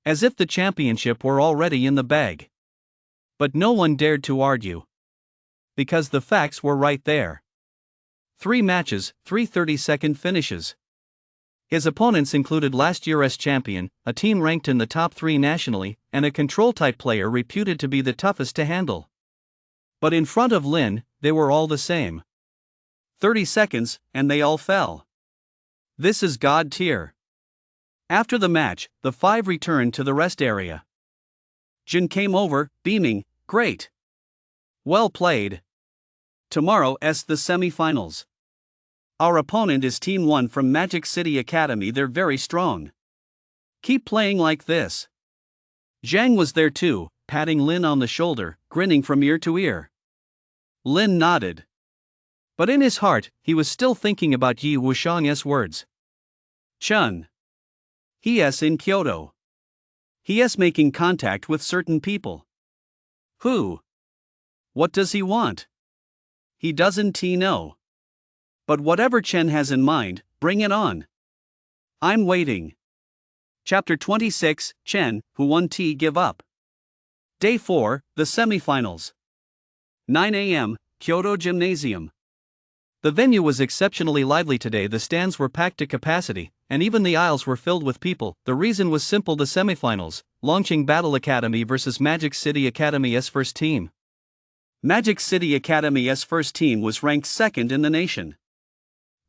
As if the championship were already in the bag. But no one dared to argue. Because the facts were right there. 3 matches, 3 30-second finishes. His opponents included last year's champion, a team ranked in the top 3 nationally, and a control-type player reputed to be the toughest to handle. But in front of Lin, they were all the same. 30 seconds, and they all fell. This is God tier. After the match, the 5 returned to the rest area. Jin came over, beaming, "Great. Well played. Tomorrow's the semi-finals. Our opponent is Team 1 from Magic City Academy. They're very strong. Keep playing like this." Zhang was there too, patting Lin on the shoulder, grinning from ear to ear. Lin nodded. But in his heart, he was still thinking about Yi Wuxiang's words. Chun. He's in Kyoto. He's making contact with certain people. Who? What does he want? He doesn't know. But whatever Chen has in mind, bring it on. I'm waiting. Chapter 26, Chen, who won T give up. Day 4, the semifinals. 9 a.m., Kyoto Gymnasium. The venue was exceptionally lively today. The stands were packed to capacity, and even the aisles were filled with people. The reason was simple: the semifinals, Longqing Battle Academy versus Magic City Academy's first team. Magic City Academy's first team was ranked 2nd in the nation.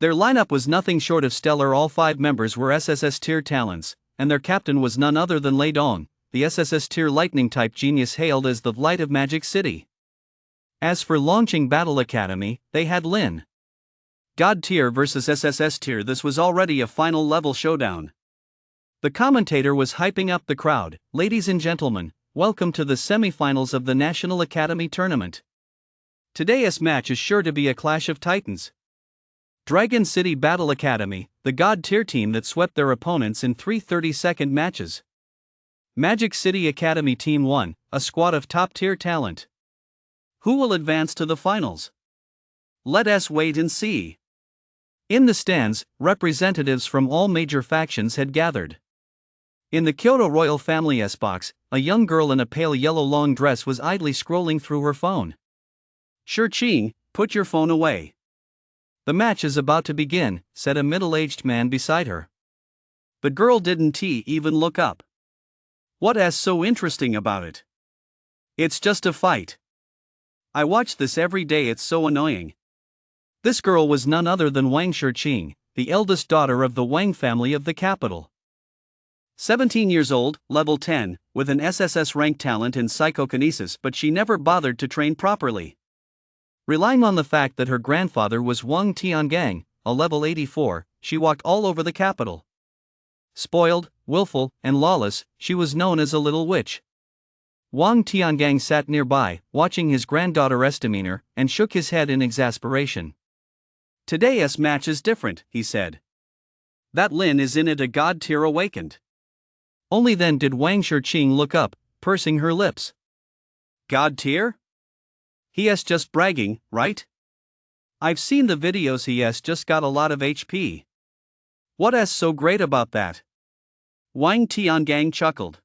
Their lineup was nothing short of stellar. All 5 members were SSS tier talents, and their captain was none other than Lei Dong, the SSS tier lightning type genius hailed as the light of Magic City. As for Longqing Battle Academy, they had Lin. God tier versus SSS tier. This was already a final level showdown. The commentator was hyping up the crowd. "Ladies and gentlemen, welcome to the semi-finals of the National Academy Tournament. Today's match is sure to be a clash of titans. Dragon City Battle Academy, the God tier team that swept their opponents in 3 30-second matches. Magic City Academy Team 1, a squad of top-tier talent. Who will advance to the finals? Let us wait and see." In the stands, representatives from all major factions had gathered. In the Kyoto royal family's box, a young girl in a pale yellow long dress was idly scrolling through her phone. "Shi Qing, put your phone away. The match is about to begin, said a middle-aged man beside her. The girl didn't even look up. What's so interesting about it? It's just a fight. I watch this every day, it's so annoying. This girl was none other than Wang Shiqing, the eldest daughter of the Wang family of the capital. 17 years old, level 10, with an SSS rank talent in psychokinesis, but she never bothered to train properly. Relying on the fact that her grandfather was Wang Tiangang, a level 84, she walked all over the capital. Spoiled, willful, and lawless, she was known as a little witch. Wang Tiangang sat nearby, watching his granddaughter's demeanor, and shook his head in exasperation. Today's match is different, he said. That Lin is in it, a god tier awakened. Only then did Wang Shiqing look up, pursing her lips. God tier? He's just bragging, right? I've seen the videos, he's just got a lot of HP. What's so great about that? Wang Tiangang chuckled.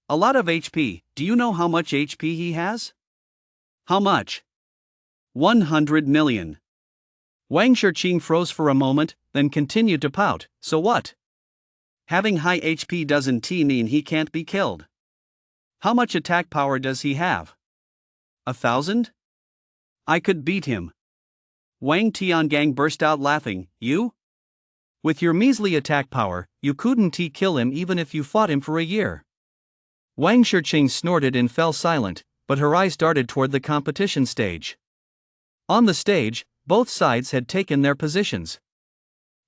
A lot of HP, do you know how much HP he has? How much? 100 million. Wang Shiqing froze for a moment, then continued to pout. So what? Having high HP doesn't mean he can't be killed. How much attack power does he have? 1,000? I could beat him. Wang Tiangang burst out laughing. You? With your measly attack power, you couldn't kill him even if you fought him for a year. Wang Shiqing snorted and fell silent, but her eyes darted toward the competition stage. On the stage, both sides had taken their positions.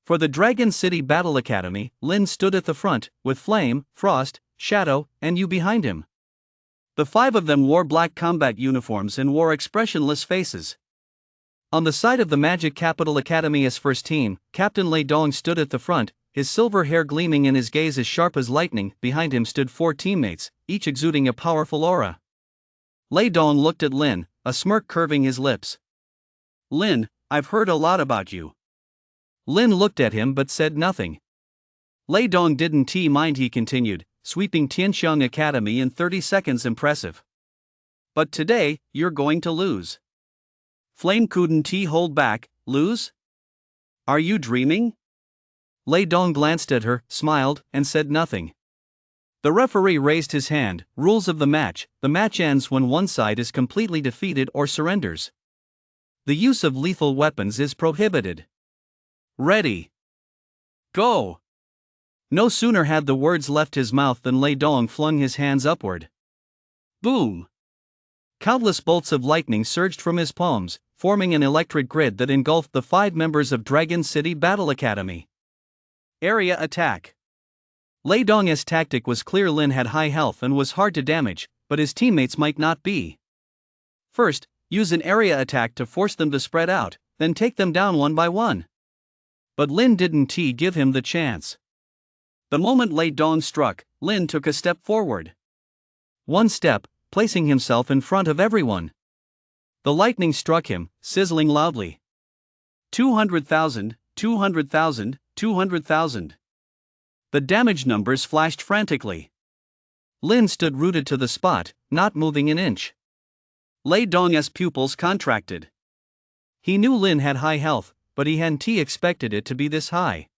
For the Dragon City Battle Academy, Lin stood at the front, with Flame, Frost, Shadow, and Yu behind him. The 5 of them wore black combat uniforms and wore expressionless faces. On the side of the Magic Capital Academy's first team, Captain Lei Dong stood at the front, his silver hair gleaming and his gaze as sharp as lightning. Behind him stood 4 teammates, each exuding a powerful aura. Lei Dong looked at Lin, a smirk curving his lips. Lin, I've heard a lot about you. Lin looked at him but said nothing. Lei Dong didn't mind, he continued, sweeping Tianxiang Academy in 30 seconds. Impressive. But today, you're going to lose. Flame couldn't hold back. Lose? Are you dreaming? Lei Dong glanced at her, smiled, and said nothing. The referee raised his hand. Rules of the match: the match ends when one side is completely defeated or surrenders. The use of lethal weapons is prohibited. Ready. Go. No sooner had the words left his mouth than Lei Dong flung his hands upward. Boom! Countless bolts of lightning surged from his palms, forming an electric grid that engulfed the 5 members of Dragon City Battle Academy. Area attack. Lei Dong's tactic was clear. Lin had high health and was hard to damage, but his teammates might not be. First, use an area attack to force them to spread out, then take them down one by one. But Lin didn't give him the chance. The moment Lei Dong struck, Lin took a step forward. One step, placing himself in front of everyone. The lightning struck him, sizzling loudly. 200,000, 200,000, 200,000. The damage numbers flashed frantically. Lin stood rooted to the spot, not moving an inch. Lei Dong's pupils contracted. He knew Lin had high health, but he hadn't expected it to be this high.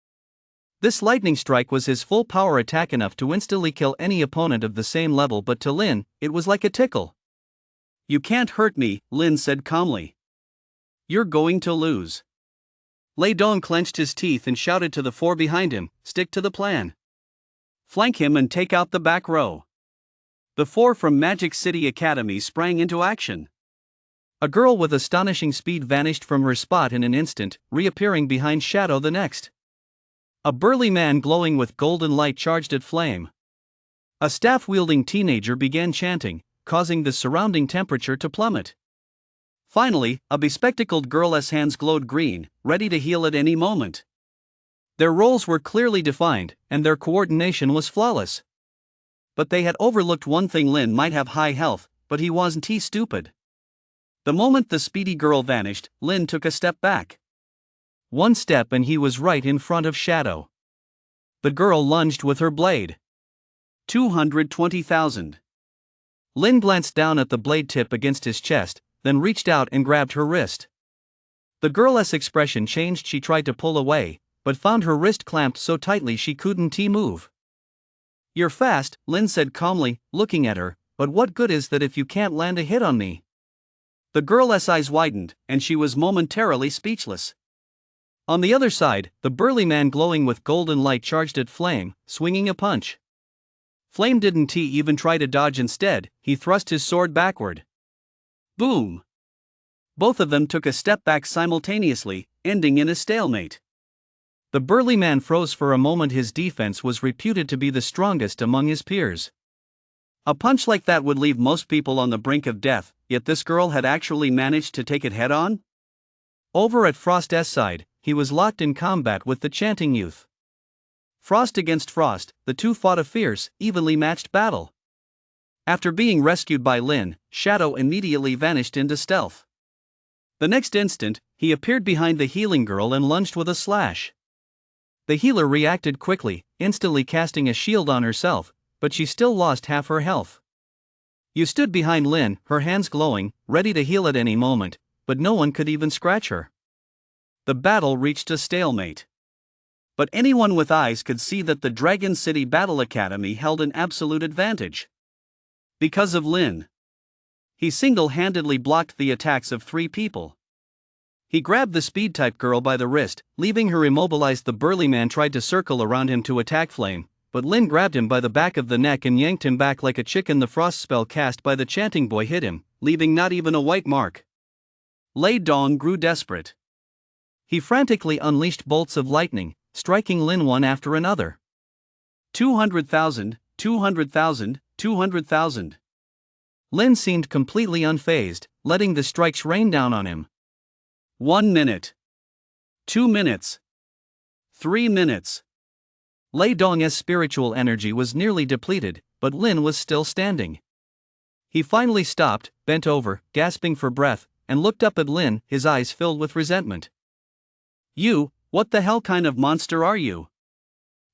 This lightning strike was his full power attack, enough to instantly kill any opponent of the same level, but to Lin, it was like a tickle. You can't hurt me, Lin said calmly. You're going to lose. Lei Dong clenched his teeth and shouted to the 4 behind him, stick to the plan. Flank him and take out the back row. The 4 from Magic City Academy sprang into action. A girl with astonishing speed vanished from her spot in an instant, reappearing behind Shadow the next. A burly man glowing with golden light charged at Flame. A staff-wielding teenager began chanting, causing the surrounding temperature to plummet. Finally, a bespectacled girl's hands glowed green, ready to heal at any moment. Their roles were clearly defined, and their coordination was flawless. But they had overlooked one thing: Lin might have high health, but he wasn't stupid. The moment the speedy girl vanished, Lin took a step back. One step and he was right in front of Shadow. The girl lunged with her blade. 220,000. Lin glanced down at the blade tip against his chest, then reached out and grabbed her wrist. The girl's expression changed. She tried to pull away, but found her wrist clamped so tightly she couldn't move. "You're fast," Lin said calmly, looking at her, "but what good is that if you can't land a hit on me?" The girl's eyes widened, and she was momentarily speechless. On the other side, the burly man glowing with golden light charged at Flame, swinging a punch. Flame didn't even try to dodge. Instead, he thrust his sword backward. Boom! Both of them took a step back simultaneously, ending in a stalemate. The burly man froze for a moment. His defense was reputed to be the strongest among his peers. A punch like that would leave most people on the brink of death, yet this girl had actually managed to take it head on? Over at Frost's side, he was locked in combat with the chanting youth. Frost against Frost, the two fought a fierce, evenly matched battle. After being rescued by Lin, Shadow immediately vanished into stealth. The next instant, he appeared behind the healing girl and lunged with a slash. The healer reacted quickly, instantly casting a shield on herself, but she still lost half her health. You stood behind Lin, her hands glowing, ready to heal at any moment, but no one could even scratch her. The battle reached a stalemate. But anyone with eyes could see that the Dragon City Battle Academy held an absolute advantage. Because of Lin. He single-handedly blocked the attacks of 3 people. He grabbed the speed-type girl by the wrist, leaving her immobilized. The burly man tried to circle around him to attack Flame, but Lin grabbed him by the back of the neck and yanked him back like a chicken. The frost spell cast by the chanting boy hit him, leaving not even a white mark. Lei Dong grew desperate. He frantically unleashed bolts of lightning, striking Lin one after another. 200,000, 200,000, 200,000. Lin seemed completely unfazed, letting the strikes rain down on him. 1 minute. 2 minutes. 3 minutes. Lei Dong's spiritual energy was nearly depleted, but Lin was still standing. He finally stopped, bent over, gasping for breath, and looked up at Lin, his eyes filled with resentment. "You, what the hell kind of monster are you?"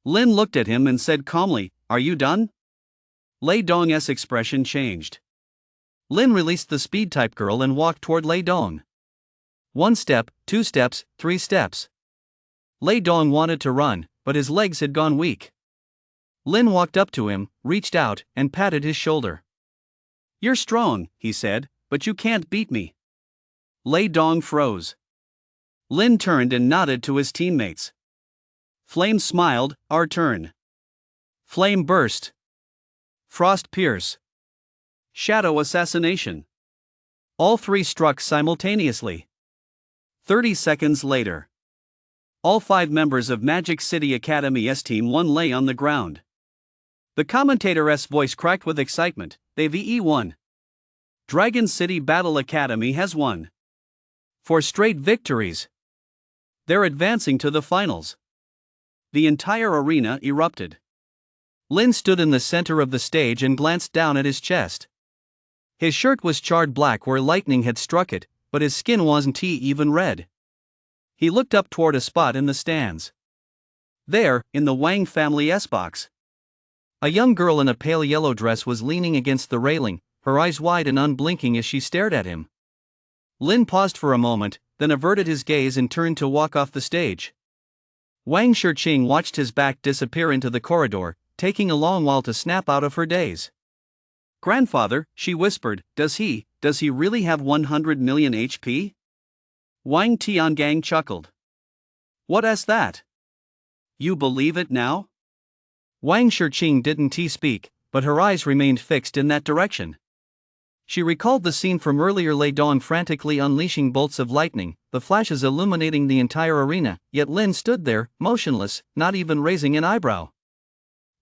Lin looked at him and said calmly, "Are you done?" Lei Dong's expression changed. Lin released the speed-type girl and walked toward Lei Dong. 1 step, 2 steps, 3 steps. Lei Dong wanted to run, but his legs had gone weak. Lin walked up to him, reached out, and patted his shoulder. "You're strong," he said, "but you can't beat me." Lei Dong froze. Lin turned and nodded to his teammates. Flame smiled, "Our turn." Flame burst. Frost pierce. Shadow assassination. All 3 struck simultaneously. 30 seconds later. All 5 members of Magic City Academy's Team 1 lay on the ground. The commentator's voice cracked with excitement, "They've won. Dragon City Battle Academy has won. 4 straight victories. They're advancing to the finals." The entire arena erupted. Lin stood in the center of the stage and glanced down at his chest. His shirt was charred black where lightning had struck it, but his skin wasn't even red. He looked up toward a spot in the stands. There, in the Wang family's box, a young girl in a pale yellow dress was leaning against the railing, her eyes wide and unblinking as she stared at him. Lin paused for a moment, then averted his gaze and turned to walk off the stage. Wang Shiqing watched his back disappear into the corridor, taking a long while to snap out of her daze. "Grandfather," she whispered, does he really have 100 million HP? Wang Tiangang chuckled. "What's that? You believe it now?" Wang Shiqing didn't speak, but her eyes remained fixed in that direction. She recalled the scene from earlier, Lei Dong frantically unleashing bolts of lightning, the flashes illuminating the entire arena, yet Lin stood there, motionless, not even raising an eyebrow.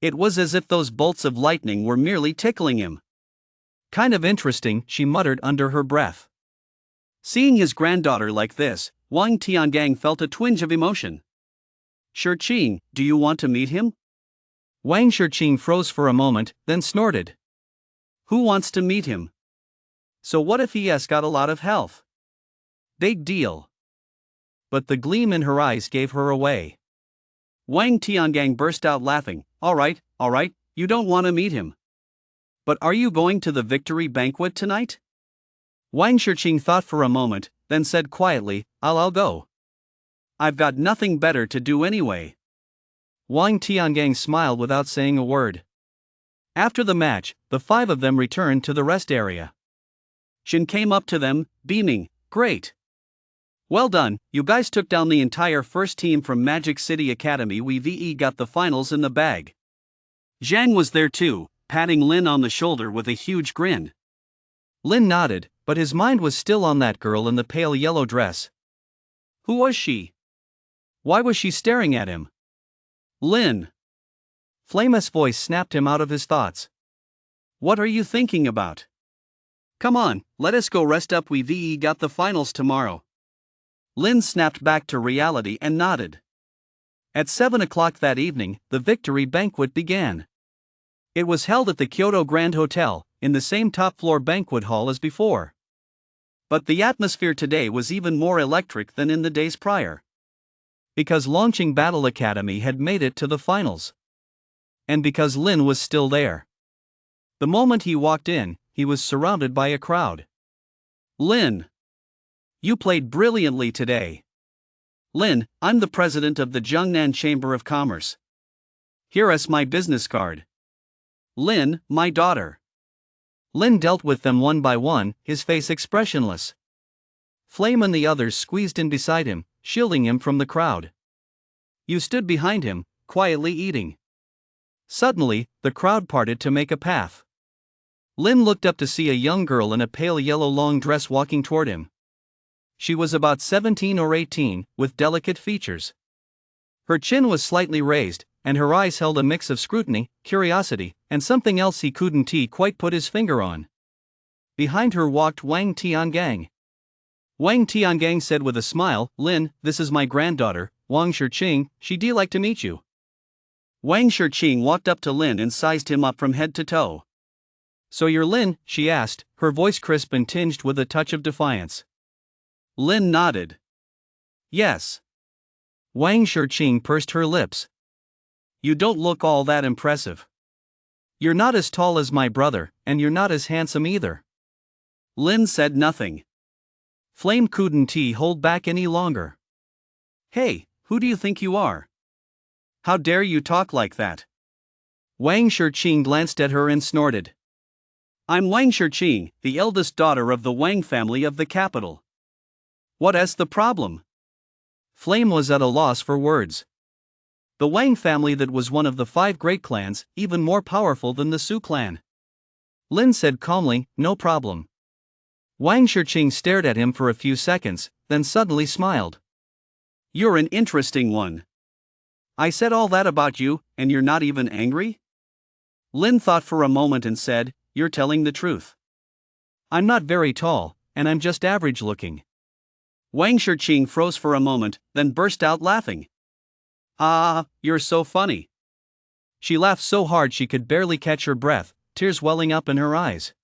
It was as if those bolts of lightning were merely tickling him. "Kind of interesting," she muttered under her breath. Seeing his granddaughter like this, Wang Tiangang felt a twinge of emotion. "Shiqing, do you want to meet him?" Wang Shiqing froze for a moment, then snorted. "Who wants to meet him? So what if he's got a lot of health? Big deal." But the gleam in her eyes gave her away. Wang Tiangang burst out laughing. All right, you don't want to meet him. But are you going to the victory banquet tonight?" Wang Shiqing thought for a moment, then said quietly, I'll go. I've got nothing better to do anyway. Wang Tiangang smiled without saying a word. After the match, the five of them returned to the rest area. Shin came up to them, beaming, "Great. Well done, you guys took down the entire first team from Magic City Academy. We got the finals in the bag." Zhang was there too, patting Lin on the shoulder with a huge grin. Lin nodded, but his mind was still on that girl in the pale yellow dress. Who was she? Why was she staring at him? Lin. Flame's voice snapped him out of his thoughts. What are you thinking about? Come on, let us go rest up. We got the finals tomorrow. Lin snapped back to reality and nodded. At 7 o'clock that evening, the victory banquet began. It was held at the Kyoto Grand Hotel, in the same top-floor banquet hall as before. But the atmosphere today was even more electric than in the days prior. Because Longqing Battle Academy had made it to the finals. And because Lin was still there. The moment he walked in, he was surrounded by a crowd. Lin. You played brilliantly today. Lin, I'm the president of the Jiangnan Chamber of Commerce. Here is my business card. Lin, my daughter. Lin dealt with them one by one, his face expressionless. Flame and the others squeezed in beside him, shielding him from the crowd. You stood behind him, quietly eating. Suddenly, the crowd parted to make a path. Lin looked up to see a young girl in a pale yellow long dress walking toward him. She was about 17 or 18, with delicate features. Her chin was slightly raised, and her eyes held a mix of scrutiny, curiosity, and something else he couldn't quite put his finger on. Behind her walked Wang Tiangang. Wang Tiangang said with a smile, "Lin, this is my granddaughter, Wang Shiqing, she'd like to meet you." Wang Shiqing walked up to Lin and sized him up from head to toe. "So you're Lin?" she asked, her voice crisp and tinged with a touch of defiance. Lin nodded. "Yes." Wang Shiqing pursed her lips. "You don't look all that impressive." "You're not as tall as my brother, and you're not as handsome either." Lin said nothing. Flame couldn't hold back any longer. "Hey, who do you think you are? How dare you talk like that?" Wang Shiqing glanced at her and snorted. "I'm Wang Shiqing, the eldest daughter of the Wang family of the capital. What is the problem?" Flame was at a loss for words. The Wang family that was one of the 5 great clans, even more powerful than the Su clan. Lin said calmly, "No problem." Wang Shiqing stared at him for a few seconds, then suddenly smiled. "You're an interesting one. I said all that about you, and you're not even angry?" Lin thought for a moment and said, "You're telling the truth. I'm not very tall, and I'm just average looking." Wang Shiqing froze for a moment, then burst out laughing. "Ah, you're so funny." She laughed so hard she could barely catch her breath, tears welling up in her eyes.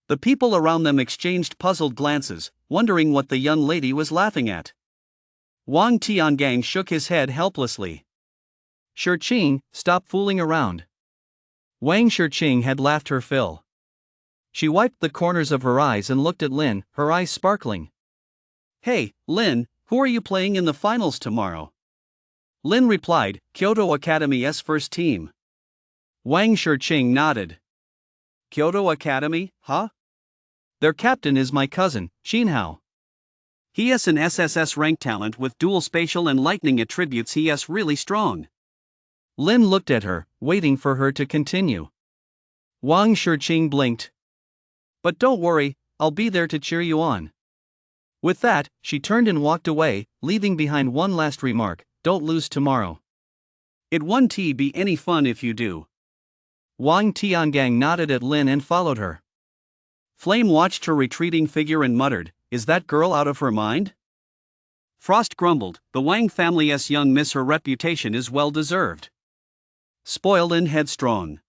The people around them exchanged puzzled glances, wondering what the young lady was laughing at. Wang Tiangang shook his head helplessly. "Shiqing, stop fooling around." Wang Shiqing had laughed her fill. She wiped the corners of her eyes and looked at Lin, her eyes sparkling. "Hey, Lin, who are you playing in the finals tomorrow?" Lin replied, "Kyoto Academy's first team." Wang Shiqing nodded. "Kyoto Academy, huh?" "Their captain is my cousin, Xinhao. He is an SSS rank talent with dual spatial and lightning attributes. He is really strong." Lin looked at her, waiting for her to continue. Wang Shiqing blinked. "But don't worry, I'll be there to cheer you on." With that, she turned and walked away, leaving behind one last remark: "Don't lose tomorrow. It won't be any fun if you do." Wang Tiangang nodded at Lin and followed her. Flame watched her retreating figure and muttered, "Is that girl out of her mind?" Frost grumbled, "The Wang family's young miss, her reputation is well deserved. Spoiled and headstrong."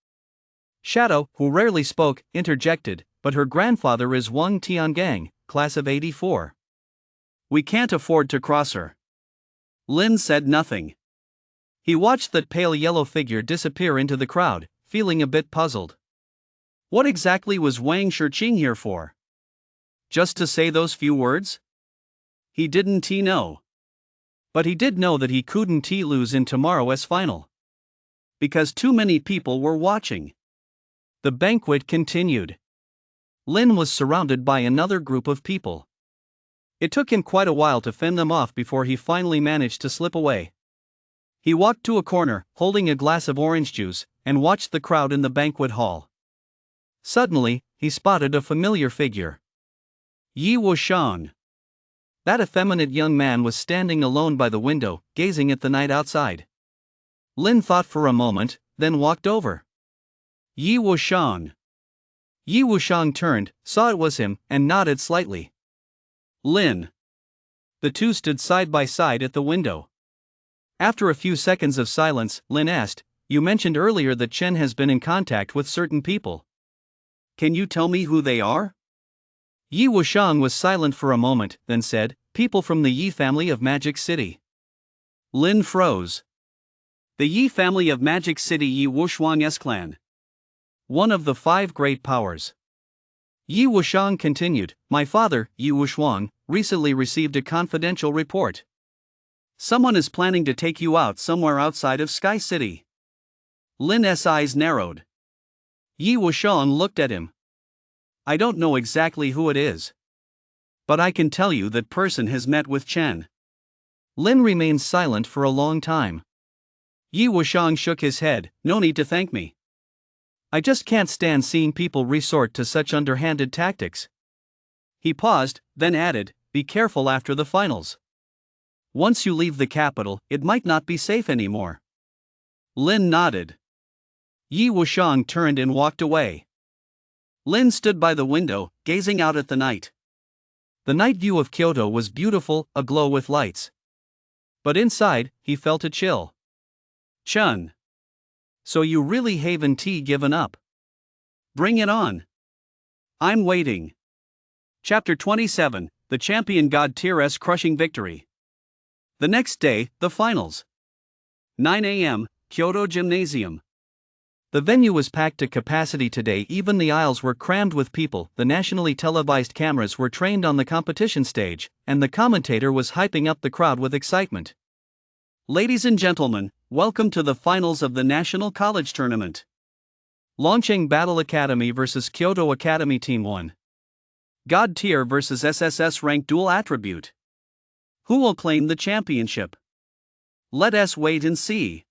Shadow, who rarely spoke, interjected, "But her grandfather is Wang Tiangang, class of 84. We can't afford to cross her." Lin said nothing. He watched that pale yellow figure disappear into the crowd, feeling a bit puzzled. What exactly was Wang Shiqing here for? Just to say those few words? He didn't know. But he did know that he couldn't lose in tomorrow's final. Because too many people were watching. The banquet continued. Lin was surrounded by another group of people. It took him quite a while to fend them off before he finally managed to slip away. He walked to a corner, holding a glass of orange juice, and watched the crowd in the banquet hall. Suddenly, he spotted a familiar figure. Yi Wuxiang. That effeminate young man was standing alone by the window, gazing at the night outside. Lin thought for a moment, then walked over. Yi Wuxiang. Yi Wuxiang turned, saw it was him, and nodded slightly. Lin. The two stood side by side at the window. After a few seconds of silence, Lin asked, "You mentioned earlier that Chen has been in contact with certain people. Can you tell me who they are?" Yi Wuxiang was silent for a moment, then said, "People from the Yi family of Magic City." Lin froze. The Yi family of Magic City, Yi Wuxiang's clan. One of the 5 great powers. Yi Wuxiang continued, "My father, Yi Wuxiang, recently received a confidential report. Someone is planning to take you out somewhere outside of Sky City." Lin's eyes narrowed. Yi Wuxiang looked at him. "I don't know exactly who it is. But I can tell you that person has met with Chen." Lin remained silent for a long time. Yi Wuxiang shook his head, "No need to thank me. I just can't stand seeing people resort to such underhanded tactics." He paused, then added, "Be careful after the finals. Once you leave the capital, it might not be safe anymore." Lin nodded. Yi Wuxiang turned and walked away. Lin stood by the window, gazing out at the night. The night view of Kyoto was beautiful, aglow with lights. But inside, he felt a chill. "Chun. So you really haven't given up? Bring it on. I'm waiting." Chapter 27, The Champion God Tier's Crushing Victory. The next day, the finals. 9 a.m., Kyoto Gymnasium. The venue was packed to capacity today, even the aisles were crammed with people, the nationally televised cameras were trained on the competition stage, and the commentator was hyping up the crowd with excitement. "Ladies and gentlemen, welcome to the finals of the National College Tournament. Launching Battle Academy vs Kyoto Academy Team 1. God Tier vs SSS Rank Dual Attribute. Who will claim the championship? Let us wait and see."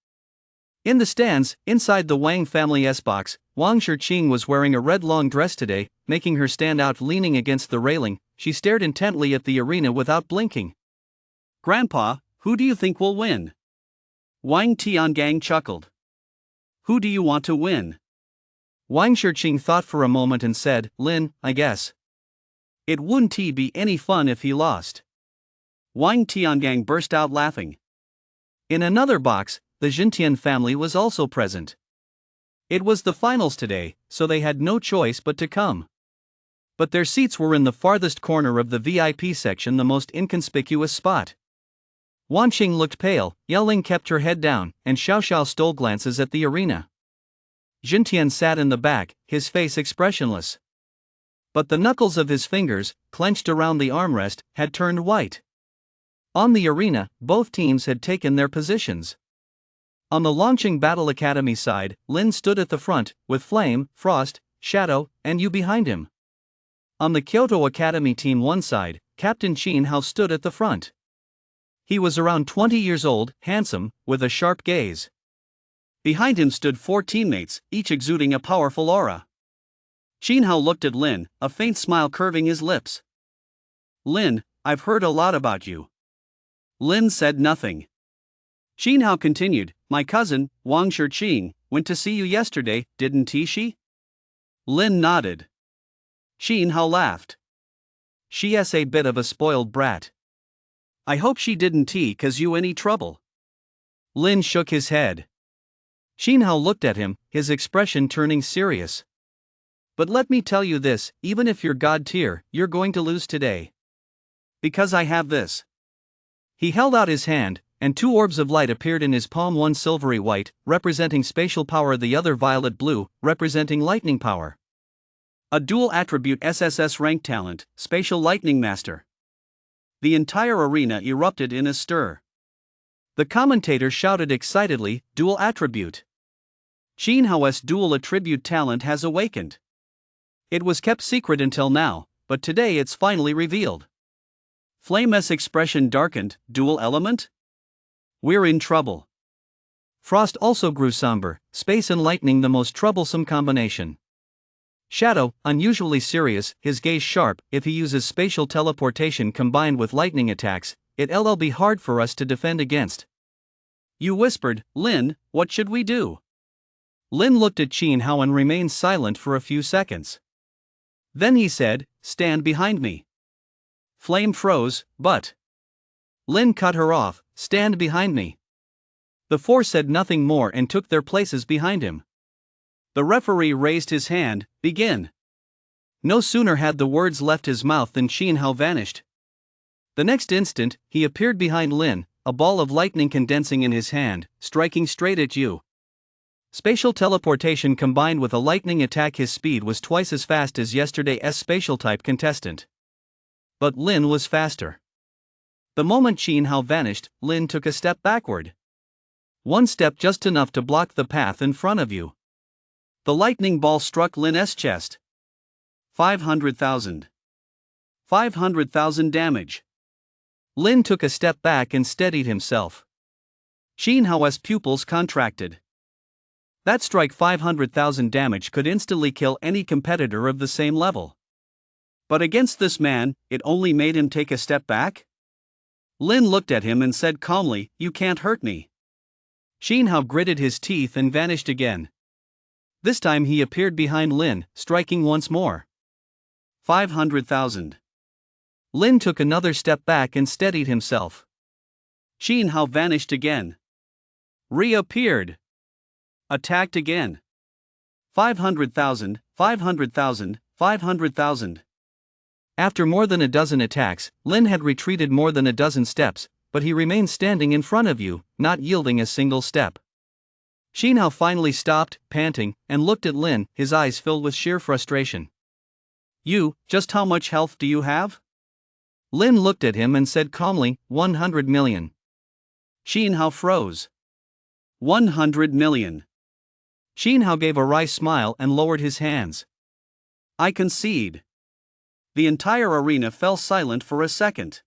In the stands, inside the Wang family S-box, Wang Shiqing was wearing a red long dress today, making her stand out. Leaning against the railing, she stared intently at the arena without blinking. "Grandpa, who do you think will win?" Wang Tiangang chuckled. "Who do you want to win?" Wang Shiqing thought for a moment and said, "Lin, I guess. It wouldn't be any fun if he lost." Wang Tiangang burst out laughing. In another box, the Jintian family was also present. It was the finals today, so they had no choice but to come. But their seats were in the farthest corner of the VIP section, the most inconspicuous spot. Wanqing looked pale, Yeling kept her head down, and Xiaoxiao stole glances at the arena. Jintian sat in the back, his face expressionless. But the knuckles of his fingers, clenched around the armrest, had turned white. On the arena, both teams had taken their positions. On the launching Battle Academy side, Lin stood at the front, with Flame, Frost, Shadow, and Yu behind him. On the Kyoto Academy Team 1 side, Captain Qin Hao stood at the front. He was around 20 years old, handsome, with a sharp gaze. Behind him stood 4 teammates, each exuding a powerful aura. Qin Hao looked at Lin, a faint smile curving his lips. "Lin, I've heard a lot about you." Lin said nothing. Qin Hao continued, "My cousin, Wang Shiqing, went to see you yesterday, didn't she?" Lin nodded. Qin Hao laughed. "She's a bit of a spoiled brat. I hope she didn't cause you any trouble." Lin shook his head. Qin Hao looked at him, his expression turning serious. "But let me tell you this, even if you're God tier, you're going to lose today. Because I have this." He held out his hand, and 2 orbs of light appeared in his palm, one silvery white, representing spatial power, the other violet blue, representing lightning power. A dual attribute SSS rank talent, Spatial Lightning Master. The entire arena erupted in a stir. The commentator shouted excitedly, "Dual attribute! Xin Hao's dual attribute talent has awakened. It was kept secret until now, but today it's finally revealed." Flame's expression darkened. "Dual element? We're in trouble." Frost also grew somber, space and lightning the most troublesome combination. Shadow, unusually serious, his gaze sharp. "If he uses spatial teleportation combined with lightning attacks, it'll be hard for us to defend against." You whispered, "Lin, what should we do?" Lin looked at Xin Hao and remained silent for a few seconds. Then he said, "Stand behind me." Flame froze, but Lin cut her off. "Stand behind me." The four said nothing more and took their places behind him. The referee raised his hand. "Begin." No sooner had the words left his mouth than Xin Hao vanished. The next instant, he appeared behind Lin, a ball of lightning condensing in his hand, striking straight at you. Spatial teleportation combined with a lightning attack. His speed was twice as fast as yesterday's spatial type contestant. But Lin was faster. The moment Xin Hao vanished, Lin took a step backward. One step, just enough to block the path in front of you. The lightning ball struck Lin's chest. 500,000. 500,000 damage. Lin took a step back and steadied himself. Xin Hao's pupils contracted. That strike 500,000 damage could instantly kill any competitor of the same level. But against this man, it only made him take a step back? Lin looked at him and said calmly, "You can't hurt me." Xin Hao gritted his teeth and vanished again. This time he appeared behind Lin, striking once more. 500,000. Lin took another step back and steadied himself. Xin Hao vanished again. Reappeared. Attacked again. 500,000, 500,000, 500,000. After more than a dozen attacks, Lin had retreated more than a dozen steps, but he remained standing in front of you, not yielding a single step. Xin Hao finally stopped, panting, and looked at Lin, his eyes filled with sheer frustration. "You, just how much health do you have?" Lin looked at him and said calmly, 100 million. Xin Hao froze. 100 million. Xin Hao gave a wry smile and lowered his hands. "I concede." The entire arena fell silent for a second.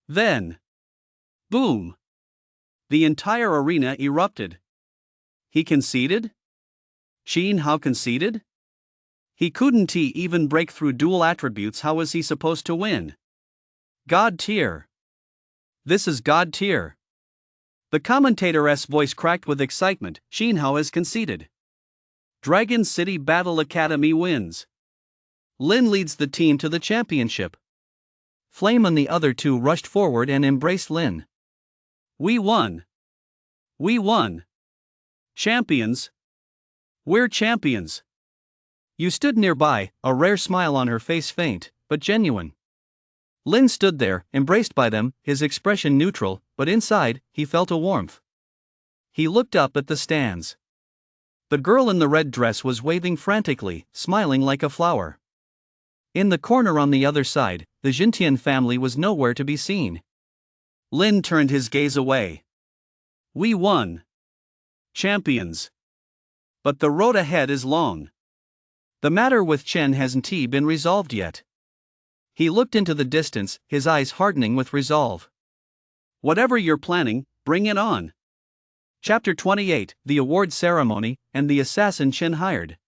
Then, boom! The entire arena erupted. He conceded? Xin Hao conceded? He couldn't even break through dual attributes. How was he supposed to win? God tier. This is God tier. The commentator's voice cracked with excitement. Xin Hao has conceded. Dragon City Battle Academy wins. Lin leads the team to the championship. Flame and the other two rushed forward and embraced Lin. We won. We won. Champions. We're champions. You stood nearby, a rare smile on her face, faint, but genuine. Lin stood there, embraced by them, his expression neutral, but inside, he felt a warmth. He looked up at the stands. The girl in the red dress was waving frantically, smiling like a flower. In the corner on the other side, the Jintian family was nowhere to be seen. Lin turned his gaze away. We won. Champions. But the road ahead is long. The matter with Chen hasn't been resolved yet. He looked into the distance, his eyes hardening with resolve. Whatever you're planning, bring it on. Chapter 28, The Award Ceremony, and the Assassin Chen Hired.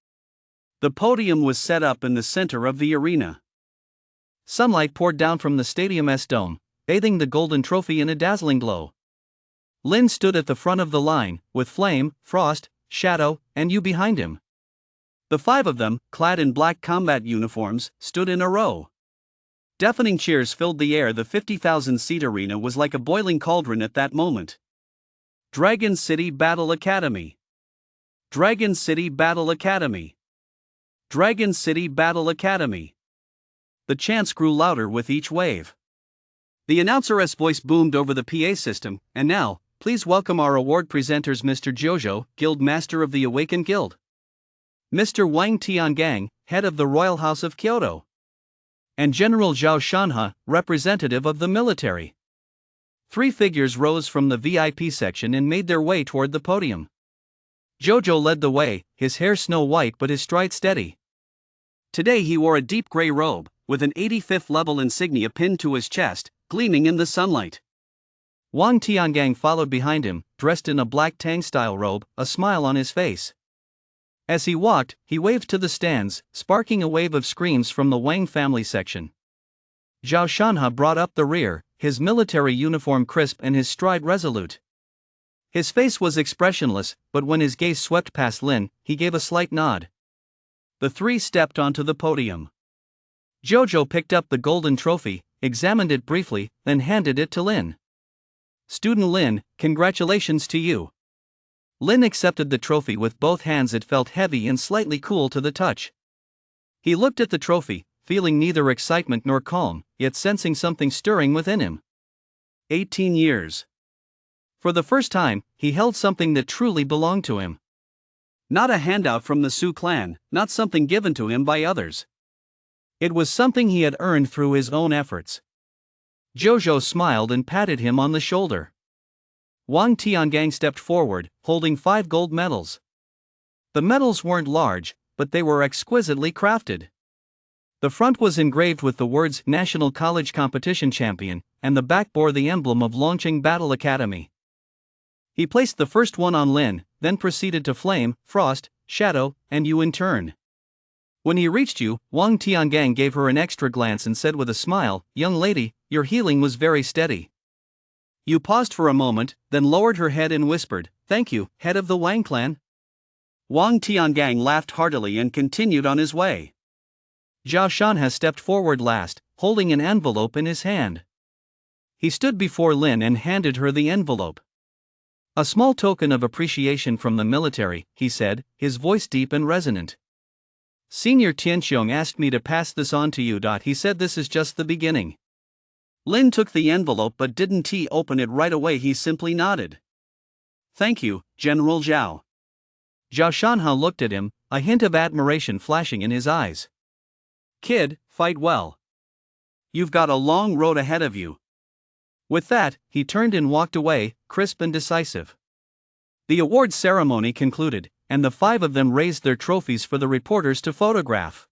The podium was set up in the center of the arena. Sunlight poured down from the stadium's dome, bathing the golden trophy in a dazzling glow. Lin stood at the front of the line, with Flame, Frost, Shadow, and you behind him. The five of them, clad in black combat uniforms, stood in a row. Deafening cheers filled the air. The 50,000-seat arena was like a boiling cauldron at that moment. Dragon City Battle Academy. Dragon City Battle Academy. Dragon City Battle Academy. The chants grew louder with each wave. The announcer's voice boomed over the PA system, and now, please welcome our award presenters, Mr. Jojo, Guild Master of the Awakened Guild. Mr. Wang Tiangang, head of the Royal House of Kyoto. and General Zhao Shanhe, representative of the military. 3 figures rose from the VIP section and made their way toward the podium. Jojo led the way, his hair snow white but his stride steady. Today he wore a deep gray robe, with an 85th level insignia pinned to his chest, gleaming in the sunlight. Wang Tiangang followed behind him, dressed in a black Tang-style robe, a smile on his face. As he walked, he waved to the stands, sparking a wave of screams from the Wang family section. Zhao Shanhe brought up the rear, his military uniform crisp and his stride resolute. His face was expressionless, but when his gaze swept past Lin, he gave a slight nod. The 3 stepped onto the podium. Jojo picked up the golden trophy, examined it briefly, then handed it to Lin. "Student Lin, congratulations to you." Lin accepted the trophy with both hands. It felt heavy and slightly cool to the touch. He looked at the trophy, feeling neither excitement nor calm, yet sensing something stirring within him. 18 years. For the first time, he held something that truly belonged to him. Not a handout from the Su clan, not something given to him by others. It was something he had earned through his own efforts. Jojo smiled and patted him on the shoulder. Wang Tiangang stepped forward, holding 5 gold medals. The medals weren't large, but they were exquisitely crafted. The front was engraved with the words National College Competition Champion, and the back bore the emblem of Longqing Battle Academy. He placed the first one on Lin, then proceeded to Flame, Frost, Shadow, and Yu in turn. When he reached Yu, Wang Tiangang gave her an extra glance and said with a smile, "Young lady, your healing was very steady." Yu paused for a moment, then lowered her head and whispered, "Thank you, head of the Wang clan." Wang Tiangang laughed heartily and continued on his way. Zhao Shanhe stepped forward last, holding an envelope in his hand. He stood before Lin and handed her the envelope. "A small token of appreciation from the military," he said, his voice deep and resonant. "Senior Tianxiong asked me to pass this on to you." He said, "This is just the beginning." Lin took the envelope but didn't open it right away. He simply nodded. "Thank you, General Zhao." Zhao Shanhe looked at him, a hint of admiration flashing in his eyes. "Kid, fight well. You've got a long road ahead of you." With that, he turned and walked away, crisp and decisive. The awards ceremony concluded, and the 5 of them raised their trophies for the reporters to photograph.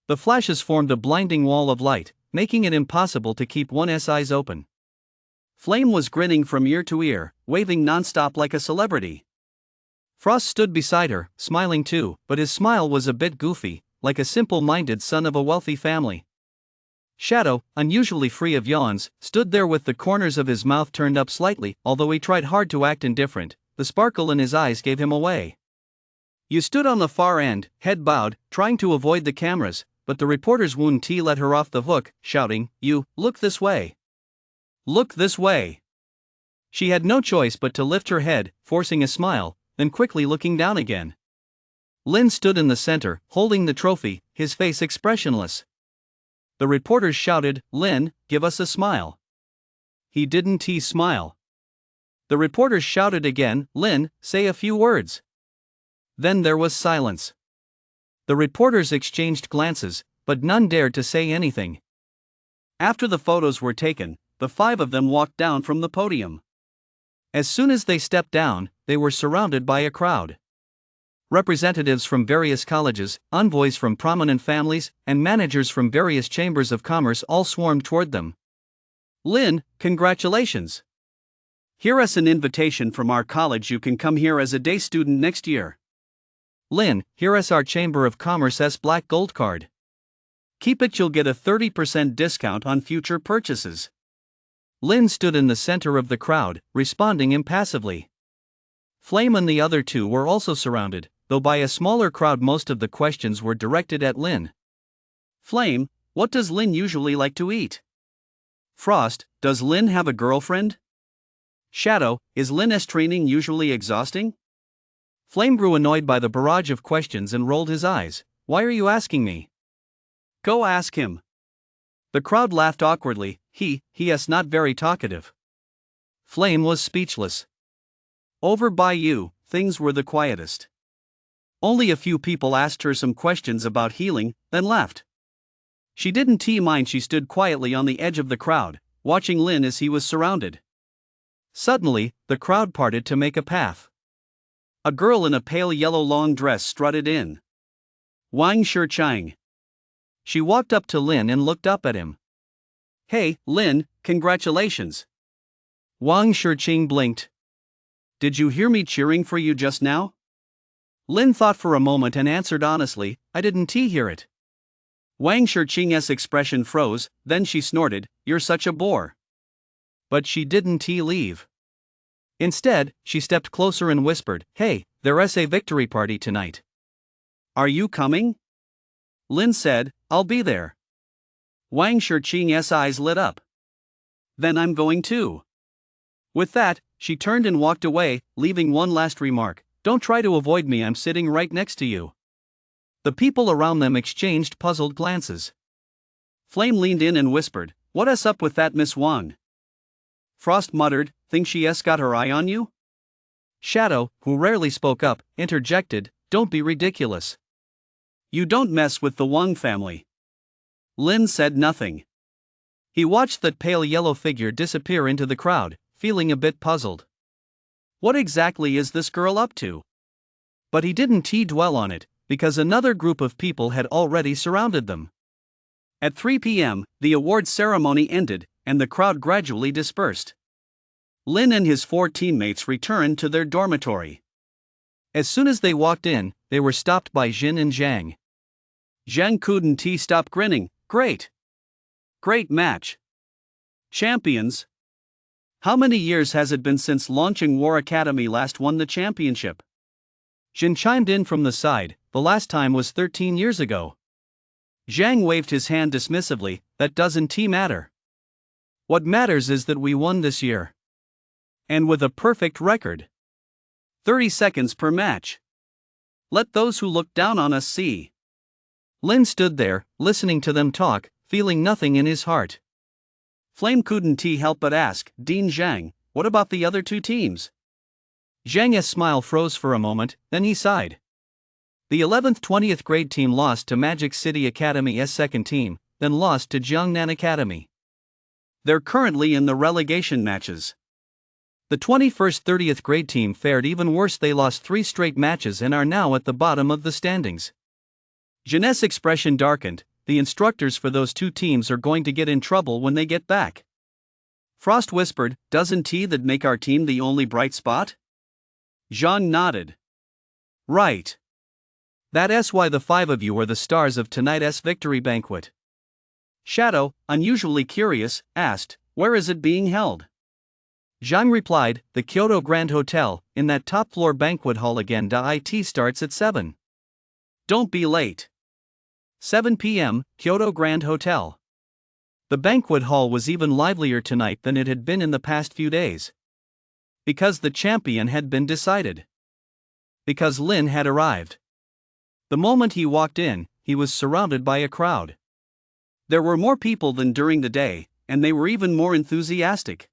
The flashes formed a blinding wall of light, making it impossible to keep one's eyes open. Flame was grinning from ear to ear, waving nonstop like a celebrity. Frost stood beside her, smiling too, but his smile was a bit goofy, like a simple-minded son of a wealthy family. Shadow, unusually free of yawns, stood there with the corners of his mouth turned up slightly. Although he tried hard to act indifferent, the sparkle in his eyes gave him away. Yu stood on the far end, head bowed, trying to avoid the cameras, but the reporter's Wen Ti let her off the hook, shouting, "Yu, look this way! Look this way!" She had no choice but to lift her head, forcing a smile, then quickly looking down again. Lin stood in the center, holding the trophy, his face expressionless. The reporters shouted, "Lin, give us a smile." He didn't smile. The reporters shouted again, "Lin, say a few words." Then there was silence. The reporters exchanged glances, but none dared to say anything. After the photos were taken, the 5 of them walked down from the podium. As soon as they stepped down, they were surrounded by a crowd. Representatives from various colleges, envoys from prominent families, and managers from various chambers of commerce all swarmed toward them. "Lin, congratulations! Here's an invitation from our college. You can come here as a day student next year." "Lin, here's our Chamber of Commerce's black gold card. Keep it, you'll get a 30% discount on future purchases." Lin stood in the center of the crowd, responding impassively. Flame and the other 2 were also surrounded, though by a smaller crowd. Most of the questions were directed at Lin. "Flame, what does Lin usually like to eat?" "Frost, does Lin have a girlfriend?" "Shadow, is Lin's training usually exhausting?" Flame grew annoyed by the barrage of questions and rolled his eyes. "Why are you asking me?" "Go ask him." The crowd laughed awkwardly. He's not very talkative." Flame was speechless. Over by Yu, things were the quietest. Only a few people asked her some questions about healing, then left. She didn't mind. She stood quietly on the edge of the crowd, watching Lin as he was surrounded. Suddenly, the crowd parted to make a path. A girl in a pale yellow long dress strutted in. Wang Shichang. She walked up to Lin and looked up at him. "Hey, Lin, congratulations." Wang Shichang blinked. "Did you hear me cheering for you just now?" Lin thought for a moment and answered honestly, "I didn't hear it." Wang Shichang's expression froze, then she snorted, "You're such a bore." But she didn't leave. Instead, she stepped closer and whispered, "Hey, there's a victory party tonight. Are you coming?" Lin said, "I'll be there." Wang Shichang's eyes lit up. "Then I'm going too." With that, she turned and walked away, leaving one last remark, "Don't try to avoid me, I'm sitting right next to you." The people around them exchanged puzzled glances. Flame leaned in and whispered, "What's up with that Miss Wang?" Frost muttered, "Think she's got her eye on you?" Shadow, who rarely spoke up, interjected, "Don't be ridiculous. You don't mess with the Wang family." Lin said nothing. He watched that pale yellow figure disappear into the crowd, feeling a bit puzzled. What exactly is this girl up to? But he didn't dwell on it, because another group of people had already surrounded them. At 3 p.m., the award ceremony ended, and the crowd gradually dispersed. Lin and his 4 teammates returned to their dormitory. As soon as they walked in, they were stopped by Jin and Zhang. Zhang couldn't stop grinning. "Great! Great match! Champions! How many years has it been since launching War Academy last won the championship?" Jin chimed in from the side, "The last time was 13 years ago." Zhang waved his hand dismissively, "That doesn't matter. What matters is that we won this year. And with a perfect record. 30 seconds per match. Let those who look down on us see." Lin stood there, listening to them talk, feeling nothing in his heart. Flame couldn't help but ask, "Dean Zhang, what about the other 2 teams?" Zhang's smile froze for a moment, then he sighed. The 11th 20th grade team lost to Magic City Academy's second team, then lost to Jiangnan Academy. They're currently in the relegation matches. The 21st 30th grade team fared even worse. They lost 3 straight matches and are now at the bottom of the standings. Jin's expression darkened. The instructors for those 2 teams are going to get in trouble when they get back. Frost whispered, "Doesn't that make our team the only bright spot?" Zhang nodded. "Right. That's why the 5 of you are the stars of tonight's victory banquet." Shadow, unusually curious, asked, "Where is it being held?" Zhang replied, "The Kyoto Grand Hotel, in that top-floor banquet hall again. It starts at 7. Don't be late. 7 p.m., Kyoto Grand Hotel." The banquet hall was even livelier tonight than it had been in the past few days. Because the champion had been decided. Because Lin had arrived. The moment he walked in, he was surrounded by a crowd. There were more people than during the day, and they were even more enthusiastic.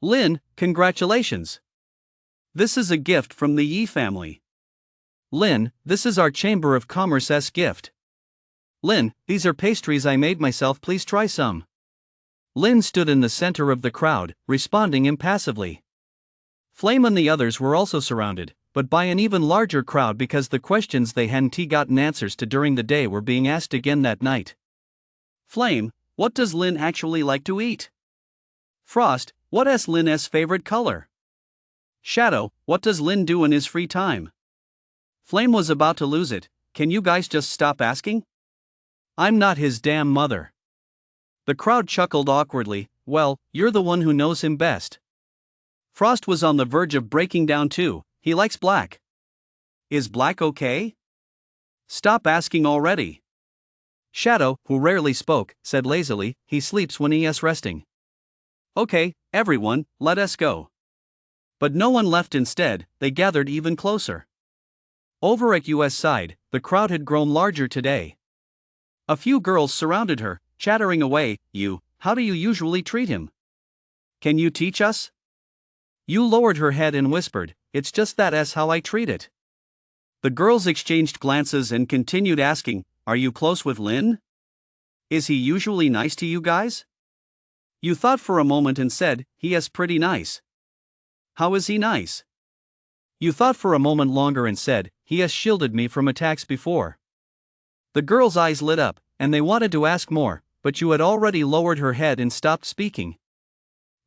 "Lin, congratulations! This is a gift from the Yi family." "Lin, this is our Chamber of Commerce's gift." "Lin, these are pastries I made myself, please try some." Lin stood in the center of the crowd, responding impassively. Flame and the others were also surrounded, but by an even larger crowd because the questions they hadn't gotten answers to during the day were being asked again that night. Flame, what does Lin actually like to eat? Frost, what's Lin's favorite color? Shadow, what does Lin do in his free time? Flame was about to lose it. Can you guys just stop asking? I'm not his damn mother. The crowd chuckled awkwardly. Well, you're the one who knows him best. Frost was on the verge of breaking down too. He likes black. Is black okay? Stop asking already. Shadow, who rarely spoke, said lazily, he sleeps when he's resting. Okay, everyone, let us go. But no one left. Instead, they gathered even closer. Over at US side, the crowd had grown larger today. A few girls surrounded her, chattering away. How do you usually treat him? Can you teach us? Yu lowered her head and whispered, it's just that's how I treat it. The girls exchanged glances and continued asking, are you close with Lin? Is he usually nice to you guys? You thought for a moment and said, "He is pretty nice." How is he nice? You thought for a moment longer and said, "He has shielded me from attacks before." The girl's eyes lit up, and they wanted to ask more, but you had already lowered her head and stopped speaking.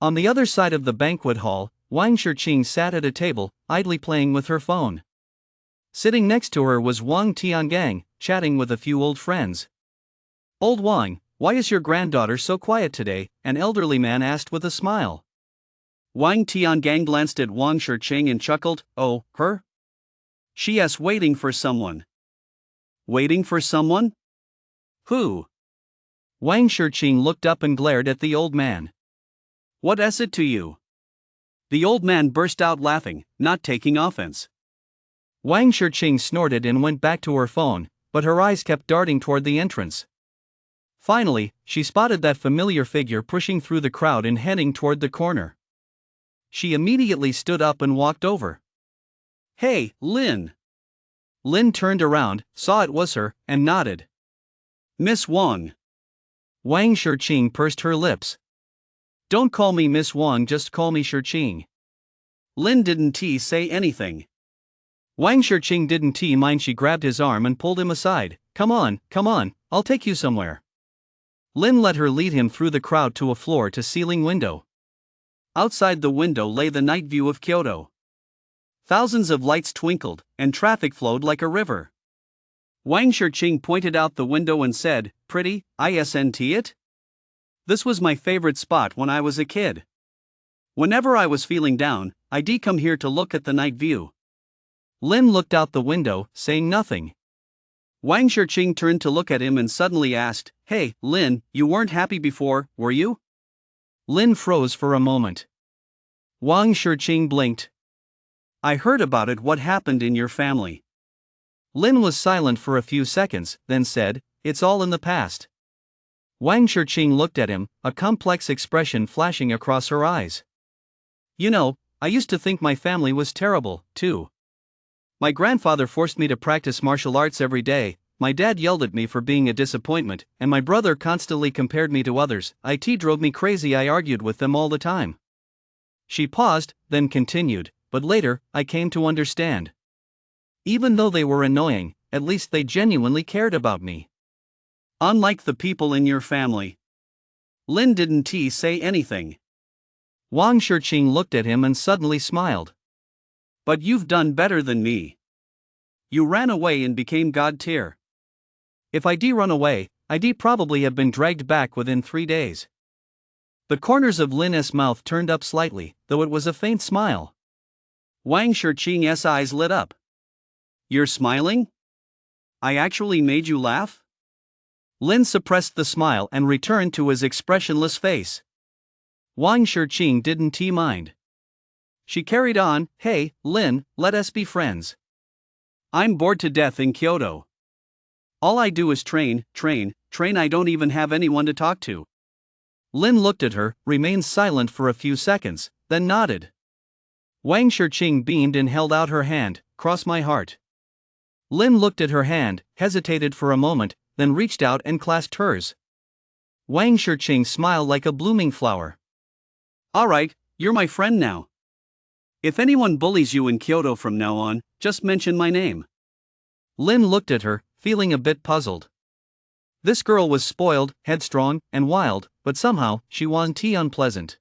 On the other side of the banquet hall, Wang Shiqing sat at a table, idly playing with her phone. Sitting next to her was Wang Tiangang, chatting with a few old friends. "Old Wang, why is your granddaughter so quiet today?" an elderly man asked with a smile. Wang Tiangang glanced at Wang Shiqing and chuckled, "Oh, her? She is waiting for someone." Waiting for someone? Who? Wang Shiqing looked up and glared at the old man. What is it to you? The old man burst out laughing, not taking offense. Wang Shiqing snorted and went back to her phone, but her eyes kept darting toward the entrance. Finally, she spotted that familiar figure pushing through the crowd and heading toward the corner. She immediately stood up and walked over. "Hey, Lin!" Lin turned around, saw it was her, and nodded. "Miss Wang." Wang Shiqing pursed her lips. "Don't call me Miss Wang, just call me Shiqing." Lin didn't say anything. Wang Shiqing didn't mind. She grabbed his arm and pulled him aside. Come on, I'll take you somewhere." Lin let her lead him through the crowd to a floor-to-ceiling window. Outside the window lay the night view of Kyoto. Thousands of lights twinkled, and traffic flowed like a river. Wang Shiqing pointed out the window and said, "Pretty, isn't it? This was my favorite spot when I was a kid. Whenever I was feeling down, I'd come here to look at the night view." Lin looked out the window, saying nothing. Wang Shiqing turned to look at him and suddenly asked, "Hey, Lin, you weren't happy before, were you?" Lin froze for a moment. Wang Shiqing blinked. "I heard about it. What happened in your family?" Lin was silent for a few seconds, then said, "It's all in the past." Wang Shiqing looked at him, a complex expression flashing across her eyes. "You know, I used to think my family was terrible, too. My grandfather forced me to practice martial arts every day, my dad yelled at me for being a disappointment, and my brother constantly compared me to others. It drove me crazy. I argued with them all the time." She paused, then continued, "But later, I came to understand. Even though they were annoying, at least they genuinely cared about me." "Unlike the people in your family." Lin didn't say anything. Wang Shiqing looked at him and suddenly smiled. "But you've done better than me. You ran away and became God tier." "If I'd run away, I'd probably have been dragged back within 3 days." The corners of Lin's mouth turned up slightly, though it was a faint smile. Wang Shiqing's eyes lit up. "You're smiling? I actually made you laugh?" Lin suppressed the smile and returned to his expressionless face. Wang Shiqing didn't mind. She carried on, "Hey, Lin, let us be friends. I'm bored to death in Kyoto. All I do is train. I don't even have anyone to talk to." Lin looked at her, remained silent for a few seconds, then nodded. Wang Shiqing beamed and held out her hand. "Cross my heart." Lin looked at her hand, hesitated for a moment, then reached out and clasped hers. Wang Shiqing smiled like a blooming flower. "All right, you're my friend now. If anyone bullies you in Kyoto from now on, just mention my name." Lin looked at her, feeling a bit puzzled. This girl was spoiled, headstrong, and wild, but somehow, she wasn't unpleasant.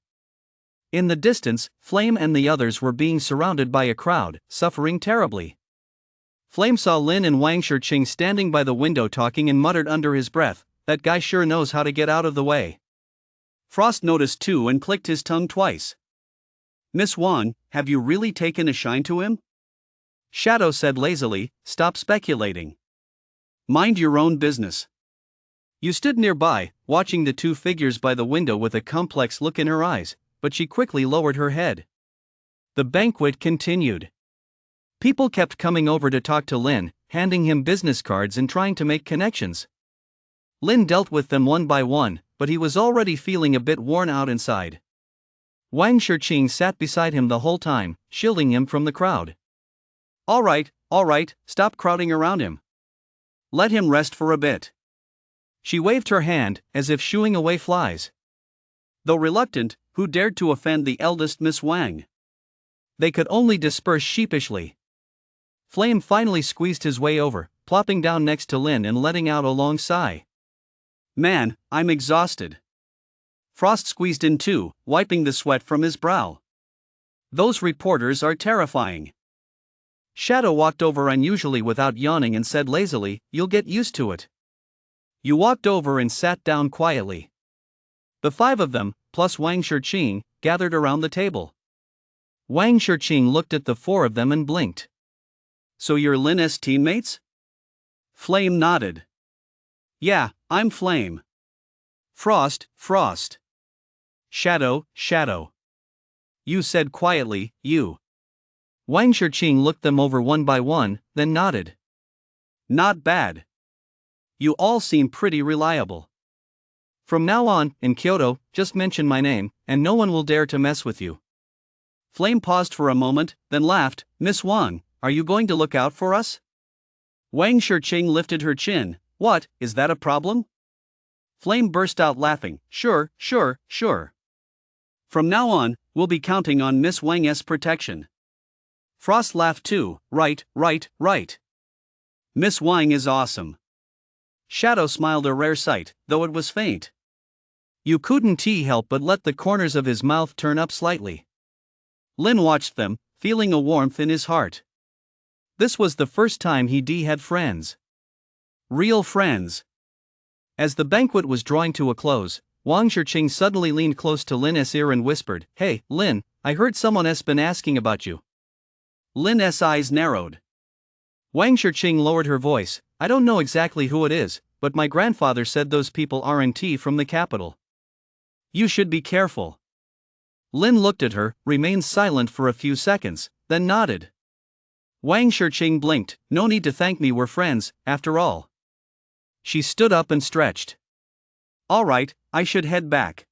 In the distance, Flame and the others were being surrounded by a crowd, suffering terribly. Flame saw Lin and Wang Shiqing standing by the window talking and muttered under his breath, "That guy sure knows how to get out of the way." Frost noticed too and clicked his tongue twice. "Miss Wang, have you really taken a shine to him?" Shadow said lazily, "Stop speculating. Mind your own business." You stood nearby, watching the two figures by the window with a complex look in her eyes, but she quickly lowered her head. The banquet continued. People kept coming over to talk to Lin, handing him business cards and trying to make connections. Lin dealt with them one by one, but he was already feeling a bit worn out inside. Wang Shiqing sat beside him the whole time, shielding him from the crowd. All right, stop crowding around him. Let him rest for a bit." She waved her hand, as if shooing away flies. Though reluctant, who dared to offend the eldest Miss Wang? They could only disperse sheepishly. Flame finally squeezed his way over, plopping down next to Lin and letting out a long sigh. Man, I'm exhausted. Frost squeezed in too, wiping the sweat from his brow. Those reporters are terrifying. Shadow walked over unusually without yawning and said lazily, "You'll get used to it." You walked over and sat down quietly. The five of them, plus Wang Shiqing, gathered around the table. Wang Shiqing looked at the four of them and blinked. So you're Lin's teammates? Flame nodded. Yeah, I'm Flame. Frost. Shadow. You said quietly, you. Wang Shiqing looked them over one by one, then nodded. Not bad. You all seem pretty reliable. From now on, in Kyoto, just mention my name, and no one will dare to mess with you. Flame paused for a moment, then laughed. Miss Wang, are you going to look out for us? Wang Shiqing lifted her chin. What, is that a problem? Flame burst out laughing. Sure. From now on, we'll be counting on Miss Wang's protection. Frost laughed too. Right. Miss Wang is awesome. Shadow smiled, a rare sight, though it was faint. You couldn't help but let the corners of his mouth turn up slightly. Lin watched them, feeling a warmth in his heart. This was the first time he had friends. Real friends. As the banquet was drawing to a close, Wang Shiqing suddenly leaned close to Lin's ear and whispered, "Hey, Lin, I heard someone's been asking about you." Lin's eyes narrowed. Wang Shiqing lowered her voice. "I don't know exactly who it is, but my grandfather said those people aren't from the capital. You should be careful." Lin looked at her, remained silent for a few seconds, then nodded. Wang Shiqing blinked. "No need to thank me, we're friends, after all." She stood up and stretched. "All right, I should head back.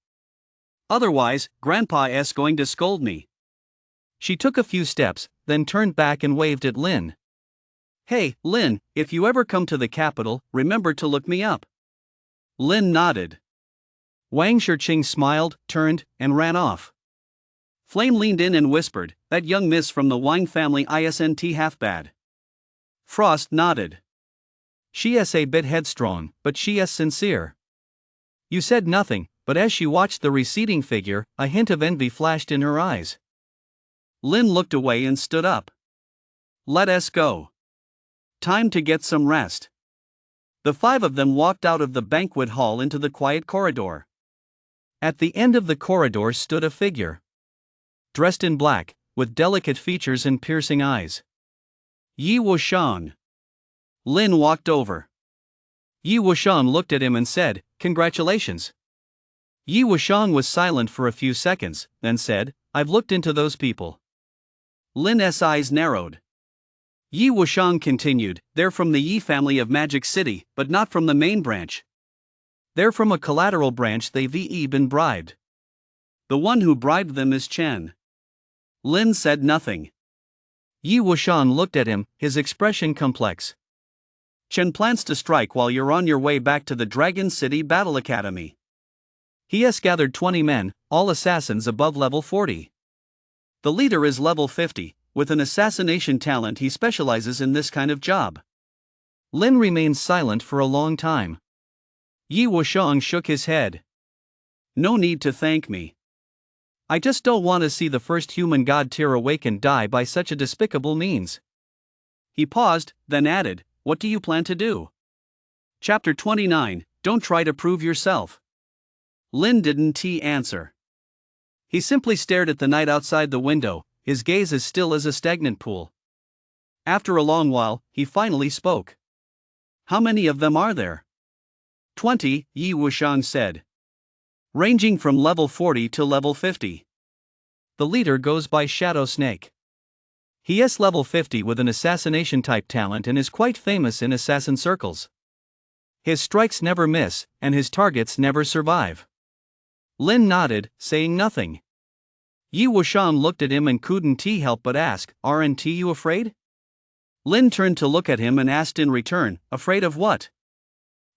Otherwise, Grandpa's going to scold me." She took a few steps, then turned back and waved at Lin. "Hey, Lin, if you ever come to the capital, remember to look me up." Lin nodded. Wang Shiqing smiled, turned, and ran off. Flame leaned in and whispered, "That young miss from the Wang family isn't half bad." Frost nodded. "She's a bit headstrong, but she's sincere." You said nothing, but as she watched the receding figure, a hint of envy flashed in her eyes. Lin looked away and stood up. "Let us go. Time to get some rest." The five of them walked out of the banquet hall into the quiet corridor. At the end of the corridor stood a figure. Dressed in black, with delicate features and piercing eyes. Yi Wuxiang. Lin walked over. Yi Wuxiang looked at him and said, "Congratulations." Yi Wuxiang was silent for a few seconds, then said, "I've looked into those people." Lin's eyes narrowed. Yi Wuxiang continued, "They're from the Yi family of Magic City, but not from the main branch. They're from a collateral branch. They've been bribed." "The one who bribed them is Chen." Lin said nothing. Yi Wuxiang looked at him, his expression complex. "Chen plans to strike while you're on your way back to the Dragon City Battle Academy. He has gathered 20 men, all assassins above level 40. The leader is level 50, with an assassination talent. He specializes in this kind of job." Lin remained silent for a long time. Yi Wuxiang shook his head. "No need to thank me. I just don't want to see the first human god tier awakened die by such a despicable means." He paused, then added, "What do you plan to do?" Chapter 29, Don't Try to Prove Yourself. Lin didn't answer. He simply stared at the night outside the window, his gaze as still as a stagnant pool. After a long while, he finally spoke. "How many of them are there?" 20, Yi Wuxiang said. "Ranging from level 40 to level 50. The leader goes by Shadow Snake. He is level 50 with an assassination type talent and is quite famous in assassin circles. His strikes never miss, and his targets never survive." Lin nodded, saying nothing. Yi Wuxiang looked at him and couldn't help but ask, "Aren't you afraid?" Lin turned to look at him and asked in return, "Afraid of what?"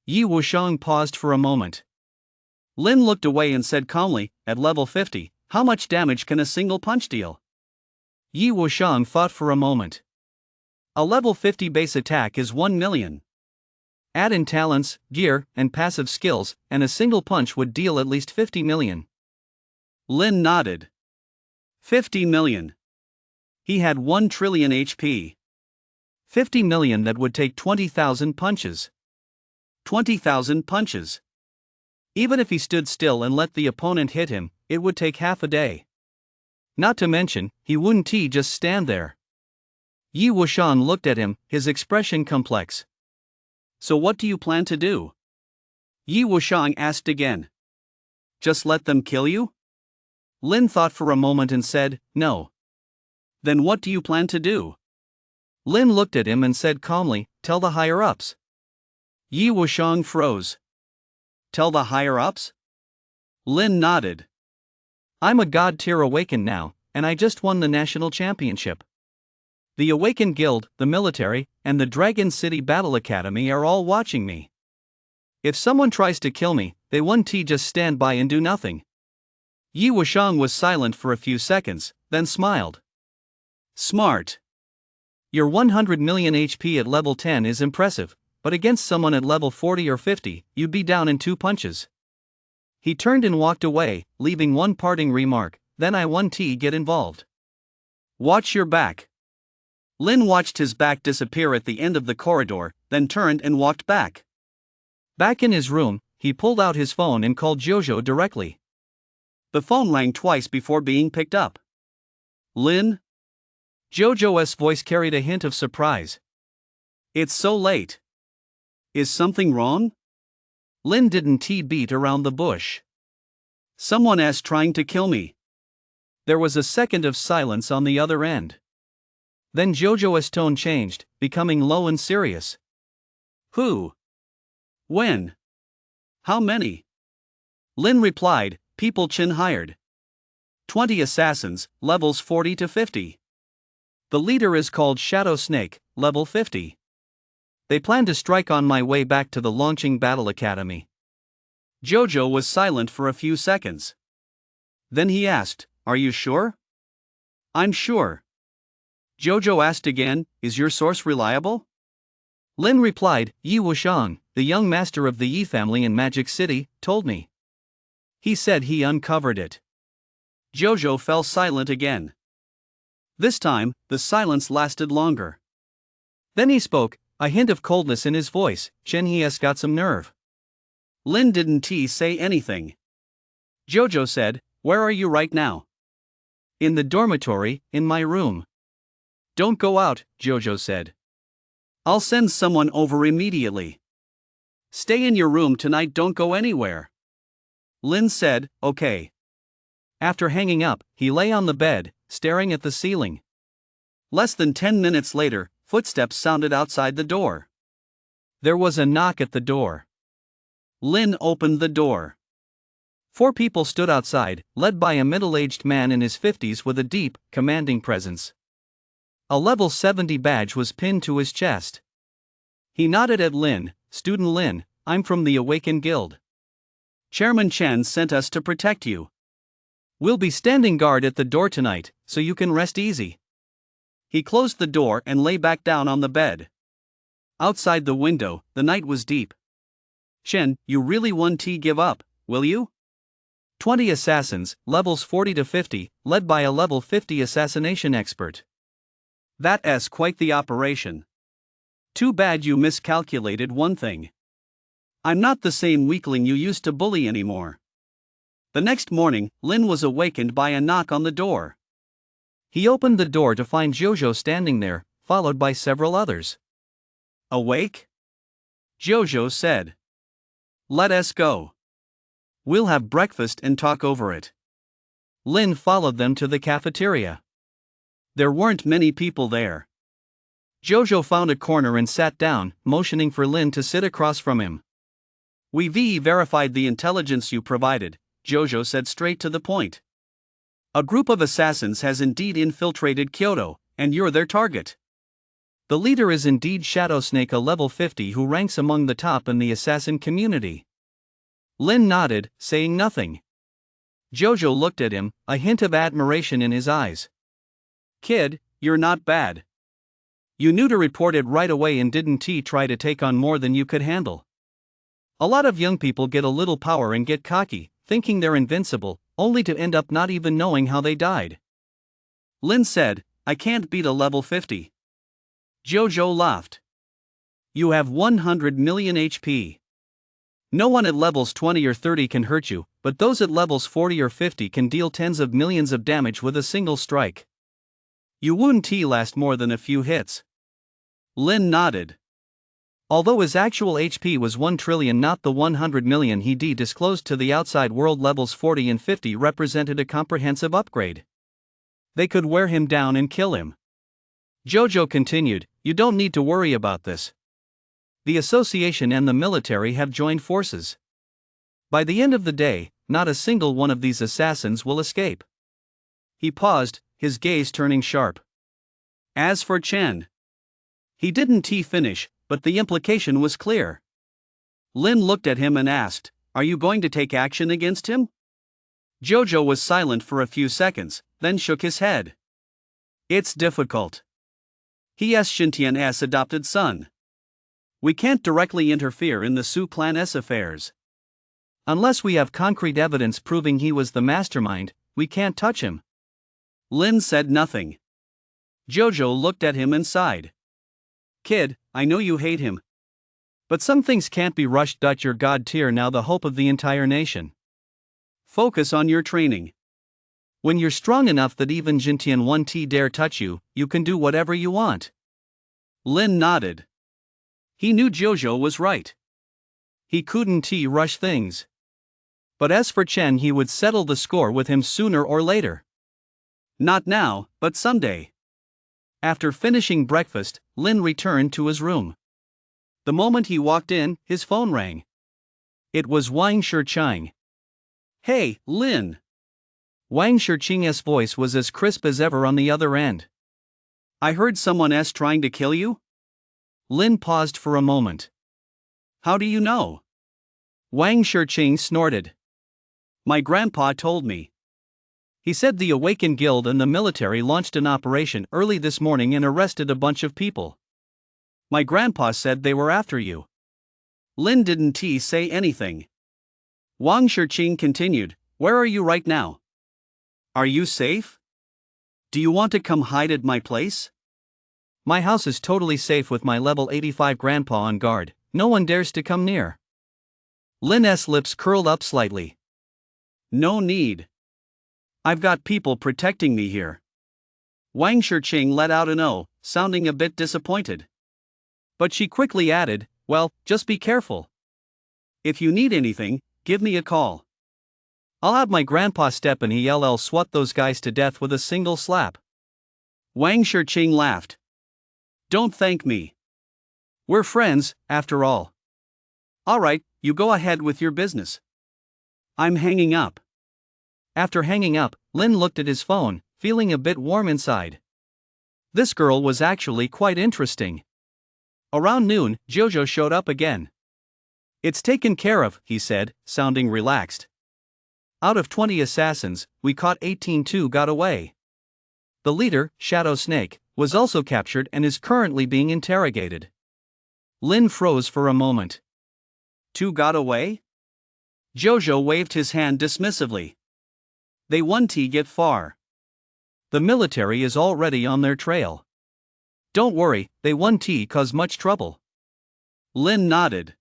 Yi Wuxiang paused for a moment. Lin looked away and said calmly, at level 50, how much damage can a single punch deal? Yi Wuxiang thought for a moment. A level 50 base attack is 1 million. Add in talents, gear, and passive skills, and a single punch would deal at least 50 million. Lin nodded. 50 million. He had 1 trillion HP. 50 million, that would take 20,000 punches. 20,000 punches. Even if he stood still and let the opponent hit him, it would take half a day. Not to mention, he wouldn't just stand there. Yi Wuxiang looked at him, his expression complex. So what do you plan to do? Yi Wuxiang asked again. Just let them kill you? Lin thought for a moment and said, no. Then what do you plan to do? Lin looked at him and said calmly, tell the higher-ups. Yi Wuxiang froze. Tell the higher-ups? Lin nodded. I'm a god-tier awakened now, and I just won the national championship. The Awakened Guild, the military, and the Dragon City Battle Academy are all watching me. If someone tries to kill me, they won't just stand by and do nothing. Yi Wuxiang was silent for a few seconds, then smiled. Smart. Your 100 million HP at level 10 is impressive, but against someone at level 40 or 50, you'd be down in 2 punches. He turned and walked away, leaving one parting remark, then I won't get involved. Watch your back. Lin watched his back disappear at the end of the corridor, then turned and walked back. Back in his room, he pulled out his phone and called Jojo directly. The phone rang twice before being picked up. Lin? Jojo's voice carried a hint of surprise. It's so late. Is something wrong? Lin didn't beat around the bush. Someone is trying to kill me. There was a second of silence on the other end. Then Jojo's tone changed, becoming low and serious. Who? When? How many? Lin replied, people Chin hired. 20 assassins, levels 40 to 50. The leader is called Shadow Snake, level 50. They plan to strike on my way back to the launching Battle Academy. Jojo was silent for a few seconds. Then he asked, are you sure? I'm sure. Jojo asked again, is your source reliable? Lin replied, Yi Wuxiang, the young master of the Yi family in Magic City, told me. He said he uncovered it. Jojo fell silent again. This time, the silence lasted longer. Then he spoke, a hint of coldness in his voice, Chen he has got some nerve. Lin didn't say anything. Jojo said, where are you right now? In the dormitory, in my room. Don't go out, Jojo said. I'll send someone over immediately. Stay in your room tonight, don't go anywhere. Lin said, okay. After hanging up, he lay on the bed, staring at the ceiling. Less than 10 minutes later, footsteps sounded outside the door. There was a knock at the door. Lin opened the door. 4 people stood outside, led by a middle-aged man in his 50s with a deep, commanding presence. A level 70 badge was pinned to his chest. He nodded at Lin, Student Lin, I'm from the Awakened Guild. Chairman Chen sent us to protect you. We'll be standing guard at the door tonight, so you can rest easy. He closed the door and lay back down on the bed. Outside the window, the night was deep. Chen, you really won't give up, will you? 20 assassins, levels 40 to 50, led by a level 50 assassination expert. That's quite the operation. Too bad you miscalculated one thing. I'm not the same weakling you used to bully anymore. The next morning, Lin was awakened by a knock on the door. He opened the door to find Jojo standing there, followed by several others. Awake? Jojo said. Let us go. We'll have breakfast and talk over it. Lin followed them to the cafeteria. There weren't many people there. Jojo found a corner and sat down, motioning for Lin to sit across from him. We've verified the intelligence you provided, Jojo said straight to the point. A group of assassins has indeed infiltrated Kyoto, and you're their target. The leader is indeed Shadow Snake, a level 50 who ranks among the top in the assassin community. Lin nodded, saying nothing. Jojo looked at him, a hint of admiration in his eyes. Kid, you're not bad. You knew to report it right away and didn't try to take on more than you could handle. A lot of young people get a little power and get cocky, thinking they're invincible, only to end up not even knowing how they died. Lin said, I can't beat a level 50. Jojo laughed. You have 100 million HP. No one at levels 20 or 30 can hurt you, but those at levels 40 or 50 can deal tens of millions of damage with a single strike. You wouldn't last more than a few hits. Lin nodded. Although his actual HP was 1 trillion, not the 100 million he disclosed to the outside world, levels 40 and 50 represented a comprehensive upgrade. They could wear him down and kill him. Jojo continued, you don't need to worry about this. The association and the military have joined forces. By the end of the day, not a single one of these assassins will escape. He paused, his gaze turning sharp. As for Chen, he didn't finish, but the implication was clear. Lin looked at him and asked, are you going to take action against him? Jojo was silent for a few seconds, then shook his head. It's difficult. He is Xintian's adopted son. We can't directly interfere in the Su clan's affairs. Unless we have concrete evidence proving he was the mastermind, we can't touch him. Lin said nothing. Jojo looked at him and sighed. Kid, I know you hate him. But some things can't be rushed. You're god tier now, the hope of the entire nation. Focus on your training. When you're strong enough that even Xintian 1T dare touch you, you can do whatever you want. Lin nodded. He knew Jojo was right. He couldn't rush things. But as for Chen, he would settle the score with him sooner or later. Not now, but someday. After finishing breakfast, Lin returned to his room. The moment he walked in, his phone rang. It was Wang Shicheng. Hey, Lin. Wang Shicheng's voice was as crisp as ever on the other end. I heard someone trying to kill you? Lin paused for a moment. How do you know? Wang Shicheng snorted. My grandpa told me. He said the Awakened Guild and the military launched an operation early this morning and arrested a bunch of people. My grandpa said they were after you. Lin didn't say anything. Wang Shicheng continued, where are you right now? Are you safe? Do you want to come hide at my place? My house is totally safe with my level 85 grandpa on guard. No one dares to come near. Lin's lips curled up slightly. No need. I've got people protecting me here. Wang Shicheng let out an "oh," sounding a bit disappointed. But she quickly added, well, just be careful. If you need anything, give me a call. I'll have my grandpa step in. He'll swat those guys to death with a single slap. Wang Shicheng laughed. Don't thank me. We're friends, after all. All right, you go ahead with your business. I'm hanging up. After hanging up, Lin looked at his phone, feeling a bit warm inside. This girl was actually quite interesting. Around noon, Jojo showed up again. It's taken care of, he said, sounding relaxed. Out of 20 assassins, we caught 18. 2 got away. The leader, Shadow Snake, was also captured and is currently being interrogated. Lin froze for a moment. 2 got away? Jojo waved his hand dismissively. They won't get far. The military is already on their trail. Don't worry, they won't cause much trouble. Lin nodded.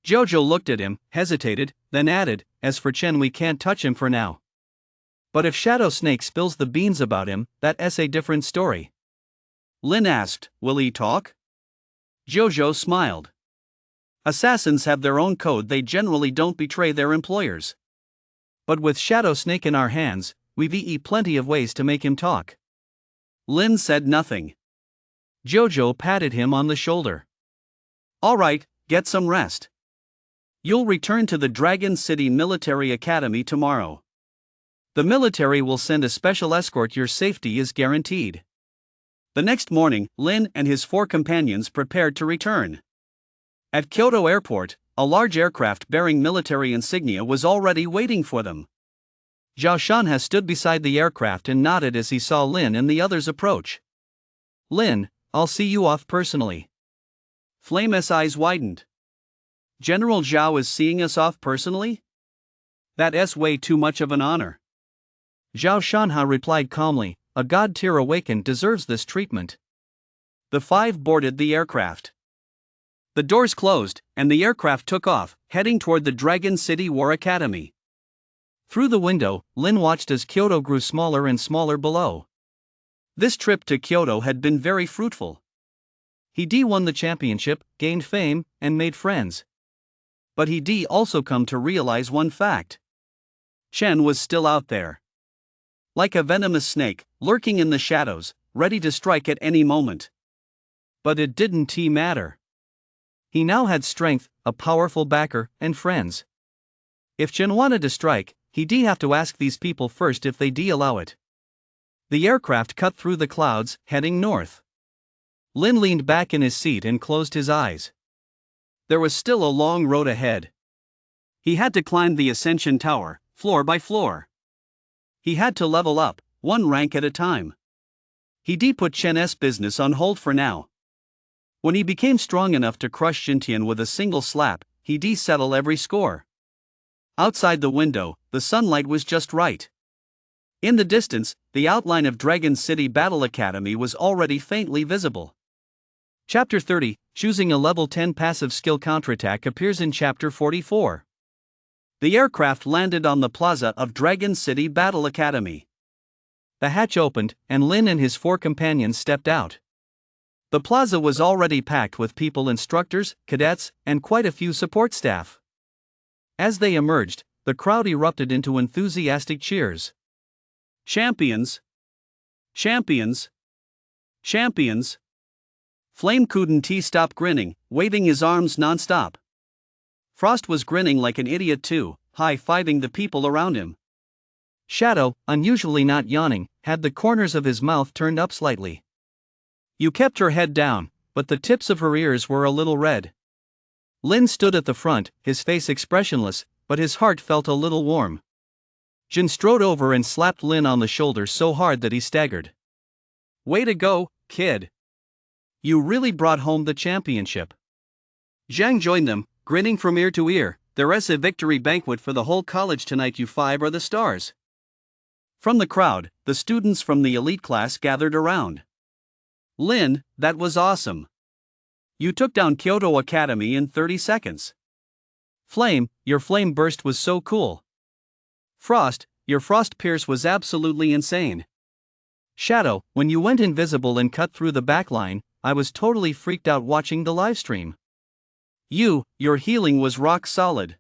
Jojo looked at him, hesitated, then added, as for Chen, we can't touch him for now. But if Shadow Snake spills the beans about him, that's a different story. Lin asked, will he talk? Jojo smiled. Assassins have their own code, they generally don't betray their employers. But with Shadow Snake in our hands, we've plenty of ways to make him talk. Lin said nothing. Jojo patted him on the shoulder. All right, get some rest. You'll return to the Dragon City Military Academy tomorrow. The military will send a special escort, your safety is guaranteed. The next morning, Lin and his 4 companions prepared to return. At Kyoto Airport, a large aircraft bearing military insignia was already waiting for them. Zhao Shanha stood beside the aircraft and nodded as he saw Lin and the others approach. "Lin, I'll see you off personally." Flame's eyes widened. "General Zhao is seeing us off personally? That's way too much of an honor." Zhao Shanha replied calmly, "A god-tier awakened deserves this treatment." The 5 boarded the aircraft. The doors closed, and the aircraft took off, heading toward the Dragon City War Academy. Through the window, Lin watched as Kyoto grew smaller and smaller below. This trip to Kyoto had been very fruitful. He won the championship, gained fame, and made friends. But he also come to realize one fact. Chen was still out there. Like a venomous snake, lurking in the shadows, ready to strike at any moment. But it didn't matter. He now had strength, a powerful backer, and friends. If Chen wanted to strike, he'd have to ask these people first if they'd allow it. The aircraft cut through the clouds, heading north. Lin leaned back in his seat and closed his eyes. There was still a long road ahead. He had to climb the Ascension Tower, floor by floor. He had to level up, one rank at a time. He put Chen's business on hold for now. When he became strong enough to crush Xintian with a single slap, he'd settle every score. Outside the window, the sunlight was just right. In the distance, the outline of Dragon City Battle Academy was already faintly visible. Chapter 30, Choosing a Level 10 Passive Skill Counterattack appears in Chapter 44. The aircraft landed on the plaza of Dragon City Battle Academy. The hatch opened, and Lin and his 4 companions stepped out. The plaza was already packed with people, instructors, cadets, and quite a few support staff. As they emerged, the crowd erupted into enthusiastic cheers. "Champions! Champions! Champions!" Flame couldn't stop grinning, waving his arms non-stop. Frost was grinning like an idiot too, high-fiving the people around him. Shadow, unusually not yawning, had the corners of his mouth turned up slightly. You kept her head down, but the tips of her ears were a little red. Lin stood at the front, his face expressionless, but his heart felt a little warm. Jin strode over and slapped Lin on the shoulder so hard that he staggered. "Way to go, kid. You really brought home the championship." Zhang joined them, grinning from ear to ear. "There's a victory banquet for the whole college tonight. You 5 are the stars." From the crowd, the students from the elite class gathered around. "Lin, that was awesome. You took down Kyoto Academy in 30 seconds. Flame, your flame burst was so cool. Frost, your frost pierce was absolutely insane. Shadow, when you went invisible and cut through the backline, I was totally freaked out watching the livestream. Your healing was rock solid."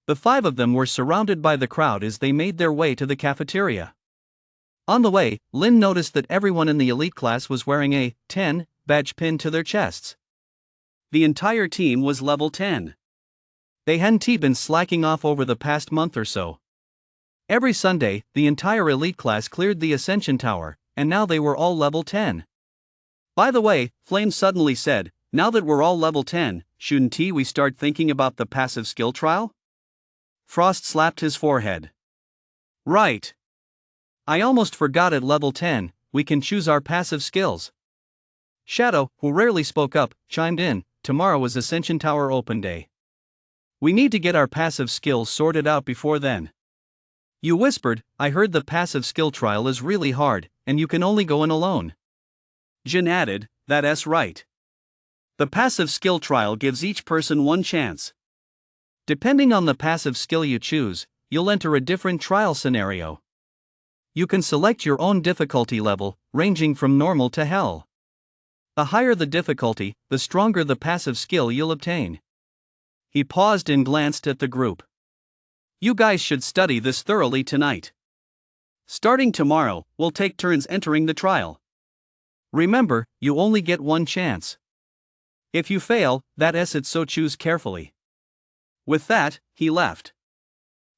The 5 of them were surrounded by the crowd as they made their way to the cafeteria. On the way, Lin noticed that everyone in the elite class was wearing a 10 badge pinned to their chests. The entire team was level 10. They hadn't been slacking off over the past month or so. Every Sunday, the entire elite class cleared the Ascension Tower, and now they were all level 10. "By the way," Flame suddenly said, "now that we're all level 10, shouldn't we start thinking about the passive skill trial?" Frost slapped his forehead. "Right. I almost forgot. At level 10, we can choose our passive skills." Shadow, who rarely spoke up, chimed in. "Tomorrow is Ascension Tower Open Day. We need to get our passive skills sorted out before then." You whispered, "I heard the passive skill trial is really hard, and you can only go in alone." Jin added, "That's right. The passive skill trial gives each person one chance. Depending on the passive skill you choose, you'll enter a different trial scenario. You can select your own difficulty level, ranging from normal to hell. The higher the difficulty, the stronger the passive skill you'll obtain." He paused and glanced at the group. "You guys should study this thoroughly tonight. Starting tomorrow, we'll take turns entering the trial. Remember, you only get one chance. If you fail, that's it, so choose carefully." With that, he left.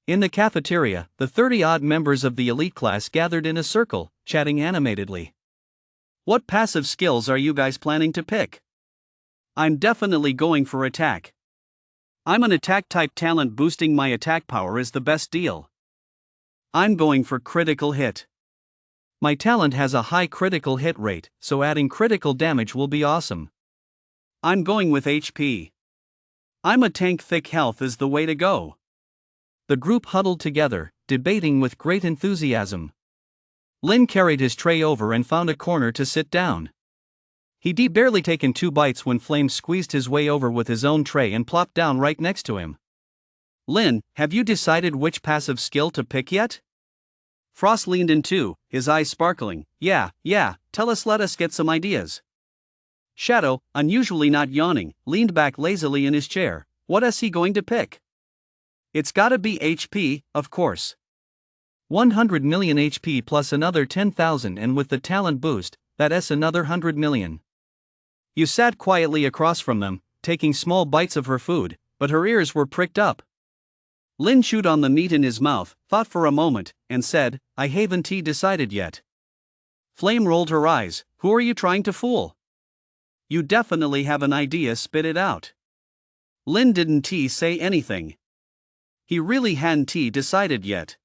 In the cafeteria, the 30-odd members of the elite class gathered in a circle, chatting animatedly. What passive skills are you guys planning to pick? I'm definitely going for attack. I'm an attack type talent, boosting my attack power is the best deal. I'm going for critical hit. My talent has a high critical hit rate, so adding critical damage will be awesome. I'm going with HP. I'm a tank, thick health is the way to go. The group huddled together, debating with great enthusiasm. Lin carried his tray over and found a corner to sit down. He'd barely taken 2 bites when Flame squeezed his way over with his own tray and plopped down right next to him. Lin, have you decided which passive skill to pick yet? Frost leaned in too, his eyes sparkling. Yeah, tell us, let us get some ideas. Shadow, unusually not yawning, leaned back lazily in his chair. What is he going to pick? It's gotta be HP, of course. 100 million HP plus another 10,000, and with the talent boost, that's another 100 million. You sat quietly across from them, taking small bites of her food, but her ears were pricked up. Lin chewed on the meat in his mouth, thought for a moment, and said, I haven't decided yet. Flame rolled her eyes. Who are you trying to fool? You definitely have an idea, spit it out. Lin didn't say anything. He really hadn't decided yet.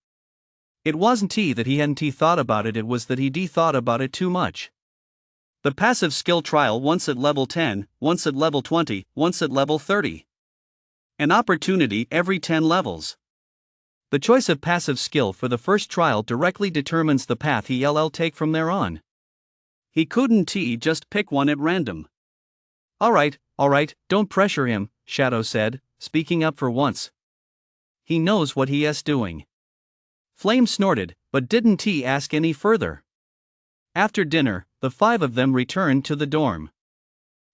It wasn't that he hadn't thought about it was that he thought about it too much. The passive skill trial, once at level 10, once at level 20, once at level 30. An opportunity every 10 levels. The choice of passive skill for the first trial directly determines the path he'll take from there on. He couldn't just pick one at random. Alright, don't pressure him, Shadow said, speaking up for once. He knows what he is doing. Flame snorted, but didn't ask any further. After dinner, the 5 of them returned to the dorm.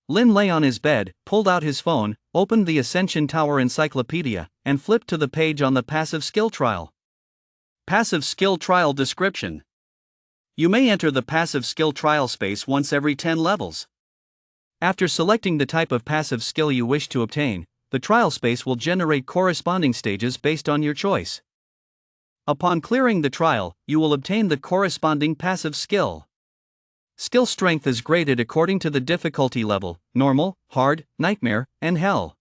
Lin lay on his bed, pulled out his phone, opened the Ascension Tower encyclopedia, and flipped to the page on the passive skill trial. Passive skill trial description. You may enter the passive skill trial space once every 10 levels. After selecting the type of passive skill you wish to obtain, the trial space will generate corresponding stages based on your choice. Upon clearing the trial, you will obtain the corresponding passive skill. Skill strength is graded according to the difficulty level: normal, hard, nightmare, and hell.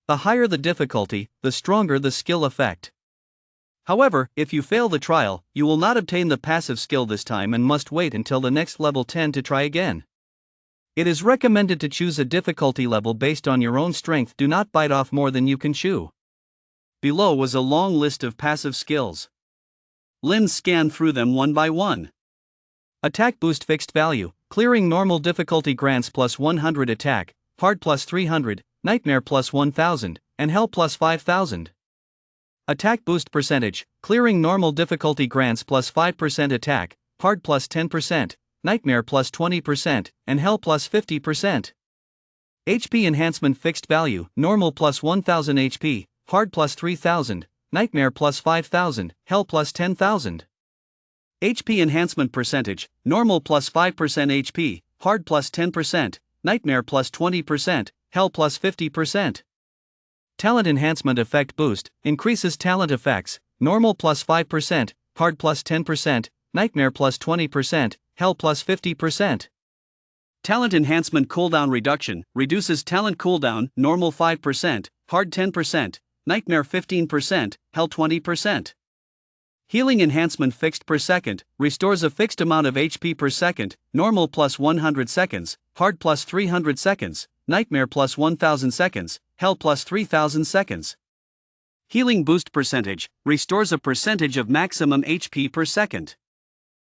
The higher the difficulty, the stronger the skill effect. However, if you fail the trial, you will not obtain the passive skill this time and must wait until the next level 10 to try again. It is recommended to choose a difficulty level based on your own strength. Do not bite off more than you can chew. Below was a long list of passive skills. Lin scanned through them one by one. Attack boost fixed value, clearing normal difficulty grants plus 100 attack, hard plus 300, nightmare plus 1000, and hell plus 5000. Attack boost percentage, clearing normal difficulty grants plus 5% attack, hard plus 10%, nightmare plus 20%, and hell plus 50%. HP enhancement fixed value, normal plus 1000 HP, hard plus 3000, nightmare plus 5000, hell plus 10,000. HP enhancement percentage, normal plus 5% HP, hard plus 10%, nightmare plus 20%, hell plus 50%. Talent enhancement effect boost, increases talent effects, normal plus 5%, hard plus 10%, nightmare plus 20%, hell plus 50%. Talent enhancement cooldown reduction, reduces talent cooldown, normal 5%, hard 10%, nightmare 15%, hell 20%. Healing enhancement fixed per second, restores a fixed amount of HP per second, normal plus 100 seconds, hard plus 300 seconds, nightmare plus 1000 seconds, hell plus 3000 seconds. Healing boost percentage, restores a percentage of maximum HP per second.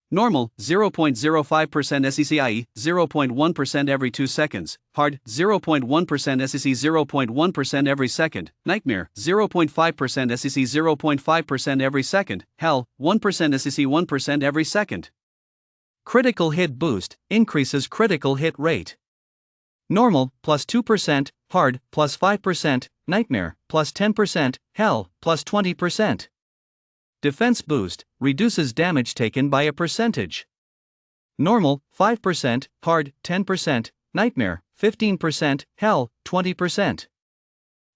Normal, 0.05% SEC, i.e., 0.1% every 2 seconds, hard, 0.1% SEC, 0.1% every second, nightmare, 0.5% SEC, 0.5% every second, hell, 1% SEC, 1% every second. Critical hit boost, increases critical hit rate. Normal, plus 2%, hard, plus 5%, nightmare, plus 10%, hell, plus 20%. Defense boost, reduces damage taken by a percentage. Normal, 5%, hard, 10%, nightmare, 15%, hell, 20%.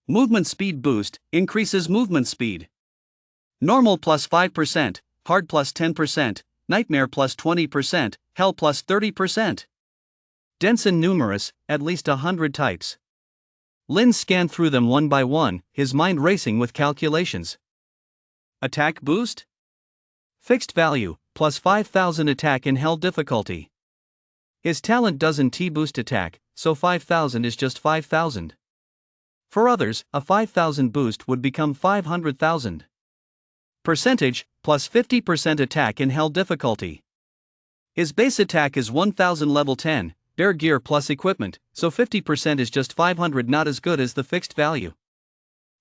Movement speed boost, increases movement speed. Normal plus 5%, hard plus 10%, nightmare plus 20%, hell plus 30%. Dense and numerous, at least 100 types. Lin scanned through them one by one, his mind racing with calculations. Attack boost? Fixed value, plus 5000 attack in hell difficulty. His talent doesn't T-boost attack, so 5000 is just 5000. For others, a 5000 boost would become 500,000. Percentage, plus 50% attack in hell difficulty. His base attack is 1000 level 10, bare gear plus equipment, so 50% is just 500, not as good as the fixed value.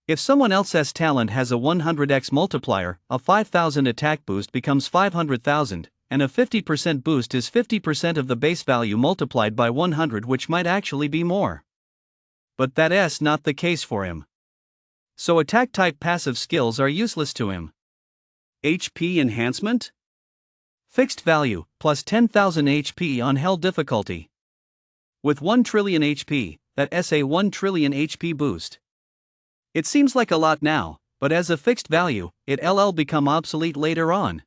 If someone else's talent has a 100x multiplier, a 5000 attack boost becomes 500,000, and a 50% boost is 50% of the base value multiplied by 100, which might actually be more. But that's not the case for him. So attack type passive skills are useless to him. HP enhancement? Fixed value, plus 10,000 HP on hell difficulty. With 1 trillion HP, that's a 1 trillion HP boost. It seems like a lot now, but as a fixed value, it'll become obsolete later on.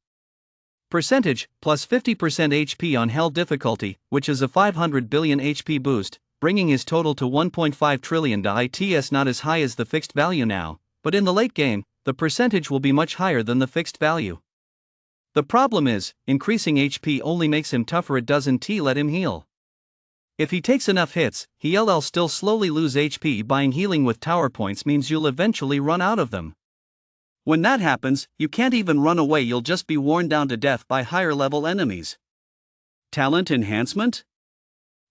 Percentage, plus 50% HP on hell difficulty, which is a 500 billion HP boost, bringing his total to 1.5 trillion. It's not as high as the fixed value now, but in the late game, the percentage will be much higher than the fixed value. The problem is, increasing HP only makes him tougher, it doesn't let him heal. If he takes enough hits, he'll still slowly lose HP. Buying healing with tower points means you'll eventually run out of them. When that happens, you can't even run away, you'll just be worn down to death by higher level enemies. Talent enhancement?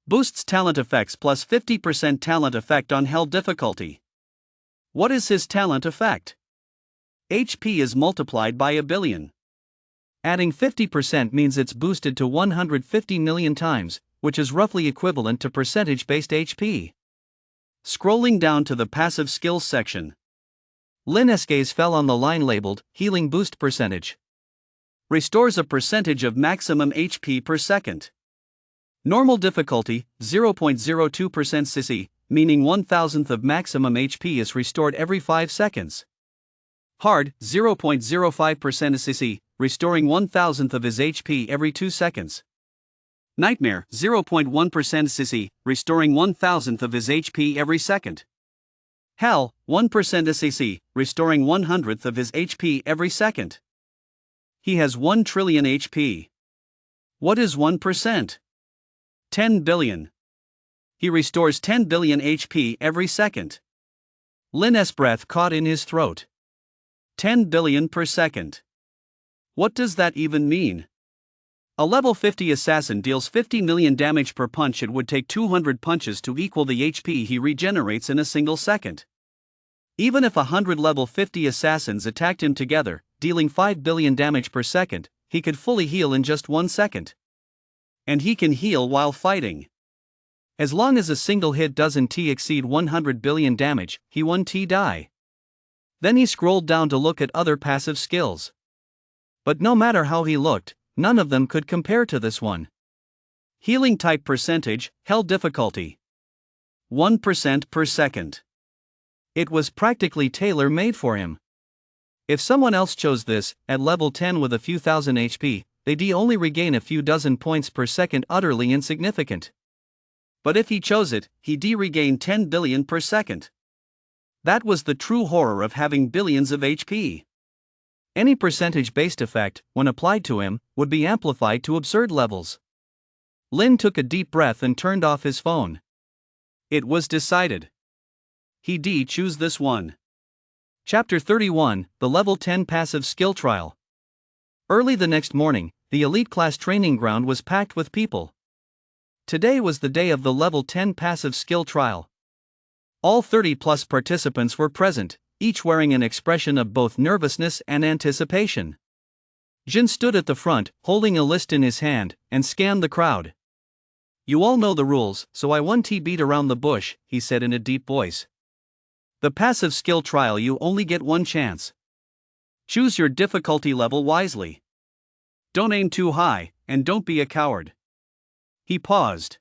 Boosts talent effects plus 50% talent effect on hell difficulty. What is his talent effect? HP is multiplied by a billion. Adding 50% means it's boosted to 150 million times, which is roughly equivalent to percentage-based HP. Scrolling down to the passive skills section. Lin's gaze fell on the line labeled, Healing Boost Percentage. Restores a percentage of maximum HP per second. Normal difficulty, 0.02% CC, meaning 1,000th of maximum HP is restored every 5 seconds. Hard, 0.05% CC, restoring 1,000th of his HP every 2 seconds. Nightmare, 0.1% CC, restoring 1,000th of his HP every second. Hell, 1% CC, restoring 100th of his HP every second. He has 1 trillion HP. What is 1%? 10 billion. He restores 10 billion HP every second. Lin's breath caught in his throat. 10 billion per second. What does that even mean? A level 50 assassin deals 50 million damage per punch. It would take 200 punches to equal the HP he regenerates in a single second. Even if 100 level 50 assassins attacked him together, dealing 5 billion damage per second, he could fully heal in just 1 second. And he can heal while fighting. As long as a single hit doesn't exceed 100 billion damage, he won't die. Then he scrolled down to look at other passive skills. But no matter how he looked, none of them could compare to this one. Healing type percentage, hell difficulty. 1% per second. It was practically tailor-made for him. If someone else chose this, at level 10 with a few thousand HP, they'd only regain a few dozen points per second, utterly insignificant. But if he chose it, he'd regain 10 billion per second. That was the true horror of having billions of HP. Any percentage-based effect, when applied to him, would be amplified to absurd levels. Lin took a deep breath and turned off his phone. It was decided. He'd choose this one. Chapter 31, The Level 10 Passive Skill Trial. Early the next morning, the elite class training ground was packed with people. Today was the day of the Level 10 Passive Skill Trial. All 30+ participants were present, each wearing an expression of both nervousness and anticipation. Jin stood at the front, holding a list in his hand, and scanned the crowd. "You all know the rules, so I won't beat around the bush," he said in a deep voice. "The passive skill trial, you only get one chance. Choose your difficulty level wisely. Don't aim too high, and don't be a coward." He paused.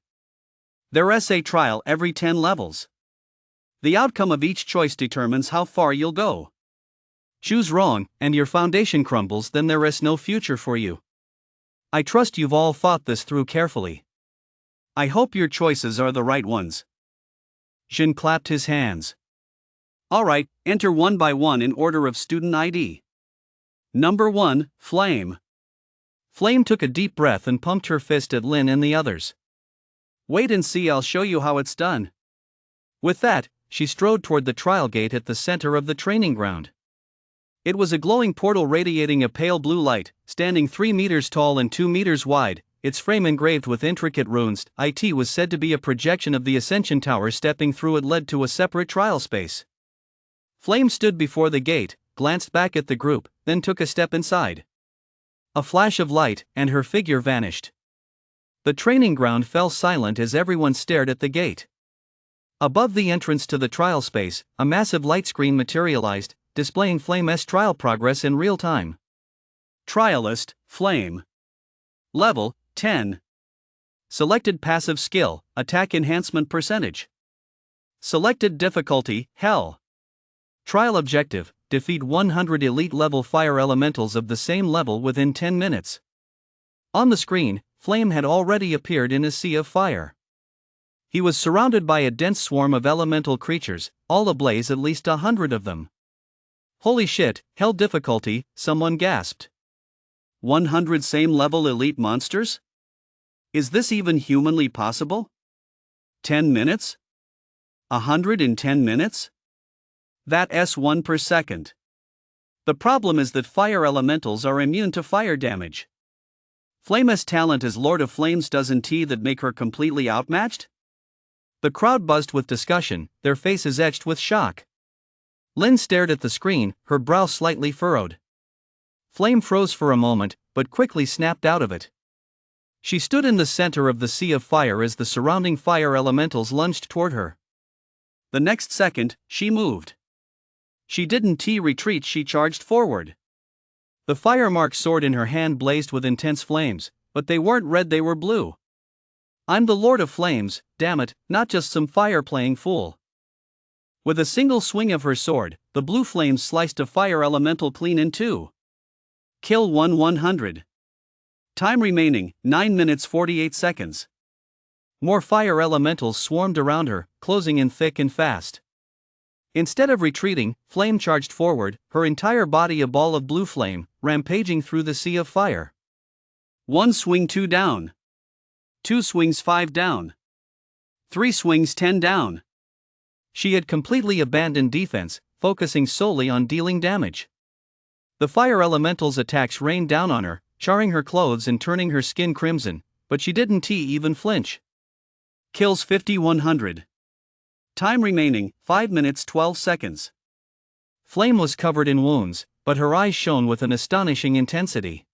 There's a trial every 10 levels. The outcome of each choice determines how far you'll go. Choose wrong, and your foundation crumbles, then there is no future for you. I trust you've all thought this through carefully. I hope your choices are the right ones. Jin clapped his hands. Alright, enter one by one in order of student ID. Number 1, Flame. Flame took a deep breath and pumped her fist at Lin and the others. Wait and see, I'll show you how it's done. With that, she strode toward the trial gate at the center of the training ground. It was a glowing portal radiating a pale blue light, standing 3 meters tall and 2 meters wide, its frame engraved with intricate runes. It was said to be a projection of the Ascension Tower. Stepping through it led to a separate trial space. Flame stood before the gate, glanced back at the group, then took a step inside. A flash of light, and her figure vanished. The training ground fell silent as everyone stared at the gate. Above the entrance to the trial space, a massive light screen materialized, displaying Flame's trial progress in real time. Trialist, Flame. Level, 10. Selected passive skill, attack enhancement percentage. Selected difficulty, Hell. Trial objective, defeat 100 elite level fire elementals of the same level within 10 minutes. On the screen, Flame had already appeared in a sea of fire. He was surrounded by a dense swarm of elemental creatures, all ablaze, at least 100 of them. Holy shit, Hell difficulty, someone gasped. 100 same level elite monsters? Is this even humanly possible? 10 minutes? 100 in 10 minutes? That's 1 per second. The problem is that fire elementals are immune to fire damage. Flame's talent as Lord of Flames doesn't that make her completely outmatched? The crowd buzzed with discussion, their faces etched with shock. Lin stared at the screen, her brow slightly furrowed. Flame froze for a moment, but quickly snapped out of it. She stood in the center of the sea of fire as the surrounding fire elementals lunged toward her. The next second, she moved. She didn't retreat, she charged forward. The fire-marked sword in her hand blazed with intense flames, but they weren't red, they were blue. I'm the Lord of Flames, damn it, not just some fire-playing fool. With a single swing of her sword, the blue flames sliced a fire elemental clean in two. Kill 100. Time remaining, 9 minutes 48 seconds. More fire elementals swarmed around her, closing in thick and fast. Instead of retreating, Flame charged forward, her entire body a ball of blue flame, rampaging through the sea of fire. 1 swing 2 down. 2 swings 5 down. 3 swings 10 down. She had completely abandoned defense, focusing solely on dealing damage. The fire elemental's attacks rained down on her, charring her clothes and turning her skin crimson, but she didn't even flinch. Kills 100. Time remaining, 5 minutes 12 seconds. Flame was covered in wounds, but her eyes shone with an astonishing intensity.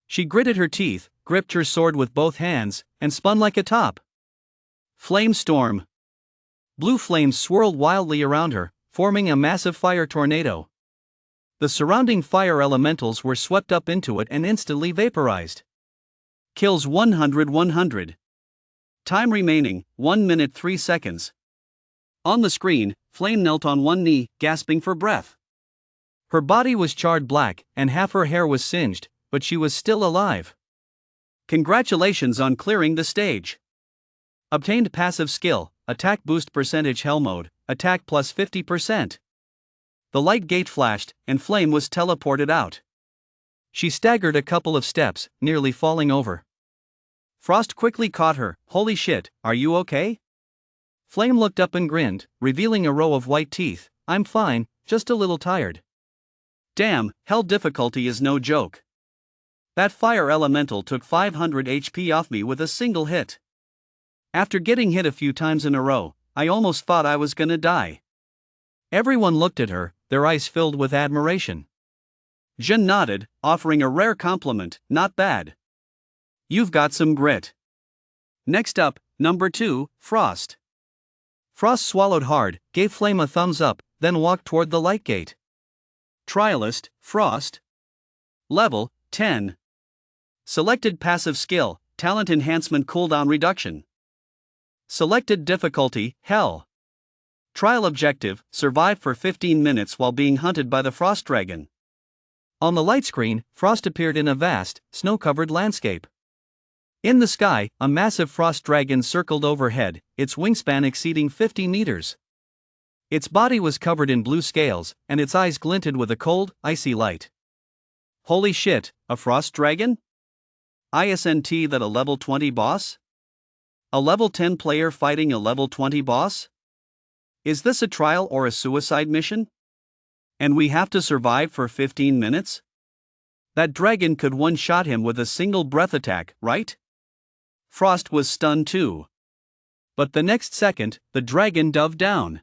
She gritted her teeth, gripped her sword with both hands, and spun like a top. Flame storm. Blue flames swirled wildly around her, forming a massive fire tornado. The surrounding fire elementals were swept up into it and instantly vaporized. Kills 100. Time remaining, 1 minute 3 seconds. On the screen, Flame knelt on one knee, gasping for breath. Her body was charred black, and half her hair was singed, but she was still alive. Congratulations on clearing the stage. Obtained passive skill, attack boost percentage Hell mode, attack plus 50%. The light gate flashed, and Flame was teleported out. She staggered a couple of steps, nearly falling over. Frost quickly caught her. Holy shit, are you okay? Flame looked up and grinned, revealing a row of white teeth. I'm fine, just a little tired. Damn, Hell difficulty is no joke. That fire elemental took 500 HP off me with a single hit. After getting hit a few times in a row, I almost thought I was gonna die. Everyone looked at her, their eyes filled with admiration. Jin nodded, offering a rare compliment. Not bad. You've got some grit. Next up, number 2, Frost. Frost swallowed hard, gave Flame a thumbs up, then walked toward the light gate. Trialist, Frost. Level, 10. Selected passive skill, talent enhancement cooldown reduction. Selected difficulty, Hell. Trial objective, survive for 15 minutes while being hunted by the Frost Dragon. On the light screen, Frost appeared in a vast, snow-covered landscape. In the sky, a massive frost dragon circled overhead, its wingspan exceeding 50 meters. Its body was covered in blue scales, and its eyes glinted with a cold, icy light. Holy shit, a frost dragon? Isn't that a level 20 boss? A level 10 player fighting a level 20 boss? Is this a trial or a suicide mission? And we have to survive for 15 minutes? That dragon could one-shot him with a single breath attack, right? Frost was stunned too. But the next second, the dragon dove down.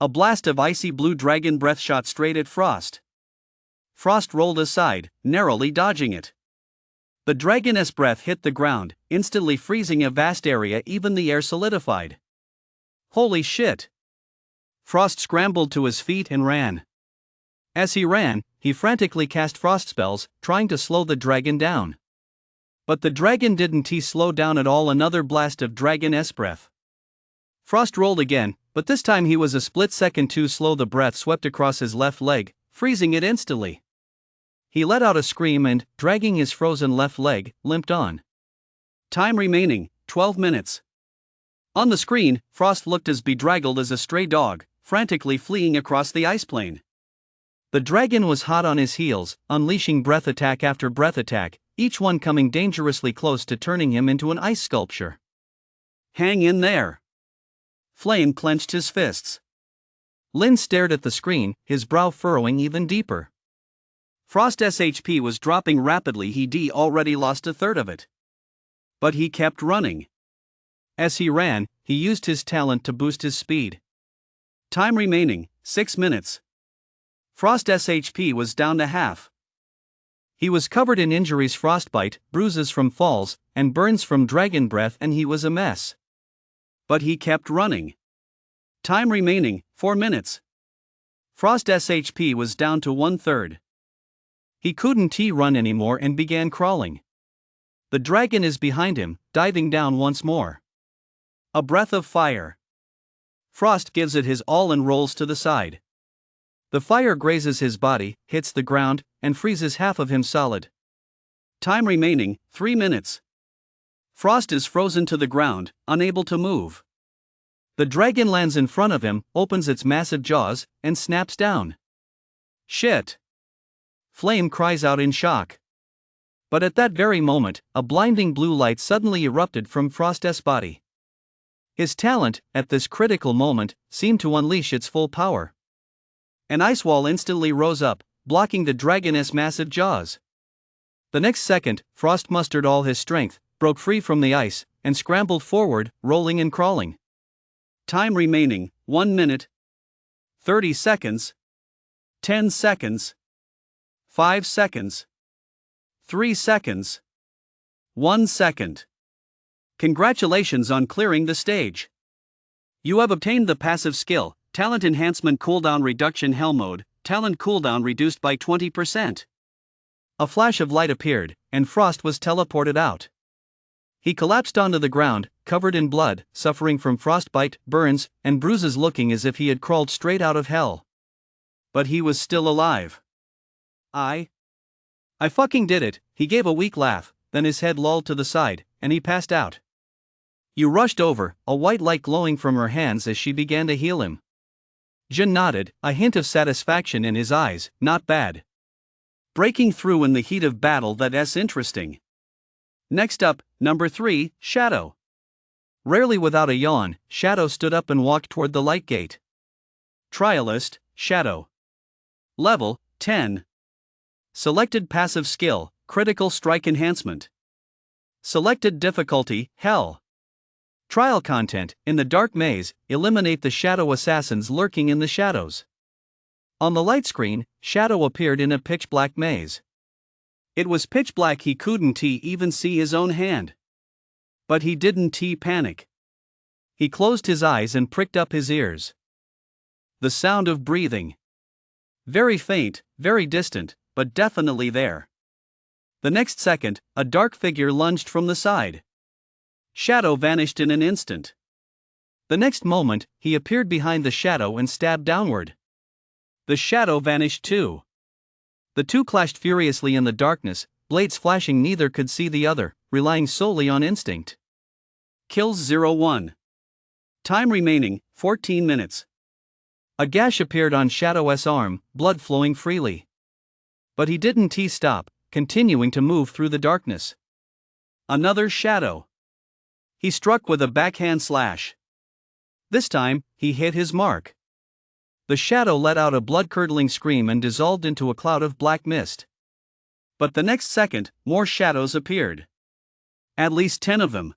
A blast of icy blue dragon breath shot straight at Frost. Frost rolled aside, narrowly dodging it. The dragon's breath hit the ground, instantly freezing a vast area. Even the air solidified. Holy shit! Frost scrambled to his feet and ran. As he ran, he frantically cast frost spells, trying to slow the dragon down. But the dragon didn't slow down at all. Another blast of dragon's breath. Frost rolled again, but this time he was a split second too slow. The breath swept across his left leg, freezing it instantly. He let out a scream and, dragging his frozen left leg, limped on. Time remaining, 12 minutes. On the screen, Frost looked as bedraggled as a stray dog, frantically fleeing across the ice plain. The dragon was hot on his heels, unleashing breath attack after breath attack, each one coming dangerously close to turning him into an ice sculpture. Hang in there. Flame clenched his fists. Lin stared at the screen, his brow furrowing even deeper. Frost's HP was dropping rapidly. He'd already lost a third of it. But he kept running. As he ran, he used his talent to boost his speed. Time remaining, 6 minutes. Frost's HP was down to half. He was covered in injuries, frostbite, bruises from falls, and burns from dragon breath, and he was a mess. But he kept running. Time remaining, 4 minutes. Frost's HP was down to 1/3. He couldn't run anymore and began crawling. The dragon is behind him, diving down once more. A breath of fire. Frost gives it his all and rolls to the side. The fire grazes his body, hits the ground, and freezes half of him solid. Time remaining, 3 minutes. Frost is frozen to the ground, unable to move. The dragon lands in front of him, opens its massive jaws, and snaps down. Shit! Flame cries out in shock. But at that very moment, a blinding blue light suddenly erupted from Frost's body. His talent, at this critical moment, seemed to unleash its full power. An ice wall instantly rose up, blocking the dragon's massive jaws. The next second, Frost mustered all his strength, broke free from the ice, and scrambled forward, rolling and crawling. Time remaining, 1 minute. 30 seconds. 10 seconds. 5 seconds. 3 seconds. 1 second. Congratulations on clearing the stage. You have obtained the passive skill, Talent Enhancement Cooldown Reduction Hell Mode, talent cooldown reduced by 20%. A flash of light appeared, and Frost was teleported out. He collapsed onto the ground, covered in blood, suffering from frostbite, burns, and bruises, looking as if he had crawled straight out of hell. But he was still alive. I fucking did it, he gave a weak laugh, then his head lolled to the side, and he passed out. You rushed over, a white light glowing from her hands as she began to heal him. Jin nodded, a hint of satisfaction in his eyes. Not bad. Breaking through in the heat of battle, that's interesting. Next up, number 3, Shadow. Rarely without a yawn, Shadow stood up and walked toward the light gate. Trialist, Shadow. Level, 10. Selected passive skill, Critical Strike Enhancement. Selected difficulty, Hell. Trial content, in the dark maze, eliminate the shadow assassins lurking in the shadows. On the light screen, Shadow appeared in a pitch-black maze. It was pitch black, he couldn't even see his own hand. But he didn't panic. He closed his eyes and pricked up his ears. The sound of breathing. Very faint, very distant, but definitely there. The next second, a dark figure lunged from the side. Shadow vanished in an instant. The next moment, he appeared behind the shadow and stabbed downward. The shadow vanished too. The two clashed furiously in the darkness, blades flashing, neither could see the other, relying solely on instinct. Kills 01. Time remaining, 14 minutes. A gash appeared on Shadow's arm, blood flowing freely. But he didn't stop, continuing to move through the darkness. Another shadow. He struck with a backhand slash. This time, he hit his mark. The shadow let out a blood-curdling scream and dissolved into a cloud of black mist. But the next second, more shadows appeared. At least 10 of them.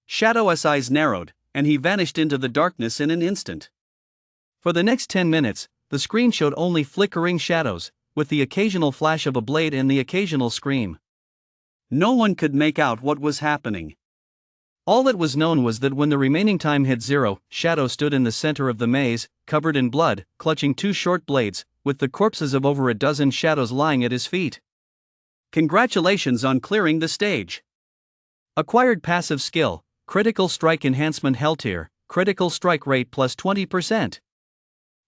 Shadow's eyes narrowed, and he vanished into the darkness in an instant. For the next 10 minutes, the screen showed only flickering shadows, with the occasional flash of a blade and the occasional scream. No one could make out what was happening. All that was known was that when the remaining time hit 0, Shadow stood in the center of the maze, covered in blood, clutching two short blades, with the corpses of over a dozen shadows lying at his feet. Congratulations on clearing the stage. Acquired passive skill, critical strike enhancement hell tier, critical strike rate plus 20%.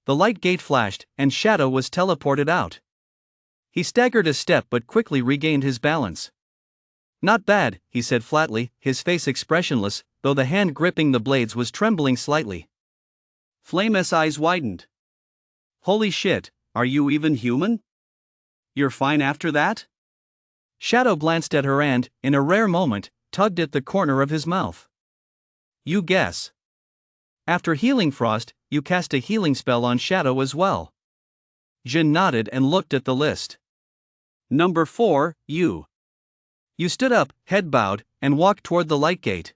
The light gate flashed, and Shadow was teleported out. He staggered a step but quickly regained his balance. "Not bad," he said flatly, his face expressionless, though the hand gripping the blades was trembling slightly. Flame's eyes widened. "Holy shit, are you even human? You're fine after that?" Shadow glanced at her and, in a rare moment, tugged at the corner of his mouth. "You guess. After healing Frost, you cast a healing spell on Shadow as well." Jin nodded and looked at the list. "Number 4, you." You stood up, head bowed, and walked toward the light gate.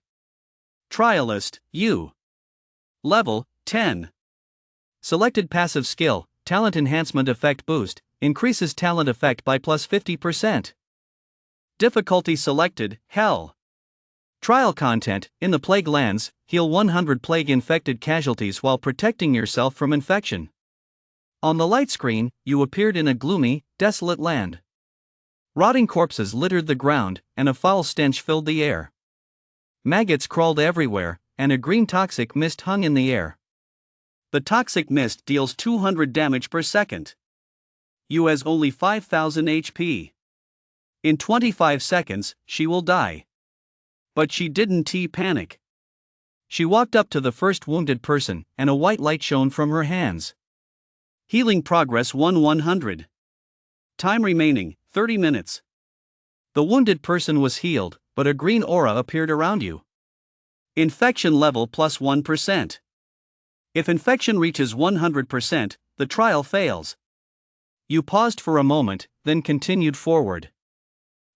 Trialist, you. Level, 10. Selected passive skill, talent enhancement effect boost, increases talent effect by plus 50%. Difficulty selected, hell. Trial content, in the plague lands, heal 100 plague-infected casualties while protecting yourself from infection. On the light screen, you appeared in a gloomy, desolate land. Rotting corpses littered the ground, and a foul stench filled the air. Maggots crawled everywhere, and a green toxic mist hung in the air. The toxic mist deals 200 damage per second. You has only 5,000 HP. In 25 seconds, she will die. But she didn't panic. She walked up to the first wounded person, and a white light shone from her hands. Healing progress 100. Time remaining, 30 minutes. The wounded person was healed, but a green aura appeared around you. Infection level plus 1%. If infection reaches 100%, the trial fails. You paused for a moment, then continued forward.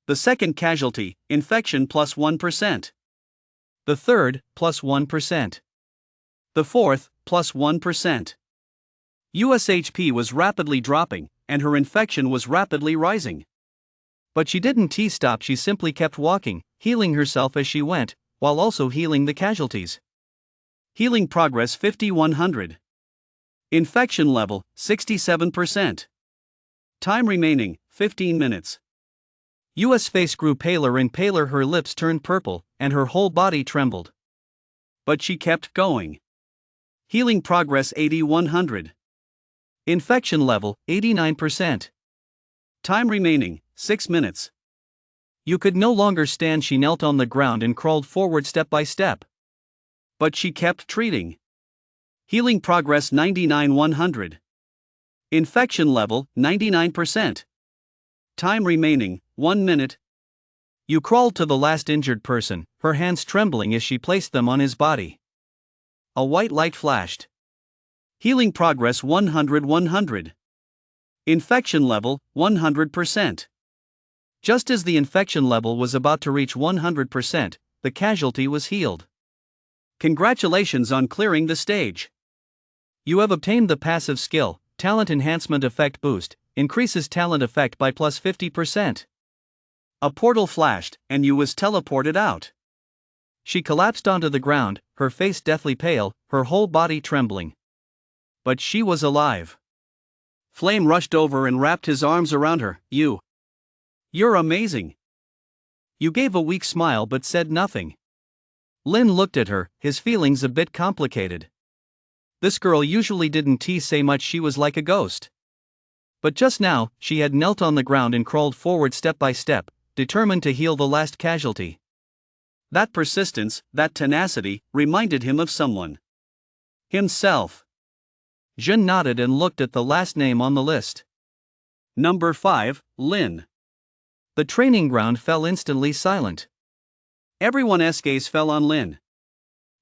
The second casualty, infection plus 1%. The third, plus 1%. The fourth, plus 1%. USHP was rapidly dropping, and her infection was rapidly rising. But she didn't stop, she simply kept walking, healing herself as she went, while also healing the casualties. Healing progress 5100. Infection level 67%. Time remaining 15 minutes. US face grew paler and paler, her lips turned purple, and her whole body trembled. But she kept going. Healing progress 8100. Infection level 89%. Time remaining 6 minutes. You could no longer stand, she knelt on the ground and crawled forward step by step. But she kept treating. Healing progress 99-100. Infection level 99%. Time remaining 1 minute. You crawled to the last injured person, her hands trembling as she placed them on his body. A white light flashed. Healing progress 100-100. Infection level 100%. Just as the infection level was about to reach 100%, the casualty was healed. Congratulations on clearing the stage. You have obtained the passive skill, talent enhancement effect boost, increases talent effect by plus 50%. A portal flashed, and you was teleported out. She collapsed onto the ground, her face deathly pale, her whole body trembling. But she was alive. Flame rushed over and wrapped his arms around her. You're amazing. You gave a weak smile but said nothing. Lin looked at her, his feelings a bit complicated. This girl usually didn't say much, she was like a ghost. But just now, she had knelt on the ground and crawled forward step by step, determined to heal the last casualty. That persistence, that tenacity, reminded him of someone. Himself. Jun nodded and looked at the last name on the list. Number 5, Lin. The training ground fell instantly silent. Everyone's gaze fell on Lin.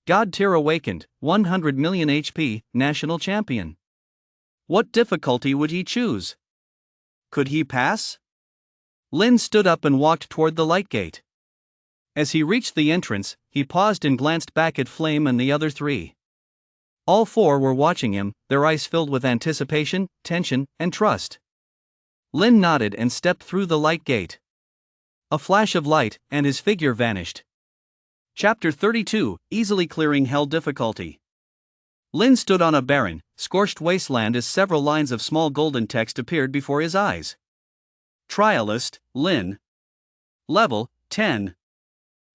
God tier awakened, 100 million HP, national champion. What difficulty would he choose? Could he pass? Lin stood up and walked toward the light gate. As he reached the entrance, he paused and glanced back at Flame and the other three. All four were watching him, their eyes filled with anticipation, tension, and trust. Lin nodded and stepped through the light gate. A flash of light, and his figure vanished. Chapter 32, Easily Clearing Hell Difficulty. Lin stood on a barren, scorched wasteland as several lines of small golden text appeared before his eyes. Trialist, Lin. Level, 10.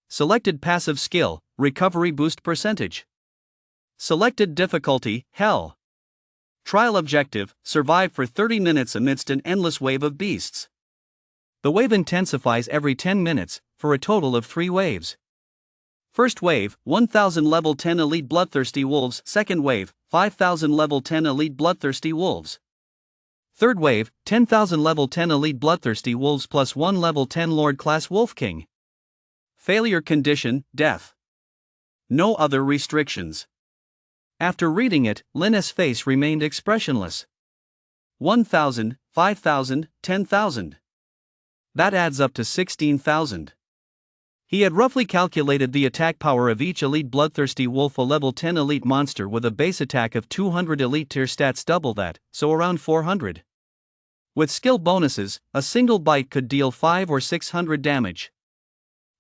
Selected passive skill, recovery boost percentage. Selected difficulty, Hell. Trial objective, survive for 30 minutes amidst an endless wave of beasts. The wave intensifies every 10 minutes, for a total of 3 waves. First wave, 1000 level 10 elite bloodthirsty wolves. Second wave, 5000 level 10 elite bloodthirsty wolves. Third wave, 10,000 level 10 elite bloodthirsty wolves plus 1 level 10 Lord class Wolf King. Failure condition, death. No other restrictions. After reading it, Lin's face remained expressionless. 1,000, 5,000, 10,000. That adds up to 16,000. He had roughly calculated the attack power of each elite bloodthirsty wolf, a level 10 elite monster with a base attack of 200, elite tier stats double that, so around 400. With skill bonuses, a single bite could deal 500 or 600 damage.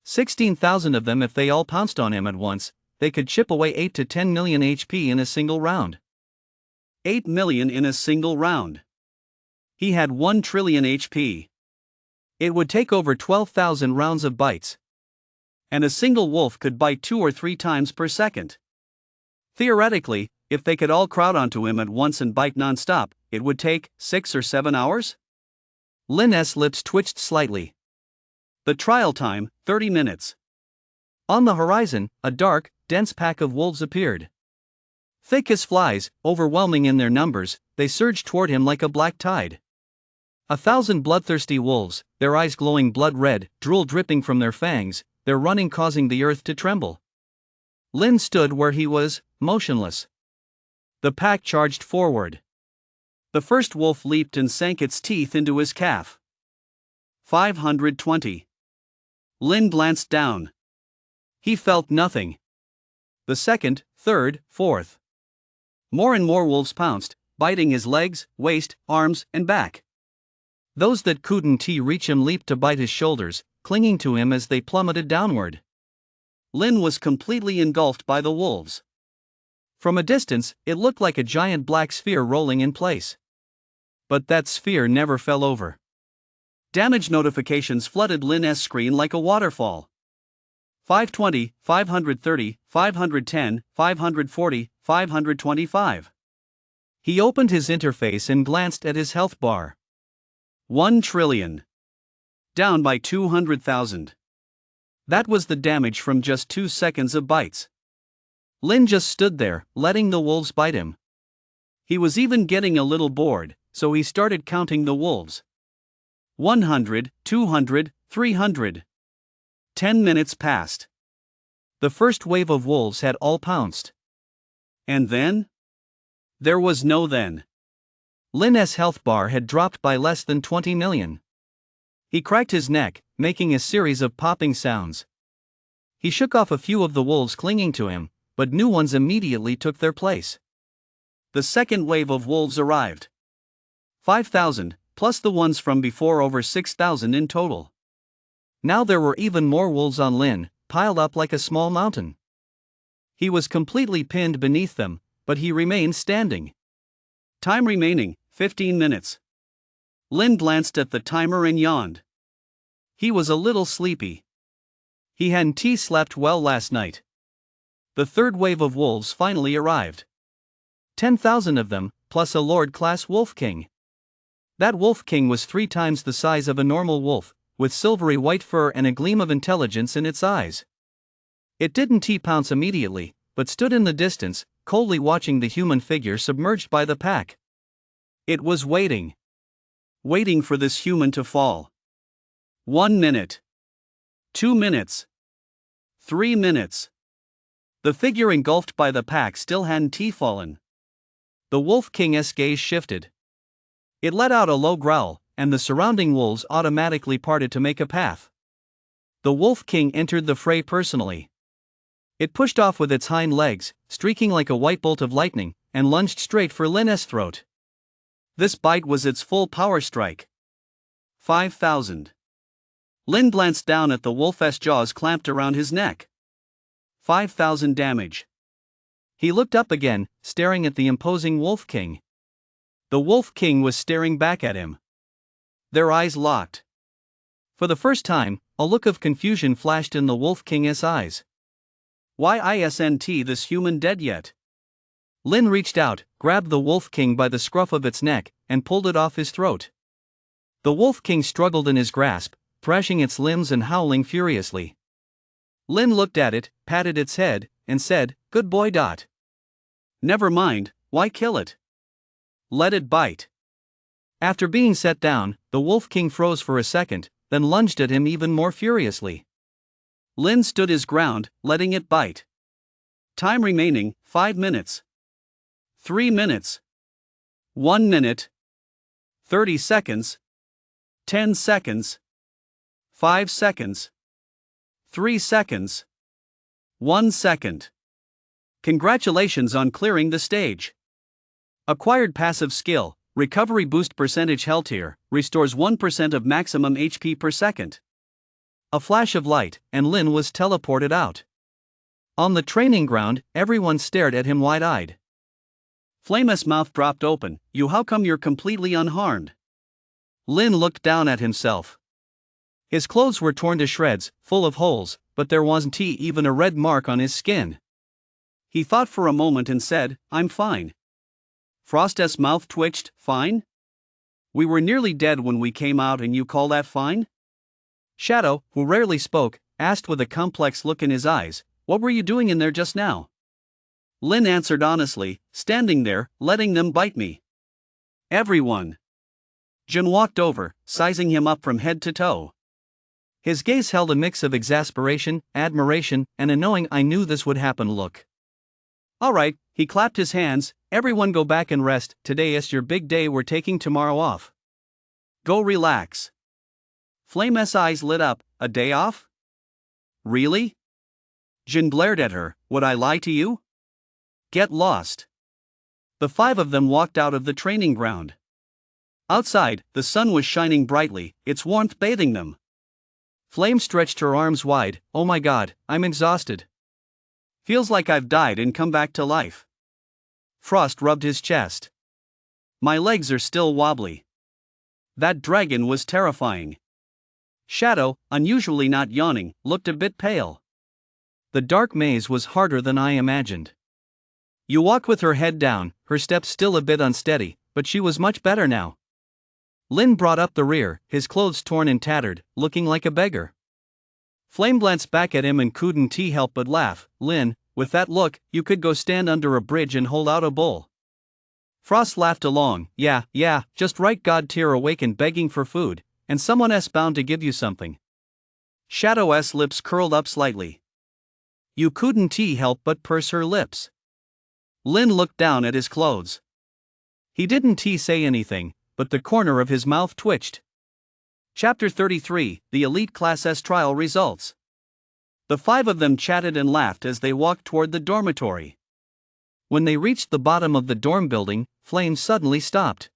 16,000 of them if they all pounced on him at once, they could chip away 8 to 10 million HP in a single round. 8 million in a single round. He had 1 trillion HP. It would take over 12,000 rounds of bites. And a single wolf could bite 2 or 3 times per second. Theoretically, if they could all crowd onto him at once and bite non-stop, it would take 6 or 7 hours? Lin's lips twitched slightly. The trial time, 30 minutes. On the horizon, a dark, dense pack of wolves appeared. Thick as flies, overwhelming in their numbers, they surged toward him like a black tide. 1,000 bloodthirsty wolves, their eyes glowing blood red, drool dripping from their fangs, their running causing the earth to tremble. Lin stood where he was, motionless. The pack charged forward. The first wolf leaped and sank its teeth into his calf. 520. Lin glanced down. He felt nothing. The second, third, fourth. More and more wolves pounced, biting his legs, waist, arms, and back. Those that couldn't reach him leaped to bite his shoulders, clinging to him as they plummeted downward. Lin was completely engulfed by the wolves. From a distance, it looked like a giant black sphere rolling in place. But that sphere never fell over. Damage notifications flooded Lin's screen like a waterfall. 520, 530, 510, 540, 525. He opened his interface and glanced at his health bar. 1 trillion. Down by 200,000. That was the damage from just 2 seconds of bites. Lin just stood there, letting the wolves bite him. He was even getting a little bored, so he started counting the wolves. 100, 200, 300. 10 minutes passed. The first wave of wolves had all pounced. And then? There was no then. Lin's health bar had dropped by less than 20 million. He cracked his neck, making a series of popping sounds. He shook off a few of the wolves clinging to him, but new ones immediately took their place. The second wave of wolves arrived. 5,000, plus the ones from before, over 6,000 in total. Now there were even more wolves on Lin, piled up like a small mountain. He was completely pinned beneath them, but he remained standing. Time remaining, 15 minutes. Lin glanced at the timer and yawned. He was a little sleepy. He hadn't slept well last night. The third wave of wolves finally arrived. 10,000 of them, plus a Lord class Wolf King. That wolf king was 3 times the size of a normal wolf, with silvery white fur and a gleam of intelligence in its eyes. It didn't pounce immediately, but stood in the distance, coldly watching the human figure submerged by the pack. It was waiting. Waiting for this human to fall. 1 minute. 2 minutes. 3 minutes. The figure engulfed by the pack still hadn't fallen. The Wolf King's gaze shifted. It let out a low growl, and the surrounding wolves automatically parted to make a path. The Wolf King entered the fray personally. It pushed off with its hind legs, streaking like a white bolt of lightning, and lunged straight for Lin's throat. This bite was its full power strike. 5,000. Lin glanced down at the wolf's jaws clamped around his neck. 5,000 damage. He looked up again, staring at the imposing Wolf King. The Wolf King was staring back at him. Their eyes locked. For the first time, a look of confusion flashed in the Wolf King's eyes. Why isn't this human dead yet? Lin reached out, grabbed the Wolf King by the scruff of its neck, and pulled it off his throat. The Wolf King struggled in his grasp, thrashing its limbs and howling furiously. Lin looked at it, patted its head, and said, "Good boy. Never mind, why kill it? Let it bite." After being set down, the Wolf King froze for a second, then lunged at him even more furiously. Lin stood his ground, letting it bite. Time remaining, 5 minutes. 3 minutes. 1 minute. 30 seconds. 10 seconds. 5 seconds. 3 seconds. 1 second. Congratulations on clearing the stage. Acquired passive skill, recovery boost percentage health tier, restores 1% of maximum HP per second. A flash of light, and Lin was teleported out. On the training ground, everyone stared at him wide-eyed. Flame's mouth dropped open. How come you're completely unharmed? Lin looked down at himself. His clothes were torn to shreds, full of holes, but there wasn't even a red mark on his skin. He thought for a moment and said, "I'm fine." Frost's mouth twitched. "Fine? We were nearly dead when we came out and you call that fine?" Shadow, who rarely spoke, asked with a complex look in his eyes, "What were you doing in there just now?" Lin answered honestly, "Standing there, letting them bite me." Everyone. Jin walked over, sizing him up from head to toe. His gaze held a mix of exasperation, admiration, and a knowing "I knew this would happen" look. "All right," he clapped his hands, "everyone go back and rest. Today is your big day. We're taking tomorrow off. Go relax." Flame's eyes lit up. "A day off? Really?" Jin glared at her. "Would I lie to you? Get lost." The 5 of them walked out of the training ground. Outside, the sun was shining brightly, its warmth bathing them. Flame stretched her arms wide. "Oh my god, I'm exhausted. Feels like I've died and come back to life." Frost rubbed his chest. "My legs are still wobbly." That dragon was terrifying. Shadow, unusually not yawning, looked a bit pale. The dark maze was harder than I imagined. You walked with her head down, her steps still a bit unsteady, but she was much better now. Lin brought up the rear, his clothes torn and tattered, looking like a beggar. Flame glanced back at him and couldn't help but laugh. "Lin, with that look, you could go stand under a bridge and hold out a bowl." Frost laughed along. Yeah, just right. God tier awakened begging for food, and someone's bound to give you something." Shadow's lips curled up slightly. You couldn't help but purse her lips. Lin looked down at his clothes. He didn't say anything, but the corner of his mouth twitched. Chapter 33, The Elite Class Trial Results. The 5 of them chatted and laughed as they walked toward the dormitory. When they reached the bottom of the dorm building, Flame suddenly stopped.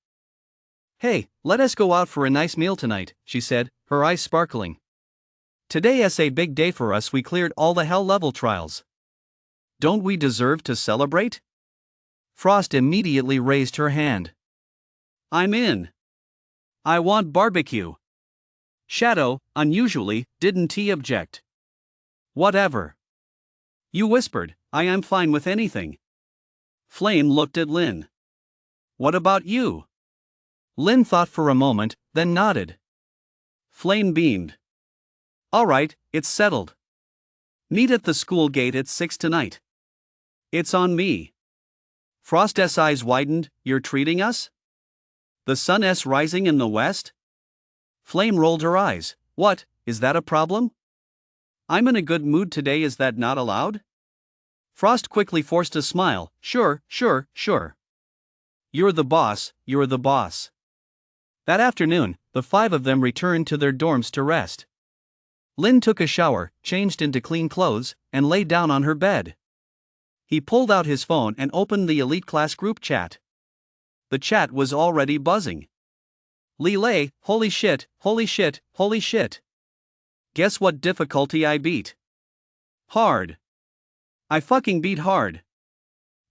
"Hey, let us go out for a nice meal tonight," she said, her eyes sparkling. "Today's a big day for us. We cleared all the hell level trials. Don't we deserve to celebrate?" Frost immediately raised her hand. "I'm in. I want barbecue." Shadow, unusually, didn't object. "Whatever you whispered, I am fine with anything." Flame looked at Lin. "What about you?" Lin thought for a moment, then nodded. Flame beamed. Alright, it's settled. Meet at the school gate at 6 tonight. It's on me. Frost's eyes widened. You're treating us? The sun's rising in the west? Flame rolled her eyes. What, is that a problem? I'm in a good mood today, is that not allowed? Frost quickly forced a smile. Sure. You're the boss, you're the boss. That afternoon, the 5 of them returned to their dorms to rest. Lin took a shower, changed into clean clothes, and lay down on her bed. He pulled out his phone and opened the elite class group chat. The chat was already buzzing. Lei, holy shit. Guess what difficulty I beat? Hard. I fucking beat hard.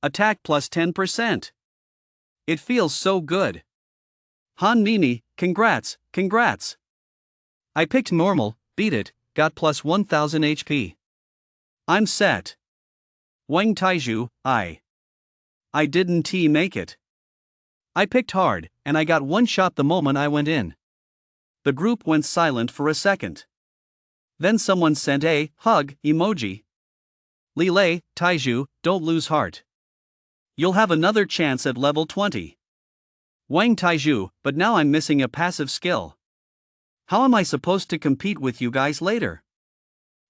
Attack plus 10%. It feels so good. Han Nini, congrats. I picked normal, beat it, got plus 1000 HP. I'm set. Wang Taiju, I didn't make it. I picked hard, and I got one shot the moment I went in. The group went silent for a second. Then someone sent a hug emoji. Lei, Taiju, don't lose heart. You'll have another chance at level 20. Wang Taiju, but now I'm missing a passive skill. How am I supposed to compete with you guys later?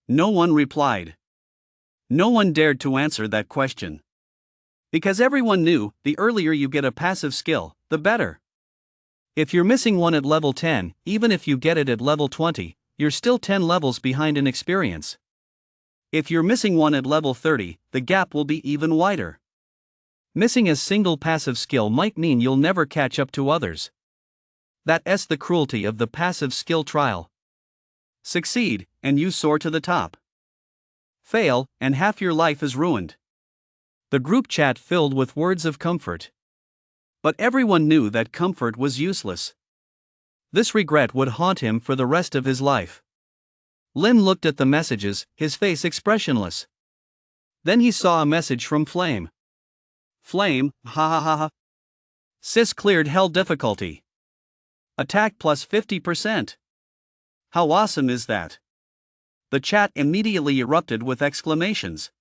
No one replied. No one dared to answer that question. Because everyone knew, the earlier you get a passive skill, the better. If you're missing one at level 10, even if you get it at level 20, you're still 10 levels behind in experience. If you're missing one at level 30, the gap will be even wider. Missing a single passive skill might mean you'll never catch up to others. That's the cruelty of the passive skill trial. Succeed, and you soar to the top. Fail, and half your life is ruined. The group chat filled with words of comfort. But everyone knew that comfort was useless. This regret would haunt him for the rest of his life. Lin looked at the messages, his face expressionless. Then he saw a message from Flame. Flame, ha. Sis cleared hell difficulty. Attack plus 50%. How awesome is that? The chat immediately erupted with exclamations.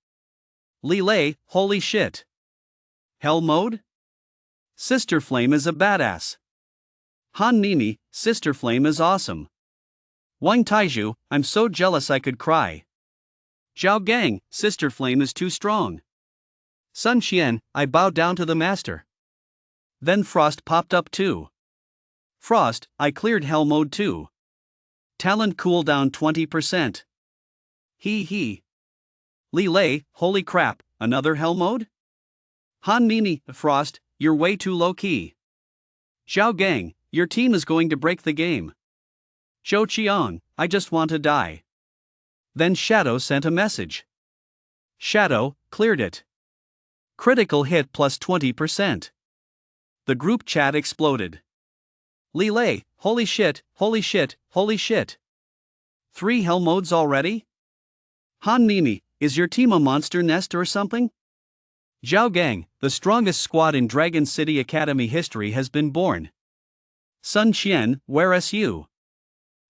Lei, holy shit. Hell mode? Sister Flame is a badass. Han Nini, Sister Flame is awesome. Wang Taiju, I'm so jealous I could cry. Zhao Gang, Sister Flame is too strong. Sun Xian, I bow down to the master. Then Frost popped up too. Frost, I cleared hell mode too. Talent cooldown 20%. He. Lei, holy crap, another hell mode? Han Nini, Frost, you're way too low key. Zhao Gang, your team is going to break the game. Zhou Qiang, I just want to die. Then Shadow sent a message. Shadow, cleared it. Critical hit plus 20%. The group chat exploded. Lei, holy shit. 3 hell modes already? Han Nini, is your team a monster nest or something? Zhao Gang, the strongest squad in Dragon City Academy history has been born. Sun Qian, where's you?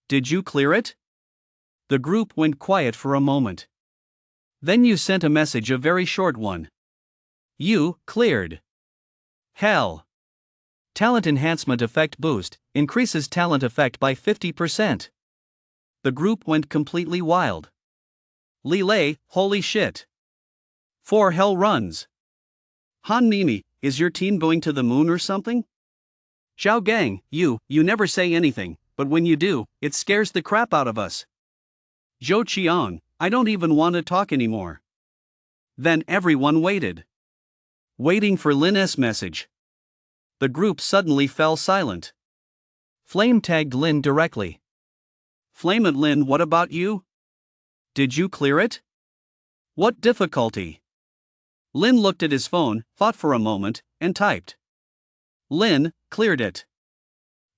Did you clear it? The group went quiet for a moment. Then you sent a message, a very short one. You cleared. Hell. Talent enhancement effect boost, increases talent effect by 50%. The group went completely wild. Lei, holy shit. 4 hell runs. Han Nini, is your team going to the moon or something? Zhao Gang, you never say anything, but when you do, it scares the crap out of us. Zhou Qiang, I don't even want to talk anymore. Then everyone waited. Waiting for Lin's message. The group suddenly fell silent. Flame tagged Lin directly. Flame at Lin, what about you? Did you clear it? What difficulty? Lin looked at his phone, thought for a moment, and typed. Lin, cleared it.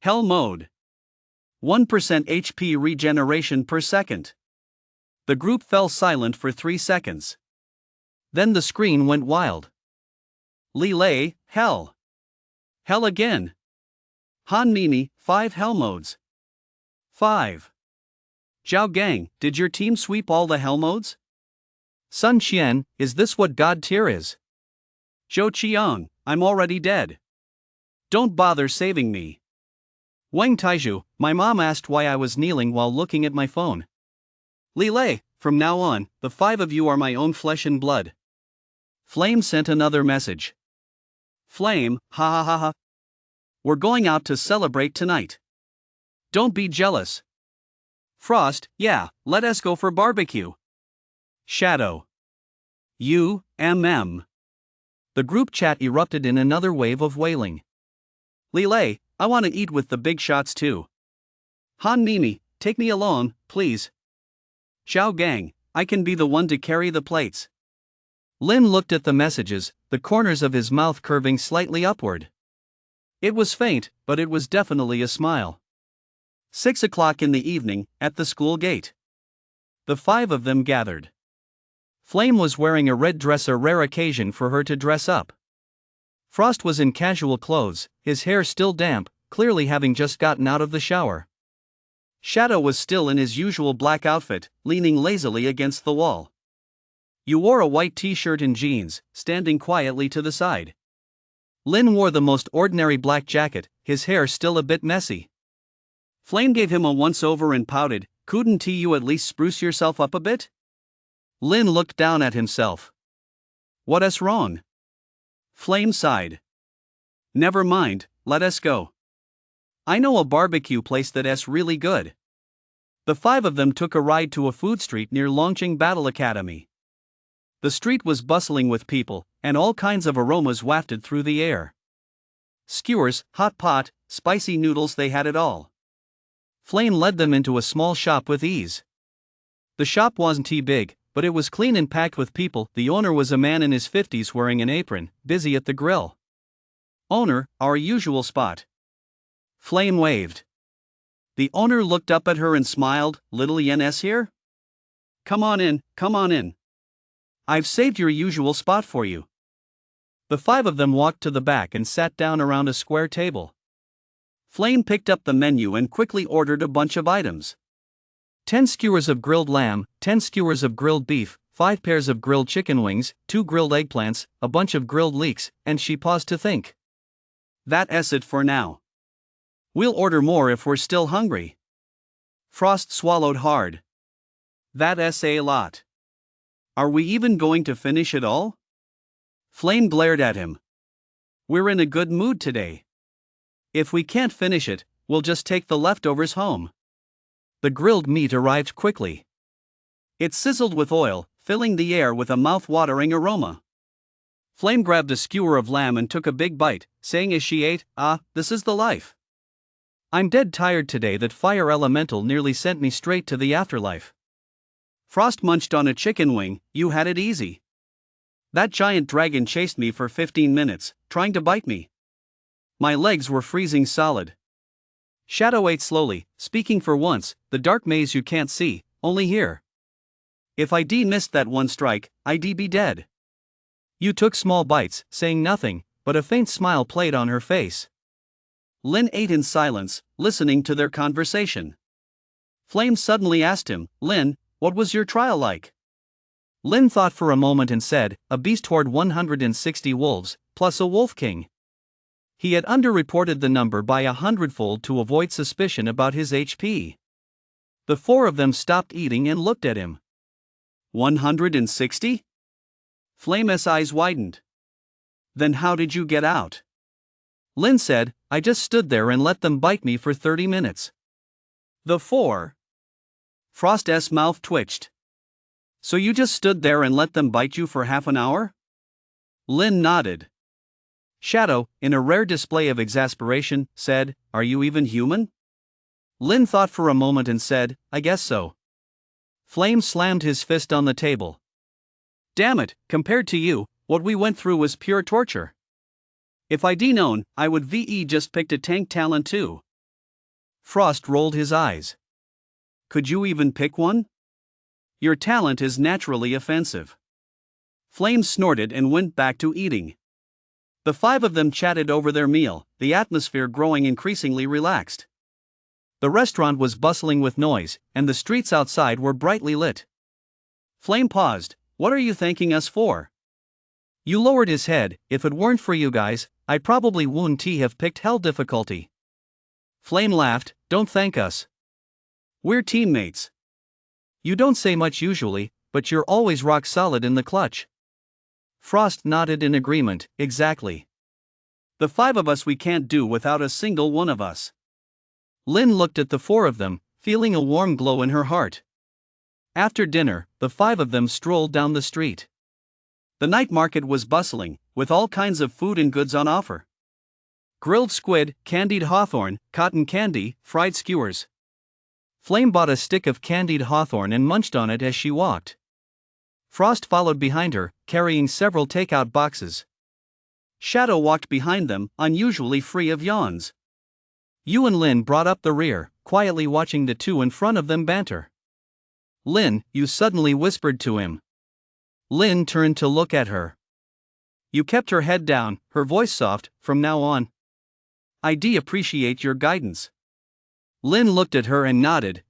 Hell mode. 1% HP regeneration per second. The group fell silent for 3 seconds. Then the screen went wild. Lei, hell. Hell again. Han Mimi, 5 hell modes. 5. Zhao Gang, did your team sweep all the hell modes? Sun Qian, is this what God tier is? Zhou Qiang, I'm already dead. Don't bother saving me. Wang Taizhu, my mom asked why I was kneeling while looking at my phone. Li Lei, from now on, the 5 of you are my own flesh and blood. Flame sent another message. Flame, ha ha ha ha. We're going out to celebrate tonight. Don't be jealous. Frost, yeah, let us go for barbecue. Shadow. U-M-M. The group chat erupted in another wave of wailing. Li Lei, I want to eat with the big shots too. Han Mimi, take me along, please. Zhao Gang, I can be the one to carry the plates. Lin looked at the messages, the corners of his mouth curving slightly upward. It was faint, but it was definitely a smile. 6 o'clock in the evening, at the school gate. The 5 of them gathered. Flame was wearing a red dress, a rare occasion for her to dress up. Frost was in casual clothes, his hair still damp, clearly having just gotten out of the shower. Shadow was still in his usual black outfit, leaning lazily against the wall. You wore a white t-shirt and jeans, standing quietly to the side. Lin wore the most ordinary black jacket, his hair still a bit messy. Flame gave him a once-over and pouted, couldn't you at least spruce yourself up a bit? Lin looked down at himself. What's wrong? Flame sighed. Never mind, let us go. I know a barbecue place that's really good. The 5 of them took a ride to a food street near Longqing Battle Academy. The street was bustling with people, and all kinds of aromas wafted through the air. Skewers, hot pot, spicy noodles, they had it all. Flame led them into a small shop with ease. The shop wasn't too big, but it was clean and packed with people. The owner was a man in his 50s wearing an apron, busy at the grill. Owner, our usual spot. Flame waved. The owner looked up at her and smiled, little Yen-S here? Come on in, come on in. I've saved your usual spot for you. The 5 of them walked to the back and sat down around a square table. Flame picked up the menu and quickly ordered a bunch of items. 10 skewers of grilled lamb, 10 skewers of grilled beef, 5 pairs of grilled chicken wings, 2 grilled eggplants, a bunch of grilled leeks, and she paused to think. That's it for now. We'll order more if we're still hungry. Frost swallowed hard. That's a lot. Are we even going to finish it all? Flame glared at him. We're in a good mood today. If we can't finish it, we'll just take the leftovers home. The grilled meat arrived quickly. It sizzled with oil, filling the air with a mouth-watering aroma. Flame grabbed a skewer of lamb and took a big bite, saying as she ate, this is the life. I'm dead tired today. That fire elemental nearly sent me straight to the afterlife. Frost munched on a chicken wing. You had it easy. That giant dragon chased me for 15 minutes, trying to bite me. My legs were freezing solid. Shadow ate slowly, speaking for once, the dark maze you can't see, only hear. If I'd missed that one strike, I'd be dead. You took small bites, saying nothing, but a faint smile played on her face. Lin ate in silence, listening to their conversation. Flame suddenly asked him, Lin, what was your trial like? Lin thought for a moment and said, a beast horde 160 wolves, plus a wolf king. He had underreported the number by 100-fold to avoid suspicion about his HP. The 4 of them stopped eating and looked at him. 160? Flame's eyes widened. Then how did you get out? Lin said, I just stood there and let them bite me for 30 minutes. The 4? Frost's mouth twitched. So you just stood there and let them bite you for half an hour? Lin nodded. Shadow, in a rare display of exasperation, said, Are you even human? Lin thought for a moment and said, I guess so. Flame slammed his fist on the table. Damn it, compared to you, what we went through was pure torture. If I'd known, I would just picked a tank talent too. Frost rolled his eyes. Could you even pick one? Your talent is naturally offensive. Flame snorted and went back to eating. The five of them chatted over their meal, the atmosphere growing increasingly relaxed. The restaurant was bustling with noise, and the streets outside were brightly lit. Flame paused. "What are you thanking us for?" You lowered his head. "If it weren't for you guys, I probably wouldn't have picked hell difficulty." Flame laughed. "Don't thank us. We're teammates. You don't say much usually, but you're always rock solid in the clutch." Frost nodded in agreement. "Exactly. The five of us, we can't do without a single one of us." Lynn looked at the four of them, feeling a warm glow in her heart. After dinner, the five of them strolled down the street. The night market was bustling, with all kinds of food and goods on offer. Grilled squid, candied hawthorn, cotton candy, fried skewers. Flame bought a stick of candied hawthorn and munched on it as she walked. Frost followed behind her, carrying several takeout boxes. Shadow walked behind them, unusually free of yawns. You and Lynn brought up the rear, quietly watching the two in front of them banter. "Lynn," you suddenly whispered to him. Lynn turned to look at her. You kept her head down, her voice soft. "From now on, I'd appreciate your guidance." Lynn looked at her and nodded.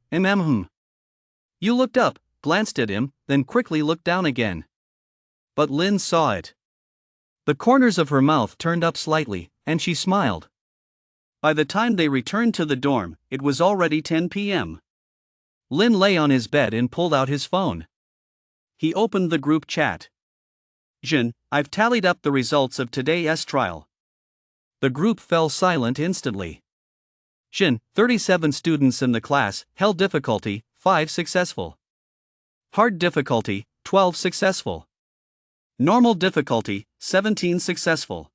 You looked up, glanced at him, then quickly looked down again. But Lynn saw it. The corners of her mouth turned up slightly, and she smiled. By the time they returned to the dorm, it was already 10 p.m. Lynn lay on his bed and pulled out his phone. He opened the group chat. "Jin, I've tallied up the results of today's trial." The group fell silent instantly. Jin, 37 students in the class, hell difficulty, 5 successful. Hard difficulty, 12 successful. Normal difficulty, 17 successful.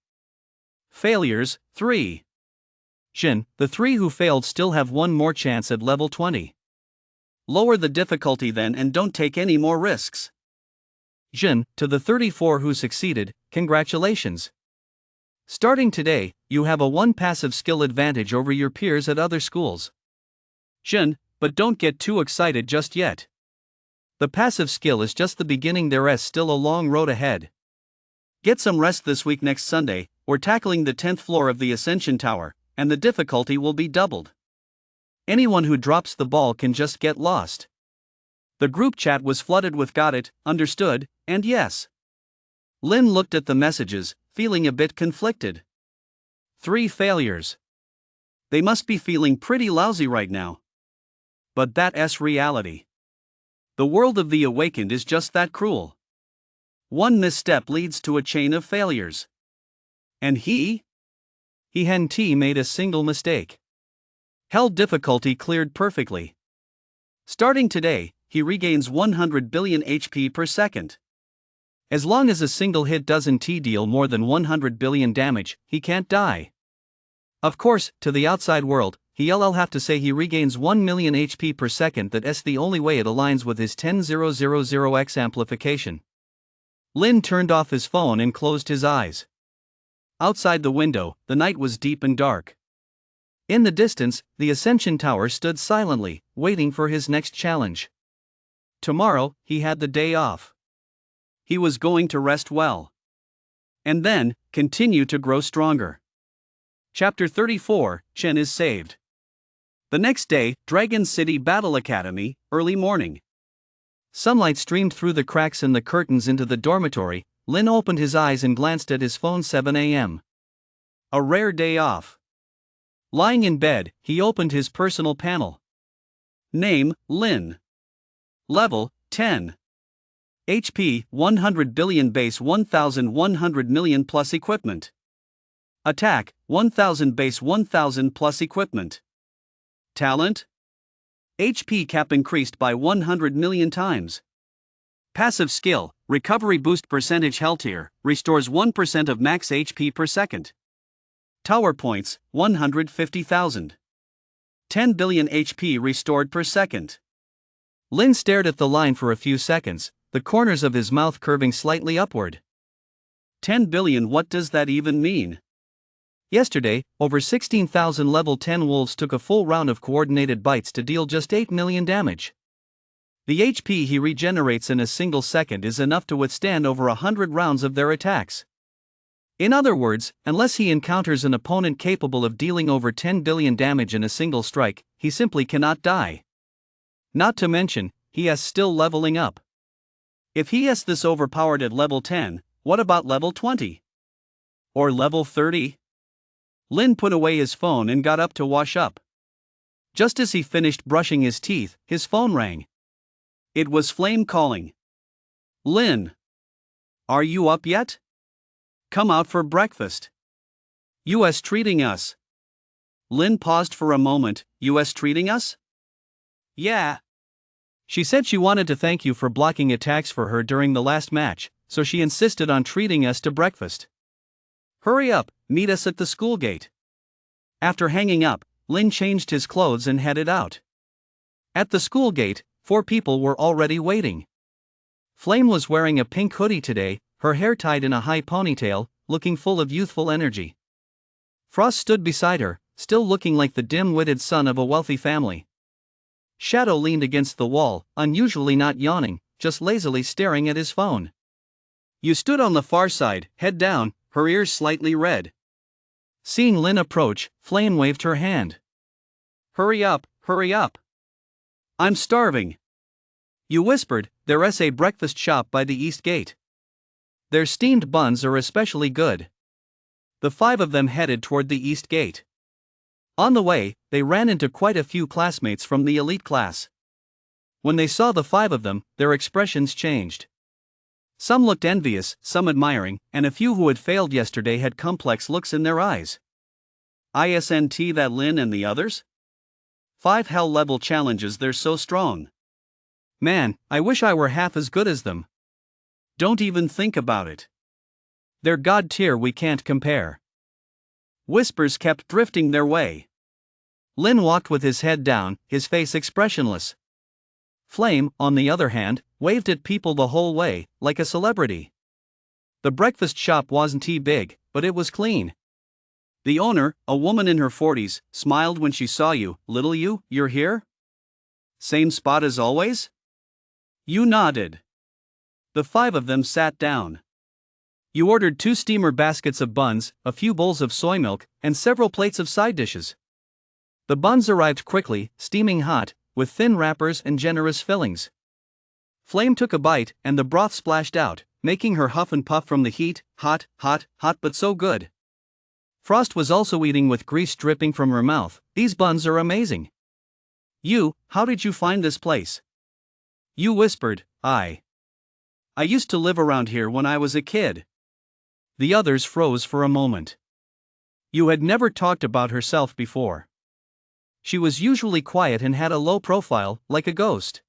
Failures, 3. Jin, the 3 who failed still have one more chance at level 20. Lower the difficulty then and don't take any more risks. Jin, to the 34 who succeeded, congratulations. Starting today, you have a 1 passive skill advantage over your peers at other schools. Jin, but don't get too excited just yet. The passive skill is just the beginning, there's still a long road ahead. Get some rest this week. Next Sunday, we're tackling the 10th floor of the Ascension Tower, and the difficulty will be doubled. Anyone who drops the ball can just get lost. The group chat was flooded with "got it, understood," and "yes." Lynn looked at the messages, feeling a bit conflicted. 3 failures. They must be feeling pretty lousy right now. But that's reality. The world of the awakened is just that cruel. One misstep leads to a chain of failures. And he hadn't made a single mistake. Hell difficulty cleared perfectly. Starting today, he regains 100 billion HP per second. As long as a single hit doesn't deal more than 100 billion damage, he can't die. Of course, to the outside world, he'll have to say he regains 1 million HP per second. That's the only way it aligns with his 10,000x amplification. Lynn turned off his phone and closed his eyes. Outside the window, the night was deep and dark. In the distance, the Ascension Tower stood silently, waiting for his next challenge. Tomorrow, he had the day off. He was going to rest well. And then, continue to grow stronger. Chapter 34, Chen is saved. The next day, Dragon City Battle Academy, early morning. Sunlight streamed through the cracks in the curtains into the dormitory. Lin opened his eyes and glanced at his phone. 7 a.m. A rare day off. Lying in bed, he opened his personal panel. Name, Lin. Level, 10. HP, 100 billion. Base 1100 million plus equipment. Attack, 1000. Base 1000 plus equipment. Talent? HP cap increased by 100 million times. Passive skill, recovery boost percentage. Health tier, restores 1% of max HP per second. Tower points, 150,000. 10 billion HP restored per second. Lin stared at the line for a few seconds, the corners of his mouth curving slightly upward. 10 billion, what does that even mean? Yesterday, over 16,000 level 10 wolves took a full round of coordinated bites to deal just 8 million damage. The HP he regenerates in a single second is enough to withstand over 100 rounds of their attacks. In other words, unless he encounters an opponent capable of dealing over 10 billion damage in a single strike, he simply cannot die. Not to mention, he is still leveling up. If he is this overpowered at level 10, what about level 20? Or level 30? Lin put away his phone and got up to wash up. Just as he finished brushing his teeth, his phone rang. It was Flame calling. Lin. Are you up yet? Come out for breakfast. US treating us. Lin paused for a moment. US treating us? Yeah. She said she wanted to thank you for blocking attacks for her during the last match, so she insisted on treating us to breakfast. Hurry up, meet us at the school gate. After hanging up, Lin changed his clothes and headed out. At the school gate, 4 people were already waiting. Flame was wearing a pink hoodie today, her hair tied in a high ponytail, looking full of youthful energy. Frost stood beside her, still looking like the dim-witted son of a wealthy family. Shadow leaned against the wall, unusually not yawning, just lazily staring at his phone. You stood on the far side, head down, her ears slightly red. Seeing Lin approach, Flame waved her hand. Hurry up, hurry up. I'm starving. You whispered, there's a breakfast shop by the east gate. Their steamed buns are especially good. The 5 of them headed toward the east gate. On the way, they ran into quite a few classmates from the elite class. When they saw the 5 of them, their expressions changed. Some looked envious, some admiring, and a few who had failed yesterday had complex looks in their eyes. Isn't that Lin and the others? 5 hell-level challenges, they're so strong. Man, I wish I were half as good as them. Don't even think about it. They're god tier, we can't compare. Whispers kept drifting their way. Lin walked with his head down, his face expressionless. Flame, on the other hand, waved at people the whole way, like a celebrity. The breakfast shop wasn't too big, but it was clean. The owner, a woman in her 40s, smiled when she saw you. Little you, you're here? Same spot as always? You nodded. The 5 of them sat down. You ordered 2 steamer baskets of buns, a few bowls of soy milk, and several plates of side dishes. The buns arrived quickly, steaming hot, with thin wrappers and generous fillings. Flame took a bite, and the broth splashed out, making her huff and puff from the heat. Hot, hot, hot, but so good. Frost was also eating with grease dripping from her mouth. These buns are amazing. You, how did you find this place? You whispered, I used to live around here when I was a kid. The others froze for a moment. You had never talked about herself before. She was usually quiet and had a low profile, like a ghost.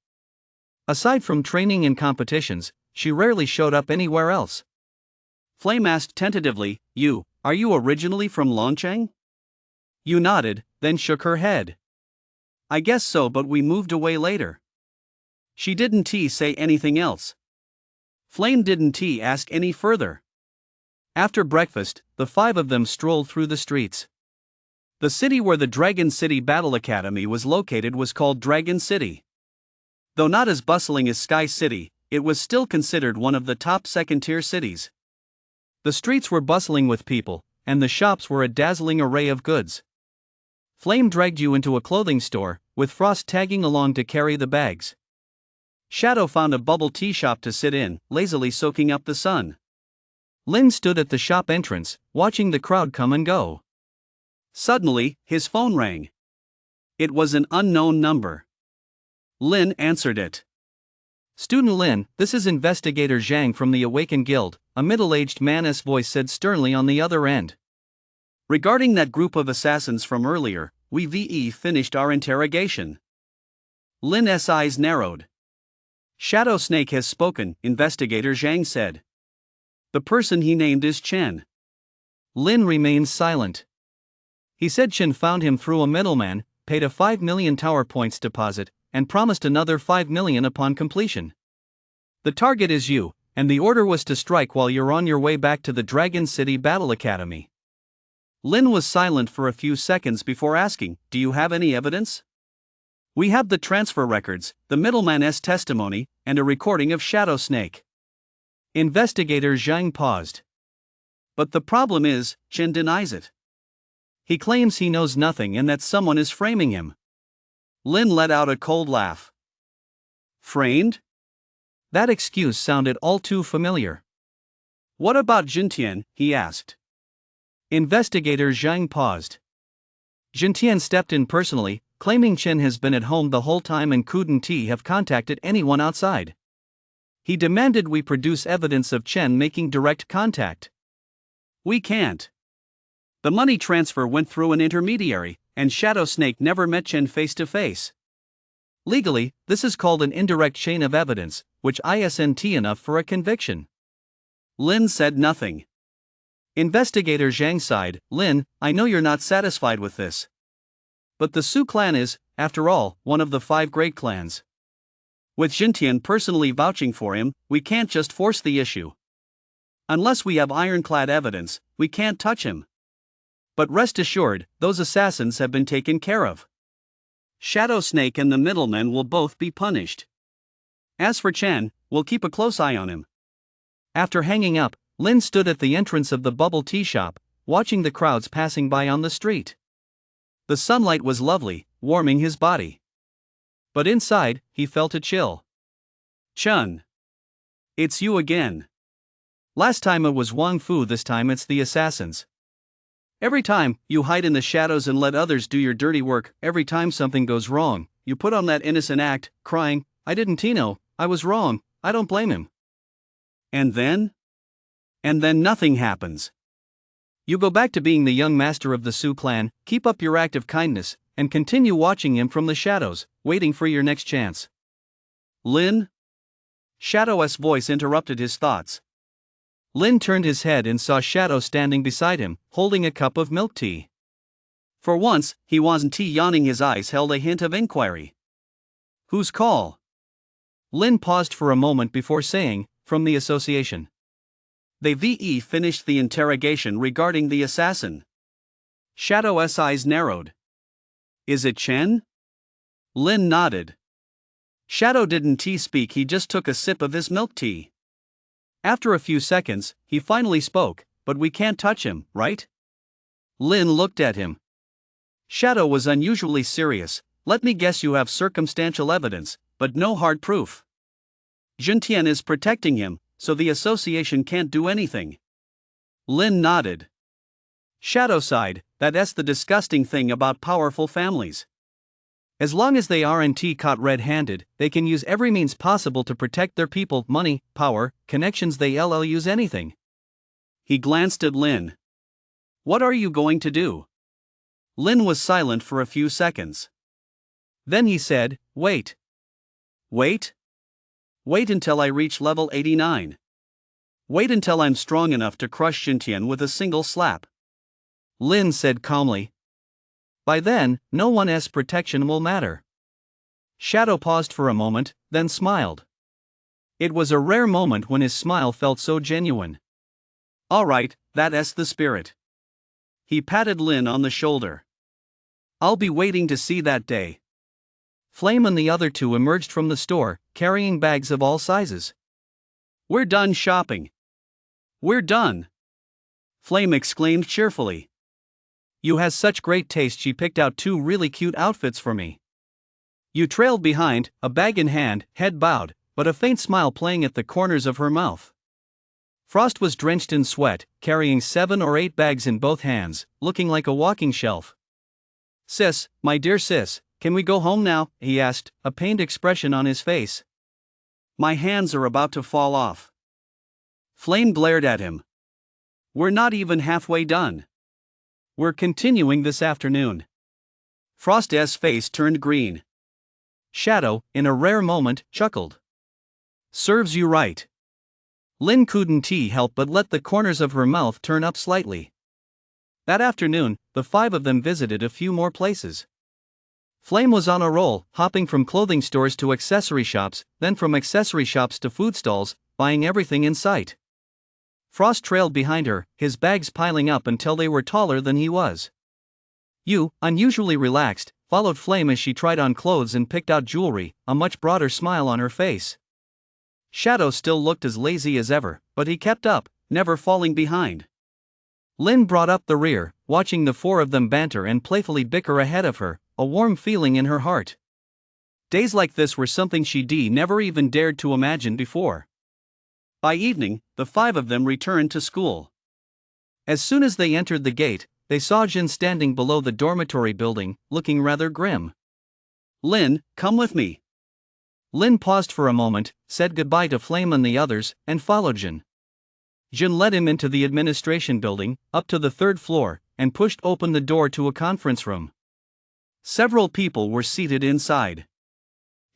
Aside from training and competitions, she rarely showed up anywhere else. Flame asked tentatively, are you originally from Longcheng? You nodded, then shook her head. I guess so, but we moved away later. She didn't say anything else. Flame didn't ask any further. After breakfast, the 5 of them strolled through the streets. The city where the Dragon City Battle Academy was located was called Dragon City. Though not as bustling as Sky City, it was still considered one of the top second-tier cities. The streets were bustling with people, and the shops were a dazzling array of goods. Flame dragged you into a clothing store, with Frost tagging along to carry the bags. Shadow found a bubble tea shop to sit in, lazily soaking up the sun. Lin stood at the shop entrance, watching the crowd come and go. Suddenly, his phone rang. It was an unknown number. Lin answered it. Student Lin, this is Investigator Zhang from the Awakened Guild, a middle-aged man's voice said sternly on the other end. Regarding that group of assassins from earlier, we finished our interrogation. Lin's eyes narrowed. Shadow Snake has spoken, Investigator Zhang said. The person he named is Chen. Lin remained silent. He said Chen found him through a middleman, paid a 5 million tower points deposit, and promised another 5 million upon completion. The target is you, and the order was to strike while you're on your way back to the Dragon City Battle Academy. Lin was silent for a few seconds before asking, do you have any evidence? We have the transfer records, the middleman's testimony, and a recording of Shadow Snake. Investigator Zhang paused. But the problem is, Chen denies it. He claims he knows nothing and that someone is framing him. Lin let out a cold laugh. Framed? That excuse sounded all too familiar. What about Jintian? He asked. Investigator Zhang paused. Jintian stepped in personally, claiming Chen has been at home the whole time and couldn't have contacted anyone outside. He demanded we produce evidence of Chen making direct contact. We can't. The money transfer went through an intermediary, and Shadow Snake never met Chen face to face. Legally, this is called an indirect chain of evidence, which isn't enough for a conviction. Lin said nothing. Investigator Zhang sighed. Lin, I know you're not satisfied with this. But the Su clan is, after all, one of the 5 great clans. With Jintian personally vouching for him, we can't just force the issue. Unless we have ironclad evidence, we can't touch him. But rest assured, those assassins have been taken care of. Shadow Snake and the middlemen will both be punished. As for Chen, we'll keep a close eye on him. After hanging up, Lin stood at the entrance of the bubble tea shop, watching the crowds passing by on the street. The sunlight was lovely, warming his body. But inside, he felt a chill. Chun. It's you again. Last time it was Wang Fu, this time it's the assassins. Every time, you hide in the shadows and let others do your dirty work. Every time something goes wrong, you put on that innocent act, crying, I didn't know, I was wrong, I don't blame him. And then? And then nothing happens. You go back to being the young master of the Su clan, keep up your act of kindness, and continue watching him from the shadows, waiting for your next chance. Lin? Shadow's voice interrupted his thoughts. Lin turned his head and saw Shadow standing beside him, holding a cup of milk tea. For once, he wasn't yawning, his eyes held a hint of inquiry. Whose call? Lin paused for a moment before saying, from the association. They finished the interrogation regarding the assassin. Shadow's eyes narrowed. Is it Chen? Lin nodded. Shadow didn't speak, he just took a sip of his milk tea. After a few seconds, he finally spoke, but we can't touch him, right? Lin looked at him. Shadow was unusually serious. Let me guess, you have circumstantial evidence, but no hard proof. Jintian is protecting him, so the association can't do anything. Lin nodded. Shadow sighed. That's the disgusting thing about powerful families. As long as they aren't caught red-handed, they can use every means possible to protect their people, money, power, connections, they'll use anything. He glanced at Lin. What are you going to do? Lin was silent for a few seconds. Then he said, wait. Wait? Wait until I reach level 89. Wait until I'm strong enough to crush Jintian with a single slap. Lin said calmly. By then, no one's protection will matter. Shadow paused for a moment, then smiled. It was a rare moment when his smile felt so genuine. All right, that's the spirit. He patted Lin on the shoulder. I'll be waiting to see that day. Flame and the other 2 emerged from the store, carrying bags of all sizes. We're done shopping. We're done. Flame exclaimed cheerfully. You has such great taste, she picked out 2 really cute outfits for me. You trailed behind, a bag in hand, head bowed, but a faint smile playing at the corners of her mouth. Frost was drenched in sweat, carrying 7 or 8 bags in both hands, looking like a walking shelf. Sis, my dear sis, can we go home now? He asked, a pained expression on his face. My hands are about to fall off. Flame glared at him. We're not even halfway done. We're continuing this afternoon. Frost's face turned green. Shadow, in a rare moment, chuckled. Serves you right. Lin couldn't help but let the corners of her mouth turn up slightly. That afternoon, the 5 of them visited a few more places. Flame was on a roll, hopping from clothing stores to accessory shops, then from accessory shops to food stalls, buying everything in sight. Frost trailed behind her, his bags piling up until they were taller than he was. Yu, unusually relaxed, followed Flame as she tried on clothes and picked out jewelry, a much broader smile on her face. Shadow still looked as lazy as ever, but he kept up, never falling behind. Lin brought up the rear, watching the four of them banter and playfully bicker ahead of her, a warm feeling in her heart. Days like this were something she never even dared to imagine before. By evening, the five of them returned to school. As soon as they entered the gate, they saw Jin standing below the dormitory building, looking rather grim. Lin, come with me. Lin paused for a moment, said goodbye to Flame and the others, and followed Jin. Jin led him into the administration building, up to the third floor, and pushed open the door to a conference room. Several people were seated inside.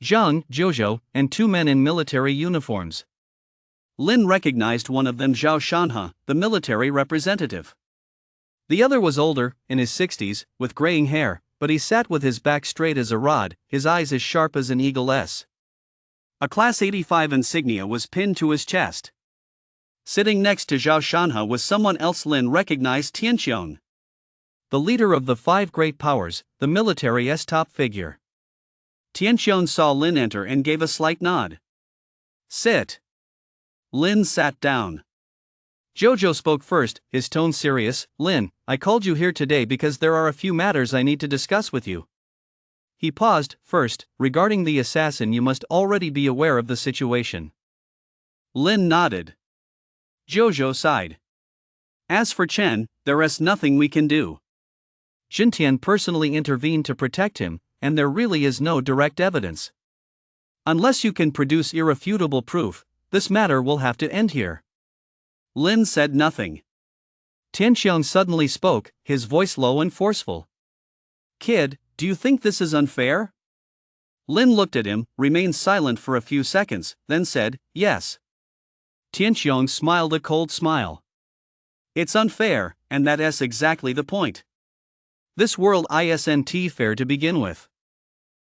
Zhang, Jojo, and two men in military uniforms. Lin recognized one of them, Zhao Shanhe, the military representative. The other was older, in his 60s, with graying hair, but he sat with his back straight as a rod, his eyes as sharp as an eagle's. A Class 85 insignia was pinned to his chest. Sitting next to Zhao Shanhe was someone else Lin recognized, Tianxiong, the leader of the five great powers, the military's top figure. Tianxiong saw Lin enter and gave a slight nod. Sit. Lin sat down. Jojo spoke first, his tone serious. Lin, I called you here today because there are a few matters I need to discuss with you. He paused. First, regarding the assassin, you must already be aware of the situation. Lin nodded. Jojo sighed. As for Chen, there is nothing we can do. Xintian personally intervened to protect him, and there really is no direct evidence. Unless you can produce irrefutable proof, this matter will have to end here. Lin said nothing. Tianxiong suddenly spoke, his voice low and forceful. Kid, do you think this is unfair? Lin looked at him, remained silent for a few seconds, then said, yes. Tianxiong smiled a cold smile. It's unfair, and that's exactly the point. This world isn't fair to begin with.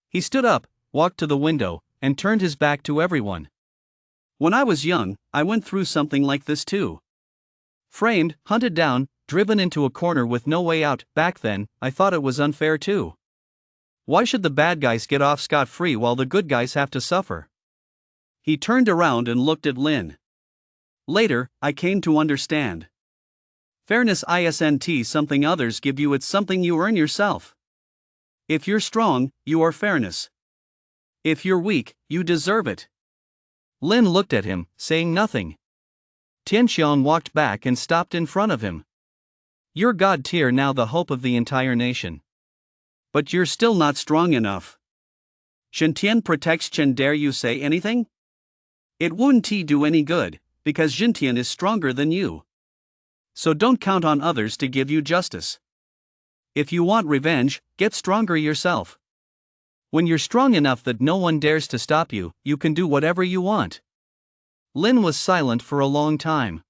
He stood up, walked to the window, and turned his back to everyone. When I was young, I went through something like this too. Framed, hunted down, driven into a corner with no way out. Back then, I thought it was unfair too. Why should the bad guys get off scot-free while the good guys have to suffer? He turned around and looked at Lin. Later, I came to understand. Fairness isn't something others give you, it's something you earn yourself. If you're strong, you are fairness. If you're weak, you deserve it. Lin looked at him, saying nothing. Tianxiong walked back and stopped in front of him. You're god tier now, the hope of the entire nation. But you're still not strong enough. Xintian protects Chen, dare you say anything? It wouldn't do any good, because Xintian is stronger than you. So don't count on others to give you justice. If you want revenge, get stronger yourself. When you're strong enough that no one dares to stop you, you can do whatever you want. Lin was silent for a long time.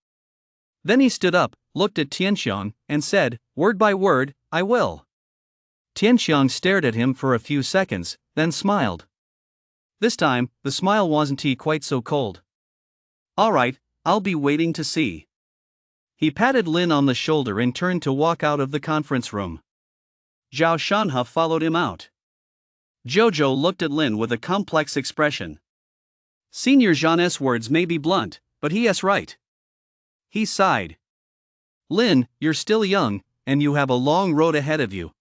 Then he stood up, looked at Tianxiong, and said, word by word, I will. Tianxiong stared at him for a few seconds, then smiled. This time, the smile wasn't quite so cold. All right, I'll be waiting to see. He patted Lin on the shoulder and turned to walk out of the conference room. Zhao Shanhe followed him out. Jojo looked at Lin with a complex expression. Senior Jean's words may be blunt, but he is right. He sighed. Lin, you're still young, and you have a long road ahead of you.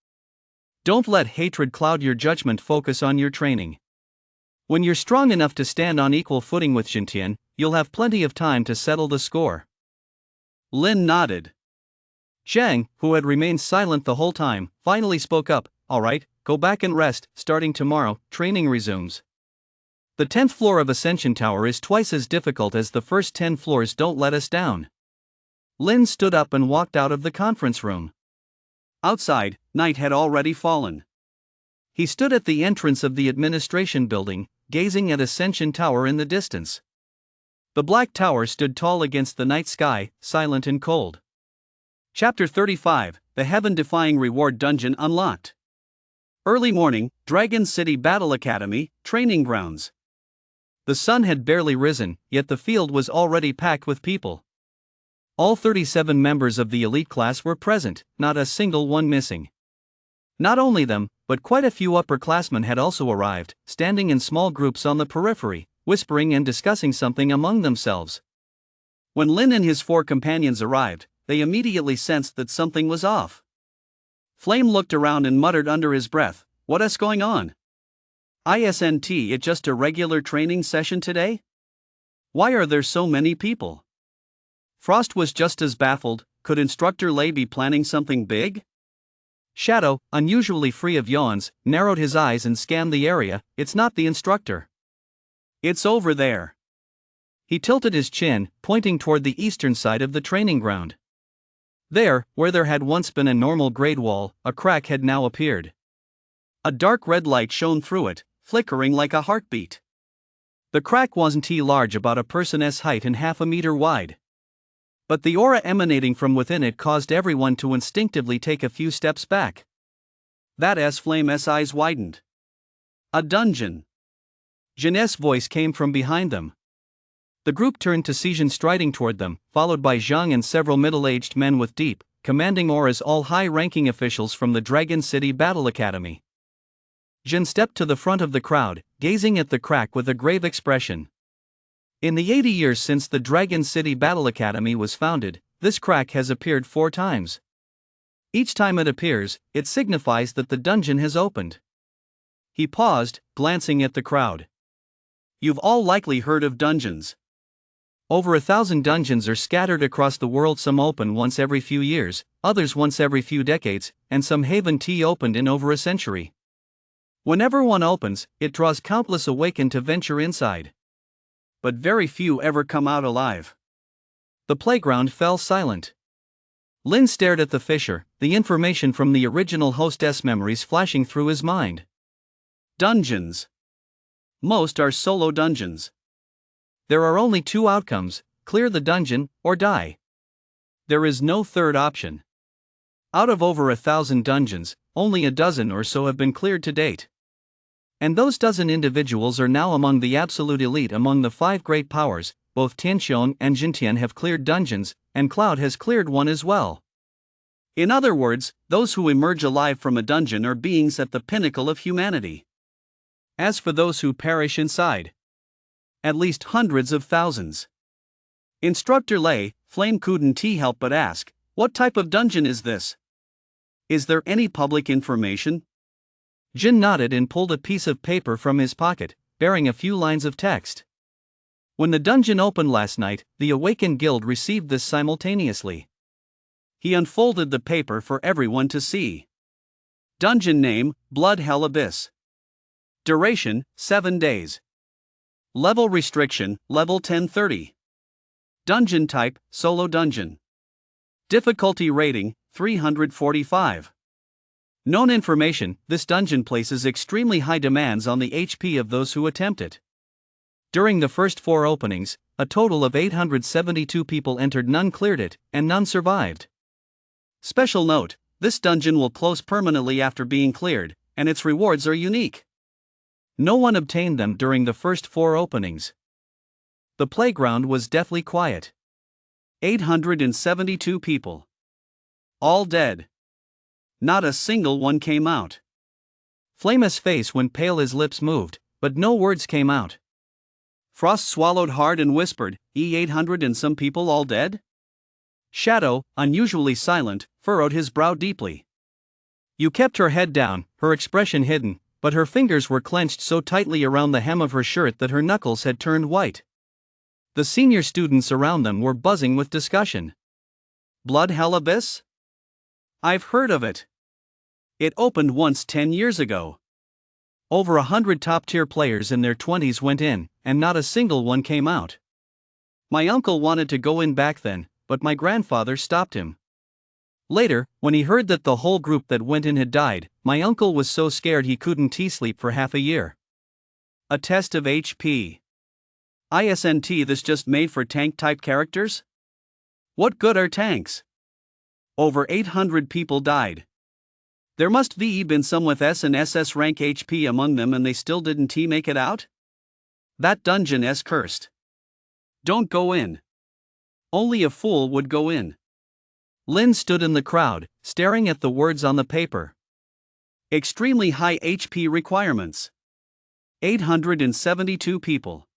Don't let hatred cloud your judgment, focus on your training. When you're strong enough to stand on equal footing with Xintian, you'll have plenty of time to settle the score. Lin nodded. Zhang, who had remained silent the whole time, finally spoke up, all right, go back and rest, starting tomorrow, training resumes. The 10th floor of Ascension Tower is twice as difficult as the first 10 floors, don't let us down. Lin stood up and walked out of the conference room. Outside, night had already fallen. He stood at the entrance of the administration building, gazing at Ascension Tower in the distance. The black tower stood tall against the night sky, silent and cold. Chapter 35, The Heaven-Defying Reward Dungeon Unlocked. Early morning, Dragon City Battle Academy, training grounds. The sun had barely risen, yet the field was already packed with people. All 37 members of the elite class were present, not a single one missing. Not only them, but quite a few upperclassmen had also arrived, standing in small groups on the periphery, whispering and discussing something among themselves. When Lin and his 4 companions arrived, they immediately sensed that something was off. Flame looked around and muttered under his breath, "What's going on? Isn't it just a regular training session today? Why are there so many people?" Frost was just as baffled. Could Instructor Lay be planning something big? Shadow, unusually free of yawns, narrowed his eyes and scanned the area. "It's not the instructor. It's over there." He tilted his chin, pointing toward the eastern side of the training ground. There, where there had once been a normal grade wall, a crack had now appeared. A dark red light shone through it, flickering like a heartbeat. The crack wasn't large, about a person's height and half a meter wide. But the aura emanating from within it caused everyone to instinctively take a few steps back. That Flame's eyes widened. A dungeon. Jin's voice came from behind them. The group turned to see Jin striding toward them, followed by Zhang and several middle-aged men with deep, commanding auras, all high-ranking officials from the Dragon City Battle Academy. Jin stepped to the front of the crowd, gazing at the crack with a grave expression. In the 80 years since the Dragon City Battle Academy was founded, this crack has appeared 4 times. Each time it appears, it signifies that the dungeon has opened. He paused, glancing at the crowd. You've all likely heard of dungeons. Over 1,000 dungeons are scattered across the world. Some open once every few years, others once every few decades, and some haven't opened in over a century. Whenever one opens, it draws countless awakened to venture inside. But very few ever come out alive. The playground fell silent. Lin stared at the fissure, the information from the original hostess memories flashing through his mind. Dungeons. Most are solo dungeons. There are only 2 outcomes: clear the dungeon, or die. There is no third option. Out of over 1,000 dungeons, only a dozen or so have been cleared to date. And those dozen individuals are now among the absolute elite among the 5 great powers. Both Tianxiong and Jintian have cleared dungeons, and Cloud has cleared one as well. In other words, those who emerge alive from a dungeon are beings at the pinnacle of humanity. As for those who perish inside, at least hundreds of thousands. Instructor Lay, Flame couldn't help but ask, "What type of dungeon is this? Is there any public information?" Jin nodded and pulled a piece of paper from his pocket, bearing a few lines of text. When the dungeon opened last night, the Awakened Guild received this simultaneously. He unfolded the paper for everyone to see. Dungeon name, Blood Hell Abyss. Duration, 7 days. Level restriction, level 1030. Dungeon type, solo dungeon. Difficulty rating, 345. Known information: this dungeon places extremely high demands on the HP of those who attempt it. During the first 4 openings, a total of 872 people entered, none cleared it, and none survived. Special note: this dungeon will close permanently after being cleared, and its rewards are unique. No one obtained them during the first 4 openings. The playground was deathly quiet. 872 people. All dead. Not a single one came out. Flame's face went pale, his lips moved, but no words came out. Frost swallowed hard and whispered, 800 and some people all dead? Shadow, unusually silent, furrowed his brow deeply. You kept her head down, her expression hidden, but her fingers were clenched so tightly around the hem of her shirt that her knuckles had turned white. The senior students around them were buzzing with discussion. Blood Hell Abyss? I've heard of it. It opened once 10 years ago. Over 100 top-tier players in their 20s went in, and not a single one came out. My uncle wanted to go in back then, but my grandfather stopped him. Later, when he heard that the whole group that went in had died, my uncle was so scared he couldn't sleep for half a year. A test of HP. Isn't this just made for tank-type characters? What good are tanks? Over 800 people died. There must be been some with S and SS rank HP among them, and they still didn't make it out? That dungeon is cursed. Don't go in. Only a fool would go in. Lin stood in the crowd, staring at the words on the paper. Extremely high HP requirements. 872 people.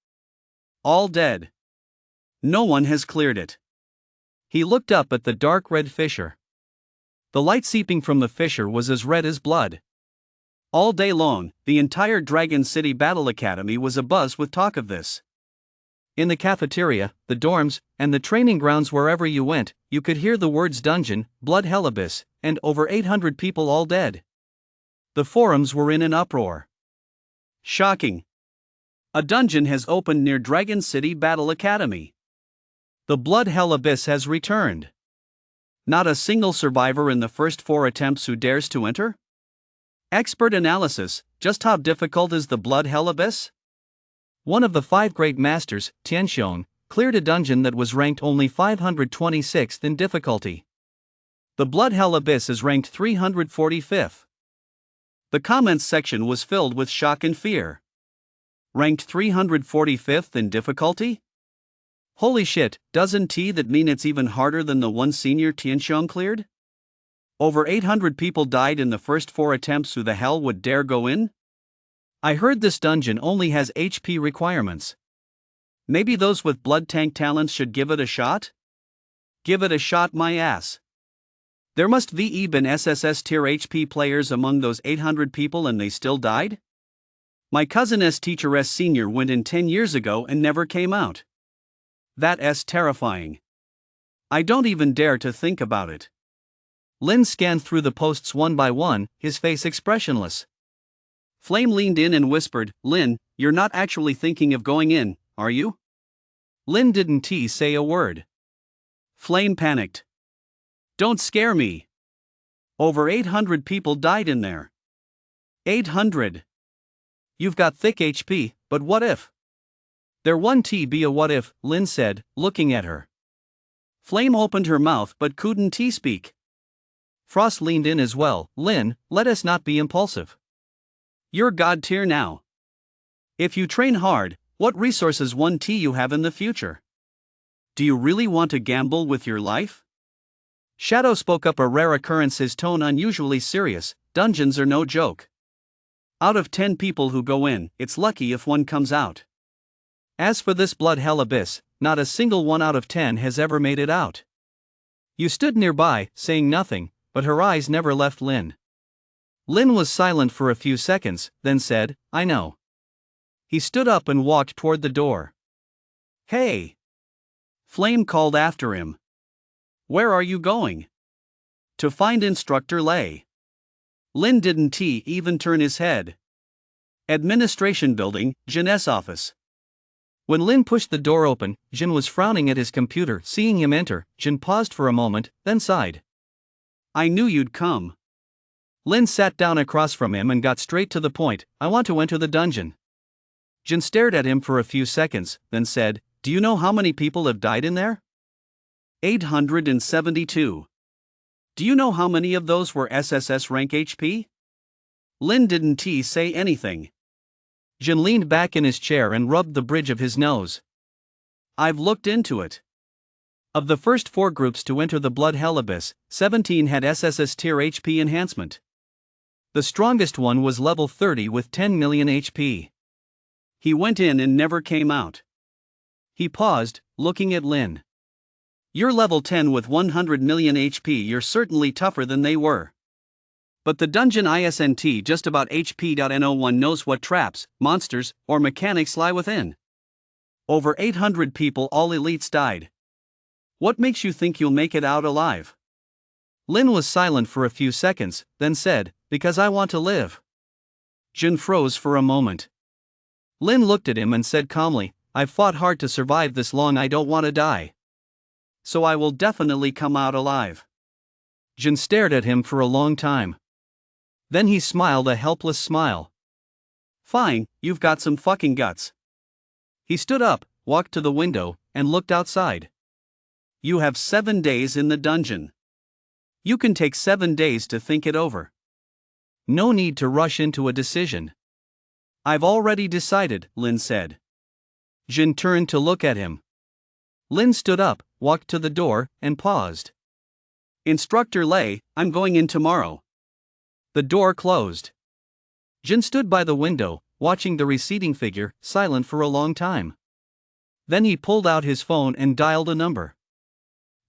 All dead. No one has cleared it. He looked up at the dark red fissure. The light seeping from the fissure was as red as blood. All day long, the entire Dragon City Battle Academy was abuzz with talk of this. In the cafeteria, the dorms, and the training grounds wherever you went, you could hear the words dungeon, blood hell abyss, and over 800 people all dead. The forums were in an uproar. Shocking. A dungeon has opened near Dragon City Battle Academy. The blood hell abyss has returned. Not a single survivor in the first 4 attempts who dares to enter? Expert analysis. Just how difficult is the blood hell abyss? One of the 5 great masters, Tianxiong, cleared a dungeon that was ranked only 526th in difficulty. The blood hell abyss is ranked 345th. The comments section was filled with shock and fear. Ranked 345th in difficulty? Holy shit, doesn't that mean it's even harder than the one senior Tianxiong cleared? Over 800 people died in the first 4 attempts. Who the hell would dare go in? I heard this dungeon only has HP requirements. Maybe those with blood tank talents should give it a shot? Give it a shot my ass. There must be been SSS tier HP players among those 800 people and they still died? My cousin's teacher's senior went in 10 years ago and never came out. That's terrifying. I don't even dare to think about it. Lin scanned through the posts one by one, his face expressionless. Flame leaned in and whispered, Lin, you're not actually thinking of going in, are you? Lin didn't say a word. Flame panicked. Don't scare me. Over 800 people died in there. 800. You've got thick HP, but what if? There won't be a what if, Lin said, looking at her. Flame opened her mouth but couldn't speak. Frost leaned in as well. Lin, let us not be impulsive. You're god tier now. If you train hard, what resources won't you have in the future? Do you really want to gamble with your life? Shadow spoke up, a rare occurrence, his tone unusually serious. Dungeons are no joke. Out of 10 people who go in, it's lucky if one comes out. As for this blood hell abyss, not a single 1 out of 10 has ever made it out. You stood nearby, saying nothing, but her eyes never left Lin. Lin was silent for a few seconds, then said, I know. He stood up and walked toward the door. Hey! Flame called after him. Where are you going? To find Instructor Lei. Lin didn't even turn his head. Administration building, Jin's office. When Lin pushed the door open, Jin was frowning at his computer. Seeing him enter, Jin paused for a moment, then sighed. I knew you'd come. Lin sat down across from him and got straight to the point. I want to enter the dungeon. Jin stared at him for a few seconds, then said, Do you know how many people have died in there? 872. Do you know how many of those were SSS rank HP? Lin didn't say anything. Jin leaned back in his chair and rubbed the bridge of his nose. I've looked into it. Of the first 4 groups to enter the Blood Hell Abyss, 17 had SSS tier HP enhancement. The strongest one was level 30 with 10 million HP. He went in and never came out. He paused, looking at Lin. You're level 10 with 100 million HP. You're certainly tougher than they were. But the dungeon isn't just about HP. No one knows what traps, monsters, or mechanics lie within. Over 800 people, all elites, died. What makes you think you'll make it out alive? Lin was silent for a few seconds, then said, Because I want to live. Jin froze for a moment. Lin looked at him and said calmly, I've fought hard to survive this long. I don't want to die. So I will definitely come out alive. Jin stared at him for a long time. Then he smiled a helpless smile. Fine, you've got some fucking guts. He stood up, walked to the window, and looked outside. You have 7 days in the dungeon. You can take 7 days to think it over. No need to rush into a decision. I've already decided, Lin said. Jin turned to look at him. Lin stood up, walked to the door, and paused. Instructor Lei, I'm going in tomorrow. The door closed. Jin stood by the window, watching the receding figure, silent for a long time. Then he pulled out his phone and dialed a number.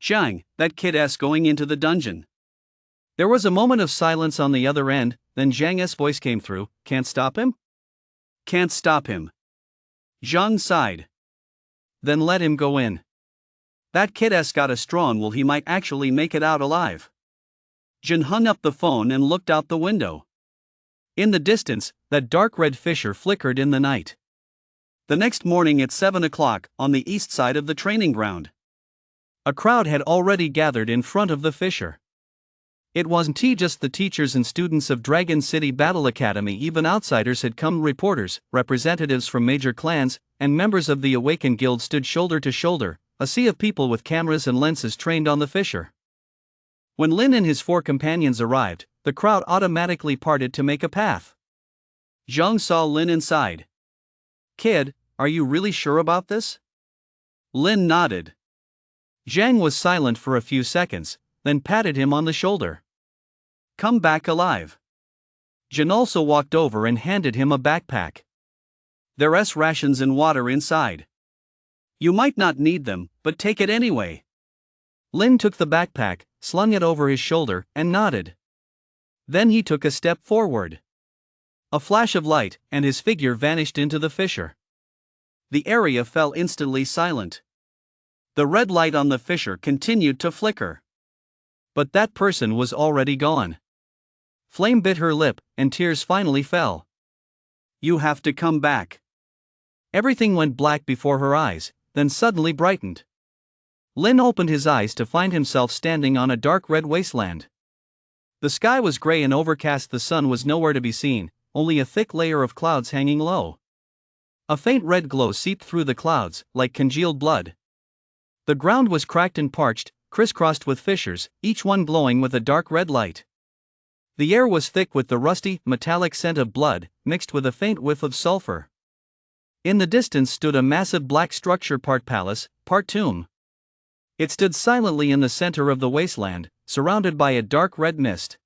Zhang, that kid-s going into the dungeon. There was a moment of silence on the other end, then Zhang's voice came through. Can't stop him? Can't stop him. Zhang sighed. Then let him go in. That kid-s got a strong will he might actually make it out alive. Jin hung up the phone and looked out the window. In the distance, that dark red fissure flickered in the night. The next morning at 7 o'clock, on the east side of the training ground, a crowd had already gathered in front of the fissure. It wasn't just the teachers and students of Dragon City Battle Academy, even outsiders had come. Reporters, representatives from major clans, and members of the Awakened Guild stood shoulder to shoulder, a sea of people with cameras and lenses trained on the fissure. When Lin and his 4 companions arrived, the crowd automatically parted to make a path. Zhang saw Lin inside. Kid, are you really sure about this? Lin nodded. Zhang was silent for a few seconds, then patted him on the shoulder. Come back alive. Jin also walked over and handed him a backpack. There's rations and water inside. You might not need them, but take it anyway. Lin took the backpack, slung it over his shoulder, and nodded. Then he took a step forward. A flash of light, and his figure vanished into the fissure. The area fell instantly silent. The red light on the fissure continued to flicker. But that person was already gone. Flame bit her lip, and tears finally fell. You have to come back. Everything went black before her eyes, then suddenly brightened. Lin opened his eyes to find himself standing on a dark red wasteland. The sky was gray and overcast, the sun was nowhere to be seen, only a thick layer of clouds hanging low. A faint red glow seeped through the clouds, like congealed blood. The ground was cracked and parched, crisscrossed with fissures, each one glowing with a dark red light. The air was thick with the rusty, metallic scent of blood, mixed with a faint whiff of sulfur. In the distance stood a massive black structure, part palace, part tomb. It stood silently in the center of the wasteland, surrounded by a dark red mist.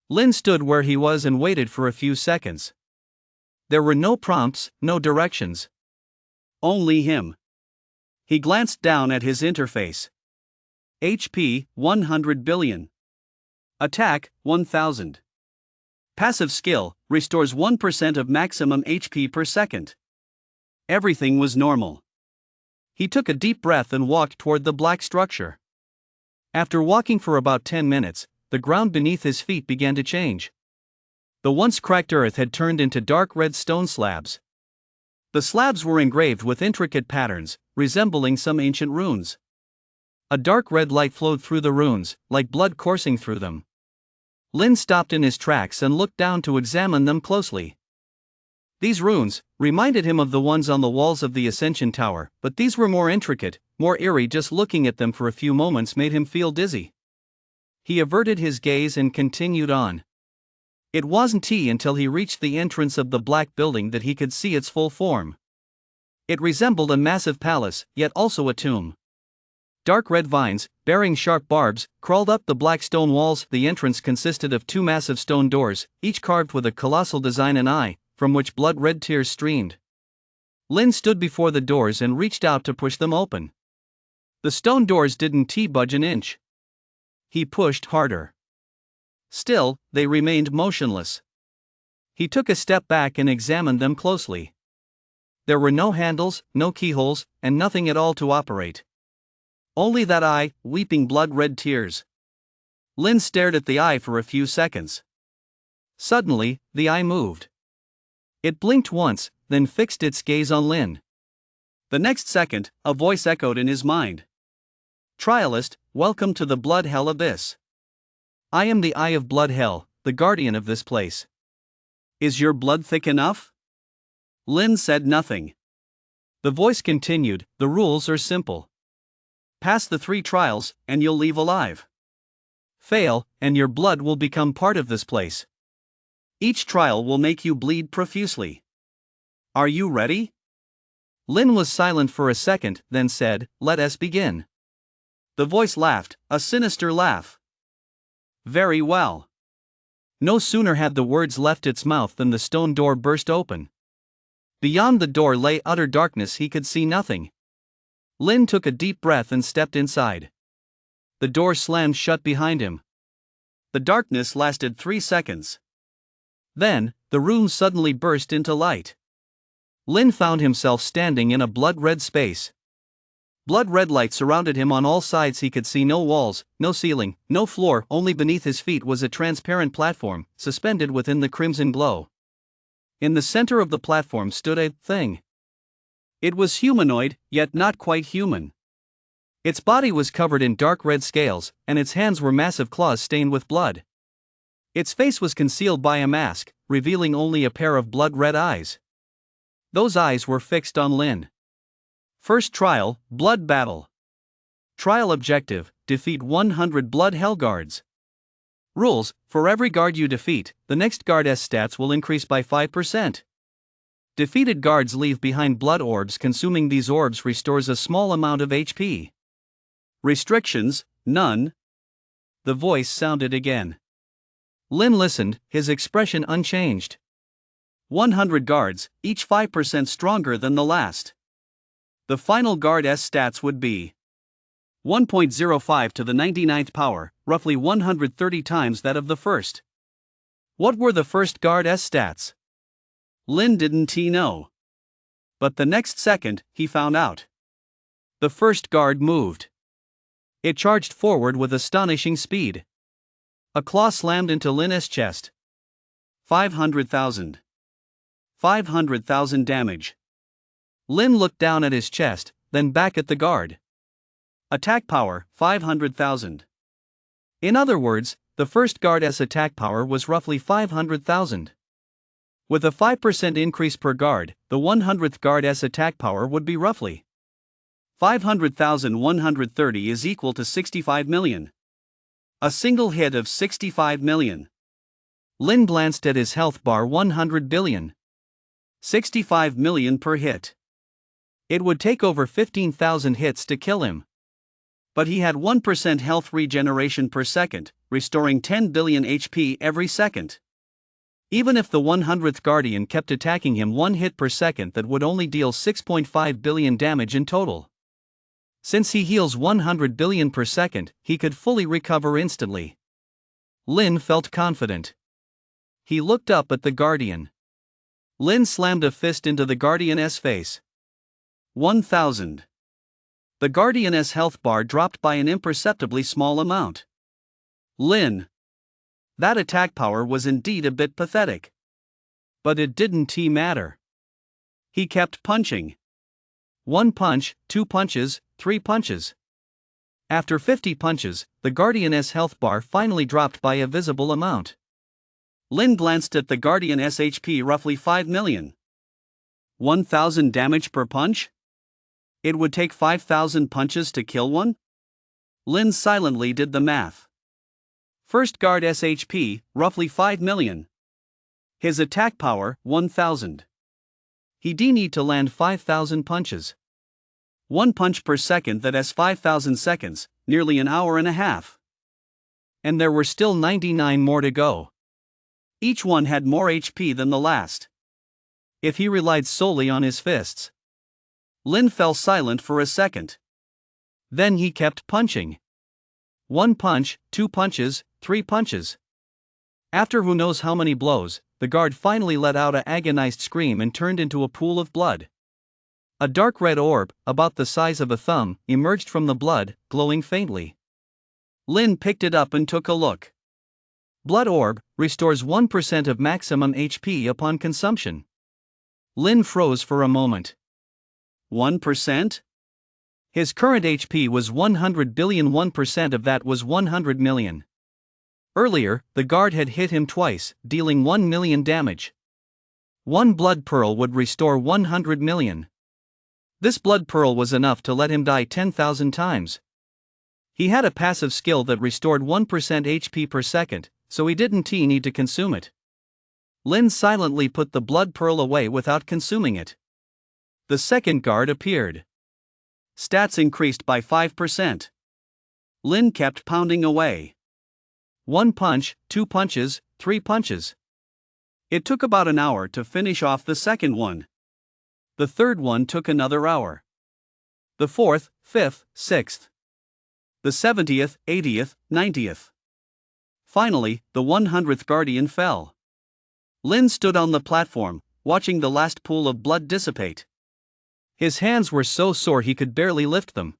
Lin stood where he was and waited for a few seconds. There were no prompts, no directions. Only him. He glanced down at his interface. HP, 100 billion. Attack, 1000. Passive skill, restores 1% of maximum HP per second. Everything was normal. He took a deep breath and walked toward the black structure. After walking for about 10 minutes, the ground beneath his feet began to change. The once cracked earth had turned into dark red stone slabs. The slabs were engraved with intricate patterns, resembling some ancient runes. A dark red light flowed through the runes, like blood coursing through them. Lin stopped in his tracks and looked down to examine them closely. These runes reminded him of the ones on the walls of the Ascension Tower, but these were more intricate, more eerie. Just looking at them for a few moments made him feel dizzy. He averted his gaze and continued on. It wasn't until he reached the entrance of the black building that he could see its full form. It resembled a massive palace, yet also a tomb. Dark red vines, bearing sharp barbs, crawled up the black stone walls. The entrance consisted of 2 massive stone doors, each carved with a colossal design and eye, from which blood-red tears streamed. Lin stood before the doors and reached out to push them open. The stone doors didn't budge an inch. He pushed harder. Still, they remained motionless. He took a step back and examined them closely. There were no handles, no keyholes, and nothing at all to operate. Only that eye, weeping blood-red tears. Lin stared at the eye for a few seconds. Suddenly, the eye moved. It blinked once, then fixed its gaze on Lin. The next second, a voice echoed in his mind. Trialist, welcome to the Blood Hell Abyss. I am the Eye of Blood Hell, the guardian of this place. Is your blood thick enough? Lin said nothing. The voice continued, the rules are simple. Pass the 3 trials, and you'll leave alive. Fail, and your blood will become part of this place. Each trial will make you bleed profusely. Are you ready? Lin was silent for a second, then said, let us begin. The voice laughed, a sinister laugh. Very well. No sooner had the words left its mouth than the stone door burst open. Beyond the door lay utter darkness, he could see nothing. Lin took a deep breath and stepped inside. the door slammed shut behind him. The darkness lasted 3 seconds. Then, the room suddenly burst into light. Lin found himself standing in a blood-red space. Blood-red light surrounded him on all sides. He could see no walls, no ceiling, no floor, only beneath his feet was a transparent platform, suspended within the crimson glow. In the center of the platform stood a thing. It was humanoid, yet not quite human. Its body was covered in dark red scales, and its hands were massive claws stained with blood. Its face was concealed by a mask, revealing only a pair of blood-red eyes. Those eyes were fixed on Lin. First trial, blood battle. Trial objective, defeat 100 blood hell guards. Rules: for every guard you defeat, the next guard's stats will increase by 5%. Defeated guards leave behind blood orbs. Consuming these orbs restores a small amount of HP. Restrictions: none. The voice sounded again. Lin listened, his expression unchanged. 100 guards, each 5% stronger than the last. The final guard's stats would be 1.05 to the 99th power, roughly 130 times that of the first. What were the first guard's stats? Lin didn't know. But the next second, he found out. The first guard moved. It charged forward with astonishing speed. A claw slammed into Lin's chest. 500,000. 500,000 damage. Lin looked down at his chest, then back at the guard. Attack power, 500,000. In other words, the first guard's attack power was roughly 500,000. With a 5% increase per guard, the 100th guard's attack power would be roughly 500,130 is equal to 65 million. A single hit of 65 million. Lin glanced at his health bar. 100 billion. 65 million per hit. It would take over 15,000 hits to kill him. But he had 1% health regeneration per second, restoring 10 billion HP every second. Even if the 100th Guardian kept attacking him 1 hit per second, that would only deal 6.5 billion damage in total. Since he heals 100 billion per second, he could fully recover instantly. Lin felt confident. He looked up at the Guardian. Lin slammed a fist into the Guardian's face. 1,000. The Guardian's health bar dropped by an imperceptibly small amount. Lin. That attack power was indeed a bit pathetic. But it didn't matter. He kept punching. 1 punch, 2 punches, 3 punches. After 50 punches, the Guardian's health bar finally dropped by a visible amount. Lin glanced at the Guardian's HP, roughly 5 million. 1,000 damage per punch? It would take 5,000 punches to kill one? Lin silently did the math. First guard's HP, roughly 5 million. His attack power, 1,000. He'd need to land 5,000 punches. 1 punch per second, that's 5,000 seconds, nearly an hour and a half. And there were still 99 more to go. Each one had more HP than the last. If he relied solely on his fists. Lin fell silent for a second. Then he kept punching. 1 punch, 2 punches, 3 punches. After who knows how many blows, the guard finally let out an agonized scream and turned into a pool of blood. A dark red orb, about the size of a thumb, emerged from the blood, glowing faintly. Lin picked it up and took a look. Blood orb restores 1% of maximum HP upon consumption. Lin froze for a moment. 1%? His current HP was 100 billion. 1% of that was 100 million. Earlier, the guard had hit him twice, dealing 1 million damage. 1 blood pearl would restore 100 million. This blood pearl was enough to let him die 10,000 times. He had a passive skill that restored 1% HP per second, so he didn't need to consume it. Lin silently put the blood pearl away without consuming it. The second guard appeared. Stats increased by 5%. Lin kept pounding away. 1 punch, 2 punches, 3 punches. It took about an hour to finish off the second one. The third one took another hour. The fourth, fifth, sixth. the 70th, 80th, 90th. Finally, the 100th guardian fell. Lin stood on the platform, watching the last pool of blood dissipate. His hands were so sore he could barely lift them.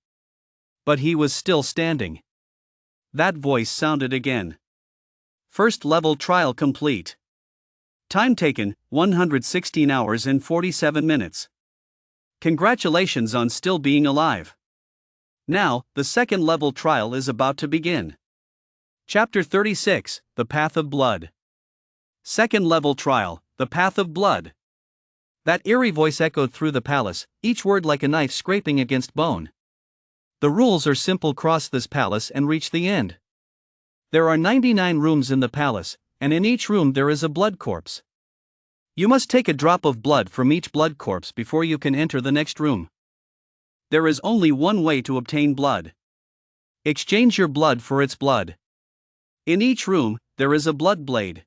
But he was still standing. That voice sounded again. First level trial complete. Time taken, 116 hours and 47 minutes. Congratulations on still being alive. Now, the second level trial is about to begin. Chapter 36, The Path of Blood. Second level trial, The Path of Blood. That eerie voice echoed through the palace, each word like a knife scraping against bone. The rules are simple: cross this palace and reach the end. There are 99 rooms in the palace, and in each room there is a blood corpse. You must take a drop of blood from each blood corpse before you can enter the next room. There is only one way to obtain blood. Exchange your blood for its blood. In each room, there is a blood blade.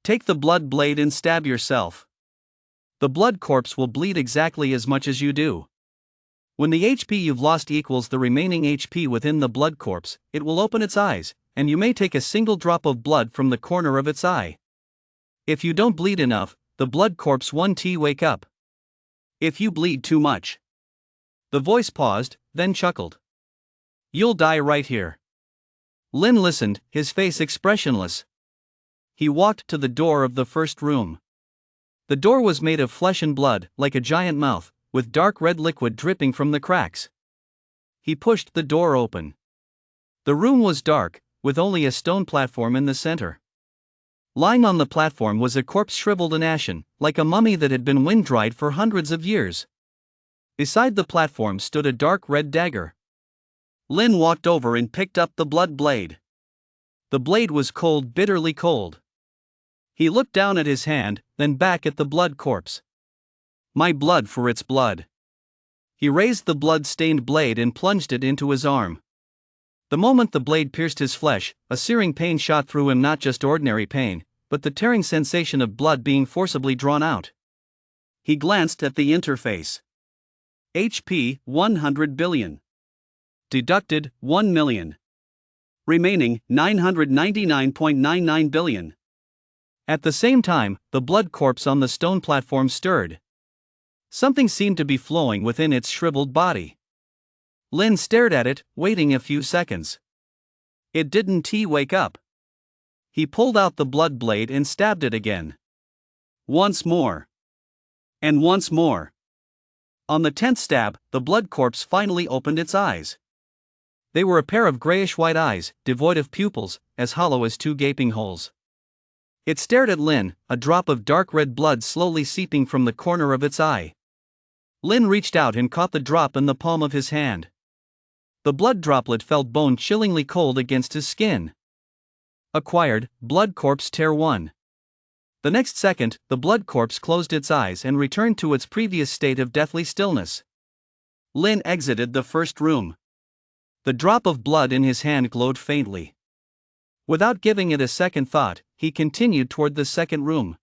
Take the blood blade and stab yourself. The blood corpse will bleed exactly as much as you do. When the HP you've lost equals the remaining HP within the blood corpse, it will open its eyes, and you may take a single drop of blood from the corner of its eye. If you don't bleed enough, the blood corpse won't wake up. If you bleed too much. The voice paused, then chuckled. You'll die right here. Lin listened, his face expressionless. He walked to the door of the first room. The door was made of flesh and blood, like a giant mouth, with dark red liquid dripping from the cracks. He pushed the door open. The room was dark, with only a stone platform in the center. Lying on the platform was a corpse shriveled and ashen, like a mummy that had been wind-dried for hundreds of years. Beside the platform stood a dark red dagger. Lin walked over and picked up the blood blade. The blade was cold, bitterly cold. He looked down at his hand, then back at the blood corpse. My blood for its blood. He raised the blood-stained blade and plunged it into his arm. The moment the blade pierced his flesh, a searing pain shot through him, not just ordinary pain, but the tearing sensation of blood being forcibly drawn out. He glanced at the interface. HP, 100 billion. Deducted, 1 million. Remaining, 999.99 billion. At the same time, the blood corpse on the stone platform stirred. Something seemed to be flowing within its shriveled body. Lin stared at it, waiting a few seconds. It didn't wake up. He pulled out the blood blade and stabbed it again. Once more. And once more. On the 10th stab, the blood corpse finally opened its eyes. They were a pair of grayish-white eyes, devoid of pupils, as hollow as two gaping holes. It stared at Lin, a drop of dark red blood slowly seeping from the corner of its eye. Lin reached out and caught the drop in the palm of his hand. The blood droplet felt bone-chillingly cold against his skin. Acquired, blood corpse Tier 1. The next second, the blood corpse closed its eyes and returned to its previous state of deathly stillness. Lin exited the first room. The drop of blood in his hand glowed faintly. Without giving it a second thought, he continued toward the second room.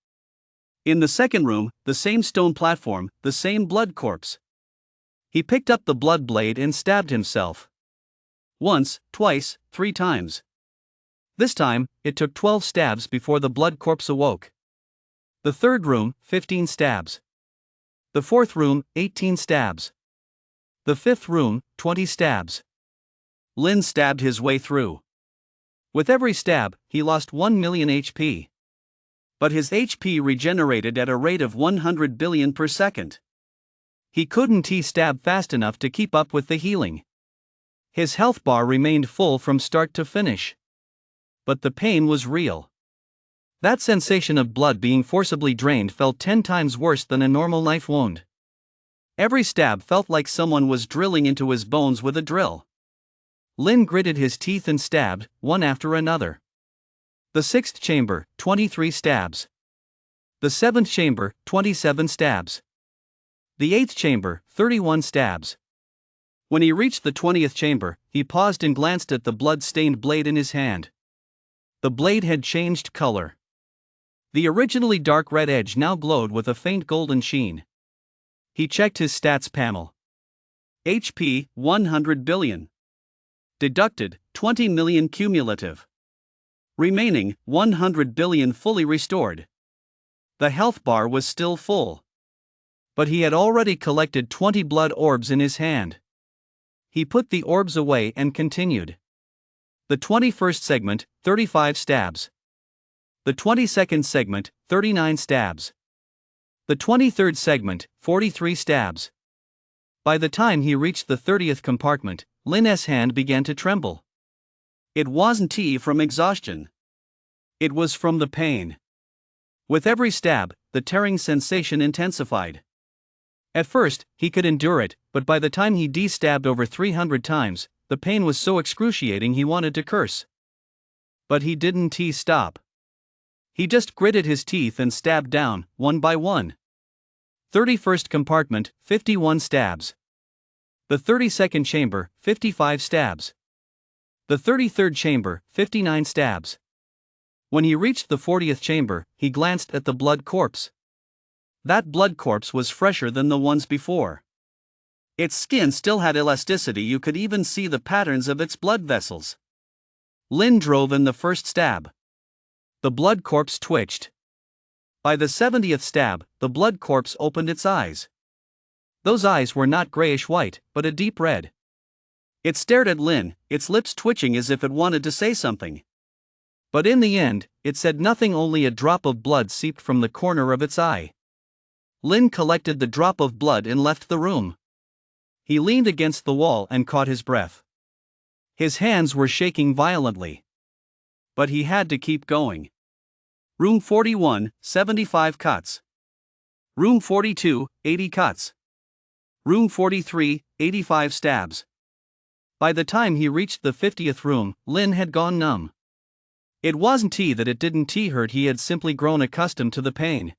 In the second room, the same stone platform, the same blood corpse. He picked up the blood blade and stabbed himself. Once, twice, 3 times. This time, it took 12 stabs before the blood corpse awoke. The third room, 15 stabs. The fourth room, 18 stabs. The fifth room, 20 stabs. Lin stabbed his way through. With every stab, he lost 1 million HP. But his HP regenerated at a rate of 100 billion per second. He couldn't stab fast enough to keep up with the healing. His health bar remained full from start to finish. But the pain was real. That sensation of blood being forcibly drained felt 10 times worse than a normal knife wound. Every stab felt like someone was drilling into his bones with a drill. Lin gritted his teeth and stabbed, one after another. The 6th chamber, 23 stabs. The 7th chamber, 27 stabs. The 8th chamber, 31 stabs. When he reached the 20th chamber, he paused and glanced at the blood-stained blade in his hand. The blade had changed color. The originally dark red edge now glowed with a faint golden sheen. He checked his stats panel. HP, 100 billion. Deducted, 20 million cumulative. Remaining, 100 billion fully restored. The health bar was still full. But he had already collected 20 blood orbs in his hand. He put the orbs away and continued. The 21st segment, 35 stabs. The 22nd segment, 39 stabs. The 23rd segment, 43 stabs. By the time he reached the 30th compartment, Lin's hand began to tremble. It wasn't from exhaustion. It was from the pain. With every stab, the tearing sensation intensified. At first, he could endure it, but by the time he de-stabbed over 300 times, the pain was so excruciating he wanted to curse. But he didn't stop. He just gritted his teeth and stabbed down, one by one. 31st compartment, 51 stabs. The 32nd chamber, 55 stabs. The 33rd chamber, 59 stabs. When he reached the 40th chamber, he glanced at the blood corpse. That blood corpse was fresher than the ones before. Its skin still had elasticity, you could even see the patterns of its blood vessels. Lin drove in the first stab. The blood corpse twitched. By the 70th stab, the blood corpse opened its eyes. Those eyes were not grayish-white, but a deep red. It stared at Lin, its lips twitching as if it wanted to say something. But in the end, it said nothing, only a drop of blood seeped from the corner of its eye. Lin collected the drop of blood and left the room. He leaned against the wall and caught his breath. His hands were shaking violently. But he had to keep going. Room 41, 75 cuts. Room 42, 80 cuts. Room 43, 85 stabs. By the time he reached the 50th room, Lin had gone numb. It wasn't that it didn't hurt, he had simply grown accustomed to the pain.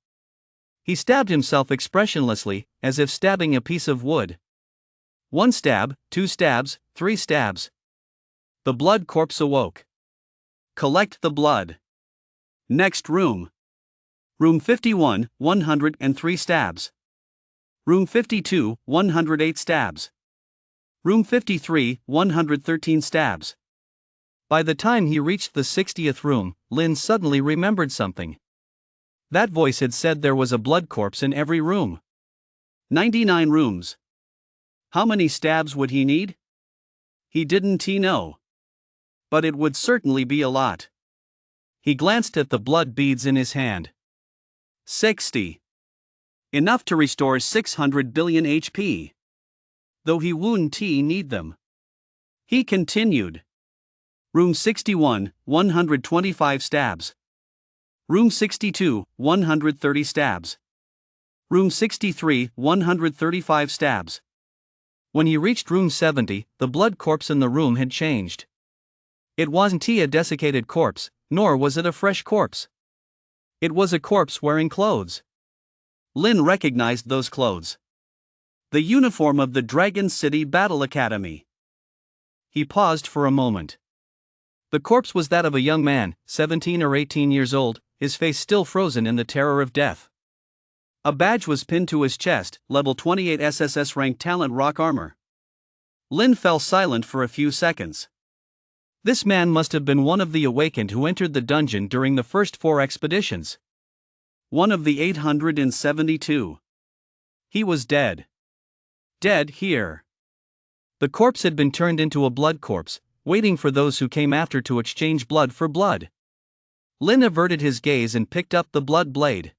He stabbed himself expressionlessly, as if stabbing a piece of wood. 1 stab, 2 stabs, 3 stabs. The blood corpse awoke. Collect the blood. Next room. Room 51, 103 stabs. Room 52, 108 stabs. Room 53, 113 stabs. By the time he reached the 60th room, Lin suddenly remembered something. That voice had said there was a blood corpse in every room. 99 rooms. How many stabs would he need? He didn't know. But it would certainly be a lot. He glanced at the blood beads in his hand. 60. Enough to restore 600 billion HP. Though he wouldn't need them. He continued. Room 61, 125 stabs. Room 62, 130 stabs. Room 63, 135 stabs. When he reached room 70, the blood corpse in the room had changed. It wasn't a desiccated corpse, nor was it a fresh corpse. It was a corpse wearing clothes. Lin recognized those clothes. The uniform of the Dragon City Battle Academy. He paused for a moment. The corpse was that of a young man, 17 or 18 years old, his face still frozen in the terror of death. A badge was pinned to his chest, level 28 SSS rank talent rock armor. Lin fell silent for a few seconds. This man must have been one of the awakened who entered the dungeon during the first 4 expeditions. One of the 872. He was dead. Dead here. The corpse had been turned into a blood corpse, waiting for those who came after to exchange blood for blood. Lin averted his gaze and picked up the blood blade.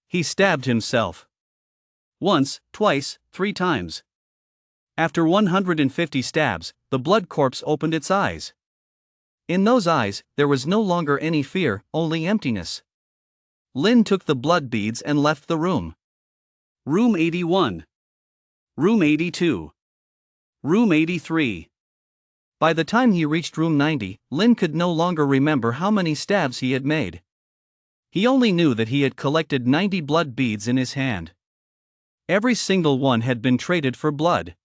He stabbed himself. Once, twice, 3 times. After 150 stabs, the blood corpse opened its eyes. In those eyes, there was no longer any fear, only emptiness. Lin took the blood beads and left the room. Room 81. Room 82. Room 83. By the time he reached room 90, Lin could no longer remember how many stabs he had made. He only knew that he had collected 90 blood beads in his hand. Every single one had been traded for blood.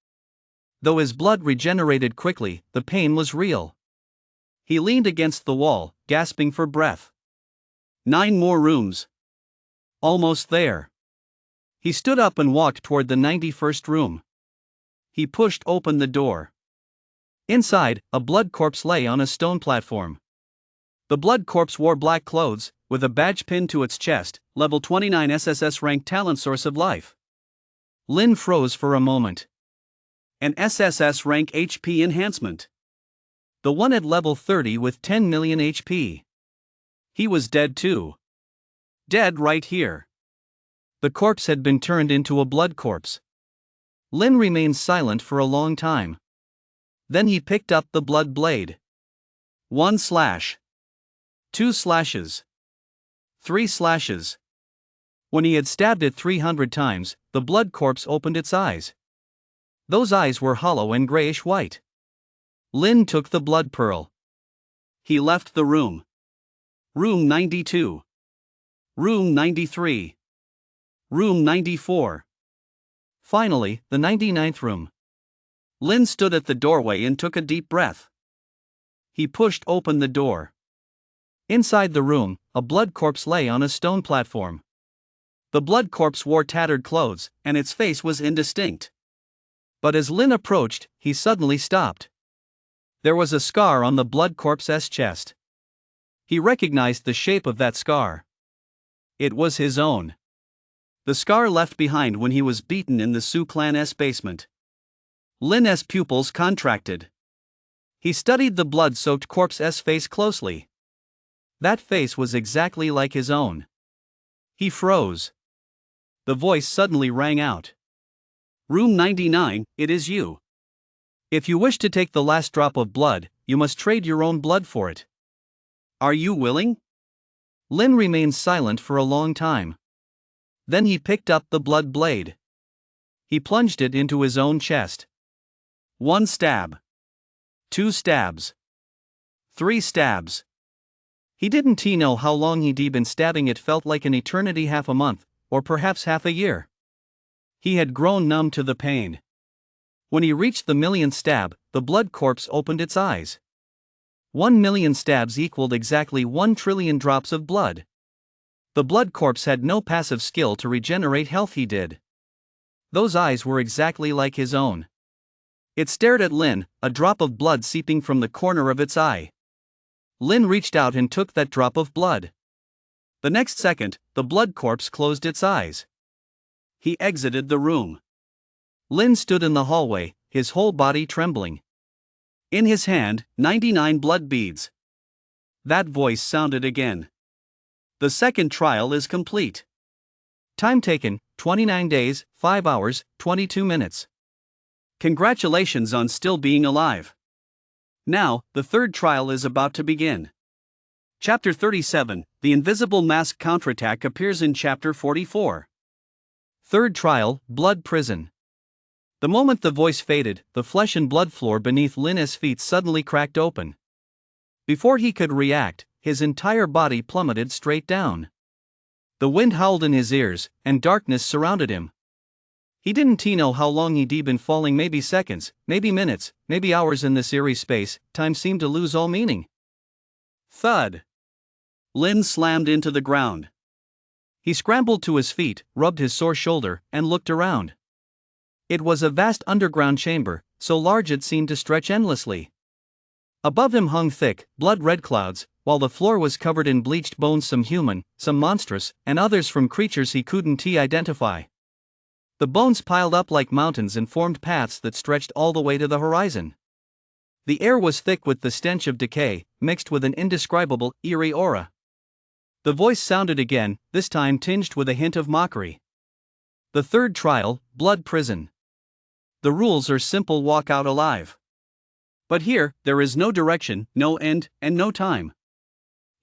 Though his blood regenerated quickly, the pain was real. He leaned against the wall, gasping for breath. 9 more rooms. Almost there. He stood up and walked toward the 91st room. He pushed open the door. Inside, a blood corpse lay on a stone platform. The blood corpse wore black clothes, with a badge pinned to its chest, level 29 SSS rank talent source of life. Lin froze for a moment. An SSS rank HP enhancement. The one at level 30 with 10 million HP. He was dead too. Dead right here. The corpse had been turned into a blood corpse. Lin remained silent for a long time. Then he picked up the blood blade. 1 slash. 2 slashes. 3 slashes. When he had stabbed it 300 times, the blood corpse opened its eyes. Those eyes were hollow and grayish white. Lin took the blood pearl. He left the room. Room 92. Room 93. Room 94. Finally, the 99th room. Lin stood at the doorway and took a deep breath. He pushed open the door. Inside the room, a blood corpse lay on a stone platform. The blood corpse wore tattered clothes, and its face was indistinct. But as Lin approached, he suddenly stopped. There was a scar on the blood corpse's chest. He recognized the shape of that scar. It was his own. The scar left behind when he was beaten in the Su Clan's basement. Lin's pupils contracted. He studied the blood-soaked corpse's face closely. That face was exactly like his own. He froze. The voice suddenly rang out. Room 99, it is you. If you wish to take the last drop of blood, you must trade your own blood for it. Are you willing? Lin remained silent for a long time. Then he picked up the blood blade. He plunged it into his own chest. 1 stab. 2 stabs. 3 stabs. He didn't know how long he'd been stabbing. It felt like an eternity, half a month, or perhaps half a year. He had grown numb to the pain. When he reached the millionth stab, the blood corpse opened its eyes. 1 million stabs equaled exactly 1 trillion drops of blood. The blood corpse had no passive skill to regenerate health. He did. Those eyes were exactly like his own. It stared at Lin, a drop of blood seeping from the corner of its eye. Lin reached out and took that drop of blood. The next second, the blood corpse closed its eyes. He exited the room. Lin stood in the hallway, his whole body trembling. In his hand, 99 blood beads. That voice sounded again. The second trial is complete. Time taken, 29 days, 5 hours, 22 minutes. Congratulations on still being alive. Now, the third trial is about to begin. Chapter 37, The Invisible Mask Counterattack appears in Chapter 44. Third trial, Blood Prison. The moment the voice faded, the flesh and blood floor beneath Lin's feet suddenly cracked open. Before he could react, his entire body plummeted straight down. The wind howled in his ears, and darkness surrounded him. He didn't know how long he'd been falling, maybe seconds, maybe minutes, maybe hours. In this eerie space, time seemed to lose all meaning. Thud. Lin slammed into the ground. He scrambled to his feet, rubbed his sore shoulder, and looked around. It was a vast underground chamber, so large it seemed to stretch endlessly. Above him hung thick, blood-red clouds, while the floor was covered in bleached bones, some human, some monstrous, and others from creatures he couldn't identify. The bones piled up like mountains and formed paths that stretched all the way to the horizon. The air was thick with the stench of decay, mixed with an indescribable, eerie aura. The voice sounded again, this time tinged with a hint of mockery. The third trial, Blood Prison. The rules are simple: walk out alive. But here, there is no direction, no end, and no time.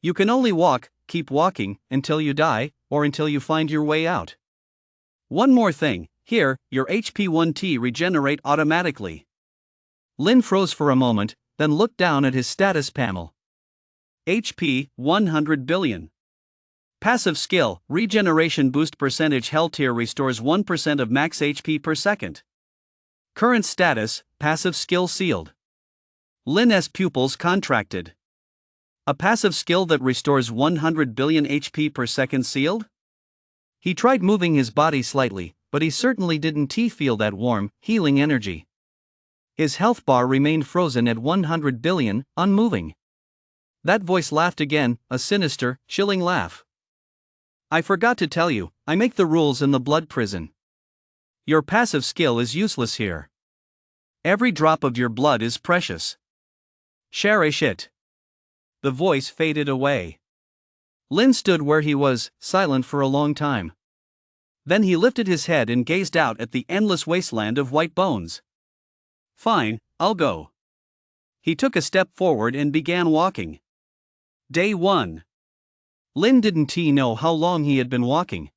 You can only walk, keep walking, until you die, or until you find your way out. One more thing, here, your HP 1T regenerate automatically. Lin froze for a moment, then looked down at his status panel. HP, 100 billion. Passive skill, regeneration boost percentage. Hell tier restores 1% of max HP per second. Current status, passive skill sealed. Lin's pupils contracted. A passive skill that restores 100 billion HP per second sealed? He tried moving his body slightly, but he certainly didn't feel that warm, healing energy. His health bar remained frozen at 100 billion, unmoving. That voice laughed again, a sinister, chilling laugh. I forgot to tell you, I make the rules in the blood prison. Your passive skill is useless here. Every drop of your blood is precious. Cherish it. The voice faded away. Lin stood where he was, silent for a long time. Then he lifted his head and gazed out at the endless wasteland of white bones. Fine, I'll go. He took a step forward and began walking. Day 1. Lin didn't know how long he had been walking.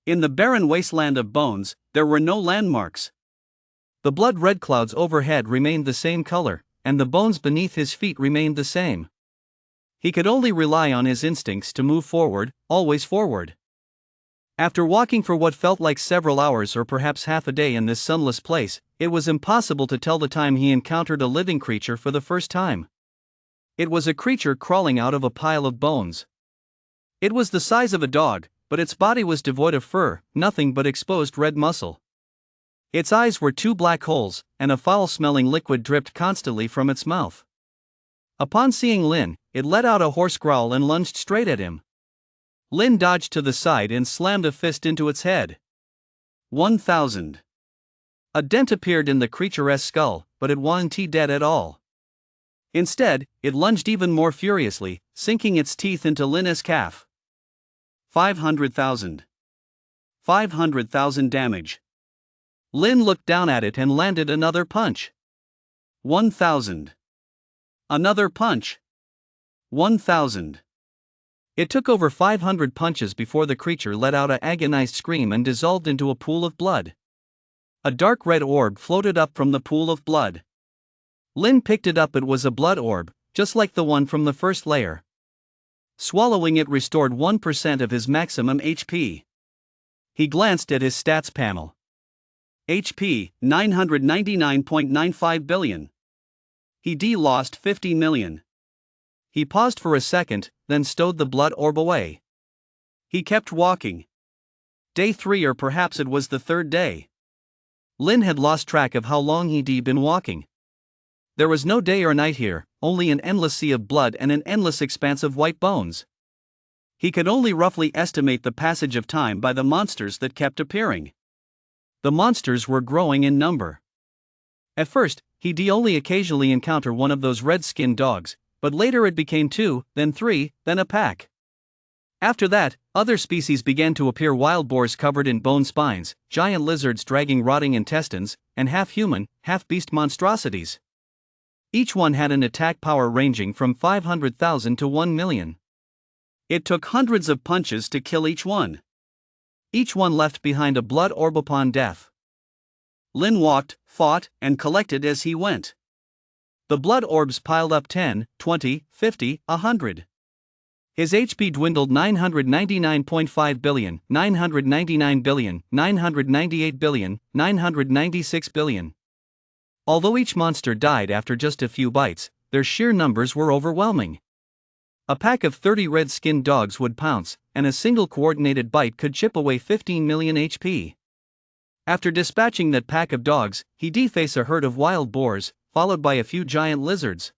In the barren wasteland of bones, there were no landmarks. The blood-red clouds overhead remained the same color, and the bones beneath his feet remained the same. He could only rely on his instincts to move forward, always forward. After walking for what felt like several hours or perhaps half a day in this sunless place, it was impossible to tell the time he encountered a living creature for the first time. It was a creature crawling out of a pile of bones. It was the size of a dog, but its body was devoid of fur, nothing but exposed red muscle. Its eyes were 2 black holes, and a foul-smelling liquid dripped constantly from its mouth. Upon seeing Lin, it let out a hoarse growl and lunged straight at him. Lin dodged to the side and slammed a fist into its head. 1,000. A dent appeared in the creature's skull, but it wasn't dead at all. Instead, it lunged even more furiously, sinking its teeth into Lin's calf. 500,000. 500,000 damage. Lin looked down at it and landed another punch. 1,000. Another punch. 1,000. It took over 500 punches before the creature let out an agonized scream and dissolved into a pool of blood. A dark red orb floated up from the pool of blood. Lin picked it up. It was a blood orb, just like the one from the first layer. Swallowing it restored 1% of his maximum HP. He glanced at his stats panel. HP, 999.95 billion. He lost 50 million. He paused for a second, then stowed the blood orb away. He kept walking. Day 3, or perhaps it was the 3rd day. Lin had lost track of how long he'd been walking. There was no day or night here, only an endless sea of blood and an endless expanse of white bones. He could only roughly estimate the passage of time by the monsters that kept appearing. The monsters were growing in number. At first, he'd only occasionally encounter one of those red-skinned dogs, but later it became 2, then 3, then a pack. After that, other species began to appear: wild boars covered in bone spines, giant lizards dragging rotting intestines, and half-human, half-beast monstrosities. Each one had an attack power ranging from 500,000 to 1 million. It took hundreds of punches to kill each one. Each one left behind a blood orb upon death. Lin walked, fought, and collected as he went. The blood orbs piled up 10, 20, 50, 100. His HP dwindled: 999.5 billion, 999 billion, 998 billion, 996 billion. Although each monster died after just a few bites, their sheer numbers were overwhelming. A pack of 30 red-skinned dogs would pounce, and a single coordinated bite could chip away 15 million HP. After dispatching that pack of dogs, he'd face a herd of wild boars, followed by a few giant lizards.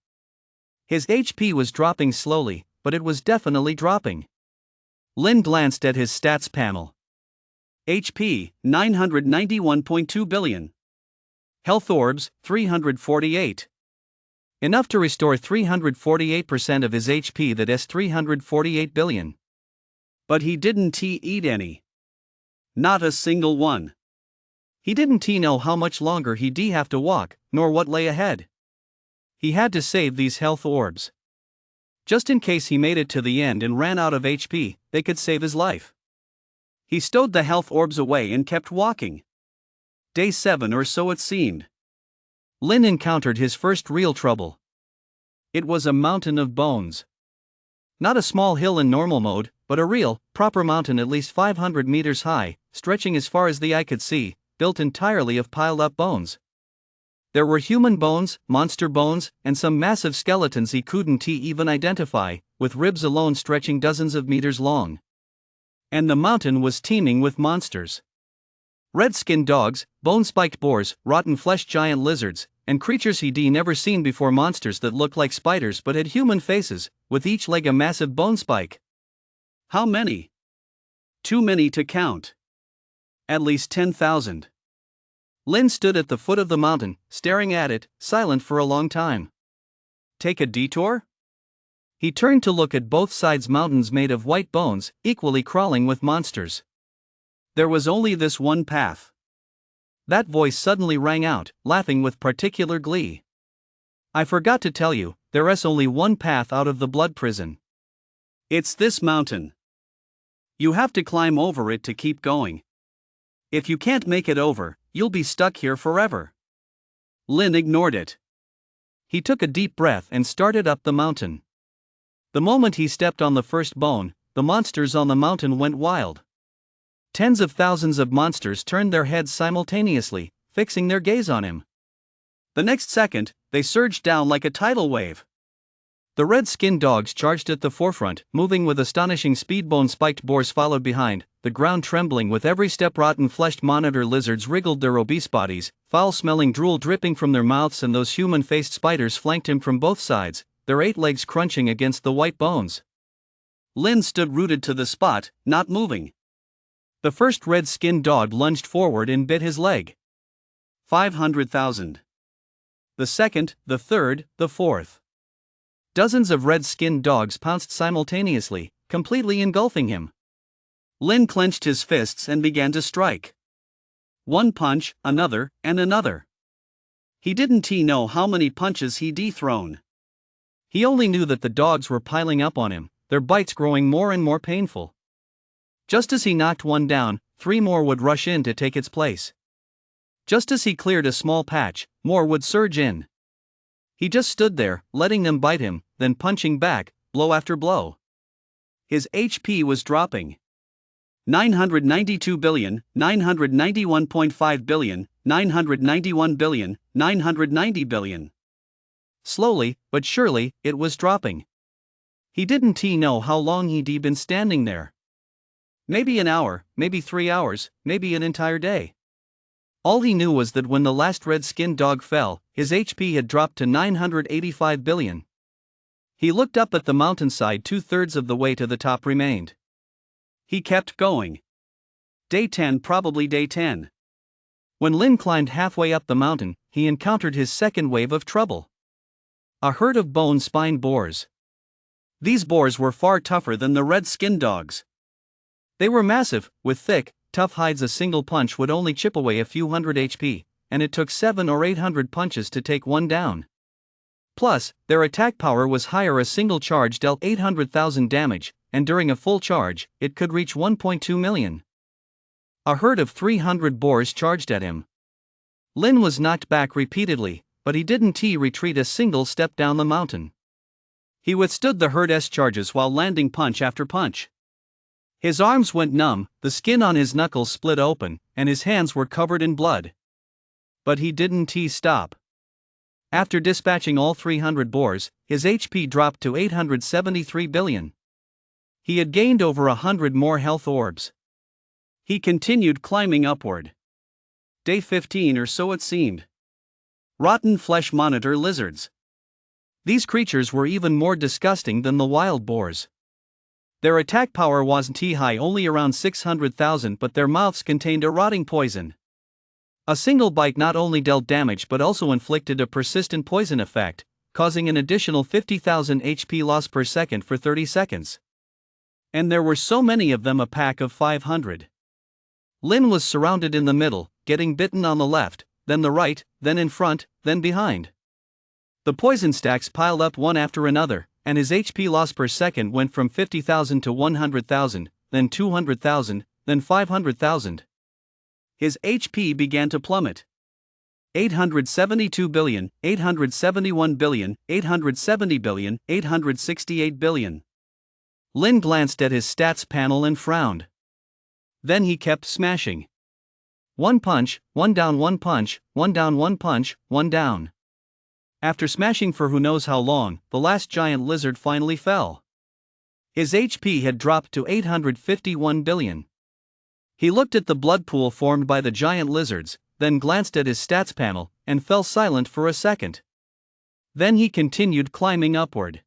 His HP was dropping slowly, but it was definitely dropping. Lin glanced at his stats panel. HP, 991.2 billion. Health orbs, 348. Enough to restore 348% of his HP. That's 348 billion. But he didn't eat any. Not a single one. He didn't know how much longer he'd have to walk, nor what lay ahead. He had to save these health orbs. Just in case he made it to the end and ran out of HP, they could save his life. He stowed the health orbs away and kept walking. Day 7 or so it seemed. Lin encountered his first real trouble. It was a mountain of bones. Not a small hill in normal mode, but a real, proper mountain at least 500 meters high, stretching as far as the eye could see, built entirely of piled up bones. There were human bones, monster bones, and some massive skeletons he couldn't even identify, with ribs alone stretching dozens of meters long. And the mountain was teeming with monsters. Red-skinned dogs, bone-spiked boars, rotten-flesh giant lizards, and creatures he'd never seen before, monsters that looked like spiders but had human faces, with each leg a massive bone spike. How many? Too many to count. At least 10,000. Lin stood at the foot of the mountain, staring at it, silent for a long time. Take a detour? He turned to look at both sides, mountains made of white bones, equally crawling with monsters. There was only this one path. That voice suddenly rang out, laughing with particular glee. I forgot to tell you, there's only one path out of the blood prison. It's this mountain. You have to climb over it to keep going. If you can't make it over, you'll be stuck here forever. Lin ignored it. He took a deep breath and started up the mountain. The moment he stepped on the first bone, the monsters on the mountain went wild. Tens of thousands of monsters turned their heads simultaneously, fixing their gaze on him. The next second, they surged down like a tidal wave. The red-skinned dogs charged at the forefront, moving with astonishing speed. Bone-spiked boars followed behind, the ground trembling with every step. Rotten-fleshed monitor lizards wriggled their obese bodies, foul-smelling drool dripping from their mouths, and those human-faced spiders flanked him from both sides, their 8 legs crunching against the white bones. Lin stood rooted to the spot, not moving. The first red-skinned dog lunged forward and bit his leg. 500,000. The second, the third, the fourth. Dozens of red-skinned dogs pounced simultaneously, completely engulfing him. Lin clenched his fists and began to strike. One punch, another, and another. He didn't know how many punches he'd thrown. He only knew that the dogs were piling up on him, their bites growing more and more painful. Just as he knocked one down, 3 more would rush in to take its place. Just as he cleared a small patch, more would surge in. He just stood there, letting them bite him, then punching back, blow after blow. His HP was dropping. 992 billion, 991.5 billion, 991 billion, 990 billion. Slowly, but surely, it was dropping. He didn't know how long he'd been standing there. Maybe an hour, maybe 3 hours, maybe an entire day. All he knew was that when the last red-skinned dog fell, his HP had dropped to 985 billion. He looked up at the mountainside. 2/3 of the way to the top remained. He kept going. Day 10, probably day 10. When Lin climbed halfway up the mountain, he encountered his second wave of trouble. A herd of bone-spined boars. These boars were far tougher than the red-skinned dogs. They were massive, with thick, tough hides. A single punch would only chip away a few hundred HP, and it took 700 or 800 punches to take one down. Plus, their attack power was higher. A single charge dealt 800,000 damage, and during a full charge, it could reach 1.2 million. A herd of 300 boars charged at him. Lin was knocked back repeatedly, but he didn't retreat a single step down the mountain. He withstood the herd's charges while landing punch after punch. His arms went numb, the skin on his knuckles split open, and his hands were covered in blood. But he didn't stop. After dispatching all 300 boars, his HP dropped to 873 billion. He had gained over 100 more health orbs. He continued climbing upward. Day 15 or so it seemed. Rotten flesh monitor lizards. These creatures were even more disgusting than the wild boars. Their attack power wasn't high, only around 600,000, but their mouths contained a rotting poison. A single bite not only dealt damage but also inflicted a persistent poison effect, causing an additional 50,000 HP loss per second for 30 seconds. And there were so many of them, a pack of 500. Lin was surrounded in the middle, getting bitten on the left, then the right, then in front, then behind. The poison stacks piled up one after another, and his HP loss per second went from 50,000 to 100,000, then 200,000, then 500,000. His HP began to plummet. 872 billion, 871 billion, 870 billion, 868 billion. Lin glanced at his stats panel and frowned. Then he kept smashing. One punch, one down, one punch, one down, one punch, one down. After smashing for who knows how long, the last giant lizard finally fell. His HP had dropped to 851 billion. He looked at the blood pool formed by the giant lizards, then glanced at his stats panel, and fell silent for a second. Then he continued climbing upward.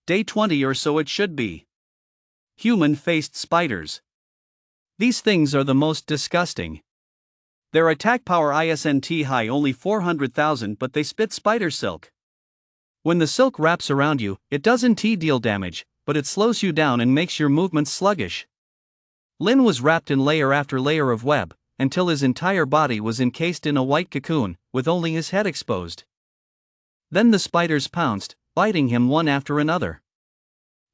Day 20 or so it should be. Human-faced spiders. These things are the most disgusting. Their attack power isn't high, only 400,000, but they spit spider silk. When the silk wraps around you, it doesn't deal damage, but it slows you down and makes your movements sluggish. Lin was wrapped in layer after layer of web, until his entire body was encased in a white cocoon, with only his head exposed. Then the spiders pounced, biting him one after another.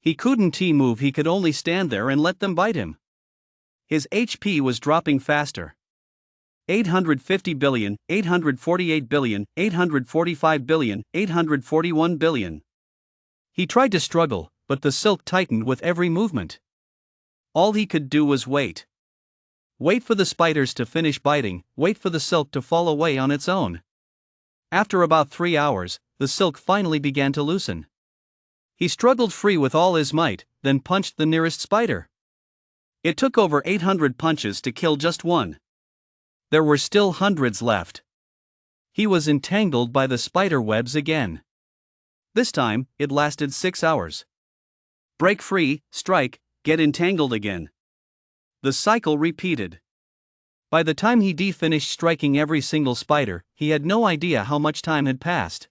He couldn't move, he could only stand there and let them bite him. His HP was dropping faster. 850 billion, 848 billion, 845 billion, 841 billion. He tried to struggle, but the silk tightened with every movement. All he could do was wait. Wait for the spiders to finish biting, wait for the silk to fall away on its own. After about 3 hours, the silk finally began to loosen. He struggled free with all his might, then punched the nearest spider. It took over 800 punches to kill just one. There were still hundreds left. He was entangled by the spider webs again. This time, it lasted 6 hours. Break free, strike, get entangled again. The cycle repeated. By the time he finished striking every single spider, he had no idea how much time had passed.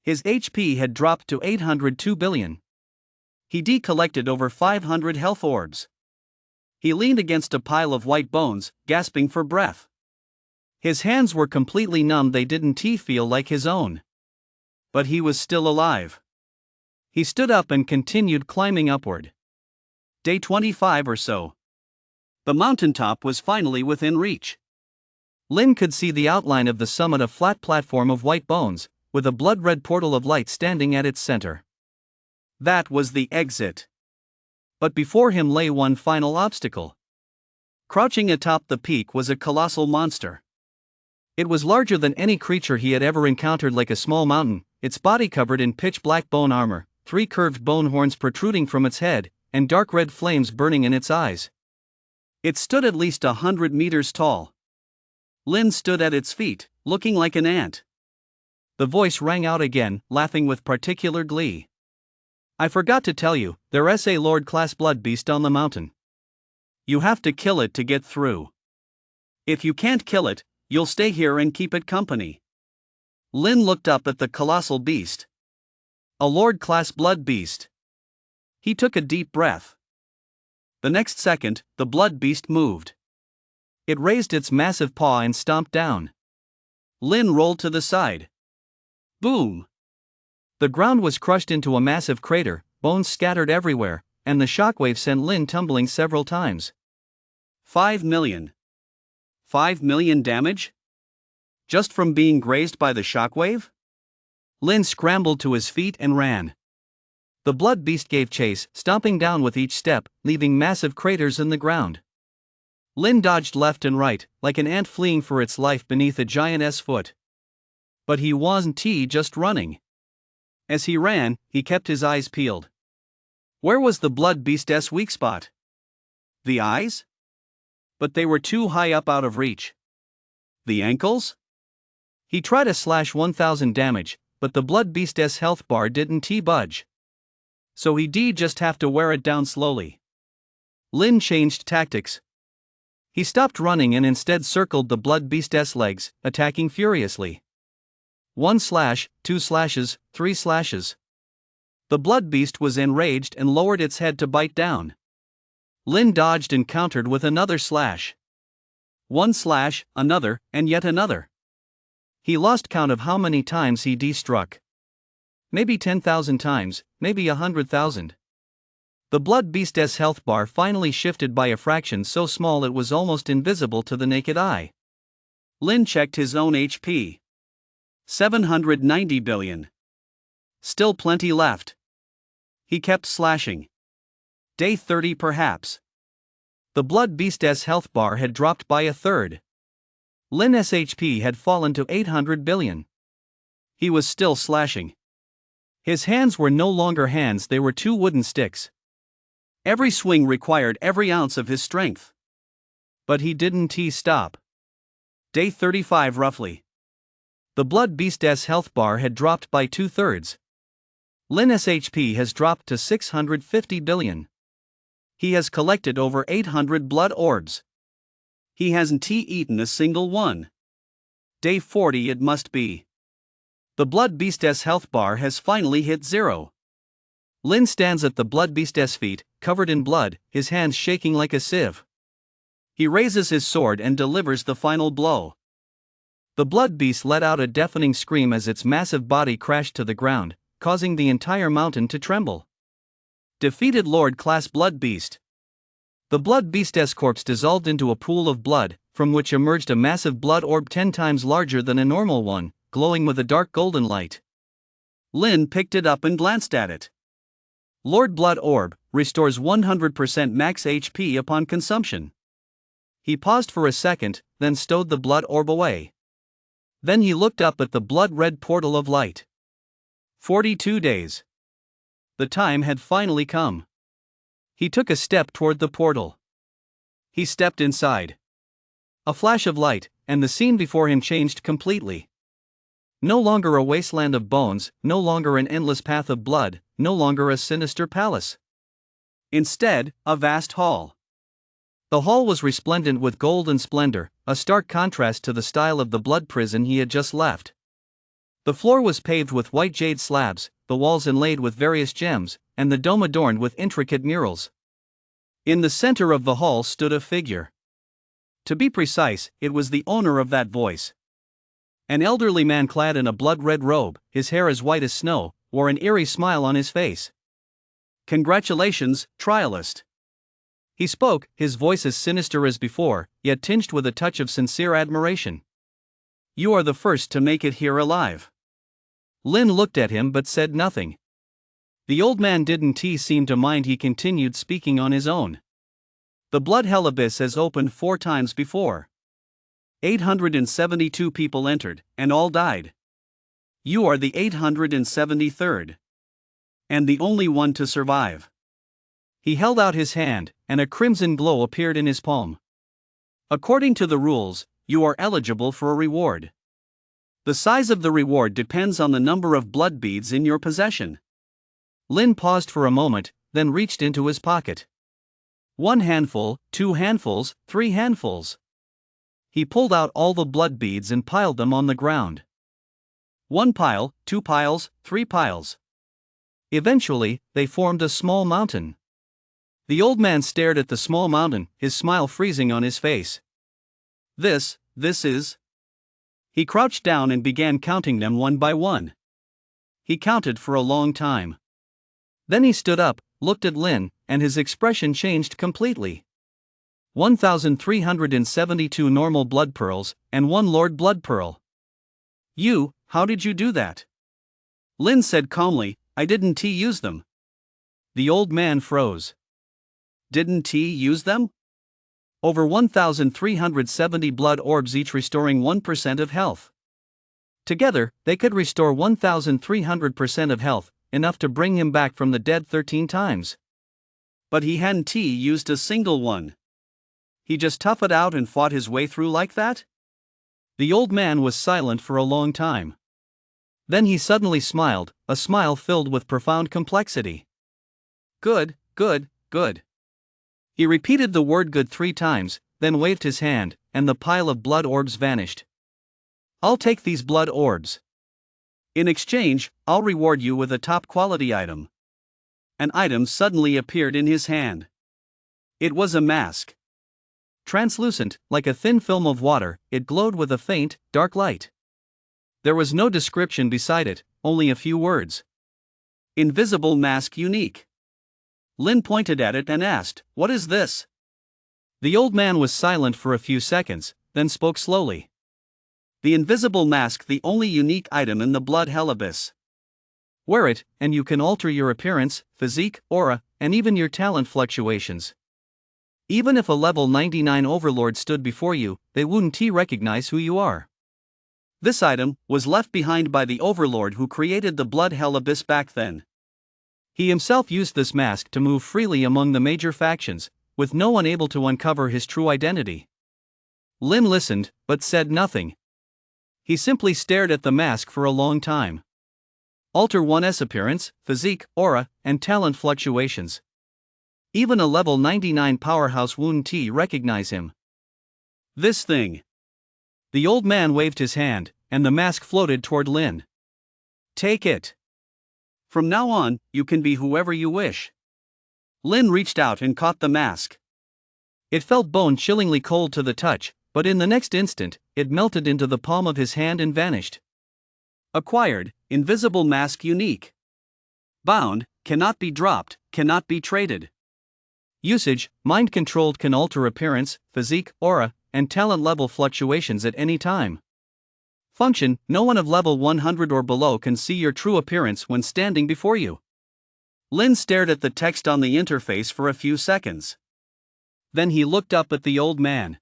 His HP had dropped to 802 billion. He collected over 500 health orbs. He leaned against a pile of white bones, gasping for breath. His hands were completely numb, they didn't feel like his own. But he was still alive. He stood up and continued climbing upward. Day 25 or so. The mountaintop was finally within reach. Lin could see the outline of the summit, a flat platform of white bones, with a blood-red portal of light standing at its center. That was the exit. But before him lay one final obstacle. Crouching atop the peak was a colossal monster. It was larger than any creature he had ever encountered, like a small mountain, its body covered in pitch-black bone armor, 3 curved bone horns protruding from its head, and dark red flames burning in its eyes. It stood at least 100 meters tall. Lin stood at its feet, looking like an ant. The voice rang out again, laughing with particular glee. I forgot to tell you, there's a Lord-class blood beast on the mountain. You have to kill it to get through. If you can't kill it, you'll stay here and keep it company. Lin looked up at the colossal beast. A Lord-class blood beast. He took a deep breath. The next second, the blood beast moved. It raised its massive paw and stomped down. Lin rolled to the side. Boom! The ground was crushed into a massive crater, bones scattered everywhere, and the shockwave sent Lin tumbling several times. 5 million. 5 million damage? Just from being grazed by the shockwave? Lin scrambled to his feet and ran. The blood beast gave chase, stomping down with each step, leaving massive craters in the ground. Lin dodged left and right, like an ant fleeing for its life beneath a giant's foot. But he wasn't just running. As he ran, he kept his eyes peeled. Where was the blood beast's weak spot? The eyes? But they were too high up, out of reach. The ankles? He tried to slash 1000 damage, but the blood beast's health bar didn't budge. So he just have to wear it down slowly. Lin changed tactics. He stopped running and instead circled the blood beast's legs, attacking furiously. 1 slash, 2 slashes, 3 slashes. The blood beast was enraged and lowered its head to bite down. Lin dodged and countered with another slash. 1 slash, another, and yet another. He lost count of how many times he struck. Maybe 10,000 times, maybe 100,000. The blood beast's health bar finally shifted by a fraction so small it was almost invisible to the naked eye. Lin checked his own HP. 790 billion. Still plenty left. He kept slashing. Day 30 perhaps. The blood beast's health bar had dropped by a third. Lin's HP had fallen to 800 billion. He was still slashing. His hands were no longer hands, they were 2 wooden sticks. Every swing required every ounce of his strength. But he didn't stop. Day 35 roughly. The Blood Beast's health bar had dropped by 2/3. Lin's HP has dropped to 650 billion. He has collected over 800 blood orbs. He hasn't eaten a single one. Day 40 it must be. The Blood Beast's health bar has finally hit 0. Lin stands at the Blood Beast's feet, covered in blood, his hands shaking like a sieve. He raises his sword and delivers the final blow. The Blood Beast let out a deafening scream as its massive body crashed to the ground, causing the entire mountain to tremble. Defeated Lord Class Blood Beast. The Blood Beast's corpse dissolved into a pool of blood, from which emerged a massive blood orb 10 times larger than a normal one, glowing with a dark golden light. Lin picked it up and glanced at it. Lord Blood Orb restores 100% max HP upon consumption. He paused for a second, then stowed the blood orb away. Then he looked up at the blood-red portal of light. 42 days. The time had finally come. He took a step toward the portal. He stepped inside. A flash of light, and the scene before him changed completely. No longer a wasteland of bones, no longer an endless path of blood, no longer a sinister palace. Instead, a vast hall. The hall was resplendent with gold and splendor, a stark contrast to the style of the blood prison he had just left. The floor was paved with white jade slabs, the walls inlaid with various gems, and the dome adorned with intricate murals. In the center of the hall stood a figure. To be precise, it was the owner of that voice. An elderly man clad in a blood-red robe, his hair as white as snow, wore an eerie smile on his face. "Congratulations, trialist." He spoke, his voice as sinister as before, yet tinged with a touch of sincere admiration. "You are the first to make it here alive." Lin looked at him but said nothing. The old man didn't seem to mind. He continued speaking on his own. "The blood hell abyss has opened 4 times before. 872 people entered, and all died. You are the 873rd. And the only one to survive." He held out his hand, and a crimson glow appeared in his palm. "According to the rules, you are eligible for a reward. The size of the reward depends on the number of blood beads in your possession." Lin paused for a moment, then reached into his pocket. 1 handful, 2 handfuls, 3 handfuls. He pulled out all the blood beads and piled them on the ground. 1 pile, 2 piles, 3 piles. Eventually, they formed a small mountain. The old man stared at the small mountain, his smile freezing on his face. This is. He crouched down and began counting them one by one. He counted for a long time. Then he stood up, looked at Lin, and his expression changed completely. 1,372 normal blood pearls, and 1 Lord Blood Pearl. How did you do that?" Lin said calmly, "I didn't use them." The old man froze. "Didn't use them?" Over 1,370 blood orbs, each restoring 1% of health. Together, they could restore 1,300% of health, enough to bring him back from the dead 13 times. But he hadn't used a single one. He just toughed it out and fought his way through like that? The old man was silent for a long time. Then he suddenly smiled, a smile filled with profound complexity. Good. He repeated the word good 3 times, then waved his hand, and the pile of blood orbs vanished. "I'll take these blood orbs. In exchange, I'll reward you with a top quality item." An item suddenly appeared in his hand. It was a mask. Translucent, like a thin film of water, it glowed with a faint, dark light. There was no description beside it, only a few words. "Invisible mask unique." Lin pointed at it and asked, "What is this?" The old man was silent for a few seconds, then spoke slowly. "The invisible mask, the only unique item in the blood hell abyss. Wear it, and you can alter your appearance, physique, aura, and even your talent fluctuations. Even if a level 99 overlord stood before you, they wouldn't recognize who you are." This item was left behind by the overlord who created the blood hell abyss back then. He himself used this mask to move freely among the major factions, with no one able to uncover his true identity. Lin listened, but said nothing. He simply stared at the mask for a long time. Alter 1's appearance, physique, aura, and talent fluctuations. Even a level 99 powerhouse Woon T recognize him. This thing. The old man waved his hand, and the mask floated toward Lin. Take it. From now on, you can be whoever you wish. Lin reached out and caught the mask. It felt bone-chillingly cold to the touch, but in the next instant, it melted into the palm of his hand and vanished. Acquired, invisible mask unique. Bound, cannot be dropped, cannot be traded. Usage, mind-controlled, can alter appearance, physique, aura, and talent level fluctuations at any time. Function, no one of level 100 or below can see your true appearance when standing before you. Lin stared at the text on the interface for a few seconds. Then he looked up at the old man.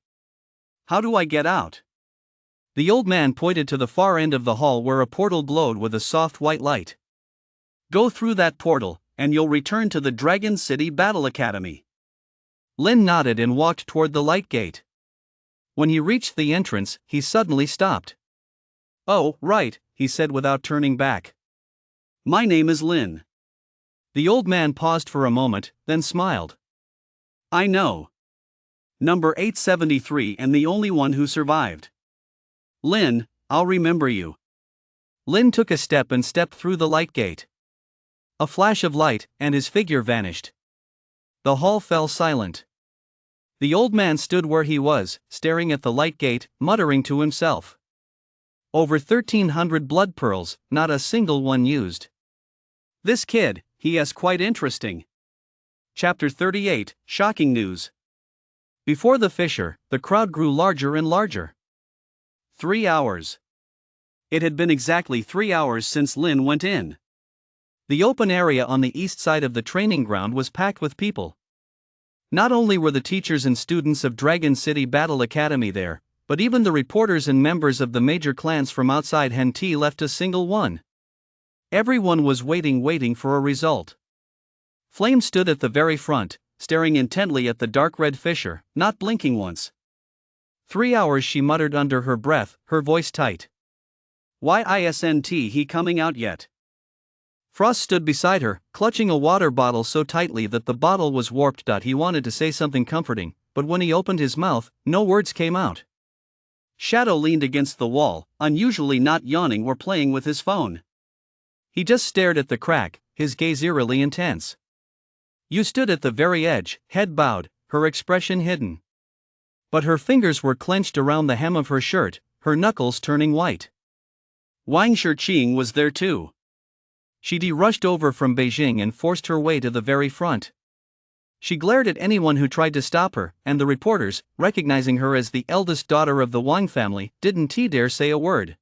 How do I get out? The old man pointed to the far end of the hall where a portal glowed with a soft white light. Go through that portal, and you'll return to the Dragon City Battle Academy. Lin nodded and walked toward the light gate. When he reached the entrance, he suddenly stopped. Oh, right, he said without turning back. My name is Lin. The old man paused for a moment, then smiled. I know. Number 873 and the only one who survived. Lin, I'll remember you. Lin took a step and stepped through the light gate. A flash of light, and his figure vanished. The hall fell silent. The old man stood where he was, staring at the light gate, muttering to himself. Over 1,300 blood pearls, not a single one used. This kid, he is quite interesting. Chapter 38, Shocking News. Before the fissure, the crowd grew larger and larger. 3 hours. It had been exactly 3 hours since Lin went in. The open area on the east side of the training ground was packed with people. Not only were the teachers and students of Dragon City Battle Academy there, but even the reporters and members of the major clans from outside Henti left a single one. Everyone was waiting for a result. Flame stood at the very front, staring intently at the dark red fissure, not blinking once. 3 hours, she muttered under her breath, her voice tight. Why isn't he coming out yet? Frost stood beside her, clutching a water bottle so tightly that the bottle was warped. He wanted to say something comforting, but when he opened his mouth, no words came out. Shadow leaned against the wall, unusually not yawning or playing with his phone. He just stared at the crack, his gaze eerily intense. You stood at the very edge, head bowed, her expression hidden. But her fingers were clenched around the hem of her shirt, her knuckles turning white. Wang Shiqing was there too. She rushed over from Beijing and forced her way to the very front. She glared at anyone who tried to stop her, and the reporters, recognizing her as the eldest daughter of the Wang family, didn't dare say a word.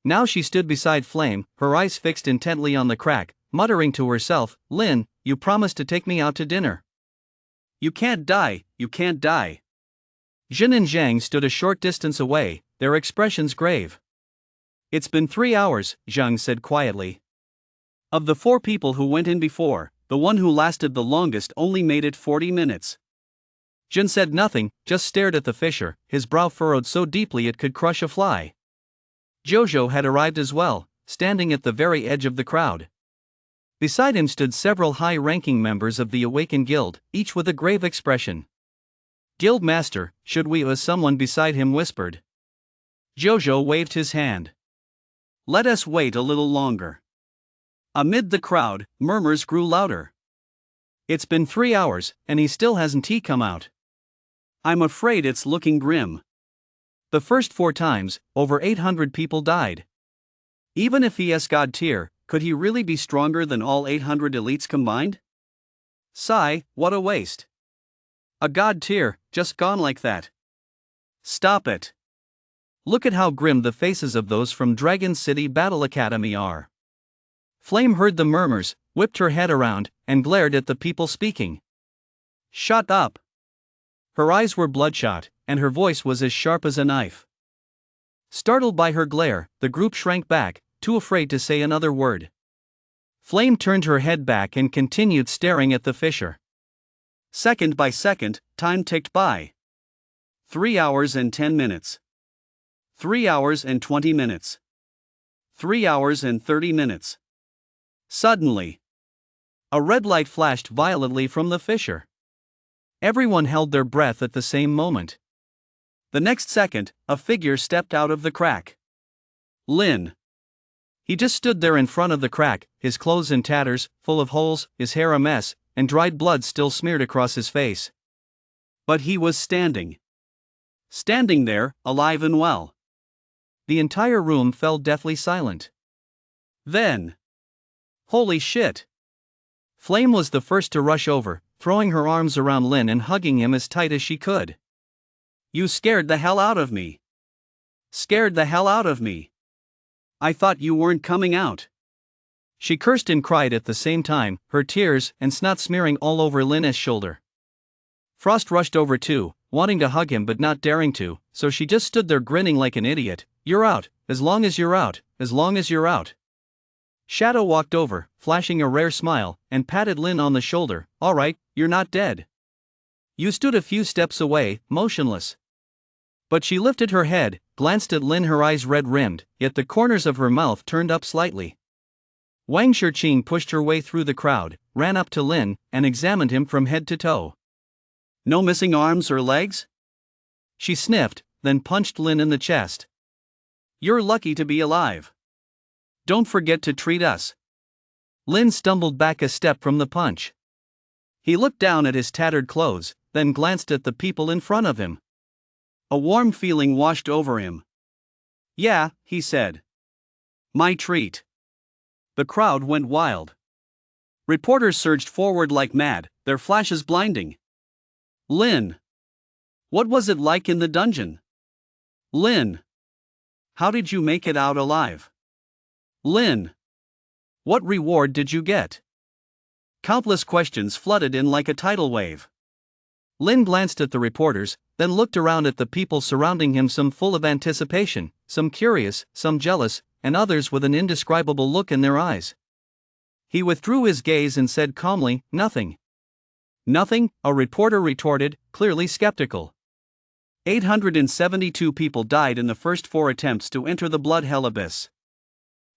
Now she stood beside Flame, her eyes fixed intently on the crack, muttering to herself, Lin, you promised to take me out to dinner. You can't die, you can't die. Jin and Zhang stood a short distance away, their expressions grave. It's been 3 hours, Zhang said quietly. Of the 4 people who went in before, the one who lasted the longest only made it 40 minutes. Jin said nothing, just stared at the fissure, his brow furrowed so deeply it could crush a fly. Jojo had arrived as well, standing at the very edge of the crowd. Beside him stood several high-ranking members of the Awakened Guild, each with a grave expression. Guild Master, should we? Someone beside him whispered. Jojo waved his hand. Let us wait a little longer. Amid the crowd, murmurs grew louder. It's been 3 hours, and he still hasn't come out. I'm afraid it's looking grim. The first 4 times, over 800 people died. Even if he is God tier, could he really be stronger than all 800 elites combined? Sigh, what a waste. A God tier, just gone like that. Stop it. Look at how grim the faces of those from Dragon City Battle Academy are. Flame heard the murmurs, whipped her head around, and glared at the people speaking. Shut up. Her eyes were bloodshot, and her voice was as sharp as a knife. Startled by her glare, the group shrank back, too afraid to say another word. Flame turned her head back and continued staring at the fissure. Second by second, time ticked by. 3 hours and 10 minutes. 3 hours and 20 minutes. 3 hours and 30 minutes. Suddenly, a red light flashed violently from the fissure. Everyone held their breath at the same moment. The next second, a figure stepped out of the crack. Lin. He just stood there in front of the crack, his clothes in tatters, full of holes, his hair a mess, and dried blood still smeared across his face. But he was standing. Standing there, alive and well. The entire room fell deathly silent. Then, holy shit! Flame was the first to rush over, throwing her arms around Lin and hugging him as tight as she could. You scared the hell out of me. Scared the hell out of me. I thought you weren't coming out. She cursed and cried at the same time, her tears and snot smearing all over Lin's shoulder. Frost rushed over too, wanting to hug him but not daring to, so she just stood there grinning like an idiot. You're out, as long as you're out, as long as you're out. Shadow walked over, flashing a rare smile, and patted Lin on the shoulder. All right, you're not dead. You stood a few steps away, motionless. But she lifted her head, glanced at Lin, her eyes red-rimmed, yet the corners of her mouth turned up slightly. Wang Shiqing pushed her way through the crowd, ran up to Lin, and examined him from head to toe. No missing arms or legs? She sniffed, then punched Lin in the chest. You're lucky to be alive. Don't forget to treat us. Lin stumbled back a step from the punch. He looked down at his tattered clothes, then glanced at the people in front of him. A warm feeling washed over him. Yeah, he said. My treat. The crowd went wild. Reporters surged forward like mad, their flashes blinding. Lin. What was it like in the dungeon? Lin. How did you make it out alive? Lin. What reward did you get? Countless questions flooded in like a tidal wave. Lin glanced at the reporters, then looked around at the people surrounding him, some full of anticipation, some curious, some jealous, and others with an indescribable look in their eyes. He withdrew his gaze and said calmly, Nothing. Nothing, a reporter retorted, clearly skeptical. 872 people died in the first 4 attempts to enter the blood hell abyss.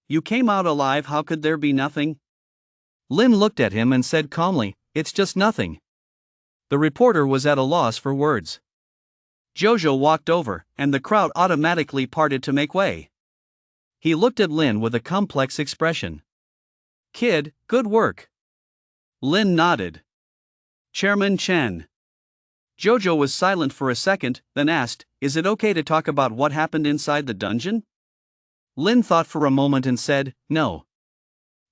You came out alive, how could there be nothing? Lin looked at him and said calmly, It's just nothing. The reporter was at a loss for words. Jojo walked over, and the crowd automatically parted to make way. He looked at Lin with a complex expression. Kid, good work. Lin nodded. Chairman Chen. Jojo was silent for a second, then asked, Is it okay to talk about what happened inside the dungeon? Lin thought for a moment and said, No.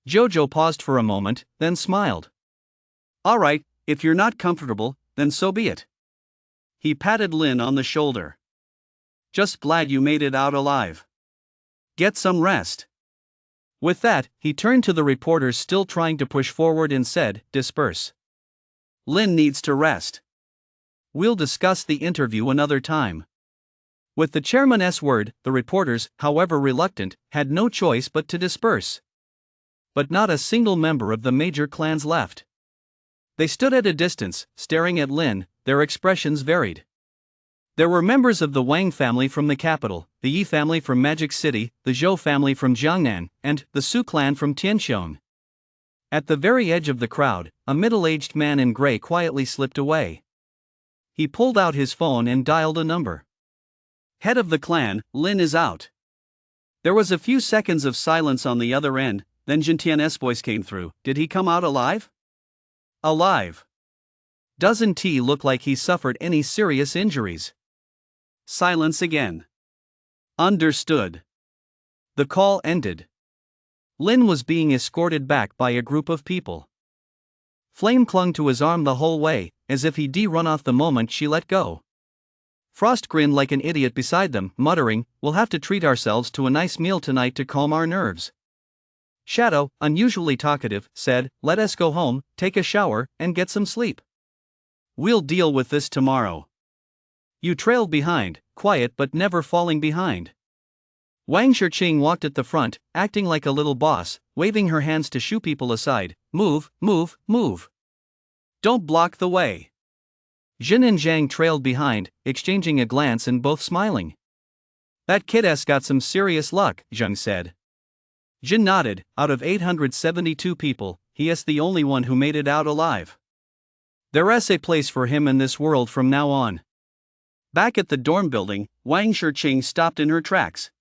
Jojo paused for a moment, then smiled. All right, if you're not comfortable, then so be it. He patted Lin on the shoulder. Just glad you made it out alive. Get some rest. With that, he turned to the reporters still trying to push forward and said, Disperse. Lin needs to rest. We'll discuss the interview another time. With the chairman's word, the reporters, however reluctant, had no choice but to disperse. But not a single member of the major clans left. They stood at a distance, staring at Lin, their expressions varied. There were members of the Wang family from the capital, the Yi family from Magic City, the Zhou family from Jiangnan, and the Su clan from Tianxiong. At the very edge of the crowd, a middle-aged man in gray quietly slipped away. He pulled out his phone and dialed a number. Head of the clan, Lin is out. There was a few seconds of silence on the other end, then Jintian's voice came through. Did he come out alive? Alive. Doesn't T look like he suffered any serious injuries? Silence again. Understood. The call ended. Lin was being escorted back by a group of people. Flame clung to his arm the whole way, as if he'd run off the moment she let go. Frost grinned like an idiot beside them, muttering, We'll have to treat ourselves to a nice meal tonight to calm our nerves. Shadow, unusually talkative, said, Let us go home, take a shower, and get some sleep. We'll deal with this tomorrow. You trailed behind, quiet but never falling behind. Wang Shiqing walked at the front, acting like a little boss, waving her hands to shoo people aside. Move, move, move. Don't block the way. Jin and Zhang trailed behind, exchanging a glance and both smiling. "That kid-s got some serious luck," Zhang said. Jin nodded. "Out of 872 people, he's the only one who made it out alive. There's a place for him in this world from now on." Back at the dorm building, Wang Shiqing stopped in her tracks.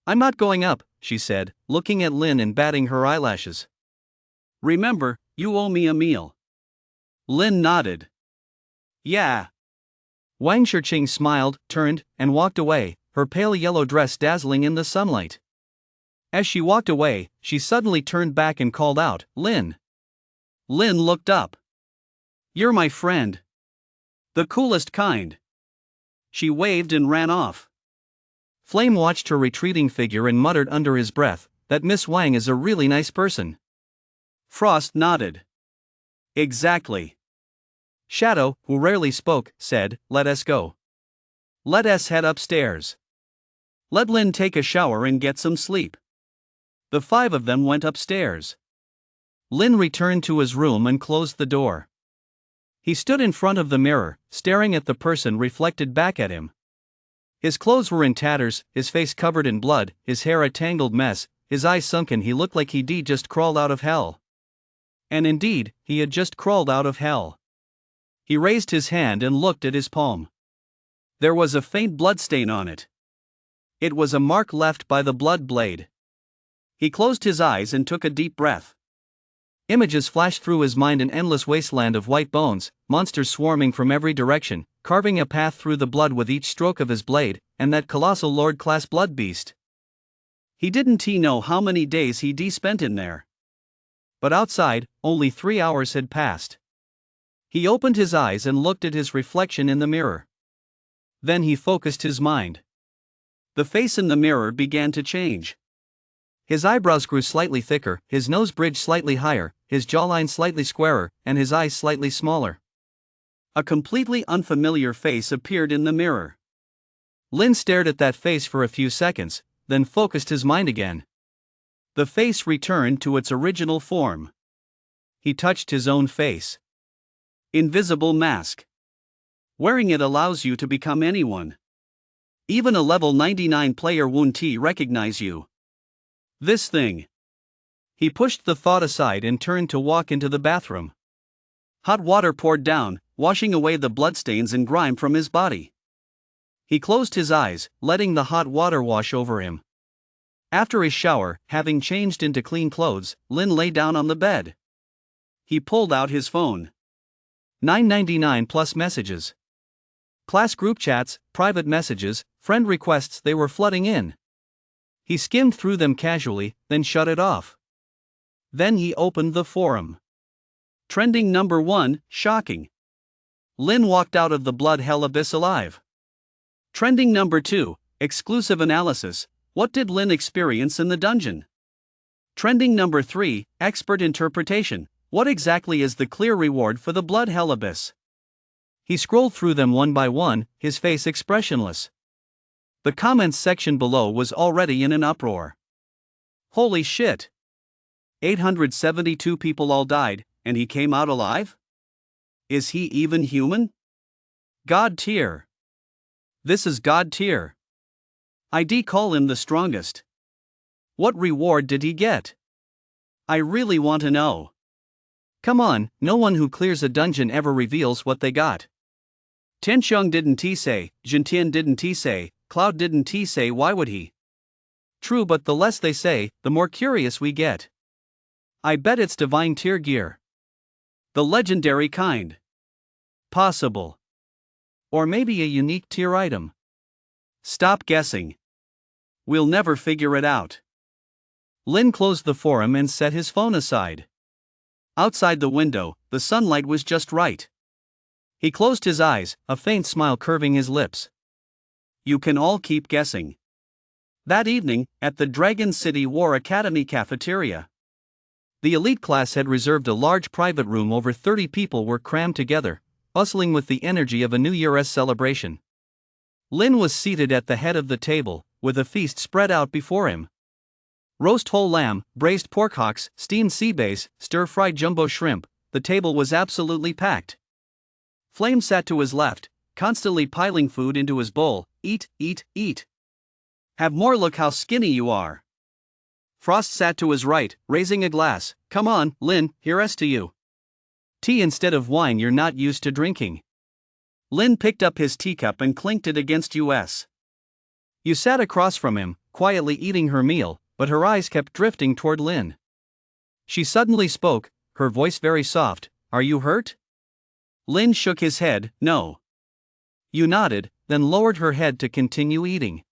"I'm not going up," she said, looking at Lin and batting her eyelashes. "Remember, you owe me a meal." Lin nodded. "Yeah." Wang Shiqing smiled, turned, and walked away, her pale yellow dress dazzling in the sunlight. As she walked away, she suddenly turned back and called out, "Lin." Lin looked up. "You're my friend. The coolest kind." She waved and ran off. Flame watched her retreating figure and muttered under his breath, "That Miss Wang is a really nice person." Frost nodded. "Exactly." Shadow, who rarely spoke, said, "Let us go. Let us head upstairs. Let Lin take a shower and get some sleep." The five of them went upstairs. Lin returned to his room and closed the door. He stood in front of the mirror, staring at the person reflected back at him. His clothes were in tatters, his face covered in blood, his hair a tangled mess, his eyes sunken. He looked like he'd just crawled out of hell. And indeed, he had just crawled out of hell. He raised his hand and looked at his palm. There was a faint bloodstain on it. It was a mark left by the blood blade. He closed his eyes and took a deep breath. Images flashed through his mind, an endless wasteland of white bones, monsters swarming from every direction, carving a path through the blood with each stroke of his blade, and that colossal lord-class blood beast. He didn't know how many days he'd spent in there. But outside, only 3 hours had passed. He opened his eyes and looked at his reflection in the mirror. Then he focused his mind. The face in the mirror began to change. His eyebrows grew slightly thicker, his nose bridge slightly higher, his jawline slightly squarer, and his eyes slightly smaller. A completely unfamiliar face appeared in the mirror. Lin stared at that face for a few seconds, then focused his mind again. The face returned to its original form. He touched his own face. Invisible mask. Wearing it allows you to become anyone. Even a level 99 player won't recognize you. This thing. He pushed the thought aside and turned to walk into the bathroom. Hot water poured down, washing away the bloodstains and grime from his body. He closed his eyes, letting the hot water wash over him. After his shower, having changed into clean clothes, Lin lay down on the bed. He pulled out his phone. 999 plus messages. Class group chats, private messages, friend requests, they were flooding in. He skimmed through them casually, then shut it off. Then he opened the forum. Trending number 1, shocking. Lin walked out of the blood hell abyss alive. Trending number 2, exclusive analysis, what did Lin experience in the dungeon? Trending number 3, expert interpretation, what exactly is the clear reward for the blood hell abyss? He scrolled through them one by one, his face expressionless. The comments section below was already in an uproar. Holy shit! 872 people all died, and he came out alive? Is he even human? God tier. This is God tier. I'd call him the strongest. What reward did he get? I really want to know. Come on, no one who clears a dungeon ever reveals what they got. Tenxiang didn't say, Jintian didn't say, Cloud didn't say, why would he? True, but the less they say, the more curious we get. I bet it's divine tier gear. The legendary kind. Possible. Or maybe a unique tier item. Stop guessing. We'll never figure it out. Lin closed the forum and set his phone aside. Outside the window, the sunlight was just right. He closed his eyes, a faint smile curving his lips. You can all keep guessing. That evening, at the Dragon City War Academy cafeteria, the elite class had reserved a large private room. Over 30 people were crammed together, bustling with the energy of a New Year's celebration. Lin was seated at the head of the table, with a feast spread out before him. Roast whole lamb, braised pork hocks, steamed sea bass, stir-fried jumbo shrimp, the table was absolutely packed. Flame sat to his left, constantly piling food into his bowl. Eat, eat, eat. Have more, look how skinny you are. Frost sat to his right, raising a glass. Come on, Lin, here's to you. Tea instead of wine you're not used to drinking. Lin picked up his teacup and clinked it against us. You sat across from him, quietly eating her meal, but her eyes kept drifting toward Lin. She suddenly spoke, her voice very soft. Are you hurt? Lin shook his head. No. You nodded, then lowered her head to continue eating.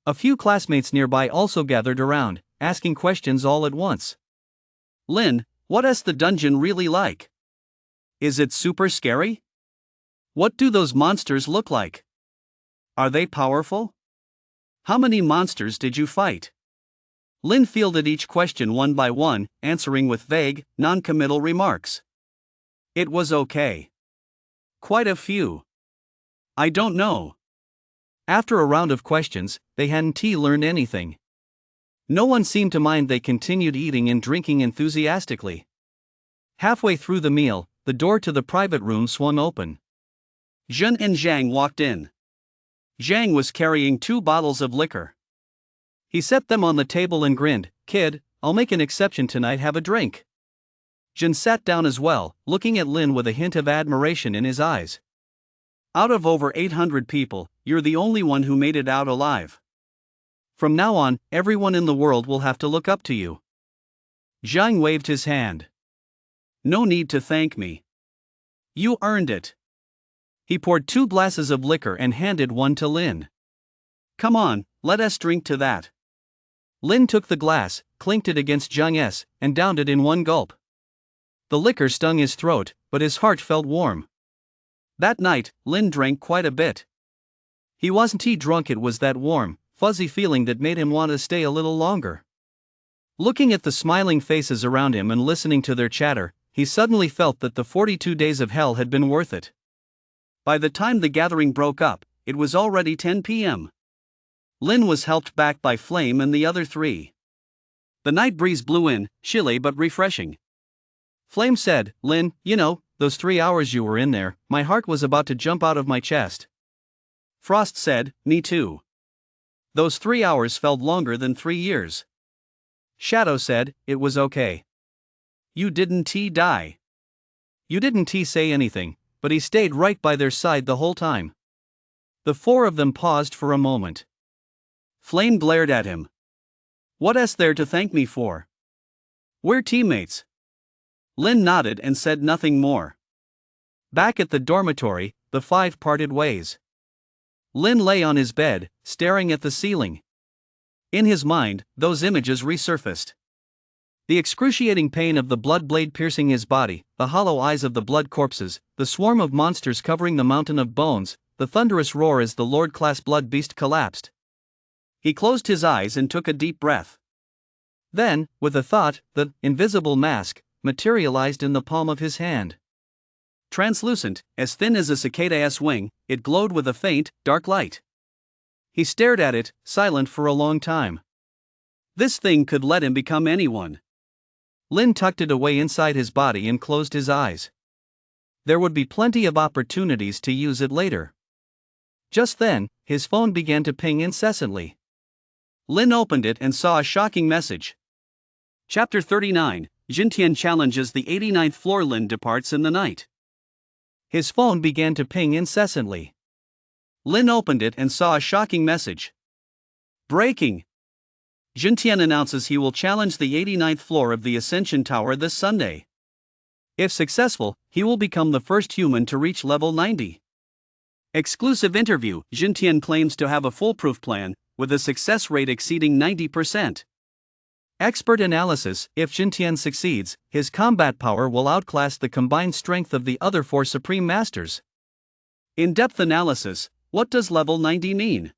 A few classmates nearby also gathered around, asking questions all at once. Lin, what's the dungeon really like? Is it super scary? What do those monsters look like? Are they powerful? How many monsters did you fight? Lin fielded each question one by one, answering with vague, non-committal remarks. It was okay. Quite a few. I don't know. After a round of questions, they hadn't learned anything. No one seemed to mind. They continued eating and drinking enthusiastically. Halfway through the meal, the door to the private room swung open. Jun and Zhang walked in. Zhang was carrying 2 bottles of liquor. He set them on the table and grinned. Kid, I'll make an exception tonight, have a drink. Jun sat down as well, looking at Lin with a hint of admiration in his eyes. Out of over 800 people, you're the only one who made it out alive. From now on, everyone in the world will have to look up to you. Zhang waved his hand. No need to thank me. You earned it. He poured 2 glasses of liquor and handed one to Lin. Come on, let us drink to that. Lin took the glass, clinked it against Zhang's, and downed it in one gulp. The liquor stung his throat, but his heart felt warm. That night, Lin drank quite a bit. He wasn't drunk, it was that warm, fuzzy feeling that made him want to stay a little longer. Looking at the smiling faces around him and listening to their chatter, he suddenly felt that the 42 days of hell had been worth it. By the time the gathering broke up, it was already 10 p.m. Lin was helped back by Flame and the other 3. The night breeze blew in, chilly but refreshing. Flame said, Lin, you know, those 3 hours you were in there, my heart was about to jump out of my chest. Frost said, me too. Those 3 hours felt longer than 3 years. Shadow said, it was okay. You didn't die. You didn't say anything, but he stayed right by their side the whole time. The 4 of them paused for a moment. Flame glared at him. What's there to thank me for? We're teammates. Lin nodded and said nothing more. Back at the dormitory, the 5 parted ways. Lin lay on his bed, staring at the ceiling. In his mind, those images resurfaced. The excruciating pain of the blood blade piercing his body, the hollow eyes of the blood corpses, the swarm of monsters covering the mountain of bones, the thunderous roar as the Lord-class blood beast collapsed. He closed his eyes and took a deep breath. Then, with a thought, the invisible mask materialized in the palm of his hand. Translucent, as thin as a cicada's wing, it glowed with a faint, dark light. He stared at it, silent for a long time. This thing could let him become anyone. Lin tucked it away inside his body and closed his eyes. There would be plenty of opportunities to use it later. Just then, his phone began to ping incessantly. Lin opened it and saw a shocking message. Chapter 39, Jintian challenges the 89th floor. Lin departs in the night. His phone began to ping incessantly. Lin opened it and saw a shocking message. Breaking! Jintian announces he will challenge the 89th floor of the Ascension Tower this Sunday. If successful, he will become the first human to reach level 90. Exclusive interview. Jintian claims to have a foolproof plan, with a success rate exceeding 90%. Expert analysis. If Jintian succeeds, his combat power will outclass the combined strength of the other 4 Supreme Masters. In-depth analysis. What does level 90 mean?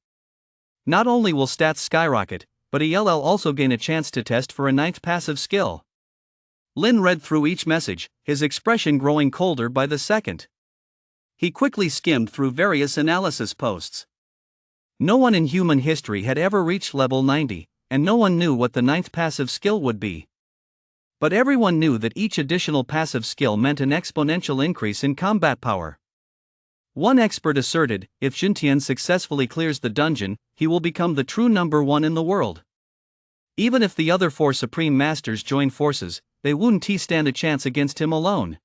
Not only will stats skyrocket, but he'll also gain a chance to test for a 9th passive skill. Lin read through each message, his expression growing colder by the second. He quickly skimmed through various analysis posts. No one in human history had ever reached level 90, and no one knew what the 9th passive skill would be. But everyone knew that each additional passive skill meant an exponential increase in combat power. One expert asserted, if Jintian successfully clears the dungeon, he will become the true number one in the world. Even if the other four supreme masters join forces, they wouldn't stand a chance against him alone.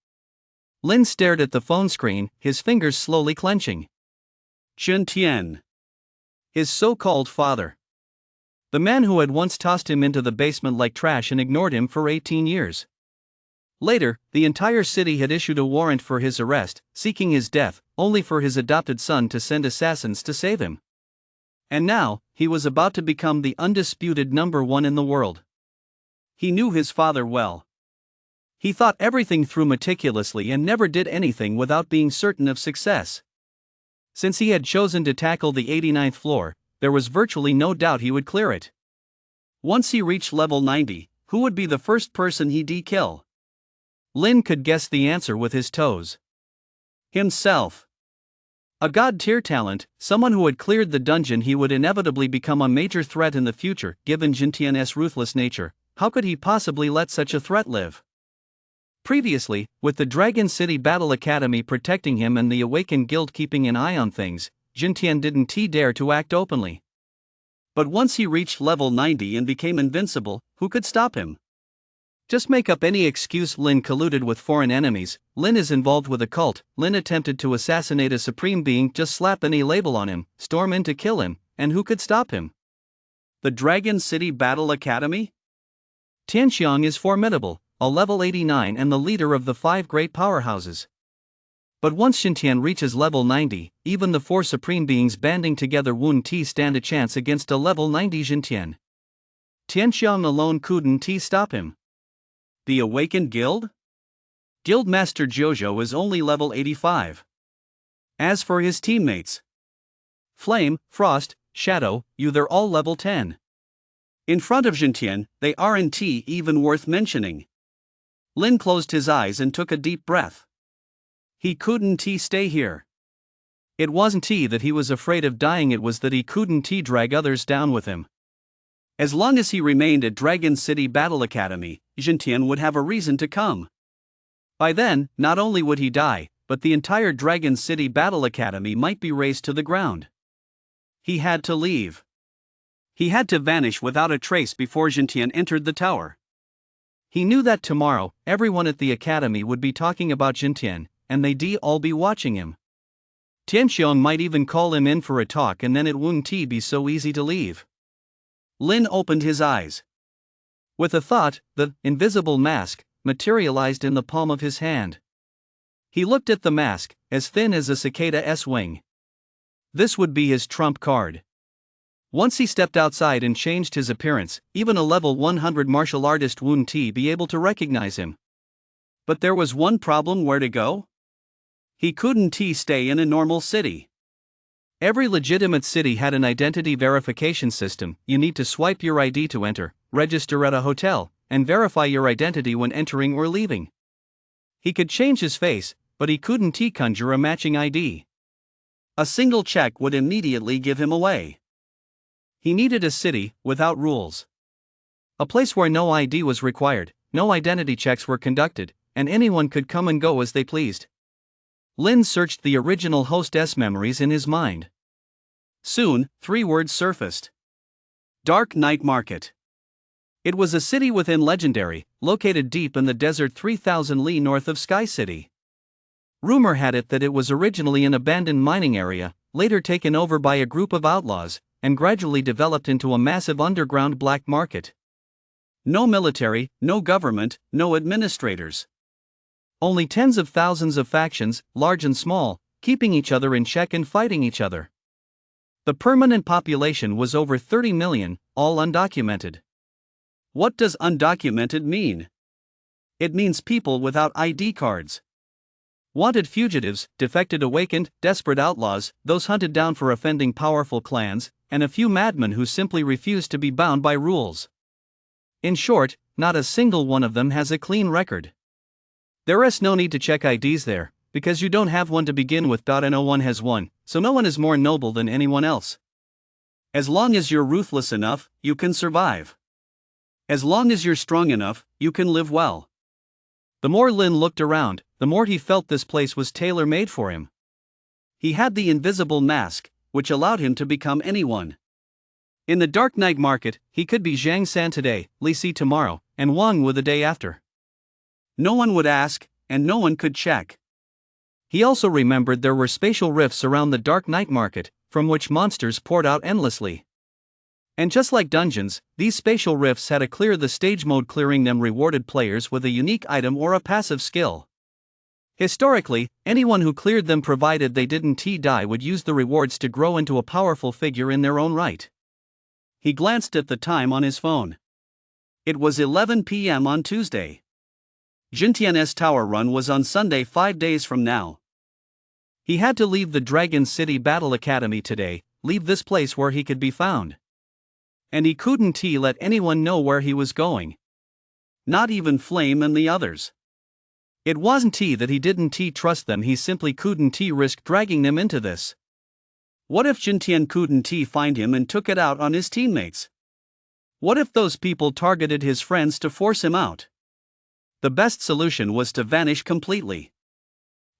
Lin stared at the phone screen, his fingers slowly clenching. Jintian. His so-called father. The man who had once tossed him into the basement like trash and ignored him for 18 years. Later, the entire city had issued a warrant for his arrest, seeking his death, only for his adopted son to send assassins to save him. And now, he was about to become the undisputed number one in the world. He knew his father well. He thought everything through meticulously and never did anything without being certain of success. Since he had chosen to tackle the 89th floor, there was virtually no doubt he would clear it. Once he reached level 90, who would be the first person he'd kill? Lin could guess the answer with his toes. Himself. A god-tier talent, someone who had cleared the dungeon, he would inevitably become a major threat in the future. Given Jintian's ruthless nature, how could he possibly let such a threat live? Previously, with the Dragon City Battle Academy protecting him and the Awakened Guild keeping an eye on things, Jintian didn't dare to act openly. But once he reached level 90 and became invincible, who could stop him? Just make up any excuse. Lin colluded with foreign enemies, Lin is involved with a cult, Lin attempted to assassinate a supreme being. Just slap any label on him, storm in to kill him, and who could stop him? The Dragon City Battle Academy? Tianxiang is formidable, a level 89 and the leader of the 5 great powerhouses. But once Jintian reaches level 90, even the 4 supreme beings banding together wouldn't stand a chance against a level 90 Jintian. Tianxiang alone couldn't stop him. The Awakened Guild? Guildmaster Jojo is only level 85. As for his teammates, Flame, Frost, Shadow, they're all level 10. In front of Jintian, they aren't even worth mentioning. Lin closed his eyes and took a deep breath. He couldn't stay here. It wasn't that he was afraid of dying, it was that he couldn't drag others down with him. As long as he remained at Dragon City Battle Academy, Jintian would have a reason to come. By then, not only would he die, but the entire Dragon City Battle Academy might be razed to the ground. He had to leave. He had to vanish without a trace before Jintian entered the tower. He knew that tomorrow, everyone at the academy would be talking about Jintian, and they'd all be watching him. Tianxiang might even call him in for a talk, and then it wouldn't be so easy to leave. Lin opened his eyes. With a thought, the invisible mask materialized in the palm of his hand. He looked at the mask, as thin as a cicada's wing. This would be his trump card. Once he stepped outside and changed his appearance, even a level 100 martial artist wouldn't be able to recognize him. But there was one problem: where to go? He couldn't stay in a normal city. Every legitimate city had an identity verification system. You need to swipe your ID to enter, register at a hotel, and verify your identity when entering or leaving. He could change his face, but he couldn't conjure a matching ID. A single check would immediately give him away. He needed a city without rules. A place where no ID was required, no identity checks were conducted, and anyone could come and go as they pleased. Lin searched the original hostess memories in his mind. Soon, 3 words surfaced. Dark Night Market. It was a city within Legendary, located deep in the desert 3,000 li north of Sky City. Rumor had it that it was originally an abandoned mining area, later taken over by a group of outlaws, and gradually developed into a massive underground black market. No military, no government, no administrators. Only tens of thousands of factions, large and small, keeping each other in check and fighting each other. The permanent population was over 30 million, all undocumented. What does undocumented mean? It means people without ID cards. Wanted fugitives, defected awakened, desperate outlaws, those hunted down for offending powerful clans, and a few madmen who simply refused to be bound by rules. In short, not a single one of them has a clean record. There is no need to check IDs there, because you don't have one to begin with. And no one has one, so no one is more noble than anyone else. As long as you're ruthless enough, you can survive. As long as you're strong enough, you can live well. The more Lin looked around, the more he felt this place was tailor-made for him. He had the invisible mask, which allowed him to become anyone. In the dark night market, he could be Zhang San today, Li Si tomorrow, and Wang Wu the day after. No one would ask, and no one could check. He also remembered there were spatial rifts around the dark night market, from which monsters poured out endlessly. And just like dungeons, these spatial rifts had a clear the stage mode, clearing them rewarded players with a unique item or a passive skill. Historically, anyone who cleared them, provided they didn't die, would use the rewards to grow into a powerful figure in their own right. He glanced at the time on his phone. It was 11 p.m. on Tuesday. Jintian's tower run was on Sunday, 5 days from now. He had to leave the Dragon City Battle Academy today, leave this place where he could be found. And he couldn't let anyone know where he was going. Not even Flame and the others. It wasn't that he didn't trust them, he simply couldn't risk dragging them into this. What if Jintian couldn't find him and took it out on his teammates? What if those people targeted his friends to force him out? The best solution was to vanish completely.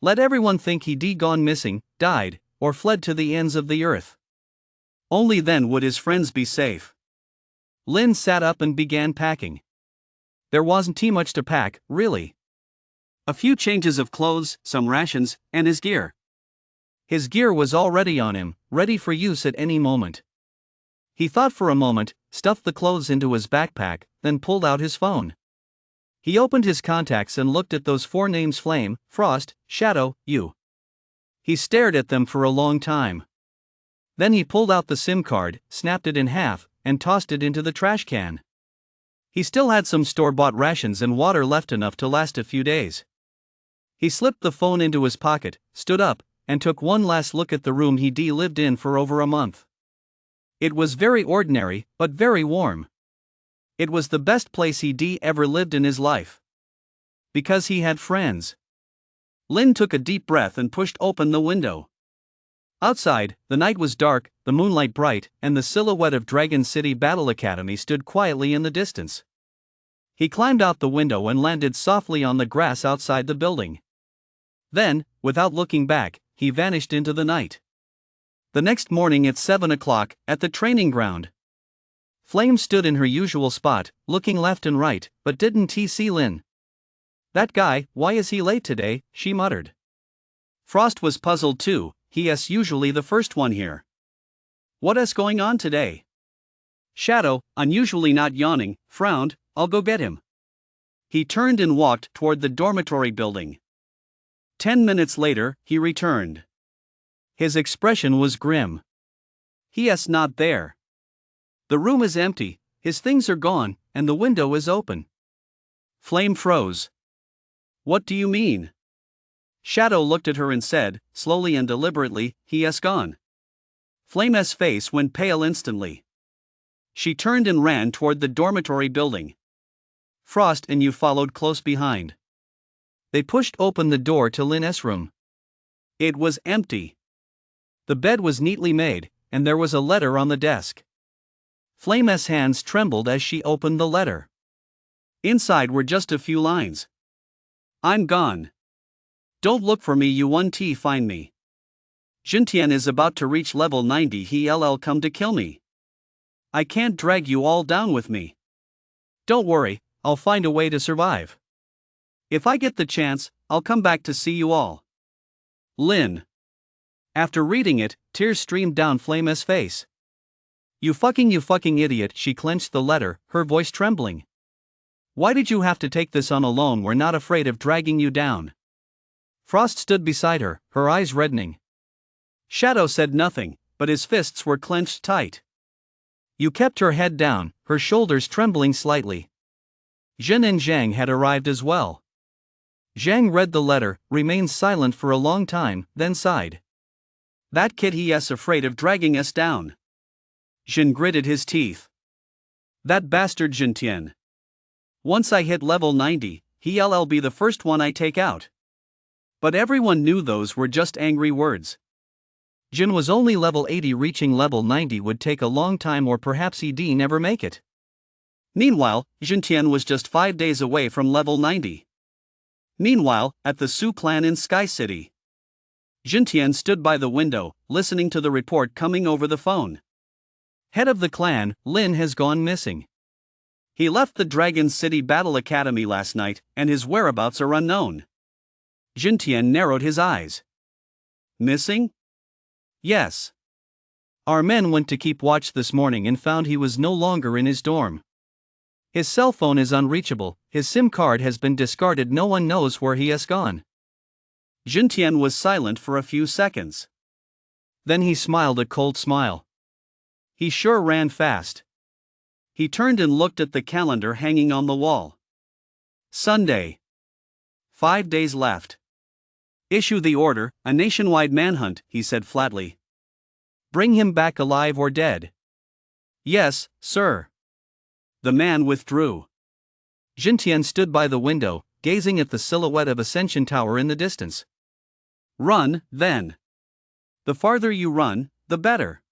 Let everyone think he'd gone missing, died, or fled to the ends of the earth. Only then would his friends be safe. Lin sat up and began packing. There wasn't much to pack, really. A few changes of clothes, some rations, and his gear. His gear was already on him, ready for use at any moment. He thought for a moment, stuffed the clothes into his backpack, then pulled out his phone. He opened his contacts and looked at those 4 names: Flame, Frost, Shadow, Yu. He stared at them for a long time. Then he pulled out the SIM card, snapped it in half, and tossed it into the trash can. He still had some store-bought rations and water left, enough to last a few days. He slipped the phone into his pocket, stood up, and took one last look at the room he'd lived in for over a month. It was very ordinary, but very warm. It was the best place he'd ever lived in his life. Because he had friends. Lin took a deep breath and pushed open the window. Outside, the night was dark, the moonlight bright, and the silhouette of Dragon City Battle Academy stood quietly in the distance. He climbed out the window and landed softly on the grass outside the building. Then, without looking back, he vanished into the night. The next morning at 7 o'clock, at the training ground, Flame stood in her usual spot, looking left and right, but didn't see Lin. "That guy, why is he late today?" she muttered. Frost was puzzled too. He's usually the first one here. What's going on today? Shadow, unusually not yawning, frowned. "I'll go get him." He turned and walked toward the dormitory building. 10 minutes later, he returned. His expression was grim. He's not there. The room is empty, his things are gone, and the window is open. Flame froze. "What do you mean?" Shadow looked at her and said, slowly and deliberately, "He's gone." Flame's face went pale instantly. She turned and ran toward the dormitory building. Frost and Yu followed close behind. They pushed open the door to Lin's room. It was empty. The bed was neatly made, and there was a letter on the desk. Flame's hands trembled as she opened the letter. Inside were just a few lines. "I'm gone. Don't look for me, you won't find me. Jintian is about to reach level 90, he'll come to kill me. I can't drag you all down with me. Don't worry, I'll find a way to survive. If I get the chance, I'll come back to see you all. Lin." After reading it, tears streamed down Flame's face. You fucking idiot," she clenched the letter, her voice trembling. "Why did you have to take this on alone? We're not afraid of dragging you down." Frost stood beside her, her eyes reddening. Shadow said nothing, but his fists were clenched tight. Yu kept her head down, her shoulders trembling slightly. Jin and Zhang had arrived as well. Zhang read the letter, remained silent for a long time, then sighed. "That kid, he's afraid of dragging us down." Jin gritted his teeth. "That bastard Jintian. Once I hit level 90, he'll be the first one I take out." But everyone knew those were just angry words. Jin was only level 80, reaching level 90 would take a long time, or perhaps he'd never make it. Meanwhile, Jintian was just 5 days away from level 90. Meanwhile, at the Su clan in Sky City, Jintian stood by the window, listening to the report coming over the phone. Head of the clan, Lin has gone missing. He left the Dragon City Battle Academy last night, and his whereabouts are unknown. Jintian narrowed his eyes. Missing? Yes. Our men went to keep watch this morning and found he was no longer in his dorm. His cell phone is unreachable, his SIM card has been discarded, no one knows where he has gone. Jintian was silent for a few seconds. Then he smiled a cold smile. He sure ran fast. He turned and looked at the calendar hanging on the wall. Sunday. 5 days left. Issue the order, a nationwide manhunt, he said flatly. Bring him back alive or dead. Yes, sir. The man withdrew. Jintian stood by the window, gazing at the silhouette of Ascension Tower in the distance. Run, then. The farther you run, the better.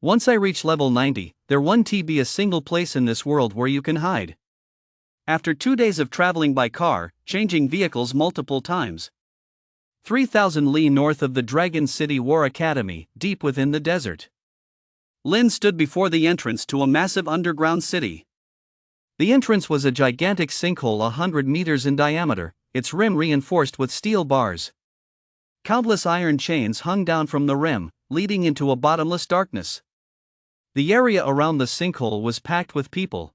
Once I reach level 90, there won't be a single place in this world where you can hide. After 2 days of traveling by car, changing vehicles multiple times. 3,000 li north of the Dragon City War Academy, deep within the desert. Lin stood before the entrance to a massive underground city. The entrance was a gigantic sinkhole 100 meters in diameter, its rim reinforced with steel bars. Countless iron chains hung down from the rim, leading into a bottomless darkness. The area around the sinkhole was packed with people.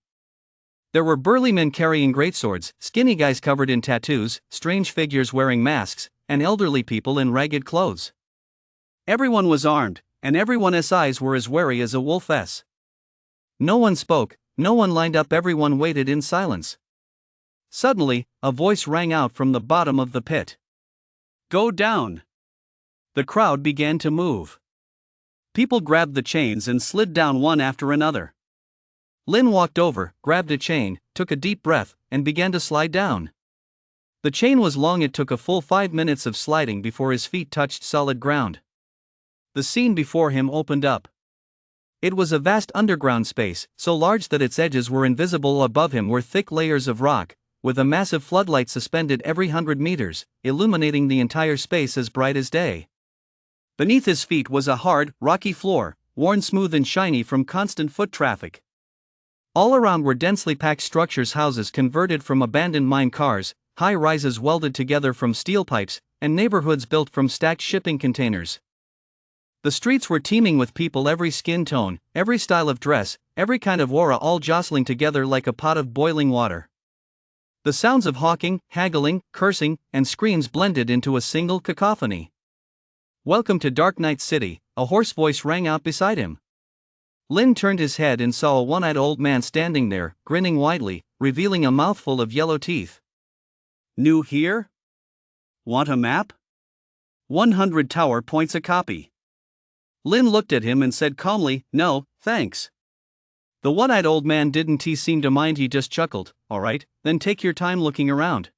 There were burly men carrying greatswords, skinny guys covered in tattoos, strange figures wearing masks, and elderly people in ragged clothes. Everyone was armed, and everyone's eyes were as wary as a wolf's. No one spoke, no one lined up, everyone waited in silence. Suddenly, a voice rang out from the bottom of the pit. Go down! The crowd began to move. People grabbed the chains and slid down one after another. Lin walked over, grabbed a chain, took a deep breath, and began to slide down. The chain was long, it took a full 5 minutes of sliding before his feet touched solid ground. The scene before him opened up. It was a vast underground space, so large that its edges were invisible. Above him were thick layers of rock, with a massive floodlight suspended every 100 meters, illuminating the entire space as bright as day. Beneath his feet was a hard, rocky floor, worn smooth and shiny from constant foot traffic. All around were densely packed structures, houses converted from abandoned mine cars, high-rises welded together from steel pipes, and neighborhoods built from stacked shipping containers. The streets were teeming with people, every skin tone, every style of dress, every kind of aura, all jostling together like a pot of boiling water. The sounds of hawking, haggling, cursing, and screams blended into a single cacophony. Welcome to Dark Knight City, a hoarse voice rang out beside him. Lin turned his head and saw a one-eyed old man standing there, grinning widely, revealing a mouthful of yellow teeth. New here? Want a map? 100 tower points a copy. Lin looked at him and said calmly, no, thanks. The one-eyed old man didn't seem to mind, he just chuckled, alright, then take your time looking around.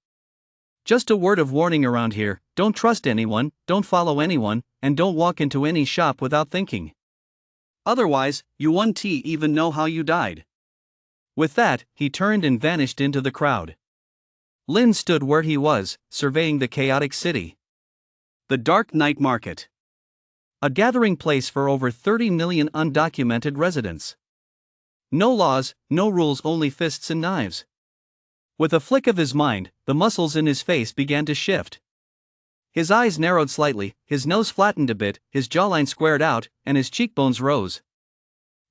Just a word of warning around here, don't trust anyone, don't follow anyone, and don't walk into any shop without thinking. Otherwise, you won't even know how you died. With that, he turned and vanished into the crowd. Lin stood where he was, surveying the chaotic city. The Dark Night Market. A gathering place for over 30 million undocumented residents. No laws, no rules, only fists and knives. With a flick of his mind, the muscles in his face began to shift. His eyes narrowed slightly, his nose flattened a bit, his jawline squared out, and his cheekbones rose.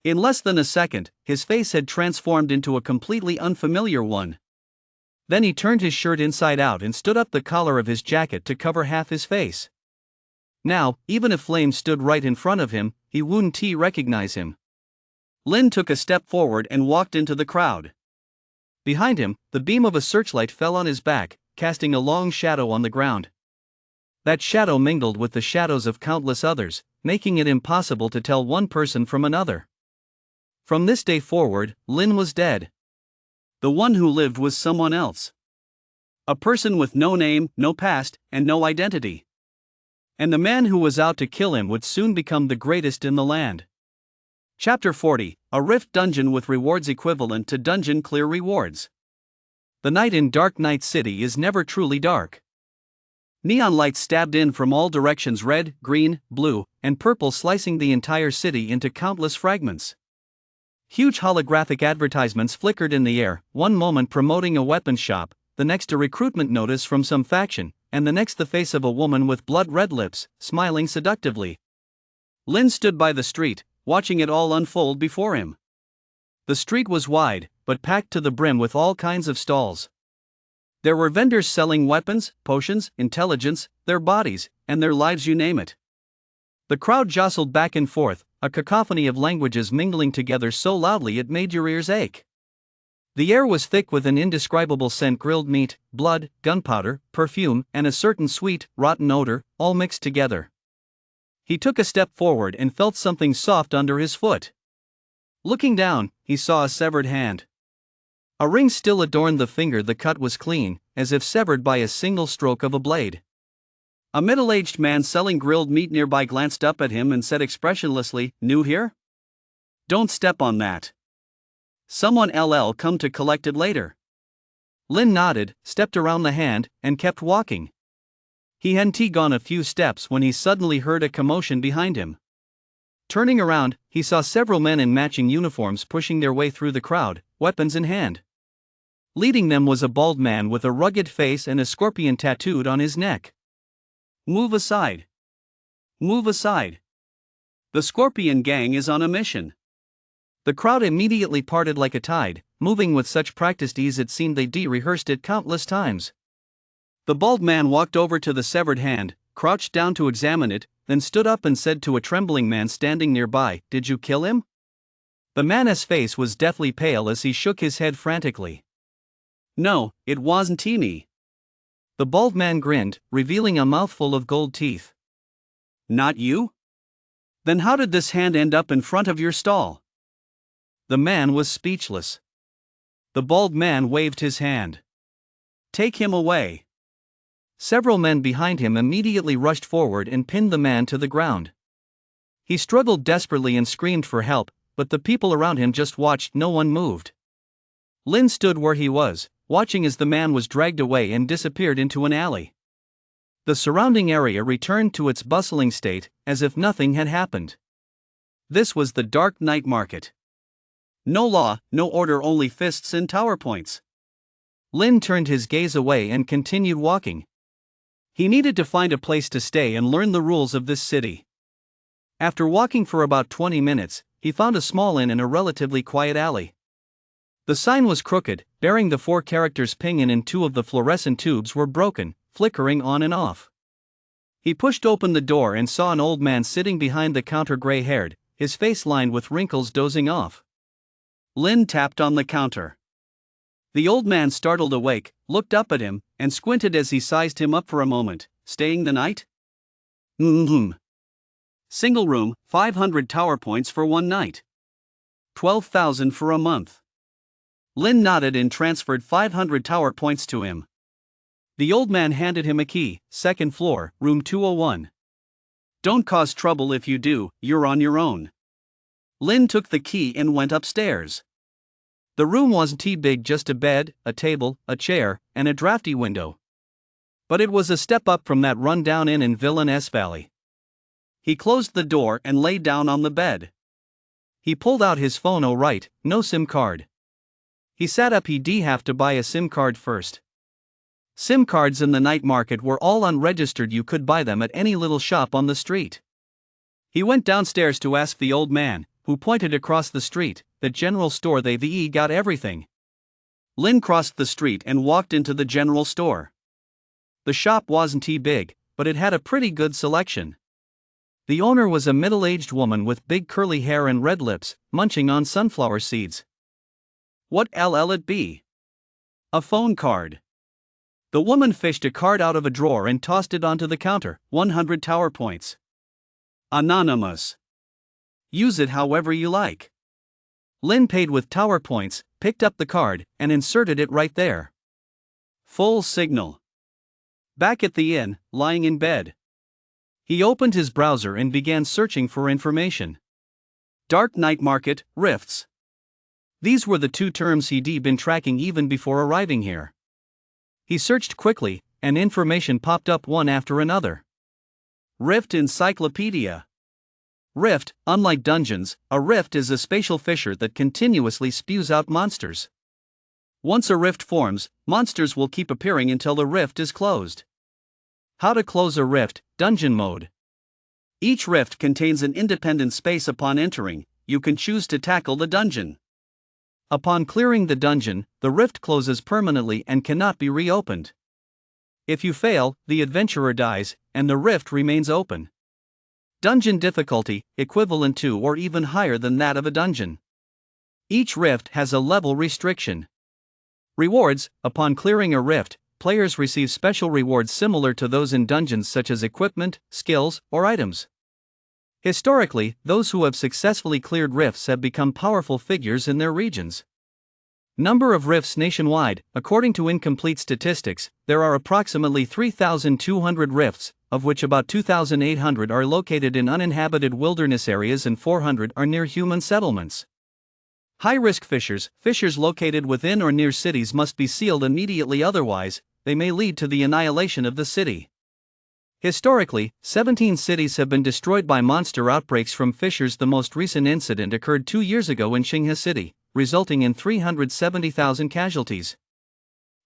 In less than a second, his face had transformed into a completely unfamiliar one. Then he turned his shirt inside out and stood up the collar of his jacket to cover half his face. Now, even if Flame stood right in front of him, he wouldn't recognize him. Lin took a step forward and walked into the crowd. Behind him, the beam of a searchlight fell on his back, casting a long shadow on the ground. That shadow mingled with the shadows of countless others, making it impossible to tell one person from another. From this day forward, Lin was dead. The one who lived was someone else. A person with no name, no past, and no identity. And the man who was out to kill him would soon become the greatest in the land. Chapter 40, a Rift Dungeon with rewards equivalent to dungeon clear rewards. The night in Dark Knight City is never truly dark. Neon lights stabbed in from all directions, red, green, blue, and purple, slicing the entire city into countless fragments. Huge holographic advertisements flickered in the air, one moment promoting a weapons shop, the next a recruitment notice from some faction, and the next the face of a woman with blood-red lips, smiling seductively. Lin stood by the street, watching it all unfold before him. The street was wide, but packed to the brim with all kinds of stalls. There were vendors selling weapons, potions, intelligence, their bodies, and their lives, you name it. The crowd jostled back and forth, a cacophony of languages mingling together so loudly it made your ears ache. The air was thick with an indescribable scent: grilled meat, blood, gunpowder, perfume, and a certain sweet, rotten odor, all mixed together. He took a step forward and felt something soft under his foot. Looking down, he saw a severed hand. A ring still adorned the finger. The cut was clean, as if severed by a single stroke of a blade. A middle-aged man selling grilled meat nearby glanced up at him and said expressionlessly, "New here? Don't step on that. Someone come to collect it later." Lin nodded, stepped around the hand, and kept walking. He hadn't gone a few steps when he suddenly heard a commotion behind him. Turning around, he saw several men in matching uniforms pushing their way through the crowd, weapons in hand. Leading them was a bald man with a rugged face and a scorpion tattooed on his neck. "Move aside. Move aside. The Scorpion Gang is on a mission." The crowd immediately parted like a tide, moving with such practiced ease it seemed they'd rehearsed it countless times. The bald man walked over to the severed hand, crouched down to examine it, then stood up and said to a trembling man standing nearby, "Did you kill him?" The man's face was deathly pale as he shook his head frantically. "No, it wasn't me." The bald man grinned, revealing a mouthful of gold teeth. "Not you? Then how did this hand end up in front of your stall?" The man was speechless. The bald man waved his hand. "Take him away." Several men behind him immediately rushed forward and pinned the man to the ground. He struggled desperately and screamed for help, but the people around him just watched. No one moved. Lin stood where he was, watching as the man was dragged away and disappeared into an alley. The surrounding area returned to its bustling state, as if nothing had happened. This was the dark night market. No law, no order, only fists and tower points. Lin turned his gaze away and continued walking. He needed to find a place to stay and learn the rules of this city. After walking for about 20 minutes, he found a small inn in a relatively quiet alley. The sign was crooked, bearing the 4 characters "Pingin", and 2 of the fluorescent tubes were broken, flickering on and off. He pushed open the door and saw an old man sitting behind the counter, gray-haired, his face lined with wrinkles, dozing off. Lin tapped on the counter. The old man startled awake, looked up at him, and squinted as he sized him up for a moment. "Staying the night?" Single room, 500 tower points for 1 night. 12,000 for a month." Lin nodded and transferred 500 tower points to him. The old man handed him a key. "Second floor, room 201. Don't cause trouble. If you do, you're on your own." Lin took the key and went upstairs. The room wasn't too big, just a bed, a table, a chair, and a drafty window. But it was a step up from that run-down inn in Villainess Valley. He closed the door and lay down on the bed. He pulled out his phone. Oh right, no SIM card. He sat up. He'd have to buy a SIM card first. SIM cards in the night market were all unregistered. You could buy them at any little shop on the street. He went downstairs to ask the old man, who pointed across the street, "That general store, they've got everything." Lin crossed the street and walked into the general store. The shop wasn't too big, but it had a pretty good selection. The owner was a middle-aged woman with big curly hair and red lips, munching on sunflower seeds. What'll it be? A phone card. The woman fished a card out of a drawer and tossed it onto the counter. 100 tower points. Anonymous. Use it however you like. Lin paid with tower points, picked up the card, and inserted it right there. Full signal. Back at the inn, lying in bed. He opened his browser and began searching for information. Dark night market, rifts. These were the 2 terms he'd been tracking even before arriving here. He searched quickly, and information popped up one after another. Rift Encyclopedia. Rift, unlike dungeons, a rift is a spatial fissure that continuously spews out monsters. Once a rift forms, monsters will keep appearing until the rift is closed. How to close a rift, dungeon mode. Each rift contains an independent space. Upon entering, you can choose to tackle the dungeon. Upon clearing the dungeon, the rift closes permanently and cannot be reopened. If you fail, the adventurer dies, and the rift remains open. Dungeon difficulty, equivalent to or even higher than that of a dungeon. Each rift has a level restriction. Rewards, upon clearing a rift, players receive special rewards similar to those in dungeons, such as equipment, skills, or items. Historically, those who have successfully cleared rifts have become powerful figures in their regions. Number of rifts nationwide. According to incomplete statistics, there are approximately 3,200 rifts, of which about 2,800 are located in uninhabited wilderness areas and 400 are near human settlements. High-risk fissures. Fissures located within or near cities must be sealed immediately, otherwise, they may lead to the annihilation of the city. Historically, 17 cities have been destroyed by monster outbreaks from fissures. The most recent incident occurred 2 years ago in Xinghe City, resulting in 370,000 casualties.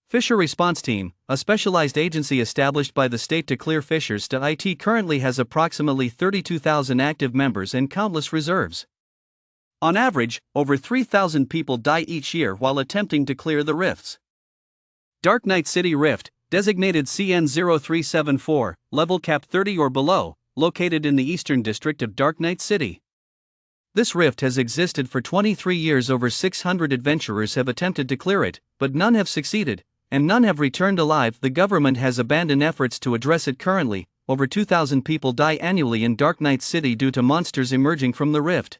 Fissure Response Team, a specialized agency established by the state to clear fissures. It currently has approximately 32,000 active members and countless reserves. On average, over 3,000 people die each year while attempting to clear the rifts. Dark Knight City Rift, designated CN0374, level cap 30 or below, located in the eastern district of Dark Knight City. This rift has existed for 23 years. Over 600 adventurers have attempted to clear it, but none have succeeded, and none have returned alive. The government has abandoned efforts to address it currently. Over 2,000 people die annually in Dark Knight City due to monsters emerging from the rift.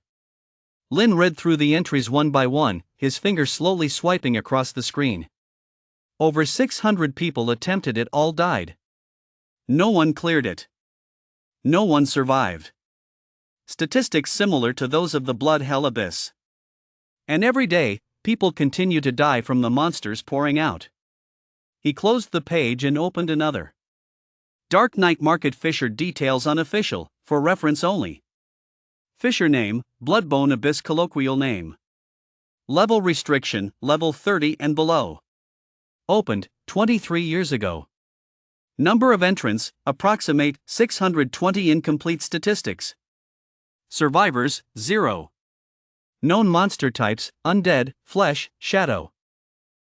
Lin read through the entries one by one, his finger slowly swiping across the screen. Over 600 people attempted it, all died. No one cleared it. No one survived. Statistics similar to those of the Blood Hell Abyss. And every day, people continue to die from the monsters pouring out. He closed the page and opened another. Dark Knight Market Fissure details unofficial, for reference only. Fissure name, Bloodbone Abyss. Colloquial name. Level restriction, level 30 and below. Opened 23 years ago. Number of entrants, approximate 620. Incomplete statistics. Survivors, 0. Known monster types, undead, flesh, shadow.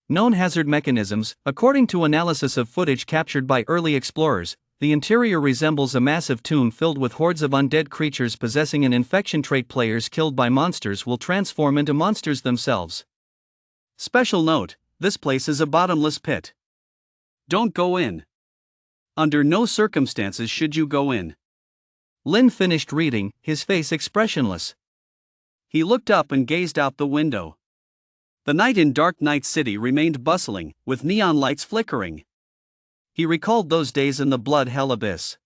Known hazard mechanisms. According to analysis of footage captured by early explorers, the interior resembles a massive tomb filled with hordes of undead creatures possessing an infection trait. Players killed by monsters will transform into monsters themselves. Special note, this place is a bottomless pit. Don't go in. Under no circumstances should you go in. Lin finished reading, his face expressionless. He looked up and gazed out the window. The night in Dark Knight City remained bustling, with neon lights flickering. He recalled those days in the Blood Hell Abyss.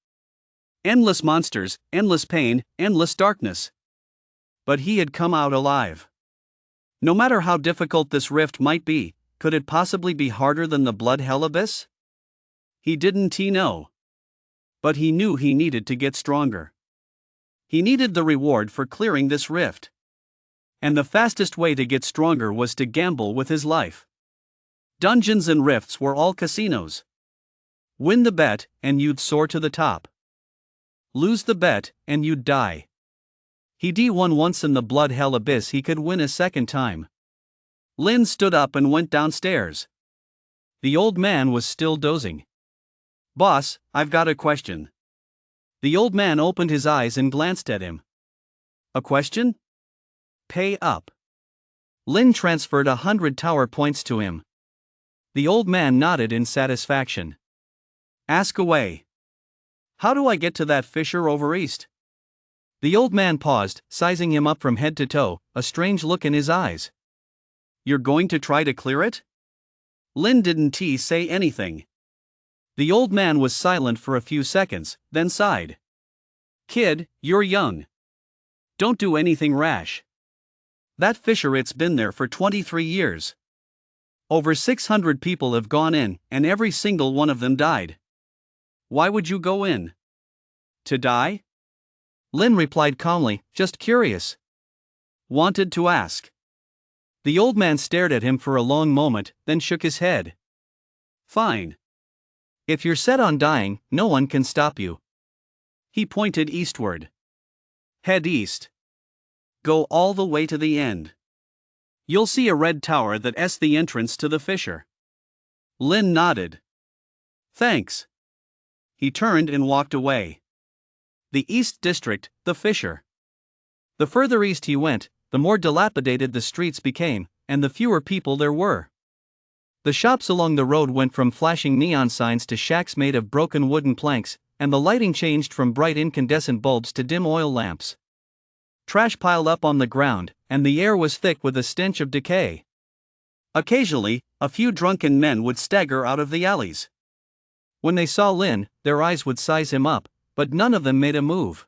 Endless monsters, endless pain, endless darkness. But he had come out alive. No matter how difficult this rift might be, could it possibly be harder than the Blood Hell Abyss? He didn't know. But he knew he needed to get stronger. He needed the reward for clearing this rift. And the fastest way to get stronger was to gamble with his life. Dungeons and rifts were all casinos. Win the bet, and you'd soar to the top. Lose the bet, and you'd die. He won once in the Blood Hell Abyss, he could win a second time. Lin stood up and went downstairs. The old man was still dozing. "Boss, I've got a question." The old man opened his eyes and glanced at him. "A question? Pay up." Lin transferred 100 tower points to him. The old man nodded in satisfaction. "Ask away. How do I get to that fissure over east?" The old man paused, sizing him up from head to toe, a strange look in his eyes. "You're going to try to clear it?" Lin didn't say anything. The old man was silent for a few seconds, then sighed. "Kid, you're young. Don't do anything rash. That fissure, it's been there for 23 years. Over 600 people have gone in, and every single one of them died. Why would you go in? To die? Lin replied calmly, just curious. Wanted to ask. The old man stared at him for a long moment, then shook his head. Fine. If you're set on dying, no one can stop you. He pointed eastward. Head east. Go all the way to the end. You'll see a red tower that's the entrance to the fissure. Lin nodded. Thanks. He turned and walked away. The East District, the fissure. The further east he went, the more dilapidated the streets became, and the fewer people there were. The shops along the road went from flashing neon signs to shacks made of broken wooden planks, and the lighting changed from bright incandescent bulbs to dim oil lamps. Trash piled up on the ground, and the air was thick with a stench of decay. Occasionally, a few drunken men would stagger out of the alleys. When they saw Lin, their eyes would size him up, but none of them made a move.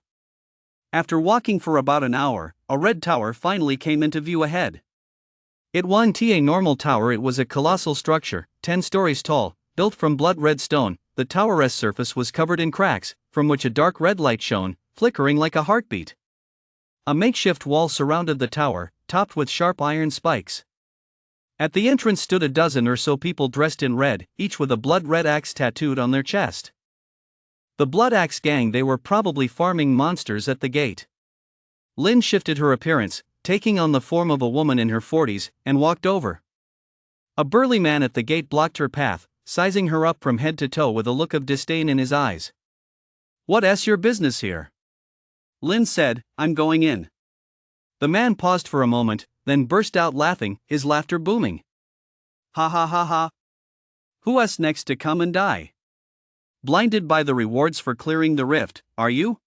After walking for about an hour, a red tower finally came into view ahead. It wasn't a normal tower, it was a colossal structure, 10 stories tall, built from blood-red stone. The tower's surface was covered in cracks, from which a dark red light shone, flickering like a heartbeat. A makeshift wall surrounded the tower, topped with sharp iron spikes. At the entrance stood a dozen or so people dressed in red, each with a blood-red axe tattooed on their chest. The Blood Axe Gang, they were probably farming monsters at the gate. Lin shifted her appearance, taking on the form of a woman in her 40s, and walked over. A burly man at the gate blocked her path, sizing her up from head to toe with a look of disdain in his eyes. "What's your business here?" Lin said, "I'm going in." The man paused for a moment, then burst out laughing, his laughter booming. Ha ha ha ha. Who's next to come and die? Blinded by the rewards for clearing the rift, are you?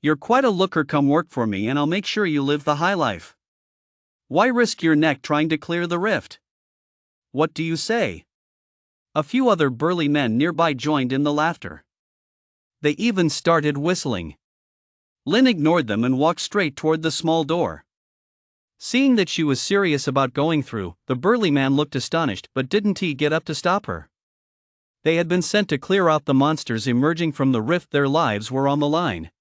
You're quite a looker. Come work for me and I'll make sure you live the high life. Why risk your neck trying to clear the rift? What do you say? A few other burly men nearby joined in the laughter. They even started whistling. Lin ignored them and walked straight toward the small door. Seeing that she was serious about going through, the burly man looked astonished, but didn't he get up to stop her? They had been sent to clear out the monsters emerging from the rift. Their lives were on the line.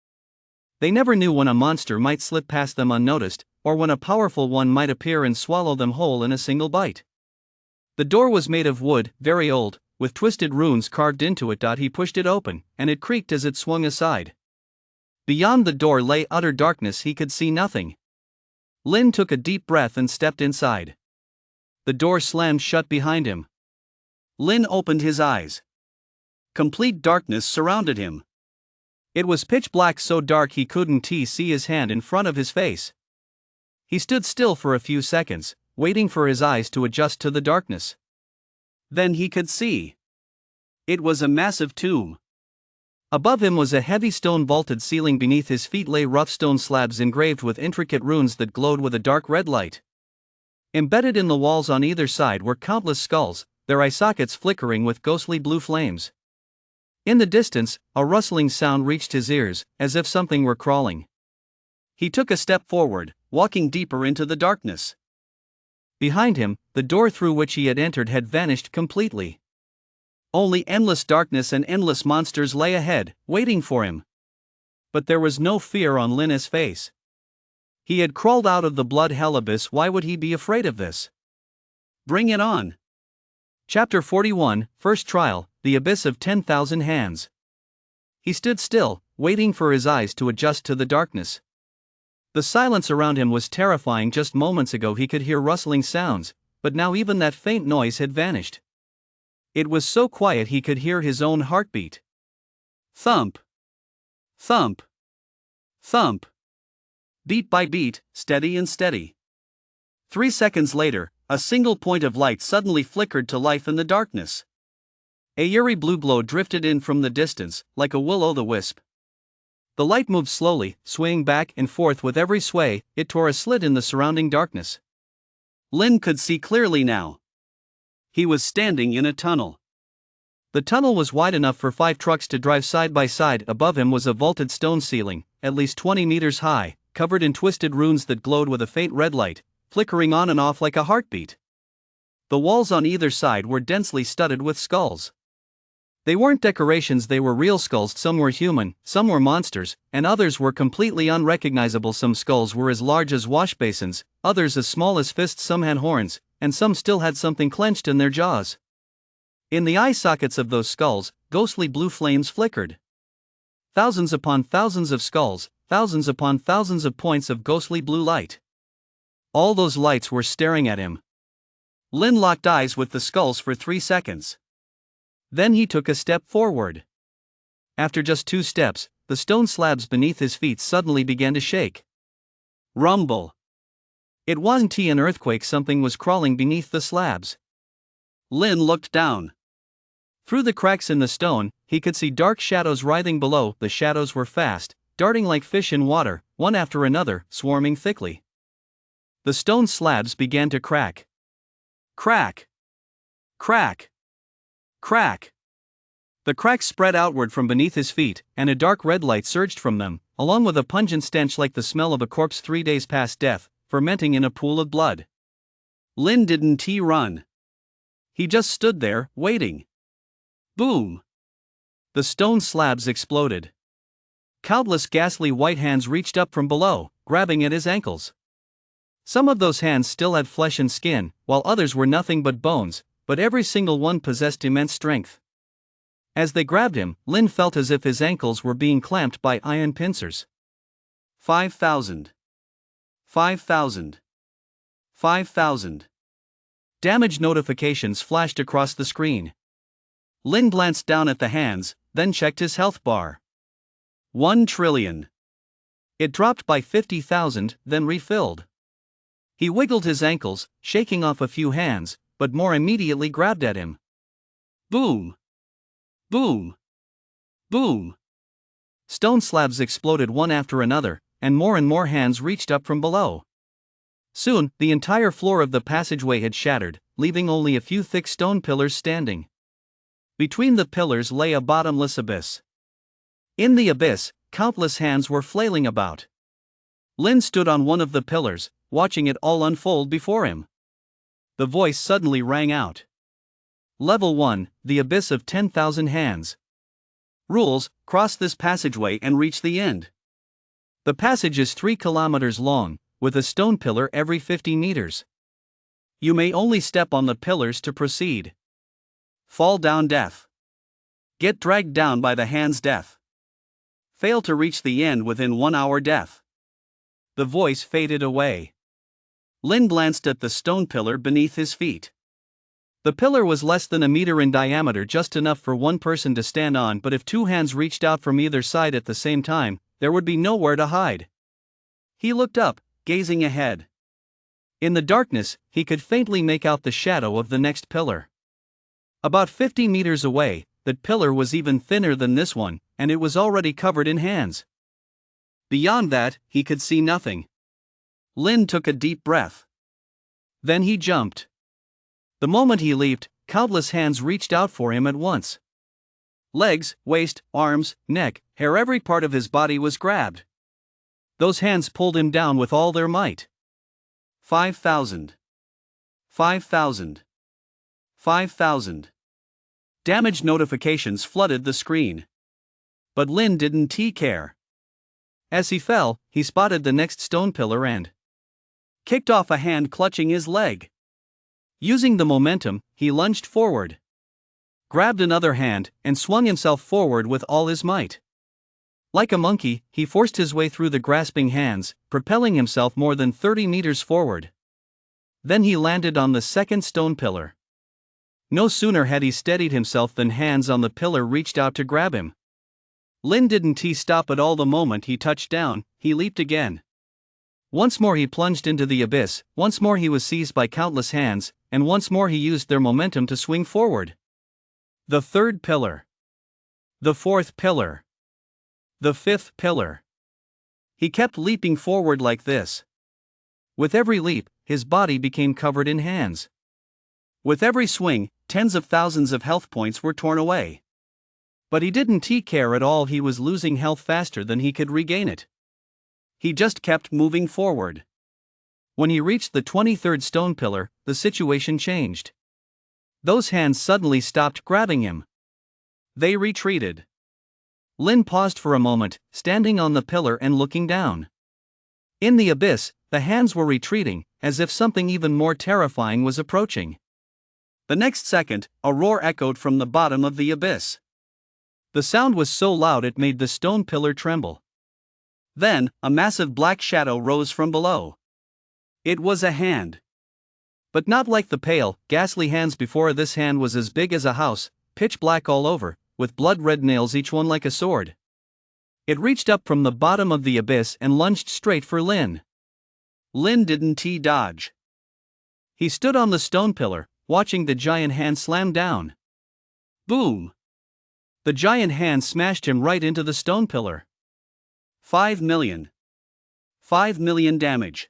They never knew when a monster might slip past them unnoticed, or when a powerful one might appear and swallow them whole in a single bite. The door was made of wood, very old, with twisted runes carved into it. He pushed it open, and it creaked as it swung aside. Beyond the door lay utter darkness. He could see nothing. Lin took a deep breath and stepped inside. The door slammed shut behind him. Lin opened his eyes. Complete darkness surrounded him. It was pitch black, so dark he couldn't see his hand in front of his face. He stood still for a few seconds, waiting for his eyes to adjust to the darkness. Then he could see. It was a massive tomb. Above him was a heavy stone vaulted ceiling. Beneath his feet lay rough stone slabs engraved with intricate runes that glowed with a dark red light. Embedded in the walls on either side were countless skulls, their eye sockets flickering with ghostly blue flames. In the distance, a rustling sound reached his ears, as if something were crawling. He took a step forward, walking deeper into the darkness. Behind him, the door through which he had entered had vanished completely. Only endless darkness and endless monsters lay ahead, waiting for him. But there was no fear on Lin's face. He had crawled out of the blood hell abyss. Why would he be afraid of this? Bring it on. Chapter 41, First Trial, The Abyss of 10,000 Hands. He stood still, waiting for his eyes to adjust to the darkness. The silence around him was terrifying. Just moments ago he could hear rustling sounds, but now even that faint noise had vanished. It was so quiet he could hear his own heartbeat. Thump. Thump. Thump. Beat by beat, steady and steady. 3 seconds later, a single point of light suddenly flickered to life in the darkness. A eerie blue glow drifted in from the distance, like a will-o'-the-wisp. The light moved slowly, swaying back and forth with every sway. It tore a slit in the surrounding darkness. Lin could see clearly now. He was standing in a tunnel. The tunnel was wide enough for 5 trucks to drive side by side. Above him was a vaulted stone ceiling, at least 20 meters high, covered in twisted runes that glowed with a faint red light, flickering on and off like a heartbeat. The walls on either side were densely studded with skulls. They weren't decorations, they were real skulls. Some were human, some were monsters, and others were completely unrecognizable. Some skulls were as large as wash basins, others as small as fists, some had horns, and some still had something clenched in their jaws. In the eye sockets of those skulls, ghostly blue flames flickered. Thousands upon thousands of skulls, thousands upon thousands of points of ghostly blue light. All those lights were staring at him. Lin locked eyes with the skulls for 3 seconds. Then he took a step forward. After just 2 steps, the stone slabs beneath his feet suddenly began to shake. Rumble. It wasn't an earthquake, something was crawling beneath the slabs. Lin looked down. Through the cracks in the stone, he could see dark shadows writhing below. The shadows were fast, darting like fish in water, one after another, swarming thickly. The stone slabs began to crack. Crack. Crack. Crack. The cracks spread outward from beneath his feet, and a dark red light surged from them, along with a pungent stench like the smell of a corpse 3 days past death, fermenting in a pool of blood. Lin didn't run. He just stood there, waiting. Boom! The stone slabs exploded. Countless ghastly white hands reached up from below, grabbing at his ankles. Some of those hands still had flesh and skin, while others were nothing but bones, but every single one possessed immense strength. As they grabbed him, Lin felt as if his ankles were being clamped by iron pincers. 5,000. 5,000. 5,000. Damage notifications flashed across the screen. Lin glanced down at the hands, then checked his health bar. 1 trillion. It dropped by 50,000, then refilled. He wiggled his ankles, shaking off a few hands, but more immediately grabbed at him. Boom! Boom! Boom! Stone slabs exploded one after another, and more hands reached up from below. Soon, the entire floor of the passageway had shattered, leaving only a few thick stone pillars standing. Between the pillars lay a bottomless abyss. In the abyss, countless hands were flailing about. Lin stood on one of the pillars, watching it all unfold before him. The voice suddenly rang out. Level 1, the abyss of 10,000 hands. Rules: cross this passageway and reach the end. The passage is 3 kilometers long, with a stone pillar every 50 meters. You may only step on the pillars to proceed. Fall down, death. Get dragged down by the hands, death. Fail to reach the end within 1 hour, death. The voice faded away. Lin glanced at the stone pillar beneath his feet. The pillar was less than a meter in diameter, just enough for one person to stand on, but if 2 hands reached out from either side at the same time, there would be nowhere to hide. He looked up, gazing ahead. In the darkness, he could faintly make out the shadow of the next pillar. About 50 meters away, that pillar was even thinner than this one, and it was already covered in hands. Beyond that, he could see nothing. Lin took a deep breath. Then he jumped. The moment he leaped, countless hands reached out for him at once. Legs, waist, arms, neck, hair, every part of his body was grabbed. Those hands pulled him down with all their might. 5,000. 5,000. 5,000. Damage notifications flooded the screen. But Lin didn't care. As he fell, he spotted the next stone pillar and kicked off a hand clutching his leg. Using the momentum, he lunged forward, grabbed another hand, and swung himself forward with all his might. Like a monkey, he forced his way through the grasping hands, propelling himself more than 30 meters forward. Then he landed on the second stone pillar. No sooner had he steadied himself than hands on the pillar reached out to grab him. Lin didn't stop at all. The moment he touched down, he leaped again. Once more he plunged into the abyss, once more he was seized by countless hands, and once more he used their momentum to swing forward. The third pillar. The fourth pillar. The fifth pillar. He kept leaping forward like this. With every leap, his body became covered in hands. With every swing, tens of thousands of health points were torn away. But he didn't care at all. He was losing health faster than he could regain it. He just kept moving forward. When he reached the 23rd stone pillar, the situation changed. Those hands suddenly stopped grabbing him. They retreated. Lin paused for a moment, standing on the pillar and looking down. In the abyss, the hands were retreating, as if something even more terrifying was approaching. The next second, a roar echoed from the bottom of the abyss. The sound was so loud it made the stone pillar tremble. Then, a massive black shadow rose from below. It was a hand. But not like the pale, ghastly hands before. This hand was as big as a house, pitch black all over, with blood-red nails, each one like a sword. It reached up from the bottom of the abyss and lunged straight for Lin. Lin didn't dodge. He stood on the stone pillar, watching the giant hand slam down. Boom! The giant hand smashed him right into the stone pillar. 5 million. 5 million damage.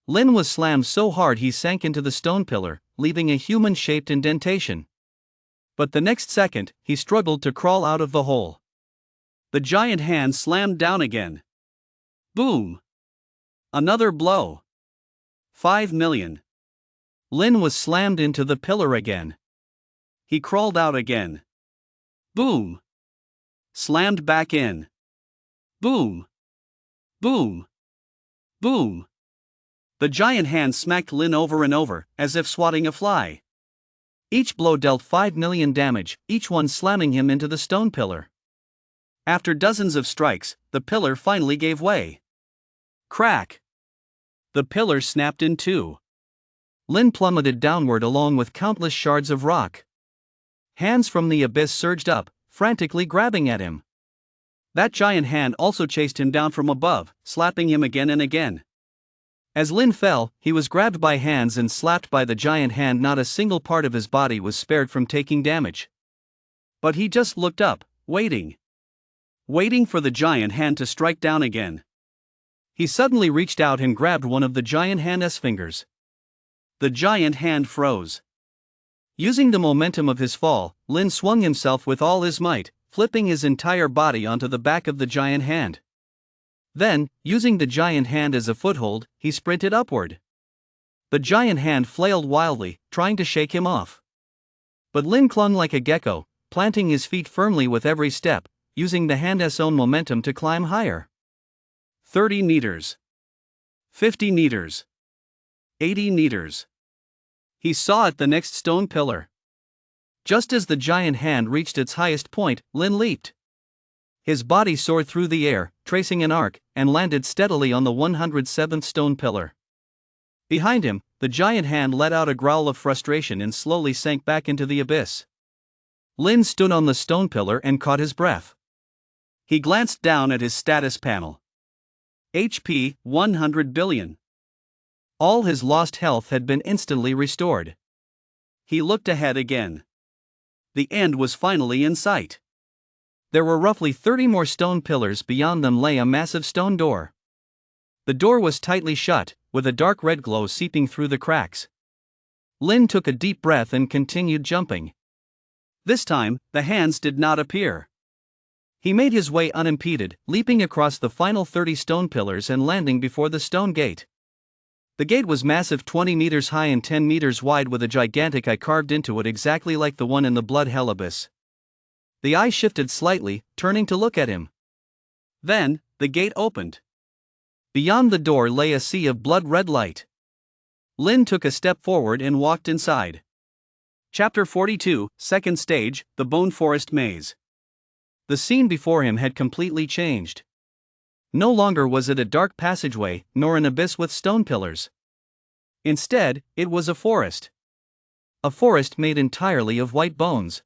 Lin was slammed so hard he sank into the stone pillar, leaving a human-shaped indentation. But the next second, he struggled to crawl out of the hole. The giant hand slammed down again. Boom! Another blow. 5 million. Lin was slammed into the pillar again. He crawled out again. Boom! Slammed back in. Boom! Boom! Boom! The giant hand smacked Lin over and over, as if swatting a fly. Each blow dealt 5 million damage, each one slamming him into the stone pillar. After dozens of strikes, the pillar finally gave way. Crack! The pillar snapped in two. Lin plummeted downward along with countless shards of rock. Hands from the abyss surged up, frantically grabbing at him. That giant hand also chased him down from above, slapping him again and again. As Lin fell, he was grabbed by hands and slapped by the giant hand. Not a single part of his body was spared from taking damage. But he just looked up, waiting. Waiting for the giant hand to strike down again. He suddenly reached out and grabbed one of the giant hand's fingers. The giant hand froze. Using the momentum of his fall, Lin swung himself with all his might, flipping his entire body onto the back of the giant hand. Then, using the giant hand as a foothold, he sprinted upward. The giant hand flailed wildly, trying to shake him off. But Lin clung like a gecko, planting his feet firmly with every step, using the hand's own momentum to climb higher. 30 meters. 50 meters. 80 meters. He saw at the next stone pillar. Just as the giant hand reached its highest point, Lin leaped. His body soared through the air, tracing an arc, and landed steadily on the 107th stone pillar. Behind him, the giant hand let out a growl of frustration and slowly sank back into the abyss. Lin stood on the stone pillar and caught his breath. He glanced down at his status panel. HP 100 billion. All his lost health had been instantly restored. He looked ahead again. The end was finally in sight. There were roughly 30 more stone pillars. Beyond them lay a massive stone door. The door was tightly shut, with a dark red glow seeping through the cracks. Lin took a deep breath and continued jumping. This time, the hands did not appear. He made his way unimpeded, leaping across the final 30 stone pillars and landing before the stone gate. The gate was massive, 20 meters high and 10 meters wide, with a gigantic eye carved into it exactly like the one in the blood hell abyss. The eye shifted slightly, turning to look at him. Then, the gate opened. Beyond the door lay a sea of blood-red light. Lin took a step forward and walked inside. Chapter 42, Second Stage, The Bone Forest Maze. The scene before him had completely changed. No longer was it a dark passageway, nor an abyss with stone pillars. Instead, it was a forest. A forest made entirely of white bones.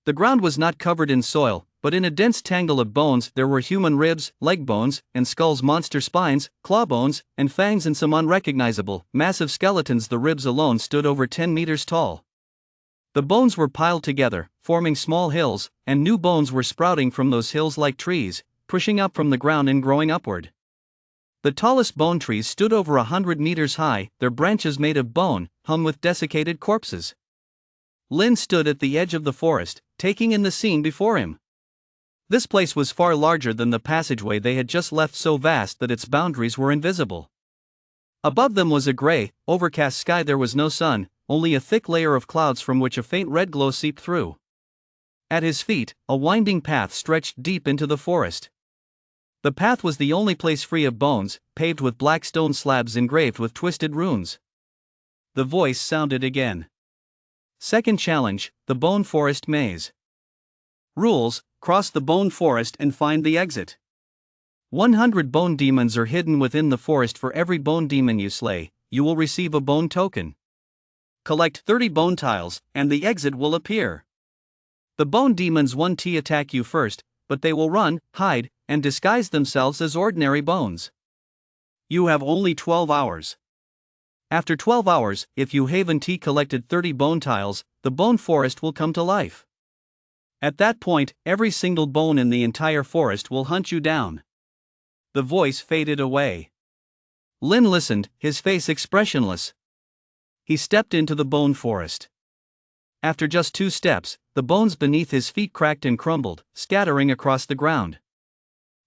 The ground was not covered in soil, but in a dense tangle of bones there were human ribs, leg bones, and skulls, monster spines, claw bones, and fangs, and some unrecognizable, massive skeletons. The ribs alone stood over 10 meters tall. The bones were piled together, forming small hills, and new bones were sprouting from those hills like trees, pushing up from the ground and growing upward. The tallest bone trees stood over 100 meters high, their branches made of bone, hung with desiccated corpses. Lin stood at the edge of the forest, taking in the scene before him. This place was far larger than the passageway they had just left, so vast that its boundaries were invisible. Above them was a gray, overcast sky. There was no sun, only a thick layer of clouds from which a faint red glow seeped through. At his feet, a winding path stretched deep into the forest. The path was the only place free of bones, paved with black stone slabs engraved with twisted runes. The voice sounded again. Second challenge, the Bone Forest Maze. Rules: cross the Bone Forest and find the exit. 100 bone demons are hidden within the forest. For every bone demon you slay, you will receive a bone token. Collect 30 bone tiles, and the exit will appear. The bone demons won't attack you first, but they will run, hide, and disguise themselves as ordinary bones. You have only 12 hours. After 12 hours, if you haven't collected 30 bone tiles, the bone forest will come to life. At that point, every single bone in the entire forest will hunt you down. The voice faded away. Lin listened, his face expressionless. He stepped into the bone forest. After just 2 steps, the bones beneath his feet cracked and crumbled, scattering across the ground.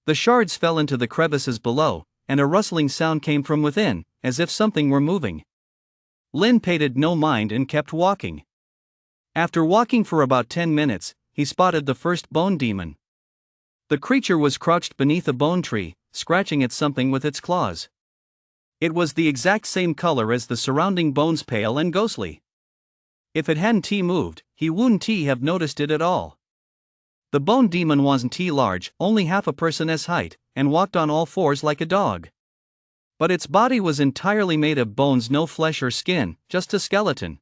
The shards fell into the crevices below, and a rustling sound came from within, as if something were moving. Lin paid no mind and kept walking. After walking for about 10 minutes, he spotted the first bone demon. The creature was crouched beneath a bone tree, scratching at something with its claws. It was the exact same color as the surrounding bones, pale and ghostly. If it hadn't moved, he wouldn't have noticed it at all. The bone demon wasn't large, only half a person's height, and walked on all fours like a dog. But its body was entirely made of bones, no flesh or skin, just a skeleton.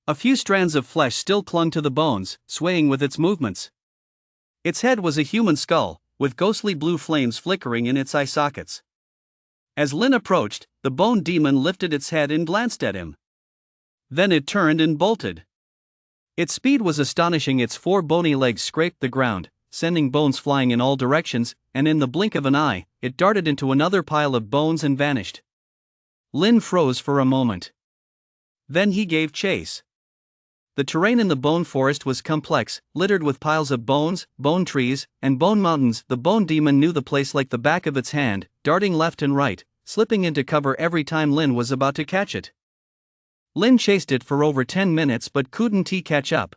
A few strands of flesh still clung to the bones, swaying with its movements. Its head was a human skull, with ghostly blue flames flickering in its eye sockets. As Lin approached, the bone demon lifted its head and glanced at him. Then it turned and bolted. Its speed was astonishing. Its 4 bony legs scraped the ground, sending bones flying in all directions, and in the blink of an eye, it darted into another pile of bones and vanished. Lin froze for a moment. Then he gave chase. The terrain in the bone forest was complex, littered with piles of bones, bone trees, and bone mountains. The bone demon knew the place like the back of its hand, darting left and right, slipping into cover every time Lin was about to catch it. Lin chased it for over 10 minutes but couldn't catch up.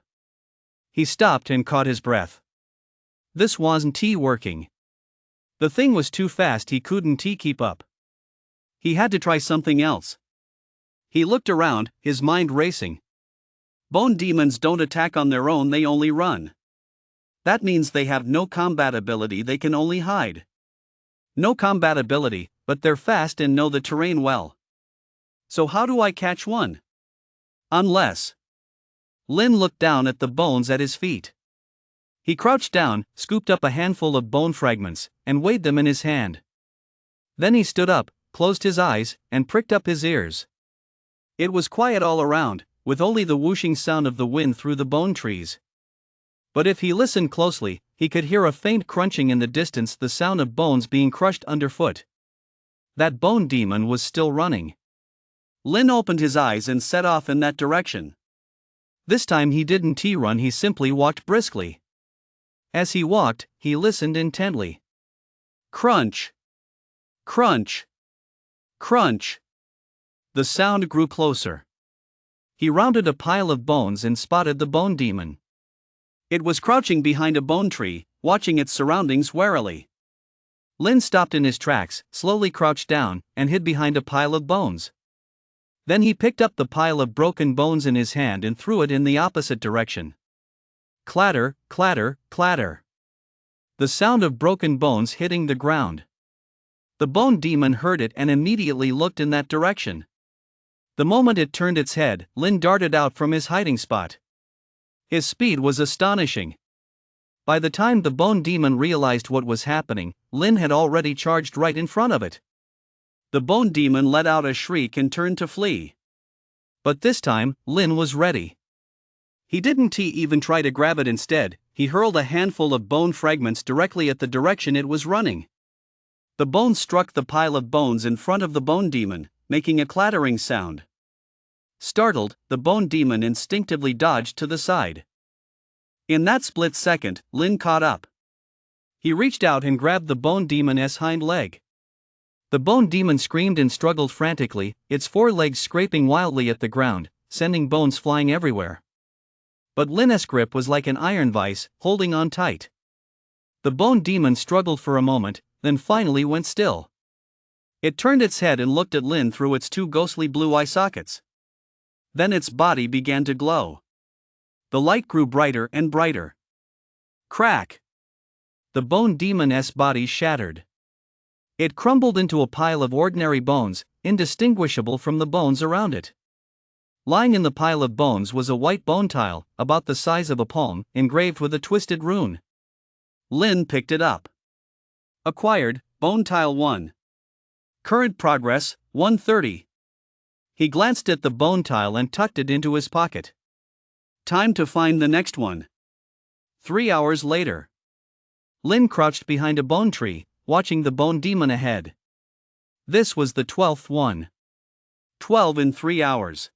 He stopped and caught his breath. This wasn't working. The thing was too fast. He couldn't keep up. He had to try something else. He looked around, his mind racing. Bone demons don't attack on their own, they only run. That means they have no combat ability, they can only hide. No combat ability, but they're fast and know the terrain well. So how do I catch one? Unless... Lin looked down at the bones at his feet. He crouched down, scooped up a handful of bone fragments, and weighed them in his hand. Then he stood up, closed his eyes, and pricked up his ears. It was quiet all around, with only the whooshing sound of the wind through the bone trees. But if he listened closely, he could hear a faint crunching in the distance, the sound of bones being crushed underfoot. That bone demon was still running. Lin opened his eyes and set off in that direction. This time he didn't run, he simply walked briskly. As he walked, he listened intently. Crunch! Crunch! Crunch! The sound grew closer. He rounded a pile of bones and spotted the bone demon. It was crouching behind a bone tree, watching its surroundings warily. Lin stopped in his tracks, slowly crouched down, and hid behind a pile of bones. Then he picked up the pile of broken bones in his hand and threw it in the opposite direction. Clatter, clatter, clatter. The sound of broken bones hitting the ground. The bone demon heard it and immediately looked in that direction. The moment it turned its head, Lin darted out from his hiding spot. His speed was astonishing. By the time the bone demon realized what was happening, Lin had already charged right in front of it. The bone demon let out a shriek and turned to flee. But this time, Lin was ready. He didn't even try to grab it. Instead, he hurled a handful of bone fragments directly at the direction it was running. The bones struck the pile of bones in front of the bone demon, making a clattering sound. Startled, the bone demon instinctively dodged to the side. In that split second, Lin caught up. He reached out and grabbed the bone demon's hind leg. The bone demon screamed and struggled frantically, its 4 legs scraping wildly at the ground, sending bones flying everywhere. But Lin's grip was like an iron vise, holding on tight. The bone demon struggled for a moment, then finally went still. It turned its head and looked at Lin through its two ghostly blue eye sockets. Then its body began to glow. The light grew brighter and brighter. Crack! The bone demon's body shattered. It crumbled into a pile of ordinary bones, indistinguishable from the bones around it. Lying in the pile of bones was a white bone tile, about the size of a palm, engraved with a twisted rune. Lin picked it up. Acquired, Bone Tile 1. Current progress, 130. He glanced at the bone tile and tucked it into his pocket. Time to find the next one. 3 hours later. Lin crouched behind a bone tree, watching the bone demon ahead. This was the 12th one. 12 in 3 hours.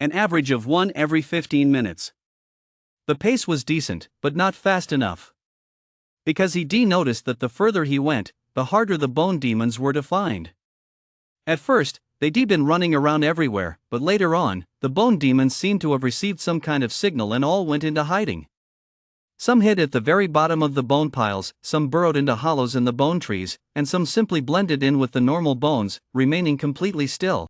An average of 1 every 15 minutes. The pace was decent, but not fast enough. Because he noticed that the further he went, the harder the bone demons were to find. At first, they'd been running around everywhere, but later on, the bone demons seemed to have received some kind of signal and all went into hiding. Some hid at the very bottom of the bone piles, some burrowed into hollows in the bone trees, and some simply blended in with the normal bones, remaining completely still.